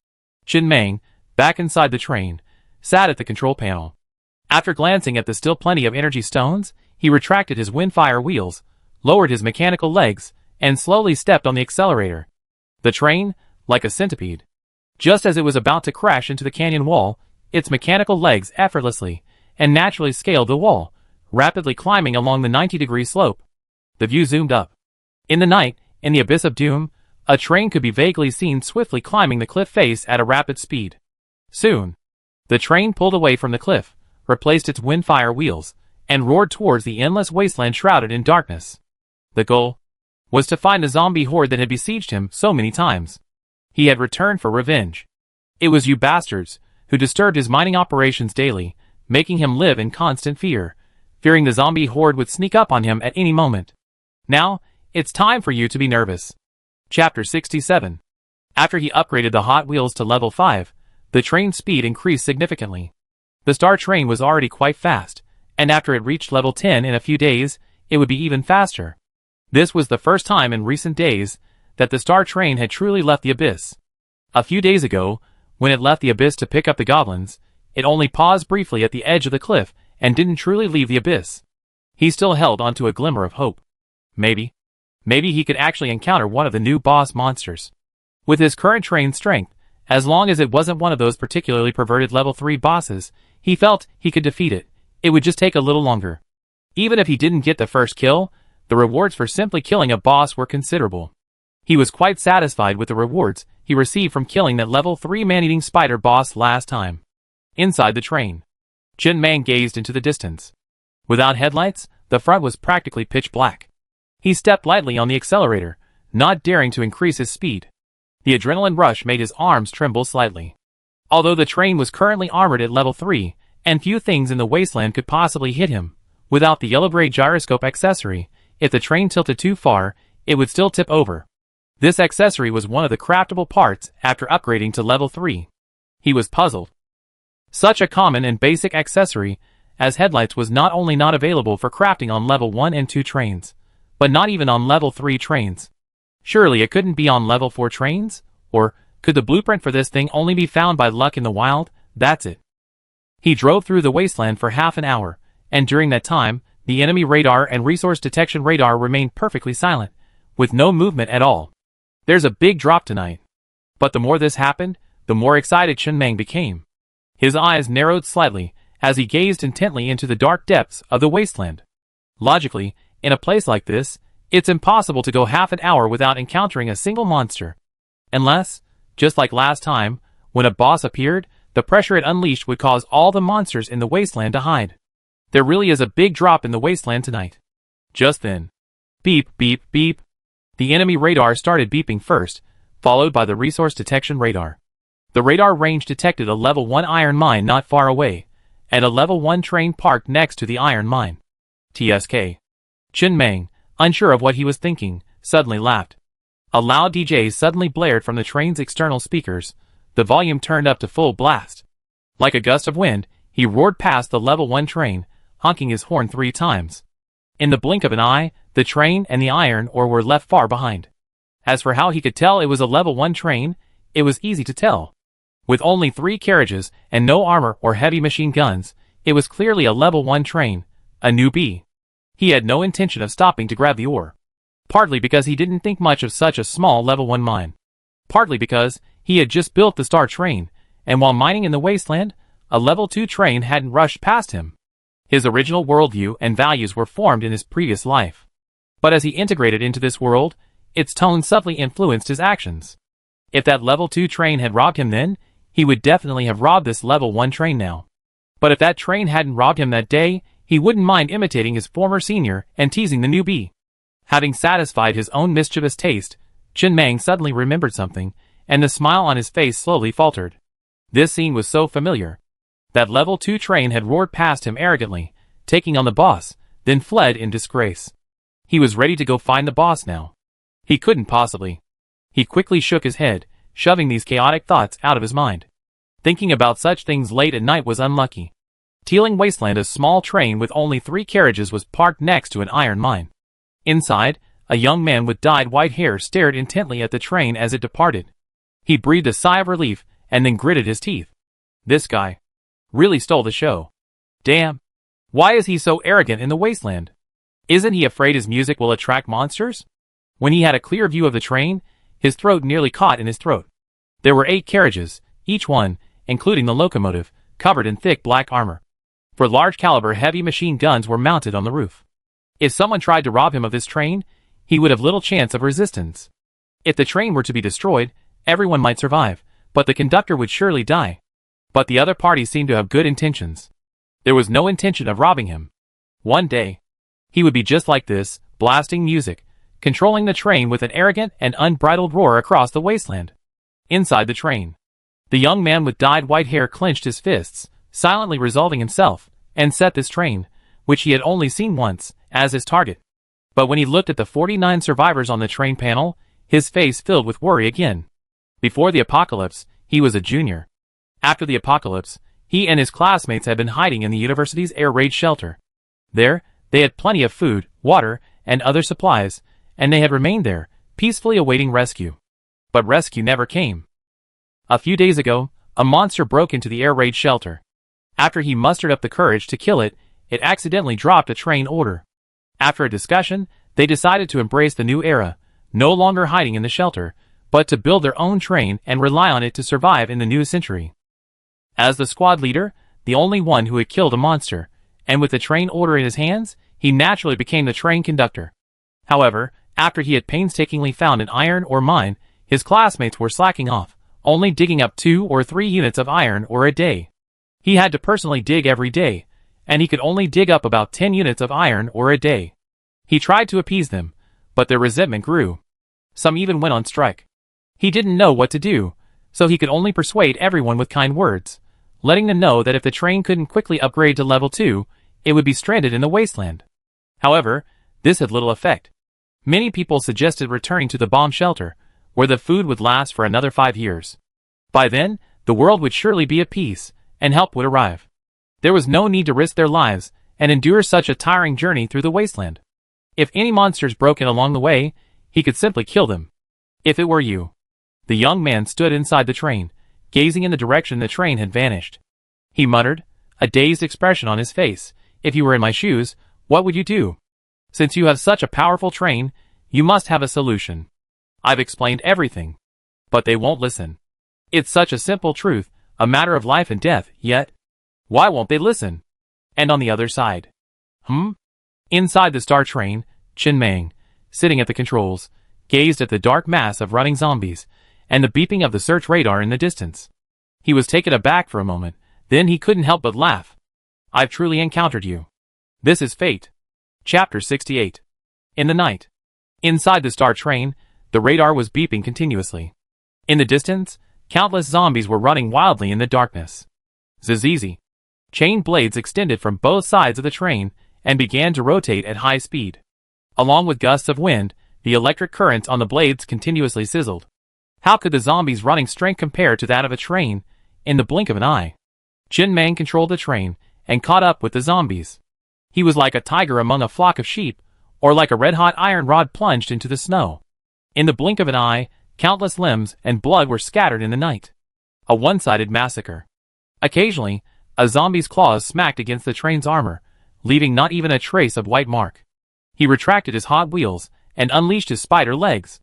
Chen Meng, back inside the train, sat at the control panel. After glancing at the still plenty of energy stones, he retracted his windfire wheels, lowered his mechanical legs, and slowly stepped on the accelerator. The train, like a centipede. Just as it was about to crash into the canyon wall, its mechanical legs effortlessly and naturally scaled the wall, rapidly climbing along the 90-degree slope. The view zoomed up. In the night, in the abyss of doom, a train could be vaguely seen swiftly climbing the cliff face at a rapid speed. Soon, the train pulled away from the cliff, replaced its windfire wheels, and roared towards the endless wasteland shrouded in darkness. The goal was to find the zombie horde that had besieged him so many times. He had returned for revenge. It was you bastards who disturbed his mining operations daily, making him live in constant fear, fearing the zombie horde would sneak up on him at any moment. Now, it's time for you to be nervous. Chapter 67. After he upgraded the Hot Wheels to level 5, the train's speed increased significantly. The Star Train was already quite fast, and after it reached level 10 in a few days, it would be even faster. This was the first time in recent days that the Star Train had truly left the abyss. A few days ago, when it left the abyss to pick up the goblins, it only paused briefly at the edge of the cliff and didn't truly leave the abyss. He still held onto a glimmer of hope. Maybe he could actually encounter one of the new boss monsters. With his current train strength, as long as it wasn't one of those particularly perverted level 3 bosses, he felt he could defeat it. It would just take a little longer. Even if he didn't get the first kill, the rewards for simply killing a boss were considerable. He was quite satisfied with the rewards he received from killing that level 3 man-eating spider boss last time. Inside the train, Chen Mang gazed into the distance. Without headlights, the front was practically pitch black. He stepped lightly on the accelerator, not daring to increase his speed. The adrenaline rush made his arms tremble slightly. Although the train was currently armored at level 3, and few things in the wasteland could possibly hit him, without the yellow braid gyroscope accessory, if the train tilted too far, it would still tip over. This accessory was one of the craftable parts after upgrading to level 3. He was puzzled. Such a common and basic accessory as headlights was not only not available for crafting on level 1 and 2 trains, but not even on level 3 trains. Surely it couldn't be on level 4 trains? Or could the blueprint for this thing only be found by luck in the wild? That's it. He drove through the wasteland for half an hour, and during that time, the enemy radar and resource detection radar remained perfectly silent, with no movement at all. There's a big drop tonight. But the more this happened, the more excited Chen Mang became. His eyes narrowed slightly as he gazed intently into the dark depths of the wasteland. Logically, in a place like this, it's impossible to go half an hour without encountering a single monster. Unless, just like last time, when a boss appeared, the pressure it unleashed would cause all the monsters in the wasteland to hide. There really is a big drop in the wasteland tonight. Just then. Beep, beep, beep. The enemy radar started beeping first, followed by the resource detection radar. The radar range detected a level 1 iron mine not far away, and a level 1 train parked next to the iron mine. TSK. Chen Mang, unsure of what he was thinking, suddenly laughed. A loud DJ suddenly blared from the train's external speakers, the volume turned up to full blast. Like a gust of wind, he roared past the level 1 train, honking his horn 3 times. In the blink of an eye, the train and the iron ore were left far behind. As for how he could tell it was a level 1 train, it was easy to tell. With only 3 carriages and no armor or heavy machine guns, it was clearly a level 1 train, a newbie. He had no intention of stopping to grab the ore. Partly because he didn't think much of such a small level 1 mine. Partly because he had just built the Star Train, and while mining in the wasteland, a level 2 train hadn't rushed past him. His original worldview and values were formed in his previous life. But as he integrated into this world, its tone subtly influenced his actions. If that level 2 train had robbed him then, he would definitely have robbed this level 1 train now. But if that train hadn't robbed him that day, he wouldn't mind imitating his former senior and teasing the newbie. Having satisfied his own mischievous taste, Chen Mang suddenly remembered something, and the smile on his face slowly faltered. This scene was so familiar. That level 2 train had roared past him arrogantly, taking on the boss, then fled in disgrace. He was ready to go find the boss now. He couldn't possibly. He quickly shook his head, shoving these chaotic thoughts out of his mind. Thinking about such things late at night was unlucky. Teeling Wasteland, a small train with only 3 carriages was parked next to an iron mine. Inside, a young man with dyed white hair stared intently at the train as it departed. He breathed a sigh of relief, and then gritted his teeth. This guy really stole the show. Damn. Why is he so arrogant in the wasteland? Isn't he afraid his music will attract monsters? When he had a clear view of the train, his throat nearly caught in his throat. There were 8 carriages, each one, including the locomotive, covered in thick black armor. For large caliber heavy machine guns were mounted on the roof. If someone tried to rob him of this train, he would have little chance of resistance. If the train were to be destroyed, everyone might survive, but the conductor would surely die. But the other party seemed to have good intentions. There was no intention of robbing him. One day, he would be just like this, blasting music, controlling the train with an arrogant and unbridled roar across the wasteland. Inside the train, the young man with dyed white hair clenched his fists, silently resolving himself, and set this train, which he had only seen once, as his target. But when he looked at the 49 survivors on the train panel, his face filled with worry again. Before the apocalypse, he was a junior. After the apocalypse, he and his classmates had been hiding in the university's air raid shelter. There, they had plenty of food, water, and other supplies, and they had remained there, peacefully awaiting rescue. But rescue never came. A few days ago, a monster broke into the air raid shelter. After he mustered up the courage to kill it, it accidentally dropped a train order. After a discussion, they decided to embrace the new era, no longer hiding in the shelter, but to build their own train and rely on it to survive in the new century. As the squad leader, the only one who had killed a monster, and with the train order in his hands, he naturally became the train conductor. However, after he had painstakingly found an iron ore mine, his classmates were slacking off, only digging up 2 or 3 units of iron ore a day. He had to personally dig every day, and he could only dig up about 10 units of iron ore a day. He tried to appease them, but their resentment grew. Some even went on strike. He didn't know what to do, so he could only persuade everyone with kind words, letting them know that if the train couldn't quickly upgrade to level 2, it would be stranded in the wasteland. However, this had little effect. Many people suggested returning to the bomb shelter, where the food would last for another 5 years. By then, the world would surely be at peace, and help would arrive. There was no need to risk their lives and endure such a tiring journey through the wasteland. If any monsters broke in along the way, he could simply kill them. If it were you. The young man stood inside the train, gazing in the direction the train had vanished. He muttered, a dazed expression on his face, if you were in my shoes, what would you do? Since you have such a powerful train, you must have a solution. I've explained everything. But they won't listen. It's such a simple truth, a matter of life and death, yet. Why won't they listen? And on the other side. Inside the star train, Chin Mang, sitting at the controls, gazed at the dark mass of running zombies, and the beeping of the search radar in the distance. He was taken aback for a moment, then he couldn't help but laugh. I've truly encountered you. This is fate. Chapter 68. In the night. Inside the star train, the radar was beeping continuously. In the distance, countless zombies were running wildly in the darkness. Zizizi. Chain blades extended from both sides of the train and began to rotate at high speed. Along with gusts of wind, the electric currents on the blades continuously sizzled. How could the zombies' running strength compare to that of a train, in the blink of an eye? Chin Mang controlled the train and caught up with the zombies. He was like a tiger among a flock of sheep, or like a red-hot iron rod plunged into the snow. In the blink of an eye, countless limbs and blood were scattered in the night. A one-sided massacre. Occasionally, a zombie's claws smacked against the train's armor, leaving not even a trace of white mark. He retracted his hot wheels and unleashed his spider legs.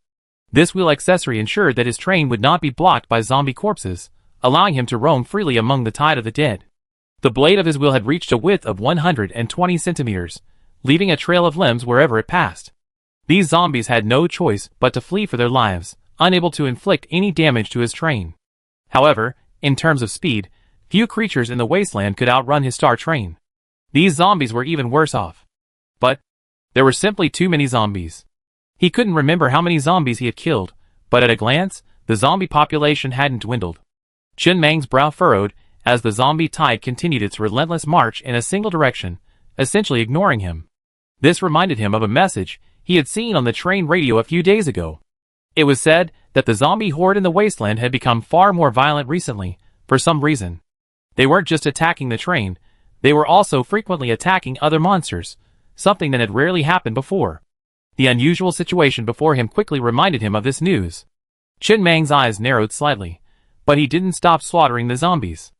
This wheel accessory ensured that his train would not be blocked by zombie corpses, allowing him to roam freely among the tide of the dead. The blade of his wheel had reached a width of 120 centimeters, leaving a trail of limbs wherever it passed. These zombies had no choice but to flee for their lives, unable to inflict any damage to his train. However, in terms of speed, few creatures in the wasteland could outrun his star train. These zombies were even worse off. But there were simply too many zombies. He couldn't remember how many zombies he had killed, but at a glance, the zombie population hadn't dwindled. Chin Mang's brow furrowed as the zombie tide continued its relentless march in a single direction, essentially ignoring him. This reminded him of a message he had seen on the train radio a few days ago. It was said that the zombie horde in the wasteland had become far more violent recently, for some reason. They weren't just attacking the train, they were also frequently attacking other monsters, something that had rarely happened before. The unusual situation before him quickly reminded him of this news. Chin Mang's eyes narrowed slightly, but he didn't stop slaughtering the zombies.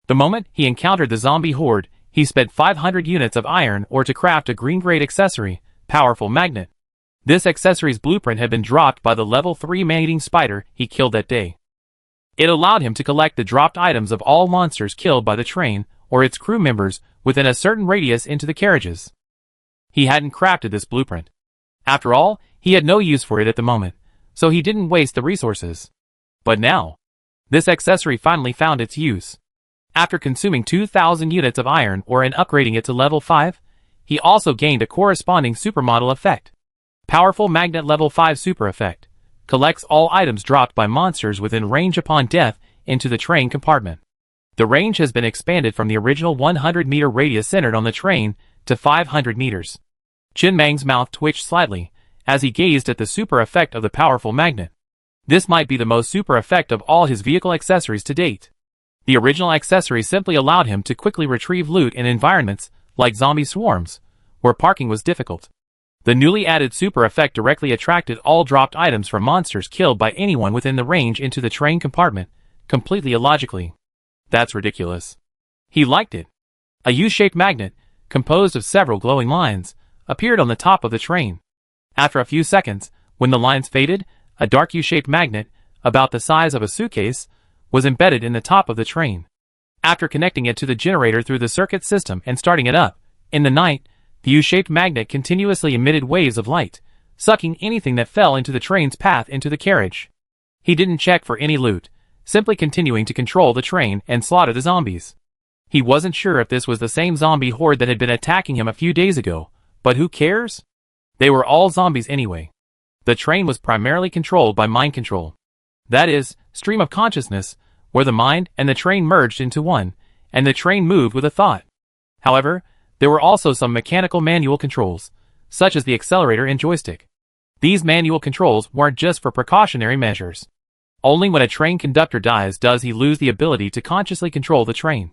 The moment he encountered the zombie horde, he spent 500 units of iron ore to craft a green-grade accessory, Powerful Magnet. This accessory's blueprint had been dropped by the level 3 man-eating spider he killed that day. It allowed him to collect the dropped items of all monsters killed by the train or its crew members within a certain radius into the carriages. He hadn't crafted this blueprint. After all, he had no use for it at the moment, so he didn't waste the resources. But now, this accessory finally found its use. After consuming 2,000 units of iron ore and upgrading it to level 5, he also gained a corresponding supermodel effect. Powerful Magnet Level 5 Super Effect collects all items dropped by monsters within range upon death into the train compartment. The range has been expanded from the original 100-meter radius centered on the train to 500 meters. Chin Mang's mouth twitched slightly as he gazed at the super effect of the powerful magnet. This might be the most super effect of all his vehicle accessories to date. The original accessory simply allowed him to quickly retrieve loot in environments like zombie swarms, where parking was difficult. The newly added super effect directly attracted all dropped items from monsters killed by anyone within the range into the train compartment, completely illogically. That's ridiculous. He liked it. A U-shaped magnet, composed of several glowing lines, appeared on the top of the train. After a few seconds, when the lines faded, a dark U-shaped magnet, about the size of a suitcase, was embedded in the top of the train. After connecting it to the generator through the circuit system and starting it up, in the night, the U-shaped magnet continuously emitted waves of light, sucking anything that fell into the train's path into the carriage. He didn't check for any loot, simply continuing to control the train and slaughter the zombies. He wasn't sure if this was the same zombie horde that had been attacking him a few days ago, but who cares? They were all zombies anyway. The train was primarily controlled by mind control. That is, stream of consciousness, where the mind and the train merged into one, and the train moved with a thought. However, there were also some mechanical manual controls, such as the accelerator and joystick. These manual controls weren't just for precautionary measures. Only when a train conductor dies does he lose the ability to consciously control the train.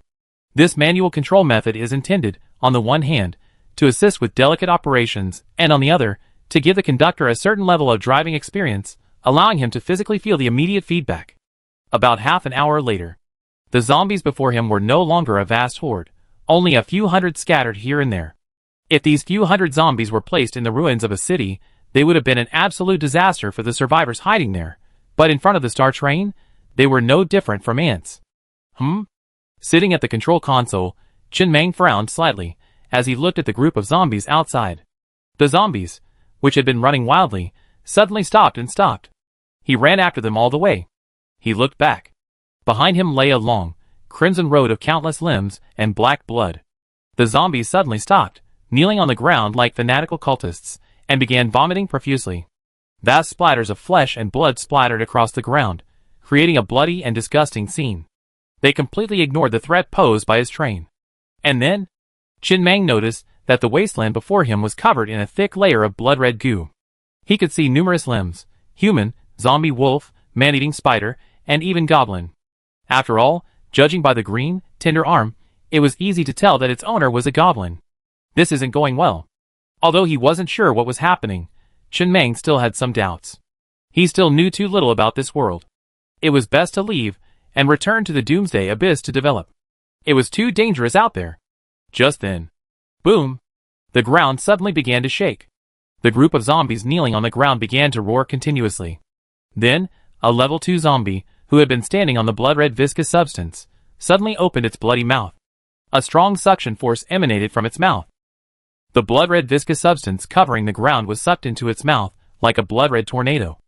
This manual control method is intended, on the one hand, to assist with delicate operations, and on the other, to give the conductor a certain level of driving experience, allowing him to physically feel the immediate feedback. About half an hour later, the zombies before him were no longer a vast horde, only a few hundred scattered here and there. If these few hundred zombies were placed in the ruins of a city, they would have been an absolute disaster for the survivors hiding there, but in front of the star train, they were no different from ants. Sitting at the control console, Chen Meng frowned slightly as he looked at the group of zombies outside. The zombies, which had been running wildly, suddenly stopped. He ran after them all the way. He looked back. Behind him lay a long, crimson road of countless limbs and black blood. The zombies suddenly stopped, kneeling on the ground like fanatical cultists, and began vomiting profusely. Vast splatters of flesh and blood splattered across the ground, creating a bloody and disgusting scene. They completely ignored the threat posed by his train. And then, Chen Meng noticed that the wasteland before him was covered in a thick layer of blood-red goo. He could see numerous limbs: human, zombie wolf, man-eating spider, and even goblin. After all, judging by the green, tender arm, it was easy to tell that its owner was a goblin. This isn't going well. Although he wasn't sure what was happening, Chen Meng still had some doubts. He still knew too little about this world. It was best to leave and return to the Doomsday abyss to develop. It was too dangerous out there. Just then, boom! The ground suddenly began to shake. The group of zombies kneeling on the ground began to roar continuously. Then, a level 2 zombie, who had been standing on the blood-red viscous substance, suddenly opened its bloody mouth. A strong suction force emanated from its mouth. The blood-red viscous substance covering the ground was sucked into its mouth like a blood-red tornado.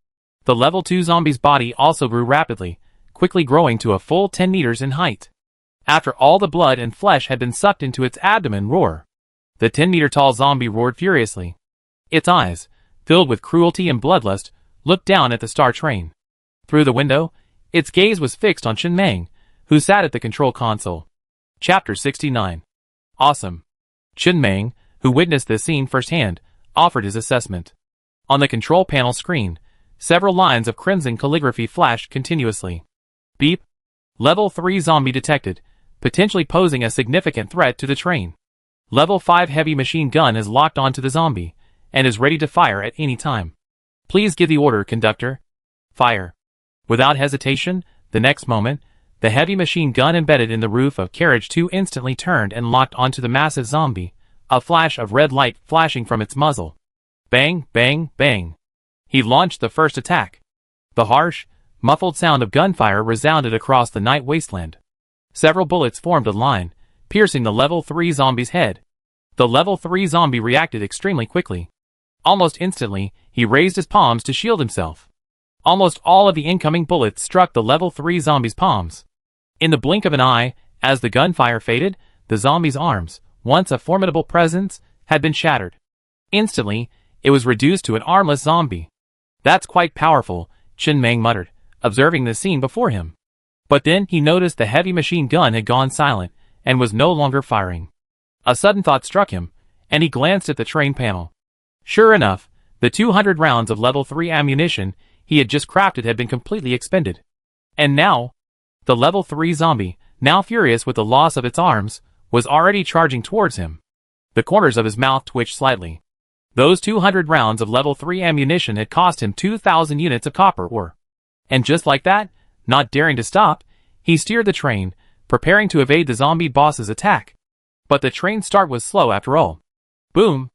The level 2 zombie's body also grew rapidly, quickly growing to a full 10 meters in height. After all the blood and flesh had been sucked into its abdomen roar, the 10-meter-tall zombie roared furiously. Its eyes, filled with cruelty and bloodlust, looked down at the star train. Through the window, its gaze was fixed on Chen Meng, who sat at the control console. Chapter 69. Awesome. Chen Meng, who witnessed this scene firsthand, offered his assessment. On the control panel screen, several lines of crimson calligraphy flashed continuously. Beep. Level 3 zombie detected, potentially posing a significant threat to the train. Level 5 heavy machine gun is locked onto the zombie, and is ready to fire at any time. Please give the order, conductor. Fire. Without hesitation, the next moment, the heavy machine gun embedded in the roof of carriage 2 instantly turned and locked onto the massive zombie, a flash of red light flashing from its muzzle. Bang, bang, bang. He launched the first attack. The harsh, muffled sound of gunfire resounded across the night wasteland. Several bullets formed a line, piercing the level 3 zombie's head. The level 3 zombie reacted extremely quickly. Almost instantly, he raised his palms to shield himself. Almost all of the incoming bullets struck the level 3 zombie's palms. In the blink of an eye, as the gunfire faded, the zombie's arms, once a formidable presence, had been shattered. Instantly, it was reduced to an armless zombie. That's quite powerful, Chen Meng muttered, observing the scene before him. But then he noticed the heavy machine gun had gone silent, and was no longer firing. A sudden thought struck him, and he glanced at the train panel. Sure enough, the 200 rounds of level 3 ammunition he had just crafted had been completely expended. And now, the level 3 zombie, now furious with the loss of its arms, was already charging towards him. The corners of his mouth twitched slightly. Those 200 rounds of level 3 ammunition had cost him 2,000 units of copper ore. And just like that, not daring to stop, he steered the train, preparing to evade the zombie boss's attack. But the train's start was slow after all. Boom!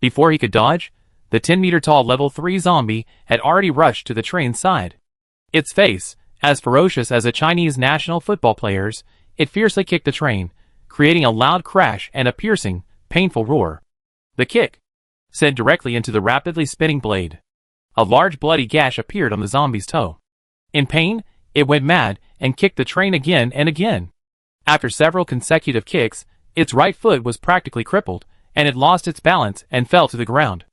Before he could dodge, the 10-meter-tall level 3 zombie had already rushed to the train's side. Its face, as ferocious as a Chinese national football player's, it fiercely kicked the train, creating a loud crash and a piercing, painful roar. The kick sent directly into the rapidly spinning blade. A large bloody gash appeared on the zombie's toe. In pain, it went mad and kicked the train again and again. After several consecutive kicks, its right foot was practically crippled, and it lost its balance and fell to the ground.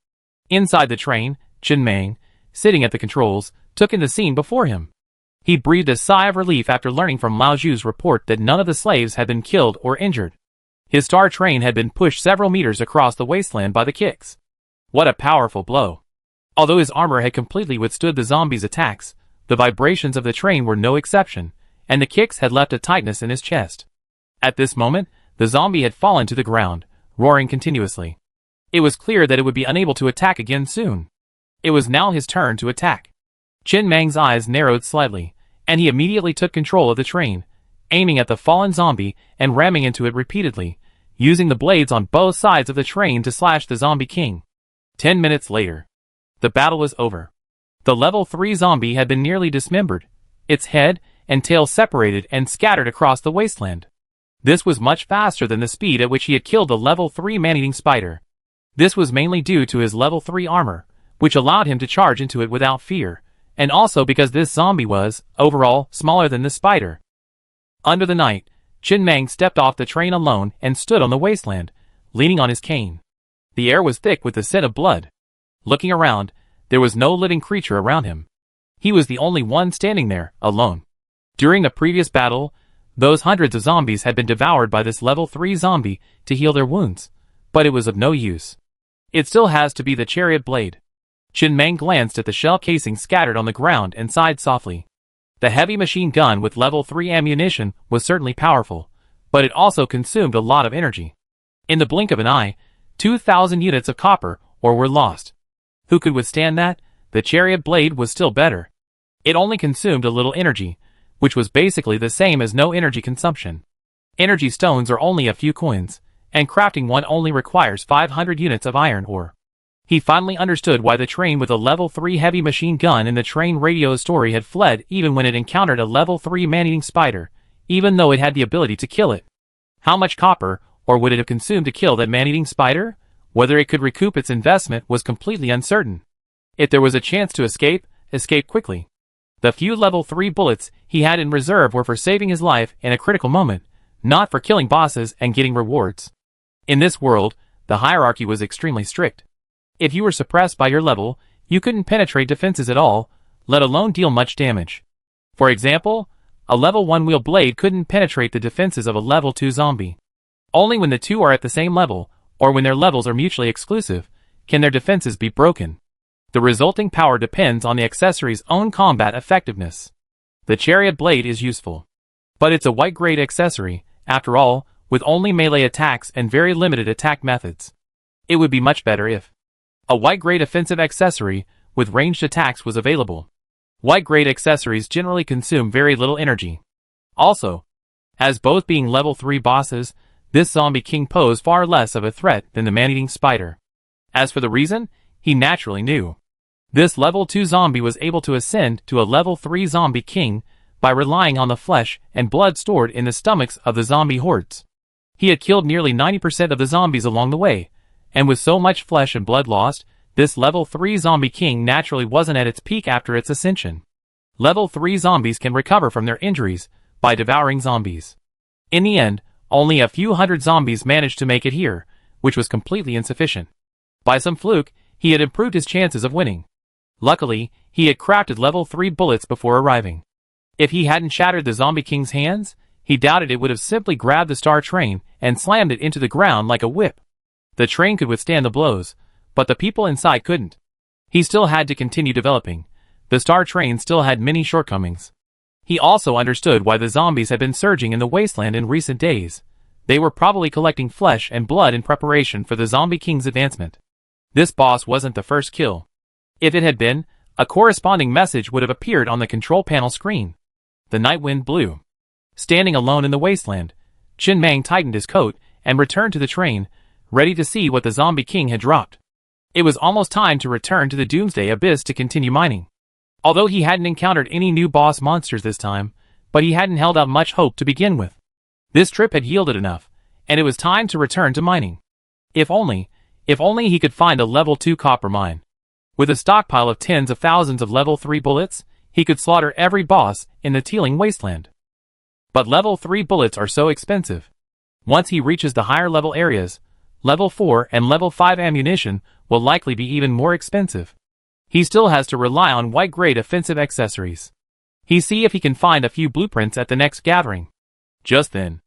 Inside the train, Chen Mang, sitting at the controls, took in the scene before him. He breathed a sigh of relief after learning from Lao Zhu's report that none of the slaves had been killed or injured. His star train had been pushed several meters across the wasteland by the kicks. What a powerful blow! Although his armor had completely withstood the zombies' attacks, the vibrations of the train were no exception, and the kicks had left a tightness in his chest. At this moment, the zombie had fallen to the ground, roaring continuously. It was clear that it would be unable to attack again soon. It was now his turn to attack. Chen Mang's eyes narrowed slightly, and he immediately took control of the train, aiming at the fallen zombie and ramming into it repeatedly, using the blades on both sides of the train to slash the zombie king. 10 minutes later, the battle was over. The level 3 zombie had been nearly dismembered, its head and tail separated and scattered across the wasteland. This was much faster than the speed at which he had killed the level 3 man-eating spider. This was mainly due to his level 3 armor, which allowed him to charge into it without fear, and also because this zombie was, overall, smaller than the spider. Under the night, Chen Mang stepped off the train alone and stood on the wasteland, leaning on his cane. The air was thick with the scent of blood. Looking around, there was no living creature around him. He was the only one standing there, alone. During the previous battle, those hundreds of zombies had been devoured by this level 3 zombie to heal their wounds, but it was of no use. It still has to be the chariot blade. Chen Mang glanced at the shell casing scattered on the ground and sighed softly. The heavy machine gun with level 3 ammunition was certainly powerful, but it also consumed a lot of energy. In the blink of an eye, 2,000 units of copper ore were lost. Who could withstand that? The chariot blade was still better. It only consumed a little energy, which was basically the same as no energy consumption. Energy stones are only a few coins, and crafting one only requires 500 units of iron ore. He finally understood why the train with a level 3 heavy machine gun in the train radio story had fled even when it encountered a level 3 man-eating spider, even though it had the ability to kill it. How much copper ore would it have consumed to kill that man-eating spider? Whether it could recoup its investment was completely uncertain. If there was a chance to escape quickly. The few level 3 bullets he had in reserve were for saving his life in a critical moment, not for killing bosses and getting rewards. In this world, the hierarchy was extremely strict. If you were suppressed by your level, you couldn't penetrate defenses at all, let alone deal much damage. For example, a level 1 wheel blade couldn't penetrate the defenses of a level 2 zombie. Only when the two are at the same level, or when their levels are mutually exclusive, can their defenses be broken. The resulting power depends on the accessory's own combat effectiveness. The chariot blade is useful. But it's a white-grade accessory, after all, with only melee attacks and very limited attack methods. It would be much better if a white-grade offensive accessory with ranged attacks was available. White-grade accessories generally consume very little energy. Also, as both being level 3 bosses, this zombie king posed far less of a threat than the man-eating spider. As for the reason, he naturally knew. This level 2 zombie was able to ascend to a level 3 zombie king by relying on the flesh and blood stored in the stomachs of the zombie hordes. He had killed nearly 90% of the zombies along the way, and with so much flesh and blood lost, this level 3 zombie king naturally wasn't at its peak after its ascension. Level 3 zombies can recover from their injuries by devouring zombies. In the end, only a few hundred zombies managed to make it here, which was completely insufficient. By some fluke, he had improved his chances of winning. Luckily, he had crafted level 3 bullets before arriving. If he hadn't shattered the zombie king's hands, he doubted it would have simply grabbed the star train and slammed it into the ground like a whip. The train could withstand the blows, but the people inside couldn't. He still had to continue developing. The star train still had many shortcomings. He also understood why the zombies had been surging in the wasteland in recent days. They were probably collecting flesh and blood in preparation for the zombie king's advancement. This boss wasn't the first kill. If it had been, a corresponding message would have appeared on the control panel screen. The night wind blew. Standing alone in the wasteland, Chen Mang tightened his coat and returned to the train, ready to see what the zombie king had dropped. It was almost time to return to the Doomsday Abyss to continue mining. Although he hadn't encountered any new boss monsters this time, but he hadn't held out much hope to begin with. This trip had yielded enough, and it was time to return to mining. If only he could find a level 2 copper mine. With a stockpile of tens of thousands of level 3 bullets, he could slaughter every boss in the teeming wasteland. But level 3 bullets are so expensive. Once he reaches the higher level areas, level 4 and level 5 ammunition will likely be even more expensive. He still has to rely on white-grade offensive accessories. He see if he can find a few blueprints at the next gathering. Just then,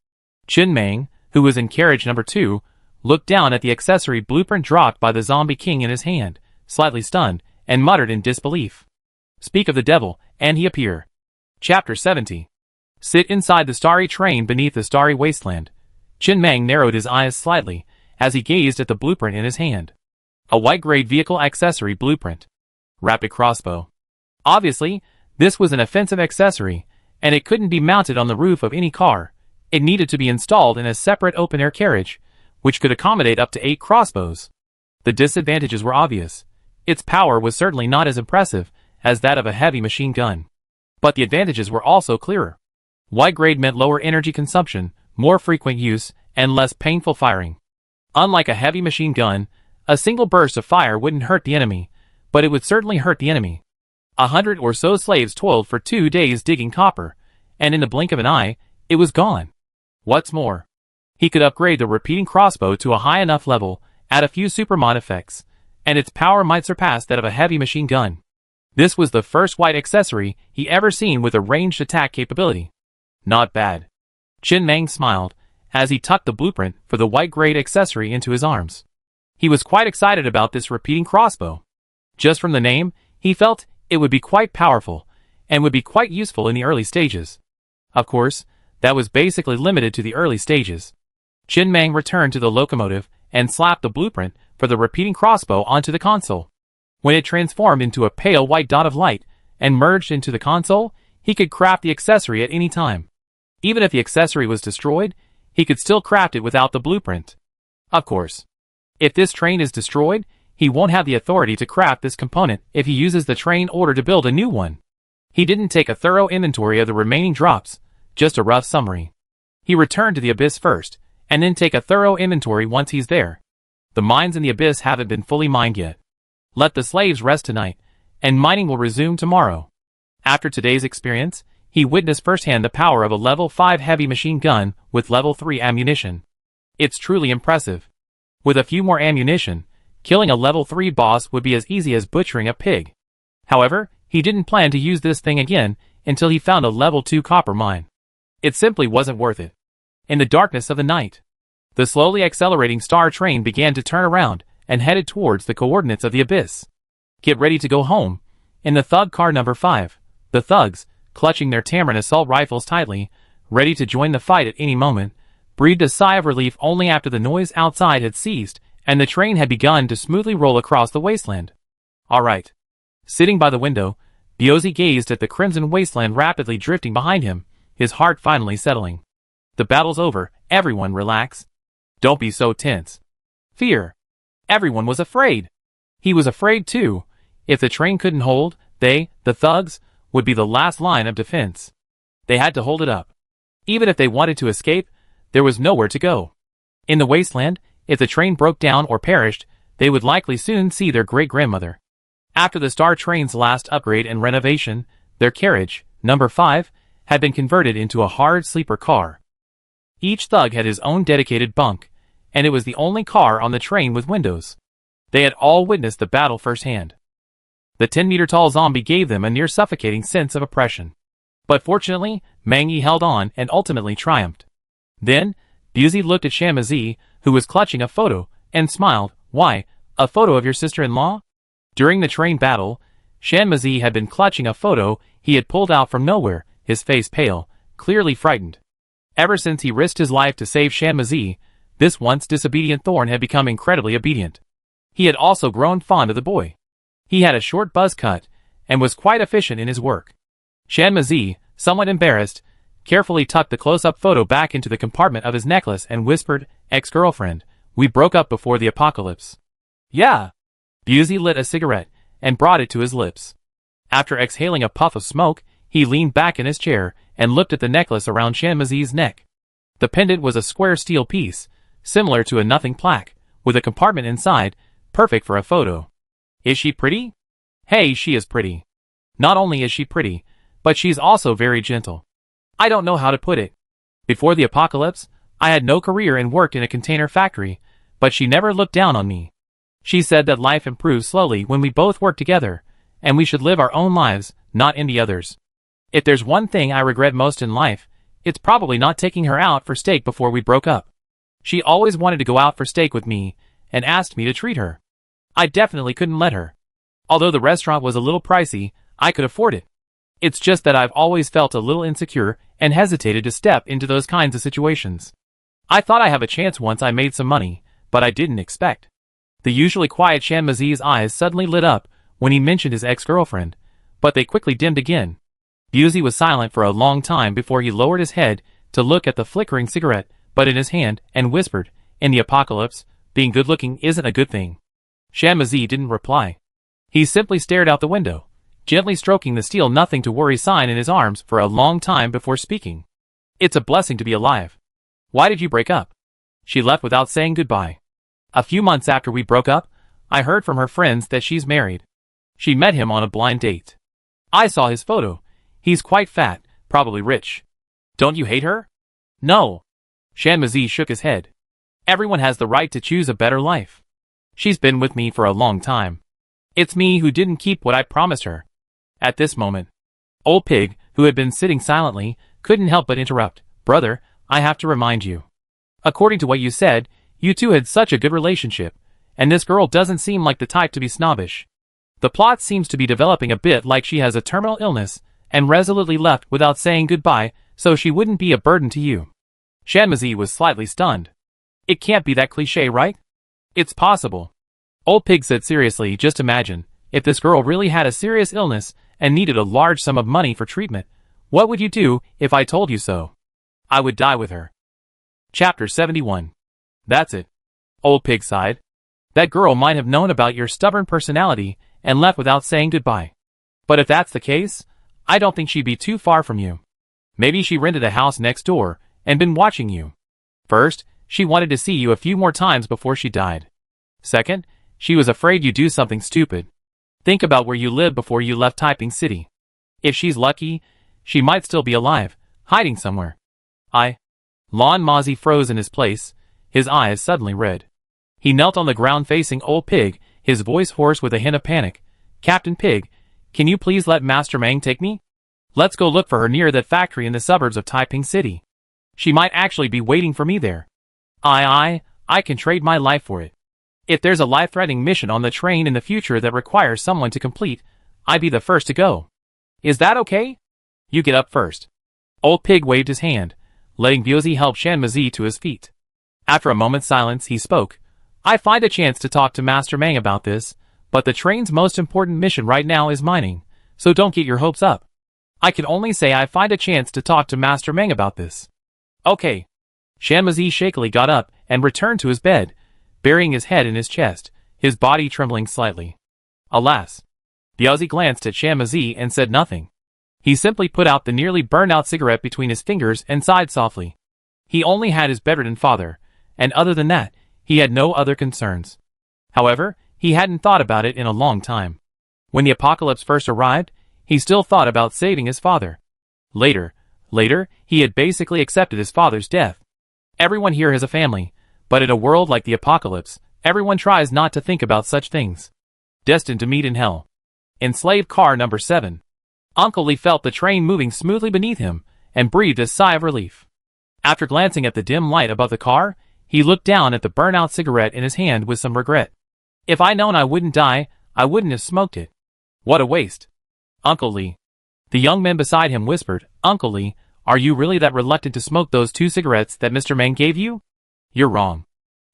Chin Mang, who was in carriage number 2, looked down at the accessory blueprint dropped by the zombie king in his hand, slightly stunned, and muttered in disbelief. Speak of the devil, and he appear. Chapter 70. Sit inside the starry train beneath the starry wasteland. Chin Mang narrowed his eyes slightly as he gazed at the blueprint in his hand. A white-grade vehicle accessory blueprint. Rapid crossbow. Obviously, this was an offensive accessory, and it couldn't be mounted on the roof of any car. It needed to be installed in a separate open-air carriage, which could accommodate up to 8 crossbows. The disadvantages were obvious. Its power was certainly not as impressive as that of a heavy machine gun. But the advantages were also clearer. White-grade meant lower energy consumption, more frequent use, and less painful firing. Unlike a heavy machine gun, a single burst of fire wouldn't hurt the enemy, but it would certainly hurt the enemy. 100 or so slaves toiled for 2 days digging copper, and in the blink of an eye, it was gone. What's more, he could upgrade the repeating crossbow to a high enough level, add a few supermod effects, and its power might surpass that of a heavy machine gun. This was the first white accessory he ever seen with a ranged attack capability. Not bad. Chin Mang smiled as he tucked the blueprint for the white-grade accessory into his arms. He was quite excited about this repeating crossbow. Just from the name, he felt it would be quite powerful and would be quite useful in the early stages. Of course, that was basically limited to the early stages. Chin Mang returned to the locomotive and slapped the blueprint for the repeating crossbow onto the console. When it transformed into a pale white dot of light and merged into the console, he could craft the accessory at any time. Even if the accessory was destroyed, he could still craft it without the blueprint. Of course, if this train is destroyed, he won't have the authority to craft this component if he uses the train order to build a new one. He didn't take a thorough inventory of the remaining drops, just a rough summary. He returned to the abyss first, and then take a thorough inventory once he's there. The mines in the abyss haven't been fully mined yet. Let the slaves rest tonight, and mining will resume tomorrow. After today's experience, he witnessed firsthand the power of a level 5 heavy machine gun with level 3 ammunition. It's truly impressive. With a few more ammunition, killing a level 3 boss would be as easy as butchering a pig. However, he didn't plan to use this thing again until he found a level 2 copper mine. It simply wasn't worth it. In the darkness of the night, the slowly accelerating star train began to turn around and headed towards the coordinates of the abyss. Get ready to go home. In the thug car number 5, the thugs, clutching their Tamarin assault rifles tightly, ready to join the fight at any moment, breathed a sigh of relief only after the noise outside had ceased and the train had begun to smoothly roll across the wasteland. All right. Sitting by the window, Biozi gazed at the crimson wasteland rapidly drifting behind him, his heart finally settling. The battle's over, everyone relax. Don't be so tense. Fear. Everyone was afraid. He was afraid too. If the train couldn't hold, they, the thugs, would be the last line of defense. They had to hold it up. Even if they wanted to escape, there was nowhere to go. In the wasteland, if the train broke down or perished, they would likely soon see their great-grandmother. After the Star Train's last upgrade and renovation, their carriage, number 5, had been converted into a hard sleeper car. Each thug had his own dedicated bunk, and it was the only car on the train with windows. They had all witnessed the battle firsthand. The 10-meter-tall zombie gave them a near-suffocating sense of oppression. But fortunately, Mangi held on and ultimately triumphed. Then, Buzi looked at Shanmazi, who was clutching a photo, and smiled. Why, a photo of your sister-in-law? During the train battle, Shanmazi had been clutching a photo he had pulled out from nowhere, his face pale, clearly frightened. Ever since he risked his life to save Shanmazi, this once disobedient thorn had become incredibly obedient. He had also grown fond of the boy. He had a short buzz cut, and was quite efficient in his work. Shanmazi, somewhat embarrassed, carefully tucked the close-up photo back into the compartment of his necklace and whispered, "Ex-girlfriend, we broke up before the apocalypse." "Yeah." Buzi lit a cigarette, and brought it to his lips. After exhaling a puff of smoke, he leaned back in his chair, and looked at the necklace around Shanmazi's neck. The pendant was a square steel piece, similar to a nothing plaque, with a compartment inside, perfect for a photo. Is she pretty? Hey, she is pretty. Not only is she pretty, but she's also very gentle. I don't know how to put it. Before the apocalypse, I had no career and worked in a container factory, but she never looked down on me. She said that life improves slowly when we both work together, and we should live our own lives, not envy others. If there's one thing I regret most in life, it's probably not taking her out for steak before we broke up. She always wanted to go out for steak with me, and asked me to treat her. I definitely couldn't let her. Although the restaurant was a little pricey, I could afford it. It's just that I've always felt a little insecure and hesitated to step into those kinds of situations. I thought I have a chance once I made some money, but I didn't expect. The usually quiet Shanmazi's eyes suddenly lit up when he mentioned his ex-girlfriend, but they quickly dimmed again. Buzi was silent for a long time before he lowered his head to look at the flickering cigarette butt in his hand and whispered, "In the apocalypse, being good-looking isn't a good thing." Shanmazi didn't reply. He simply stared out the window, gently stroking the steel nothing to worry sign in his arms for a long time before speaking. "It's a blessing to be alive. Why did you break up?" She left without saying goodbye. "A few months after we broke up, I heard from her friends that she's married. She met him on a blind date. I saw his photo. He's quite fat, probably rich. Don't you hate her?" "No." Shanmazi shook his head. "Everyone has the right to choose a better life. She's been with me for a long time. It's me who didn't keep what I promised her." At this moment, Old Pig, who had been sitting silently, couldn't help but interrupt. "Brother, I have to remind you. According to what you said, you two had such a good relationship, and this girl doesn't seem like the type to be snobbish. The plot seems to be developing a bit like she has a terminal illness and resolutely left without saying goodbye so she wouldn't be a burden to you." Shanmazi was slightly stunned. "It can't be that cliché, right?" "It's possible." Old Pig said seriously. "Just imagine, if this girl really had a serious illness and needed a large sum of money for treatment, what would you do if I told you so?" "I would die with her." Chapter 71. "That's it." Old Pig sighed. "That girl might have known about your stubborn personality and left without saying goodbye. But if that's the case, I don't think she'd be too far from you. Maybe she rented a house next door and been watching you. First, she wanted to see you a few more times before she died. Second, she was afraid you'd do something stupid. Think about where you lived before you left Typing City. If she's lucky, she might still be alive, hiding somewhere." Lon Mozzie froze in his place, his eyes suddenly red. He knelt on the ground facing Old Pig, his voice hoarse with a hint of panic. "Captain Pig, can you please let Master Mang take me? Let's go look for her near that factory in the suburbs of Typing City. She might actually be waiting for me there. I can trade my life for it. If there's a life-threatening mission on the train in the future that requires someone to complete, I'd be the first to go. Is that okay? You get up first." Old Pig waved his hand, letting Buzi help Shanmazi to his feet. After a moment's silence, he spoke. "I find a chance to talk to Master Mang about this, but the train's most important mission right now is mining, so don't get your hopes up. I can only say I find a chance to talk to Master Mang about this." "Okay." Shanmazi shakily got up and returned to his bed, burying his head in his chest, his body trembling slightly. Alas. Buzi glanced at Shanmazi and said nothing. He simply put out the nearly burned-out cigarette between his fingers and sighed softly. He only had his bedridden father, and other than that, he had no other concerns. However, he hadn't thought about it in a long time. When the apocalypse first arrived, he still thought about saving his father. Later, he had basically accepted his father's death. Everyone here has a family, but in a world like the apocalypse, everyone tries not to think about such things. Destined to meet in hell. Enslaved car number 7. Uncle Lee felt the train moving smoothly beneath him, and breathed a sigh of relief. After glancing at the dim light above the car, he looked down at the burnt-out cigarette in his hand with some regret. "If I'd known I wouldn't die, I wouldn't have smoked it. What a waste." "Uncle Lee." The young man beside him whispered, "Uncle Lee, are you really that reluctant to smoke those 2 cigarettes that Mr. Mang gave you?" "You're wrong."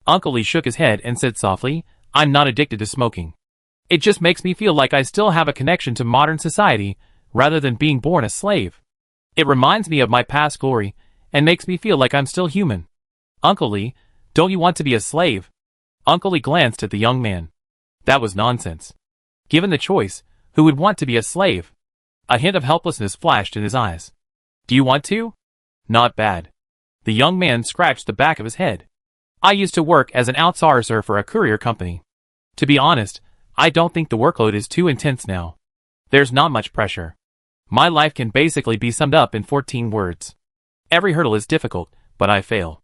Uncle Lee shook his head and said softly, "I'm not addicted to smoking. It just makes me feel like I still have a connection to modern society, rather than being born a slave. It reminds me of my past glory, and makes me feel like I'm still human." "Uncle Lee, don't you want to be a slave?" Uncle Lee glanced at the young man. That was nonsense. Given the choice, who would want to be a slave? A hint of helplessness flashed in his eyes. "Do you want to?" "Not bad." The young man scratched the back of his head. "I used to work as an outsourcer for a courier company. To be honest, I don't think the workload is too intense now. There's not much pressure. My life can basically be summed up in 14 words. Every hurdle is difficult, but I fail.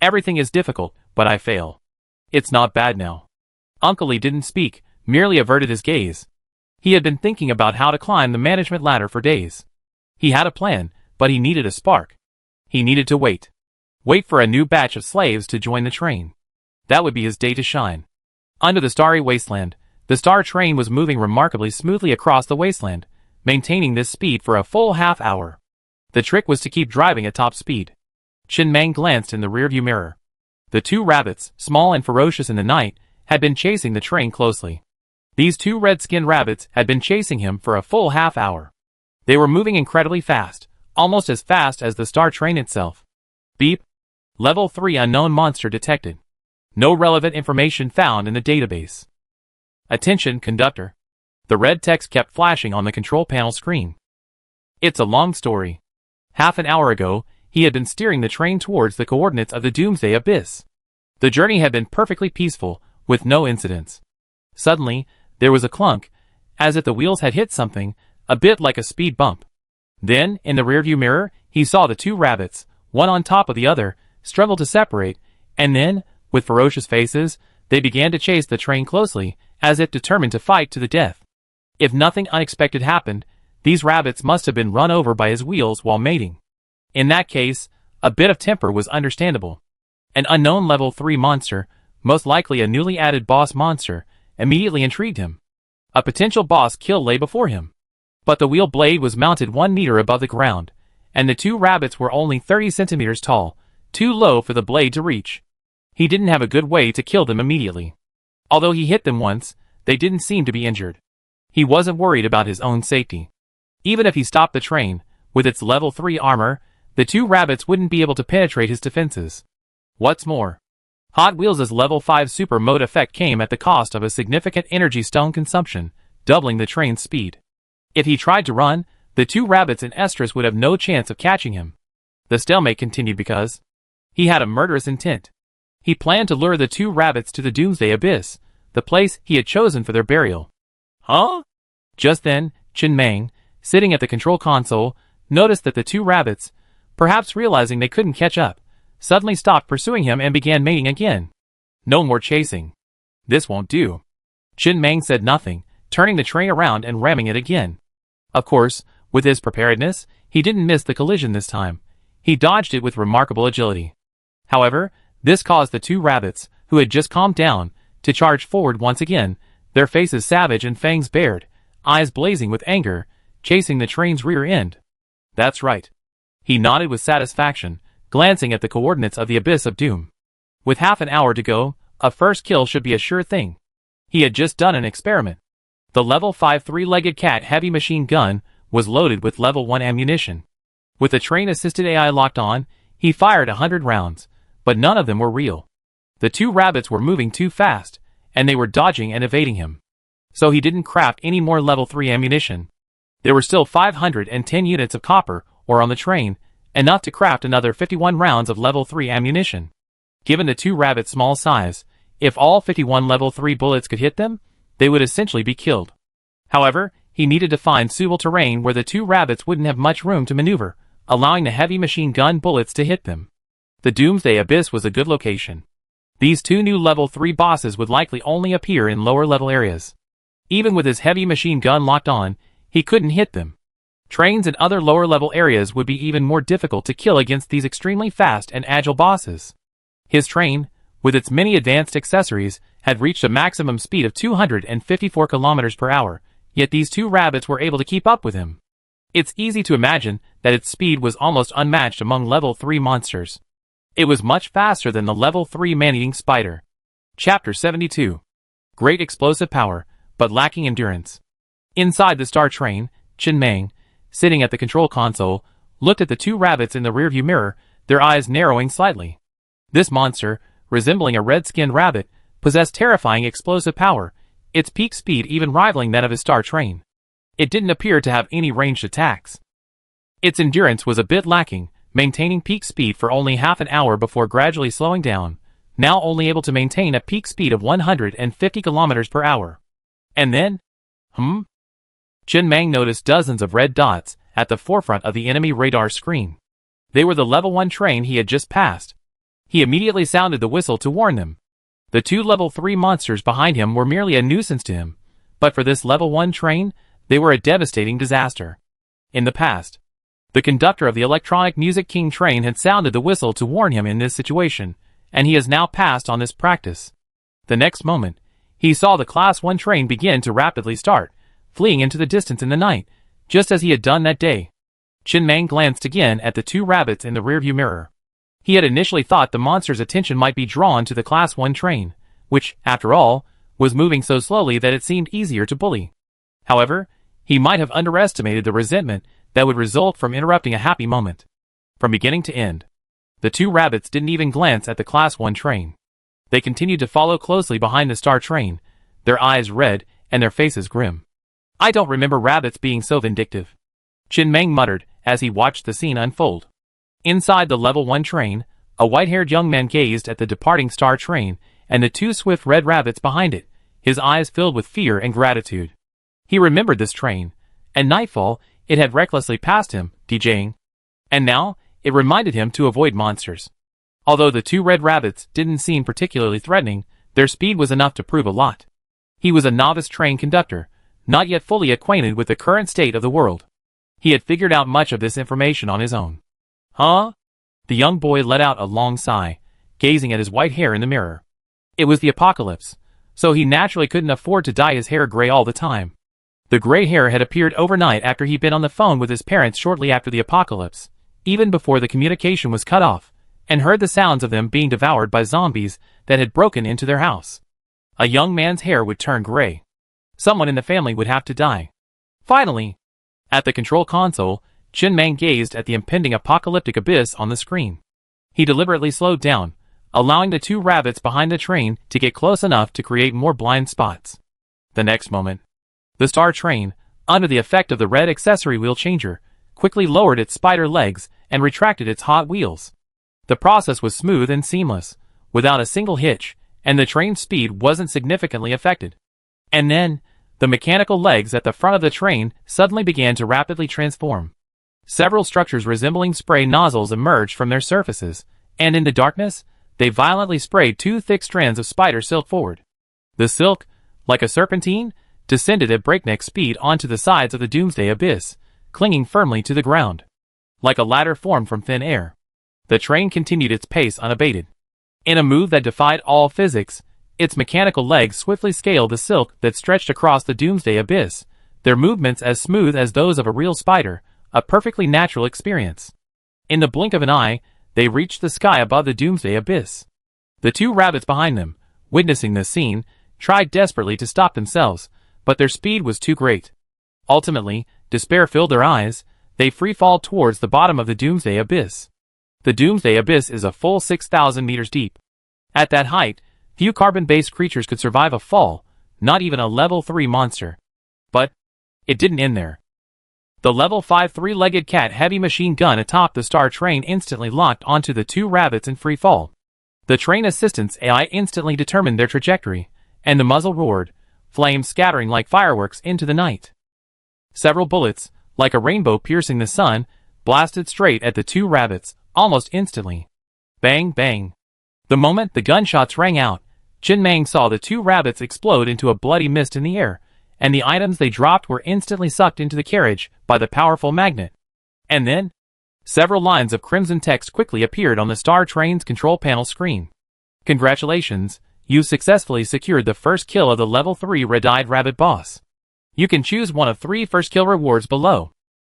Everything is difficult, but I fail. It's not bad now. Uncle Lee didn't speak, merely averted his gaze. He had been thinking about how to climb the management ladder for days. He had a plan, but he needed a spark. He needed to wait. Wait for a new batch of slaves to join the train. That would be his day to shine. Under the starry wasteland, the star train was moving remarkably smoothly across the wasteland, maintaining this speed for a full half hour. The trick was to keep driving at top speed. Chen Mang glanced in the rearview mirror. The two rabbits, small and ferocious in the night, had been chasing the train closely. These two red-skinned rabbits had been chasing him for a full half hour. They were moving incredibly fast, almost as fast as the star train itself. Beep. Level 3 unknown monster detected. No relevant information found in the database. Attention, conductor. The red text kept flashing on the control panel screen. It's a long story. Half an hour ago, he had been steering the train towards the coordinates of the Doomsday abyss. The journey had been perfectly peaceful, with no incidents. Suddenly, there was a clunk, as if the wheels had hit something, a bit like a speed bump. Then, in the rearview mirror, he saw the two rabbits, one on top of the other, struggle to separate, and then, with ferocious faces, they began to chase the train closely, as if determined to fight to the death. If nothing unexpected happened, these rabbits must have been run over by his wheels while mating. In that case, a bit of temper was understandable. An unknown level 3 monster, most likely a newly added boss monster, immediately intrigued him. A potential boss kill lay before him. But the wheel blade was mounted 1 meter above the ground, and the two rabbits were only 30 centimeters tall, too low for the blade to reach. He didn't have a good way to kill them immediately. Although he hit them once, they didn't seem to be injured. He wasn't worried about his own safety. Even if he stopped the train, with its level 3 armor, the two rabbits wouldn't be able to penetrate his defenses. What's more, Hot Wheels' level 5 super mode effect came at the cost of a significant energy stone consumption, doubling the train's speed. If he tried to run, the two rabbits in Estrus would have no chance of catching him. The stalemate continued because he had a murderous intent. He planned to lure the two rabbits to the Doomsday abyss, the place he had chosen for their burial. Huh? Just then, Chen Mang, sitting at the control console, noticed that the two rabbits, perhaps realizing they couldn't catch up, suddenly stopped pursuing him and began mating again. No more chasing. This won't do. Chen Mang said nothing, turning the train around and ramming it again. Of course, with his preparedness, he didn't miss the collision this time. He dodged it with remarkable agility. However, this caused the two rabbits, who had just calmed down, to charge forward once again, their faces savage and fangs bared, eyes blazing with anger, chasing the train's rear end. That's right. He nodded with satisfaction, glancing at the coordinates of the Abyss of Doom. With half an hour to go, a first kill should be a sure thing. He had just done an experiment. The level 5 three-legged cat heavy machine gun was loaded with level 1 ammunition. With the train-assisted AI locked on, he fired 100 rounds, but none of them were real. The two rabbits were moving too fast, and they were dodging and evading him. So he didn't craft any more level 3 ammunition. There were still 510 units of copper ore on the train, enough to craft another 51 rounds of level 3 ammunition. Given the two rabbits' small size, if all 51 level 3 bullets could hit them, they would essentially be killed. However, he needed to find suitable terrain where the two rabbits wouldn't have much room to maneuver, allowing the heavy machine gun bullets to hit them. The Doomsday Abyss was a good location. These two new level 3 bosses would likely only appear in lower level areas. Even with his heavy machine gun locked on, he couldn't hit them. Trains in other lower level areas would be even more difficult to kill against these extremely fast and agile bosses. His train, with its many advanced accessories, had reached a maximum speed of 254 kilometers per hour, yet these two rabbits were able to keep up with him. It's easy to imagine that its speed was almost unmatched among level 3 monsters. It was much faster than the level 3 man-eating spider. Chapter 72. Great explosive power, but lacking endurance. Inside the star train, Chen Mang, sitting at the control console, looked at the two rabbits in the rearview mirror, their eyes narrowing slightly. This monster, resembling a red-skinned rabbit, possessed terrifying explosive power, its peak speed even rivaling that of his star train. It didn't appear to have any ranged attacks. Its endurance was a bit lacking, maintaining peak speed for only half an hour before gradually slowing down, now only able to maintain a peak speed of 150 kilometers per hour. And then? Chen Mang noticed dozens of red dots at the forefront of the enemy radar screen. They were the level 1 train he had just passed. He immediately sounded the whistle to warn them. The 2 level 3 monsters behind him were merely a nuisance to him, but for this level 1 train, they were a devastating disaster. In the past, the conductor of the Electronic Music King train had sounded the whistle to warn him in this situation, and he has now passed on this practice. The next moment, he saw the Class 1 train begin to rapidly start, fleeing into the distance in the night, just as he had done that day. Chen Mang glanced again at the 2 rabbits in the rearview mirror. He had initially thought the monster's attention might be drawn to the Class 1 train, which, after all, was moving so slowly that it seemed easier to bully. However, he might have underestimated the resentment that would result from interrupting a happy moment. From beginning to end, the 2 rabbits didn't even glance at the Class 1 train. They continued to follow closely behind the star train, their eyes red and their faces grim. I don't remember rabbits being so vindictive, Chen Mang muttered as he watched the scene unfold. Inside the level 1 train, a white-haired young man gazed at the departing star train and the 2 swift red rabbits behind it, his eyes filled with fear and gratitude. He remembered this train. At nightfall, it had recklessly passed him, DJing. And now, it reminded him to avoid monsters. Although the 2 red rabbits didn't seem particularly threatening, their speed was enough to prove a lot. He was a novice train conductor, not yet fully acquainted with the current state of the world. He had figured out much of this information on his own. Huh? The young boy let out a long sigh, gazing at his white hair in the mirror. It was the apocalypse, so he naturally couldn't afford to dye his hair gray all the time. The gray hair had appeared overnight after he'd been on the phone with his parents shortly after the apocalypse, even before the communication was cut off, and heard the sounds of them being devoured by zombies that had broken into their house. A young man's hair would turn gray. Someone in the family would have to die. Finally, at the control console, Chen Mang gazed at the impending apocalyptic abyss on the screen. He deliberately slowed down, allowing the 2 rabbits behind the train to get close enough to create more blind spots. The next moment, the star train, under the effect of the red accessory wheel changer, quickly lowered its spider legs and retracted its hot wheels. The process was smooth and seamless, without a single hitch, and the train's speed wasn't significantly affected. And then, the mechanical legs at the front of the train suddenly began to rapidly transform. Several structures resembling spray nozzles emerged from their surfaces, and in the darkness, they violently sprayed 2 thick strands of spider silk forward. The silk, like a serpentine, descended at breakneck speed onto the sides of the Doomsday abyss, clinging firmly to the ground. Like a ladder formed from thin air, the train continued its pace unabated. In a move that defied all physics, its mechanical legs swiftly scaled the silk that stretched across the Doomsday abyss, their movements as smooth as those of a real spider, a perfectly natural experience. In the blink of an eye, they reached the sky above the Doomsday abyss. The 2 rabbits behind them, witnessing this scene, tried desperately to stop themselves, but their speed was too great. Ultimately, despair filled their eyes. They free-falled towards the bottom of the Doomsday abyss. The Doomsday abyss is a full 6,000 meters deep. At that height, few carbon-based creatures could survive a fall, not even a level 3 monster. But it didn't end there. The level 5 3-legged cat heavy machine gun atop the star train instantly locked onto the 2 rabbits in free fall. The train assistance AI instantly determined their trajectory, and the muzzle roared, flames scattering like fireworks into the night. Several bullets, like a rainbow piercing the sun, blasted straight at the 2 rabbits, almost instantly. Bang, bang. The moment the gunshots rang out, Chen Mang saw the 2 rabbits explode into a bloody mist in the air, and the items they dropped were instantly sucked into the carriage by the powerful magnet. And then, several lines of crimson text quickly appeared on the star train's control panel screen. Congratulations, you've successfully secured the first kill of the level 3 red-eyed rabbit boss. You can choose one of 3 first kill rewards below.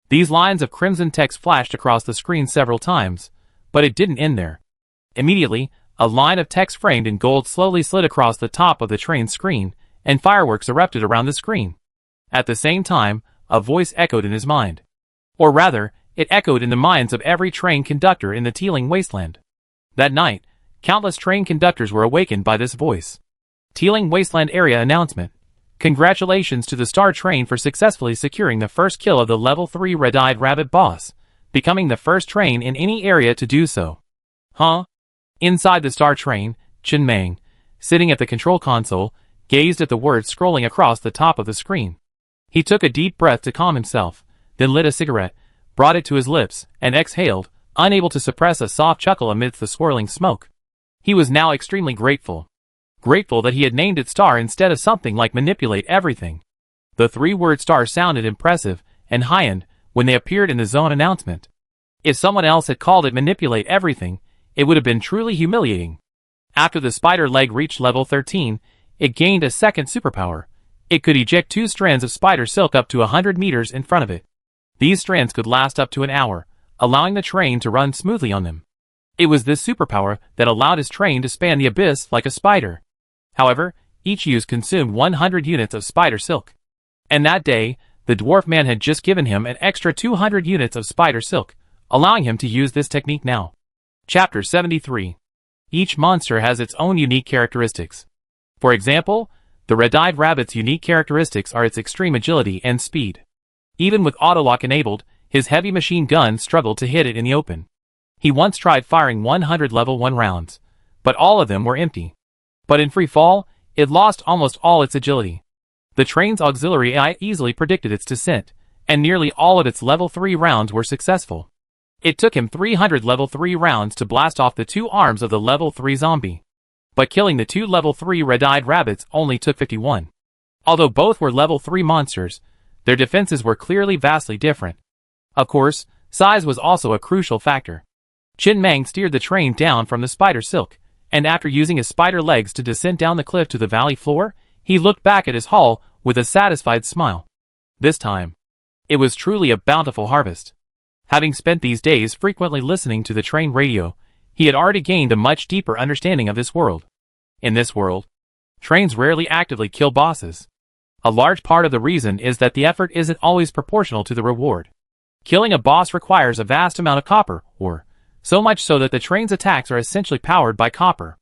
These lines of crimson text flashed across the screen several times, but it didn't end there. Immediately, a line of text framed in gold slowly slid across the top of the train's screen, and fireworks erupted around the screen. At the same time, a voice echoed in his mind. Or rather, it echoed in the minds of every train conductor in the Teeling Wasteland. That night, countless train conductors were awakened by this voice. Teeling Wasteland Area Announcement. Congratulations to the Star Train for successfully securing the first kill of the level 3 red-eyed rabbit boss, becoming the first train in any area to do so. Huh? Inside the Star Train, Chen Mang, sitting at the control console, gazed at the words scrolling across the top of the screen. He took a deep breath to calm himself, then lit a cigarette, brought it to his lips, and exhaled, unable to suppress a soft chuckle amidst the swirling smoke. He was now extremely grateful. Grateful that he had named it Star instead of something like Manipulate Everything. The three-word Star sounded impressive and high-end when they appeared in the zone announcement. If someone else had called it Manipulate Everything, it would have been truly humiliating. After the spider leg reached level 13, it gained a second superpower. It could eject 2 strands of spider silk up to 100 meters in front of it. These strands could last up to an hour, allowing the train to run smoothly on them. It was this superpower that allowed his train to span the abyss like a spider. However, each use consumed 100 units of spider silk. And that day, the dwarf man had just given him an extra 200 units of spider silk, allowing him to use this technique now. Chapter 73. Each monster has its own unique characteristics. For example, the red-eyed rabbit's unique characteristics are its extreme agility and speed. Even with autolock enabled, his heavy machine gun struggled to hit it in the open. He once tried firing 100 level 1 rounds, but all of them were empty. But in free fall, it lost almost all its agility. The train's auxiliary AI easily predicted its descent, and nearly all of its level 3 rounds were successful. It took him 300 level 3 rounds to blast off the 2 arms of the level 3 zombie. But killing the 2 level 3 red-eyed rabbits only took 51. Although both were level 3 monsters, their defenses were clearly vastly different. Of course, size was also a crucial factor. Qin Mang steered the train down from the spider silk, and after using his spider legs to descend down the cliff to the valley floor, he looked back at his haul with a satisfied smile. This time, it was truly a bountiful harvest. Having spent these days frequently listening to the train radio, he had already gained a much deeper understanding of this world. In this world, trains rarely actively kill bosses. A large part of the reason is that the effort isn't always proportional to the reward. Killing a boss requires a vast amount of copper ore, so much so that the train's attacks are essentially powered by copper.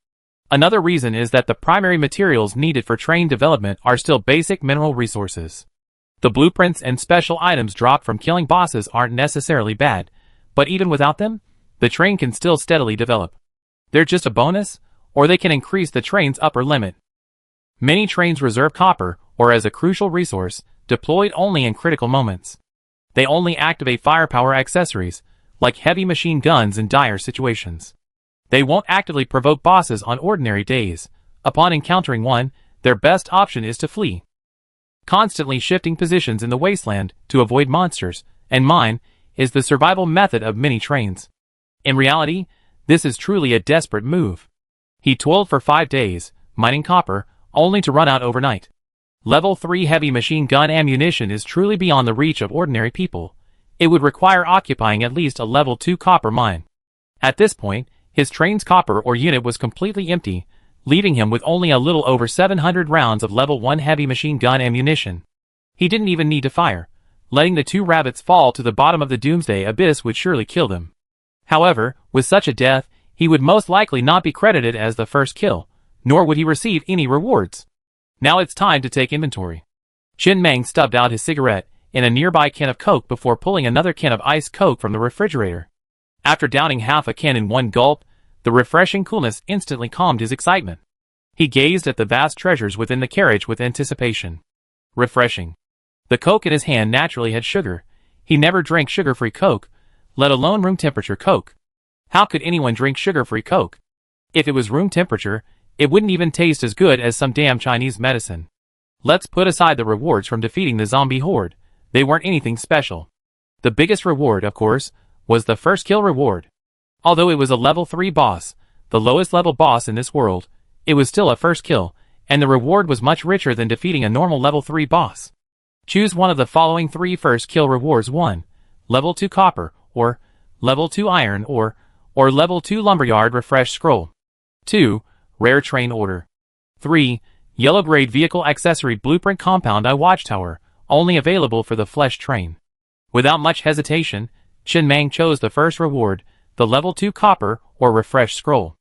Another reason is that the primary materials needed for train development are still basic mineral resources. The blueprints and special items dropped from killing bosses aren't necessarily bad, but even without them, the train can still steadily develop. They're just a bonus, or they can increase the train's upper limit. Many trains reserve copper, or as a crucial resource, deployed only in critical moments. They only activate firepower accessories, like heavy machine guns in dire situations. They won't actively provoke bosses on ordinary days. Upon encountering one, their best option is to flee. Constantly shifting positions in the wasteland to avoid monsters, and mine, is the survival method of many trains. In reality, this is truly a desperate move. He toiled for 5 days, mining copper, only to run out overnight. Level 3 heavy machine gun ammunition is truly beyond the reach of ordinary people. It would require occupying at least a level 2 copper mine. At this point, his train's copper ore unit was completely empty, leaving him with only a little over 700 rounds of level 1 heavy machine gun ammunition. He didn't even need to fire. Letting the 2 rabbits fall to the bottom of the Doomsday abyss would surely kill them. However, with such a death, he would most likely not be credited as the first kill, nor would he receive any rewards. Now it's time to take inventory. Qin Mang stubbed out his cigarette in a nearby can of Coke before pulling another can of iced Coke from the refrigerator. After downing half a can in one gulp, the refreshing coolness instantly calmed his excitement. He gazed at the vast treasures within the carriage with anticipation. Refreshing. The Coke in his hand naturally had sugar. He never drank sugar-free Coke, let alone room-temperature Coke. How could anyone drink sugar-free Coke? If it was room temperature, it wouldn't even taste as good as some damn Chinese medicine. Let's put aside the rewards from defeating the zombie horde. They weren't anything special. The biggest reward, of course, was the first kill reward. Although it was a level 3 boss, the lowest level boss in this world, it was still a first kill, and the reward was much richer than defeating a normal level 3 boss. Choose one of the following 3 first kill rewards: 1. Level 2 copper, or level 2 iron, or level 2 lumberyard refresh scroll. 2. Rare train order. 3. Yellow grade vehicle accessory blueprint compound I watchtower, only available for the flesh train. Without much hesitation, Qin Mang chose the first reward, the level 2 copper or refresh scroll.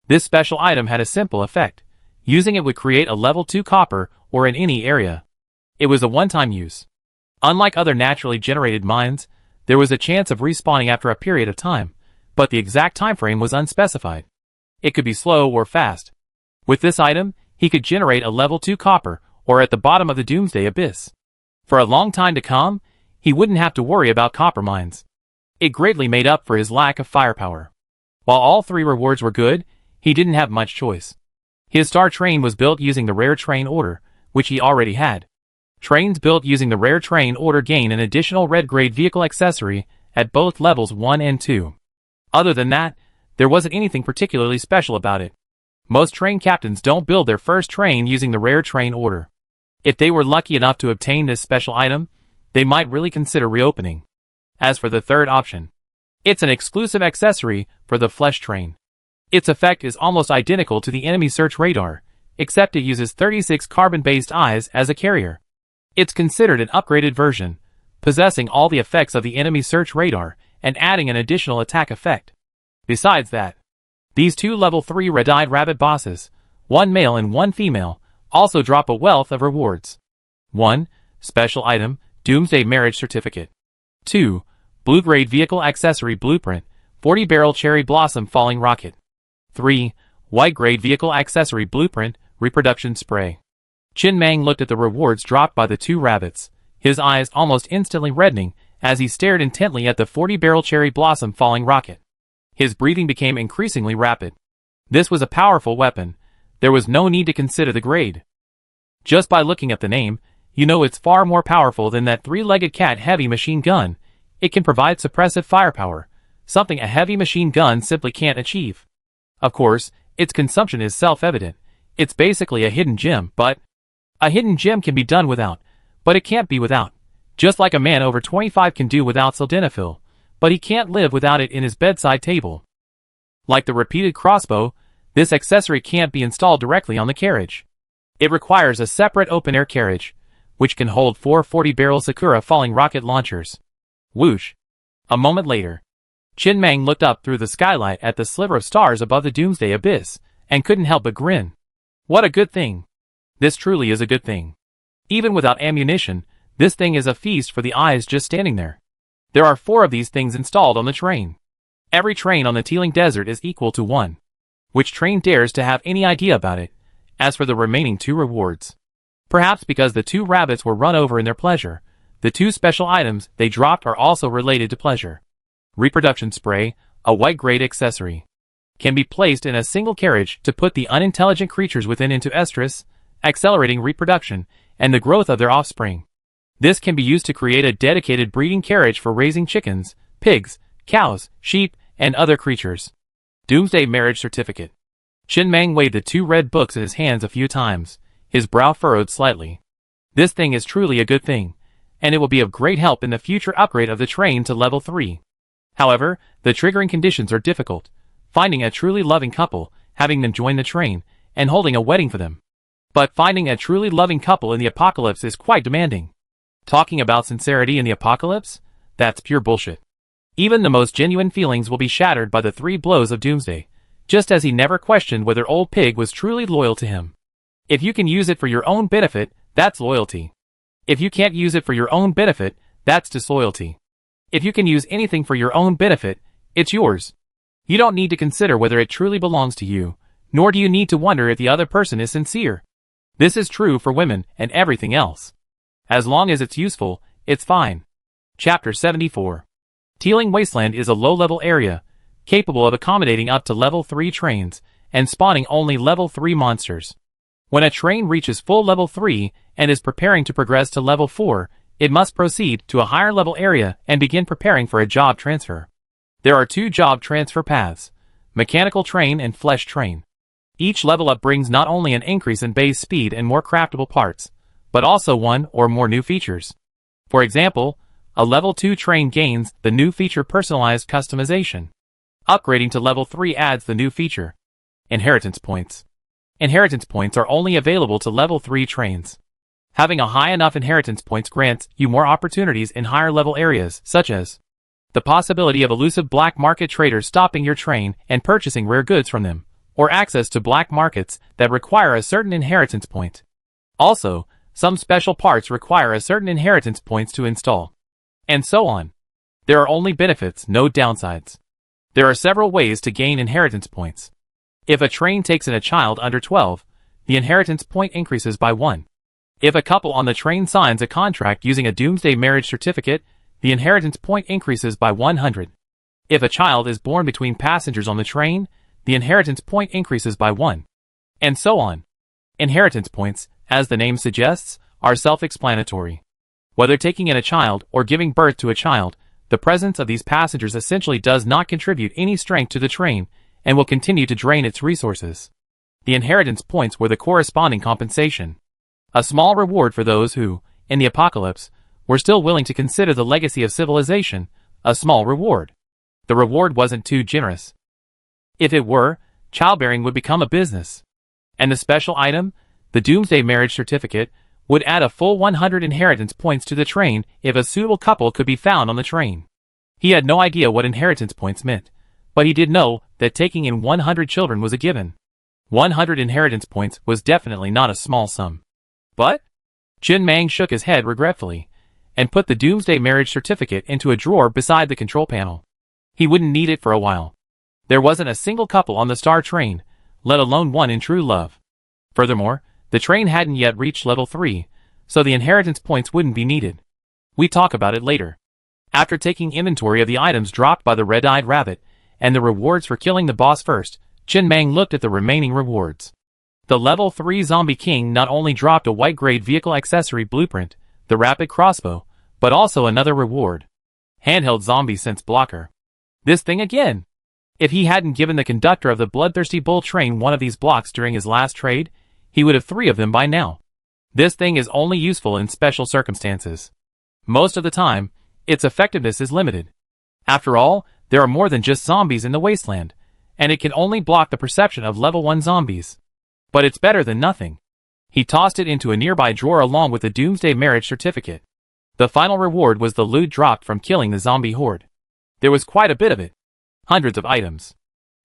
This special item had a simple effect. Using it would create a level 2 copper ore in any area. It was a one-time use. Unlike other naturally generated mines, there was a chance of respawning after a period of time, but the exact time frame was unspecified. It could be slow or fast. With this item, he could generate a level 2 copper ore at the bottom of the Doomsday abyss. For a long time to come, he wouldn't have to worry about copper mines. It greatly made up for his lack of firepower. While all three rewards were good, he didn't have much choice. His star train was built using the rare train order, which he already had. Trains built using the rare train order gain an additional red grade vehicle accessory at both levels 1 and 2. Other than that, there wasn't anything particularly special about it. Most train captains don't build their first train using the rare train order. If they were lucky enough to obtain this special item, they might really consider reopening. As for the third option, it's an exclusive accessory for the flesh train. Its effect is almost identical to the enemy search radar, except it uses 36 carbon-based eyes as a carrier. It's considered an upgraded version, possessing all the effects of the enemy search radar and adding an additional attack effect. Besides that, these two level 3 red-eyed rabbit bosses, one male and one female, also drop a wealth of rewards. 1. Special item, Doomsday Marriage Certificate. 2. Blue Grade Vehicle Accessory Blueprint, 40 Barrel Cherry Blossom Falling Rocket. 3. White Grade Vehicle Accessory Blueprint, Reproduction Spray. Chin Mang looked at the rewards dropped by the two rabbits, his eyes almost instantly reddening as he stared intently at the 40 Barrel Cherry Blossom Falling Rocket. His breathing became increasingly rapid. This was a powerful weapon. There was no need to consider the grade. Just by looking at the name, you know it's far more powerful than that three-legged cat heavy machine gun. It can provide suppressive firepower, something a heavy machine gun simply can't achieve. Of course, its consumption is self-evident. It's basically a hidden gem, but a hidden gem can be done without, but it can't be without. Just like a man over 25 can do without sildenafil, but he can't live without it in his bedside table. Like the repeated crossbow, this accessory can't be installed directly on the carriage. It requires a separate open-air carriage, which can hold 4 40-barrel Sakura falling rocket launchers. Whoosh! A moment later, Chin Mang looked up through the skylight at the sliver of stars above the Doomsday abyss, and couldn't help but grin. What a good thing! This truly is a good thing. Even without ammunition, this thing is a feast for the eyes just standing there. There are 4 of these things installed on the train. Every train on the Teeling Desert is equal to 1. Which train dares to have any idea about it? As for the remaining 2 rewards, perhaps because the 2 rabbits were run over in their pleasure, the 2 special items they dropped are also related to pleasure. Reproduction Spray, a white grade accessory, can be placed in a single carriage to put the unintelligent creatures within into estrus, accelerating reproduction and the growth of their offspring. This can be used to create a dedicated breeding carriage for raising chickens, pigs, cows, sheep, and other creatures. Doomsday Marriage Certificate. Chin Mang weighed the 2 red books in his hands a few times, his brow furrowed slightly. This thing is truly a good thing, and it will be of great help in the future upgrade of the train to level 3. However, the triggering conditions are difficult, finding a truly loving couple, having them join the train, and holding a wedding for them. But finding a truly loving couple in the apocalypse is quite demanding. Talking about sincerity in the apocalypse? That's pure bullshit. Even the most genuine feelings will be shattered by the 3 blows of Doomsday, just as he never questioned whether Old Pig was truly loyal to him. If you can use it for your own benefit, that's loyalty. If you can't use it for your own benefit, that's disloyalty. If you can use anything for your own benefit, it's yours. You don't need to consider whether it truly belongs to you, nor do you need to wonder if the other person is sincere. This is true for women and everything else. As long as it's useful, it's fine. Chapter 74. Teeling Wasteland is a low-level area, capable of accommodating up to level 3 trains, and spawning only level 3 monsters. When a train reaches full level 3 and is preparing to progress to level 4, it must proceed to a higher level area and begin preparing for a job transfer. There are 2 job transfer paths, mechanical train and flesh train. Each level up brings not only an increase in base speed and more craftable parts, but also 1 or more new features. For example, a level 2 train gains the new feature Personalized Customization. Upgrading to level 3 adds the new feature, Inheritance Points. Inheritance points are only available to level 3 trains. Having a high enough inheritance points grants you more opportunities in higher level areas, such as the possibility of elusive black market traders stopping your train and purchasing rare goods from them, or access to black markets that require a certain inheritance point. Also, some special parts require a certain inheritance points to install. And so on. There are only benefits, no downsides. There are several ways to gain inheritance points. If a train takes in a child under 12, the inheritance point increases by 1. If a couple on the train signs a contract using a Doomsday Marriage Certificate, the inheritance point increases by 100. If a child is born between passengers on the train, the inheritance point increases by 1. And so on. Inheritance points, as the name suggests, are self-explanatory. Whether taking in a child or giving birth to a child, the presence of these passengers essentially does not contribute any strength to the train and will continue to drain its resources. The inheritance points were the corresponding compensation. A small reward for those who, in the apocalypse, were still willing to consider the legacy of civilization, a small reward. The reward wasn't too generous. If it were, childbearing would become a business. And the special item, the Doomsday marriage certificate, would add a full 100 inheritance points to the train if a suitable couple could be found on the train. He had no idea what inheritance points meant, but he did know that taking in 100 children was a given. 100 inheritance points was definitely not a small sum. But? Chen Mang shook his head regretfully, and put the Doomsday marriage certificate into a drawer beside the control panel. He wouldn't need it for a while. There wasn't a single couple on the Star train, let alone one in true love. Furthermore, the train hadn't yet reached level 3, so the inheritance points wouldn't be needed. We talk about it later. After taking inventory of the items dropped by the red-eyed rabbit, and the rewards for killing the boss first, Chen Mang looked at the remaining rewards. The level 3 Zombie King not only dropped a white-grade vehicle accessory blueprint, the rapid crossbow, but also another reward. Handheld zombie sense blocker. This thing again! If he hadn't given the conductor of the bloodthirsty bull train one of these blocks during his last trade, he would have 3 of them by now. This thing is only useful in special circumstances. Most of the time, its effectiveness is limited. After all, there are more than just zombies in the wasteland, and it can only block the perception of level 1 zombies. But it's better than nothing. He tossed it into a nearby drawer along with the Doomsday marriage certificate. The final reward was the loot dropped from killing the zombie horde. There was quite a bit of it. Hundreds of items.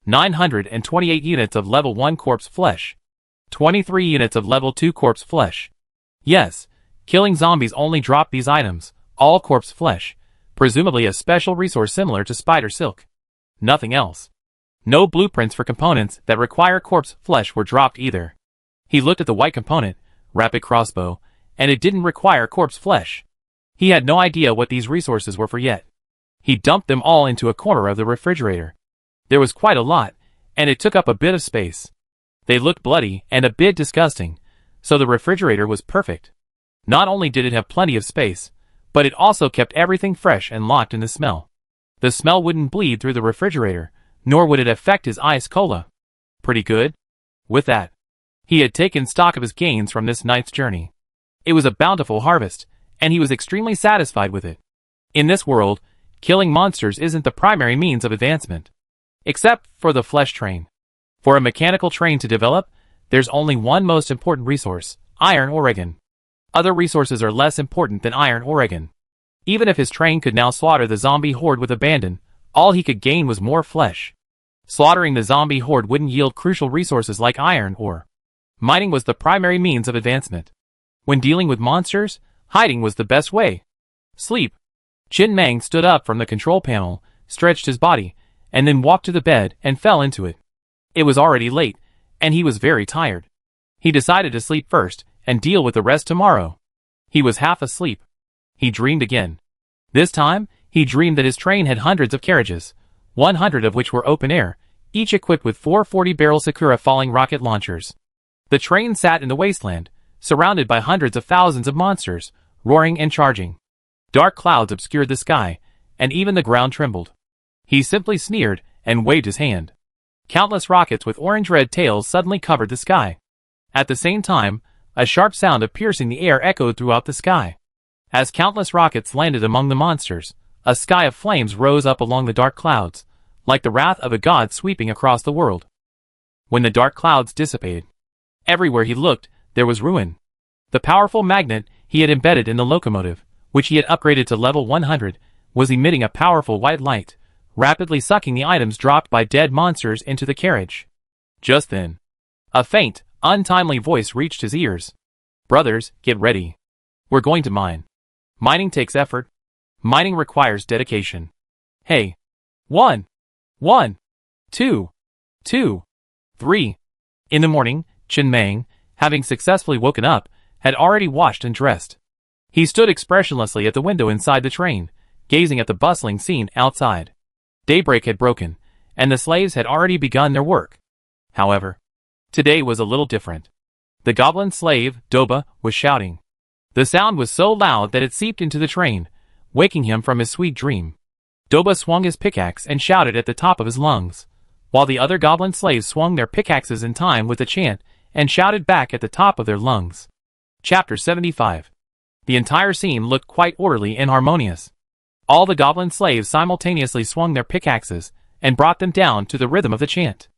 928 units of level 1 corpse flesh. 23 units of level 2 corpse flesh. Yes, killing zombies only dropped these items, all corpse flesh, presumably a special resource similar to spider silk. Nothing else. No blueprints for components that require corpse flesh were dropped either. He looked at the white component, rapid crossbow, and it didn't require corpse flesh. He had no idea what these resources were for yet. He dumped them all into a corner of the refrigerator. There was quite a lot, and it took up a bit of space. They looked bloody and a bit disgusting, so the refrigerator was perfect. Not only did it have plenty of space, but it also kept everything fresh and locked in the smell. The smell wouldn't bleed through the refrigerator, nor would it affect his ice cola. Pretty good. With that, he had taken stock of his gains from this night's journey. It was a bountiful harvest, and he was extremely satisfied with it. In this world, killing monsters isn't the primary means of advancement. Except for the flesh train. For a mechanical train to develop, there's only one most important resource, iron Oregon. Other resources are less important than iron Oregon. Even if his train could now slaughter the zombie horde with abandon, all he could gain was more flesh. Slaughtering the zombie horde wouldn't yield crucial resources like iron ore. Mining was the primary means of advancement. When dealing with monsters, hiding was the best way. Sleep. Chen Mang stood up from the control panel, stretched his body, and then walked to the bed and fell into it. It was already late, and he was very tired. He decided to sleep first and deal with the rest tomorrow. He was half asleep. He dreamed again. This time, he dreamed that his train had hundreds of carriages, 100 of which were open air, each equipped with 4 40-barrel Sakura falling rocket launchers. The train sat in the wasteland, surrounded by hundreds of thousands of monsters, roaring and charging. Dark clouds obscured the sky, and even the ground trembled. He simply sneered and waved his hand. Countless rockets with orange-red tails suddenly covered the sky. At the same time, a sharp sound of piercing the air echoed throughout the sky. As countless rockets landed among the monsters, a sky of flames rose up along the dark clouds, like the wrath of a god sweeping across the world. When the dark clouds dissipated, everywhere he looked, there was ruin. The powerful magnet he had embedded in the locomotive, which he had upgraded to level 100, was emitting a powerful white light, rapidly sucking the items dropped by dead monsters into the carriage. Just then, a faint, untimely voice reached his ears. "Brothers, get ready. We're going to mine. Mining takes effort. Mining requires dedication. Hey. 1, 2, 3. In the morning, Chen Mang, having successfully woken up, had already washed and dressed. He stood expressionlessly at the window inside the train, gazing at the bustling scene outside. Daybreak had broken, and the slaves had already begun their work. However, today was a little different. The goblin slave, Doba, was shouting. The sound was so loud that it seeped into the train, waking him from his sweet dream. Doba swung his pickaxe and shouted at the top of his lungs, while the other goblin slaves swung their pickaxes in time with the chant and shouted back at the top of their lungs. Chapter 75. The entire scene looked quite orderly and harmonious. All the goblin slaves simultaneously swung their pickaxes and brought them down to the rhythm of the chant.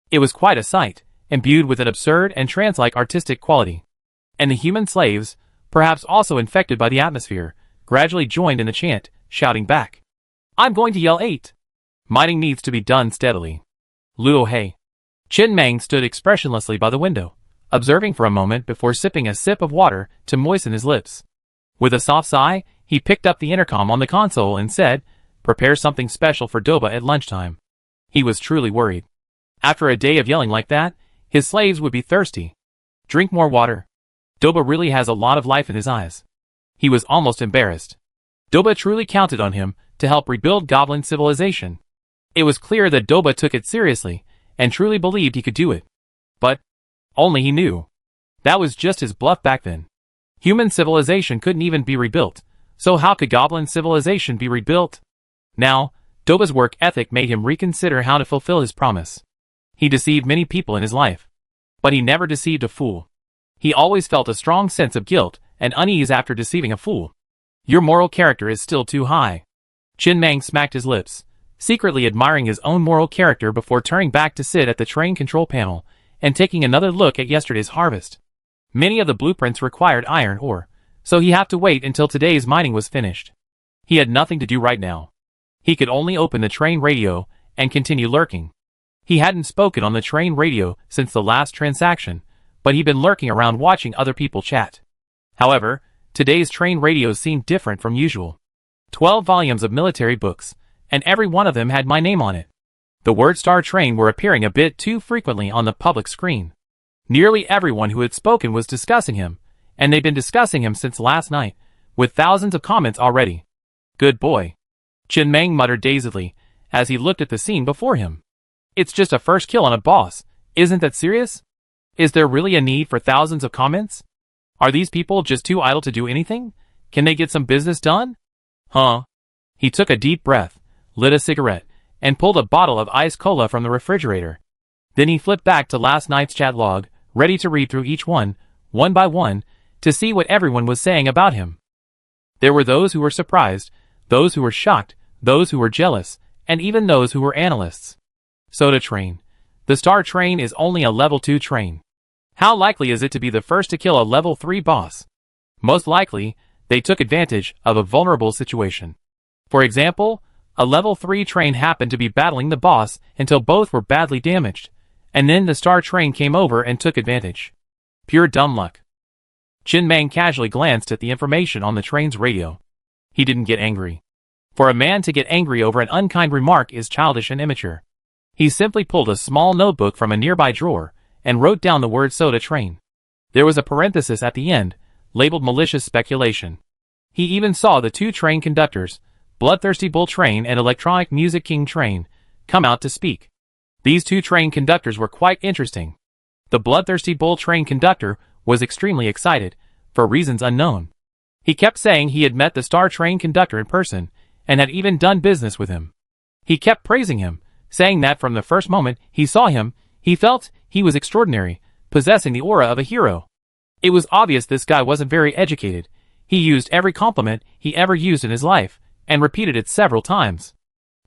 It was quite a sight, imbued with an absurd and trance-like artistic quality. And the human slaves, perhaps also infected by the atmosphere, gradually joined in the chant, shouting back. I'm going to yell 8. Mining needs to be done steadily. Luo Hei. Qin Mang stood expressionlessly by the window, observing for a moment before sipping a sip of water to moisten his lips. With a soft sigh, he picked up the intercom on the console and said, "Prepare something special for Doba at lunchtime." He was truly worried. After a day of yelling like that, his slaves would be thirsty. Drink more water. Doba really has a lot of life in his eyes. He was almost embarrassed. Doba truly counted on him to help rebuild goblin civilization. It was clear that Doba took it seriously and truly believed he could do it. But only he knew. That was just his bluff back then. Human civilization couldn't even be rebuilt, so how could goblin civilization be rebuilt? Now, Doba's work ethic made him reconsider how to fulfill his promise. He deceived many people in his life, but he never deceived a fool. He always felt a strong sense of guilt and unease after deceiving a fool. Your moral character is still too high. Qin Mang smacked his lips, secretly admiring his own moral character before turning back to sit at the train control panel and taking another look at yesterday's harvest. Many of the blueprints required iron ore, so he had to wait until today's mining was finished. He had nothing to do right now. He could only open the train radio and continue lurking. He hadn't spoken on the train radio since the last transaction, but he'd been lurking around watching other people chat. However, today's train radio seemed different from usual. 12 volumes of military books, and every one of them had my name on it. The word Star Train were appearing a bit too frequently on the public screen. Nearly everyone who had spoken was discussing him, and they'd been discussing him since last night, with thousands of comments already. Good boy. Qin Mang muttered dazedly, as he looked at the scene before him. It's just a first kill on a boss, isn't that serious? Is there really a need for thousands of comments? Are these people just too idle to do anything? Can they get some business done? Huh? He took a deep breath, lit a cigarette, and pulled a bottle of ice cola from the refrigerator. Then he flipped back to last night's chat log, ready to read through each one by one, to see what everyone was saying about him. There were those who were surprised, those who were shocked, those who were jealous, and even those who were analysts. Soda Train. The Star Train is only a level 2 train. How likely is it to be the first to kill a level 3 boss? Most likely, they took advantage of a vulnerable situation. For example, a level 3 train happened to be battling the boss until both were badly damaged, and then the Star Train came over and took advantage. Pure dumb luck. Qin Mang casually glanced at the information on the train's radio. He didn't get angry. For a man to get angry over an unkind remark is childish and immature. He simply pulled a small notebook from a nearby drawer and wrote down the word Soda Train. There was a parenthesis at the end, labeled malicious speculation. He even saw the 2 train conductors, Bloodthirsty Bull Train and Electronic Music King Train, come out to speak. These 2 train conductors were quite interesting. The Bloodthirsty Bull Train conductor was extremely excited, for reasons unknown. He kept saying he had met the Star Train conductor in person, and had even done business with him. He kept praising him, saying that from the first moment he saw him, he felt he was extraordinary, possessing the aura of a hero. It was obvious this guy wasn't very educated. He used every compliment he ever used in his life, and repeated it several times.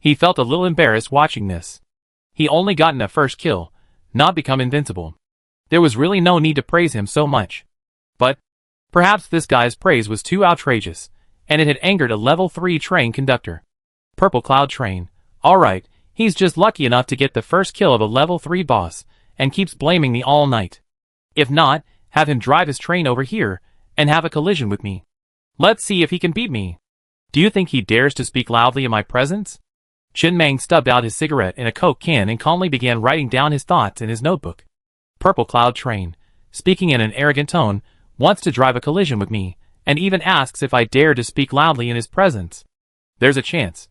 He felt a little embarrassed watching this. He only gotten a first kill, not become invincible. There was really no need to praise him so much. But perhaps this guy's praise was too outrageous, and it had angered a level 3 train conductor. Purple Cloud Train. Alright, he's just lucky enough to get the first kill of a level 3 boss, and keeps blaming me all night. If not, have him drive his train over here, and have a collision with me. Let's see if he can beat me. Do you think he dares to speak loudly in my presence? Qin Mang stubbed out his cigarette in a Coke can and calmly began writing down his thoughts in his notebook. Purple Cloud Train, speaking in an arrogant tone, wants to drive a collision with me, and even asks if I dare to speak loudly in his presence. There's a chance.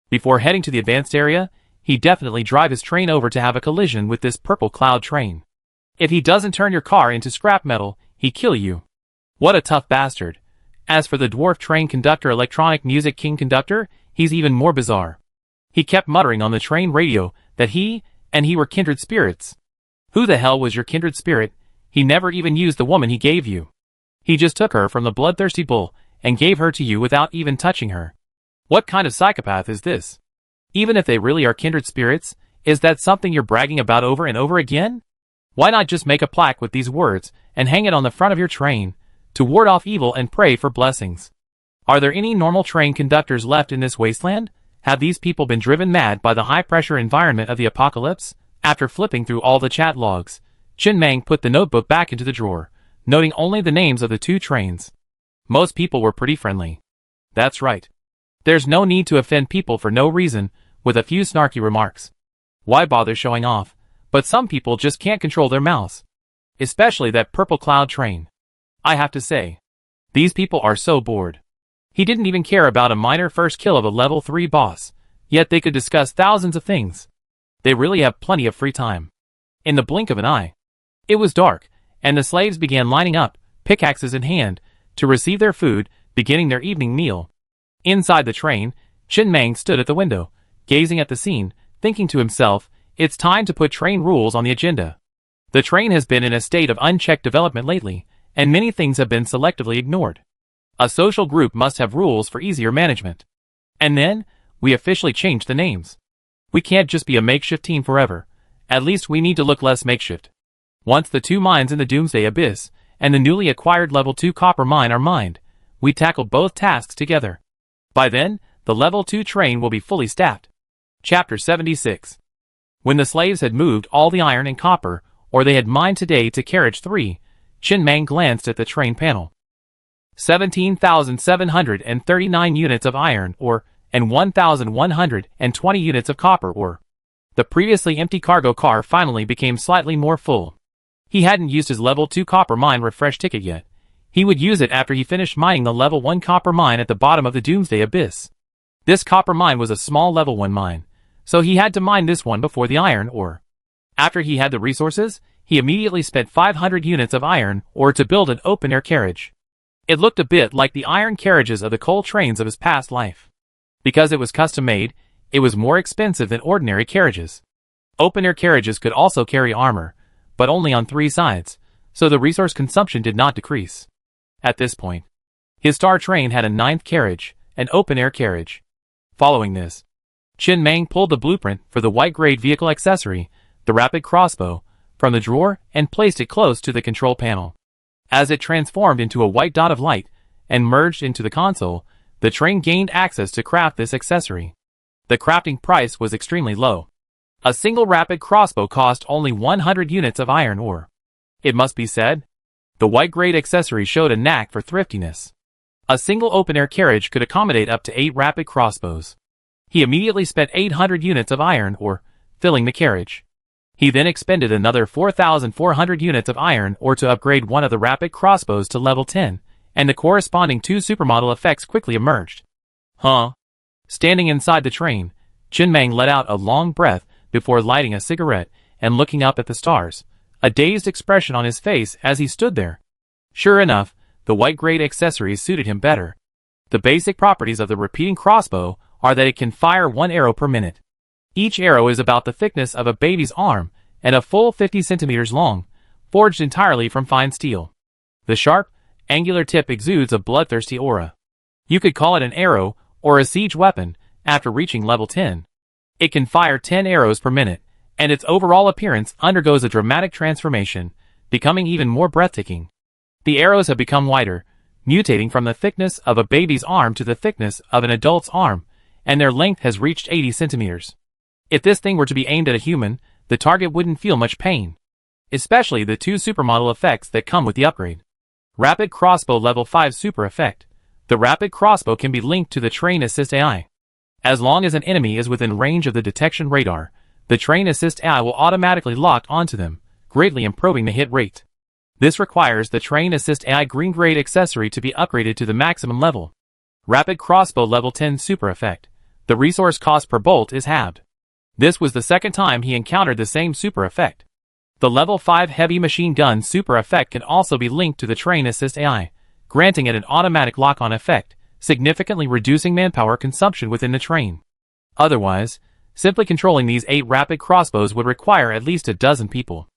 Before heading to the advanced area, he'd definitely drive his train over to have a collision with this purple cloud train. If he doesn't turn your car into scrap metal, he'd kill you. What a tough bastard. As for the dwarf train conductor electronic music king conductor, he's even more bizarre. He kept muttering on the train radio that he and he were kindred spirits. Who the hell was your kindred spirit? He never even used the woman he gave you. He just took her from the bloodthirsty bull and gave her to you without even touching her. What kind of psychopath is this? Even if they really are kindred spirits, is that something you're bragging about over and over again? Why not just make a plaque with these words and hang it on the front of your train to ward off evil and pray for blessings? Are there any normal train conductors left in this wasteland? Have these people been driven mad by the high-pressure environment of the apocalypse? After flipping through all the chat logs, Chin Mang put the notebook back into the drawer, noting only the names of the two trains. Most people were pretty friendly. That's right. There's no need to offend people for no reason, with a few snarky remarks. Why bother showing off? But some people just can't control their mouths. Especially that purple cloud train. I have to say, these people are so bored. He didn't even care about a minor first kill of a level 3 boss, yet they could discuss thousands of things. They really have plenty of free time. In the blink of an eye. It was dark, and the slaves began lining up, pickaxes in hand, to receive their food, beginning their evening meal. Inside the train, Chin Mang stood at the window, gazing at the scene, thinking to himself, it's time to put train rules on the agenda. The train has been in a state of unchecked development lately, and many things have been selectively ignored. A social group must have rules for easier management. And then, we officially changed the names. We can't just be a makeshift team forever. At least we need to look less makeshift. Once the two mines in the Doomsday Abyss and the newly acquired level 2 copper mine are mined, we tackle both tasks together. By then, the level 2 train will be fully staffed. Chapter 76. When the slaves had moved all the iron and copper, or they had mined today to carriage 3, Chin Mang glanced at the train panel. 17,739 units of iron ore and 1,120 units of copper ore. The previously empty cargo car finally became slightly more full. He hadn't used his level 2 copper mine refresh ticket yet. He would use it after he finished mining the level 1 copper mine at the bottom of the Doomsday Abyss. This copper mine was a small level 1 mine, so he had to mine this one before the iron ore. After he had the resources, he immediately spent 500 units of iron ore to build an open-air carriage. It looked a bit like the iron carriages of the coal trains of his past life. Because it was custom-made, it was more expensive than ordinary carriages. Open-air carriages could also carry armor, but only on 3 sides, so the resource consumption did not decrease. At this point, his star train had a 9th carriage, an open-air carriage. Following this, Chin Mang pulled the blueprint for the white-grade vehicle accessory, the rapid crossbow, from the drawer and placed it close to the control panel. As it transformed into a white dot of light and merged into the console, the train gained access to craft this accessory. The crafting price was extremely low. A single rapid crossbow cost only 100 units of iron ore. It must be said, the white-grade accessory showed a knack for thriftiness. A single open-air carriage could accommodate up to 8 rapid crossbows. He immediately spent 800 units of iron ore, filling the carriage. He then expended another 4,400 units of iron ore to upgrade one of the rapid crossbows to level 10, and the corresponding 2 supermodel effects quickly emerged. Huh? Standing inside the train, Chin Mang let out a long breath before lighting a cigarette and looking up at the stars, a dazed expression on his face as he stood there. Sure enough, the white-grade accessories suited him better. The basic properties of the repeating crossbow are that it can fire 1 arrow per minute. Each arrow is about the thickness of a baby's arm and a full 50 centimeters long, forged entirely from fine steel. The sharp, angular tip exudes a bloodthirsty aura. You could call it an arrow or a siege weapon after reaching level 10. It can fire 10 arrows per minute, and its overall appearance undergoes a dramatic transformation, becoming even more breathtaking. The arrows have become wider, mutating from the thickness of a baby's arm to the thickness of an adult's arm, and their length has reached 80 centimeters. If this thing were to be aimed at a human, the target wouldn't feel much pain. Especially the 2 supermodel effects that come with the upgrade. Rapid Crossbow Level 5 Super Effect. The rapid crossbow can be linked to the Train Assist AI. As long as an enemy is within range of the detection radar, the Train Assist AI will automatically lock onto them, greatly improving the hit rate. This requires the Train Assist AI green grade accessory to be upgraded to the maximum level. Rapid Crossbow Level 10 Super Effect. The resource cost per bolt is halved. This was the second time he encountered the same super effect. The Level 5 Heavy Machine Gun Super Effect can also be linked to the Train Assist AI, granting it an automatic lock-on effect, significantly reducing manpower consumption within the train. Otherwise, simply controlling these 8 rapid crossbows would require at least a dozen people.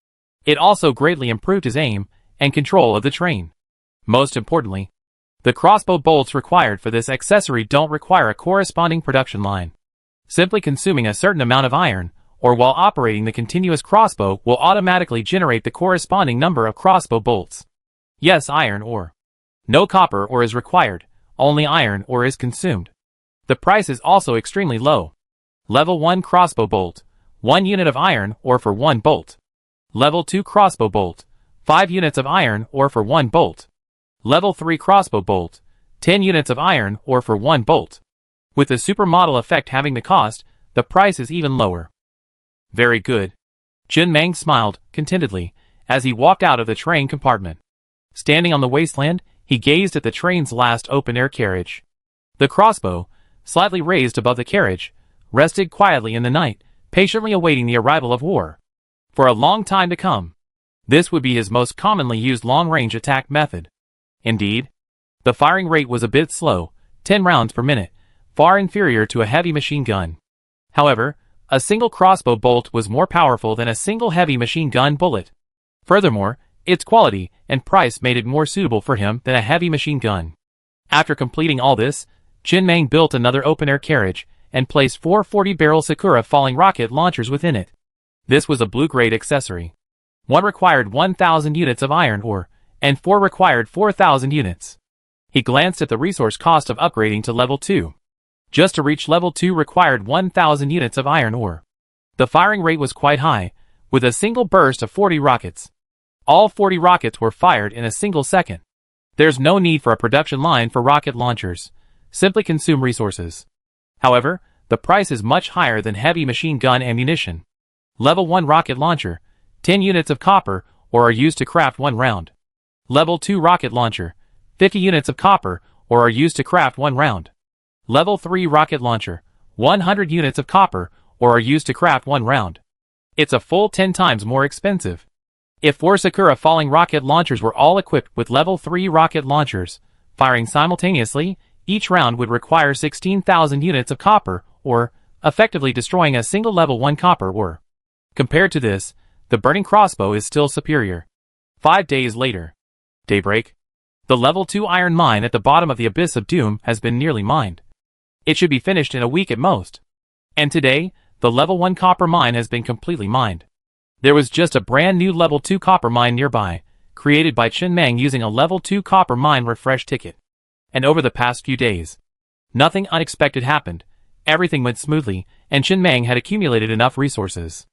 It also greatly improved his aim and control of the train. Most importantly, the crossbow bolts required for this accessory don't require a corresponding production line. Simply consuming a certain amount of iron, or while operating the continuous crossbow, will automatically generate the corresponding number of crossbow bolts. Yes, iron ore. No copper ore is required, only iron ore is consumed. The price is also extremely low. Level 1 crossbow bolt, 1 unit of iron ore for 1 bolt. Level 2 crossbow bolt, 5 units of iron ore for 1 bolt. Level 3 crossbow bolt, 10 units of iron ore for 1 bolt. With the supermodel effect having the cost, the price is even lower. Very good. Jin Mang smiled contentedly as he walked out of the train compartment. Standing on the wasteland, he gazed at the train's last open-air carriage. The crossbow, slightly raised above the carriage, rested quietly in the night, patiently awaiting the arrival of war. For a long time to come, this would be his most commonly used long-range attack method. Indeed, the firing rate was a bit slow, 10 rounds per minute, far inferior to a heavy machine gun. However, a single crossbow bolt was more powerful than a single heavy machine gun bullet. Furthermore, its quality and price made it more suitable for him than a heavy machine gun. After completing all this, Jin Mang built another open-air carriage and placed 4 40-barrel Sakura falling rocket launchers within it. This was a blue-grade accessory. One required 1,000 units of iron ore, and 4 required 4,000 units. He glanced at the resource cost of upgrading to level 2. Just to reach level 2 required 1,000 units of iron ore. The firing rate was quite high, with a single burst of 40 rockets. All 40 rockets were fired in a single second. There's no need for a production line for rocket launchers. Simply consume resources. However, the price is much higher than heavy machine gun ammunition. Level 1 rocket launcher, 10 units of copper ore are used to craft 1 round. Level 2 rocket launcher, 50 units of copper ore are used to craft 1 round. Level 3 rocket launcher, 100 units of copper ore are used to craft 1 round. It's a full 10 times more expensive. If 4 Sakura falling rocket launchers were all equipped with level 3 rocket launchers, firing simultaneously, each round would require 16,000 units of copper ore, effectively destroying a single level 1 copper ore. Compared to this, the burning crossbow is still superior. 5 days later. Daybreak. The level 2 iron mine at the bottom of the Abyss of Doom has been nearly mined. It should be finished in a week at most. And today, the level 1 copper mine has been completely mined. There was just a brand new level 2 copper mine nearby, created by Jin Mang using a level 2 copper mine refresh ticket. And over the past few days, nothing unexpected happened. Everything went smoothly, and Jin Mang had accumulated enough resources.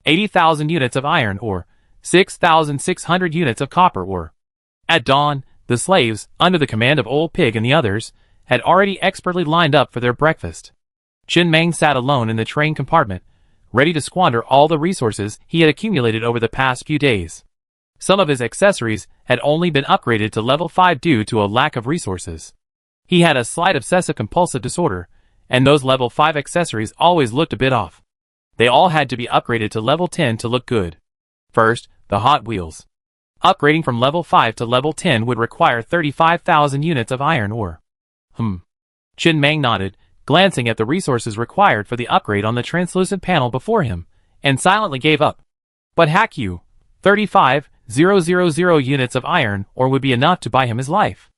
80,000 units of iron ore, 6,600 units of copper ore. At dawn, the slaves, under the command of Old Pig and the others, had already expertly lined up for their breakfast. Jin Mang sat alone in the train compartment, ready to squander all the resources he had accumulated over the past few days. Some of his accessories had only been upgraded to level 5 due to a lack of resources. He had a slight obsessive-compulsive disorder, and those level 5 accessories always looked a bit off. They all had to be upgraded to level 10 to look good. First, the Hot Wheels. Upgrading from level 5 to level 10 would require 35,000 units of iron ore. Jin Mang nodded, glancing at the resources required for the upgrade on the translucent panel before him, and silently gave up. But hack you, 35,000 units of iron ore would be enough to buy him his life.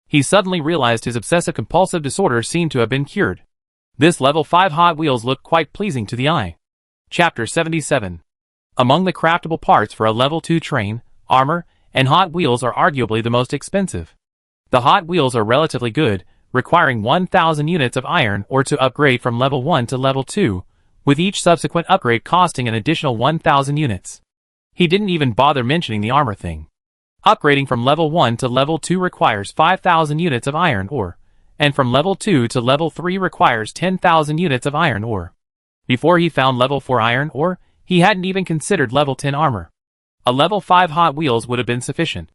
He suddenly realized his obsessive-compulsive disorder seemed to have been cured. This level 5 Hot Wheels looked quite pleasing to the eye. Chapter 77. Among the craftable parts for a level 2 train, armor, and Hot Wheels are arguably the most expensive. The Hot Wheels are relatively good, requiring 1,000 units of iron ore to upgrade from level 1 to level 2, with each subsequent upgrade costing an additional 1,000 units. He didn't even bother mentioning the armor thing. Upgrading from level 1 to level 2 requires 5,000 units of iron ore, and from level 2 to level 3 requires 10,000 units of iron ore. Before he found level 4 iron ore, he hadn't even considered level 10 armor. A level 5 Hot Wheels would have been sufficient.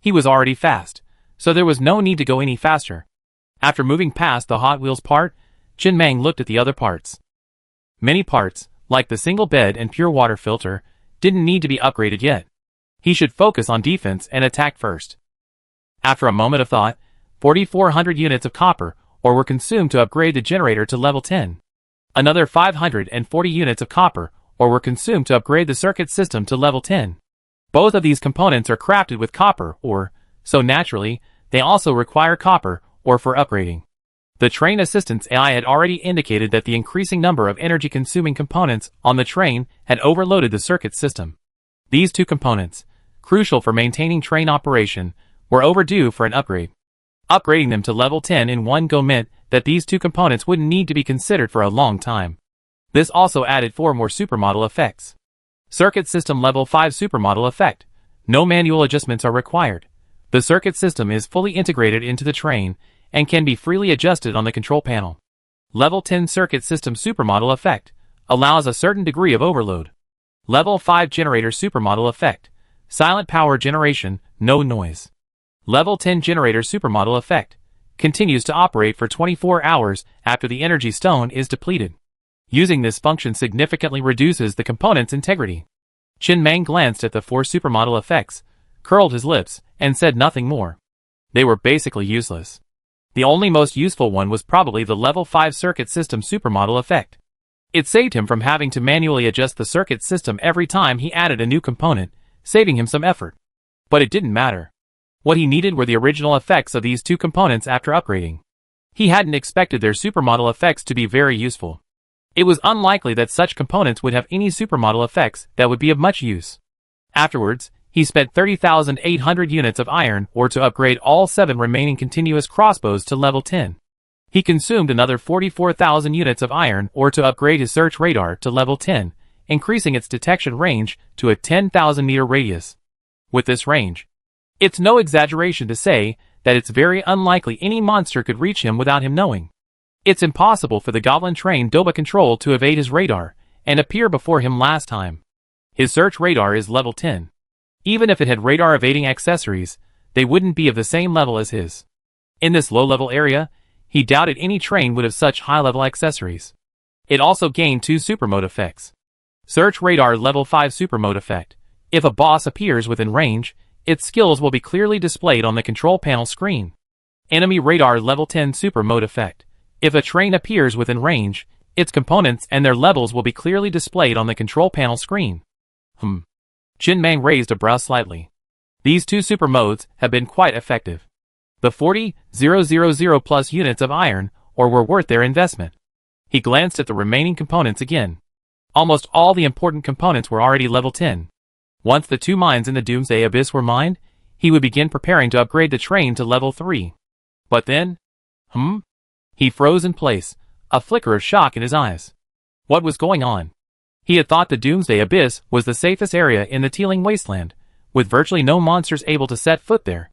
He was already fast, so there was no need to go any faster. After moving past the Hot Wheels part, Chin Mang looked at the other parts. Many parts, like the single bed and pure water filter, didn't need to be upgraded yet. He should focus on defense and attack first. After a moment of thought, 4,400 units of copper ore were consumed to upgrade the generator to level 10. Another 540 units of copper ore were consumed to upgrade the circuit system to level 10. Both of these components are crafted with copper ore, so naturally, they also require copper ore for upgrading. The train assistance AI had already indicated that the increasing number of energy-consuming components on the train had overloaded the circuit system. These two components, crucial for maintaining train operation, were overdue for an upgrade. Upgrading them to level 10 in one go meant that these two components wouldn't need to be considered for a long time. This also added 4 more supermodel effects. Circuit System Level 5 Supermodel Effect. No manual adjustments are required. The circuit system is fully integrated into the train and can be freely adjusted on the control panel. Level 10 Circuit System Supermodel Effect. Allows a certain degree of overload. Level 5 Generator Supermodel Effect. Silent power generation, no noise. Level 10 Generator Supermodel Effect. Continues to operate for 24 hours after the energy stone is depleted. Using this function significantly reduces the component's integrity. Chin Mang glanced at the 4 supermodel effects, curled his lips, and said nothing more. They were basically useless. The only most useful one was probably the level 5 circuit system supermodel effect. It saved him from having to manually adjust the circuit system every time he added a new component, saving him some effort. But it didn't matter. What he needed were the original effects of these two components after upgrading. He hadn't expected their supermodel effects to be very useful. It was unlikely that such components would have any supermodel effects that would be of much use. Afterwards, he spent 30,800 units of iron ore to upgrade all 7 remaining continuous crossbows to level 10. He consumed another 44,000 units of iron ore to upgrade his search radar to level 10, increasing its detection range to a 10,000 meter radius. With this range, it's no exaggeration to say that it's very unlikely any monster could reach him without him knowing. It's impossible for the goblin-trained Doba Control to evade his radar and appear before him last time. His search radar is level 10. Even if it had radar-evading accessories, they wouldn't be of the same level as his. In this low-level area, he doubted any train would have such high-level accessories. It also gained 2 supermode effects. Search radar level 5 supermode effect. If a boss appears within range, its skills will be clearly displayed on the control panel screen. Enemy radar level 10 supermode effect. If a train appears within range, its components and their levels will be clearly displayed on the control panel screen. Chin Mang raised a brow slightly. These 2 super modes have been quite effective. The 40,000 plus units of iron ore were worth their investment. He glanced at the remaining components again. Almost all the important components were already level 10. Once the 2 mines in the Doomsday Abyss were mined, he would begin preparing to upgrade the train to level 3. But then, He froze in place, a flicker of shock in his eyes. What was going on? He had thought the Doomsday Abyss was the safest area in the teeming wasteland, with virtually no monsters able to set foot there.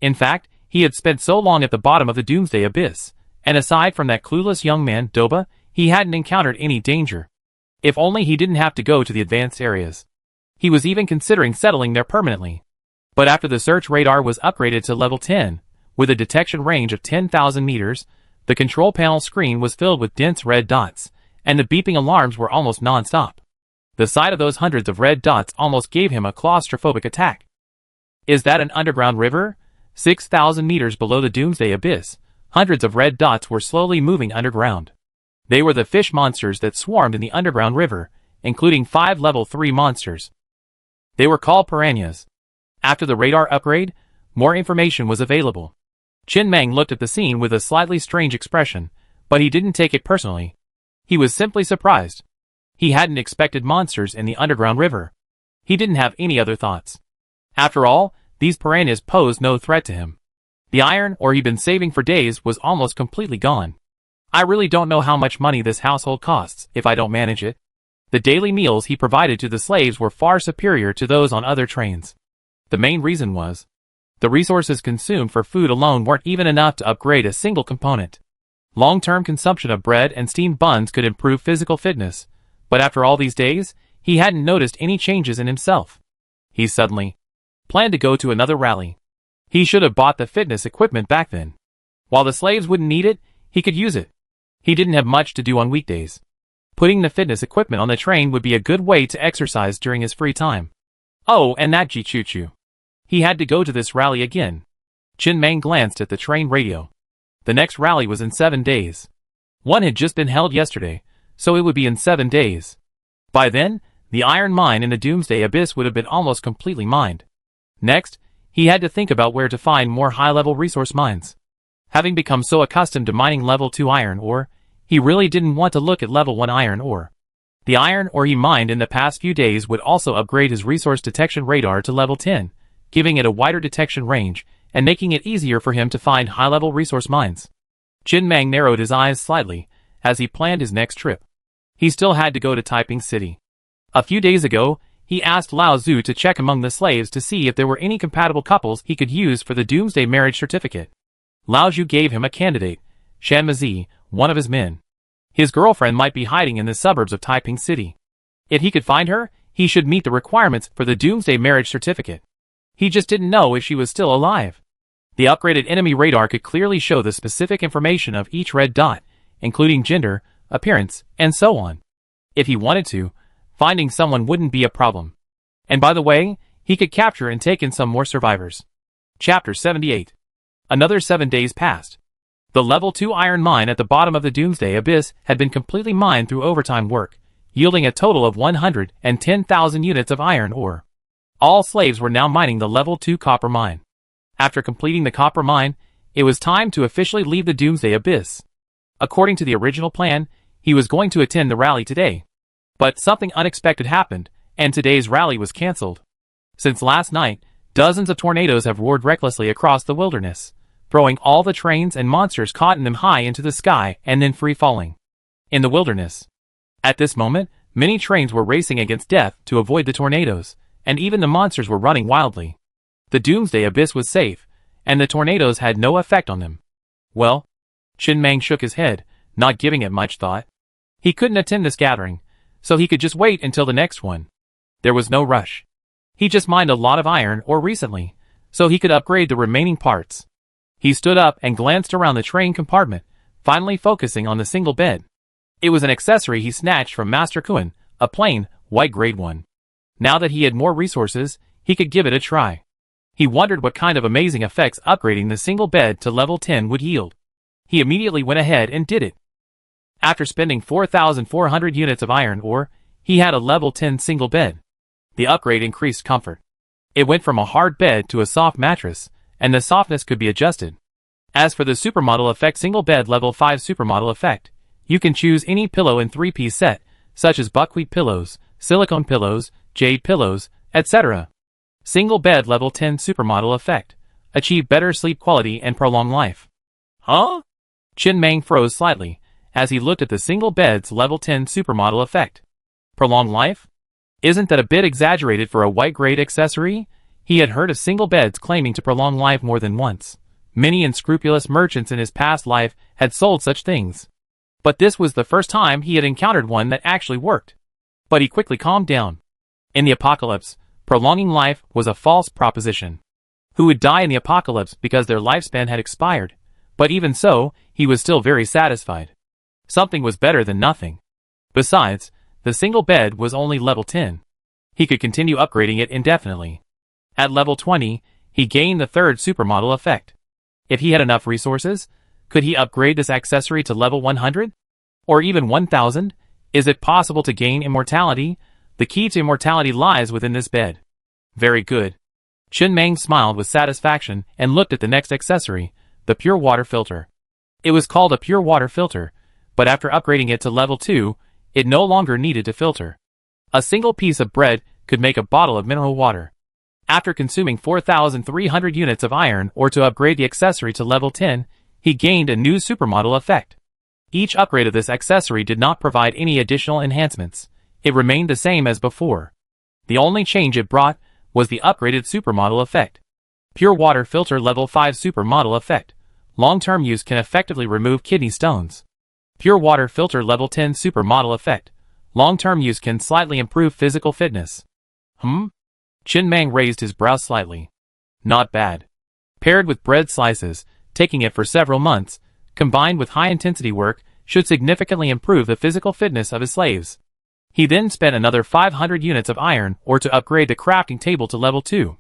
In fact, he had spent so long at the bottom of the Doomsday Abyss, and aside from that clueless young man, Doba, he hadn't encountered any danger. If only he didn't have to go to the advanced areas. He was even considering settling there permanently. But after the search radar was upgraded to level 10, with a detection range of 10,000 meters, the control panel screen was filled with dense red dots, and the beeping alarms were almost non-stop. The sight of those hundreds of red dots almost gave him a claustrophobic attack. Is that an underground river? 6,000 meters below the Doomsday Abyss, hundreds of red dots were slowly moving underground. They were the fish monsters that swarmed in the underground river, including 5 level 3 monsters. They were called piranhas. After the radar upgrade, more information was available. Chin Mang looked at the scene with a slightly strange expression, but he didn't take it personally. He was simply surprised. He hadn't expected monsters in the underground river. He didn't have any other thoughts. After all, these piranhas posed no threat to him. The iron ore he'd been saving for days was almost completely gone. I really don't know how much money this household costs if I don't manage it. The daily meals he provided to the slaves were far superior to those on other trains. The main reason was, the resources consumed for food alone weren't even enough to upgrade a single component. Long-term consumption of bread and steamed buns could improve physical fitness, but after all these days, he hadn't noticed any changes in himself. He suddenly planned to go to another rally. He should have bought the fitness equipment back then. While the slaves wouldn't need it, he could use it. He didn't have much to do on weekdays. Putting the fitness equipment on the train would be a good way to exercise during his free time. Oh, and that Choo-choo. He had to go to this rally again. Chin Mang glanced at the train radio. The next rally was in 7 days. One had just been held yesterday, so it would be in 7 days. By then, the iron mine in the Doomsday Abyss would have been almost completely mined. Next, he had to think about where to find more high-level resource mines. Having become so accustomed to mining level 2 iron ore, he really didn't want to look at level 1 iron ore. The iron ore he mined in the past few days would also upgrade his resource detection radar to level 10, giving it a wider detection range and making it easier for him to find high-level resource mines. Chin Mang narrowed his eyes slightly as he planned his next trip. He still had to go to Taiping City. A few days ago, he asked Lao Zhu to check among the slaves to see if there were any compatible couples he could use for the Doomsday marriage certificate. Lao Zhu gave him a candidate, Shan Mazi, one of his men. His girlfriend might be hiding in the suburbs of Taiping City. If he could find her, he should meet the requirements for the Doomsday marriage certificate. He just didn't know if she was still alive. The upgraded enemy radar could clearly show the specific information of each red dot, including gender, appearance, and so on. If he wanted to, finding someone wouldn't be a problem. And by the way, he could capture and take in some more survivors. Chapter 78. Another 7 days passed. The level 2 iron mine at the bottom of the Doomsday Abyss had been completely mined through overtime work, yielding a total of 110,000 units of iron ore. All slaves were now mining the level 2 copper mine. After completing the copper mine, it was time to officially leave the Doomsday Abyss. According to the original plan, he was going to attend the rally today. But something unexpected happened, and today's rally was cancelled. Since last night, dozens of tornadoes have roared recklessly across the wilderness, throwing all the trains and monsters caught in them high into the sky and then free falling. In the wilderness. At this moment, many trains were racing against death to avoid the tornadoes, and even the monsters were running wildly. The Doomsday Abyss was safe, and the tornadoes had no effect on them. Well, Chin Mang shook his head, not giving it much thought. He couldn't attend this gathering, so he could just wait until the next one. There was no rush. He just mined a lot of iron ore recently, so he could upgrade the remaining parts. He stood up and glanced around the train compartment, finally focusing on the single bed. It was an accessory he snatched from Master Kuan, a plain, white grade one. Now that he had more resources, he could give it a try. He wondered what kind of amazing effects upgrading the single bed to level 10 would yield. He immediately went ahead and did it. After spending 4,400 units of iron ore, he had a level 10 single bed. The upgrade increased comfort. It went from a hard bed to a soft mattress, and the softness could be adjusted. As for the Supermodel Effect Single Bed Level 5 Supermodel Effect, you can choose any pillow in 3-piece set, such as buckwheat pillows, silicone pillows, jade pillows, etc. Single Bed Level 10 Supermodel Effect. Achieve better sleep quality and prolong life. Huh? Chin Mang froze slightly, as he looked at the single bed's Level 10 Supermodel Effect. Prolong life? Isn't that a bit exaggerated for a white-grade accessory? He had heard of single beds claiming to prolong life more than once. Many unscrupulous merchants in his past life had sold such things. But this was the first time he had encountered one that actually worked. But he quickly calmed down. In the apocalypse, prolonging life was a false proposition. Who would die in the apocalypse because their lifespan had expired? But even so, he was still very satisfied. Something was better than nothing. Besides, the single bed was only level 10. He could continue upgrading it indefinitely. At level 20, he gained the third supermodel effect. If he had enough resources, could he upgrade this accessory to level 100? Or even 1000? Is it possible to gain immortality? The key to immortality lies within this bed. Very good. Chin Mang smiled with satisfaction and looked at the next accessory, the pure water filter. It was called a pure water filter, but after upgrading it to level 2, it no longer needed to filter. A single piece of bread could make a bottle of mineral water. After consuming 4,300 units of iron ore to upgrade the accessory to level 10, he gained a new supermodel effect. Each upgrade of this accessory did not provide any additional enhancements. It remained the same as before. The only change it brought was the upgraded supermodel effect. Pure water filter level 5 supermodel effect. Long-term use can effectively remove kidney stones. Pure water filter level 10 supermodel effect. Long-term use can slightly improve physical fitness. Chin Mang raised his brows slightly. Not bad. Paired with bread slices, Taking it for several months, combined with high-intensity work, should significantly improve the physical fitness of his slaves. He then spent another 500 units of iron ore to upgrade the crafting table to level 2.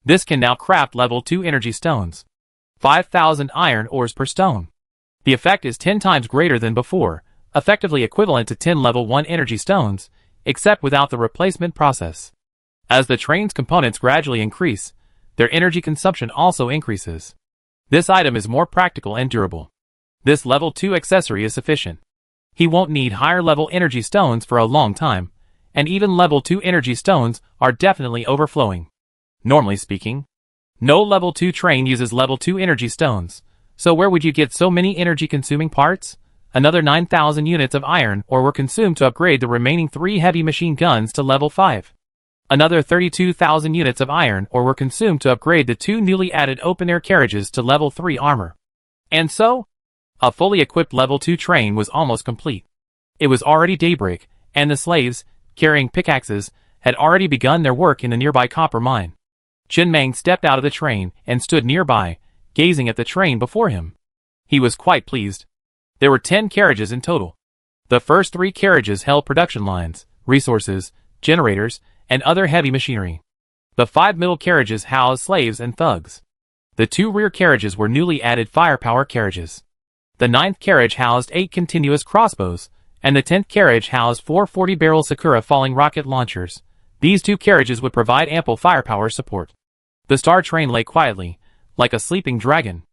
This can now craft level 2 energy stones. 5,000 iron ores per stone. The effect is 10 times greater than before, effectively equivalent to 10 level 1 energy stones, except without the replacement process. As the train's components gradually increase, their energy consumption also increases. This item is more practical and durable. This level 2 accessory is sufficient. He won't need higher level energy stones for a long time, and even level 2 energy stones are definitely overflowing. Normally speaking, no level 2 train uses level 2 energy stones, so where would you get so many energy consuming parts? Another 9,000 units of iron ore were consumed to upgrade the remaining 3 heavy machine guns to level 5. Another 32,000 units of iron ore were consumed to upgrade the 2 newly added open-air carriages to level 3 armor. And so, a fully equipped level 2 train was almost complete. It was already daybreak, and the slaves, carrying pickaxes, had already begun their work in the nearby copper mine. Chen Mang stepped out of the train and stood nearby, gazing at the train before him. He was quite pleased. There were 10 carriages in total. The first 3 carriages held production lines, resources, generators, and other heavy machinery. The 5 middle carriages housed slaves and thugs. The 2 rear carriages were newly added firepower carriages. The 9th carriage housed 8 continuous crossbows, and the 10th carriage housed 4 40-barrel Sakura falling rocket launchers. These 2 carriages would provide ample firepower support. The star train lay quietly, like a sleeping dragon.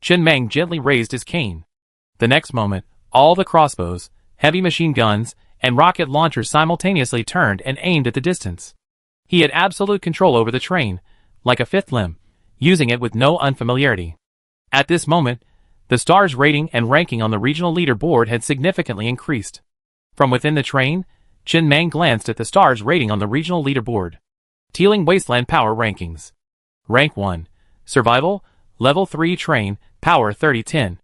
Chen Mang gently raised his cane. The next moment, all the crossbows, heavy machine guns, and rocket launchers simultaneously turned and aimed at the distance. He had absolute control over the train, like a fifth limb, using it with no unfamiliarity. At this moment, the star's rating and ranking on the regional leaderboard had significantly increased. From within the train, Chen Mang glanced at the star's rating on the regional leaderboard. Teeling Wasteland Power Rankings. Rank 1. Survival, Level 3 Train, Power 3010.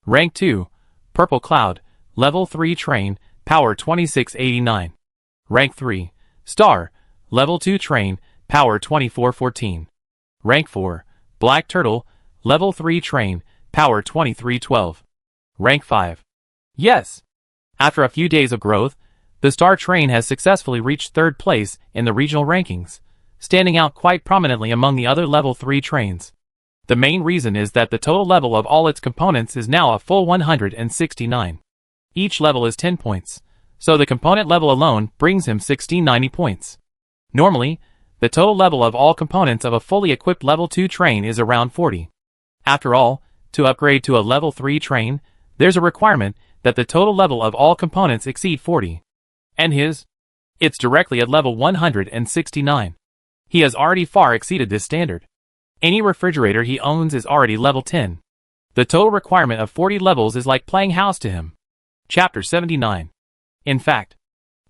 Rank 2. Purple Cloud, Level 3 Train, Power 2689. Rank 3. Star, Level 2 Train, Power 2414. Rank 4. Black Turtle, Level 3 Train, Power 2312. Rank 5. Yes! After a few days of growth, the Star Train has successfully reached 3rd place in the regional rankings, standing out quite prominently among the other Level 3 trains. The main reason is that the total level of all its components is now a full 169. Each level is 10 points, so the component level alone brings him 1690 points. Normally, the total level of all components of a fully equipped Level 2 train is around 40. After all, to upgrade to a Level 3 train, there's a requirement that the total level of all components exceed 40. And it's directly at level 169. He has already far exceeded this standard. Any refrigerator he owns is already level 10. The total requirement of 40 levels is like playing house to him. Chapter 79. In fact,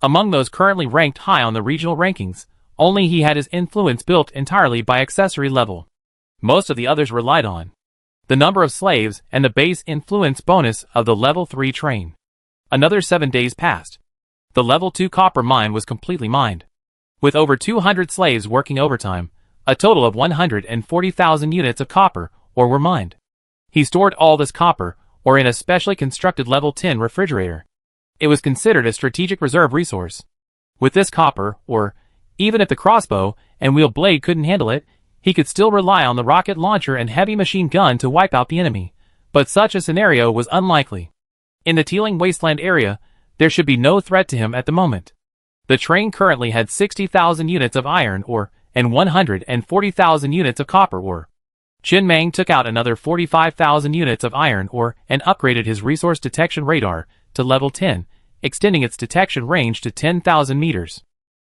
among those currently ranked high on the regional rankings, only he had his influence built entirely by accessory level. Most of the others relied on the number of slaves and the base influence bonus of the level 3 train. Another 7 days passed. The level 2 copper mine was completely mined. With over 200 slaves working overtime, a total of 140,000 units of copper ore were mined. He stored all this copper ore in a specially constructed level 10 refrigerator. It was considered a strategic reserve resource. With this copper ore, even if the crossbow and wheel blade couldn't handle it, he could still rely on the rocket launcher and heavy machine gun to wipe out the enemy. But such a scenario was unlikely. In the Teeling Wasteland area, there should be no threat to him at the moment. The train currently had 60,000 units of iron ore and 140,000 units of copper ore. Chen Mang took out another 45,000 units of iron ore and upgraded his resource detection radar to level 10, extending its detection range to 10,000 meters.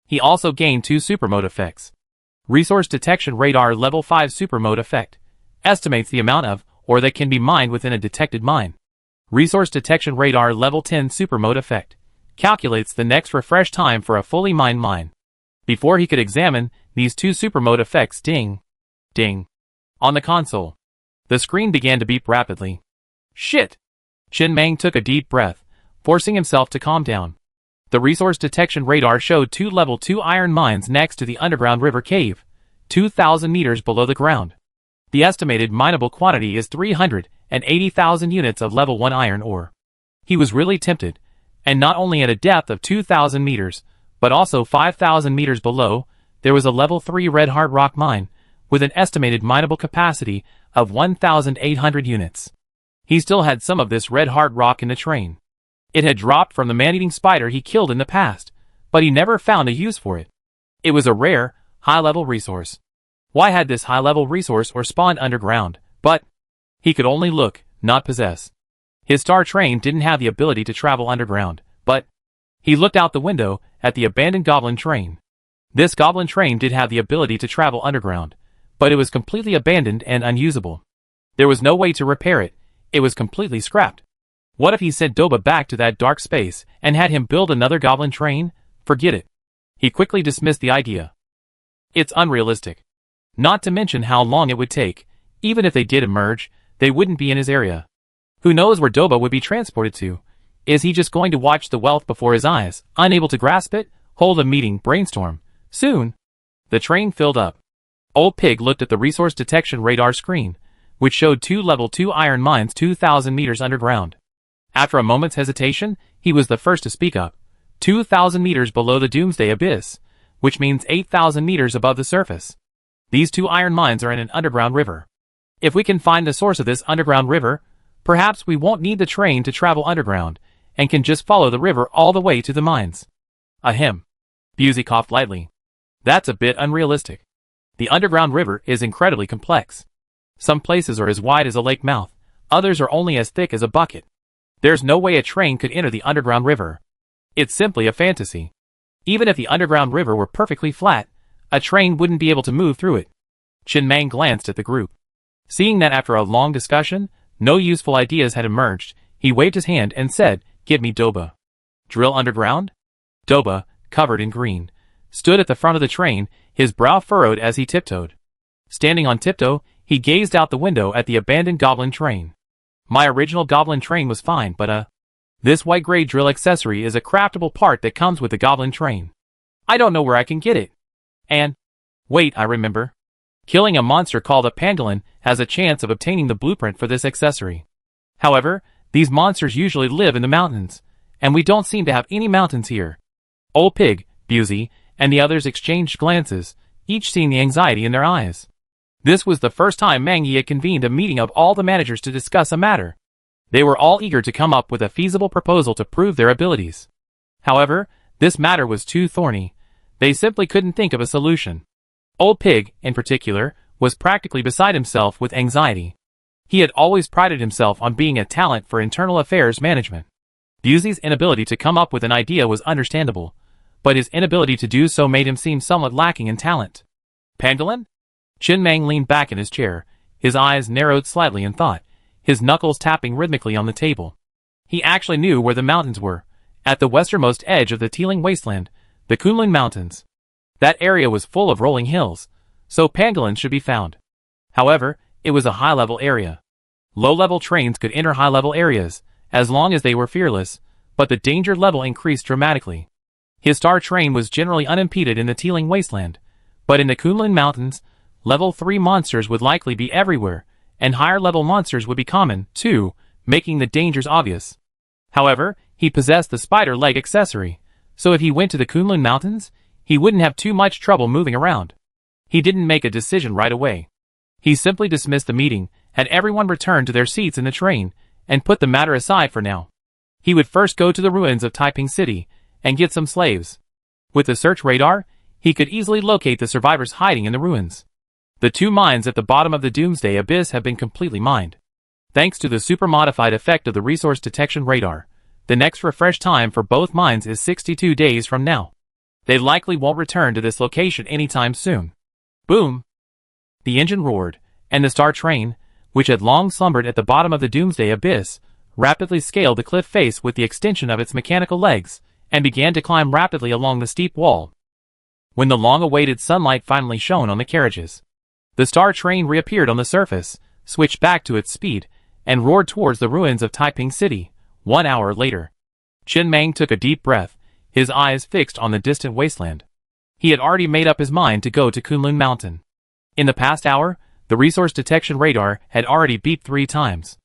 He also gained 2 super mode effects. Resource detection radar level 5 super mode effect estimates the amount of ore that can be mined within a detected mine. Resource detection radar level 10 super mode effect calculates the next refresh time for a fully mined mine. Before he could examine these 2 super mode effects, ding, ding, on the console. The screen began to beep rapidly. Shit! Chen Mang took a deep breath, forcing himself to calm down. The resource detection radar showed 2 level 2 iron mines next to the underground river cave, 2,000 meters below the ground. The estimated mineable quantity is 380,000 units of level 1 iron ore. He was really tempted, and not only at a depth of 2,000 meters, but also 5,000 meters below, there was a level 3 red hard rock mine, with an estimated mineable capacity of 1,800 units. He still had some of this red hard rock in the train. It had dropped from the man-eating spider he killed in the past, but he never found a use for it. It was a rare, high-level resource. Why had this high-level resource or spawned underground? But he could only look, not possess. His star train didn't have the ability to travel underground, but he looked out the window at the abandoned goblin train. This goblin train did have the ability to travel underground, but it was completely abandoned and unusable. There was no way to repair it. It was completely scrapped. What if he sent Doba back to that dark space and had him build another goblin train? Forget it. He quickly dismissed the idea. It's unrealistic. Not to mention how long it would take. Even if they did emerge, they wouldn't be in his area. Who knows where Doba would be transported to? Is he just going to watch the wealth before his eyes, unable to grasp it? Hold a meeting, brainstorm. Soon, the train filled up. Old Pig looked at the resource detection radar screen, which showed 2 level 2 iron mines 2,000 meters underground. After a moment's hesitation, he was the first to speak up. 2,000 meters below the Doomsday abyss, which means 8,000 meters above the surface. These 2 iron mines are in an underground river. If we can find the source of this underground river, perhaps we won't need the train to travel underground, and can just follow the river all the way to the mines. Ahem. Busey coughed lightly. That's a bit unrealistic. The underground river is incredibly complex. Some places are as wide as a lake mouth, others are only as thick as a bucket. There's no way a train could enter the underground river. It's simply a fantasy. Even if the underground river were perfectly flat, a train wouldn't be able to move through it. Qin Mang glanced at the group. Seeing that after a long discussion, no useful ideas had emerged, he waved his hand and said, "Give me Doba." Drill underground? Doba, covered in green, stood at the front of the train, his brow furrowed as he tiptoed. Standing on tiptoe, he gazed out the window at the abandoned goblin train. My original goblin train was fine, but this white-gray drill accessory is a craftable part that comes with the goblin train. I don't know where I can get it. And wait, I remember. Killing a monster called a pangolin has a chance of obtaining the blueprint for this accessory. However, these monsters usually live in the mountains, and we don't seem to have any mountains here. Old Pig, Busey, and the others exchanged glances, each seeing the anxiety in their eyes. This was the first time Mang Yi had convened a meeting of all the managers to discuss a matter. They were all eager to come up with a feasible proposal to prove their abilities. However, this matter was too thorny. They simply couldn't think of a solution. Old Pig, in particular, was practically beside himself with anxiety. He had always prided himself on being a talent for internal affairs management. Busey's inability to come up with an idea was understandable, but his inability to do so made him seem somewhat lacking in talent. Pangolin? Qin Mang leaned back in his chair, his eyes narrowed slightly in thought, his knuckles tapping rhythmically on the table. He actually knew where the mountains were, at the westernmost edge of the Teeling Wasteland, the Kunlun Mountains. That area was full of rolling hills, so pangolins should be found. However, it was a high-level area. Low-level trains could enter high-level areas, as long as they were fearless, but the danger level increased dramatically. His star train was generally unimpeded in the Teeling Wasteland, but in the Kunlun Mountains, Level 3 monsters would likely be everywhere, and higher-level monsters would be common, too, making the dangers obvious. However, he possessed the spider leg accessory, so if he went to the Kunlun Mountains, he wouldn't have too much trouble moving around. He didn't make a decision right away. He simply dismissed the meeting, had everyone return to their seats in the train, and put the matter aside for now. He would first go to the ruins of Taiping City, and get some slaves. With the search radar, he could easily locate the survivors hiding in the ruins. The 2 mines at the bottom of the Doomsday abyss have been completely mined. Thanks to the super-modified effect of the resource detection radar, the next refresh time for both mines is 62 days from now. They likely won't return to this location anytime soon. Boom! The engine roared, and the star train, which had long slumbered at the bottom of the Doomsday abyss, rapidly scaled the cliff face with the extension of its mechanical legs, and began to climb rapidly along the steep wall. When the long-awaited sunlight finally shone on the carriages, the star train reappeared on the surface, switched back to its speed, and roared towards the ruins of Taiping City. 1 hour later, Qin Mang took a deep breath, his eyes fixed on the distant wasteland. He had already made up his mind to go to Kunlun Mountain. In the past hour, the The resource detection radar had already beeped 3 times.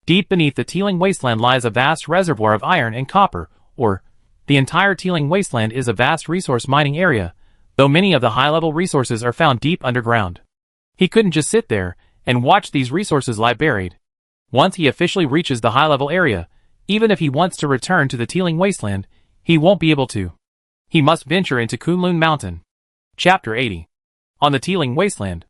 Deep beneath the Teeling Wasteland lies a vast reservoir of iron and copper, or the entire Teeling Wasteland is a vast resource mining area, though many of the high-level resources are found deep underground. He couldn't just sit there and watch these resources lie buried. Once he officially reaches the high-level area, even if he wants to return to the Teeling Wasteland, he won't be able to. He must venture into Kunlun Mountain. Chapter 80. On the Teeling Wasteland.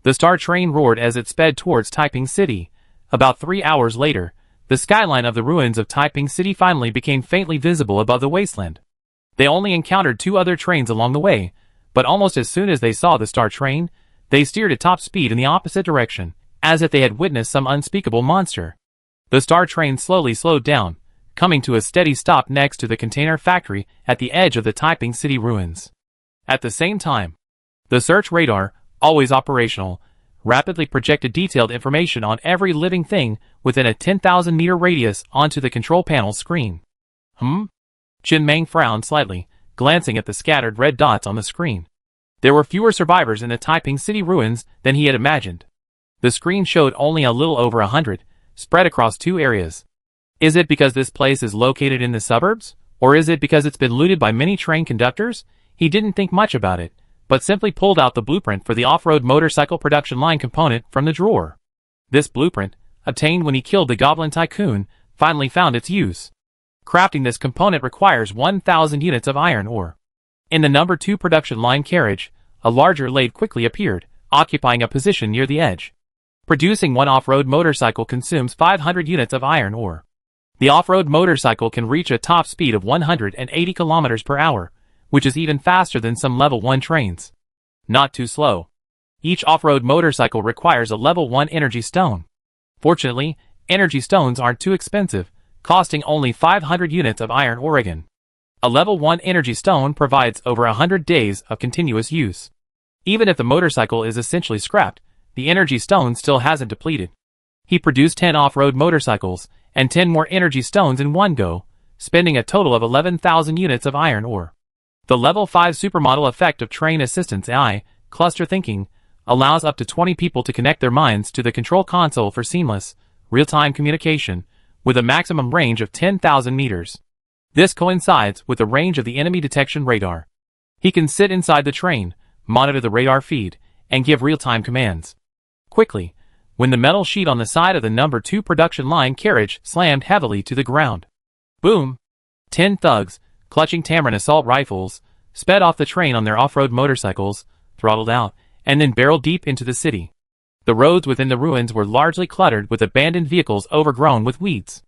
The star train roared as it sped towards Taiping City. About 3 hours later, the skyline of the ruins of Taiping City finally became faintly visible above the wasteland. They only encountered 2 other trains along the way, but almost as soon as they saw the star train, they steered at top speed in the opposite direction, as if they had witnessed some unspeakable monster. The star train slowly slowed down, coming to a steady stop next to the container factory at the edge of the Taiping City ruins. At the same time, the search radar, always operational, rapidly projected detailed information on every living thing within a 10,000-meter radius onto the control panel screen. Chen Meng frowned slightly, glancing at the scattered red dots on the screen. There were fewer survivors in the Taiping City ruins than he had imagined. The screen showed only a little over 100, spread across 2 areas. Is it because this place is located in the suburbs? Or is it because it's been looted by many train conductors? He didn't think much about it, but simply pulled out the blueprint for the off-road motorcycle production line component from the drawer. This blueprint, obtained when he killed the Goblin Tycoon, finally found its use. Crafting this component requires 1,000 units of iron ore. In the number 2 production line carriage, a larger lathe quickly appeared, occupying a position near the edge. Producing one off-road motorcycle consumes 500 units of iron ore. The off-road motorcycle can reach a top speed of 180 kilometers per hour, which is even faster than some level 1 trains. Not too slow. Each off-road motorcycle requires a level 1 energy stone. Fortunately, energy stones aren't too expensive, costing only 500 units of iron ore. A level 1 energy stone provides over 100 days of continuous use. Even if the motorcycle is essentially scrapped, the energy stone still hasn't depleted. He produced 10 off-road motorcycles and 10 more energy stones in one go, spending a total of 11,000 units of iron ore. The level 5 supermodel effect of train assistance AI, cluster thinking, allows up to 20 people to connect their minds to the control console for seamless, real-time communication, with a maximum range of 10,000 meters. This coincides with the range of the enemy detection radar. He can sit inside the train, monitor the radar feed, and give real-time commands. Quickly, when the metal sheet on the side of the number 2 production line carriage slammed heavily to the ground. Boom! 10 thugs, clutching Tamarin assault rifles, sped off the train on their off-road motorcycles, throttled out, and then barreled deep into the city. The roads within the ruins were largely cluttered with abandoned vehicles overgrown with weeds.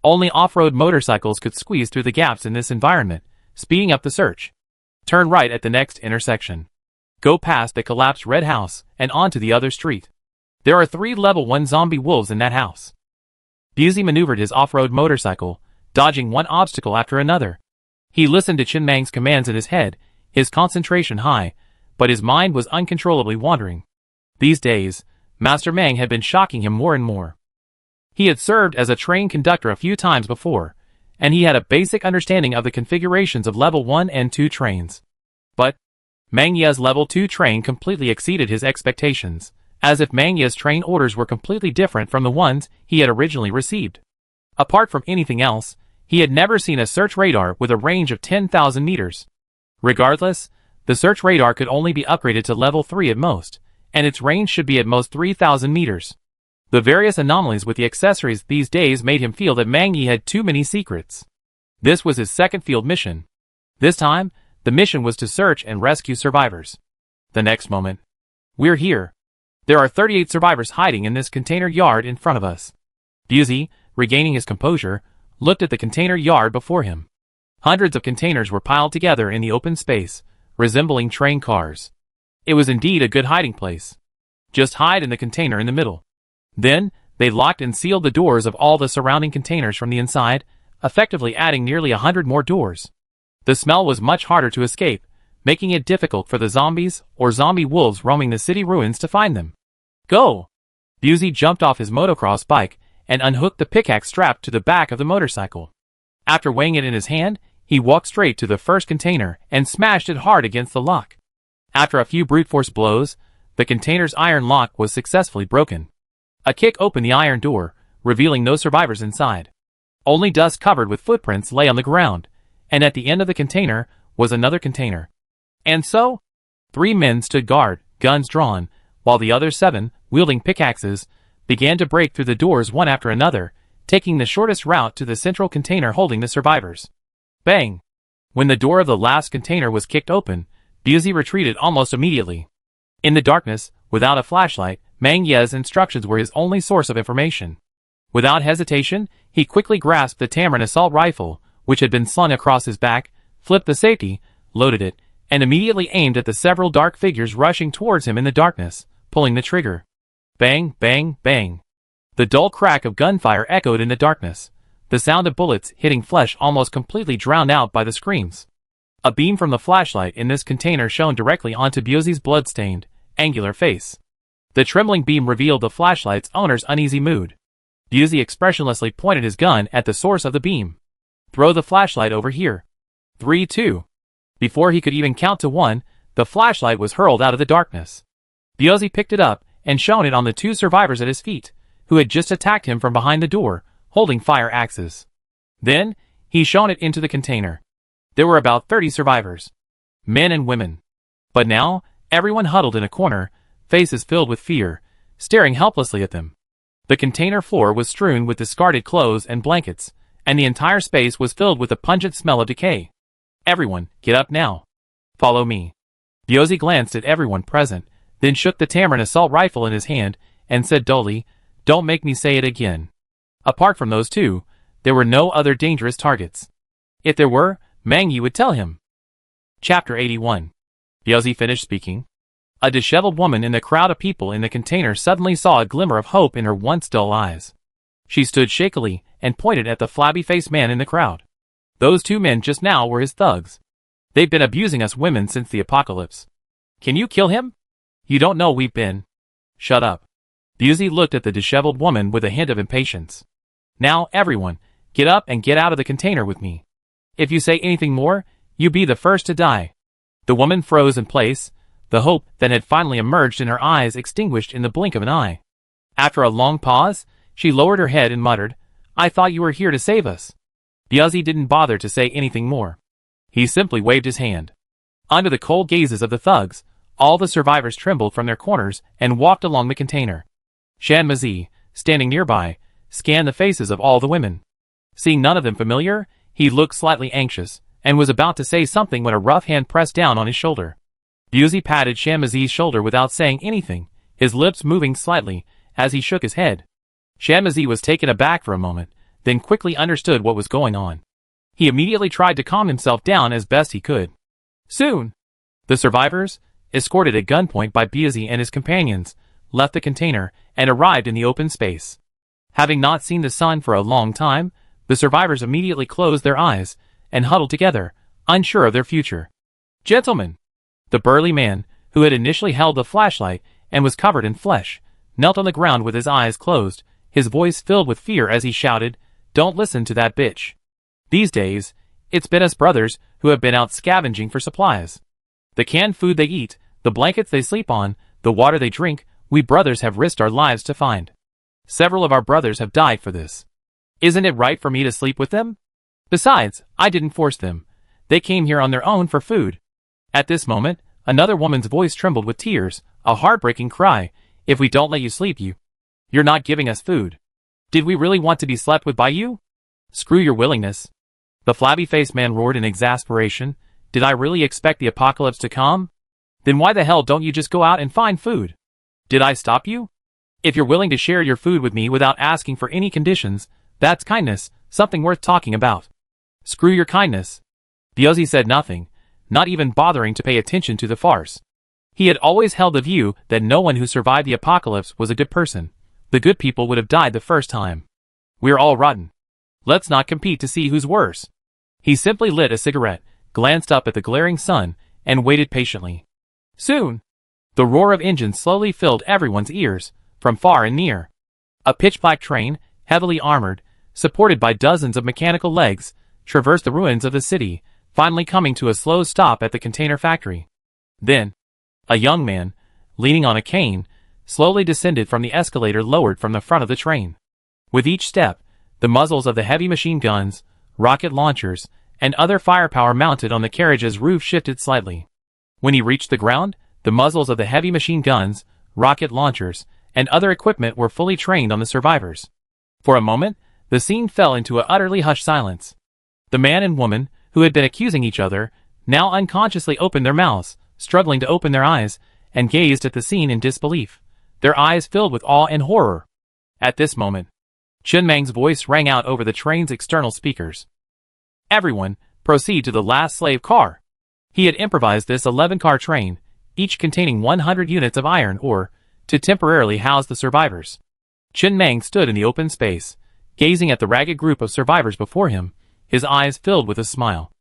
Only off-road motorcycles could squeeze through the gaps in this environment, speeding up the search. Turn right at the next intersection. Go past the collapsed red house and onto the other street. There are 3 level 1 zombie wolves in that house. Busey maneuvered his off-road motorcycle, dodging one obstacle after another. He listened to Chen Meng's commands in his head, his concentration high, but his mind was uncontrollably wandering. These days, Master Meng had been shocking him more and more. He had served as a train conductor a few times before, and he had a basic understanding of the configurations of level 1 and 2 trains. But Meng Ye's level 2 train completely exceeded his expectations, as if Meng Ye's train orders were completely different from the ones he had originally received. Apart from anything else, he had never seen a search radar with a range of 10,000 meters. Regardless, the search radar could only be upgraded to level 3 at most, and its range should be at most 3,000 meters. The various anomalies with the accessories these days made him feel that Meng Ye had too many secrets. This was his second field mission. This time, the mission was to search and rescue survivors. The next moment, we're here. There are 38 survivors hiding in this container yard in front of us. Busey, regaining his composure, looked at the container yard before him. Hundreds of containers were piled together in the open space, resembling train cars. It was indeed a good hiding place. Just hide in the container in the middle. Then, they locked and sealed the doors of all the surrounding containers from the inside, effectively adding nearly 100 more doors. The smell was much harder to escape, making it difficult for the zombies or zombie wolves roaming the city ruins to find them. Go! Busey jumped off his motocross bike and unhooked the pickaxe strapped to the back of the motorcycle. After weighing it in his hand, he walked straight to the first container and smashed it hard against the lock. After a few brute force blows, The container's iron lock was successfully broken. A kick opened the iron door, revealing no survivors inside. Only dust covered with footprints lay on the ground, and at the end of the container was another container. And so, 3 men stood guard, guns drawn, while the other 7, wielding pickaxes, began to break through the doors one after another, taking the shortest route to the central container holding the survivors. Bang! When the door of the last container was kicked open, Busey retreated almost immediately. In the darkness, without a flashlight, Mang Ye's instructions were his only source of information. Without hesitation, he quickly grasped the Tamarin assault rifle, which had been slung across his back, flipped the safety, loaded it, and immediately aimed at the several dark figures rushing towards him in the darkness, pulling the trigger. Bang, bang, bang. The dull crack of gunfire echoed in the darkness. The sound of bullets hitting flesh almost completely drowned out by the screams. A beam from the flashlight in this container shone directly onto Busey's blood-stained, angular face. The trembling beam revealed the flashlight's owner's uneasy mood. Busey expressionlessly pointed his gun at the source of the beam. Throw the flashlight over here. 3, 2. Before he could even count to 1, the flashlight was hurled out of the darkness. Busey picked it up and shone it on the 2 survivors at his feet, who had just attacked him from behind the door, holding fire axes. Then, he shone it into the container. There were about 30 survivors. Men and women. But now, everyone huddled in a corner, faces filled with fear, staring helplessly at them. The container floor was strewn with discarded clothes and blankets, and the entire space was filled with the pungent smell of decay. Everyone, get up now. Follow me. Busey glanced at everyone present, then shook the Tamarin assault rifle in his hand, and said dully, "Don't make me say it again." Apart from those 2, there were no other dangerous targets. If there were, Mang Yi would tell him. Chapter 81. Busey finished speaking. A disheveled woman in the crowd of people in the container suddenly saw a glimmer of hope in her once dull eyes. She stood shakily and pointed at the flabby-faced man in the crowd. Those 2 men just now were his thugs. They've been abusing us women since the apocalypse. Can you kill him? You don't know we've been. Shut up. Busey looked at the disheveled woman with a hint of impatience. Now, everyone, get up and get out of the container with me. If you say anything more, you be the first to die. The woman froze in place, the hope that had finally emerged in her eyes extinguished in the blink of an eye. After a long pause, she lowered her head and muttered, "I thought you were here to save us." Busey didn't bother to say anything more. He simply waved his hand. Under the cold gazes of the thugs, all the survivors trembled from their corners and walked along the container. Shan Mazi, standing nearby, scanned the faces of all the women. Seeing none of them familiar, he looked slightly anxious, and was about to say something when a rough hand pressed down on his shoulder. Busey patted Shan Mazi's shoulder without saying anything, his lips moving slightly, as he shook his head. Shan Mazi was taken aback for a moment, then quickly understood what was going on. He immediately tried to calm himself down as best he could. Soon, the survivors, escorted at gunpoint by Busey and his companions, left the container and arrived in the open space. Having not seen the sun for a long time, the survivors immediately closed their eyes and huddled together, unsure of their future. "Gentlemen!" The burly man, who had initially held the flashlight and was covered in flesh, knelt on the ground with his eyes closed, his voice filled with fear as he shouted, "Don't listen to that bitch. These days, it's been us brothers who have been out scavenging for supplies. The canned food they eat, the blankets they sleep on, the water they drink, we brothers have risked our lives to find. Several of our brothers have died for this. Isn't it right for me to sleep with them? Besides, I didn't force them. They came here on their own for food." At this moment, another woman's voice trembled with tears, a heartbreaking cry, "If we don't let you sleep you're not giving us food. Did we really want to be slept with by you? Screw your willingness." The flabby-faced man roared in exasperation, "Did I really expect the apocalypse to come? Then why the hell don't you just go out and find food? Did I stop you? If you're willing to share your food with me without asking for any conditions, that's kindness, something worth talking about. Screw your kindness." Busey said nothing, not even bothering to pay attention to the farce. He had always held the view that no one who survived the apocalypse was a good person. The good people would have died the first time. "We're all rotten. Let's not compete to see who's worse." He simply lit a cigarette, glanced up at the glaring sun, and waited patiently. Soon, the roar of engines slowly filled everyone's ears, from far and near. A pitch-black train, heavily armored, supported by dozens of mechanical legs, traversed the ruins of the city, finally coming to a slow stop at the container factory. Then, a young man, leaning on a cane, slowly descended from the escalator lowered from the front of the train. With each step, the muzzles of the heavy machine guns, rocket launchers, and other firepower mounted on the carriage's roof shifted slightly. When he reached the ground, the muzzles of the heavy machine guns, rocket launchers, and other equipment were fully trained on the survivors. For a moment, the scene fell into an utterly hushed silence. The man and woman, who had been accusing each other, now unconsciously opened their mouths, struggling to open their eyes, and gazed at the scene in disbelief, their eyes filled with awe and horror. At this moment, Chen Mang's voice rang out over the train's external speakers. Everyone, proceed to the last slave car. He had improvised this 11-car train, each containing 100 units of iron ore, to temporarily house the survivors. Chen Mang stood in the open space, gazing at the ragged group of survivors before him, his eyes filled with a smile.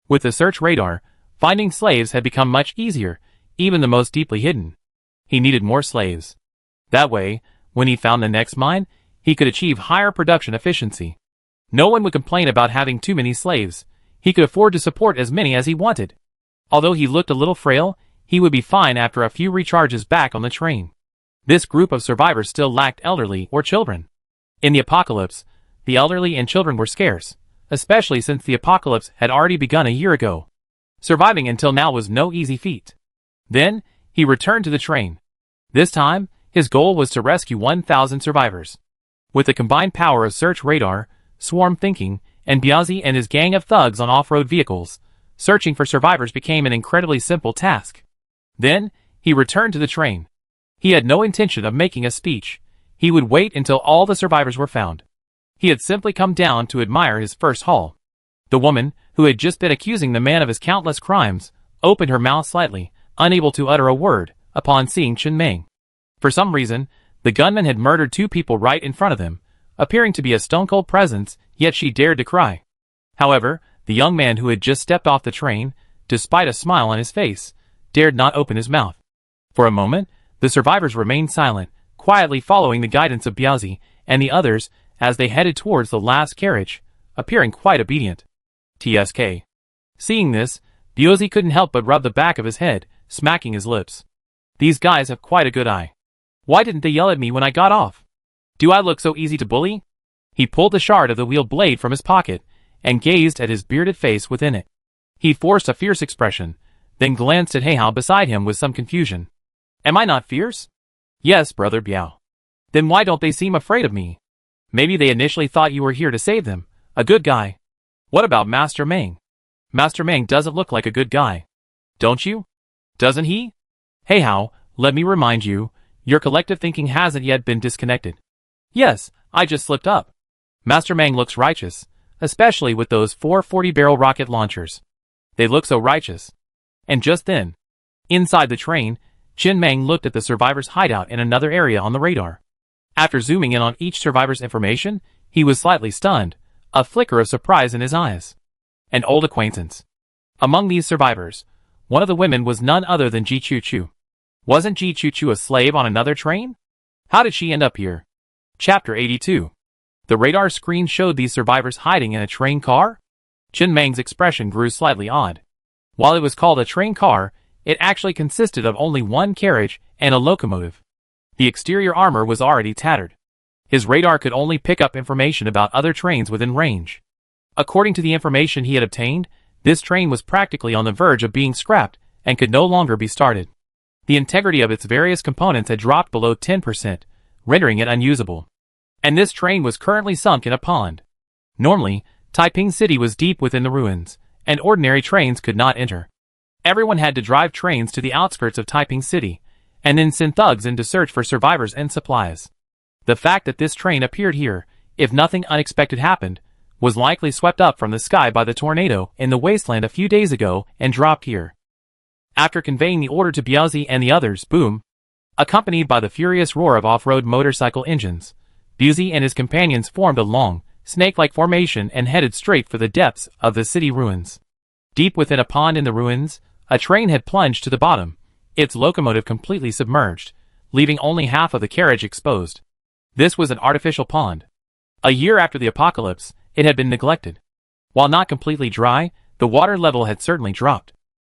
With the search radar, finding slaves had become much easier, even the most deeply hidden. He needed more slaves. That way, when he found the next mine, he could achieve higher production efficiency. No one would complain about having too many slaves. He could afford to support as many as he wanted. Although he looked a little frail, he would be fine after a few recharges back on the train. This group of survivors still lacked elderly or children. In the apocalypse, the elderly and children were scarce, especially since the apocalypse had already begun a year ago. Surviving until now was no easy feat. Then, he returned to the train. This time, his goal was to rescue 1,000 survivors. With the combined power of search radar, swarm thinking, and Biazi and his gang of thugs on off-road vehicles, searching for survivors became an incredibly simple task. Then, he returned to the train. He had no intention of making a speech. He would wait until all the survivors were found. He had simply come down to admire his first haul. The woman, who had just been accusing the man of his countless crimes, opened her mouth slightly, unable to utter a word, upon seeing Chen Meng. For some reason, the gunman had murdered 2 people right in front of them, appearing to be a stone-cold presence, yet she dared to cry. However, the young man who had just stepped off the train, despite a smile on his face, dared not open his mouth. For a moment, the survivors remained silent, quietly following the guidance of Biazi and the others as they headed towards the last carriage, appearing quite obedient. TSK. Seeing this, Biazi couldn't help but rub the back of his head, smacking his lips. These guys have quite a good eye. Why didn't they yell at me when I got off? Do I look so easy to bully? He pulled the shard of the wheel blade from his pocket, and gazed at his bearded face within it. He forced a fierce expression, then glanced at Heihao beside him with some confusion. Am I not fierce? Yes, brother Biao. Then why don't they seem afraid of me? Maybe they initially thought you were here to save them, a good guy. What about Master Meng? Master Meng doesn't look like a good guy. Don't you? Doesn't he? Heihao, let me remind you, your collective thinking hasn't yet been disconnected. Yes, I just slipped up. Master Meng looks righteous, especially with those 4 40-barrel rocket launchers. They look so righteous. And just then, inside the train, Chen Meng looked at the survivor's hideout in another area on the radar. After zooming in on each survivor's information, he was slightly stunned, a flicker of surprise in his eyes. An old acquaintance. Among these survivors, one of the women was none other than Ji Chu Chu. Wasn't Ji Chu Chu a slave on another train? How did she end up here? Chapter 82. The radar screen showed these survivors hiding in a train car? Chen Meng's expression grew slightly odd. While it was called a train car, it actually consisted of only one carriage and a locomotive. The exterior armor was already tattered. His radar could only pick up information about other trains within range. According to the information he had obtained, this train was practically on the verge of being scrapped and could no longer be started. The integrity of its various components had dropped below 10%, rendering it unusable. And this train was currently sunk in a pond. Normally, Taiping City was deep within the ruins, and ordinary trains could not enter. Everyone had to drive trains to the outskirts of Taiping City, and then send thugs in to search for survivors and supplies. The fact that this train appeared here, if nothing unexpected happened, was likely swept up from the sky by the tornado in the wasteland a few days ago and dropped here. After conveying the order to Biazi and the others, boom! Accompanied by the furious roar of off-road motorcycle engines, Biazi and his companions formed a long, snake-like formation and headed straight for the depths of the city ruins. Deep within a pond in the ruins, a train had plunged to the bottom, its locomotive completely submerged, leaving only half of the carriage exposed. This was an artificial pond. A year after the apocalypse, it had been neglected. While not completely dry, the water level had certainly dropped.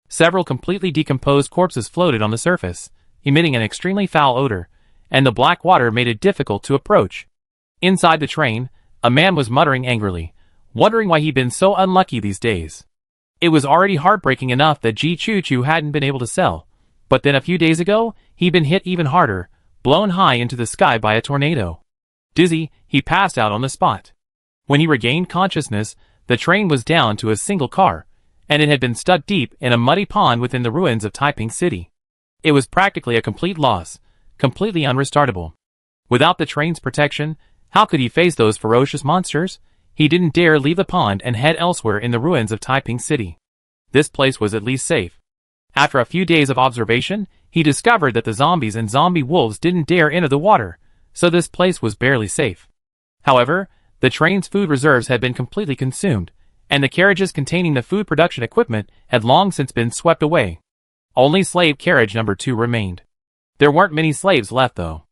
Several completely decomposed corpses floated on the surface, emitting an extremely foul odor, and the black water made it difficult to approach. Inside the train, a man was muttering angrily, wondering why he'd been so unlucky these days. It was already heartbreaking enough that Ji Choo Choo hadn't been able to sell, but then a few days ago, he'd been hit even harder, blown high into the sky by a tornado. Dizzy, he passed out on the spot. When he regained consciousness, the train was down to a single car, and it had been stuck deep in a muddy pond within the ruins of Taiping City. It was practically a complete loss, completely unrestartable. Without the train's protection, how could he face those ferocious monsters? He didn't dare leave the pond and head elsewhere in the ruins of Taiping City. This place was at least safe. After a few days of observation, he discovered that the zombies and zombie wolves didn't dare enter the water, so this place was barely safe. However, the train's food reserves had been completely consumed, and the carriages containing the food production equipment had long since been swept away. Only slave carriage number 2 remained. There weren't many slaves left though.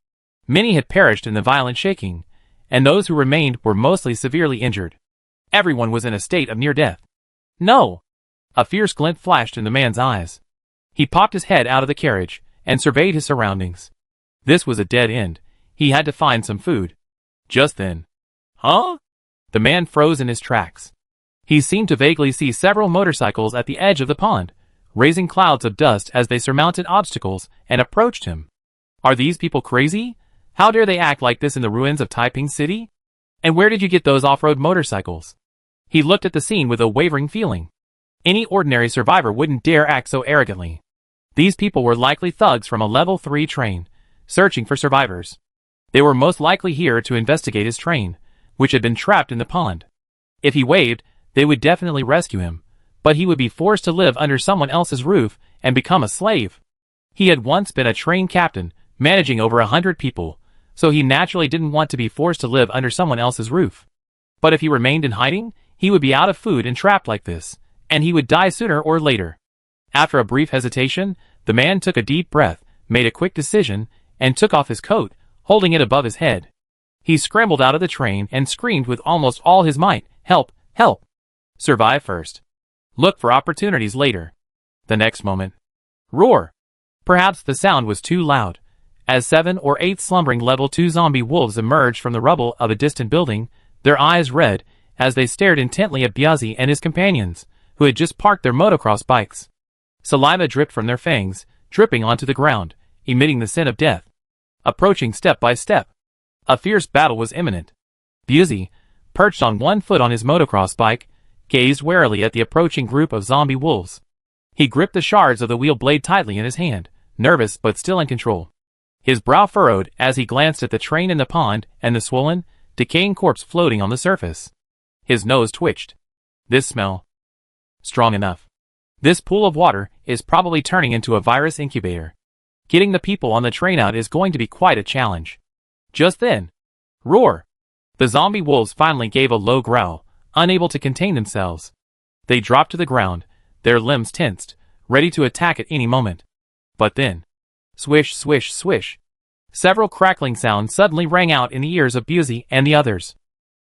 Many had perished in the violent shaking, and those who remained were mostly severely injured. Everyone was in a state of near death. No! A fierce glint flashed in the man's eyes. He popped his head out of the carriage and surveyed his surroundings. This was a dead end. He had to find some food. Just then. Huh? The man froze in his tracks. He seemed to vaguely see several motorcycles at the edge of the pond, raising clouds of dust as they surmounted obstacles and approached him. Are these people crazy? How dare they act like this in the ruins of Taiping City? And where did you get those off-road motorcycles? He looked at the scene with a wavering feeling. Any ordinary survivor wouldn't dare act so arrogantly. These people were likely thugs from a level 3 train, searching for survivors. They were most likely here to investigate his train, which had been trapped in the pond. If he waved, they would definitely rescue him, but he would be forced to live under someone else's roof and become a slave. He had once been a train captain, managing over 100 people, so he naturally didn't want to be forced to live under someone else's roof. But if he remained in hiding, he would be out of food and trapped like this, and he would die sooner or later. After a brief hesitation, the man took a deep breath, made a quick decision, and took off his coat, holding it above his head. He scrambled out of the train and screamed with almost all his might, "Help! Help! Survive first. Look for opportunities later." The next moment. Roar! Perhaps the sound was too loud. As 7 or 8 slumbering level 2 zombie wolves emerged from the rubble of a distant building, their eyes red, as they stared intently at Biazi and his companions, who had just parked their motocross bikes. Saliva dripped from their fangs, dripping onto the ground, emitting the scent of death. Approaching step by step. A fierce battle was imminent. Biazi, perched on one foot on his motocross bike, gazed warily at the approaching group of zombie wolves. He gripped the shards of the wheel blade tightly in his hand, nervous but still in control. His brow furrowed as he glanced at the train in the pond and the swollen, decaying corpse floating on the surface. His nose twitched. This smell. Strong enough. This pool of water is probably turning into a virus incubator. Getting the people on the train out is going to be quite a challenge. Just then. Roar! The zombie wolves finally gave a low growl, unable to contain themselves. They dropped to the ground, their limbs tensed, ready to attack at any moment. But then. Swish, swish, swish. Several crackling sounds suddenly rang out in the ears of Biazi and the others.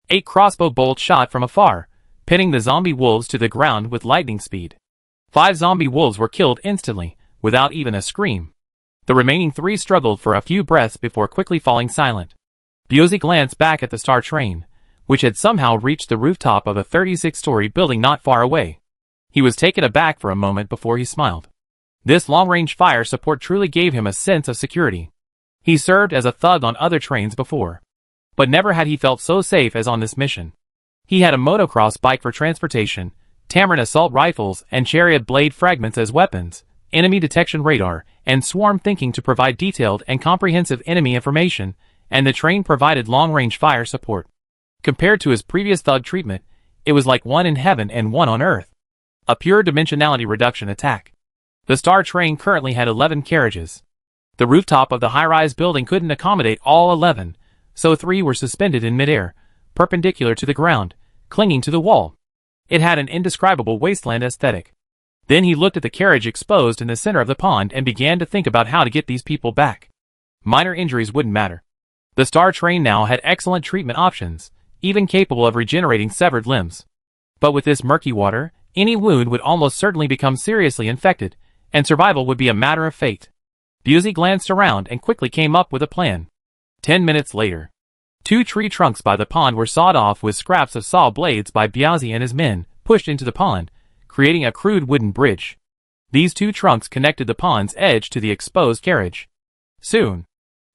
8 crossbow bolts shot from afar, pinning the zombie wolves to the ground with lightning speed. 5 zombie wolves were killed instantly, without even a scream. The remaining 3 struggled for a few breaths before quickly falling silent. Biazi glanced back at the star train, which had somehow reached the rooftop of a 36-story building not far away. He was taken aback for a moment before he smiled. This long-range fire support truly gave him a sense of security. He served as a thug on other trains before, but never had he felt so safe as on this mission. He had a motocross bike for transportation, Tamarin assault rifles and chariot blade fragments as weapons, enemy detection radar, and swarm thinking to provide detailed and comprehensive enemy information, and the train provided long-range fire support. Compared to his previous thug treatment, it was like one in heaven and one on earth. A pure dimensionality reduction attack. The star train currently had 11 carriages. The rooftop of the high-rise building couldn't accommodate all 11, so 3 were suspended in midair, perpendicular to the ground, clinging to the wall. It had an indescribable wasteland aesthetic. Then he looked at the carriage exposed in the center of the pond and began to think about how to get these people back. Minor injuries wouldn't matter. The star train now had excellent treatment options, even capable of regenerating severed limbs. But with this murky water, any wound would almost certainly become seriously infected, and survival would be a matter of fate. Busey glanced around and quickly came up with a plan. 10 minutes later, 2 tree trunks by the pond were sawed off with scraps of saw blades by Busey and his men, pushed into the pond, creating a crude wooden bridge. These 2 trunks connected the pond's edge to the exposed carriage. Soon,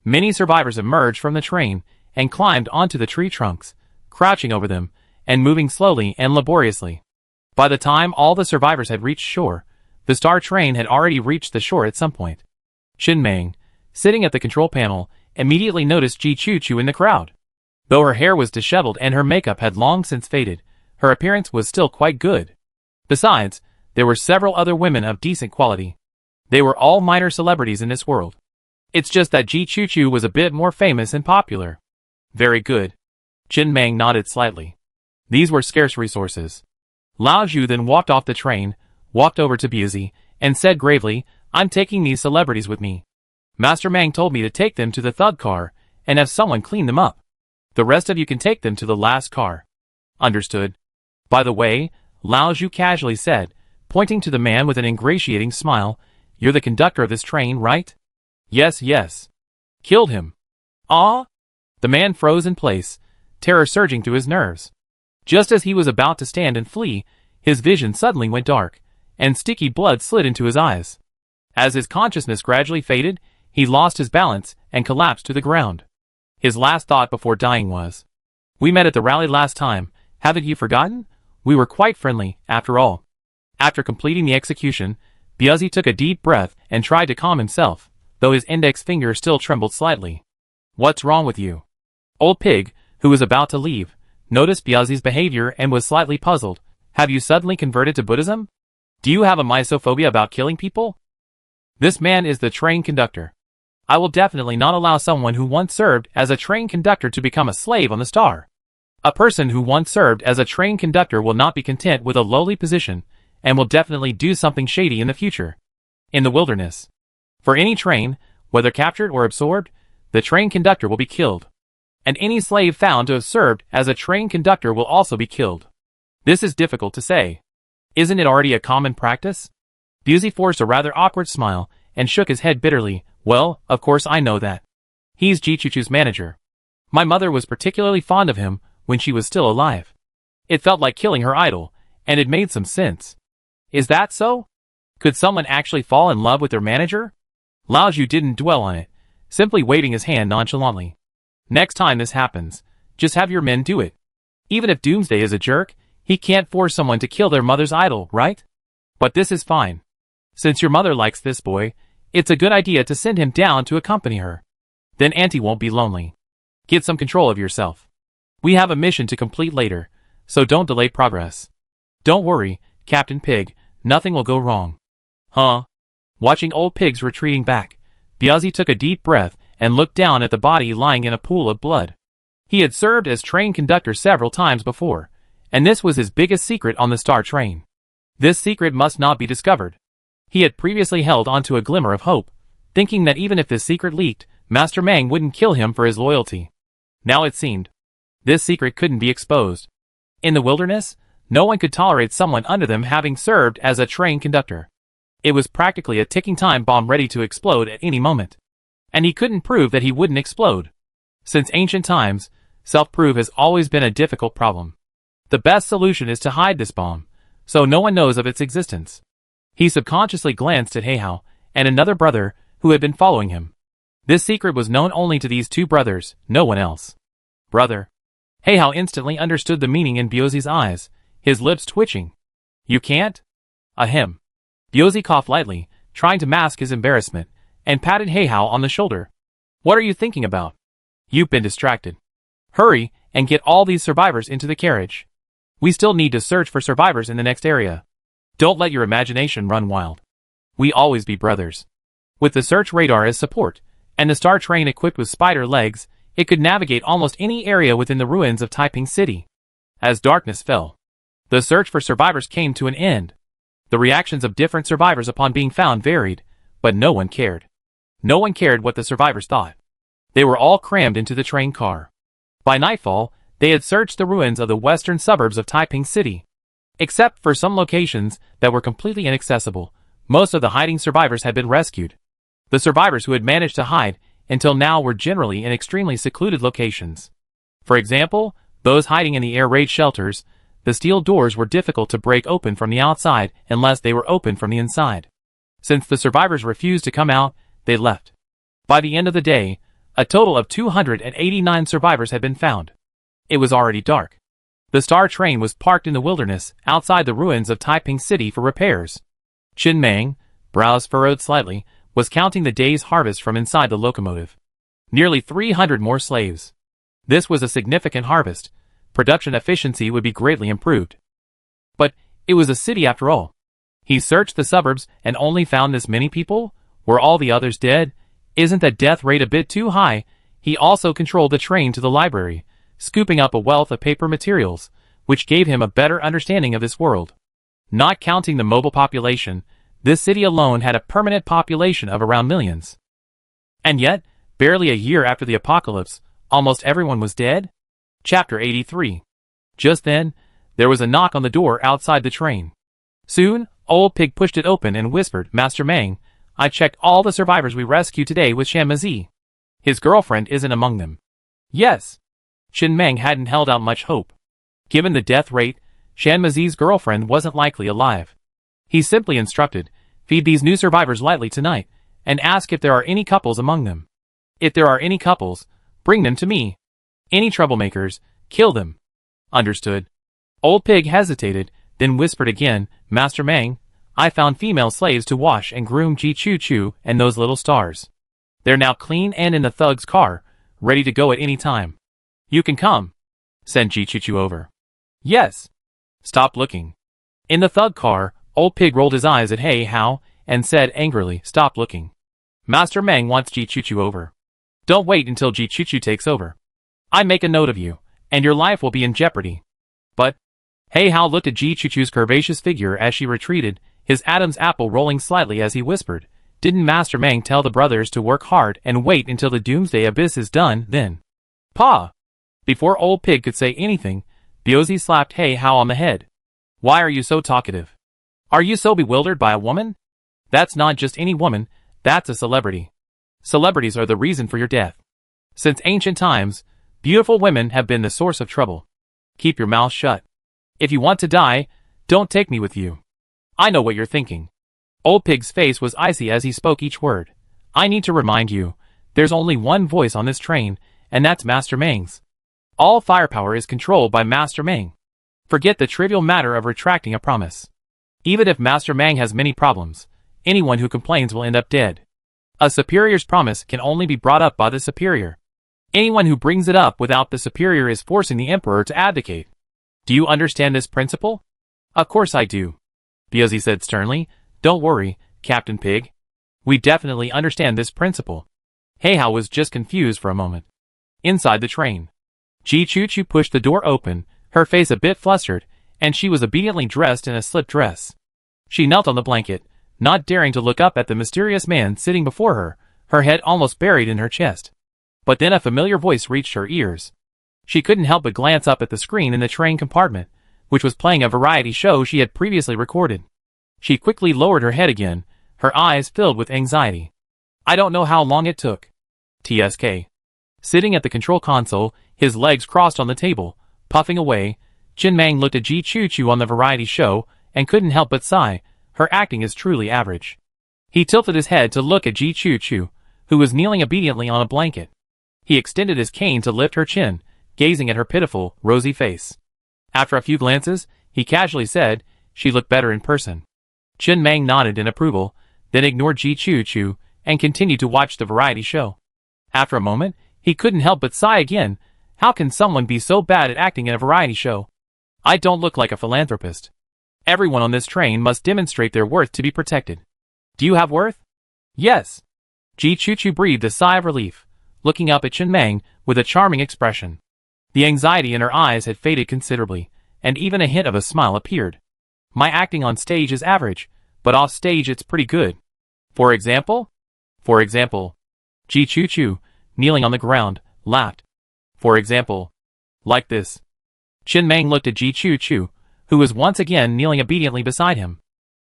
many survivors emerged from the train and climbed onto the tree trunks, crouching over them and moving slowly and laboriously. By the time all the survivors had reached shore, the star train had already reached the shore at some point. Chin-Meng, sitting at the control panel, immediately noticed Ji Choo-Choo in the crowd. Though her hair was disheveled and her makeup had long since faded, her appearance was still quite good. Besides, there were several other women of decent quality. They were all minor celebrities in this world. It's just that Ji Choo-Choo was a bit more famous and popular. Very good. Chin-Meng nodded slightly. These were scarce resources. Lao Zhu then walked off the train, walked over to Busey, and said gravely, "I'm taking these celebrities with me. Master Meng told me to take them to the thug car and have someone clean them up. The rest of you can take them to the last car." Understood. By the way, Lao Zhu casually said, pointing to the man with an ingratiating smile, "You're the conductor of this train, right?" "Yes, yes." "Killed him." "Ah?" The man froze in place, terror surging through his nerves. Just as he was about to stand and flee, his vision suddenly went dark, and sticky blood slid into his eyes. As his consciousness gradually faded, he lost his balance and collapsed to the ground. His last thought before dying was, "We met at the rally last time, haven't you forgotten? We were quite friendly, after all." After completing the execution, Busey took a deep breath and tried to calm himself, though his index finger still trembled slightly. "What's wrong with you?" Old Pig, who was about to leave, noticed Busey's behavior and was slightly puzzled. "Have you suddenly converted to Buddhism? Do you have a misophobia about killing people?" "This man is the train conductor. I will definitely not allow someone who once served as a train conductor to become a slave on the star. A person who once served as a train conductor will not be content with a lowly position, and will definitely do something shady in the future. In the wilderness. For any train, whether captured or absorbed, the train conductor will be killed. And any slave found to have served as a train conductor will also be killed. This is difficult to say. Isn't it already a common practice?" Busey forced a rather awkward smile and shook his head bitterly. "Well, of course I know that. He's Ji Choo-Choo's manager. My mother was particularly fond of him when she was still alive. It felt like killing her idol, and it made some sense." "Is that so? Could someone actually fall in love with their manager?" Lao Zhu didn't dwell on it, simply waving his hand nonchalantly. "Next time this happens, just have your men do it. Even if Doomsday is a jerk, he can't force someone to kill their mother's idol, right? But this is fine. Since your mother likes this boy, it's a good idea to send him down to accompany her. Then Auntie won't be lonely. Get some control of yourself. We have a mission to complete later, so don't delay progress. Don't worry, Captain Pig, nothing will go wrong." "Huh?" Watching Old Pig's retreating back, Busey took a deep breath and looked down at the body lying in a pool of blood. He had served as train conductor several times before, and this was his biggest secret on the star train. This secret must not be discovered. He had previously held onto a glimmer of hope, thinking that even if this secret leaked, Master Meng wouldn't kill him for his loyalty. Now it seemed, this secret couldn't be exposed. In the wilderness, no one could tolerate someone under them having served as a train conductor. It was practically a ticking time bomb ready to explode at any moment. And he couldn't prove that he wouldn't explode. Since ancient times, self-proof has always been a difficult problem. The best solution is to hide this bomb, so no one knows of its existence. He subconsciously glanced at Heihao and another brother who had been following him. This secret was known only to these 2 brothers, no one else. "Brother." Heihao instantly understood the meaning in Busey's eyes, his lips twitching. "You can't?" "Ahem." Busey coughed lightly, trying to mask his embarrassment, and patted Heihao on the shoulder. "What are you thinking about? You've been distracted. Hurry and get all these survivors into the carriage. We still need to search for survivors in the next area. Don't let your imagination run wild. We always be brothers." With the search radar as support, and the star train equipped with spider legs, it could navigate almost any area within the ruins of Taiping City. As darkness fell, the search for survivors came to an end. The reactions of different survivors upon being found varied, but no one cared. No one cared what the survivors thought. They were all crammed into the train car. By nightfall, they had searched the ruins of the western suburbs of Taiping City. Except for some locations that were completely inaccessible, most of the hiding survivors had been rescued. The survivors who had managed to hide until now were generally in extremely secluded locations. For example, those hiding in the air raid shelters, the steel doors were difficult to break open from the outside unless they were open from the inside. Since the survivors refused to come out, they left. By the end of the day, a total of 289 survivors had been found. It was already dark. The Star train was parked in the wilderness outside the ruins of Taiping City for repairs. Chen Meng, brows furrowed slightly, was counting the day's harvest from inside the locomotive. Nearly 300 more slaves. This was a significant harvest. Production efficiency would be greatly improved. But it was a city after all. He searched the suburbs and only found this many people? Were all the others dead? Isn't the death rate a bit too high? He also controlled the train to the library, scooping up a wealth of paper materials, which gave him a better understanding of this world. Not counting the mobile population, this city alone had a permanent population of around millions. And yet, barely a year after the apocalypse, almost everyone was dead? Chapter 83. Just then, there was a knock on the door outside the train. Soon, Old Pig pushed it open and whispered, "Master Meng, I checked all the survivors we rescued today with Shanmazi. His girlfriend isn't among them." Yes. Chen Meng hadn't held out much hope. Given the death rate, Shanmazi's girlfriend wasn't likely alive. He simply instructed, "Feed these new survivors lightly tonight, and ask if there are any couples among them. If there are any couples, bring them to me. Any troublemakers, kill them." Understood. Old Pig hesitated, then whispered again, "Master Meng, I found female slaves to wash and groom Ji Choo Choo and those little stars. They're now clean and in the thug's car, ready to go at any time. You can come. Send Ji Choo Choo over." "Yes." "Stop looking." In the thug car, Old Pig rolled his eyes at Hey How and said angrily, "Stop looking. Master Meng wants Ji Choo Choo over. Don't wait until Ji Choo Choo takes over. I make a note of you, and your life will be in jeopardy." But Hey How looked at Ji Choo Choo's curvaceous figure as she retreated, his Adam's apple rolling slightly as he whispered, "Didn't Master Meng tell the brothers to work hard and wait until the Doomsday abyss is done, then?" "Pa!" Before Old Pig could say anything, Biozzi slapped Hey How on the head. "Why are you so talkative? Are you so bewildered by a woman? That's not just any woman, that's a celebrity. Celebrities are the reason for your death. Since ancient times, beautiful women have been the source of trouble. Keep your mouth shut. If you want to die, don't take me with you. I know what you're thinking." Old Pig's face was icy as he spoke each word. "I need to remind you, there's only one voice on this train, and that's Master Meng's. All firepower is controlled by Master Meng. Forget the trivial matter of retracting a promise. Even if Master Meng has many problems, anyone who complains will end up dead. A superior's promise can only be brought up by the superior. Anyone who brings it up without the superior is forcing the emperor to abdicate. Do you understand this principle?" "Of course I do," Biozzi said sternly. "Don't worry, Captain Pig. We definitely understand this principle." Hey How was just confused for a moment. Inside the train, Ji Choo Choo pushed the door open, her face a bit flustered, and she was obediently dressed in a slip dress. She knelt on the blanket, not daring to look up at the mysterious man sitting before her, her head almost buried in her chest. But then a familiar voice reached her ears. She couldn't help but glance up at the screen in the train compartment, which was playing a variety show she had previously recorded. She quickly lowered her head again, her eyes filled with anxiety. I don't know how long it took. TSK. Sitting at the control console, his legs crossed on the table, puffing away, Chen Meng looked at Ji Choo Choo on the variety show and couldn't help but sigh. Her acting is truly average. He tilted his head to look at Ji Choo Choo, who was kneeling obediently on a blanket. He extended his cane to lift her chin, gazing at her pitiful, rosy face. After a few glances, he casually said, "She looked better in person." Chen Meng nodded in approval, then ignored Ji Choo Choo and continued to watch the variety show. After a moment, he couldn't help but sigh again. How can someone be so bad at acting in a variety show? I don't look like a philanthropist. Everyone on this train must demonstrate their worth to be protected. Do you have worth? Yes. Ji Choo Choo breathed a sigh of relief, looking up at Chen Meng with a charming expression. The anxiety in her eyes had faded considerably, and even a hint of a smile appeared. My acting on stage is average, but off stage it's pretty good. For example? For example. Ji Choo Choo, kneeling on the ground, laughed. For example. Like this. Chen Meng looked at Ji Choo Choo, who was once again kneeling obediently beside him.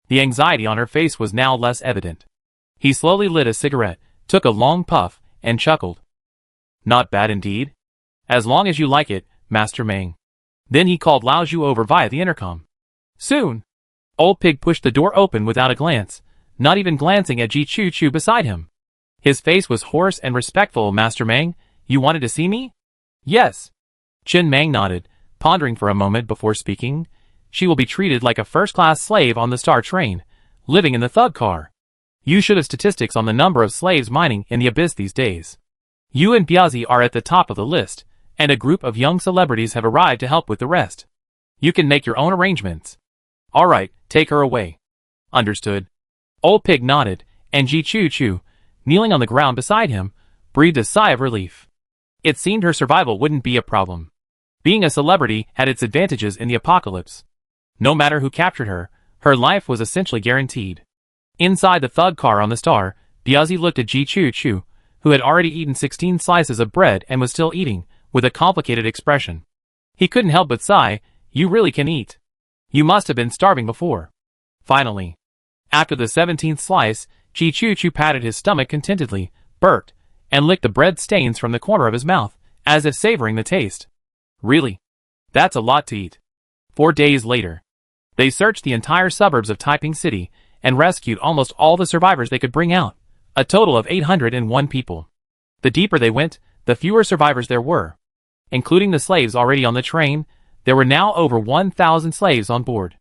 The anxiety on her face was now less evident. He slowly lit a cigarette, took a long puff, and chuckled. Not bad indeed. As long as you like it, Master Meng. Then he called Lao Zhu over via the intercom. Soon. Old Pig pushed the door open without a glance, not even glancing at Ji Chu Chu beside him. His face was hoarse and respectful. Master Meng, you wanted to see me? Yes. Chen Meng nodded, pondering for a moment before speaking. She will be treated like a first-class slave on the Star Train, living in the thug car. You should have statistics on the number of slaves mining in the abyss these days. You and Biazi are at the top of the list, and a group of young celebrities have arrived to help with the rest. You can make your own arrangements. All right, take her away. Understood. Old Pig nodded, and Ji Chu Chu, kneeling on the ground beside him, breathed a sigh of relief. It seemed her survival wouldn't be a problem. Being a celebrity had its advantages in the apocalypse. No matter who captured her, her life was essentially guaranteed. Inside the thug car on the Star, Biazi looked at Ji Chu Chu, who had already eaten 16 slices of bread and was still eating, with a complicated expression. He couldn't help but sigh. You really can eat. You must have been starving before. Finally, after the 17th slice, Ji Chu Chu patted his stomach contentedly, burped, and licked the bread stains from the corner of his mouth, as if savoring the taste. Really? That's a lot to eat. 4 days later, they searched the entire suburbs of Taiping City and rescued almost all the survivors they could bring out, a total of 801 people. The deeper they went, the fewer survivors there were. Including the slaves already on the train, there were now over 1,000 slaves on board.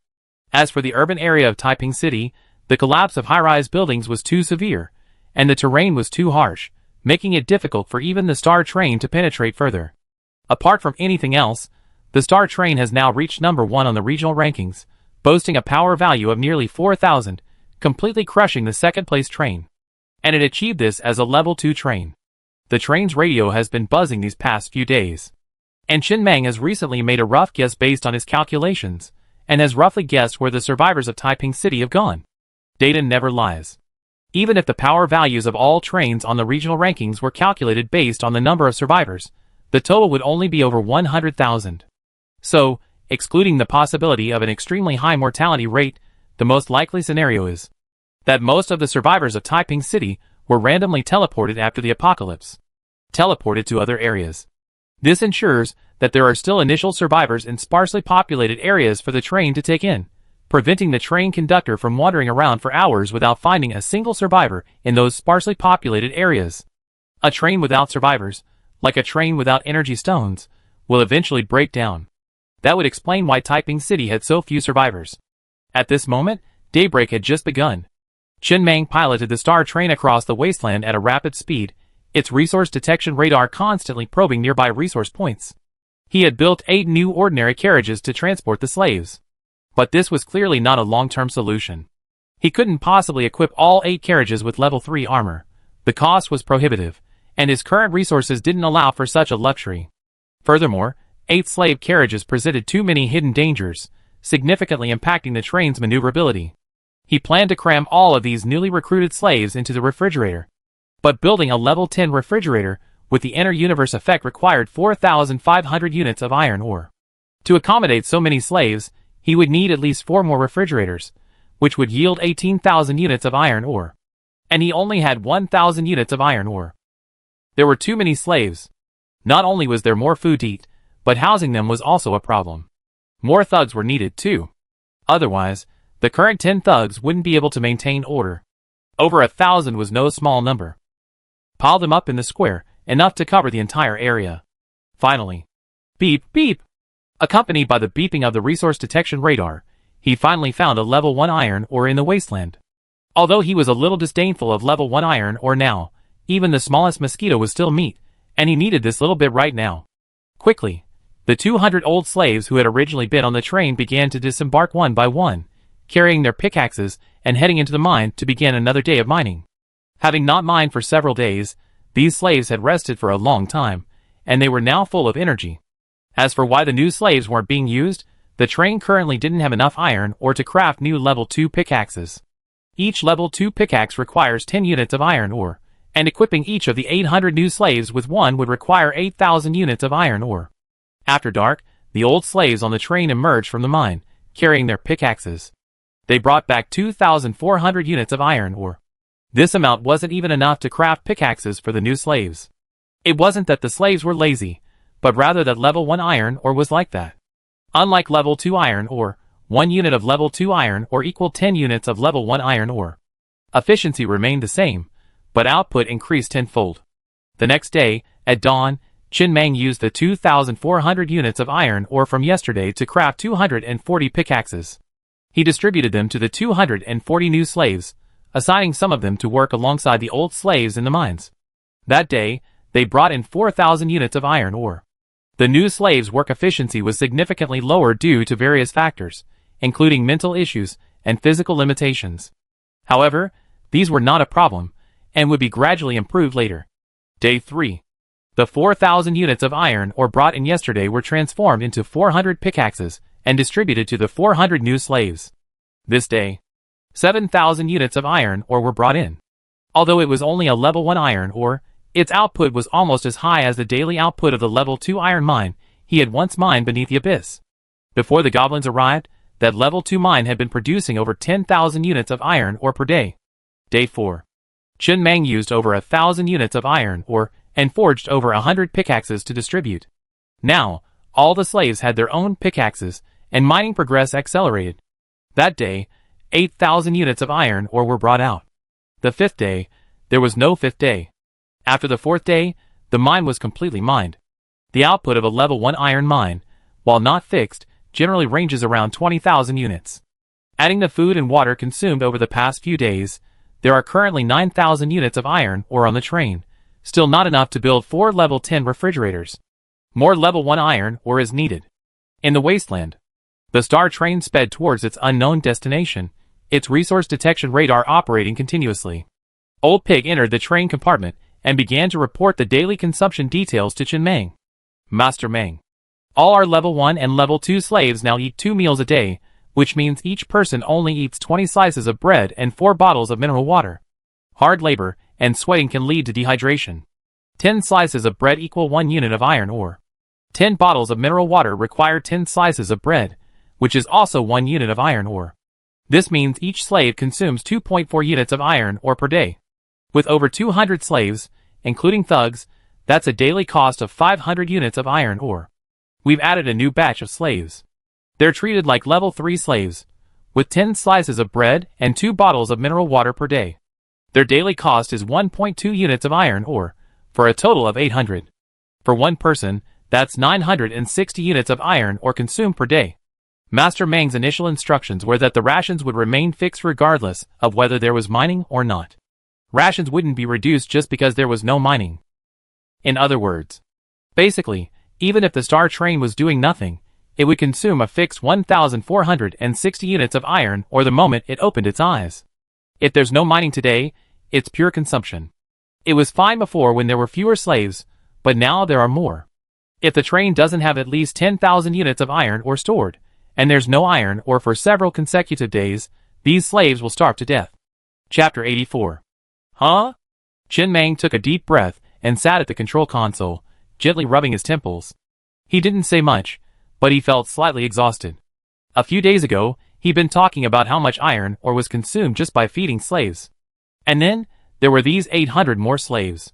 As for the urban area of Taiping City, the collapse of high-rise buildings was too severe, and the terrain was too harsh, making it difficult for even the Star Train to penetrate further. Apart from anything else, the Star Train has now reached number 1 on the regional rankings, boasting a power value of nearly 4,000, completely crushing the second-place train. And it achieved this as a level 2 train. The train's radio has been buzzing these past few days. And Chen Meng has recently made a rough guess based on his calculations, and has roughly guessed where the survivors of Taiping City have gone. Data never lies. Even if the power values of all trains on the regional rankings were calculated based on the number of survivors, the total would only be over 100,000. So, excluding the possibility of an extremely high mortality rate, the most likely scenario is that most of the survivors of Taiping City were randomly teleported after the apocalypse. Teleported to other areas. This ensures that there are still initial survivors in sparsely populated areas for the train to take in, preventing the train conductor from wandering around for hours without finding a single survivor in those sparsely populated areas. A train without survivors, like a train without energy stones, will eventually break down. That would explain why Taiping City had so few survivors. At this moment, daybreak had just begun. Chen Meng piloted the Star Train across the wasteland at a rapid speed, its resource detection radar constantly probing nearby resource points. He had built 8 new ordinary carriages to transport the slaves. But this was clearly not a long-term solution. He couldn't possibly equip all 8 carriages with level 3 armor. The cost was prohibitive, and his current resources didn't allow for such a luxury. Furthermore, 8 slave carriages presented too many hidden dangers, significantly impacting the train's maneuverability. He planned to cram all of these newly recruited slaves into the refrigerator. But building a level 10 refrigerator with the inner universe effect required 4,500 units of iron ore. To accommodate so many slaves, he would need at least 4 more refrigerators, which would yield 18,000 units of iron ore. And he only had 1,000 units of iron ore. There were too many slaves. Not only was there more food to eat, but housing them was also a problem. More thugs were needed too. Otherwise, the current 10 thugs wouldn't be able to maintain order. Over 1,000 was no small number. Pile them up in the square, enough to cover the entire area. Finally, beep, beep. Accompanied by the beeping of the resource detection radar, he finally found a level 1 iron ore in the wasteland. Although he was a little disdainful of level 1 iron ore now, even the smallest mosquito was still meat, and he needed this little bit right now. Quickly, the 200 old slaves who had originally been on the train began to disembark one by one, carrying their pickaxes and heading into the mine to begin another day of mining. Having not mined for several days, these slaves had rested for a long time, and they were now full of energy. As for why the new slaves weren't being used, the train currently didn't have enough iron ore to craft new level 2 pickaxes. Each level 2 pickaxe requires 10 units of iron ore, and equipping each of the 800 new slaves with one would require 8,000 units of iron ore. After dark, the old slaves on the train emerged from the mine, carrying their pickaxes. They brought back 2,400 units of iron ore. This amount wasn't even enough to craft pickaxes for the new slaves. It wasn't that the slaves were lazy, but rather that level 1 iron ore was like that. Unlike level 2 iron ore, 1 unit of level 2 iron ore equaled 10 units of level 1 iron ore. Efficiency remained the same, but output increased tenfold. The next day, at dawn, Chin Meng used the 2,400 units of iron ore from yesterday to craft 240 pickaxes. He distributed them to the 240 new slaves, assigning some of them to work alongside the old slaves in the mines. That day, they brought in 4,000 units of iron ore. The new slaves' work efficiency was significantly lower due to various factors, including mental issues and physical limitations. However, these were not a problem, and would be gradually improved later. Day 3. The 4,000 units of iron ore brought in yesterday were transformed into 400 pickaxes and distributed to the 400 new slaves. This day, 7,000 units of iron ore were brought in. Although it was only a level 1 iron ore, its output was almost as high as the daily output of the level 2 iron mine he had once mined beneath the abyss. Before the goblins arrived, that level 2 mine had been producing over 10,000 units of iron ore per day. Day 4. Chin Meng used over 1,000 units of iron ore and forged over 100 pickaxes to distribute. Now, all the slaves had their own pickaxes, and mining progress accelerated. That day, 8,000 units of iron ore were brought out. The 5th day, there was no 5th day. After the 4th day, the mine was completely mined. The output of a level 1 iron mine, while not fixed, generally ranges around 20,000 units. Adding the food and water consumed over the past few days, there are currently 9,000 units of iron ore on the train, still not enough to build 4 level 10 refrigerators. More level 1 iron ore is needed. In the wasteland, the star train sped towards its unknown destination, its resource detection radar operating continuously. Old Pig entered the train compartment and began to report the daily consumption details to Chin Meng. Master Meng. All our level 1 and level 2 slaves now eat 2 meals a day, which means each person only eats 20 slices of bread and 4 bottles of mineral water. Hard labor and sweating can lead to dehydration. 10 slices of bread equal 1 unit of iron ore. 10 bottles of mineral water require 10 slices of bread, which is also 1 unit of iron ore. This means each slave consumes 2.4 units of iron ore per day. With over 200 slaves, including thugs, that's a daily cost of 500 units of iron ore. We've added a new batch of slaves. They're treated like level 3 slaves, with 10 slices of bread and 2 bottles of mineral water per day. Their daily cost is 1.2 units of iron ore, for a total of 800. For one person, that's 960 units of iron ore consumed per day. Master Meng's initial instructions were that the rations would remain fixed regardless of whether there was mining or not. Rations wouldn't be reduced just because there was no mining. In other words, basically, even if the star train was doing nothing, it would consume a fixed 1,460 units of iron ore the moment it opened its eyes. If there's no mining today, it's pure consumption. It was fine before when there were fewer slaves, but now there are more. If the train doesn't have at least 10,000 units of iron ore stored, and there's no iron ore for several consecutive days, these slaves will starve to death. Chapter 84. Huh? Chin Meng took a deep breath and sat at the control console, gently rubbing his temples. He didn't say much, but he felt slightly exhausted. A few days ago, he'd been talking about how much iron ore was consumed just by feeding slaves. And then, there were these 800 more slaves.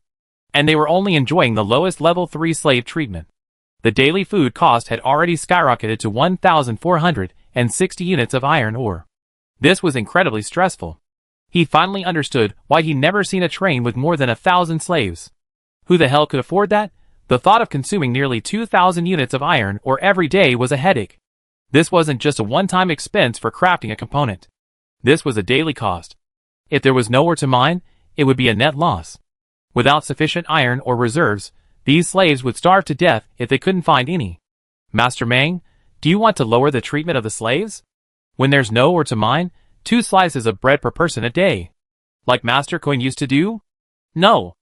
And they were only enjoying the lowest level 3 slave treatment. The daily food cost had already skyrocketed to 1,460 units of iron ore. This was incredibly stressful. He finally understood why he'd never seen a train with more than 1,000 slaves. Who the hell could afford that? The thought of consuming nearly 2,000 units of iron ore every day was a headache. This wasn't just a one-time expense for crafting a component. This was a daily cost. If there was nowhere to mine, it would be a net loss. Without sufficient iron ore reserves, these slaves would starve to death if they couldn't find any. Master Meng, do you want to lower the treatment of the slaves? When there's nowhere to mine, 2 slices of bread per person a day. Like Master Coin used to do? No.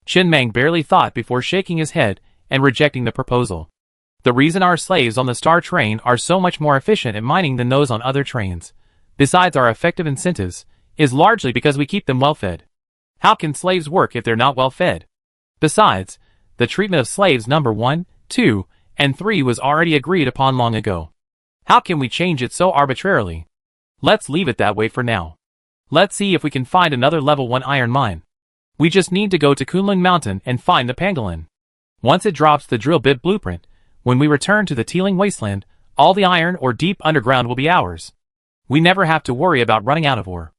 Chin Meng barely thought before shaking his head and rejecting the proposal. The reason our slaves on the star train are so much more efficient at mining than those on other trains, besides our effective incentives, is largely because we keep them well fed. How can slaves work if they're not well fed? Besides, the treatment of slaves number 1, 2, and 3 was already agreed upon long ago. How can we change it so arbitrarily? Let's leave it that way for now. Let's see if we can find another level 1 iron mine. We just need to go to Kunlun Mountain and find the pangolin. Once it drops the drill bit blueprint, when we return to the Teeling Wasteland, all the iron ore deep underground will be ours. We never have to worry about running out of ore.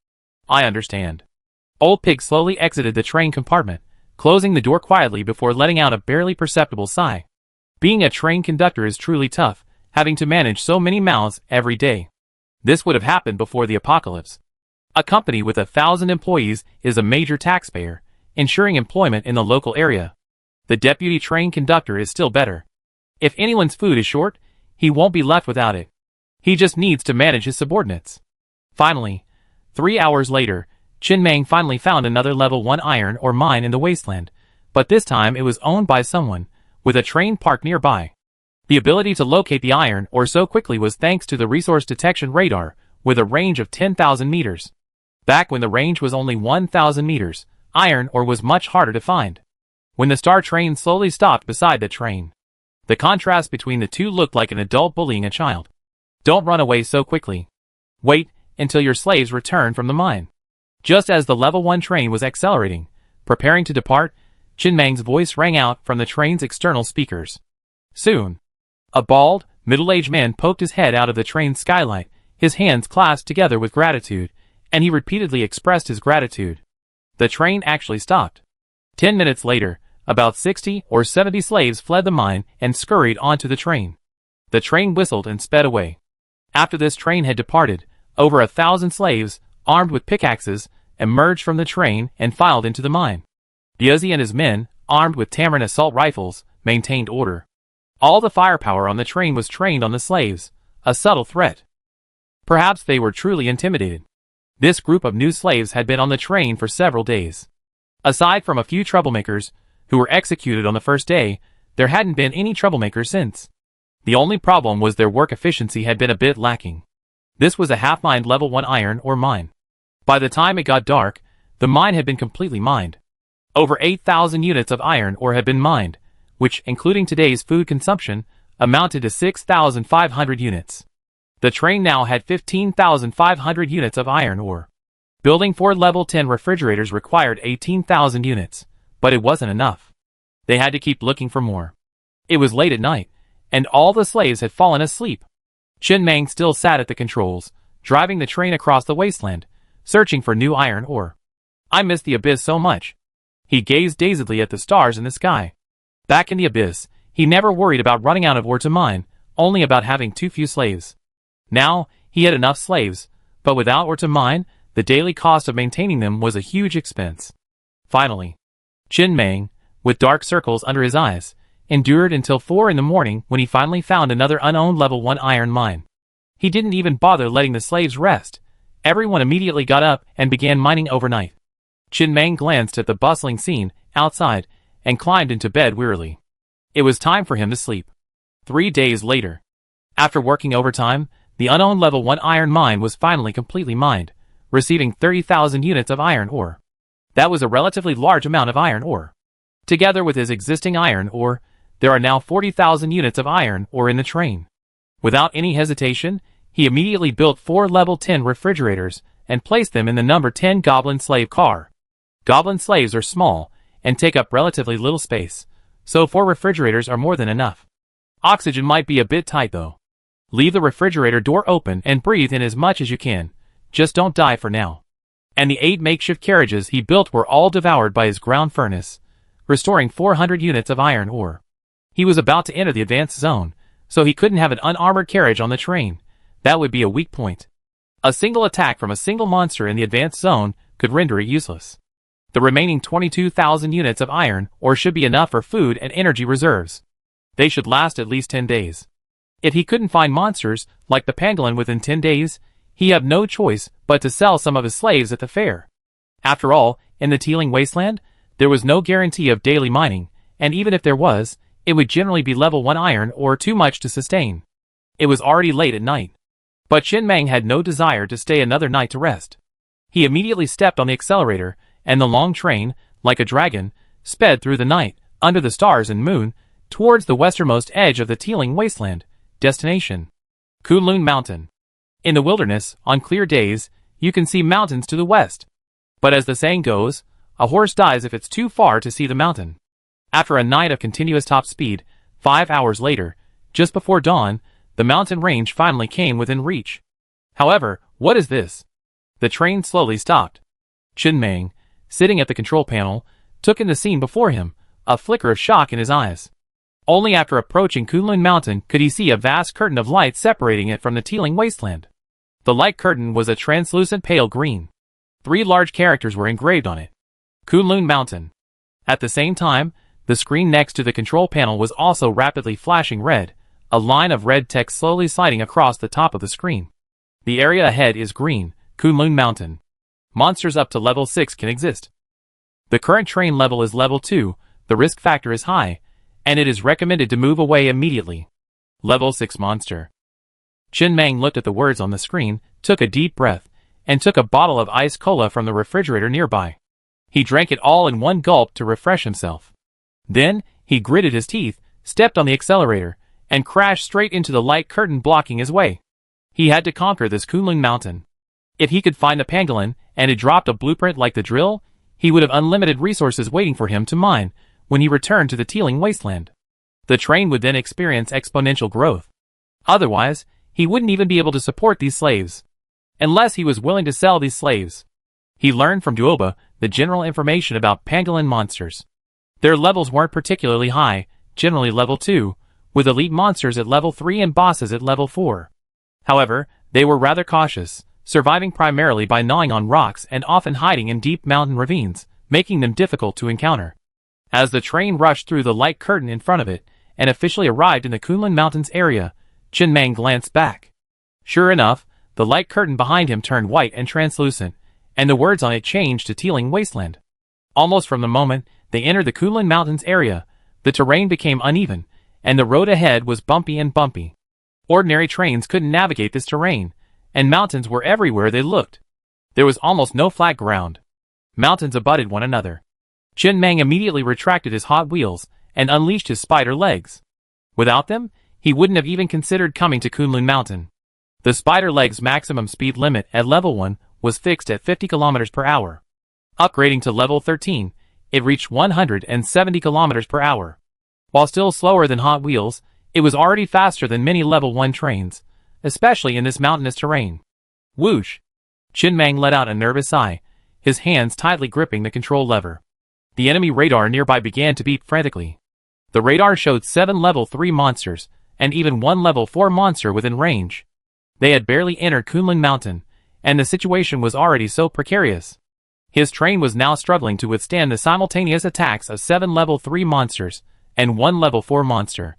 I understand. Old Pig slowly exited the train compartment, closing the door quietly before letting out a barely perceptible sigh. Being a train conductor is truly tough, having to manage so many mouths every day. This would have happened before the apocalypse. A company with 1,000 employees is a major taxpayer, ensuring employment in the local area. The deputy train conductor is still better. If anyone's food is short, he won't be left without it. He just needs to manage his subordinates. Finally, 3 hours later, Chin Mang finally found another level 1 iron ore mine in the wasteland, but this time it was owned by someone, with a train parked nearby. The ability to locate the iron ore so quickly was thanks to the resource detection radar, with a range of 10,000 meters. Back when the range was only 1,000 meters, iron ore was much harder to find. When the star train slowly stopped beside the train, the contrast between the two looked like an adult bullying a child. Don't run away so quickly. Wait until your slaves return from the mine. Just as the level 1 train was accelerating, preparing to depart, Chin Mang's voice rang out from the train's external speakers. Soon, a bald, middle-aged man poked his head out of the train's skylight, his hands clasped together with gratitude, and he repeatedly expressed his gratitude. The train actually stopped. 10 minutes later, about 60 or 70 slaves fled the mine and scurried onto the train. The train whistled and sped away. After this train had departed, over 1,000 slaves, armed with pickaxes, emerged from the train and filed into the mine. Biazi and his men, armed with Tamarin assault rifles, maintained order. All the firepower on the train was trained on the slaves, a subtle threat. Perhaps they were truly intimidated. This group of new slaves had been on the train for several days. Aside from a few troublemakers, who were executed on the first day, there hadn't been any troublemakers since. The only problem was their work efficiency had been a bit lacking. This was a half-mined level 1 iron ore mine. By the time it got dark, the mine had been completely mined. Over 8,000 units of iron ore had been mined, which, including today's food consumption, amounted to 6,500 units. The train now had 15,500 units of iron ore. Building 4 level 10 refrigerators required 18,000 units, but it wasn't enough. They had to keep looking for more. It was late at night, and all the slaves had fallen asleep. Chin Mang still sat at the controls, driving the train across the wasteland, searching for new iron ore. I miss the abyss so much. He gazed dazedly at the stars in the sky. Back in the abyss, he never worried about running out of ore to mine, only about having too few slaves. Now, he had enough slaves, but without ore to mine, the daily cost of maintaining them was a huge expense. Finally, Chin Mang, with dark circles under his eyes, endured until 4 in the morning when he finally found another unowned level 1 iron mine. He didn't even bother letting the slaves rest. Everyone immediately got up and began mining overnight. Chin Mang glanced at the bustling scene outside and climbed into bed wearily. It was time for him to sleep. 3 days later, after working overtime, the unowned level 1 iron mine was finally completely mined, receiving 30,000 units of iron ore. That was a relatively large amount of iron ore. Together with his existing iron ore, there are now 40,000 units of iron ore in the train. Without any hesitation, he immediately built 4 level 10 refrigerators and placed them in the number 10 Goblin slave car. Goblin slaves are small and take up relatively little space, so 4 refrigerators are more than enough. Oxygen might be a bit tight though. Leave the refrigerator door open and breathe in as much as you can. Just don't die for now. And the 8 makeshift carriages he built were all devoured by his ground furnace, restoring 400 units of iron ore. He was about to enter the advanced zone, so he couldn't have an unarmored carriage on the train. That would be a weak point. A single attack from a single monster in the advanced zone could render it useless. The remaining 22,000 units of iron ore should be enough for food and energy reserves. They should last at least 10 days. If he couldn't find monsters, like the pangolin within 10 days, he had no choice but to sell some of his slaves at the fair. After all, in the Teeling Wasteland, there was no guarantee of daily mining, and even if there was, it would generally be level 1 iron or too much to sustain. It was already late at night. But Chin Mang had no desire to stay another night to rest. He immediately stepped on the accelerator, and the long train, like a dragon, sped through the night, under the stars and moon, towards the westernmost edge of the Teeling Wasteland. Destination: Kunlun Mountain. In the wilderness, on clear days, you can see mountains to the west. But as the saying goes, a horse dies if it's too far to see the mountain. After a night of continuous top speed, 5 hours later, just before dawn, the mountain range finally came within reach. However, what is this? The train slowly stopped. Chen Meng, sitting at the control panel, took in the scene before him, a flicker of shock in his eyes. Only after approaching Kunlun Mountain could he see a vast curtain of light separating it from the teeming wasteland. The light curtain was a translucent pale green. 3 large characters were engraved on it. Kunlun Mountain. At the same time, the screen next to the control panel was also rapidly flashing red, a line of red text slowly sliding across the top of the screen. The area ahead is green, Kunlun Mountain. Monsters up to level 6 can exist. The current train level is level 2, the risk factor is high, and it is recommended to move away immediately. Level 6 monster. Chen Meng looked at the words on the screen, took a deep breath, and took a bottle of ice cola from the refrigerator nearby. He drank it all in one gulp to refresh himself. Then, he gritted his teeth, stepped on the accelerator, and crashed straight into the light curtain blocking his way. He had to conquer this Kunlun Mountain. If he could find a pangolin, and had dropped a blueprint like the drill, he would have unlimited resources waiting for him to mine when he returned to the teeming wasteland. The train would then experience exponential growth. Otherwise, he wouldn't even be able to support these slaves. Unless he was willing to sell these slaves. He learned from Duoba the general information about pangolin monsters. Their levels weren't particularly high, generally level 2, with elite monsters at level 3 and bosses at level 4. However, they were rather cautious, surviving primarily by gnawing on rocks and often hiding in deep mountain ravines, making them difficult to encounter. As the train rushed through the light curtain in front of it, and officially arrived in the Kunlun Mountains area, Chen Meng glanced back. Sure enough, the light curtain behind him turned white and translucent, and the words on it changed to teeming wasteland. Almost from the moment they entered the Kunlun Mountains area, the terrain became uneven, and the road ahead was bumpy and bumpy. Ordinary trains couldn't navigate this terrain, and mountains were everywhere they looked. There was almost no flat ground. Mountains abutted one another. Chen Meng immediately retracted his hot wheels and unleashed his spider legs. Without them, he wouldn't have even considered coming to Kunlun Mountain. The spider legs' maximum speed limit at level 1 was fixed at 50 km per hour. Upgrading to level 13, it reached 170 km per hour. While still slower than Hot Wheels, it was already faster than many level 1 trains, especially in this mountainous terrain. Whoosh! Chen Meng let out a nervous sigh, his hands tightly gripping the control lever. The enemy radar nearby began to beep frantically. The radar showed 7 level 3 monsters, and even 1 level 4 monster within range. They had barely entered Kunlun Mountain, and the situation was already so precarious. His train was now struggling to withstand the simultaneous attacks of 7 level 3 monsters, and 1 level 4 monster.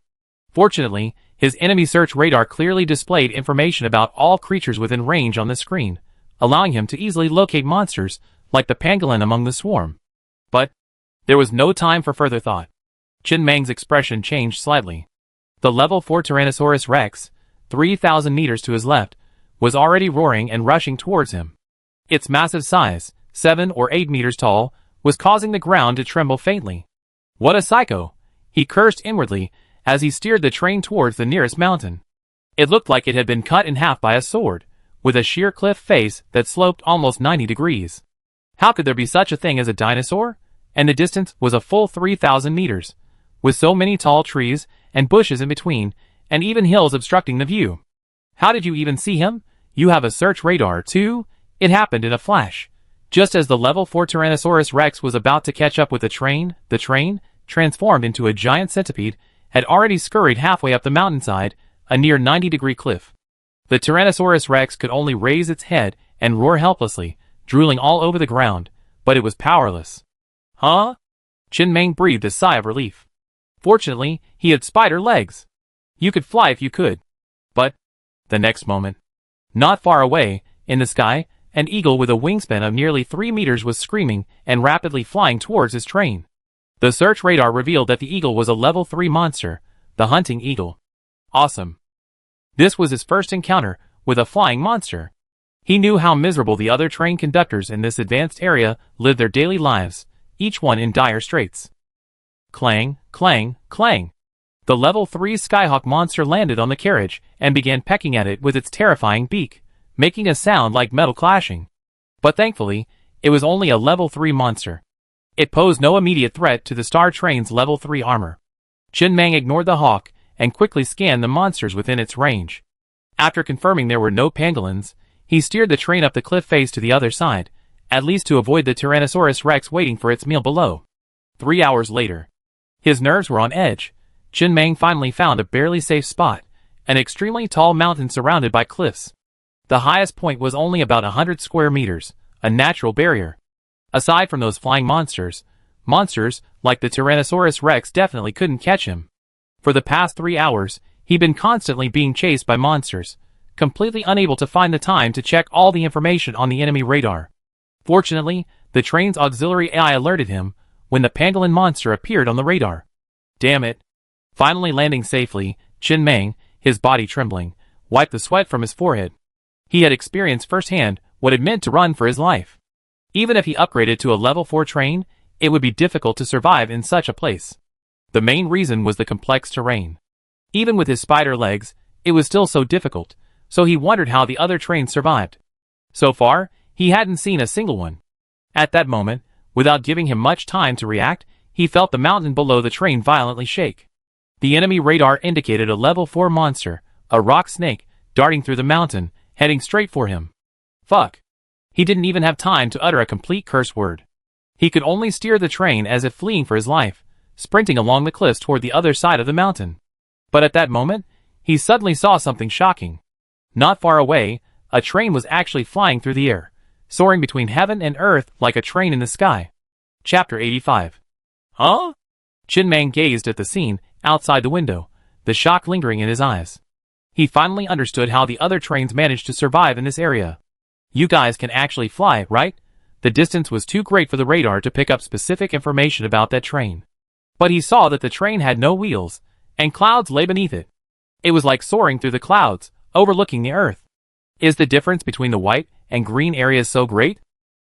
Fortunately, his enemy search radar clearly displayed information about all creatures within range on the screen, allowing him to easily locate monsters, like the pangolin among the swarm. But there was no time for further thought. Chen Meng's expression changed slightly. The level 4 Tyrannosaurus Rex, 3,000 meters to his left, was already roaring and rushing towards him. Its massive size, 7 or 8 meters tall, was causing the ground to tremble faintly. What a psycho! He cursed inwardly as he steered the train towards the nearest mountain. It looked like it had been cut in half by a sword, with a sheer cliff face that sloped almost 90 degrees. How could there be such a thing as a dinosaur? And the distance was a full 3,000 meters, with so many tall trees and bushes in between, and even hills obstructing the view. How did you even see him? You have a search radar, too? It happened in a flash. Just as the level 4 Tyrannosaurus Rex was about to catch up with the train, transformed into a giant centipede, had already scurried halfway up the mountainside, a near 90-degree cliff. The Tyrannosaurus Rex could only raise its head and roar helplessly, drooling all over the ground, but it was powerless. Huh? Chen Meng breathed a sigh of relief. Fortunately, he had spider legs. You could fly if you could. But, the next moment, not far away, in the sky, an eagle with a wingspan of nearly 3 meters was screaming and rapidly flying towards his train. The search radar revealed that the eagle was a level 3 monster, the hunting eagle. Awesome. This was his first encounter with a flying monster. He knew how miserable the other train conductors in this advanced area lived their daily lives, each one in dire straits. Clang, clang, clang. The level 3 Skyhawk monster landed on the carriage and began pecking at it with its terrifying beak, making a sound like metal clashing. But thankfully, it was only a level 3 monster. It posed no immediate threat to the Star Train's level 3 armor. Chen Mang ignored the hawk and quickly scanned the monsters within its range. After confirming there were no pangolins, he steered the train up the cliff face to the other side, at least to avoid the Tyrannosaurus Rex waiting for its meal below. 3 hours later. His nerves were on edge. Chen Mang finally found a barely safe spot, an extremely tall mountain surrounded by cliffs. The highest point was only about 100 square meters, a natural barrier. Aside from those flying monsters like the Tyrannosaurus Rex definitely couldn't catch him. For the past 3 hours, he'd been constantly being chased by monsters, completely unable to find the time to check all the information on the enemy radar. Fortunately, the train's auxiliary AI alerted him when the pangolin monster appeared on the radar. Damn it. Finally landing safely, Chen Mang, his body trembling, wiped the sweat from his forehead. He had experienced firsthand what it meant to run for his life. Even if he upgraded to a level 4 train, it would be difficult to survive in such a place. The main reason was the complex terrain. Even with his spider legs, it was still so difficult, so he wondered how the other trains survived. So far, he hadn't seen a single one. At that moment, without giving him much time to react, he felt the mountain below the train violently shake. The enemy radar indicated a level 4 monster, a rock snake, darting through the mountain, heading straight for him. Fuck. He didn't even have time to utter a complete curse word. He could only steer the train as if fleeing for his life, sprinting along the cliffs toward the other side of the mountain. But at that moment, he suddenly saw something shocking. Not far away, a train was actually flying through the air, soaring between heaven and earth like a train in the sky. Chapter 85. Huh? Chen Mang gazed at the scene outside the window, the shock lingering in his eyes. He finally understood how the other trains managed to survive in this area. You guys can actually fly, right? The distance was too great for the radar to pick up specific information about that train. But he saw that the train had no wheels, and clouds lay beneath it. It was like soaring through the clouds, overlooking the earth. Is the difference between the white and green areas so great?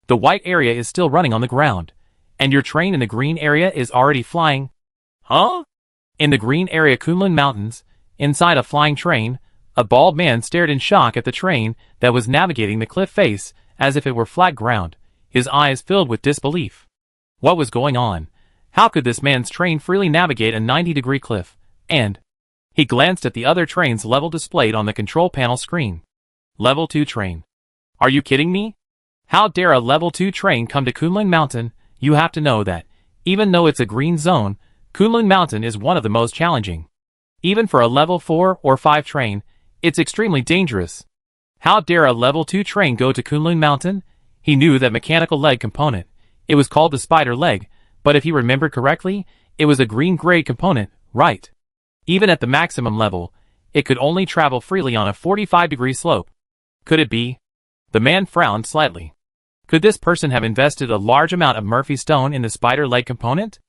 The white area is still running on the ground, and your train in the green area is already flying. Huh? In the green area Kunlun Mountains, inside a flying train, a bald man stared in shock at the train that was navigating the cliff face as if it were flat ground, his eyes filled with disbelief. What was going on? How could this man's train freely navigate a 90-degree cliff? And he glanced at the other train's level displayed on the control panel screen. Level 2 train. Are you kidding me? How dare a level 2 train come to Kunlun Mountain? You have to know that, even though it's a green zone, Kunlun Mountain is one of the most challenging. Even for a level 4 or 5 train, it's extremely dangerous. How dare a level 2 train go to Kunlun Mountain? He knew that mechanical leg component. It was called the spider leg, but if he remembered correctly, it was a green-gray component, right? Even at the maximum level, it could only travel freely on a 45-degree slope. Could it be? The man frowned slightly. Could this person have invested a large amount of Murphy stone in the spider leg component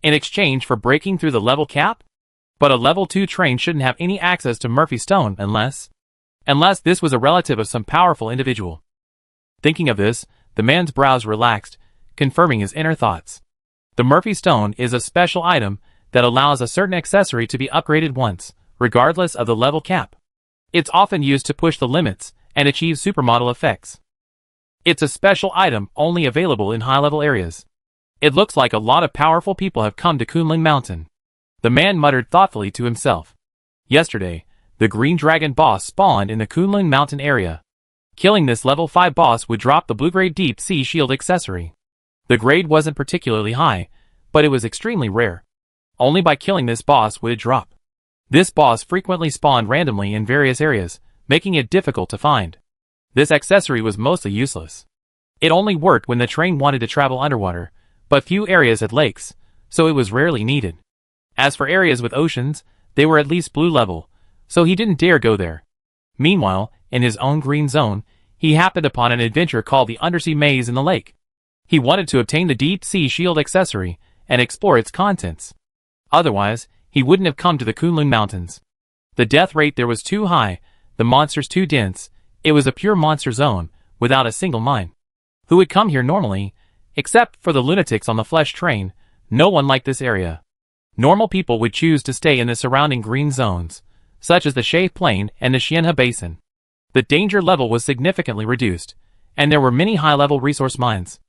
in exchange for breaking through the level cap? But a level 2 train shouldn't have any access to Murphy stone unless this was a relative of some powerful individual. Thinking of this, the man's brows relaxed, confirming his inner thoughts. The Murphy stone is a special item that allows a certain accessory to be upgraded once, regardless of the level cap. It's often used to push the limits and achieve supermodel effects. It's a special item only available in high-level areas. It looks like a lot of powerful people have come to Kunlun Mountain. The man muttered thoughtfully to himself. Yesterday, the Green Dragon boss spawned in the Kunlun Mountain area. Killing this level 5 boss would drop the blue-grade deep sea shield accessory. The grade wasn't particularly high, but it was extremely rare. Only by killing this boss would it drop. This boss frequently spawned randomly in various areas, making it difficult to find. This accessory was mostly useless. It only worked when the train wanted to travel underwater, but few areas had lakes, so it was rarely needed. As for areas with oceans, they were at least blue level, so he didn't dare go there. Meanwhile, in his own green zone, he happened upon an adventure called the Undersea Maze in the lake. He wanted to obtain the Deep Sea Shield accessory and explore its contents. Otherwise, he wouldn't have come to the Kunlun Mountains. The death rate there was too high, the monsters too dense. It was a pure monster zone, without a single mine. Who would come here normally? Except for the lunatics on the flesh train, no one liked this area. Normal people would choose to stay in the surrounding green zones, such as the Shay Plain and the Xianhe Basin. The danger level was significantly reduced, and there were many high-level resource mines.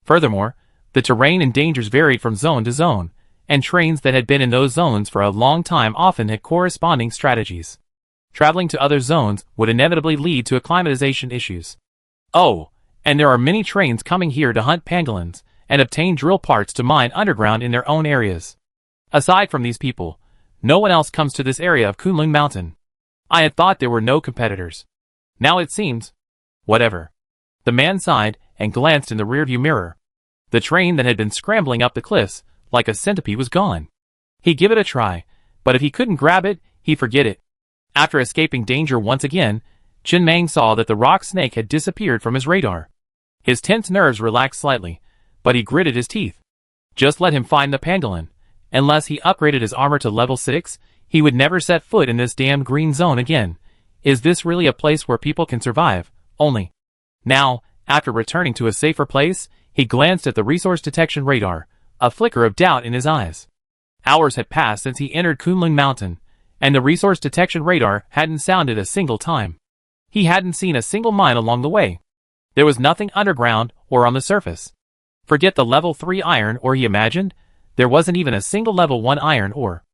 Furthermore, the terrain and dangers varied from zone to zone, and trains that had been in those zones for a long time often had corresponding strategies. Traveling to other zones would inevitably lead to acclimatization issues. Oh, and there are many trains coming here to hunt pangolins and obtain drill parts to mine underground in their own areas. Aside from these people, no one else comes to this area of Kunlun Mountain. I had thought there were no competitors. Now it seems. Whatever. The man sighed and glanced in the rearview mirror. The train that had been scrambling up the cliffs like a centipede was gone. He'd give it a try, but if he couldn't grab it, he'd forget it. After escaping danger once again, Chen Mang saw that the rock snake had disappeared from his radar. His tense nerves relaxed slightly, but he gritted his teeth. Just let him find the pangolin. Unless he upgraded his armor to level 6, he would never set foot in this damned green zone again. Is this really a place where people can survive? Only. Now, after returning to a safer place, he glanced at the resource detection radar, a flicker of doubt in his eyes. Hours had passed since he entered Kunlun Mountain, and the resource detection radar hadn't sounded a single time. He hadn't seen a single mine along the way. There was nothing underground or on the surface. Forget the level 3 iron ore he imagined, there wasn't even a single level 1 iron ore.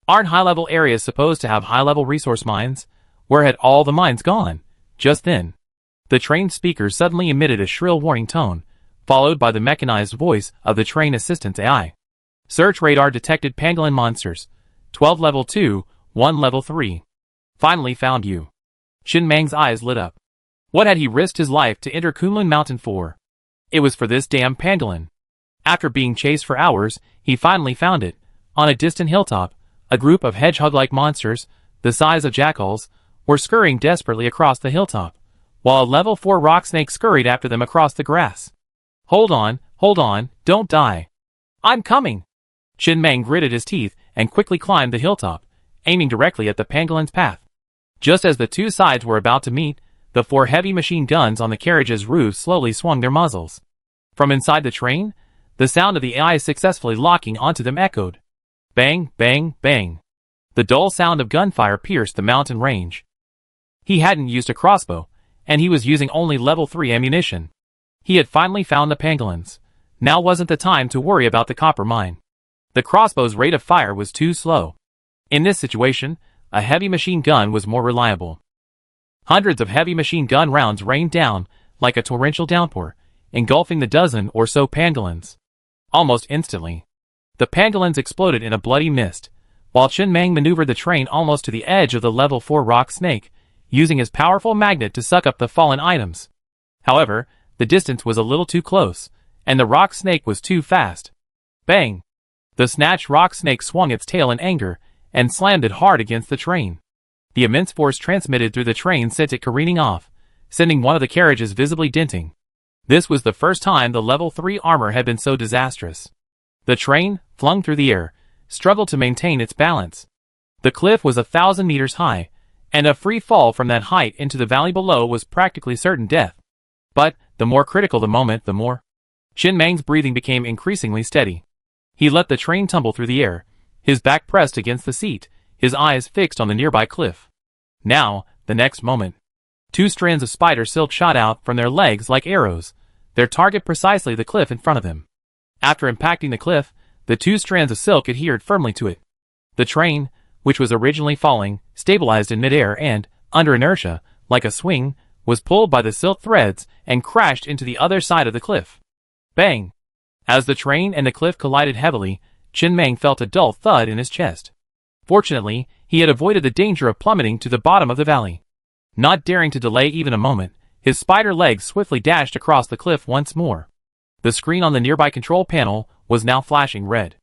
Aren't high-level areas supposed to have high-level resource mines? Where had all the mines gone? Just then, the train speaker suddenly emitted a shrill warning tone, followed by the mechanized voice of the train assistant's AI. Search radar detected pangolin monsters. 12 level 2, 1 level 3. Finally found you. Chen Mang's eyes lit up. What had he risked his life to enter Kunlun Mountain for? It was for this damn pangolin. After being chased for hours, he finally found it. On a distant hilltop, a group of hedgehog-like monsters, the size of jackals, were scurrying desperately across the hilltop, while a level 4 rock snake scurried after them across the grass. Hold on, don't die. I'm coming. Chen Mang gritted his teeth and quickly climbed the hilltop, aiming directly at the pangolin's path. Just as the two sides were about to meet, the 4 heavy machine guns on the carriage's roof slowly swung their muzzles. From inside the train, the sound of the AI successfully locking onto them echoed. Bang, bang, bang. The dull sound of gunfire pierced the mountain range. He hadn't used a crossbow, and he was using only level 3 ammunition. He had finally found the pangolins. Now wasn't the time to worry about the copper mine. The crossbow's rate of fire was too slow. In this situation, a heavy machine gun was more reliable. Hundreds of heavy machine gun rounds rained down like a torrential downpour, engulfing the dozen or so pangolins. Almost instantly, the pangolins exploded in a bloody mist, while Chen Mang maneuvered the train almost to the edge of the level 4 rock snake, using his powerful magnet to suck up the fallen items. However, the distance was a little too close, and the rock snake was too fast. Bang! The snatched rock snake swung its tail in anger, and slammed it hard against the train. The immense force transmitted through the train sent it careening off, sending one of the carriages visibly denting. This was the first time the level 3 armor had been so disastrous. The train, flung through the air, struggled to maintain its balance. The cliff was 1,000 meters high, and a free fall from that height into the valley below was practically certain death. But, the more critical the moment, the more. Chen Mang's breathing became increasingly steady. He let the train tumble through the air, his back pressed against the seat, his eyes fixed on the nearby cliff. Now, the next moment. 2 strands of spider silk shot out from their legs like arrows, their target precisely the cliff in front of him. After impacting the cliff, the 2 strands of silk adhered firmly to it. The train, which was originally falling, stabilized in midair and, under inertia, like a swing, was pulled by the silk threads and crashed into the other side of the cliff. Bang! As the train and the cliff collided heavily, Chen Mang felt a dull thud in his chest. Fortunately, he had avoided the danger of plummeting to the bottom of the valley. Not daring to delay even a moment, his spider legs swiftly dashed across the cliff once more. The screen on the nearby control panel was now flashing red.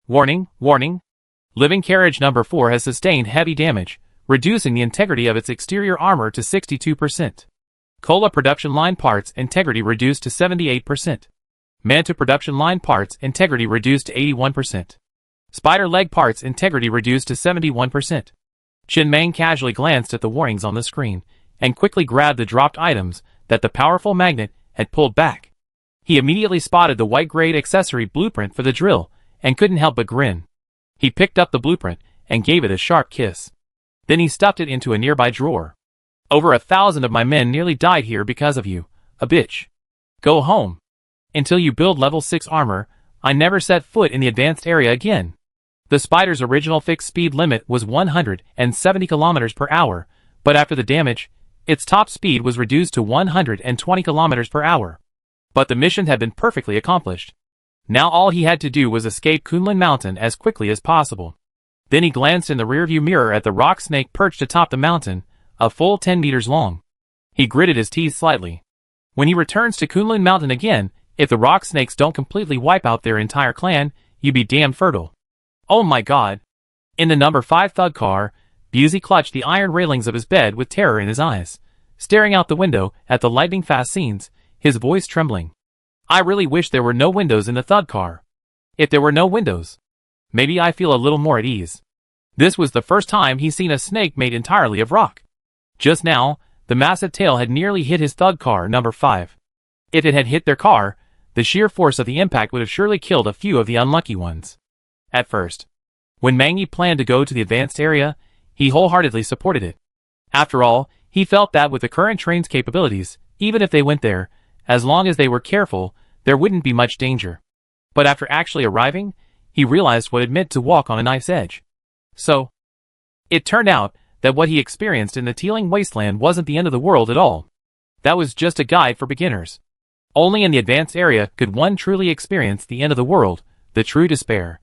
Warning, warning. Living carriage number 4 has sustained heavy damage, reducing the integrity of its exterior armor to 62%. Cola production line parts integrity reduced to 78%. Manta production line parts integrity reduced to 81%. Spider leg parts integrity reduced to 71%. Chen Mang casually glanced at the warnings on the screen, and quickly grabbed the dropped items that the powerful magnet had pulled back. He immediately spotted the white-grade accessory blueprint for the drill, and couldn't help but grin. He picked up the blueprint, and gave it a sharp kiss. Then he stuffed it into a nearby drawer. Over 1,000 of my men nearly died here because of you, a bitch. Go home. Until you build level 6 armor, I never set foot in the advanced area again. The spider's original fixed speed limit was 170 km per hour, but after the damage, its top speed was reduced to 120 km per hour. But the mission had been perfectly accomplished. Now all he had to do was escape Kunlun Mountain as quickly as possible. Then he glanced in the rearview mirror at the rock snake perched atop the mountain, a full 10 meters long. He gritted his teeth slightly. When he returns to Kunlun Mountain again, if the rock snakes don't completely wipe out their entire clan, you'd be damn fertile. Oh my god. In the number 5 thug car, Busey clutched the iron railings of his bed with terror in his eyes, staring out the window at the lightning-fast scenes, his voice trembling. I really wish there were no windows in the thug car. If there were no windows, maybe I feel a little more at ease. This was the first time he's seen a snake made entirely of rock. Just now, the massive tail had nearly hit his thug car number 5. If it had hit their car, the sheer force of the impact would have surely killed a few of the unlucky ones. At first, when Mangi planned to go to the advanced area, he wholeheartedly supported it. After all, he felt that with the current train's capabilities, even if they went there, as long as they were careful, there wouldn't be much danger. But after actually arriving, he realized what it meant to walk on a knife's edge. So, it turned out that what he experienced in the Teeling Wasteland wasn't the end of the world at all. That was just a guide for beginners. Only in the advanced area could one truly experience the end of the world, the true despair.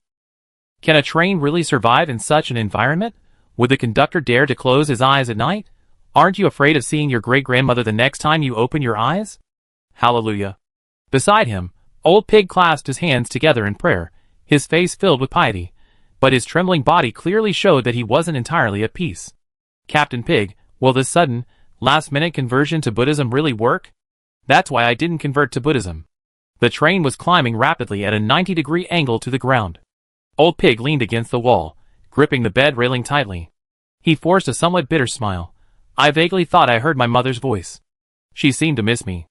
Can a train really survive in such an environment? Would the conductor dare to close his eyes at night? Aren't you afraid of seeing your great-grandmother the next time you open your eyes? Hallelujah. Beside him, Old Pig clasped his hands together in prayer, his face filled with piety, but his trembling body clearly showed that he wasn't entirely at peace. Captain Pig, will this sudden, last-minute conversion to Buddhism really work? That's why I didn't convert to Buddhism. The train was climbing rapidly at a 90-degree angle to the ground. Old Pig leaned against the wall, gripping the bed railing tightly. He forced a somewhat bitter smile. I vaguely thought I heard my mother's voice. She seemed to miss me.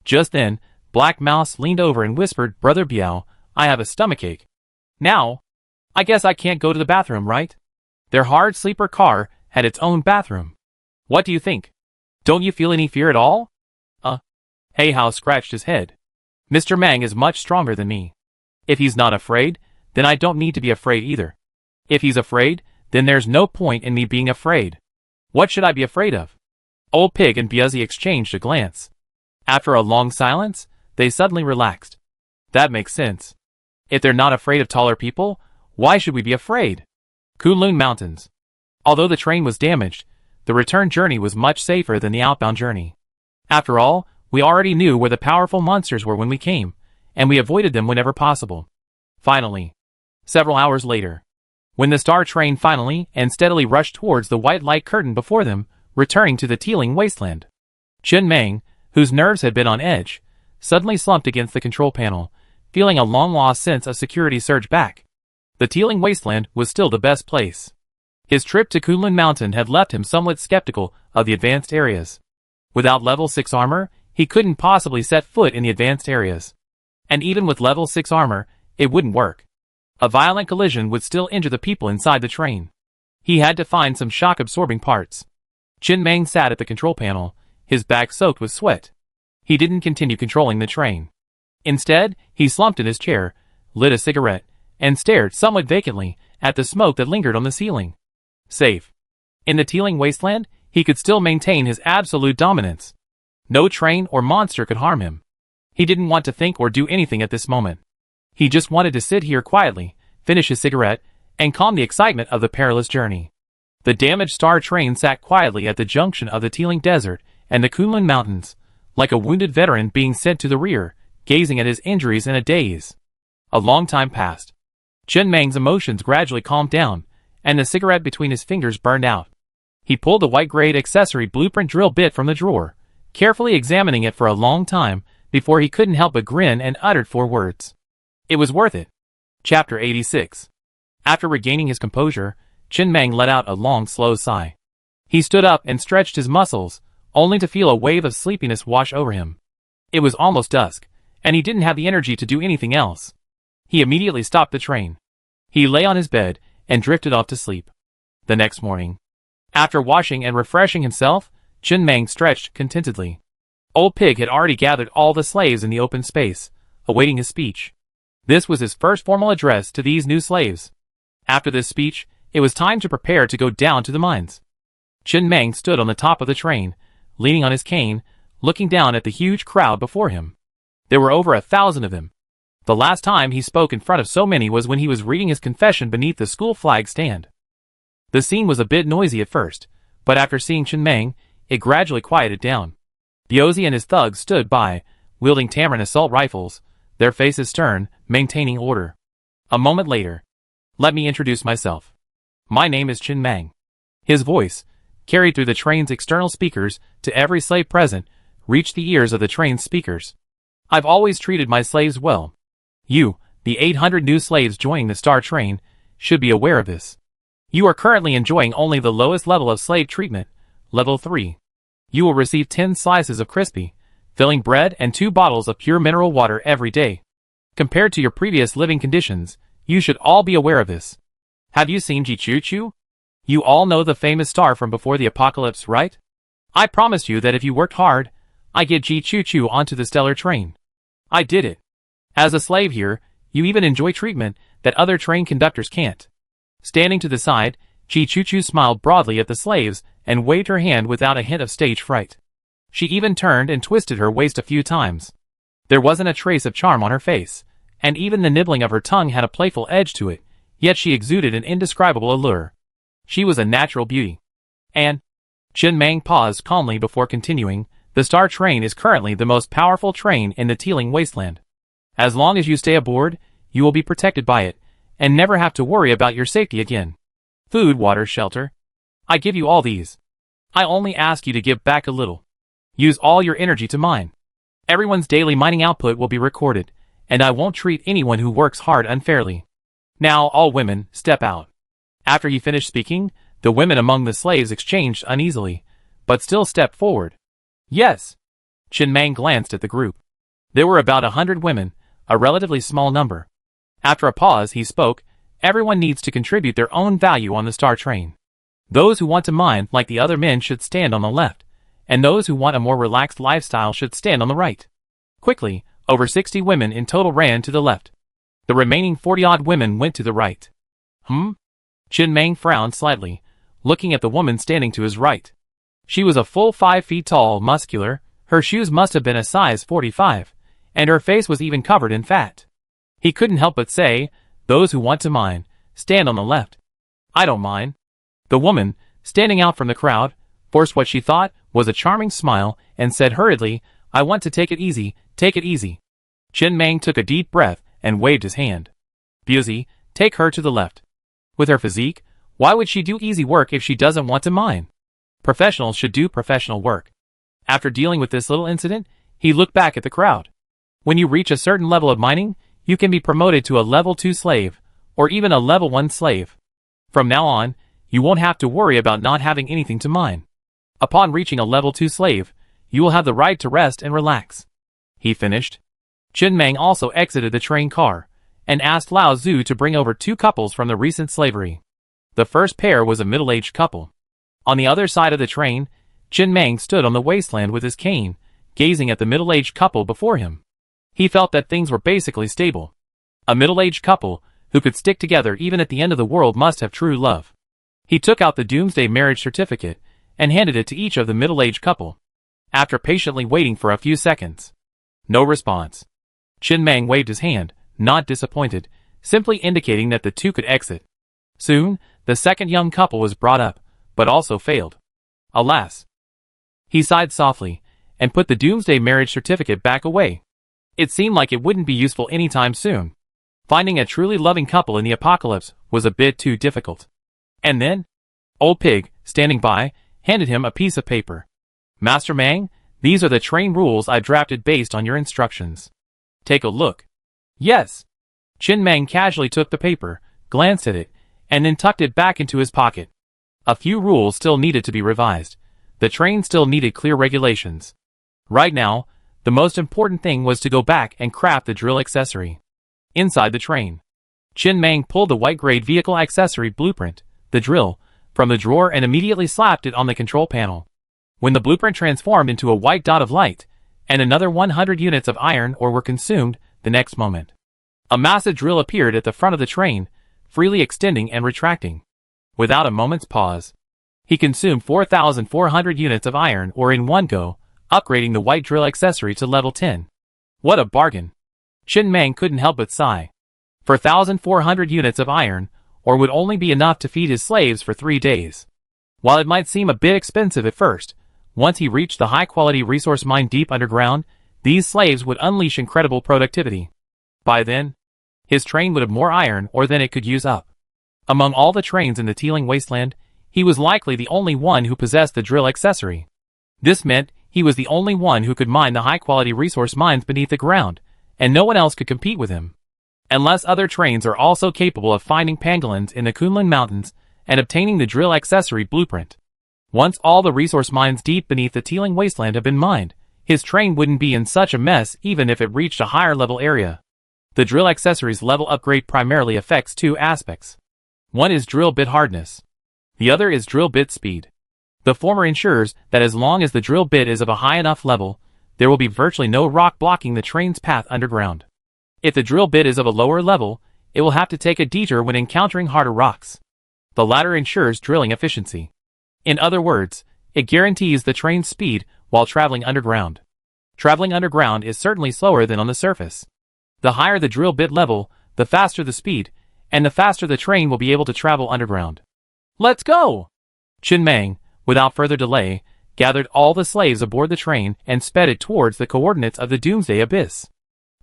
Just then, Black Mouse leaned over and whispered, Brother Biao, I have a stomachache. Now, I guess I can't go to the bathroom, right? Their hard sleeper car had its own bathroom. What do you think? Don't you feel any fear at all? Hey Hao scratched his head. Mr. Mang is much stronger than me. If he's not afraid, then I don't need to be afraid either. If he's afraid, then there's no point in me being afraid. What should I be afraid of? Old Pig and Biuzzy exchanged a glance. After a long silence, they suddenly relaxed. That makes sense. If they're not afraid of taller people, why should we be afraid? Kunlun Mountains. Although the train was damaged, the return journey was much safer than the outbound journey. After all, we already knew where the powerful monsters were when we came, and we avoided them whenever possible. Finally, several hours later, when the star train finally and steadily rushed towards the white light curtain before them, returning to the Teeling Wasteland, Chen Meng, whose nerves had been on edge, suddenly slumped against the control panel, feeling a long-lost sense of security surge back. The Teeling Wasteland was still the best place. His trip to Kunlun Mountain had left him somewhat skeptical of the advanced areas. Without level 6 armor, he couldn't possibly set foot in the advanced areas. And even with level 6 armor, it wouldn't work. A violent collision would still injure the people inside the train. He had to find some shock-absorbing parts. Chen Meng sat at the control panel, his back soaked with sweat. He didn't continue controlling the train. Instead, he slumped in his chair, lit a cigarette, and stared somewhat vacantly at the smoke that lingered on the ceiling. Safe. In the Teeling Wasteland, he could still maintain his absolute dominance. No train or monster could harm him. He didn't want to think or do anything at this moment. He just wanted to sit here quietly, finish his cigarette, and calm the excitement of the perilous journey. The damaged star train sat quietly at the junction of the Teeling Desert and the Kunlun Mountains, like a wounded veteran being sent to the rear, gazing at his injuries in a daze. A long time passed. Chen Meng's emotions gradually calmed down, and the cigarette between his fingers burned out. He pulled the white-grade accessory blueprint drill bit from the drawer, carefully examining it for a long time before he couldn't help but grin and uttered 4 words. It was worth it. Chapter 86. After regaining his composure, Chen Meng let out a long, slow sigh. He stood up and stretched his muscles, only to feel a wave of sleepiness wash over him. It was almost dusk, and he didn't have the energy to do anything else. He immediately stopped the train. He lay on his bed and drifted off to sleep. The next morning, after washing and refreshing himself, Chen Meng stretched contentedly. Old Pig had already gathered all the slaves in the open space, awaiting his speech. This was his first formal address to these new slaves. After this speech, it was time to prepare to go down to the mines. Chen Meng stood on the top of the train, leaning on his cane, looking down at the huge crowd before him. There were over 1,000 of them. The last time he spoke in front of so many was when he was reading his confession beneath the school flag stand. The scene was a bit noisy at first, but after seeing Chen Meng, it gradually quieted down. Biozhi and his thugs stood by, wielding Tamarin assault rifles, their faces stern, maintaining order. A moment later. Let me introduce myself. My name is Chen Meng. His voice, carried through the train's external speakers to every slave present, reached the ears of the train's speakers. I've always treated my slaves well. You, the 800 new slaves joining the Star Train, should be aware of this. You are currently enjoying only the lowest level of slave treatment, level 3. You will receive 10 slices of crispy, filling bread and 2 bottles of pure mineral water every day. Compared to your previous living conditions, you should all be aware of this. Have you seen Ji Choo Choo? You all know the famous star from before the apocalypse, right? I promised you that if you worked hard, I'd get Ji Choo Choo onto the stellar train. I did it. As a slave here, you even enjoy treatment that other train conductors can't. Standing to the side, Ji Choo Choo smiled broadly at the slaves and waved her hand without a hint of stage fright. She even turned and twisted her waist a few times. There wasn't a trace of charm on her face, and even the nibbling of her tongue had a playful edge to it, yet she exuded an indescribable allure. She was a natural beauty. And Chen Meng paused calmly before continuing, the Star Train is currently the most powerful train in the Teeling Wasteland. As long as you stay aboard, you will be protected by it, and never have to worry about your safety again. Food, water, shelter. I give you all these. I only ask you to give back a little. Use all your energy to mine. Everyone's daily mining output will be recorded, and I won't treat anyone who works hard unfairly. Now, all women, step out. After he finished speaking, the women among the slaves exchanged uneasily, but still stepped forward. Yes. Chen Meng glanced at the group. There were about 100 women, a relatively small number. After a pause, he spoke, everyone needs to contribute their own value on the Star Train. Those who want to mine like the other men should stand on the left, and those who want a more relaxed lifestyle should stand on the right. Quickly, over 60 women in total ran to the left. The remaining 40-odd women went to the right. Chen Meng frowned slightly, looking at the woman standing to his right. She was a full 5 feet tall, muscular, her shoes must have been a size 45, and her face was even covered in fat. He couldn't help but say, those who want to mine, stand on the left. I don't mind. The woman, standing out from the crowd, forced what she thought was a charming smile and said hurriedly, I want to take it easy, take it easy. Chen Meng took a deep breath and waved his hand. Biozhi, take her to the left. With her physique, why would she do easy work if she doesn't want to mine? Professionals should do professional work. After dealing with this little incident, he looked back at the crowd. When you reach a certain level of mining, you can be promoted to a level 2 slave, or even a level 1 slave. From now on, you won't have to worry about not having anything to mine. Upon reaching a level 2 slave, you will have the right to rest and relax. He finished. Chen Meng also exited the train car, and asked Lao Zhu to bring over 2 couples from the recent slavery. The first pair was a middle-aged couple. On the other side of the train, Chen Meng stood on the wasteland with his cane, gazing at the middle-aged couple before him. He felt that things were basically stable. A middle-aged couple, who could stick together even at the end of the world, must have true love. He took out the Doomsday marriage certificate, and handed it to each of the middle-aged couple. After patiently waiting for a few seconds. No response. Chen Meng waved his hand, not disappointed, simply indicating that the 2 could exit. Soon, the second young couple was brought up, but also failed. Alas. He sighed softly, and put the Doomsday marriage certificate back away. It seemed like it wouldn't be useful anytime soon. Finding a truly loving couple in the apocalypse was a bit too difficult. And then, Old Pig, standing by, handed him a piece of paper. Master Meng, these are the train rules I drafted based on your instructions. Take a look. Yes. Chen Meng casually took the paper, glanced at it, and then tucked it back into his pocket. A few rules still needed to be revised. The train still needed clear regulations. Right now, the most important thing was to go back and craft the drill accessory. Inside the train, Chen Meng pulled the white-grade vehicle accessory blueprint, the drill, from the drawer and immediately slapped it on the control panel. When the blueprint transformed into a white dot of light, and another 100 units of iron ore were consumed the next moment. A massive drill appeared at the front of the train, freely extending and retracting. Without a moment's pause, he consumed 4,400 units of iron ore in one go, upgrading the white drill accessory to level 10. What a bargain! Chen Meng couldn't help but sigh. For 1,400 units of iron ore would only be enough to feed his slaves for 3 days. While it might seem a bit expensive at first, once he reached the high-quality resource mine deep underground, these slaves would unleash incredible productivity. By then, his train would have more iron ore than it could use up. Among all the trains in the Teeling Wasteland, he was likely the only one who possessed the drill accessory. This meant he was the only one who could mine the high-quality resource mines beneath the ground, and no one else could compete with him. Unless other trains are also capable of finding pangolins in the Kunlun Mountains and obtaining the drill accessory blueprint. Once all the resource mines deep beneath the Teeling Wasteland have been mined, his train wouldn't be in such a mess even if it reached a higher level area. The drill accessory's level upgrade primarily affects two aspects. One is drill bit hardness. The other is drill bit speed. The former ensures that as long as the drill bit is of a high enough level, there will be virtually no rock blocking the train's path underground. If the drill bit is of a lower level, it will have to take a detour when encountering harder rocks. The latter ensures drilling efficiency. In other words, it guarantees the train's speed while traveling underground. Traveling underground is certainly slower than on the surface. The higher the drill bit level, the faster the speed, and the faster the train will be able to travel underground. Let's go! Chen Meng, without further delay, gathered all the slaves aboard the train and sped it towards the coordinates of the Doomsday Abyss.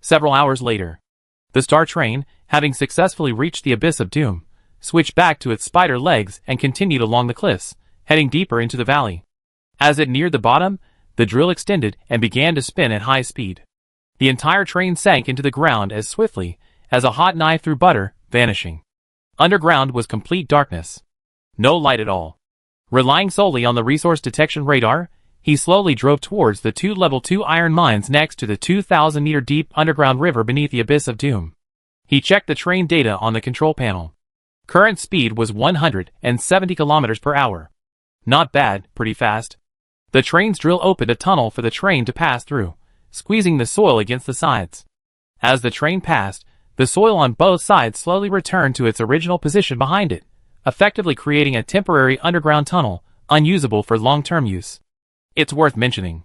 Several hours later, the Star Train, having successfully reached the Abyss of Doom, switched back to its spider legs and continued along the cliffs, heading deeper into the valley. As it neared the bottom, the drill extended and began to spin at high speed. The entire train sank into the ground as swiftly as a hot knife through butter, vanishing. Underground was complete darkness. No light at all. Relying solely on the resource detection radar, he slowly drove towards the two level 2 iron mines next to the 2,000-meter deep underground river beneath the Abyss of Doom. He checked the train data on the control panel. Current speed was 170 kilometers per hour. Not bad, pretty fast. The train's drill opened a tunnel for the train to pass through, squeezing the soil against the sides. As the train passed, the soil on both sides slowly returned to its original position behind it, effectively creating a temporary underground tunnel, unusable for long-term use. It's worth mentioning.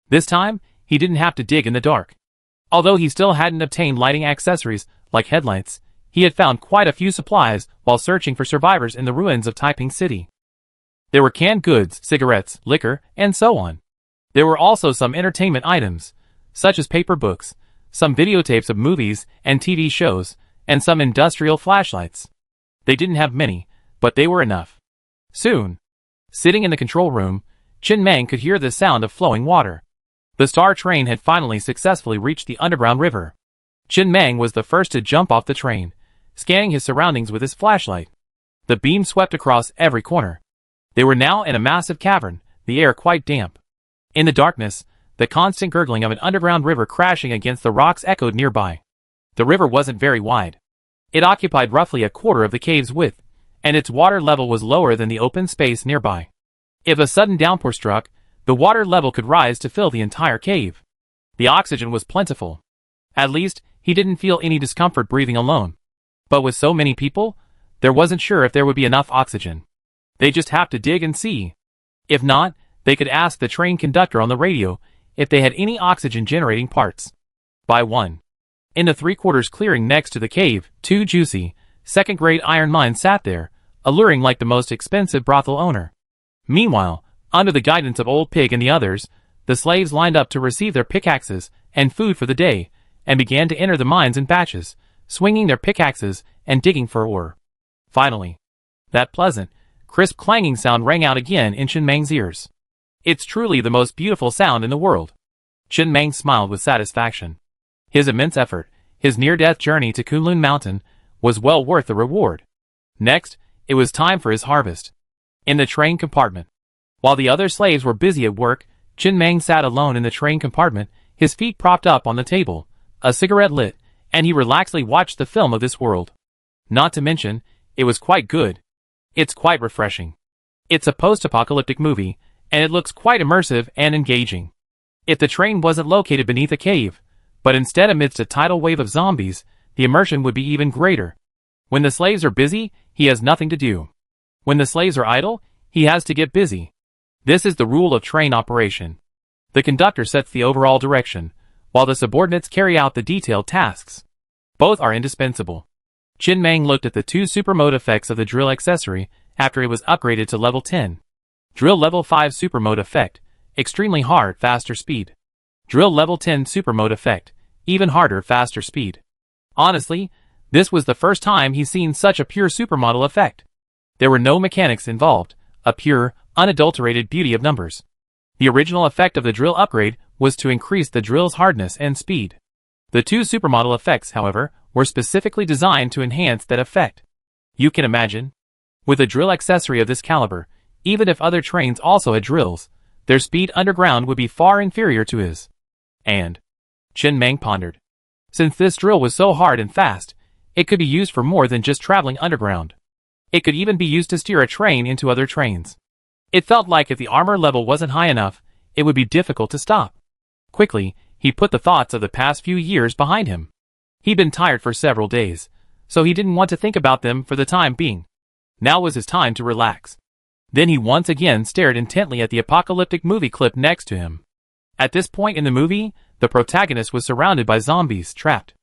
This time, he didn't have to dig in the dark. Although he still hadn't obtained lighting accessories, like headlights, he had found quite a few supplies while searching for survivors in the ruins of Taiping City. There were canned goods, cigarettes, liquor, and so on. There were also some entertainment items, such as paper books, some videotapes of movies and TV shows, and some industrial flashlights. They didn't have many, but they were enough. Soon, sitting in the control room, Chen Meng could hear the sound of flowing water. The Star Train had finally successfully reached the underground river. Chen Meng was the first to jump off the train, scanning his surroundings with his flashlight. The beam swept across every corner. They were now in a massive cavern, the air quite damp. In the darkness, the constant gurgling of an underground river crashing against the rocks echoed nearby. The river wasn't very wide. It occupied roughly a quarter of the cave's width, and its water level was lower than the open space nearby. If a sudden downpour struck, the water level could rise to fill the entire cave. The oxygen was plentiful. At least, he didn't feel any discomfort breathing alone. But with so many people, there wasn't sure if there would be enough oxygen. They just have to dig and see. If not, they could ask the train conductor on the radio if they had any oxygen-generating parts. By one. In the three-quarters clearing next to the cave, two juicy, second-grade iron mines sat there, alluring like the most expensive brothel owner. Meanwhile, under the guidance of Old Pig and the others, the slaves lined up to receive their pickaxes and food for the day, and began to enter the mines in batches, swinging their pickaxes and digging for ore. Finally, that pleasant, crisp clanging sound rang out again in Chen Meng's ears. It's truly the most beautiful sound in the world. Chen Meng smiled with satisfaction. His immense effort, his near-death journey to Kunlun Mountain, was well worth the reward. Next, it was time for his harvest. In the train compartment. While the other slaves were busy at work, Chen Meng sat alone in the train compartment, his feet propped up on the table, a cigarette lit, and he relaxedly watched the film of this world. Not to mention, it was quite good. It's quite refreshing. It's a post-apocalyptic movie, and it looks quite immersive and engaging. If the train wasn't located beneath a cave, but instead amidst a tidal wave of zombies, the immersion would be even greater. When the slaves are busy, he has nothing to do. When the slaves are idle, he has to get busy. This is the rule of train operation. The conductor sets the overall direction, while the subordinates carry out the detailed tasks. Both are indispensable. Chin Mang looked at the two super mode effects of the drill accessory after it was upgraded to level 10. Drill level 5 super mode effect, extremely hard, faster speed. Drill level 10 super mode effect, even harder, faster speed. Honestly, this was the first time he's seen such a pure supermodel effect. There were no mechanics involved, a pure, unadulterated beauty of numbers. The original effect of the drill upgrade was to increase the drill's hardness and speed. The two supermodel effects, however, were specifically designed to enhance that effect. You can imagine. With a drill accessory of this caliber, even if other trains also had drills, their speed underground would be far inferior to his. And Chin Mang pondered. Since this drill was so hard and fast, it could be used for more than just traveling underground. It could even be used to steer a train into other trains. It felt like if the armor level wasn't high enough, it would be difficult to stop. Quickly, he put the thoughts of the past few years behind him. He'd been tired for several days, so he didn't want to think about them for the time being. Now was his time to relax. Then he once again stared intently at the apocalyptic movie clip next to him. At this point in the movie, the protagonist was surrounded by zombies, trapped.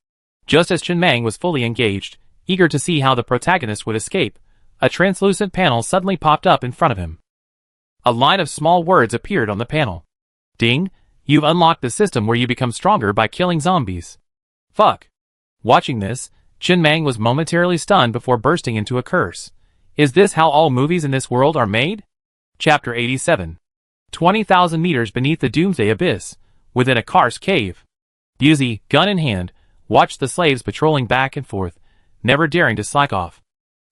Just as Chin Mang was fully engaged, eager to see how the protagonist would escape, a translucent panel suddenly popped up in front of him. A line of small words appeared on the panel. Ding, you've unlocked the system where you become stronger by killing zombies. Fuck. Watching this, Chin Mang was momentarily stunned before bursting into a curse. Is this how all movies in this world are made? Chapter 87. 20,000 meters beneath the Doomsday abyss, within a karst cave. Yuzi, gun in hand, watched the slaves patrolling back and forth, never daring to slack off.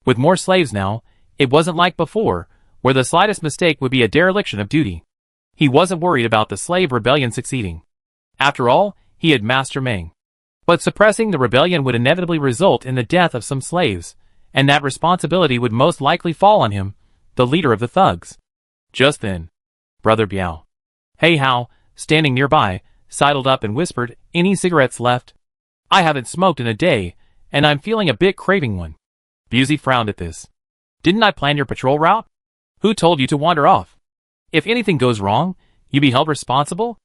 With more slaves now, it wasn't like before, where the slightest mistake would be a dereliction of duty. He wasn't worried about the slave rebellion succeeding. After all, he had Master Meng. But suppressing the rebellion would inevitably result in the death of some slaves, and that responsibility would most likely fall on him, the leader of the thugs. Just then, Brother Biao, Hey Hao, standing nearby, sidled up and whispered, Any cigarettes left? I haven't smoked in a day, and I'm feeling a bit craving one. Busey frowned at this. Didn't I plan your patrol route? Who told you to wander off? If anything goes wrong, you be held responsible?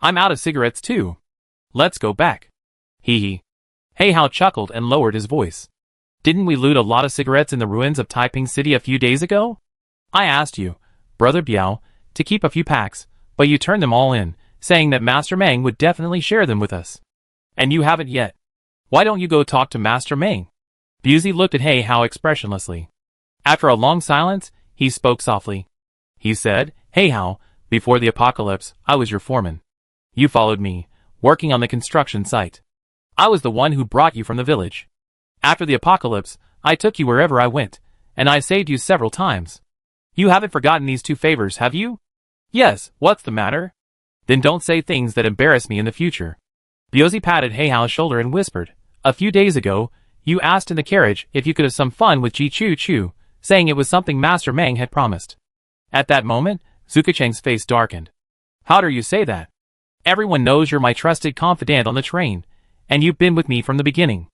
I'm out of cigarettes too. Let's go back. Hee hee. Hey Hao chuckled and lowered his voice. Didn't we loot a lot of cigarettes in the ruins of Taiping City a few days ago? I asked you, Brother Biao, to keep a few packs, but you turned them all in, saying that Master Meng would definitely share them with us. And you haven't yet. Why don't you go talk to Master Meng? Busey looked at Hey Hao expressionlessly. After a long silence, he spoke softly. He said, Hey Hao, before the apocalypse, I was your foreman. You followed me, working on the construction site. I was the one who brought you from the village. After the apocalypse, I took you wherever I went, and I saved you several times. You haven't forgotten these two favors, have you? Yes, what's the matter? Then don't say things that embarrass me in the future. Biozi patted Hey Hao's shoulder and whispered, A few days ago, you asked in the carriage if you could have some fun with Ji Chu Chu, saying it was something Master Meng had promised. At that moment, Zuka-Cheng's face darkened. How dare you say that? Everyone knows you're my trusted confidant on the train, and you've been with me from the beginning.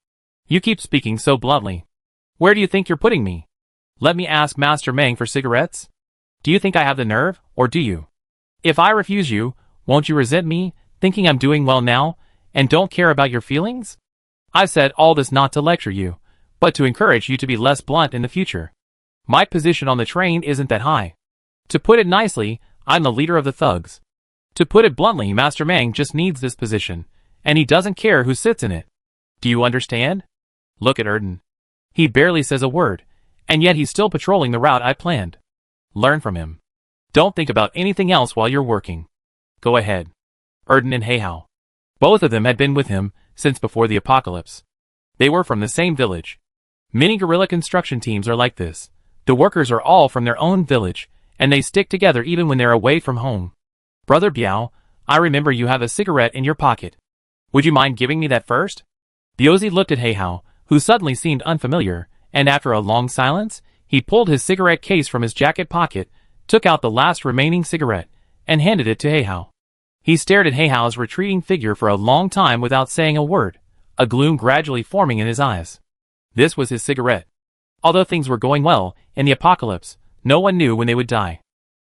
You keep speaking so bluntly. Where do you think you're putting me? Let me ask Master Meng for cigarettes? Do you think I have the nerve, or do you? If I refuse you, won't you resent me, thinking I'm doing well now, and don't care about your feelings? I've said all this not to lecture you, but to encourage you to be less blunt in the future. My position on the train isn't that high. To put it nicely, I'm the leader of the thugs. To put it bluntly, Master Meng just needs this position, and he doesn't care who sits in it. Do you understand? Look at Erden. He barely says a word, and yet he's still patrolling the route I planned. Learn from him. Don't think about anything else while you're working. Go ahead. Erden and Hey Hao. Both of them had been with him since before the apocalypse. They were from the same village. Many guerrilla construction teams are like this. The workers are all from their own village, and they stick together even when they're away from home. Brother Biao, I remember you have a cigarette in your pocket. Would you mind giving me that first? Biozi looked at Hey Hao, who suddenly seemed unfamiliar, and after a long silence, he pulled his cigarette case from his jacket pocket, took out the last remaining cigarette, and handed it to Hey Hao. He stared at Heihao's retreating figure for a long time without saying a word, a gloom gradually forming in his eyes. This was his cigarette. Although things were going well in the apocalypse, no one knew when they would die.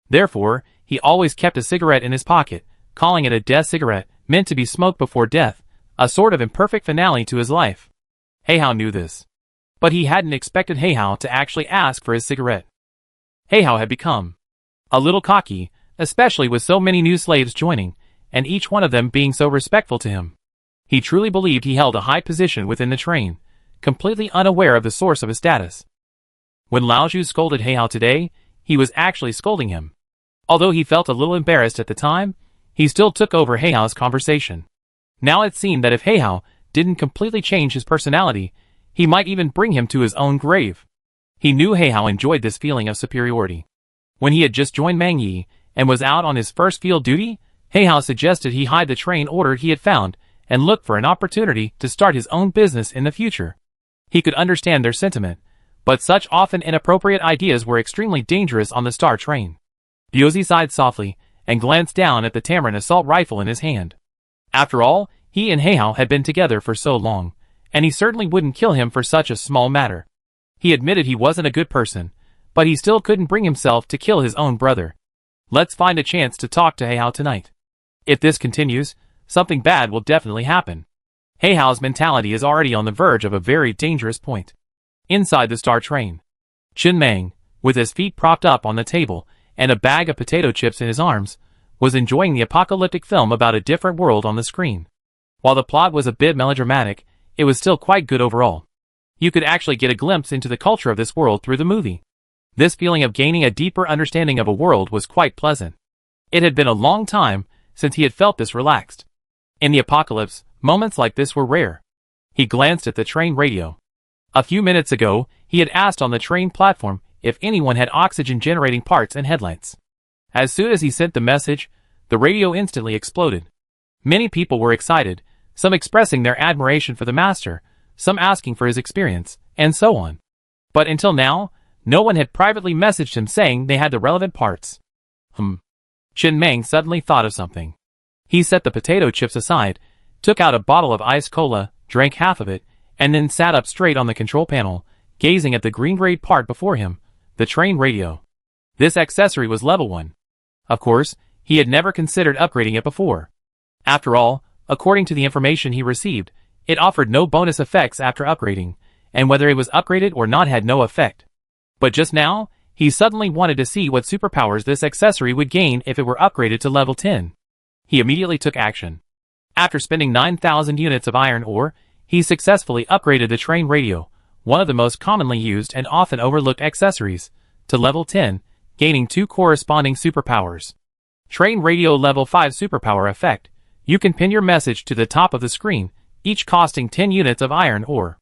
Therefore, he always kept a cigarette in his pocket, calling it a death cigarette, meant to be smoked before death, a sort of imperfect finale to his life. Heihao knew this. But he hadn't expected Heihao to actually ask for his cigarette. Heihao had become a little cocky, especially with so many new slaves joining, and each one of them being so respectful to him. He truly believed he held a high position within the train, completely unaware of the source of his status. When Lao Zhu scolded Heihao today, he was actually scolding him. Although he felt a little embarrassed at the time, he still took over Heihao's conversation. Now it seemed that if Heihao didn't completely change his personality, he might even bring him to his own grave. He knew Heihao enjoyed this feeling of superiority. When he had just joined Mang Yi and was out on his first field duty, Heihao suggested he hide the train order he had found and look for an opportunity to start his own business in the future. He could understand their sentiment, but such often inappropriate ideas were extremely dangerous on the Star train. Biozi sighed softly and glanced down at the Tamarin assault rifle in his hand. After all, he and Heihao had been together for so long, and he certainly wouldn't kill him for such a small matter. He admitted he wasn't a good person, but he still couldn't bring himself to kill his own brother. Let's find a chance to talk to Heihao tonight. If this continues, something bad will definitely happen. Heihao's mentality is already on the verge of a very dangerous point. Inside the Star train, Chen Mang, with his feet propped up on the table and a bag of potato chips in his arms, was enjoying the apocalyptic film about a different world on the screen. While the plot was a bit melodramatic, it was still quite good overall. You could actually get a glimpse into the culture of this world through the movie. This feeling of gaining a deeper understanding of a world was quite pleasant. It had been a long time since he had felt this relaxed. In the apocalypse, moments like this were rare. He glanced at the train radio. A few minutes ago, he had asked on the train platform if anyone had oxygen-generating parts and headlights. As soon as he sent the message, the radio instantly exploded. Many people were excited, some expressing their admiration for the master, some asking for his experience, and so on. But until now, no one had privately messaged him saying they had the relevant parts. Chen Mang suddenly thought of something. He set the potato chips aside, took out a bottle of iced cola, drank half of it, and then sat up straight on the control panel, gazing at the green-grayed part before him, the train radio. This accessory was level 1. Of course, he had never considered upgrading it before. After all, according to the information he received, it offered no bonus effects after upgrading, and whether it was upgraded or not had no effect. But just now, he suddenly wanted to see what superpowers this accessory would gain if it were upgraded to level 10. He immediately took action. After spending 9,000 units of iron ore, he successfully upgraded the train radio, one of the most commonly used and often overlooked accessories, to level 10, gaining 2 corresponding superpowers. Train radio level 5 superpower effect. You can pin your message to the top of the screen, each costing 10 units of iron ore.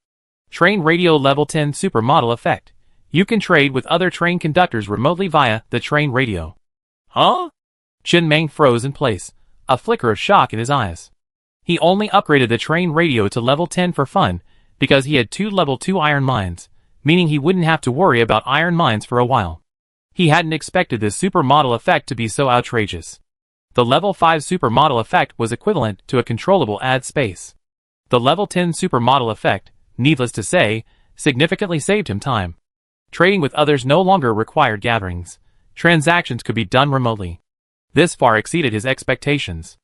Train radio level 10 supermodel effect. You can trade with other train conductors remotely via the train radio. Huh? Chen Mang froze in place, a flicker of shock in his eyes. He only upgraded the train radio to level 10 for fun, because he had 2 level 2 iron mines, meaning he wouldn't have to worry about iron mines for a while. He hadn't expected this supermodel effect to be so outrageous. The level 5 supermodel effect was equivalent to a controllable ad space. The level 10 supermodel effect, needless to say, significantly saved him time. Trading with others no longer required gatherings. Transactions could be done remotely. This far exceeded his expectations.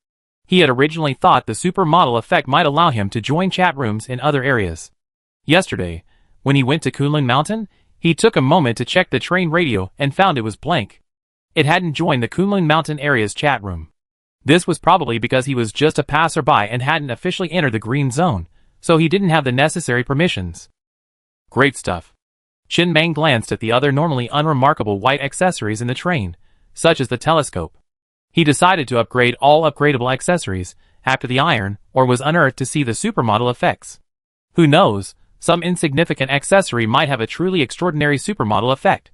He had originally thought the supermodel effect might allow him to join chat rooms in other areas. Yesterday, when he went to Kunlun Mountain, he took a moment to check the train radio and found it was blank. It hadn't joined the Kunlun Mountain area's chat room. This was probably because he was just a passerby and hadn't officially entered the green zone, so he didn't have the necessary permissions. Great stuff. Chen Mang glanced at the other normally unremarkable white accessories in the train, such as the telescope. He decided to upgrade all upgradable accessories after the iron ore was unearthed to see the supermodel effects. Who knows, some insignificant accessory might have a truly extraordinary supermodel effect.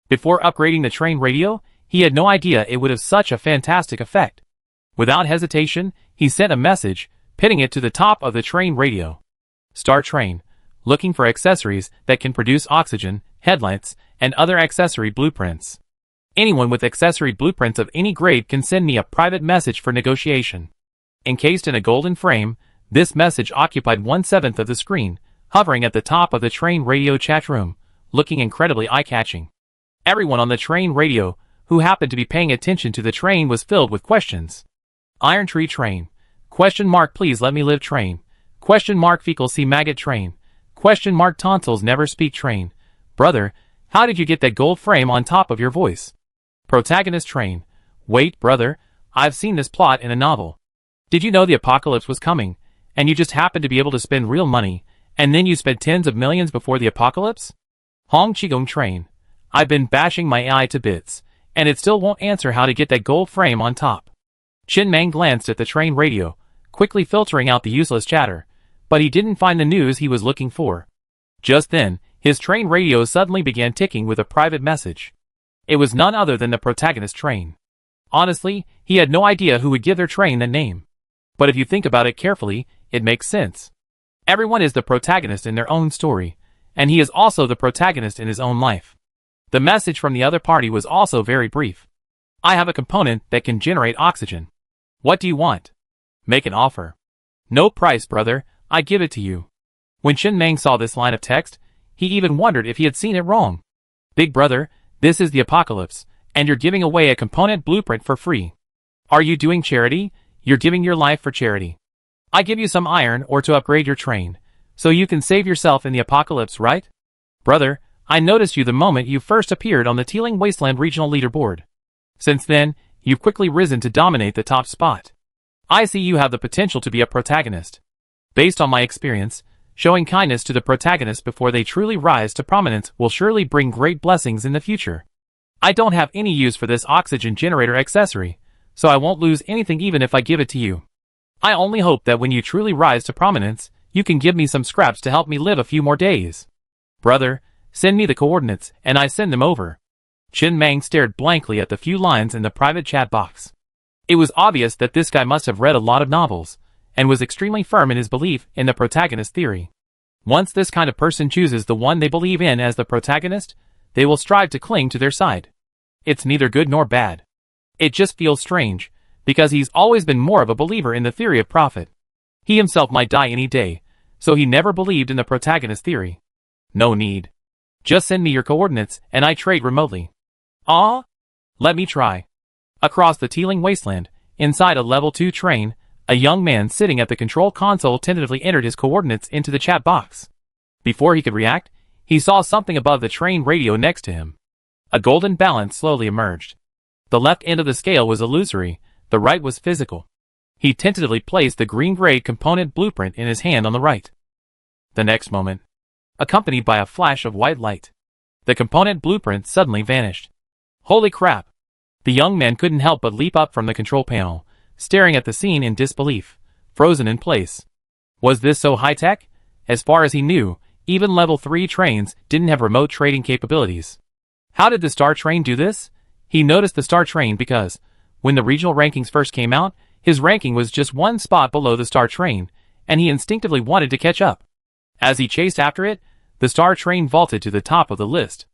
Before upgrading the train radio, he had no idea it would have such a fantastic effect. Without hesitation, he sent a message, pinning it to the top of the train radio. Star Train, looking for accessories that can produce oxygen, headlights, and other accessory blueprints. Anyone with accessory blueprints of any grade can send me a private message for negotiation. Encased in a golden frame, this message occupied 1/7 of the screen, hovering at the top of the train radio chat room, looking incredibly eye-catching. Everyone on the train radio who happened to be paying attention to the train was filled with questions. Iron Tree Train. Question mark Please Let Me Live Train. Question mark Fecal Sea Maggot Train. Question mark Tonsils Never Speak Train. Brother, how did you get that gold frame on top of your voice? Protagonist Train. Wait, brother, I've seen this plot in a novel. Did you know the apocalypse was coming, and you just happened to be able to spend real money, and then you spent tens of millions before the apocalypse? Hong Qigong Train. I've been bashing my AI to bits, and it still won't answer how to get that gold frame on top. Chin Mang glanced at the train radio, quickly filtering out the useless chatter, but he didn't find the news he was looking for. Just then, his train radio suddenly began ticking with a private message. It was none other than the protagonist train. Honestly, he had no idea who would give their train that name. But if you think about it carefully, it makes sense. Everyone is the protagonist in their own story, and he is also the protagonist in his own life. The message from the other party was also very brief. I have a component that can generate oxygen. What do you want? Make an offer. No price, brother, I give it to you. When Shin Mang saw this line of text, he even wondered if he had seen it wrong. Big brother, this is the apocalypse, and you're giving away a component blueprint for free. Are you doing charity? You're giving your life for charity. I give you some iron ore to upgrade your train, so you can save yourself in the apocalypse, right? Brother, I noticed you the moment you first appeared on the Teeling Wasteland regional leaderboard. Since then, you've quickly risen to dominate the top spot. I see you have the potential to be a protagonist. Based on my experience, showing kindness to the protagonist before they truly rise to prominence will surely bring great blessings in the future. I don't have any use for this oxygen generator accessory, so I won't lose anything even if I give it to you. I only hope that when you truly rise to prominence, you can give me some scraps to help me live a few more days. Brother, send me the coordinates, and I send them over. Chin Mang stared blankly at the few lines in the private chat box. It was obvious that this guy must have read a lot of novels, and was extremely firm in his belief in the protagonist theory. Once this kind of person chooses the one they believe in as the protagonist, they will strive to cling to their side. It's neither good nor bad. It just feels strange, because he's always been more of a believer in the theory of profit. He himself might die any day, so he never believed in the protagonist theory. No need. Just send me your coordinates, and I trade remotely. Ah? Let me try. Across the Teeling Wasteland, inside a level 2 train, a young man sitting at the control console tentatively entered his coordinates into the chat box. Before he could react, he saw something above the train radio next to him. A golden balance slowly emerged. The left end of the scale was illusory, the right was physical. He tentatively placed the green-gray component blueprint in his hand on the right. The next moment, accompanied by a flash of white light, the component blueprint suddenly vanished. Holy crap! The young man couldn't help but leap up from the control panel, staring at the scene in disbelief, frozen in place. Was this so high-tech? As far as he knew, even level 3 trains didn't have remote trading capabilities. How did the Star Train do this? He noticed the Star Train because, when the regional rankings first came out, his ranking was just one spot below the Star Train, and he instinctively wanted to catch up. As he chased after it, the Star Train vaulted to the top of the list.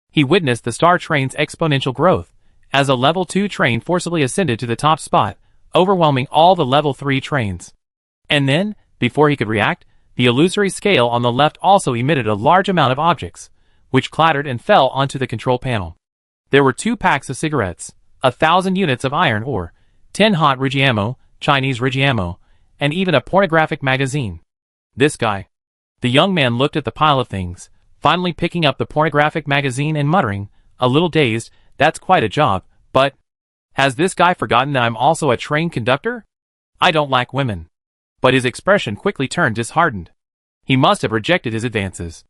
He witnessed the Star Train's exponential growth, as a level 2 train forcibly ascended to the top spot, overwhelming all the level 3 trains. And then, before he could react, the illusory scale on the left also emitted a large amount of objects, which clattered and fell onto the control panel. There were 2 packs of cigarettes, 1,000 units of iron ore, 10 hot Rigiamo, Chinese Rigiamo, and even a pornographic magazine. This guy. The young man looked at the pile of things, finally picking up the pornographic magazine and muttering, a little dazed, that's quite a job, but has this guy forgotten that I'm also a train conductor? I don't like women. But his expression quickly turned disheartened. He must have rejected his advances.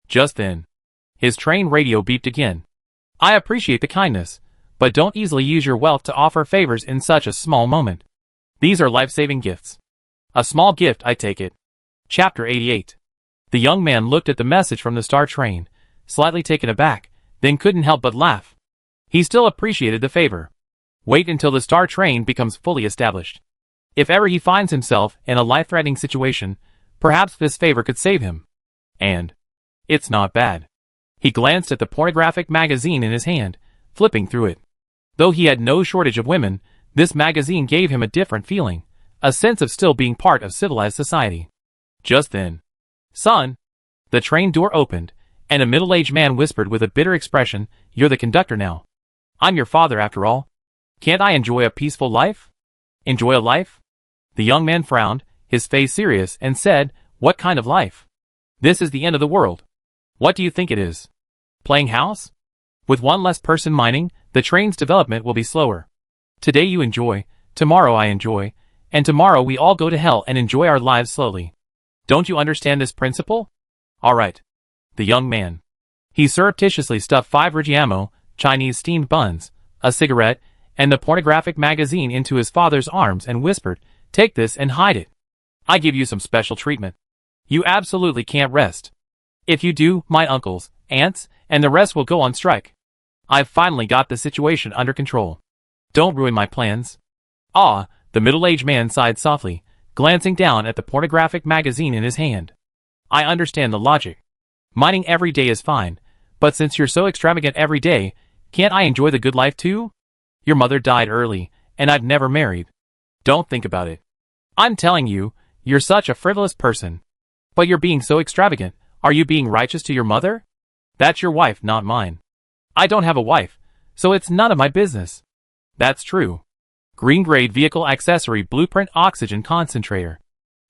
Just then, his train radio beeped again. I appreciate the kindness, but don't easily use your wealth to offer favors in such a small moment. These are life-saving gifts. A small gift, I take it. Chapter 88. The young man looked at the message from the Star Train, slightly taken aback, then couldn't help but laugh. He still appreciated the favor. Wait until the Star Train becomes fully established. If ever he finds himself in a life-threatening situation, perhaps this favor could save him. And it's not bad. He glanced at the pornographic magazine in his hand, flipping through it. Though he had no shortage of women, this magazine gave him a different feeling, a sense of still being part of civilized society. Just then, "Son!" The train door opened, and a middle-aged man whispered with a bitter expression, "You're the conductor now. I'm your father after all. Can't I enjoy a peaceful life? Enjoy a life?" The young man frowned, his face serious, and said, "What kind of life? This is the end of the world. What do you think it is? Playing house? With one less person mining, the train's development will be slower. Today you enjoy, tomorrow I enjoy, and tomorrow we all go to hell and enjoy our lives slowly. Don't you understand this principle? All right." The young man. He surreptitiously stuffed 5 Rigiamo, Chinese steamed buns, a cigarette, and the pornographic magazine into his father's arms and whispered, "Take this and hide it. I give you some special treatment. You absolutely can't rest. If you do, my uncles, aunts, and the rest will go on strike. I've finally got the situation under control. Don't ruin my plans." "Ah," the middle-aged man sighed softly, glancing down at the pornographic magazine in his hand. "I understand the logic. Mining every day is fine, but since you're so extravagant every day, can't I enjoy the good life too? Your mother died early, and I've never married. Don't think about it. I'm telling you, you're such a frivolous person. But you're being so extravagant. Are you being righteous to your mother? That's your wife, not mine. I don't have a wife, so it's none of my business." "That's true." Green-grade vehicle accessory blueprint oxygen concentrator.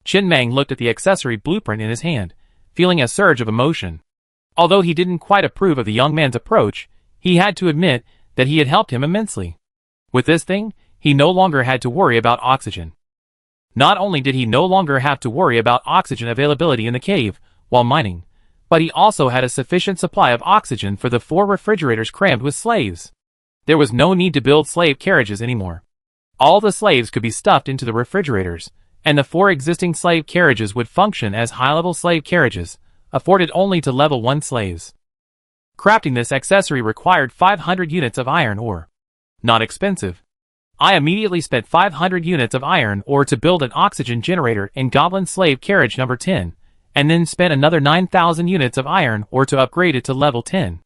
Chin Mang looked at the accessory blueprint in his hand, feeling a surge of emotion. Although he didn't quite approve of the young man's approach, he had to admit that he had helped him immensely. With this thing, he no longer had to worry about oxygen. Not only did he no longer have to worry about oxygen availability in the cave while mining, but he also had a sufficient supply of oxygen for the 4 refrigerators crammed with slaves. There was no need to build slave carriages anymore. All the slaves could be stuffed into the refrigerators, and the 4 existing slave carriages would function as high-level slave carriages, afforded only to level 1 slaves. Crafting this accessory required 500 units of iron ore. Not expensive. I immediately spent 500 units of iron ore to build an oxygen generator in Goblin Slave Carriage number 10, and then spent another 9,000 units of iron ore to upgrade it to level 10.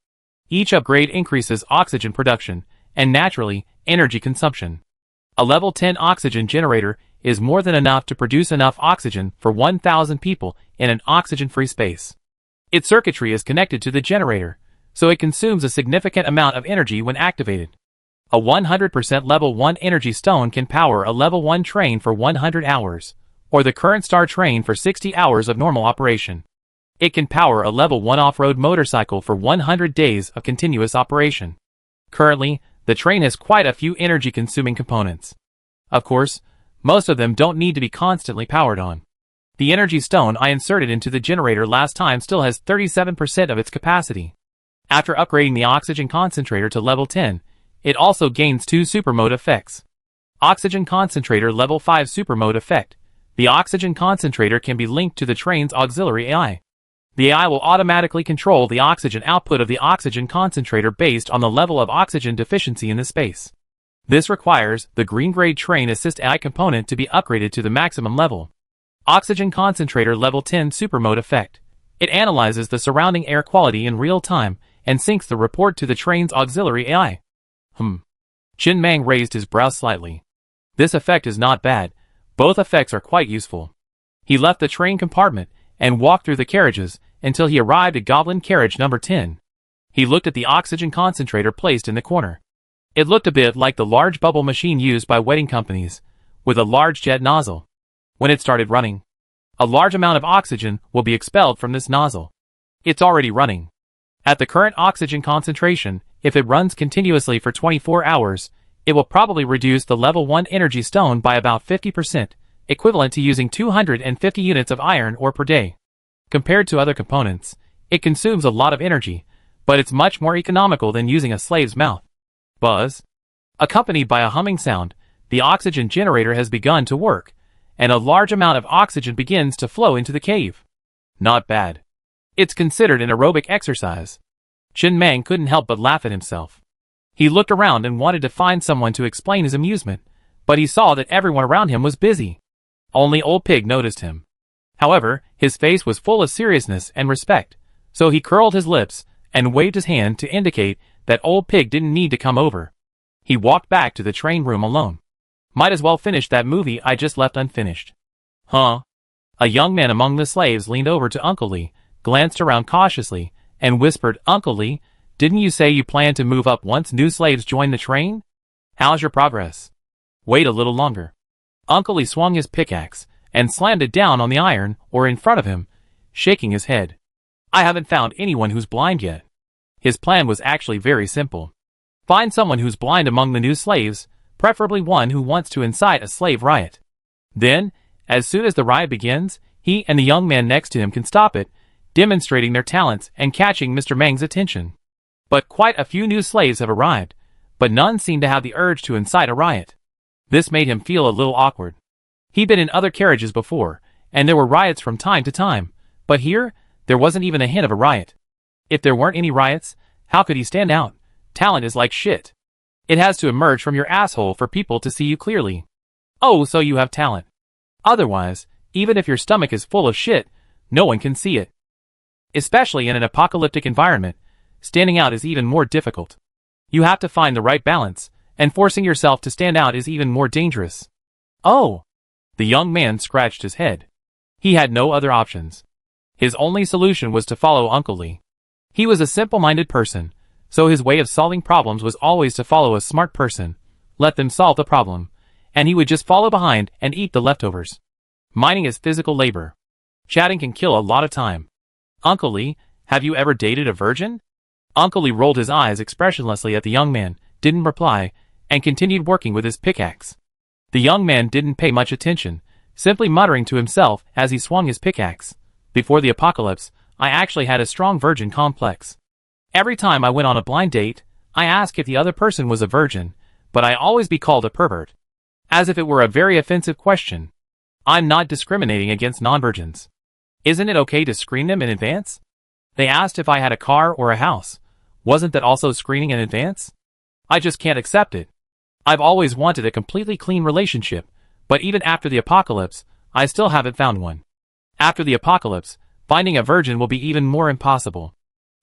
Each upgrade increases oxygen production, and naturally, energy consumption. A level 10 oxygen generator is more than enough to produce enough oxygen for 1,000 people in an oxygen-free space. Its circuitry is connected to the generator, so it consumes a significant amount of energy when activated. A 100% level 1 energy stone can power a level 1 train for 100 hours, or the current star train for 60 hours of normal operation. It can power a level 1 off-road motorcycle for 100 days of continuous operation. Currently, the train has quite a few energy-consuming components. Of course, most of them don't need to be constantly powered on. The energy stone I inserted into the generator last time still has 37% of its capacity. After upgrading the oxygen concentrator to level 10, it also gains 2 supermode effects. Oxygen concentrator level 5 supermode effect. The oxygen concentrator can be linked to the train's auxiliary AI. The AI will automatically control the oxygen output of the oxygen concentrator based on the level of oxygen deficiency in the space. This requires the green-grade train assist AI component to be upgraded to the maximum level. Oxygen concentrator level 10 supermode effect. It analyzes the surrounding air quality in real time and syncs the report to the train's auxiliary AI. Chin Mang raised his brows slightly. This effect is not bad. Both effects are quite useful. He left the train compartment and walked through the carriages until he arrived at Goblin Carriage number 10. He looked at the oxygen concentrator placed in the corner. It looked a bit like the large bubble machine used by wedding companies, with a large jet nozzle. When it started running, a large amount of oxygen will be expelled from this nozzle. It's already running. At the current oxygen concentration, if it runs continuously for 24 hours, it will probably reduce the level 1 energy stone by about 50%, equivalent to using 250 units of iron ore per day. Compared to other components, it consumes a lot of energy, but it's much more economical than using a slave's mouth. Buzz. Accompanied by a humming sound, the oxygen generator has begun to work, and a large amount of oxygen begins to flow into the cave. Not bad. It's considered an aerobic exercise. Chin Mang couldn't help but laugh at himself. He looked around and wanted to find someone to explain his amusement, but he saw that everyone around him was busy. Only Old Pig noticed him. However, his face was full of seriousness and respect, so he curled his lips and waved his hand to indicate that Old Pig didn't need to come over. He walked back to the train room alone. Might as well finish that movie I just left unfinished. Huh? A young man among the slaves leaned over to Uncle Lee, glanced around cautiously, and whispered, "Uncle Lee, didn't you say you planned to move up once new slaves join the train? How's your progress?" "Wait a little longer." Uncle Lee swung his pickaxe and slammed it down on the iron ore in front of him, shaking his head. "I haven't found anyone who's blind yet." His plan was actually very simple. Find someone who's blind among the new slaves, preferably one who wants to incite a slave riot. Then, as soon as the riot begins, he and the young man next to him can stop it, demonstrating their talents and catching Mr. Meng's attention. But quite a few new slaves have arrived, but none seem to have the urge to incite a riot. This made him feel a little awkward. He'd been in other carriages before, and there were riots from time to time, but here, there wasn't even a hint of a riot. If there weren't any riots, how could he stand out? Talent is like shit. It has to emerge from your asshole for people to see you clearly. Oh, so you have talent. Otherwise, even if your stomach is full of shit, no one can see it. Especially in an apocalyptic environment, standing out is even more difficult. You have to find the right balance, and forcing yourself to stand out is even more dangerous. Oh! The young man scratched his head. He had no other options. His only solution was to follow Uncle Lee. He was a simple-minded person, so his way of solving problems was always to follow a smart person, let them solve the problem, and he would just follow behind and eat the leftovers. Mining is physical labor. Chatting can kill a lot of time. "Uncle Lee, have you ever dated a virgin?" Uncle Lee rolled his eyes expressionlessly at the young man, didn't reply, and continued working with his pickaxe. The young man didn't pay much attention, simply muttering to himself as he swung his pickaxe. "Before the apocalypse, I actually had a strong virgin complex. Every time I went on a blind date, I asked if the other person was a virgin, but I always be called a pervert. As if it were a very offensive question. I'm not discriminating against non-virgins. Isn't it okay to screen them in advance? They asked if I had a car or a house. Wasn't that also screening in advance? I just can't accept it. I've always wanted a completely clean relationship, but even after the apocalypse, I still haven't found one. After the apocalypse, finding a virgin will be even more impossible.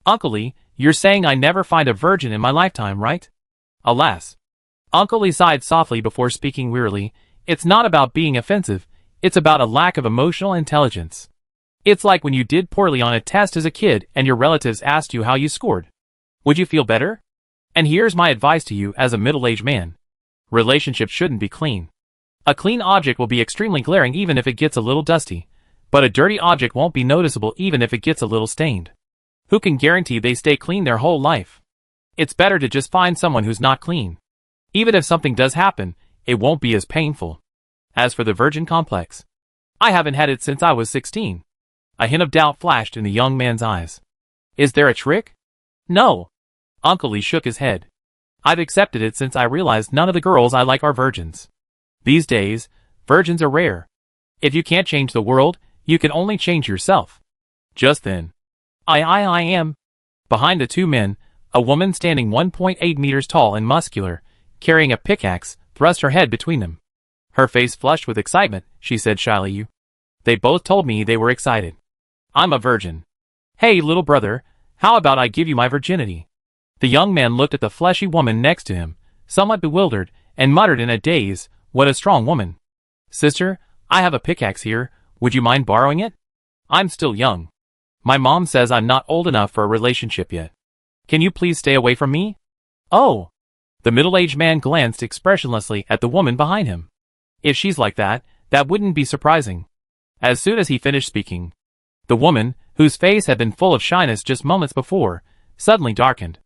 Uncle Lee, you're saying I never find a virgin in my lifetime, right?" "Alas." Uncle Lee sighed softly before speaking wearily. "It's not about being offensive, it's about a lack of emotional intelligence. It's like when you did poorly on a test as a kid and your relatives asked you how you scored. Would you feel better? And here's my advice to you as a middle-aged man. Relationships shouldn't be clean. A clean object will be extremely glaring even if it gets a little dusty, but a dirty object won't be noticeable even if it gets a little stained. Who can guarantee they stay clean their whole life? It's better to just find someone who's not clean. Even if something does happen, it won't be as painful. As for the virgin complex, I haven't had it since I was 16. A hint of doubt flashed in the young man's eyes. "Is there a trick?" "No." Uncle Lee shook his head. "I've accepted it since I realized none of the girls I like are virgins. These days, virgins are rare. If you can't change the world, you can only change yourself." Just then, I am. Behind the two men, a woman standing 1.8 meters tall and muscular, carrying a pickaxe, thrust her head between them. Her face flushed with excitement, she said shyly, "You." They both told me they were excited. "I'm a virgin. Hey, little brother, how about I give you my virginity?" The young man looked at the fleshy woman next to him, somewhat bewildered, and muttered in a daze, "What a strong woman. Sister, I have a pickaxe here, would you mind borrowing it? I'm still young. My mom says I'm not old enough for a relationship yet. Can you please stay away from me?" "Oh." The middle-aged man glanced expressionlessly at the woman behind him. If she's like that, that wouldn't be surprising. As soon as he finished speaking, the woman, whose face had been full of shyness just moments before, suddenly darkened.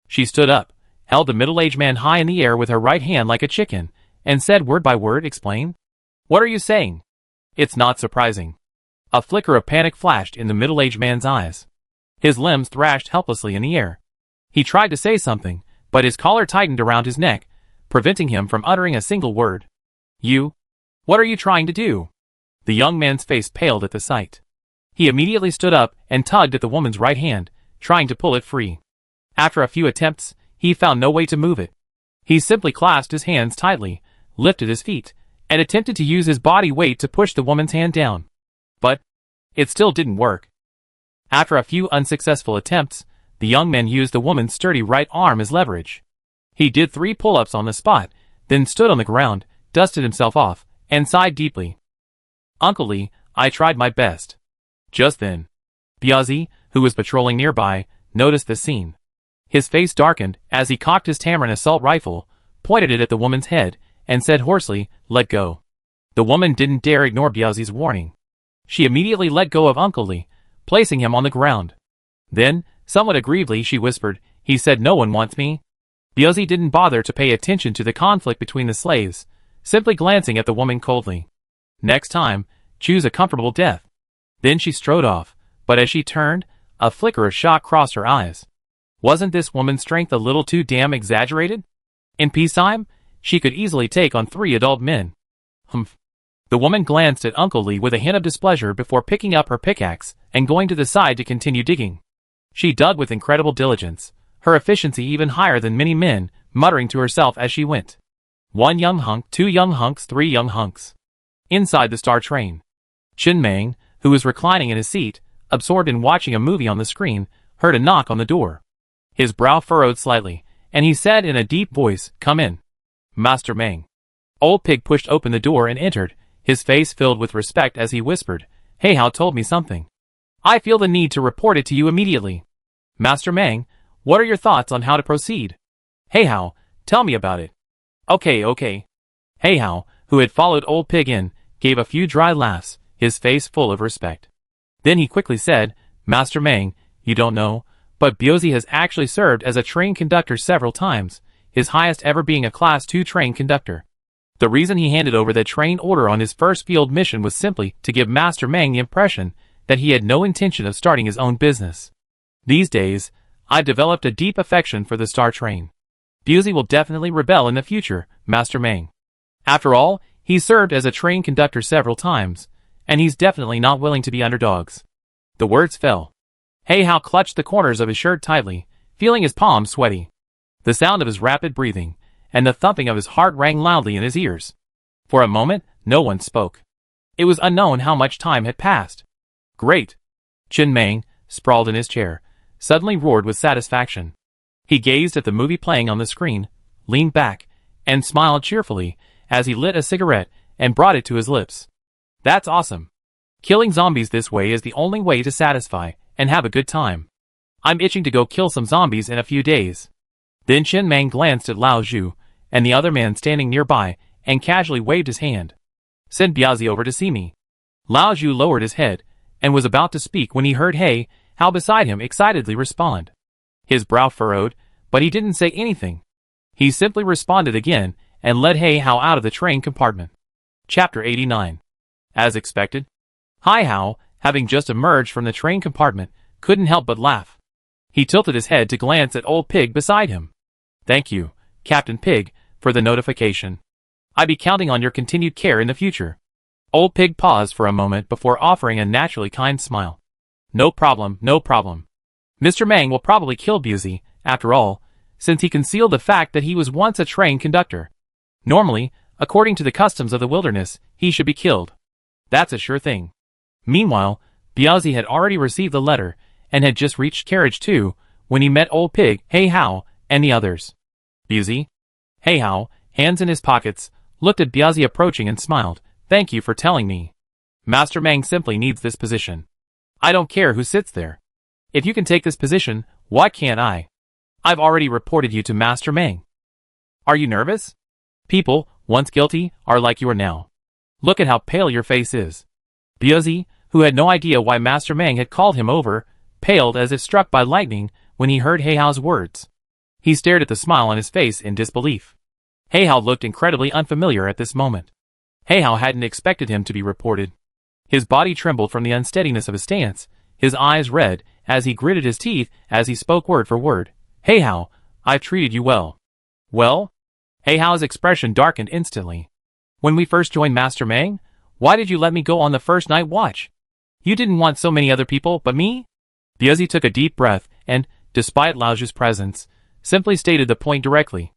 She stood up, held the middle-aged man high in the air with her right hand like a chicken, and said word by word, "Explain? What are you saying?" "It's not surprising." A flicker of panic flashed in the middle-aged man's eyes. His limbs thrashed helplessly in the air. He tried to say something, but his collar tightened around his neck, preventing him from uttering a single word. "You? What are you trying to do?" The young man's face paled at the sight. He immediately stood up and tugged at the woman's right hand, trying to pull it free. After a few attempts, he found no way to move it. He simply clasped his hands tightly, lifted his feet, and attempted to use his body weight to push the woman's hand down. But it still didn't work. After a few unsuccessful attempts, the young man used the woman's sturdy right arm as leverage. He did 3 pull-ups on the spot, then stood on the ground, dusted himself off, and sighed deeply. Uncle Lee, I tried my best. Just then, Biazi, who was patrolling nearby, noticed the scene. His face darkened as he cocked his Tamarin assault rifle, pointed it at the woman's head, and said hoarsely, "Let go." The woman didn't dare ignore Biazi's warning. She immediately let go of Uncle Lee, placing him on the ground. Then, somewhat aggrievedly, she whispered, "He said no one wants me." Biazi didn't bother to pay attention to the conflict between the slaves, simply glancing at the woman coldly. "Next time, choose a comfortable death." Then she strode off, but as she turned, a flicker of shock crossed her eyes. Wasn't this woman's strength a little too damn exaggerated? In peacetime, she could easily take on 3 adult men. Humph. The woman glanced at Uncle Lee with a hint of displeasure before picking up her pickaxe and going to the side to continue digging. She dug with incredible diligence, her efficiency even higher than many men, muttering to herself as she went. 1 young hunk, 2 young hunks, 3 young hunks. Inside the Star Train, Chen Meng, who was reclining in his seat, absorbed in watching a movie on the screen, heard a knock on the door. His brow furrowed slightly, and he said in a deep voice, "Come in." "Master Meng." Old Pig pushed open the door and entered, his face filled with respect as he whispered, "Hey Hao told me something. I feel the need to report it to you immediately. Master Meng, what are your thoughts on how to proceed?" "Hey Hao, tell me about it." Okay. Hey Hao, who had followed Old Pig in, gave a few dry laughs, his face full of respect. Then he quickly said, "Master Meng, you don't know, but Biazi has actually served as a train conductor several times, his highest ever being a Class 2 train conductor. The reason he handed over that train order on his first field mission was simply to give Master Meng the impression that he had no intention of starting his own business. These days, I've developed a deep affection for the Star Train. Biazi will definitely rebel in the future, Master Meng. After all, he's served as a train conductor several times, and he's definitely not willing to be underdogs." The words fell. Hey Hao clutched the corners of his shirt tightly, feeling his palms sweaty. The sound of his rapid breathing and the thumping of his heart rang loudly in his ears. For a moment, no one spoke. It was unknown how much time had passed. "Great!" Chen Meng, sprawled in his chair, suddenly roared with satisfaction. He gazed at the movie playing on the screen, leaned back, and smiled cheerfully as he lit a cigarette and brought it to his lips. "That's awesome. Killing zombies this way is the only way to satisfy and have a good time. I'm itching to go kill some zombies in a few days." Then Chen Meng glanced at Lao Zhu and the other man standing nearby and casually waved his hand. "Send Biazi over to see me." Lao Zhu lowered his head and was about to speak when he heard Hey Hao beside him excitedly respond. His brow furrowed, but he didn't say anything. He simply responded again and led Hey Hao out of the train compartment. Chapter 89. As expected, Hai Hao, having just emerged from the train compartment, couldn't help but laugh. He tilted his head to glance at Old Pig beside him. "Thank you, Captain Pig, for the notification. I'll be counting on your continued care in the future." Old Pig paused for a moment before offering a naturally kind smile. No problem. Mr. Meng will probably kill Biazi, after all, since he concealed the fact that he was once a train conductor. Normally, according to the customs of the wilderness, he should be killed. That's a sure thing. Meanwhile, Biazi had already received the letter and had just reached carriage 2 when he met Old Pig, Hey Hao, and the others. Biazi? Hey Hao, hands in his pockets, looked at Biazi approaching and smiled. "Thank you for telling me. Master Meng simply needs this position. I don't care who sits there. If you can take this position, why can't I? I've already reported you to Master Meng. Are you nervous? People, once guilty, are like you are now. Look at how pale your face is." Biazi, who had no idea why Master Meng had called him over, paled as if struck by lightning when he heard Hey Hao's words. He stared at the smile on his face in disbelief. Hey Hao looked incredibly unfamiliar at this moment. Hey Hao hadn't expected him to be reported. His body trembled from the unsteadiness of his stance, his eyes red as he gritted his teeth as he spoke word for word. "Hey Hao, I've treated you well." "Well?" Hey Hao's expression darkened instantly. "When we first joined Master Meng, why did you let me go on the first night watch? You didn't want so many other people but me?" Biazi took a deep breath and, despite Lao Zhu's presence, simply stated the point directly.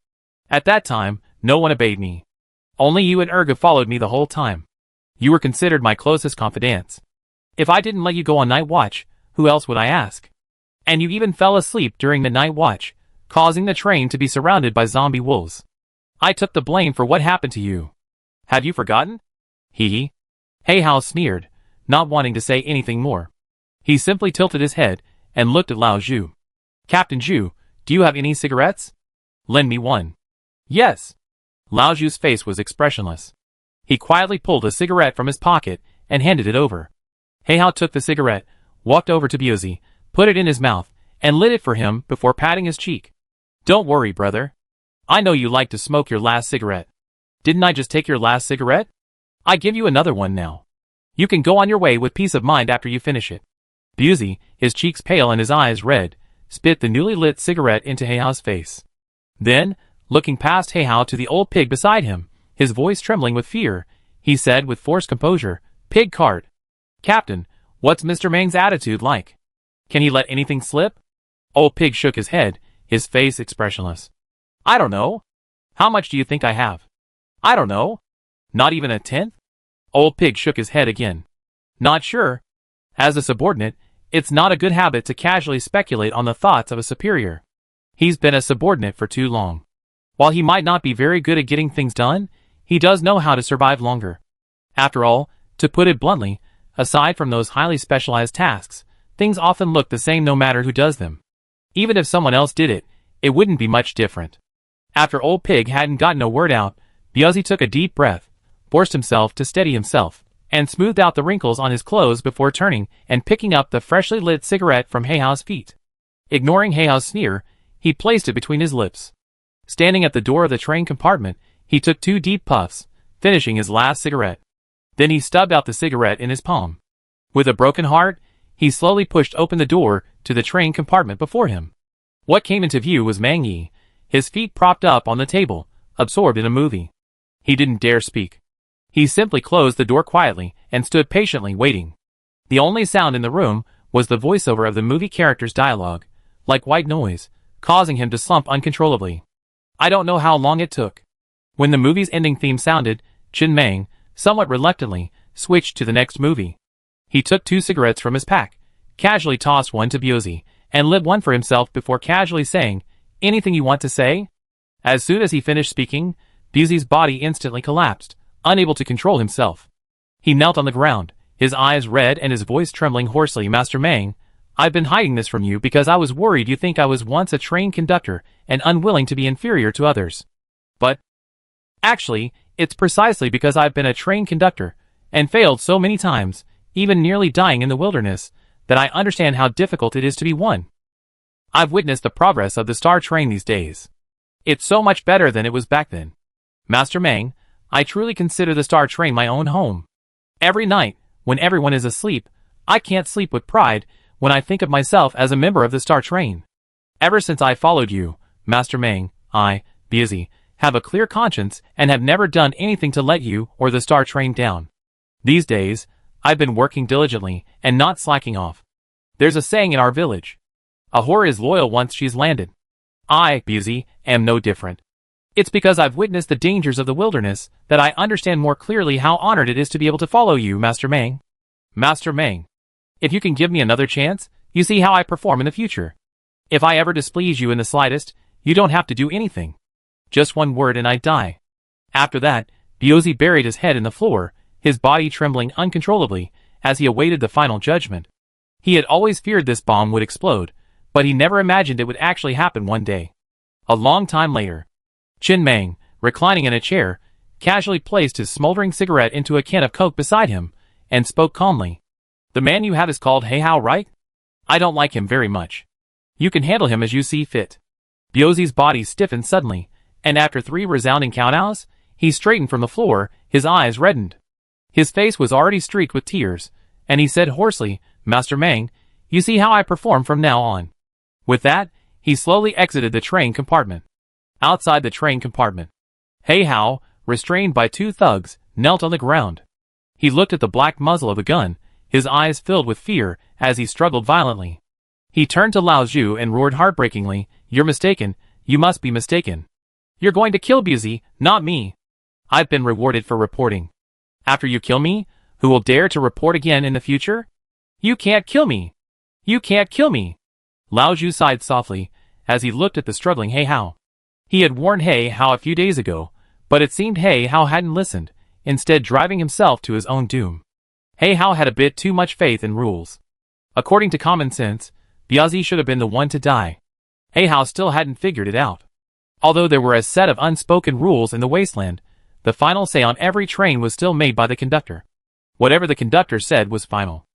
"At that time, no one obeyed me. Only you and Erga followed me the whole time. You were considered my closest confidants. If I didn't let you go on night watch, who else would I ask? And you even fell asleep during the night watch, causing the train to be surrounded by zombie wolves. I took the blame for what happened to you. Have you forgotten? Hee. Heihao sneered, not wanting to say anything more. He simply tilted his head and looked at Lao Zhu. Captain Zhu, do you have any cigarettes? Lend me one. Yes. Lao Zhu's face was expressionless. He quietly pulled a cigarette from his pocket and handed it over. Heihao took the cigarette, walked over to Biuzi, put it in his mouth, and lit it for him before patting his cheek. Don't worry, brother. I know you like to smoke your last cigarette. Didn't I just take your last cigarette? I give you another one now. You can go on your way with peace of mind after you finish it. Biuzi, his cheeks pale and his eyes red, spit the newly lit cigarette into Heihao's face. Then, looking past Heihao to the old pig beside him, his voice trembling with fear, he said with forced composure, Pig cart. Captain, what's Mr. Meng's attitude like? Can he let anything slip? Old pig shook his head, his face expressionless. I don't know. How much do you think I have? I don't know. Not even a tenth? Old pig shook his head again. Not sure. As a subordinate, it's not a good habit to casually speculate on the thoughts of a superior. He's been a subordinate for too long. While he might not be very good at getting things done, he does know how to survive longer. After all, to put it bluntly, aside from those highly specialized tasks, things often look the same no matter who does them. Even if someone else did it, it wouldn't be much different. After Old Pig hadn't gotten a word out, Biuzi took a deep breath, forced himself to steady himself, and smoothed out the wrinkles on his clothes before turning and picking up the freshly lit cigarette from Heihao's feet. Ignoring Heihao's sneer, he placed it between his lips. Standing at the door of the train compartment, he took 2 deep puffs, finishing his last cigarette. Then he stubbed out the cigarette in his palm. With a broken heart, he slowly pushed open the door to the train compartment before him. What came into view was Mang Yi, his feet propped up on the table, absorbed in a movie. He didn't dare speak. He simply closed the door quietly and stood patiently waiting. The only sound in the room was the voiceover of the movie character's dialogue, like white noise, causing him to slump uncontrollably. I don't know how long it took. When the movie's ending theme sounded, Chen Meng, somewhat reluctantly, switched to the next movie. He took 2 cigarettes from his pack, casually tossed one to Biuzi, and lit one for himself before casually saying, Anything you want to say? As soon as he finished speaking, Biuzi's body instantly collapsed, unable to control himself. He knelt on the ground, his eyes red and his voice trembling hoarsely. Master Meng, I've been hiding this from you because I was worried you think I was once a train conductor and unwilling to be inferior to others. But actually, it's precisely because I've been a train conductor and failed so many times, even nearly dying in the wilderness, that I understand how difficult it is to be one. I've witnessed the progress of the Star Train these days. It's so much better than it was back then. Master Meng, I truly consider the Star Train my own home. Every night, when everyone is asleep, I can't sleep with pride when I think of myself as a member of the Star Train. Ever since I followed you, Master Meng, I, Biuzi, have a clear conscience and have never done anything to let you or the Star Train down. These days, I've been working diligently and not slacking off. There's a saying in our village. A whore is loyal once she's landed. I, Biuzi, am no different. It's because I've witnessed the dangers of the wilderness that I understand more clearly how honored it is to be able to follow you, Master Meng. Master Meng, if you can give me another chance, you see how I perform in the future. If I ever displease you in the slightest, you don't have to do anything. Just one word and I'd die. After that, Biuzi buried his head in the floor, his body trembling uncontrollably, as he awaited the final judgment. He had always feared this bomb would explode, but he never imagined it would actually happen one day. A long time later, Chen Meng, reclining in a chair, casually placed his smoldering cigarette into a can of Coke beside him, and spoke calmly. The man you have is called Heihao, right? I don't like him very much. You can handle him as you see fit. Biuzi's body stiffened suddenly, and after 3 resounding countouts, he straightened from the floor, his eyes reddened. His face was already streaked with tears, and he said hoarsely, Master Meng, you see how I perform from now on. With that, he slowly exited the train compartment. Outside the train compartment, Heihao, restrained by 2 thugs, knelt on the ground. He looked at the black muzzle of the gun, his eyes filled with fear as he struggled violently. He turned to Lao Zhu and roared heartbreakingly, You're mistaken, you must be mistaken. You're going to kill Biuzi, not me. I've been rewarded for reporting. After you kill me, who will dare to report again in the future? You can't kill me. You can't kill me. Lao Zhu sighed softly, as he looked at the struggling Hey How. He had warned Hey How a few days ago, but it seemed Hey How hadn't listened, instead driving himself to his own doom. Hey How had a bit too much faith in rules. According to common sense, Biazi should have been the one to die. Hey How still hadn't figured it out. Although there were a set of unspoken rules in the wasteland, the final say on every train was still made by the conductor. Whatever the conductor said was final.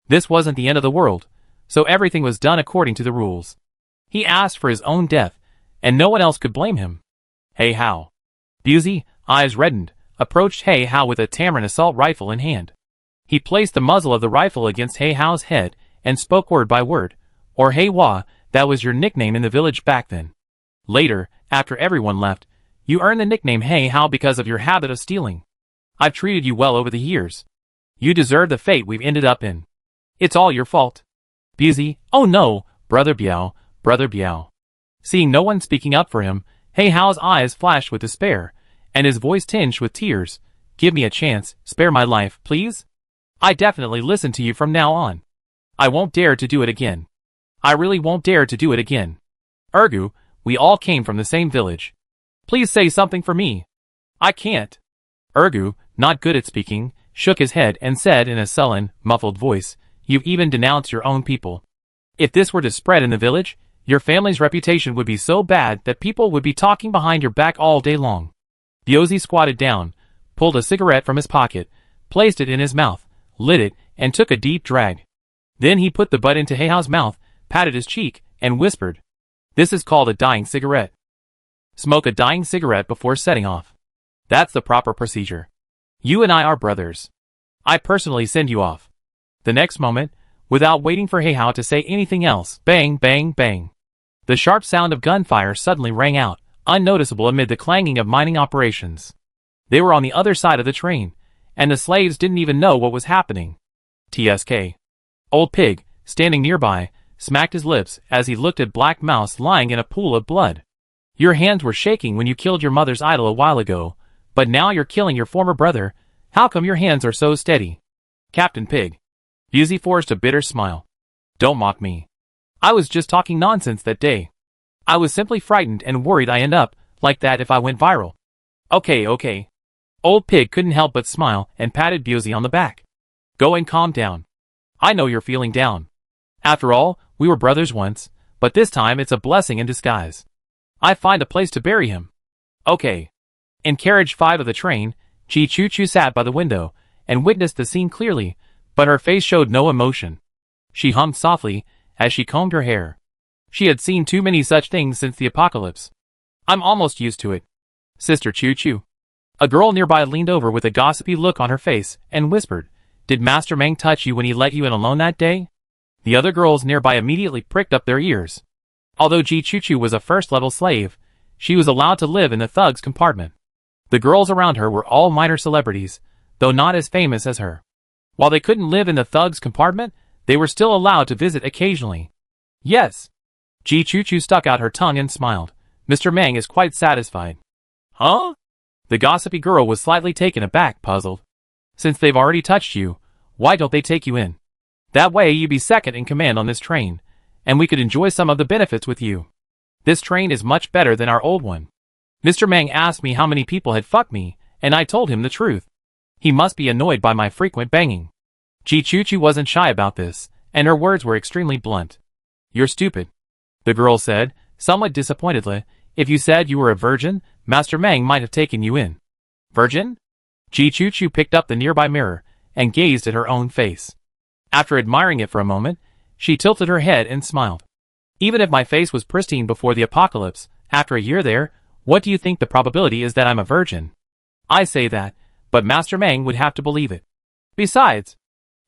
This wasn't the end of the world, so everything was done according to the rules. He asked for his own death, and no one else could blame him. Hey How. Biazi, eyes reddened, approached Hey How with a Tamarin assault rifle in hand. He placed the muzzle of the rifle against Hey How's head and spoke word by word, or Hey Wah, that was your nickname in the village back then. Later, after everyone left, you earned the nickname Hey How because of your habit of stealing. I've treated you well over the years. You deserve the fate we've ended up in. It's all your fault. Biazi, oh no, Brother Biao, Brother Biao. Seeing no one speaking up for him, Hey How's eyes flashed with despair, and his voice tinged with tears. Give me a chance, spare my life, please? I definitely listen to you from now on. I won't dare to do it again. I really won't dare to do it again. Ergu, we all came from the same village. Please say something for me. I can't. Ergu, not good at speaking, shook his head and said in a sullen, muffled voice, you've even denounced your own people. If this were to spread in the village, your family's reputation would be so bad that people would be talking behind your back all day long. Biazi squatted down, pulled a cigarette from his pocket, placed it in his mouth, lit it, and took a deep drag. Then he put the butt into Hey How's mouth, patted his cheek, and whispered, this is called a dying cigarette. Smoke a dying cigarette before setting off. That's the proper procedure. You and I are brothers. I personally send you off. The next moment, without waiting for Hey How to say anything else, bang, bang, bang. The sharp sound of gunfire suddenly rang out, unnoticeable amid the clanging of mining operations. They were on the other side of the train, and the slaves didn't even know what was happening. TSK. Old Pig, standing nearby, smacked his lips as he looked at Black Mouse lying in a pool of blood. Your hands were shaking when you killed your mother's idol a while ago, but now you're killing your former brother. How come your hands are so steady? Captain Pig. Biazi forced a bitter smile. Don't mock me. I was just talking nonsense that day. I was simply frightened and worried I'd end up like that if I went viral. Okay. Old Pig couldn't help but smile and patted Biazi on the back. Go and calm down. I know you're feeling down. After all, we were brothers once, but this time it's a blessing in disguise. I find a place to bury him. Okay. In carriage 5 of the train, Chi Choo Choo sat by the window and witnessed the scene clearly, but her face showed no emotion. She hummed softly as she combed her hair. She had seen too many such things since the apocalypse. I'm almost used to it. Sister Choo Choo. A girl nearby leaned over with a gossipy look on her face and whispered, did Master Meng touch you when he let you in alone that day? The other girls nearby immediately pricked up their ears. Although Ji Choo Choo was a first-level slave, she was allowed to live in the thugs' compartment. The girls around her were all minor celebrities, though not as famous as her. While they couldn't live in the thugs' compartment, they were still allowed to visit occasionally. Yes. Ji Choo Choo stuck out her tongue and smiled. Mr. Meng is quite satisfied. Huh? The gossipy girl was slightly taken aback, puzzled. Since they've already touched you, why don't they take you in? That way you'd be second in command on this train, and we could enjoy some of the benefits with you. This train is much better than our old one. Mr. Meng asked me how many people had fucked me, and I told him the truth. He must be annoyed by my frequent banging. Ji Choo Choo wasn't shy about this, and her words were extremely blunt. You're stupid. The girl said, somewhat disappointedly. If you said you were a virgin, Master Meng might have taken you in. Virgin? Ji Choo Choo picked up the nearby mirror and gazed at her own face. After admiring it for a moment, she tilted her head and smiled. Even if my face was pristine before the apocalypse, after a year there, what do you think the probability is that I'm a virgin? I say that, but Master Meng would have to believe it. Besides,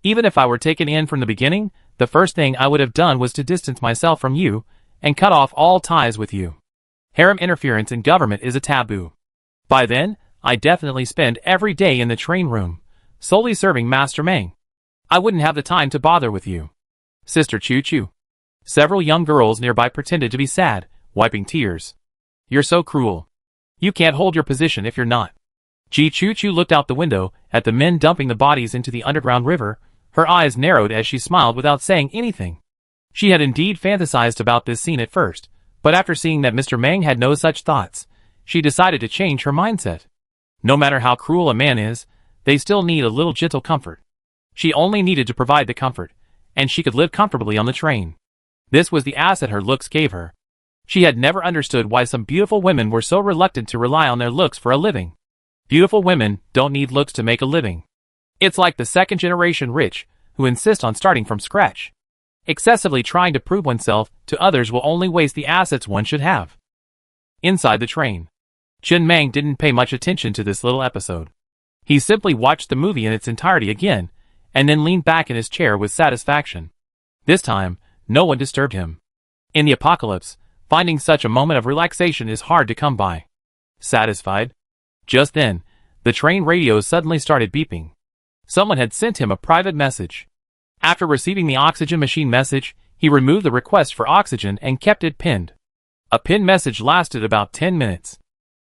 even if I were taken in from the beginning, the first thing I would have done was to distance myself from you and cut off all ties with you. Harem interference in government is a taboo. By then, I definitely spend every day in the train room, solely serving Master Meng. I wouldn't have the time to bother with you. Sister Choo Choo. Several young girls nearby pretended to be sad, wiping tears. You're so cruel. You can't hold your position if you're not. Ji Choo Choo looked out the window at the men dumping the bodies into the underground river. Her eyes narrowed as she smiled without saying anything. She had indeed fantasized about this scene at first, But after seeing that Mr. Meng had no such thoughts, she decided to change her mindset. No matter how cruel a man is, they still need a little gentle comfort. She only needed to provide the comfort, and she could live comfortably on the train. This was the asset her looks gave her. She had never understood why some beautiful women were so reluctant to rely on their looks for a living. Beautiful women don't need looks to make a living. It's like the second-generation rich, who insist on starting from scratch. Excessively trying to prove oneself to others will only waste the assets one should have. Inside the train. Chen Meng didn't pay much attention to this little episode. He simply watched the movie in its entirety again, and then leaned back in his chair with satisfaction. This time, no one disturbed him. In the apocalypse, finding such a moment of relaxation is hard to come by. Satisfied? Just then, the train radio suddenly started beeping. Someone had sent him a private message. After receiving the oxygen machine message, he removed the request for oxygen and kept it pinned. A pinned message lasted about 10 minutes.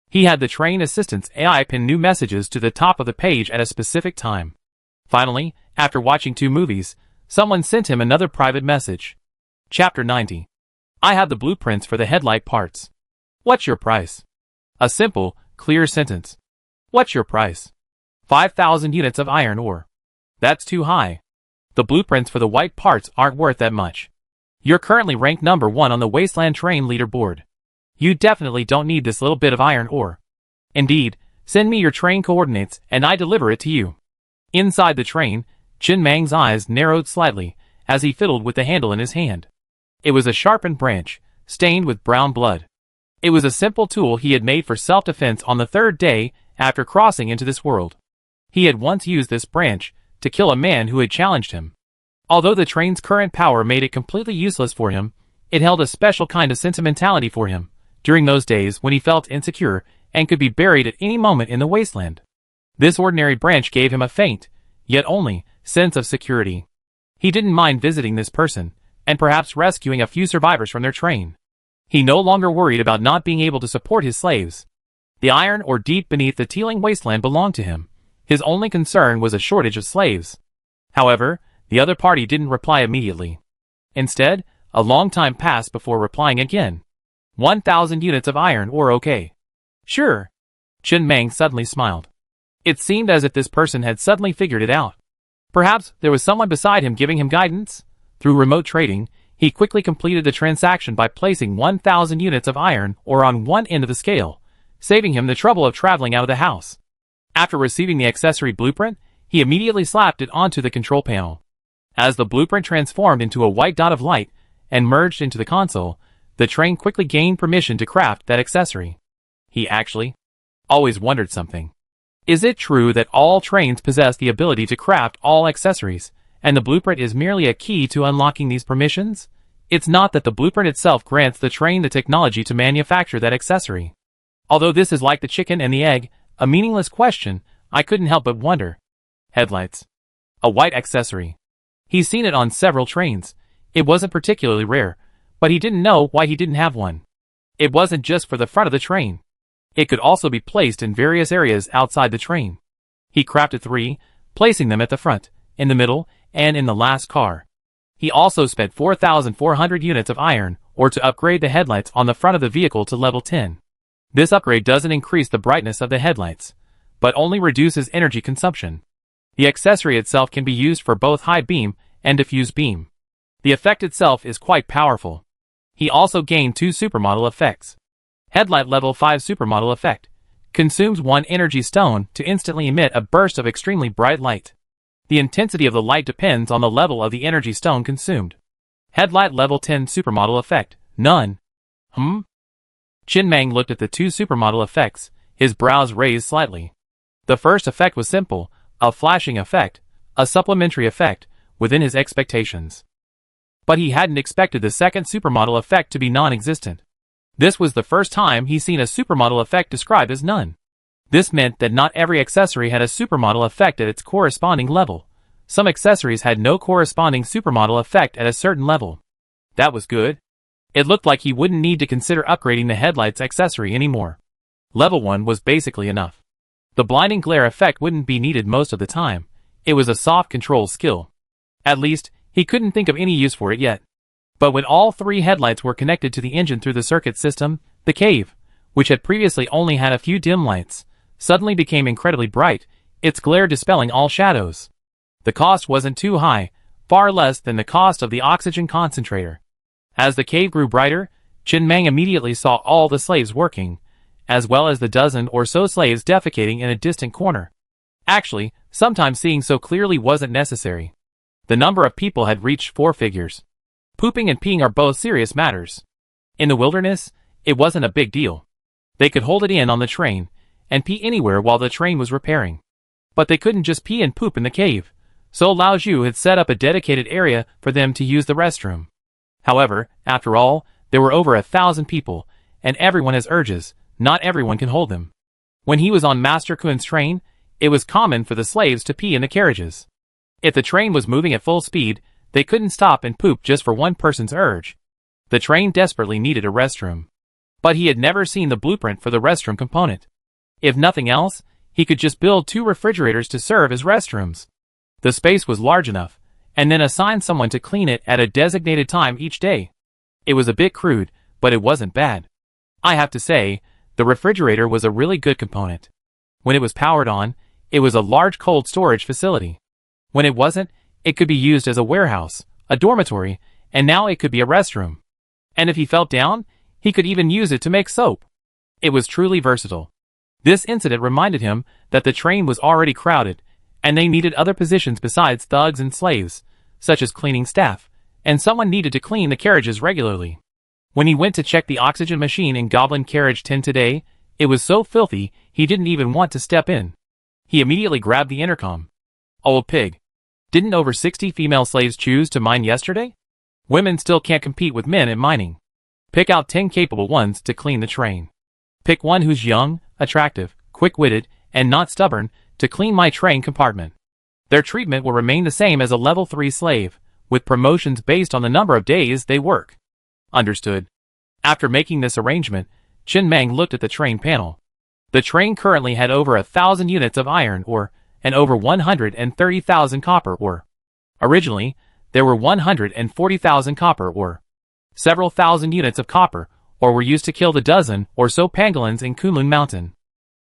He had the train assistant's AI pin new messages to the top of the page at a specific time. Finally, after watching 2 movies, someone sent him another private message. Chapter 90. I have the blueprints for the headlight parts. What's your price? A simple, clear sentence. What's your price? 5,000 units of iron ore. That's too high. The blueprints for the white parts aren't worth that much. You're currently ranked number 1 on the Wasteland Train leaderboard. You definitely don't need this little bit of iron ore. Indeed, send me your train coordinates and I deliver it to you. Inside the train, Chen Meng's eyes narrowed slightly as he fiddled with the handle in his hand. It was a sharpened branch, stained with brown blood. It was a simple tool he had made for self-defense on the 3rd day after crossing into this world. He had once used this branch to kill a man who had challenged him. Although the train's current power made it completely useless for him, it held a special kind of sentimentality for him during those days when he felt insecure and could be buried at any moment in the wasteland. This ordinary branch gave him a faint, yet only, sense of security. He didn't mind visiting this person, and perhaps rescuing a few survivors from their train. He no longer worried about not being able to support his slaves. The iron ore deep beneath the teeming wasteland belonged to him. His only concern was a shortage of slaves. However, the other party didn't reply immediately. Instead, a long time passed before replying again. 1,000 units of iron ore, okay. Sure. Chen Meng suddenly smiled. It seemed as if this person had suddenly figured it out. Perhaps there was someone beside him giving him guidance. Through remote trading, he quickly completed the transaction by placing 1,000 units of iron ore on one end of the scale, saving him the trouble of traveling out of the house. After receiving the accessory blueprint, he immediately slapped it onto the control panel. As the blueprint transformed into a white dot of light and merged into the console, the train quickly gained permission to craft that accessory. He actually always wondered something. Is it true that all trains possess the ability to craft all accessories, and the blueprint is merely a key to unlocking these permissions? It's not that the blueprint itself grants the train the technology to manufacture that accessory. Although this is like the chicken and the egg, a meaningless question, I couldn't help but wonder. Headlights. A white accessory. He's seen it on several trains. It wasn't particularly rare, but he didn't know why he didn't have one. It wasn't just for the front of the train. It could also be placed in various areas outside the train. He crafted 3, placing them at the front, in the middle, and in the last car. He also spent 4,400 units of iron ore to upgrade the headlights on the front of the vehicle to level 10. This upgrade doesn't increase the brightness of the headlights, but only reduces energy consumption. The accessory itself can be used for both high beam and diffuse beam. The effect itself is quite powerful. He also gained 2 supermodel effects. Headlight level 5 supermodel effect. Consumes 1 energy stone to instantly emit a burst of extremely bright light. The intensity of the light depends on the level of the energy stone consumed. Headlight level 10 supermodel effect. None. Chen Meng looked at the 2 supermodel effects, his brows raised slightly. The first effect was simple, a flashing effect, a supplementary effect, within his expectations. But he hadn't expected the second supermodel effect to be non-existent. This was the first time he'd seen a supermodel effect described as none. This meant that not every accessory had a supermodel effect at its corresponding level. Some accessories had no corresponding supermodel effect at a certain level. That was good. It looked like he wouldn't need to consider upgrading the headlights accessory anymore. Level 1 was basically enough. The blinding glare effect wouldn't be needed most of the time. It was a soft control skill. At least, he couldn't think of any use for it yet. But when all three headlights were connected to the engine through the circuit system, the cave, which had previously only had a few dim lights, suddenly became incredibly bright, its glare dispelling all shadows. The cost wasn't too high, far less than the cost of the oxygen concentrator. As the cave grew brighter, Chen Mang immediately saw all the slaves working, as well as the dozen or so slaves defecating in a distant corner. Actually, sometimes seeing so clearly wasn't necessary. The number of people had reached 4 figures. Pooping and peeing are both serious matters. In the wilderness, it wasn't a big deal. They could hold it in on the train, and pee anywhere while the train was repairing. But they couldn't just pee and poop in the cave, so Lao Zhu had set up a dedicated area for them to use the restroom. However, after all, there were over 1,000 people, and everyone has urges, not everyone can hold them. When he was on Master Kun's train, it was common for the slaves to pee in the carriages. If the train was moving at full speed, they couldn't stop and poop just for one person's urge. The train desperately needed a restroom. But he had never seen the blueprint for the restroom component. If nothing else, he could just build 2 refrigerators to serve as restrooms. The space was large enough, and then assign someone to clean it at a designated time each day. It was a bit crude, but it wasn't bad. I have to say, the refrigerator was a really good component. When it was powered on, it was a large cold storage facility. When it wasn't, it could be used as a warehouse, a dormitory, and now it could be a restroom. And if he felt down, he could even use it to make soap. It was truly versatile. This incident reminded him that the train was already crowded, and they needed other positions besides thugs and slaves, such as cleaning staff, and someone needed to clean the carriages regularly. When he went to check the oxygen machine in Goblin Carriage 10 today, it was so filthy he didn't even want to step in. He immediately grabbed the intercom. Old pig. Didn't over 60 female slaves choose to mine yesterday? Women still can't compete with men in mining. Pick out 10 capable ones to clean the train. Pick one who's young, attractive, quick-witted, and not stubborn to clean my train compartment. Their treatment will remain the same as a level 3 slave, with promotions based on the number of days they work. Understood. After making this arrangement, Chen Mang looked at the train panel. The train currently had over 1,000 units of iron ore, and over 130,000 copper ore. Originally, there were 140,000 copper ore. Several thousand units of copper ore were used to kill the dozen or so pangolins in Kunlun Mountain.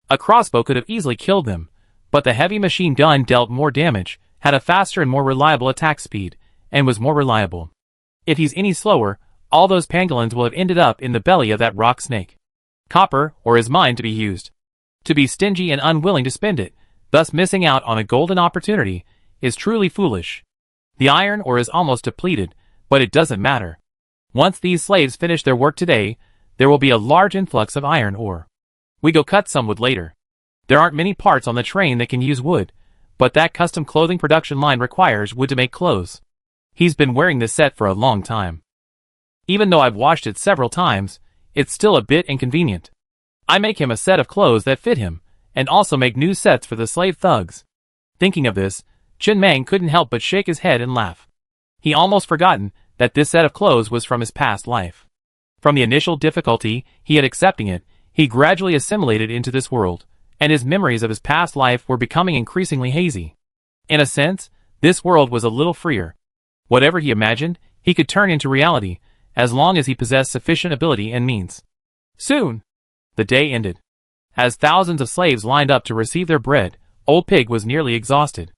A crossbow could have easily killed them, but the heavy machine gun dealt more damage, had a faster and more reliable attack speed, and was more reliable. If he's any slower, all those pangolins will have ended up in the belly of that rock snake. Copper ore is mine to be used. To be stingy and unwilling to spend it, thus missing out on a golden opportunity, is truly foolish. The iron ore is almost depleted, but it doesn't matter. Once these slaves finish their work today, there will be a large influx of iron ore. We go cut some wood later. There aren't many parts on the train that can use wood, but that custom clothing production line requires wood to make clothes. He's been wearing this set for a long time. Even though I've washed it several times, it's still a bit inconvenient. I make him a set of clothes that fit him, and also make new sets for the slave thugs. Thinking of this, Chen Mang couldn't help but shake his head and laugh. He almost forgotten that this set of clothes was from his past life. From the initial difficulty he had accepting it, he gradually assimilated into this world, and his memories of his past life were becoming increasingly hazy. In a sense, this world was a little freer. Whatever he imagined, he could turn into reality, as long as he possessed sufficient ability and means. Soon, the day ended. As thousands of slaves lined up to receive their bread, Old Pig was nearly exhausted.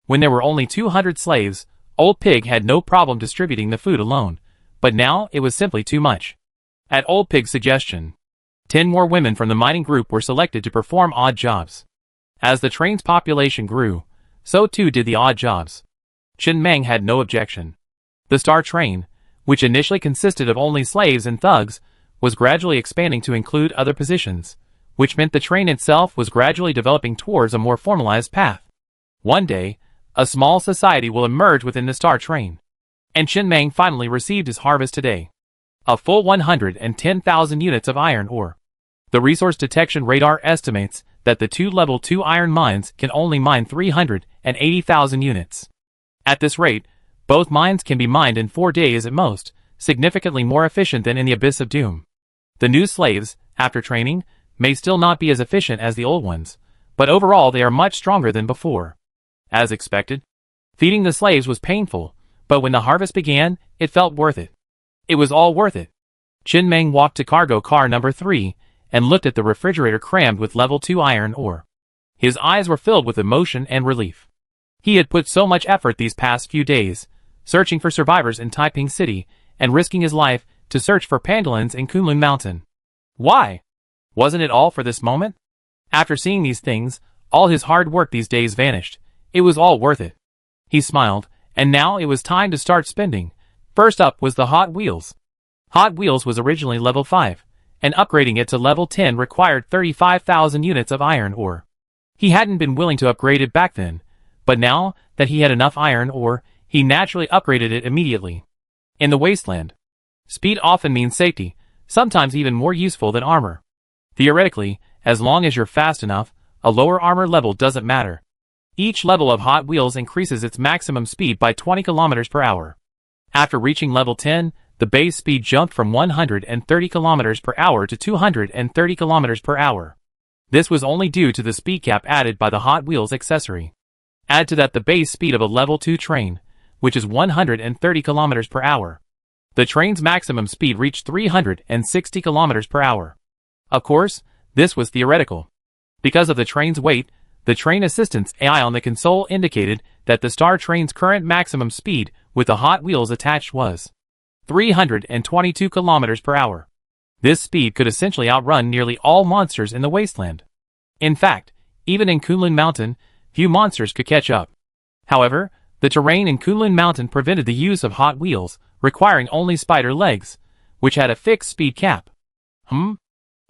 When there were only 200 slaves, Old Pig had no problem distributing the food alone, but now it was simply too much. At Old Pig's suggestion, 10 more women from the mining group were selected to perform odd jobs. As the train's population grew, so too did the odd jobs. Chen Mang had no objection. The Star Train, which initially consisted of only slaves and thugs, was gradually expanding to include other positions, which meant the train itself was gradually developing towards a more formalized path. One day, a small society will emerge within the Star Train. And Chen Mang finally received his harvest today. A full 110,000 units of iron ore. The resource detection radar estimates that the 2 level 2 iron mines can only mine 380,000 units. At this rate, both mines can be mined in 4 days at most, significantly more efficient than in the Abyss of Doom. The new slaves, after training, may still not be as efficient as the old ones, but overall they are much stronger than before. As expected, feeding the slaves was painful, but when the harvest began, it felt worth it. It was all worth it. Chin Meng walked to cargo car number 3 and looked at the refrigerator crammed with level 2 iron ore. His eyes were filled with emotion and relief. He had put so much effort these past few days, searching for survivors in Taiping City and risking his life to search for pangolins in Kunlun Mountain. Why? Wasn't it all for this moment? After seeing these things, all his hard work these days vanished. It was all worth it. He smiled, and now it was time to start spending. First up was the Hot Wheels. Hot Wheels was originally level 5, and upgrading it to level 10 required 35,000 units of iron ore. He hadn't been willing to upgrade it back then, but now that he had enough iron ore, he naturally upgraded it immediately. In the wasteland, speed often means safety, sometimes even more useful than armor. Theoretically, as long as you're fast enough, a lower armor level doesn't matter. Each level of Hot Wheels increases its maximum speed by 20 km per hour. After reaching level 10, the base speed jumped from 130 km per hour to 230 km per hour. This was only due to the speed cap added by the Hot Wheels accessory. Add to that the base speed of a level 2 train, which is 130 km per hour. The train's maximum speed reached 360 km per hour. Of course, this was theoretical. Because of the train's weight, the train assistance AI on the console indicated that the Star Train's current maximum speed with the Hot Wheels attached was 322 km per hour. This speed could essentially outrun nearly all monsters in the wasteland. In fact, even in Kunlun Mountain, few monsters could catch up. However, the terrain in Kunlun Mountain prevented the use of Hot Wheels, requiring only spider legs, which had a fixed speed cap.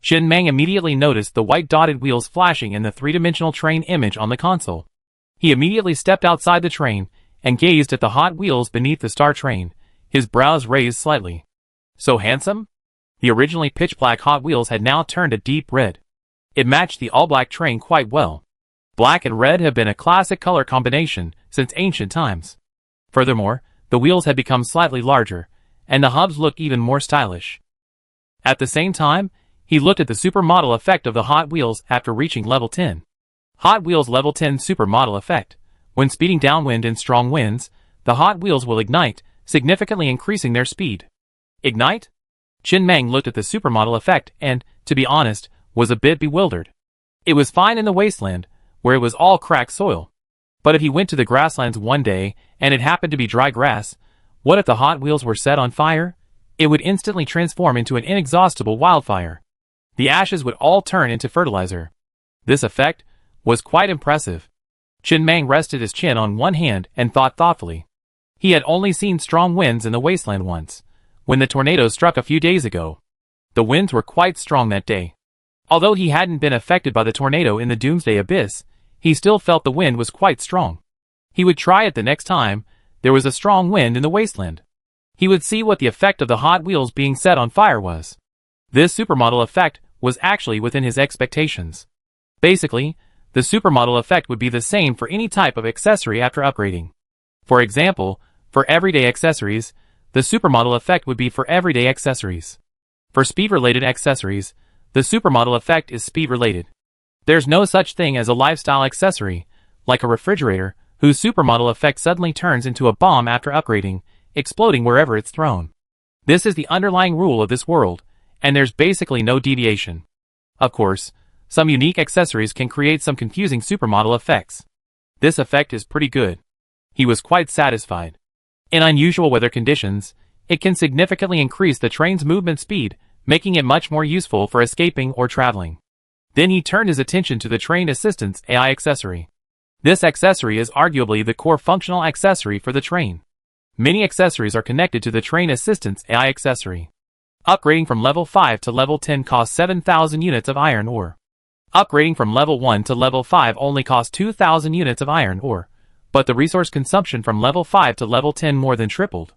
Chin Meng immediately noticed the white dotted wheels flashing in the three-dimensional train image on the console. He immediately stepped outside the train and gazed at the Hot Wheels beneath the Star Train, his brows raised slightly. So handsome? The originally pitch-black Hot Wheels had now turned a deep red. It matched the all-black train quite well. Black and red have been a classic color combination since ancient times. Furthermore, the wheels had become slightly larger, and the hubs looked even more stylish. At the same time, he looked at the supermodel effect of the Hot Wheels after reaching level 10. Hot Wheels level 10 supermodel effect. When speeding downwind in strong winds, the Hot Wheels will ignite, significantly increasing their speed. Ignite? Chin Meng looked at the supermodel effect and, to be honest, was a bit bewildered. It was fine in the wasteland, where it was all cracked soil. But if he went to the grasslands one day and it happened to be dry grass, what if the Hot Wheels were set on fire? It would instantly transform into an inexhaustible wildfire. The ashes would all turn into fertilizer. This effect was quite impressive. Chin Meng rested his chin on one hand and thought thoughtfully. He had only seen strong winds in the wasteland once, when the tornado struck a few days ago. The winds were quite strong that day. Although he hadn't been affected by the tornado in the Doomsday abyss, he still felt the wind was quite strong. He would try it the next time there was a strong wind in the wasteland. He would see what the effect of the Hot Wheels being set on fire was. This supermodel effect was actually within his expectations. Basically, the supermodel effect would be the same for any type of accessory after upgrading. For example, for everyday accessories, the supermodel effect would be for everyday accessories. For speed-related accessories, the supermodel effect is speed-related. There's no such thing as a lifestyle accessory, like a refrigerator, whose supermodel effect suddenly turns into a bomb after upgrading, exploding wherever it's thrown. This is the underlying rule of this world, and there's basically no deviation. Of course, some unique accessories can create some confusing supermodel effects. This effect is pretty good. He was quite satisfied. In unusual weather conditions, it can significantly increase the train's movement speed, making it much more useful for escaping or traveling. Then he turned his attention to the train assistance AI accessory. This accessory is arguably the core functional accessory for the train. Many accessories are connected to the train assistance AI accessory. Upgrading from level 5 to level 10 costs 7,000 units of iron ore. Upgrading from level 1 to level 5 only costs 2,000 units of iron ore, but the resource consumption from level 5 to level 10 more than tripled.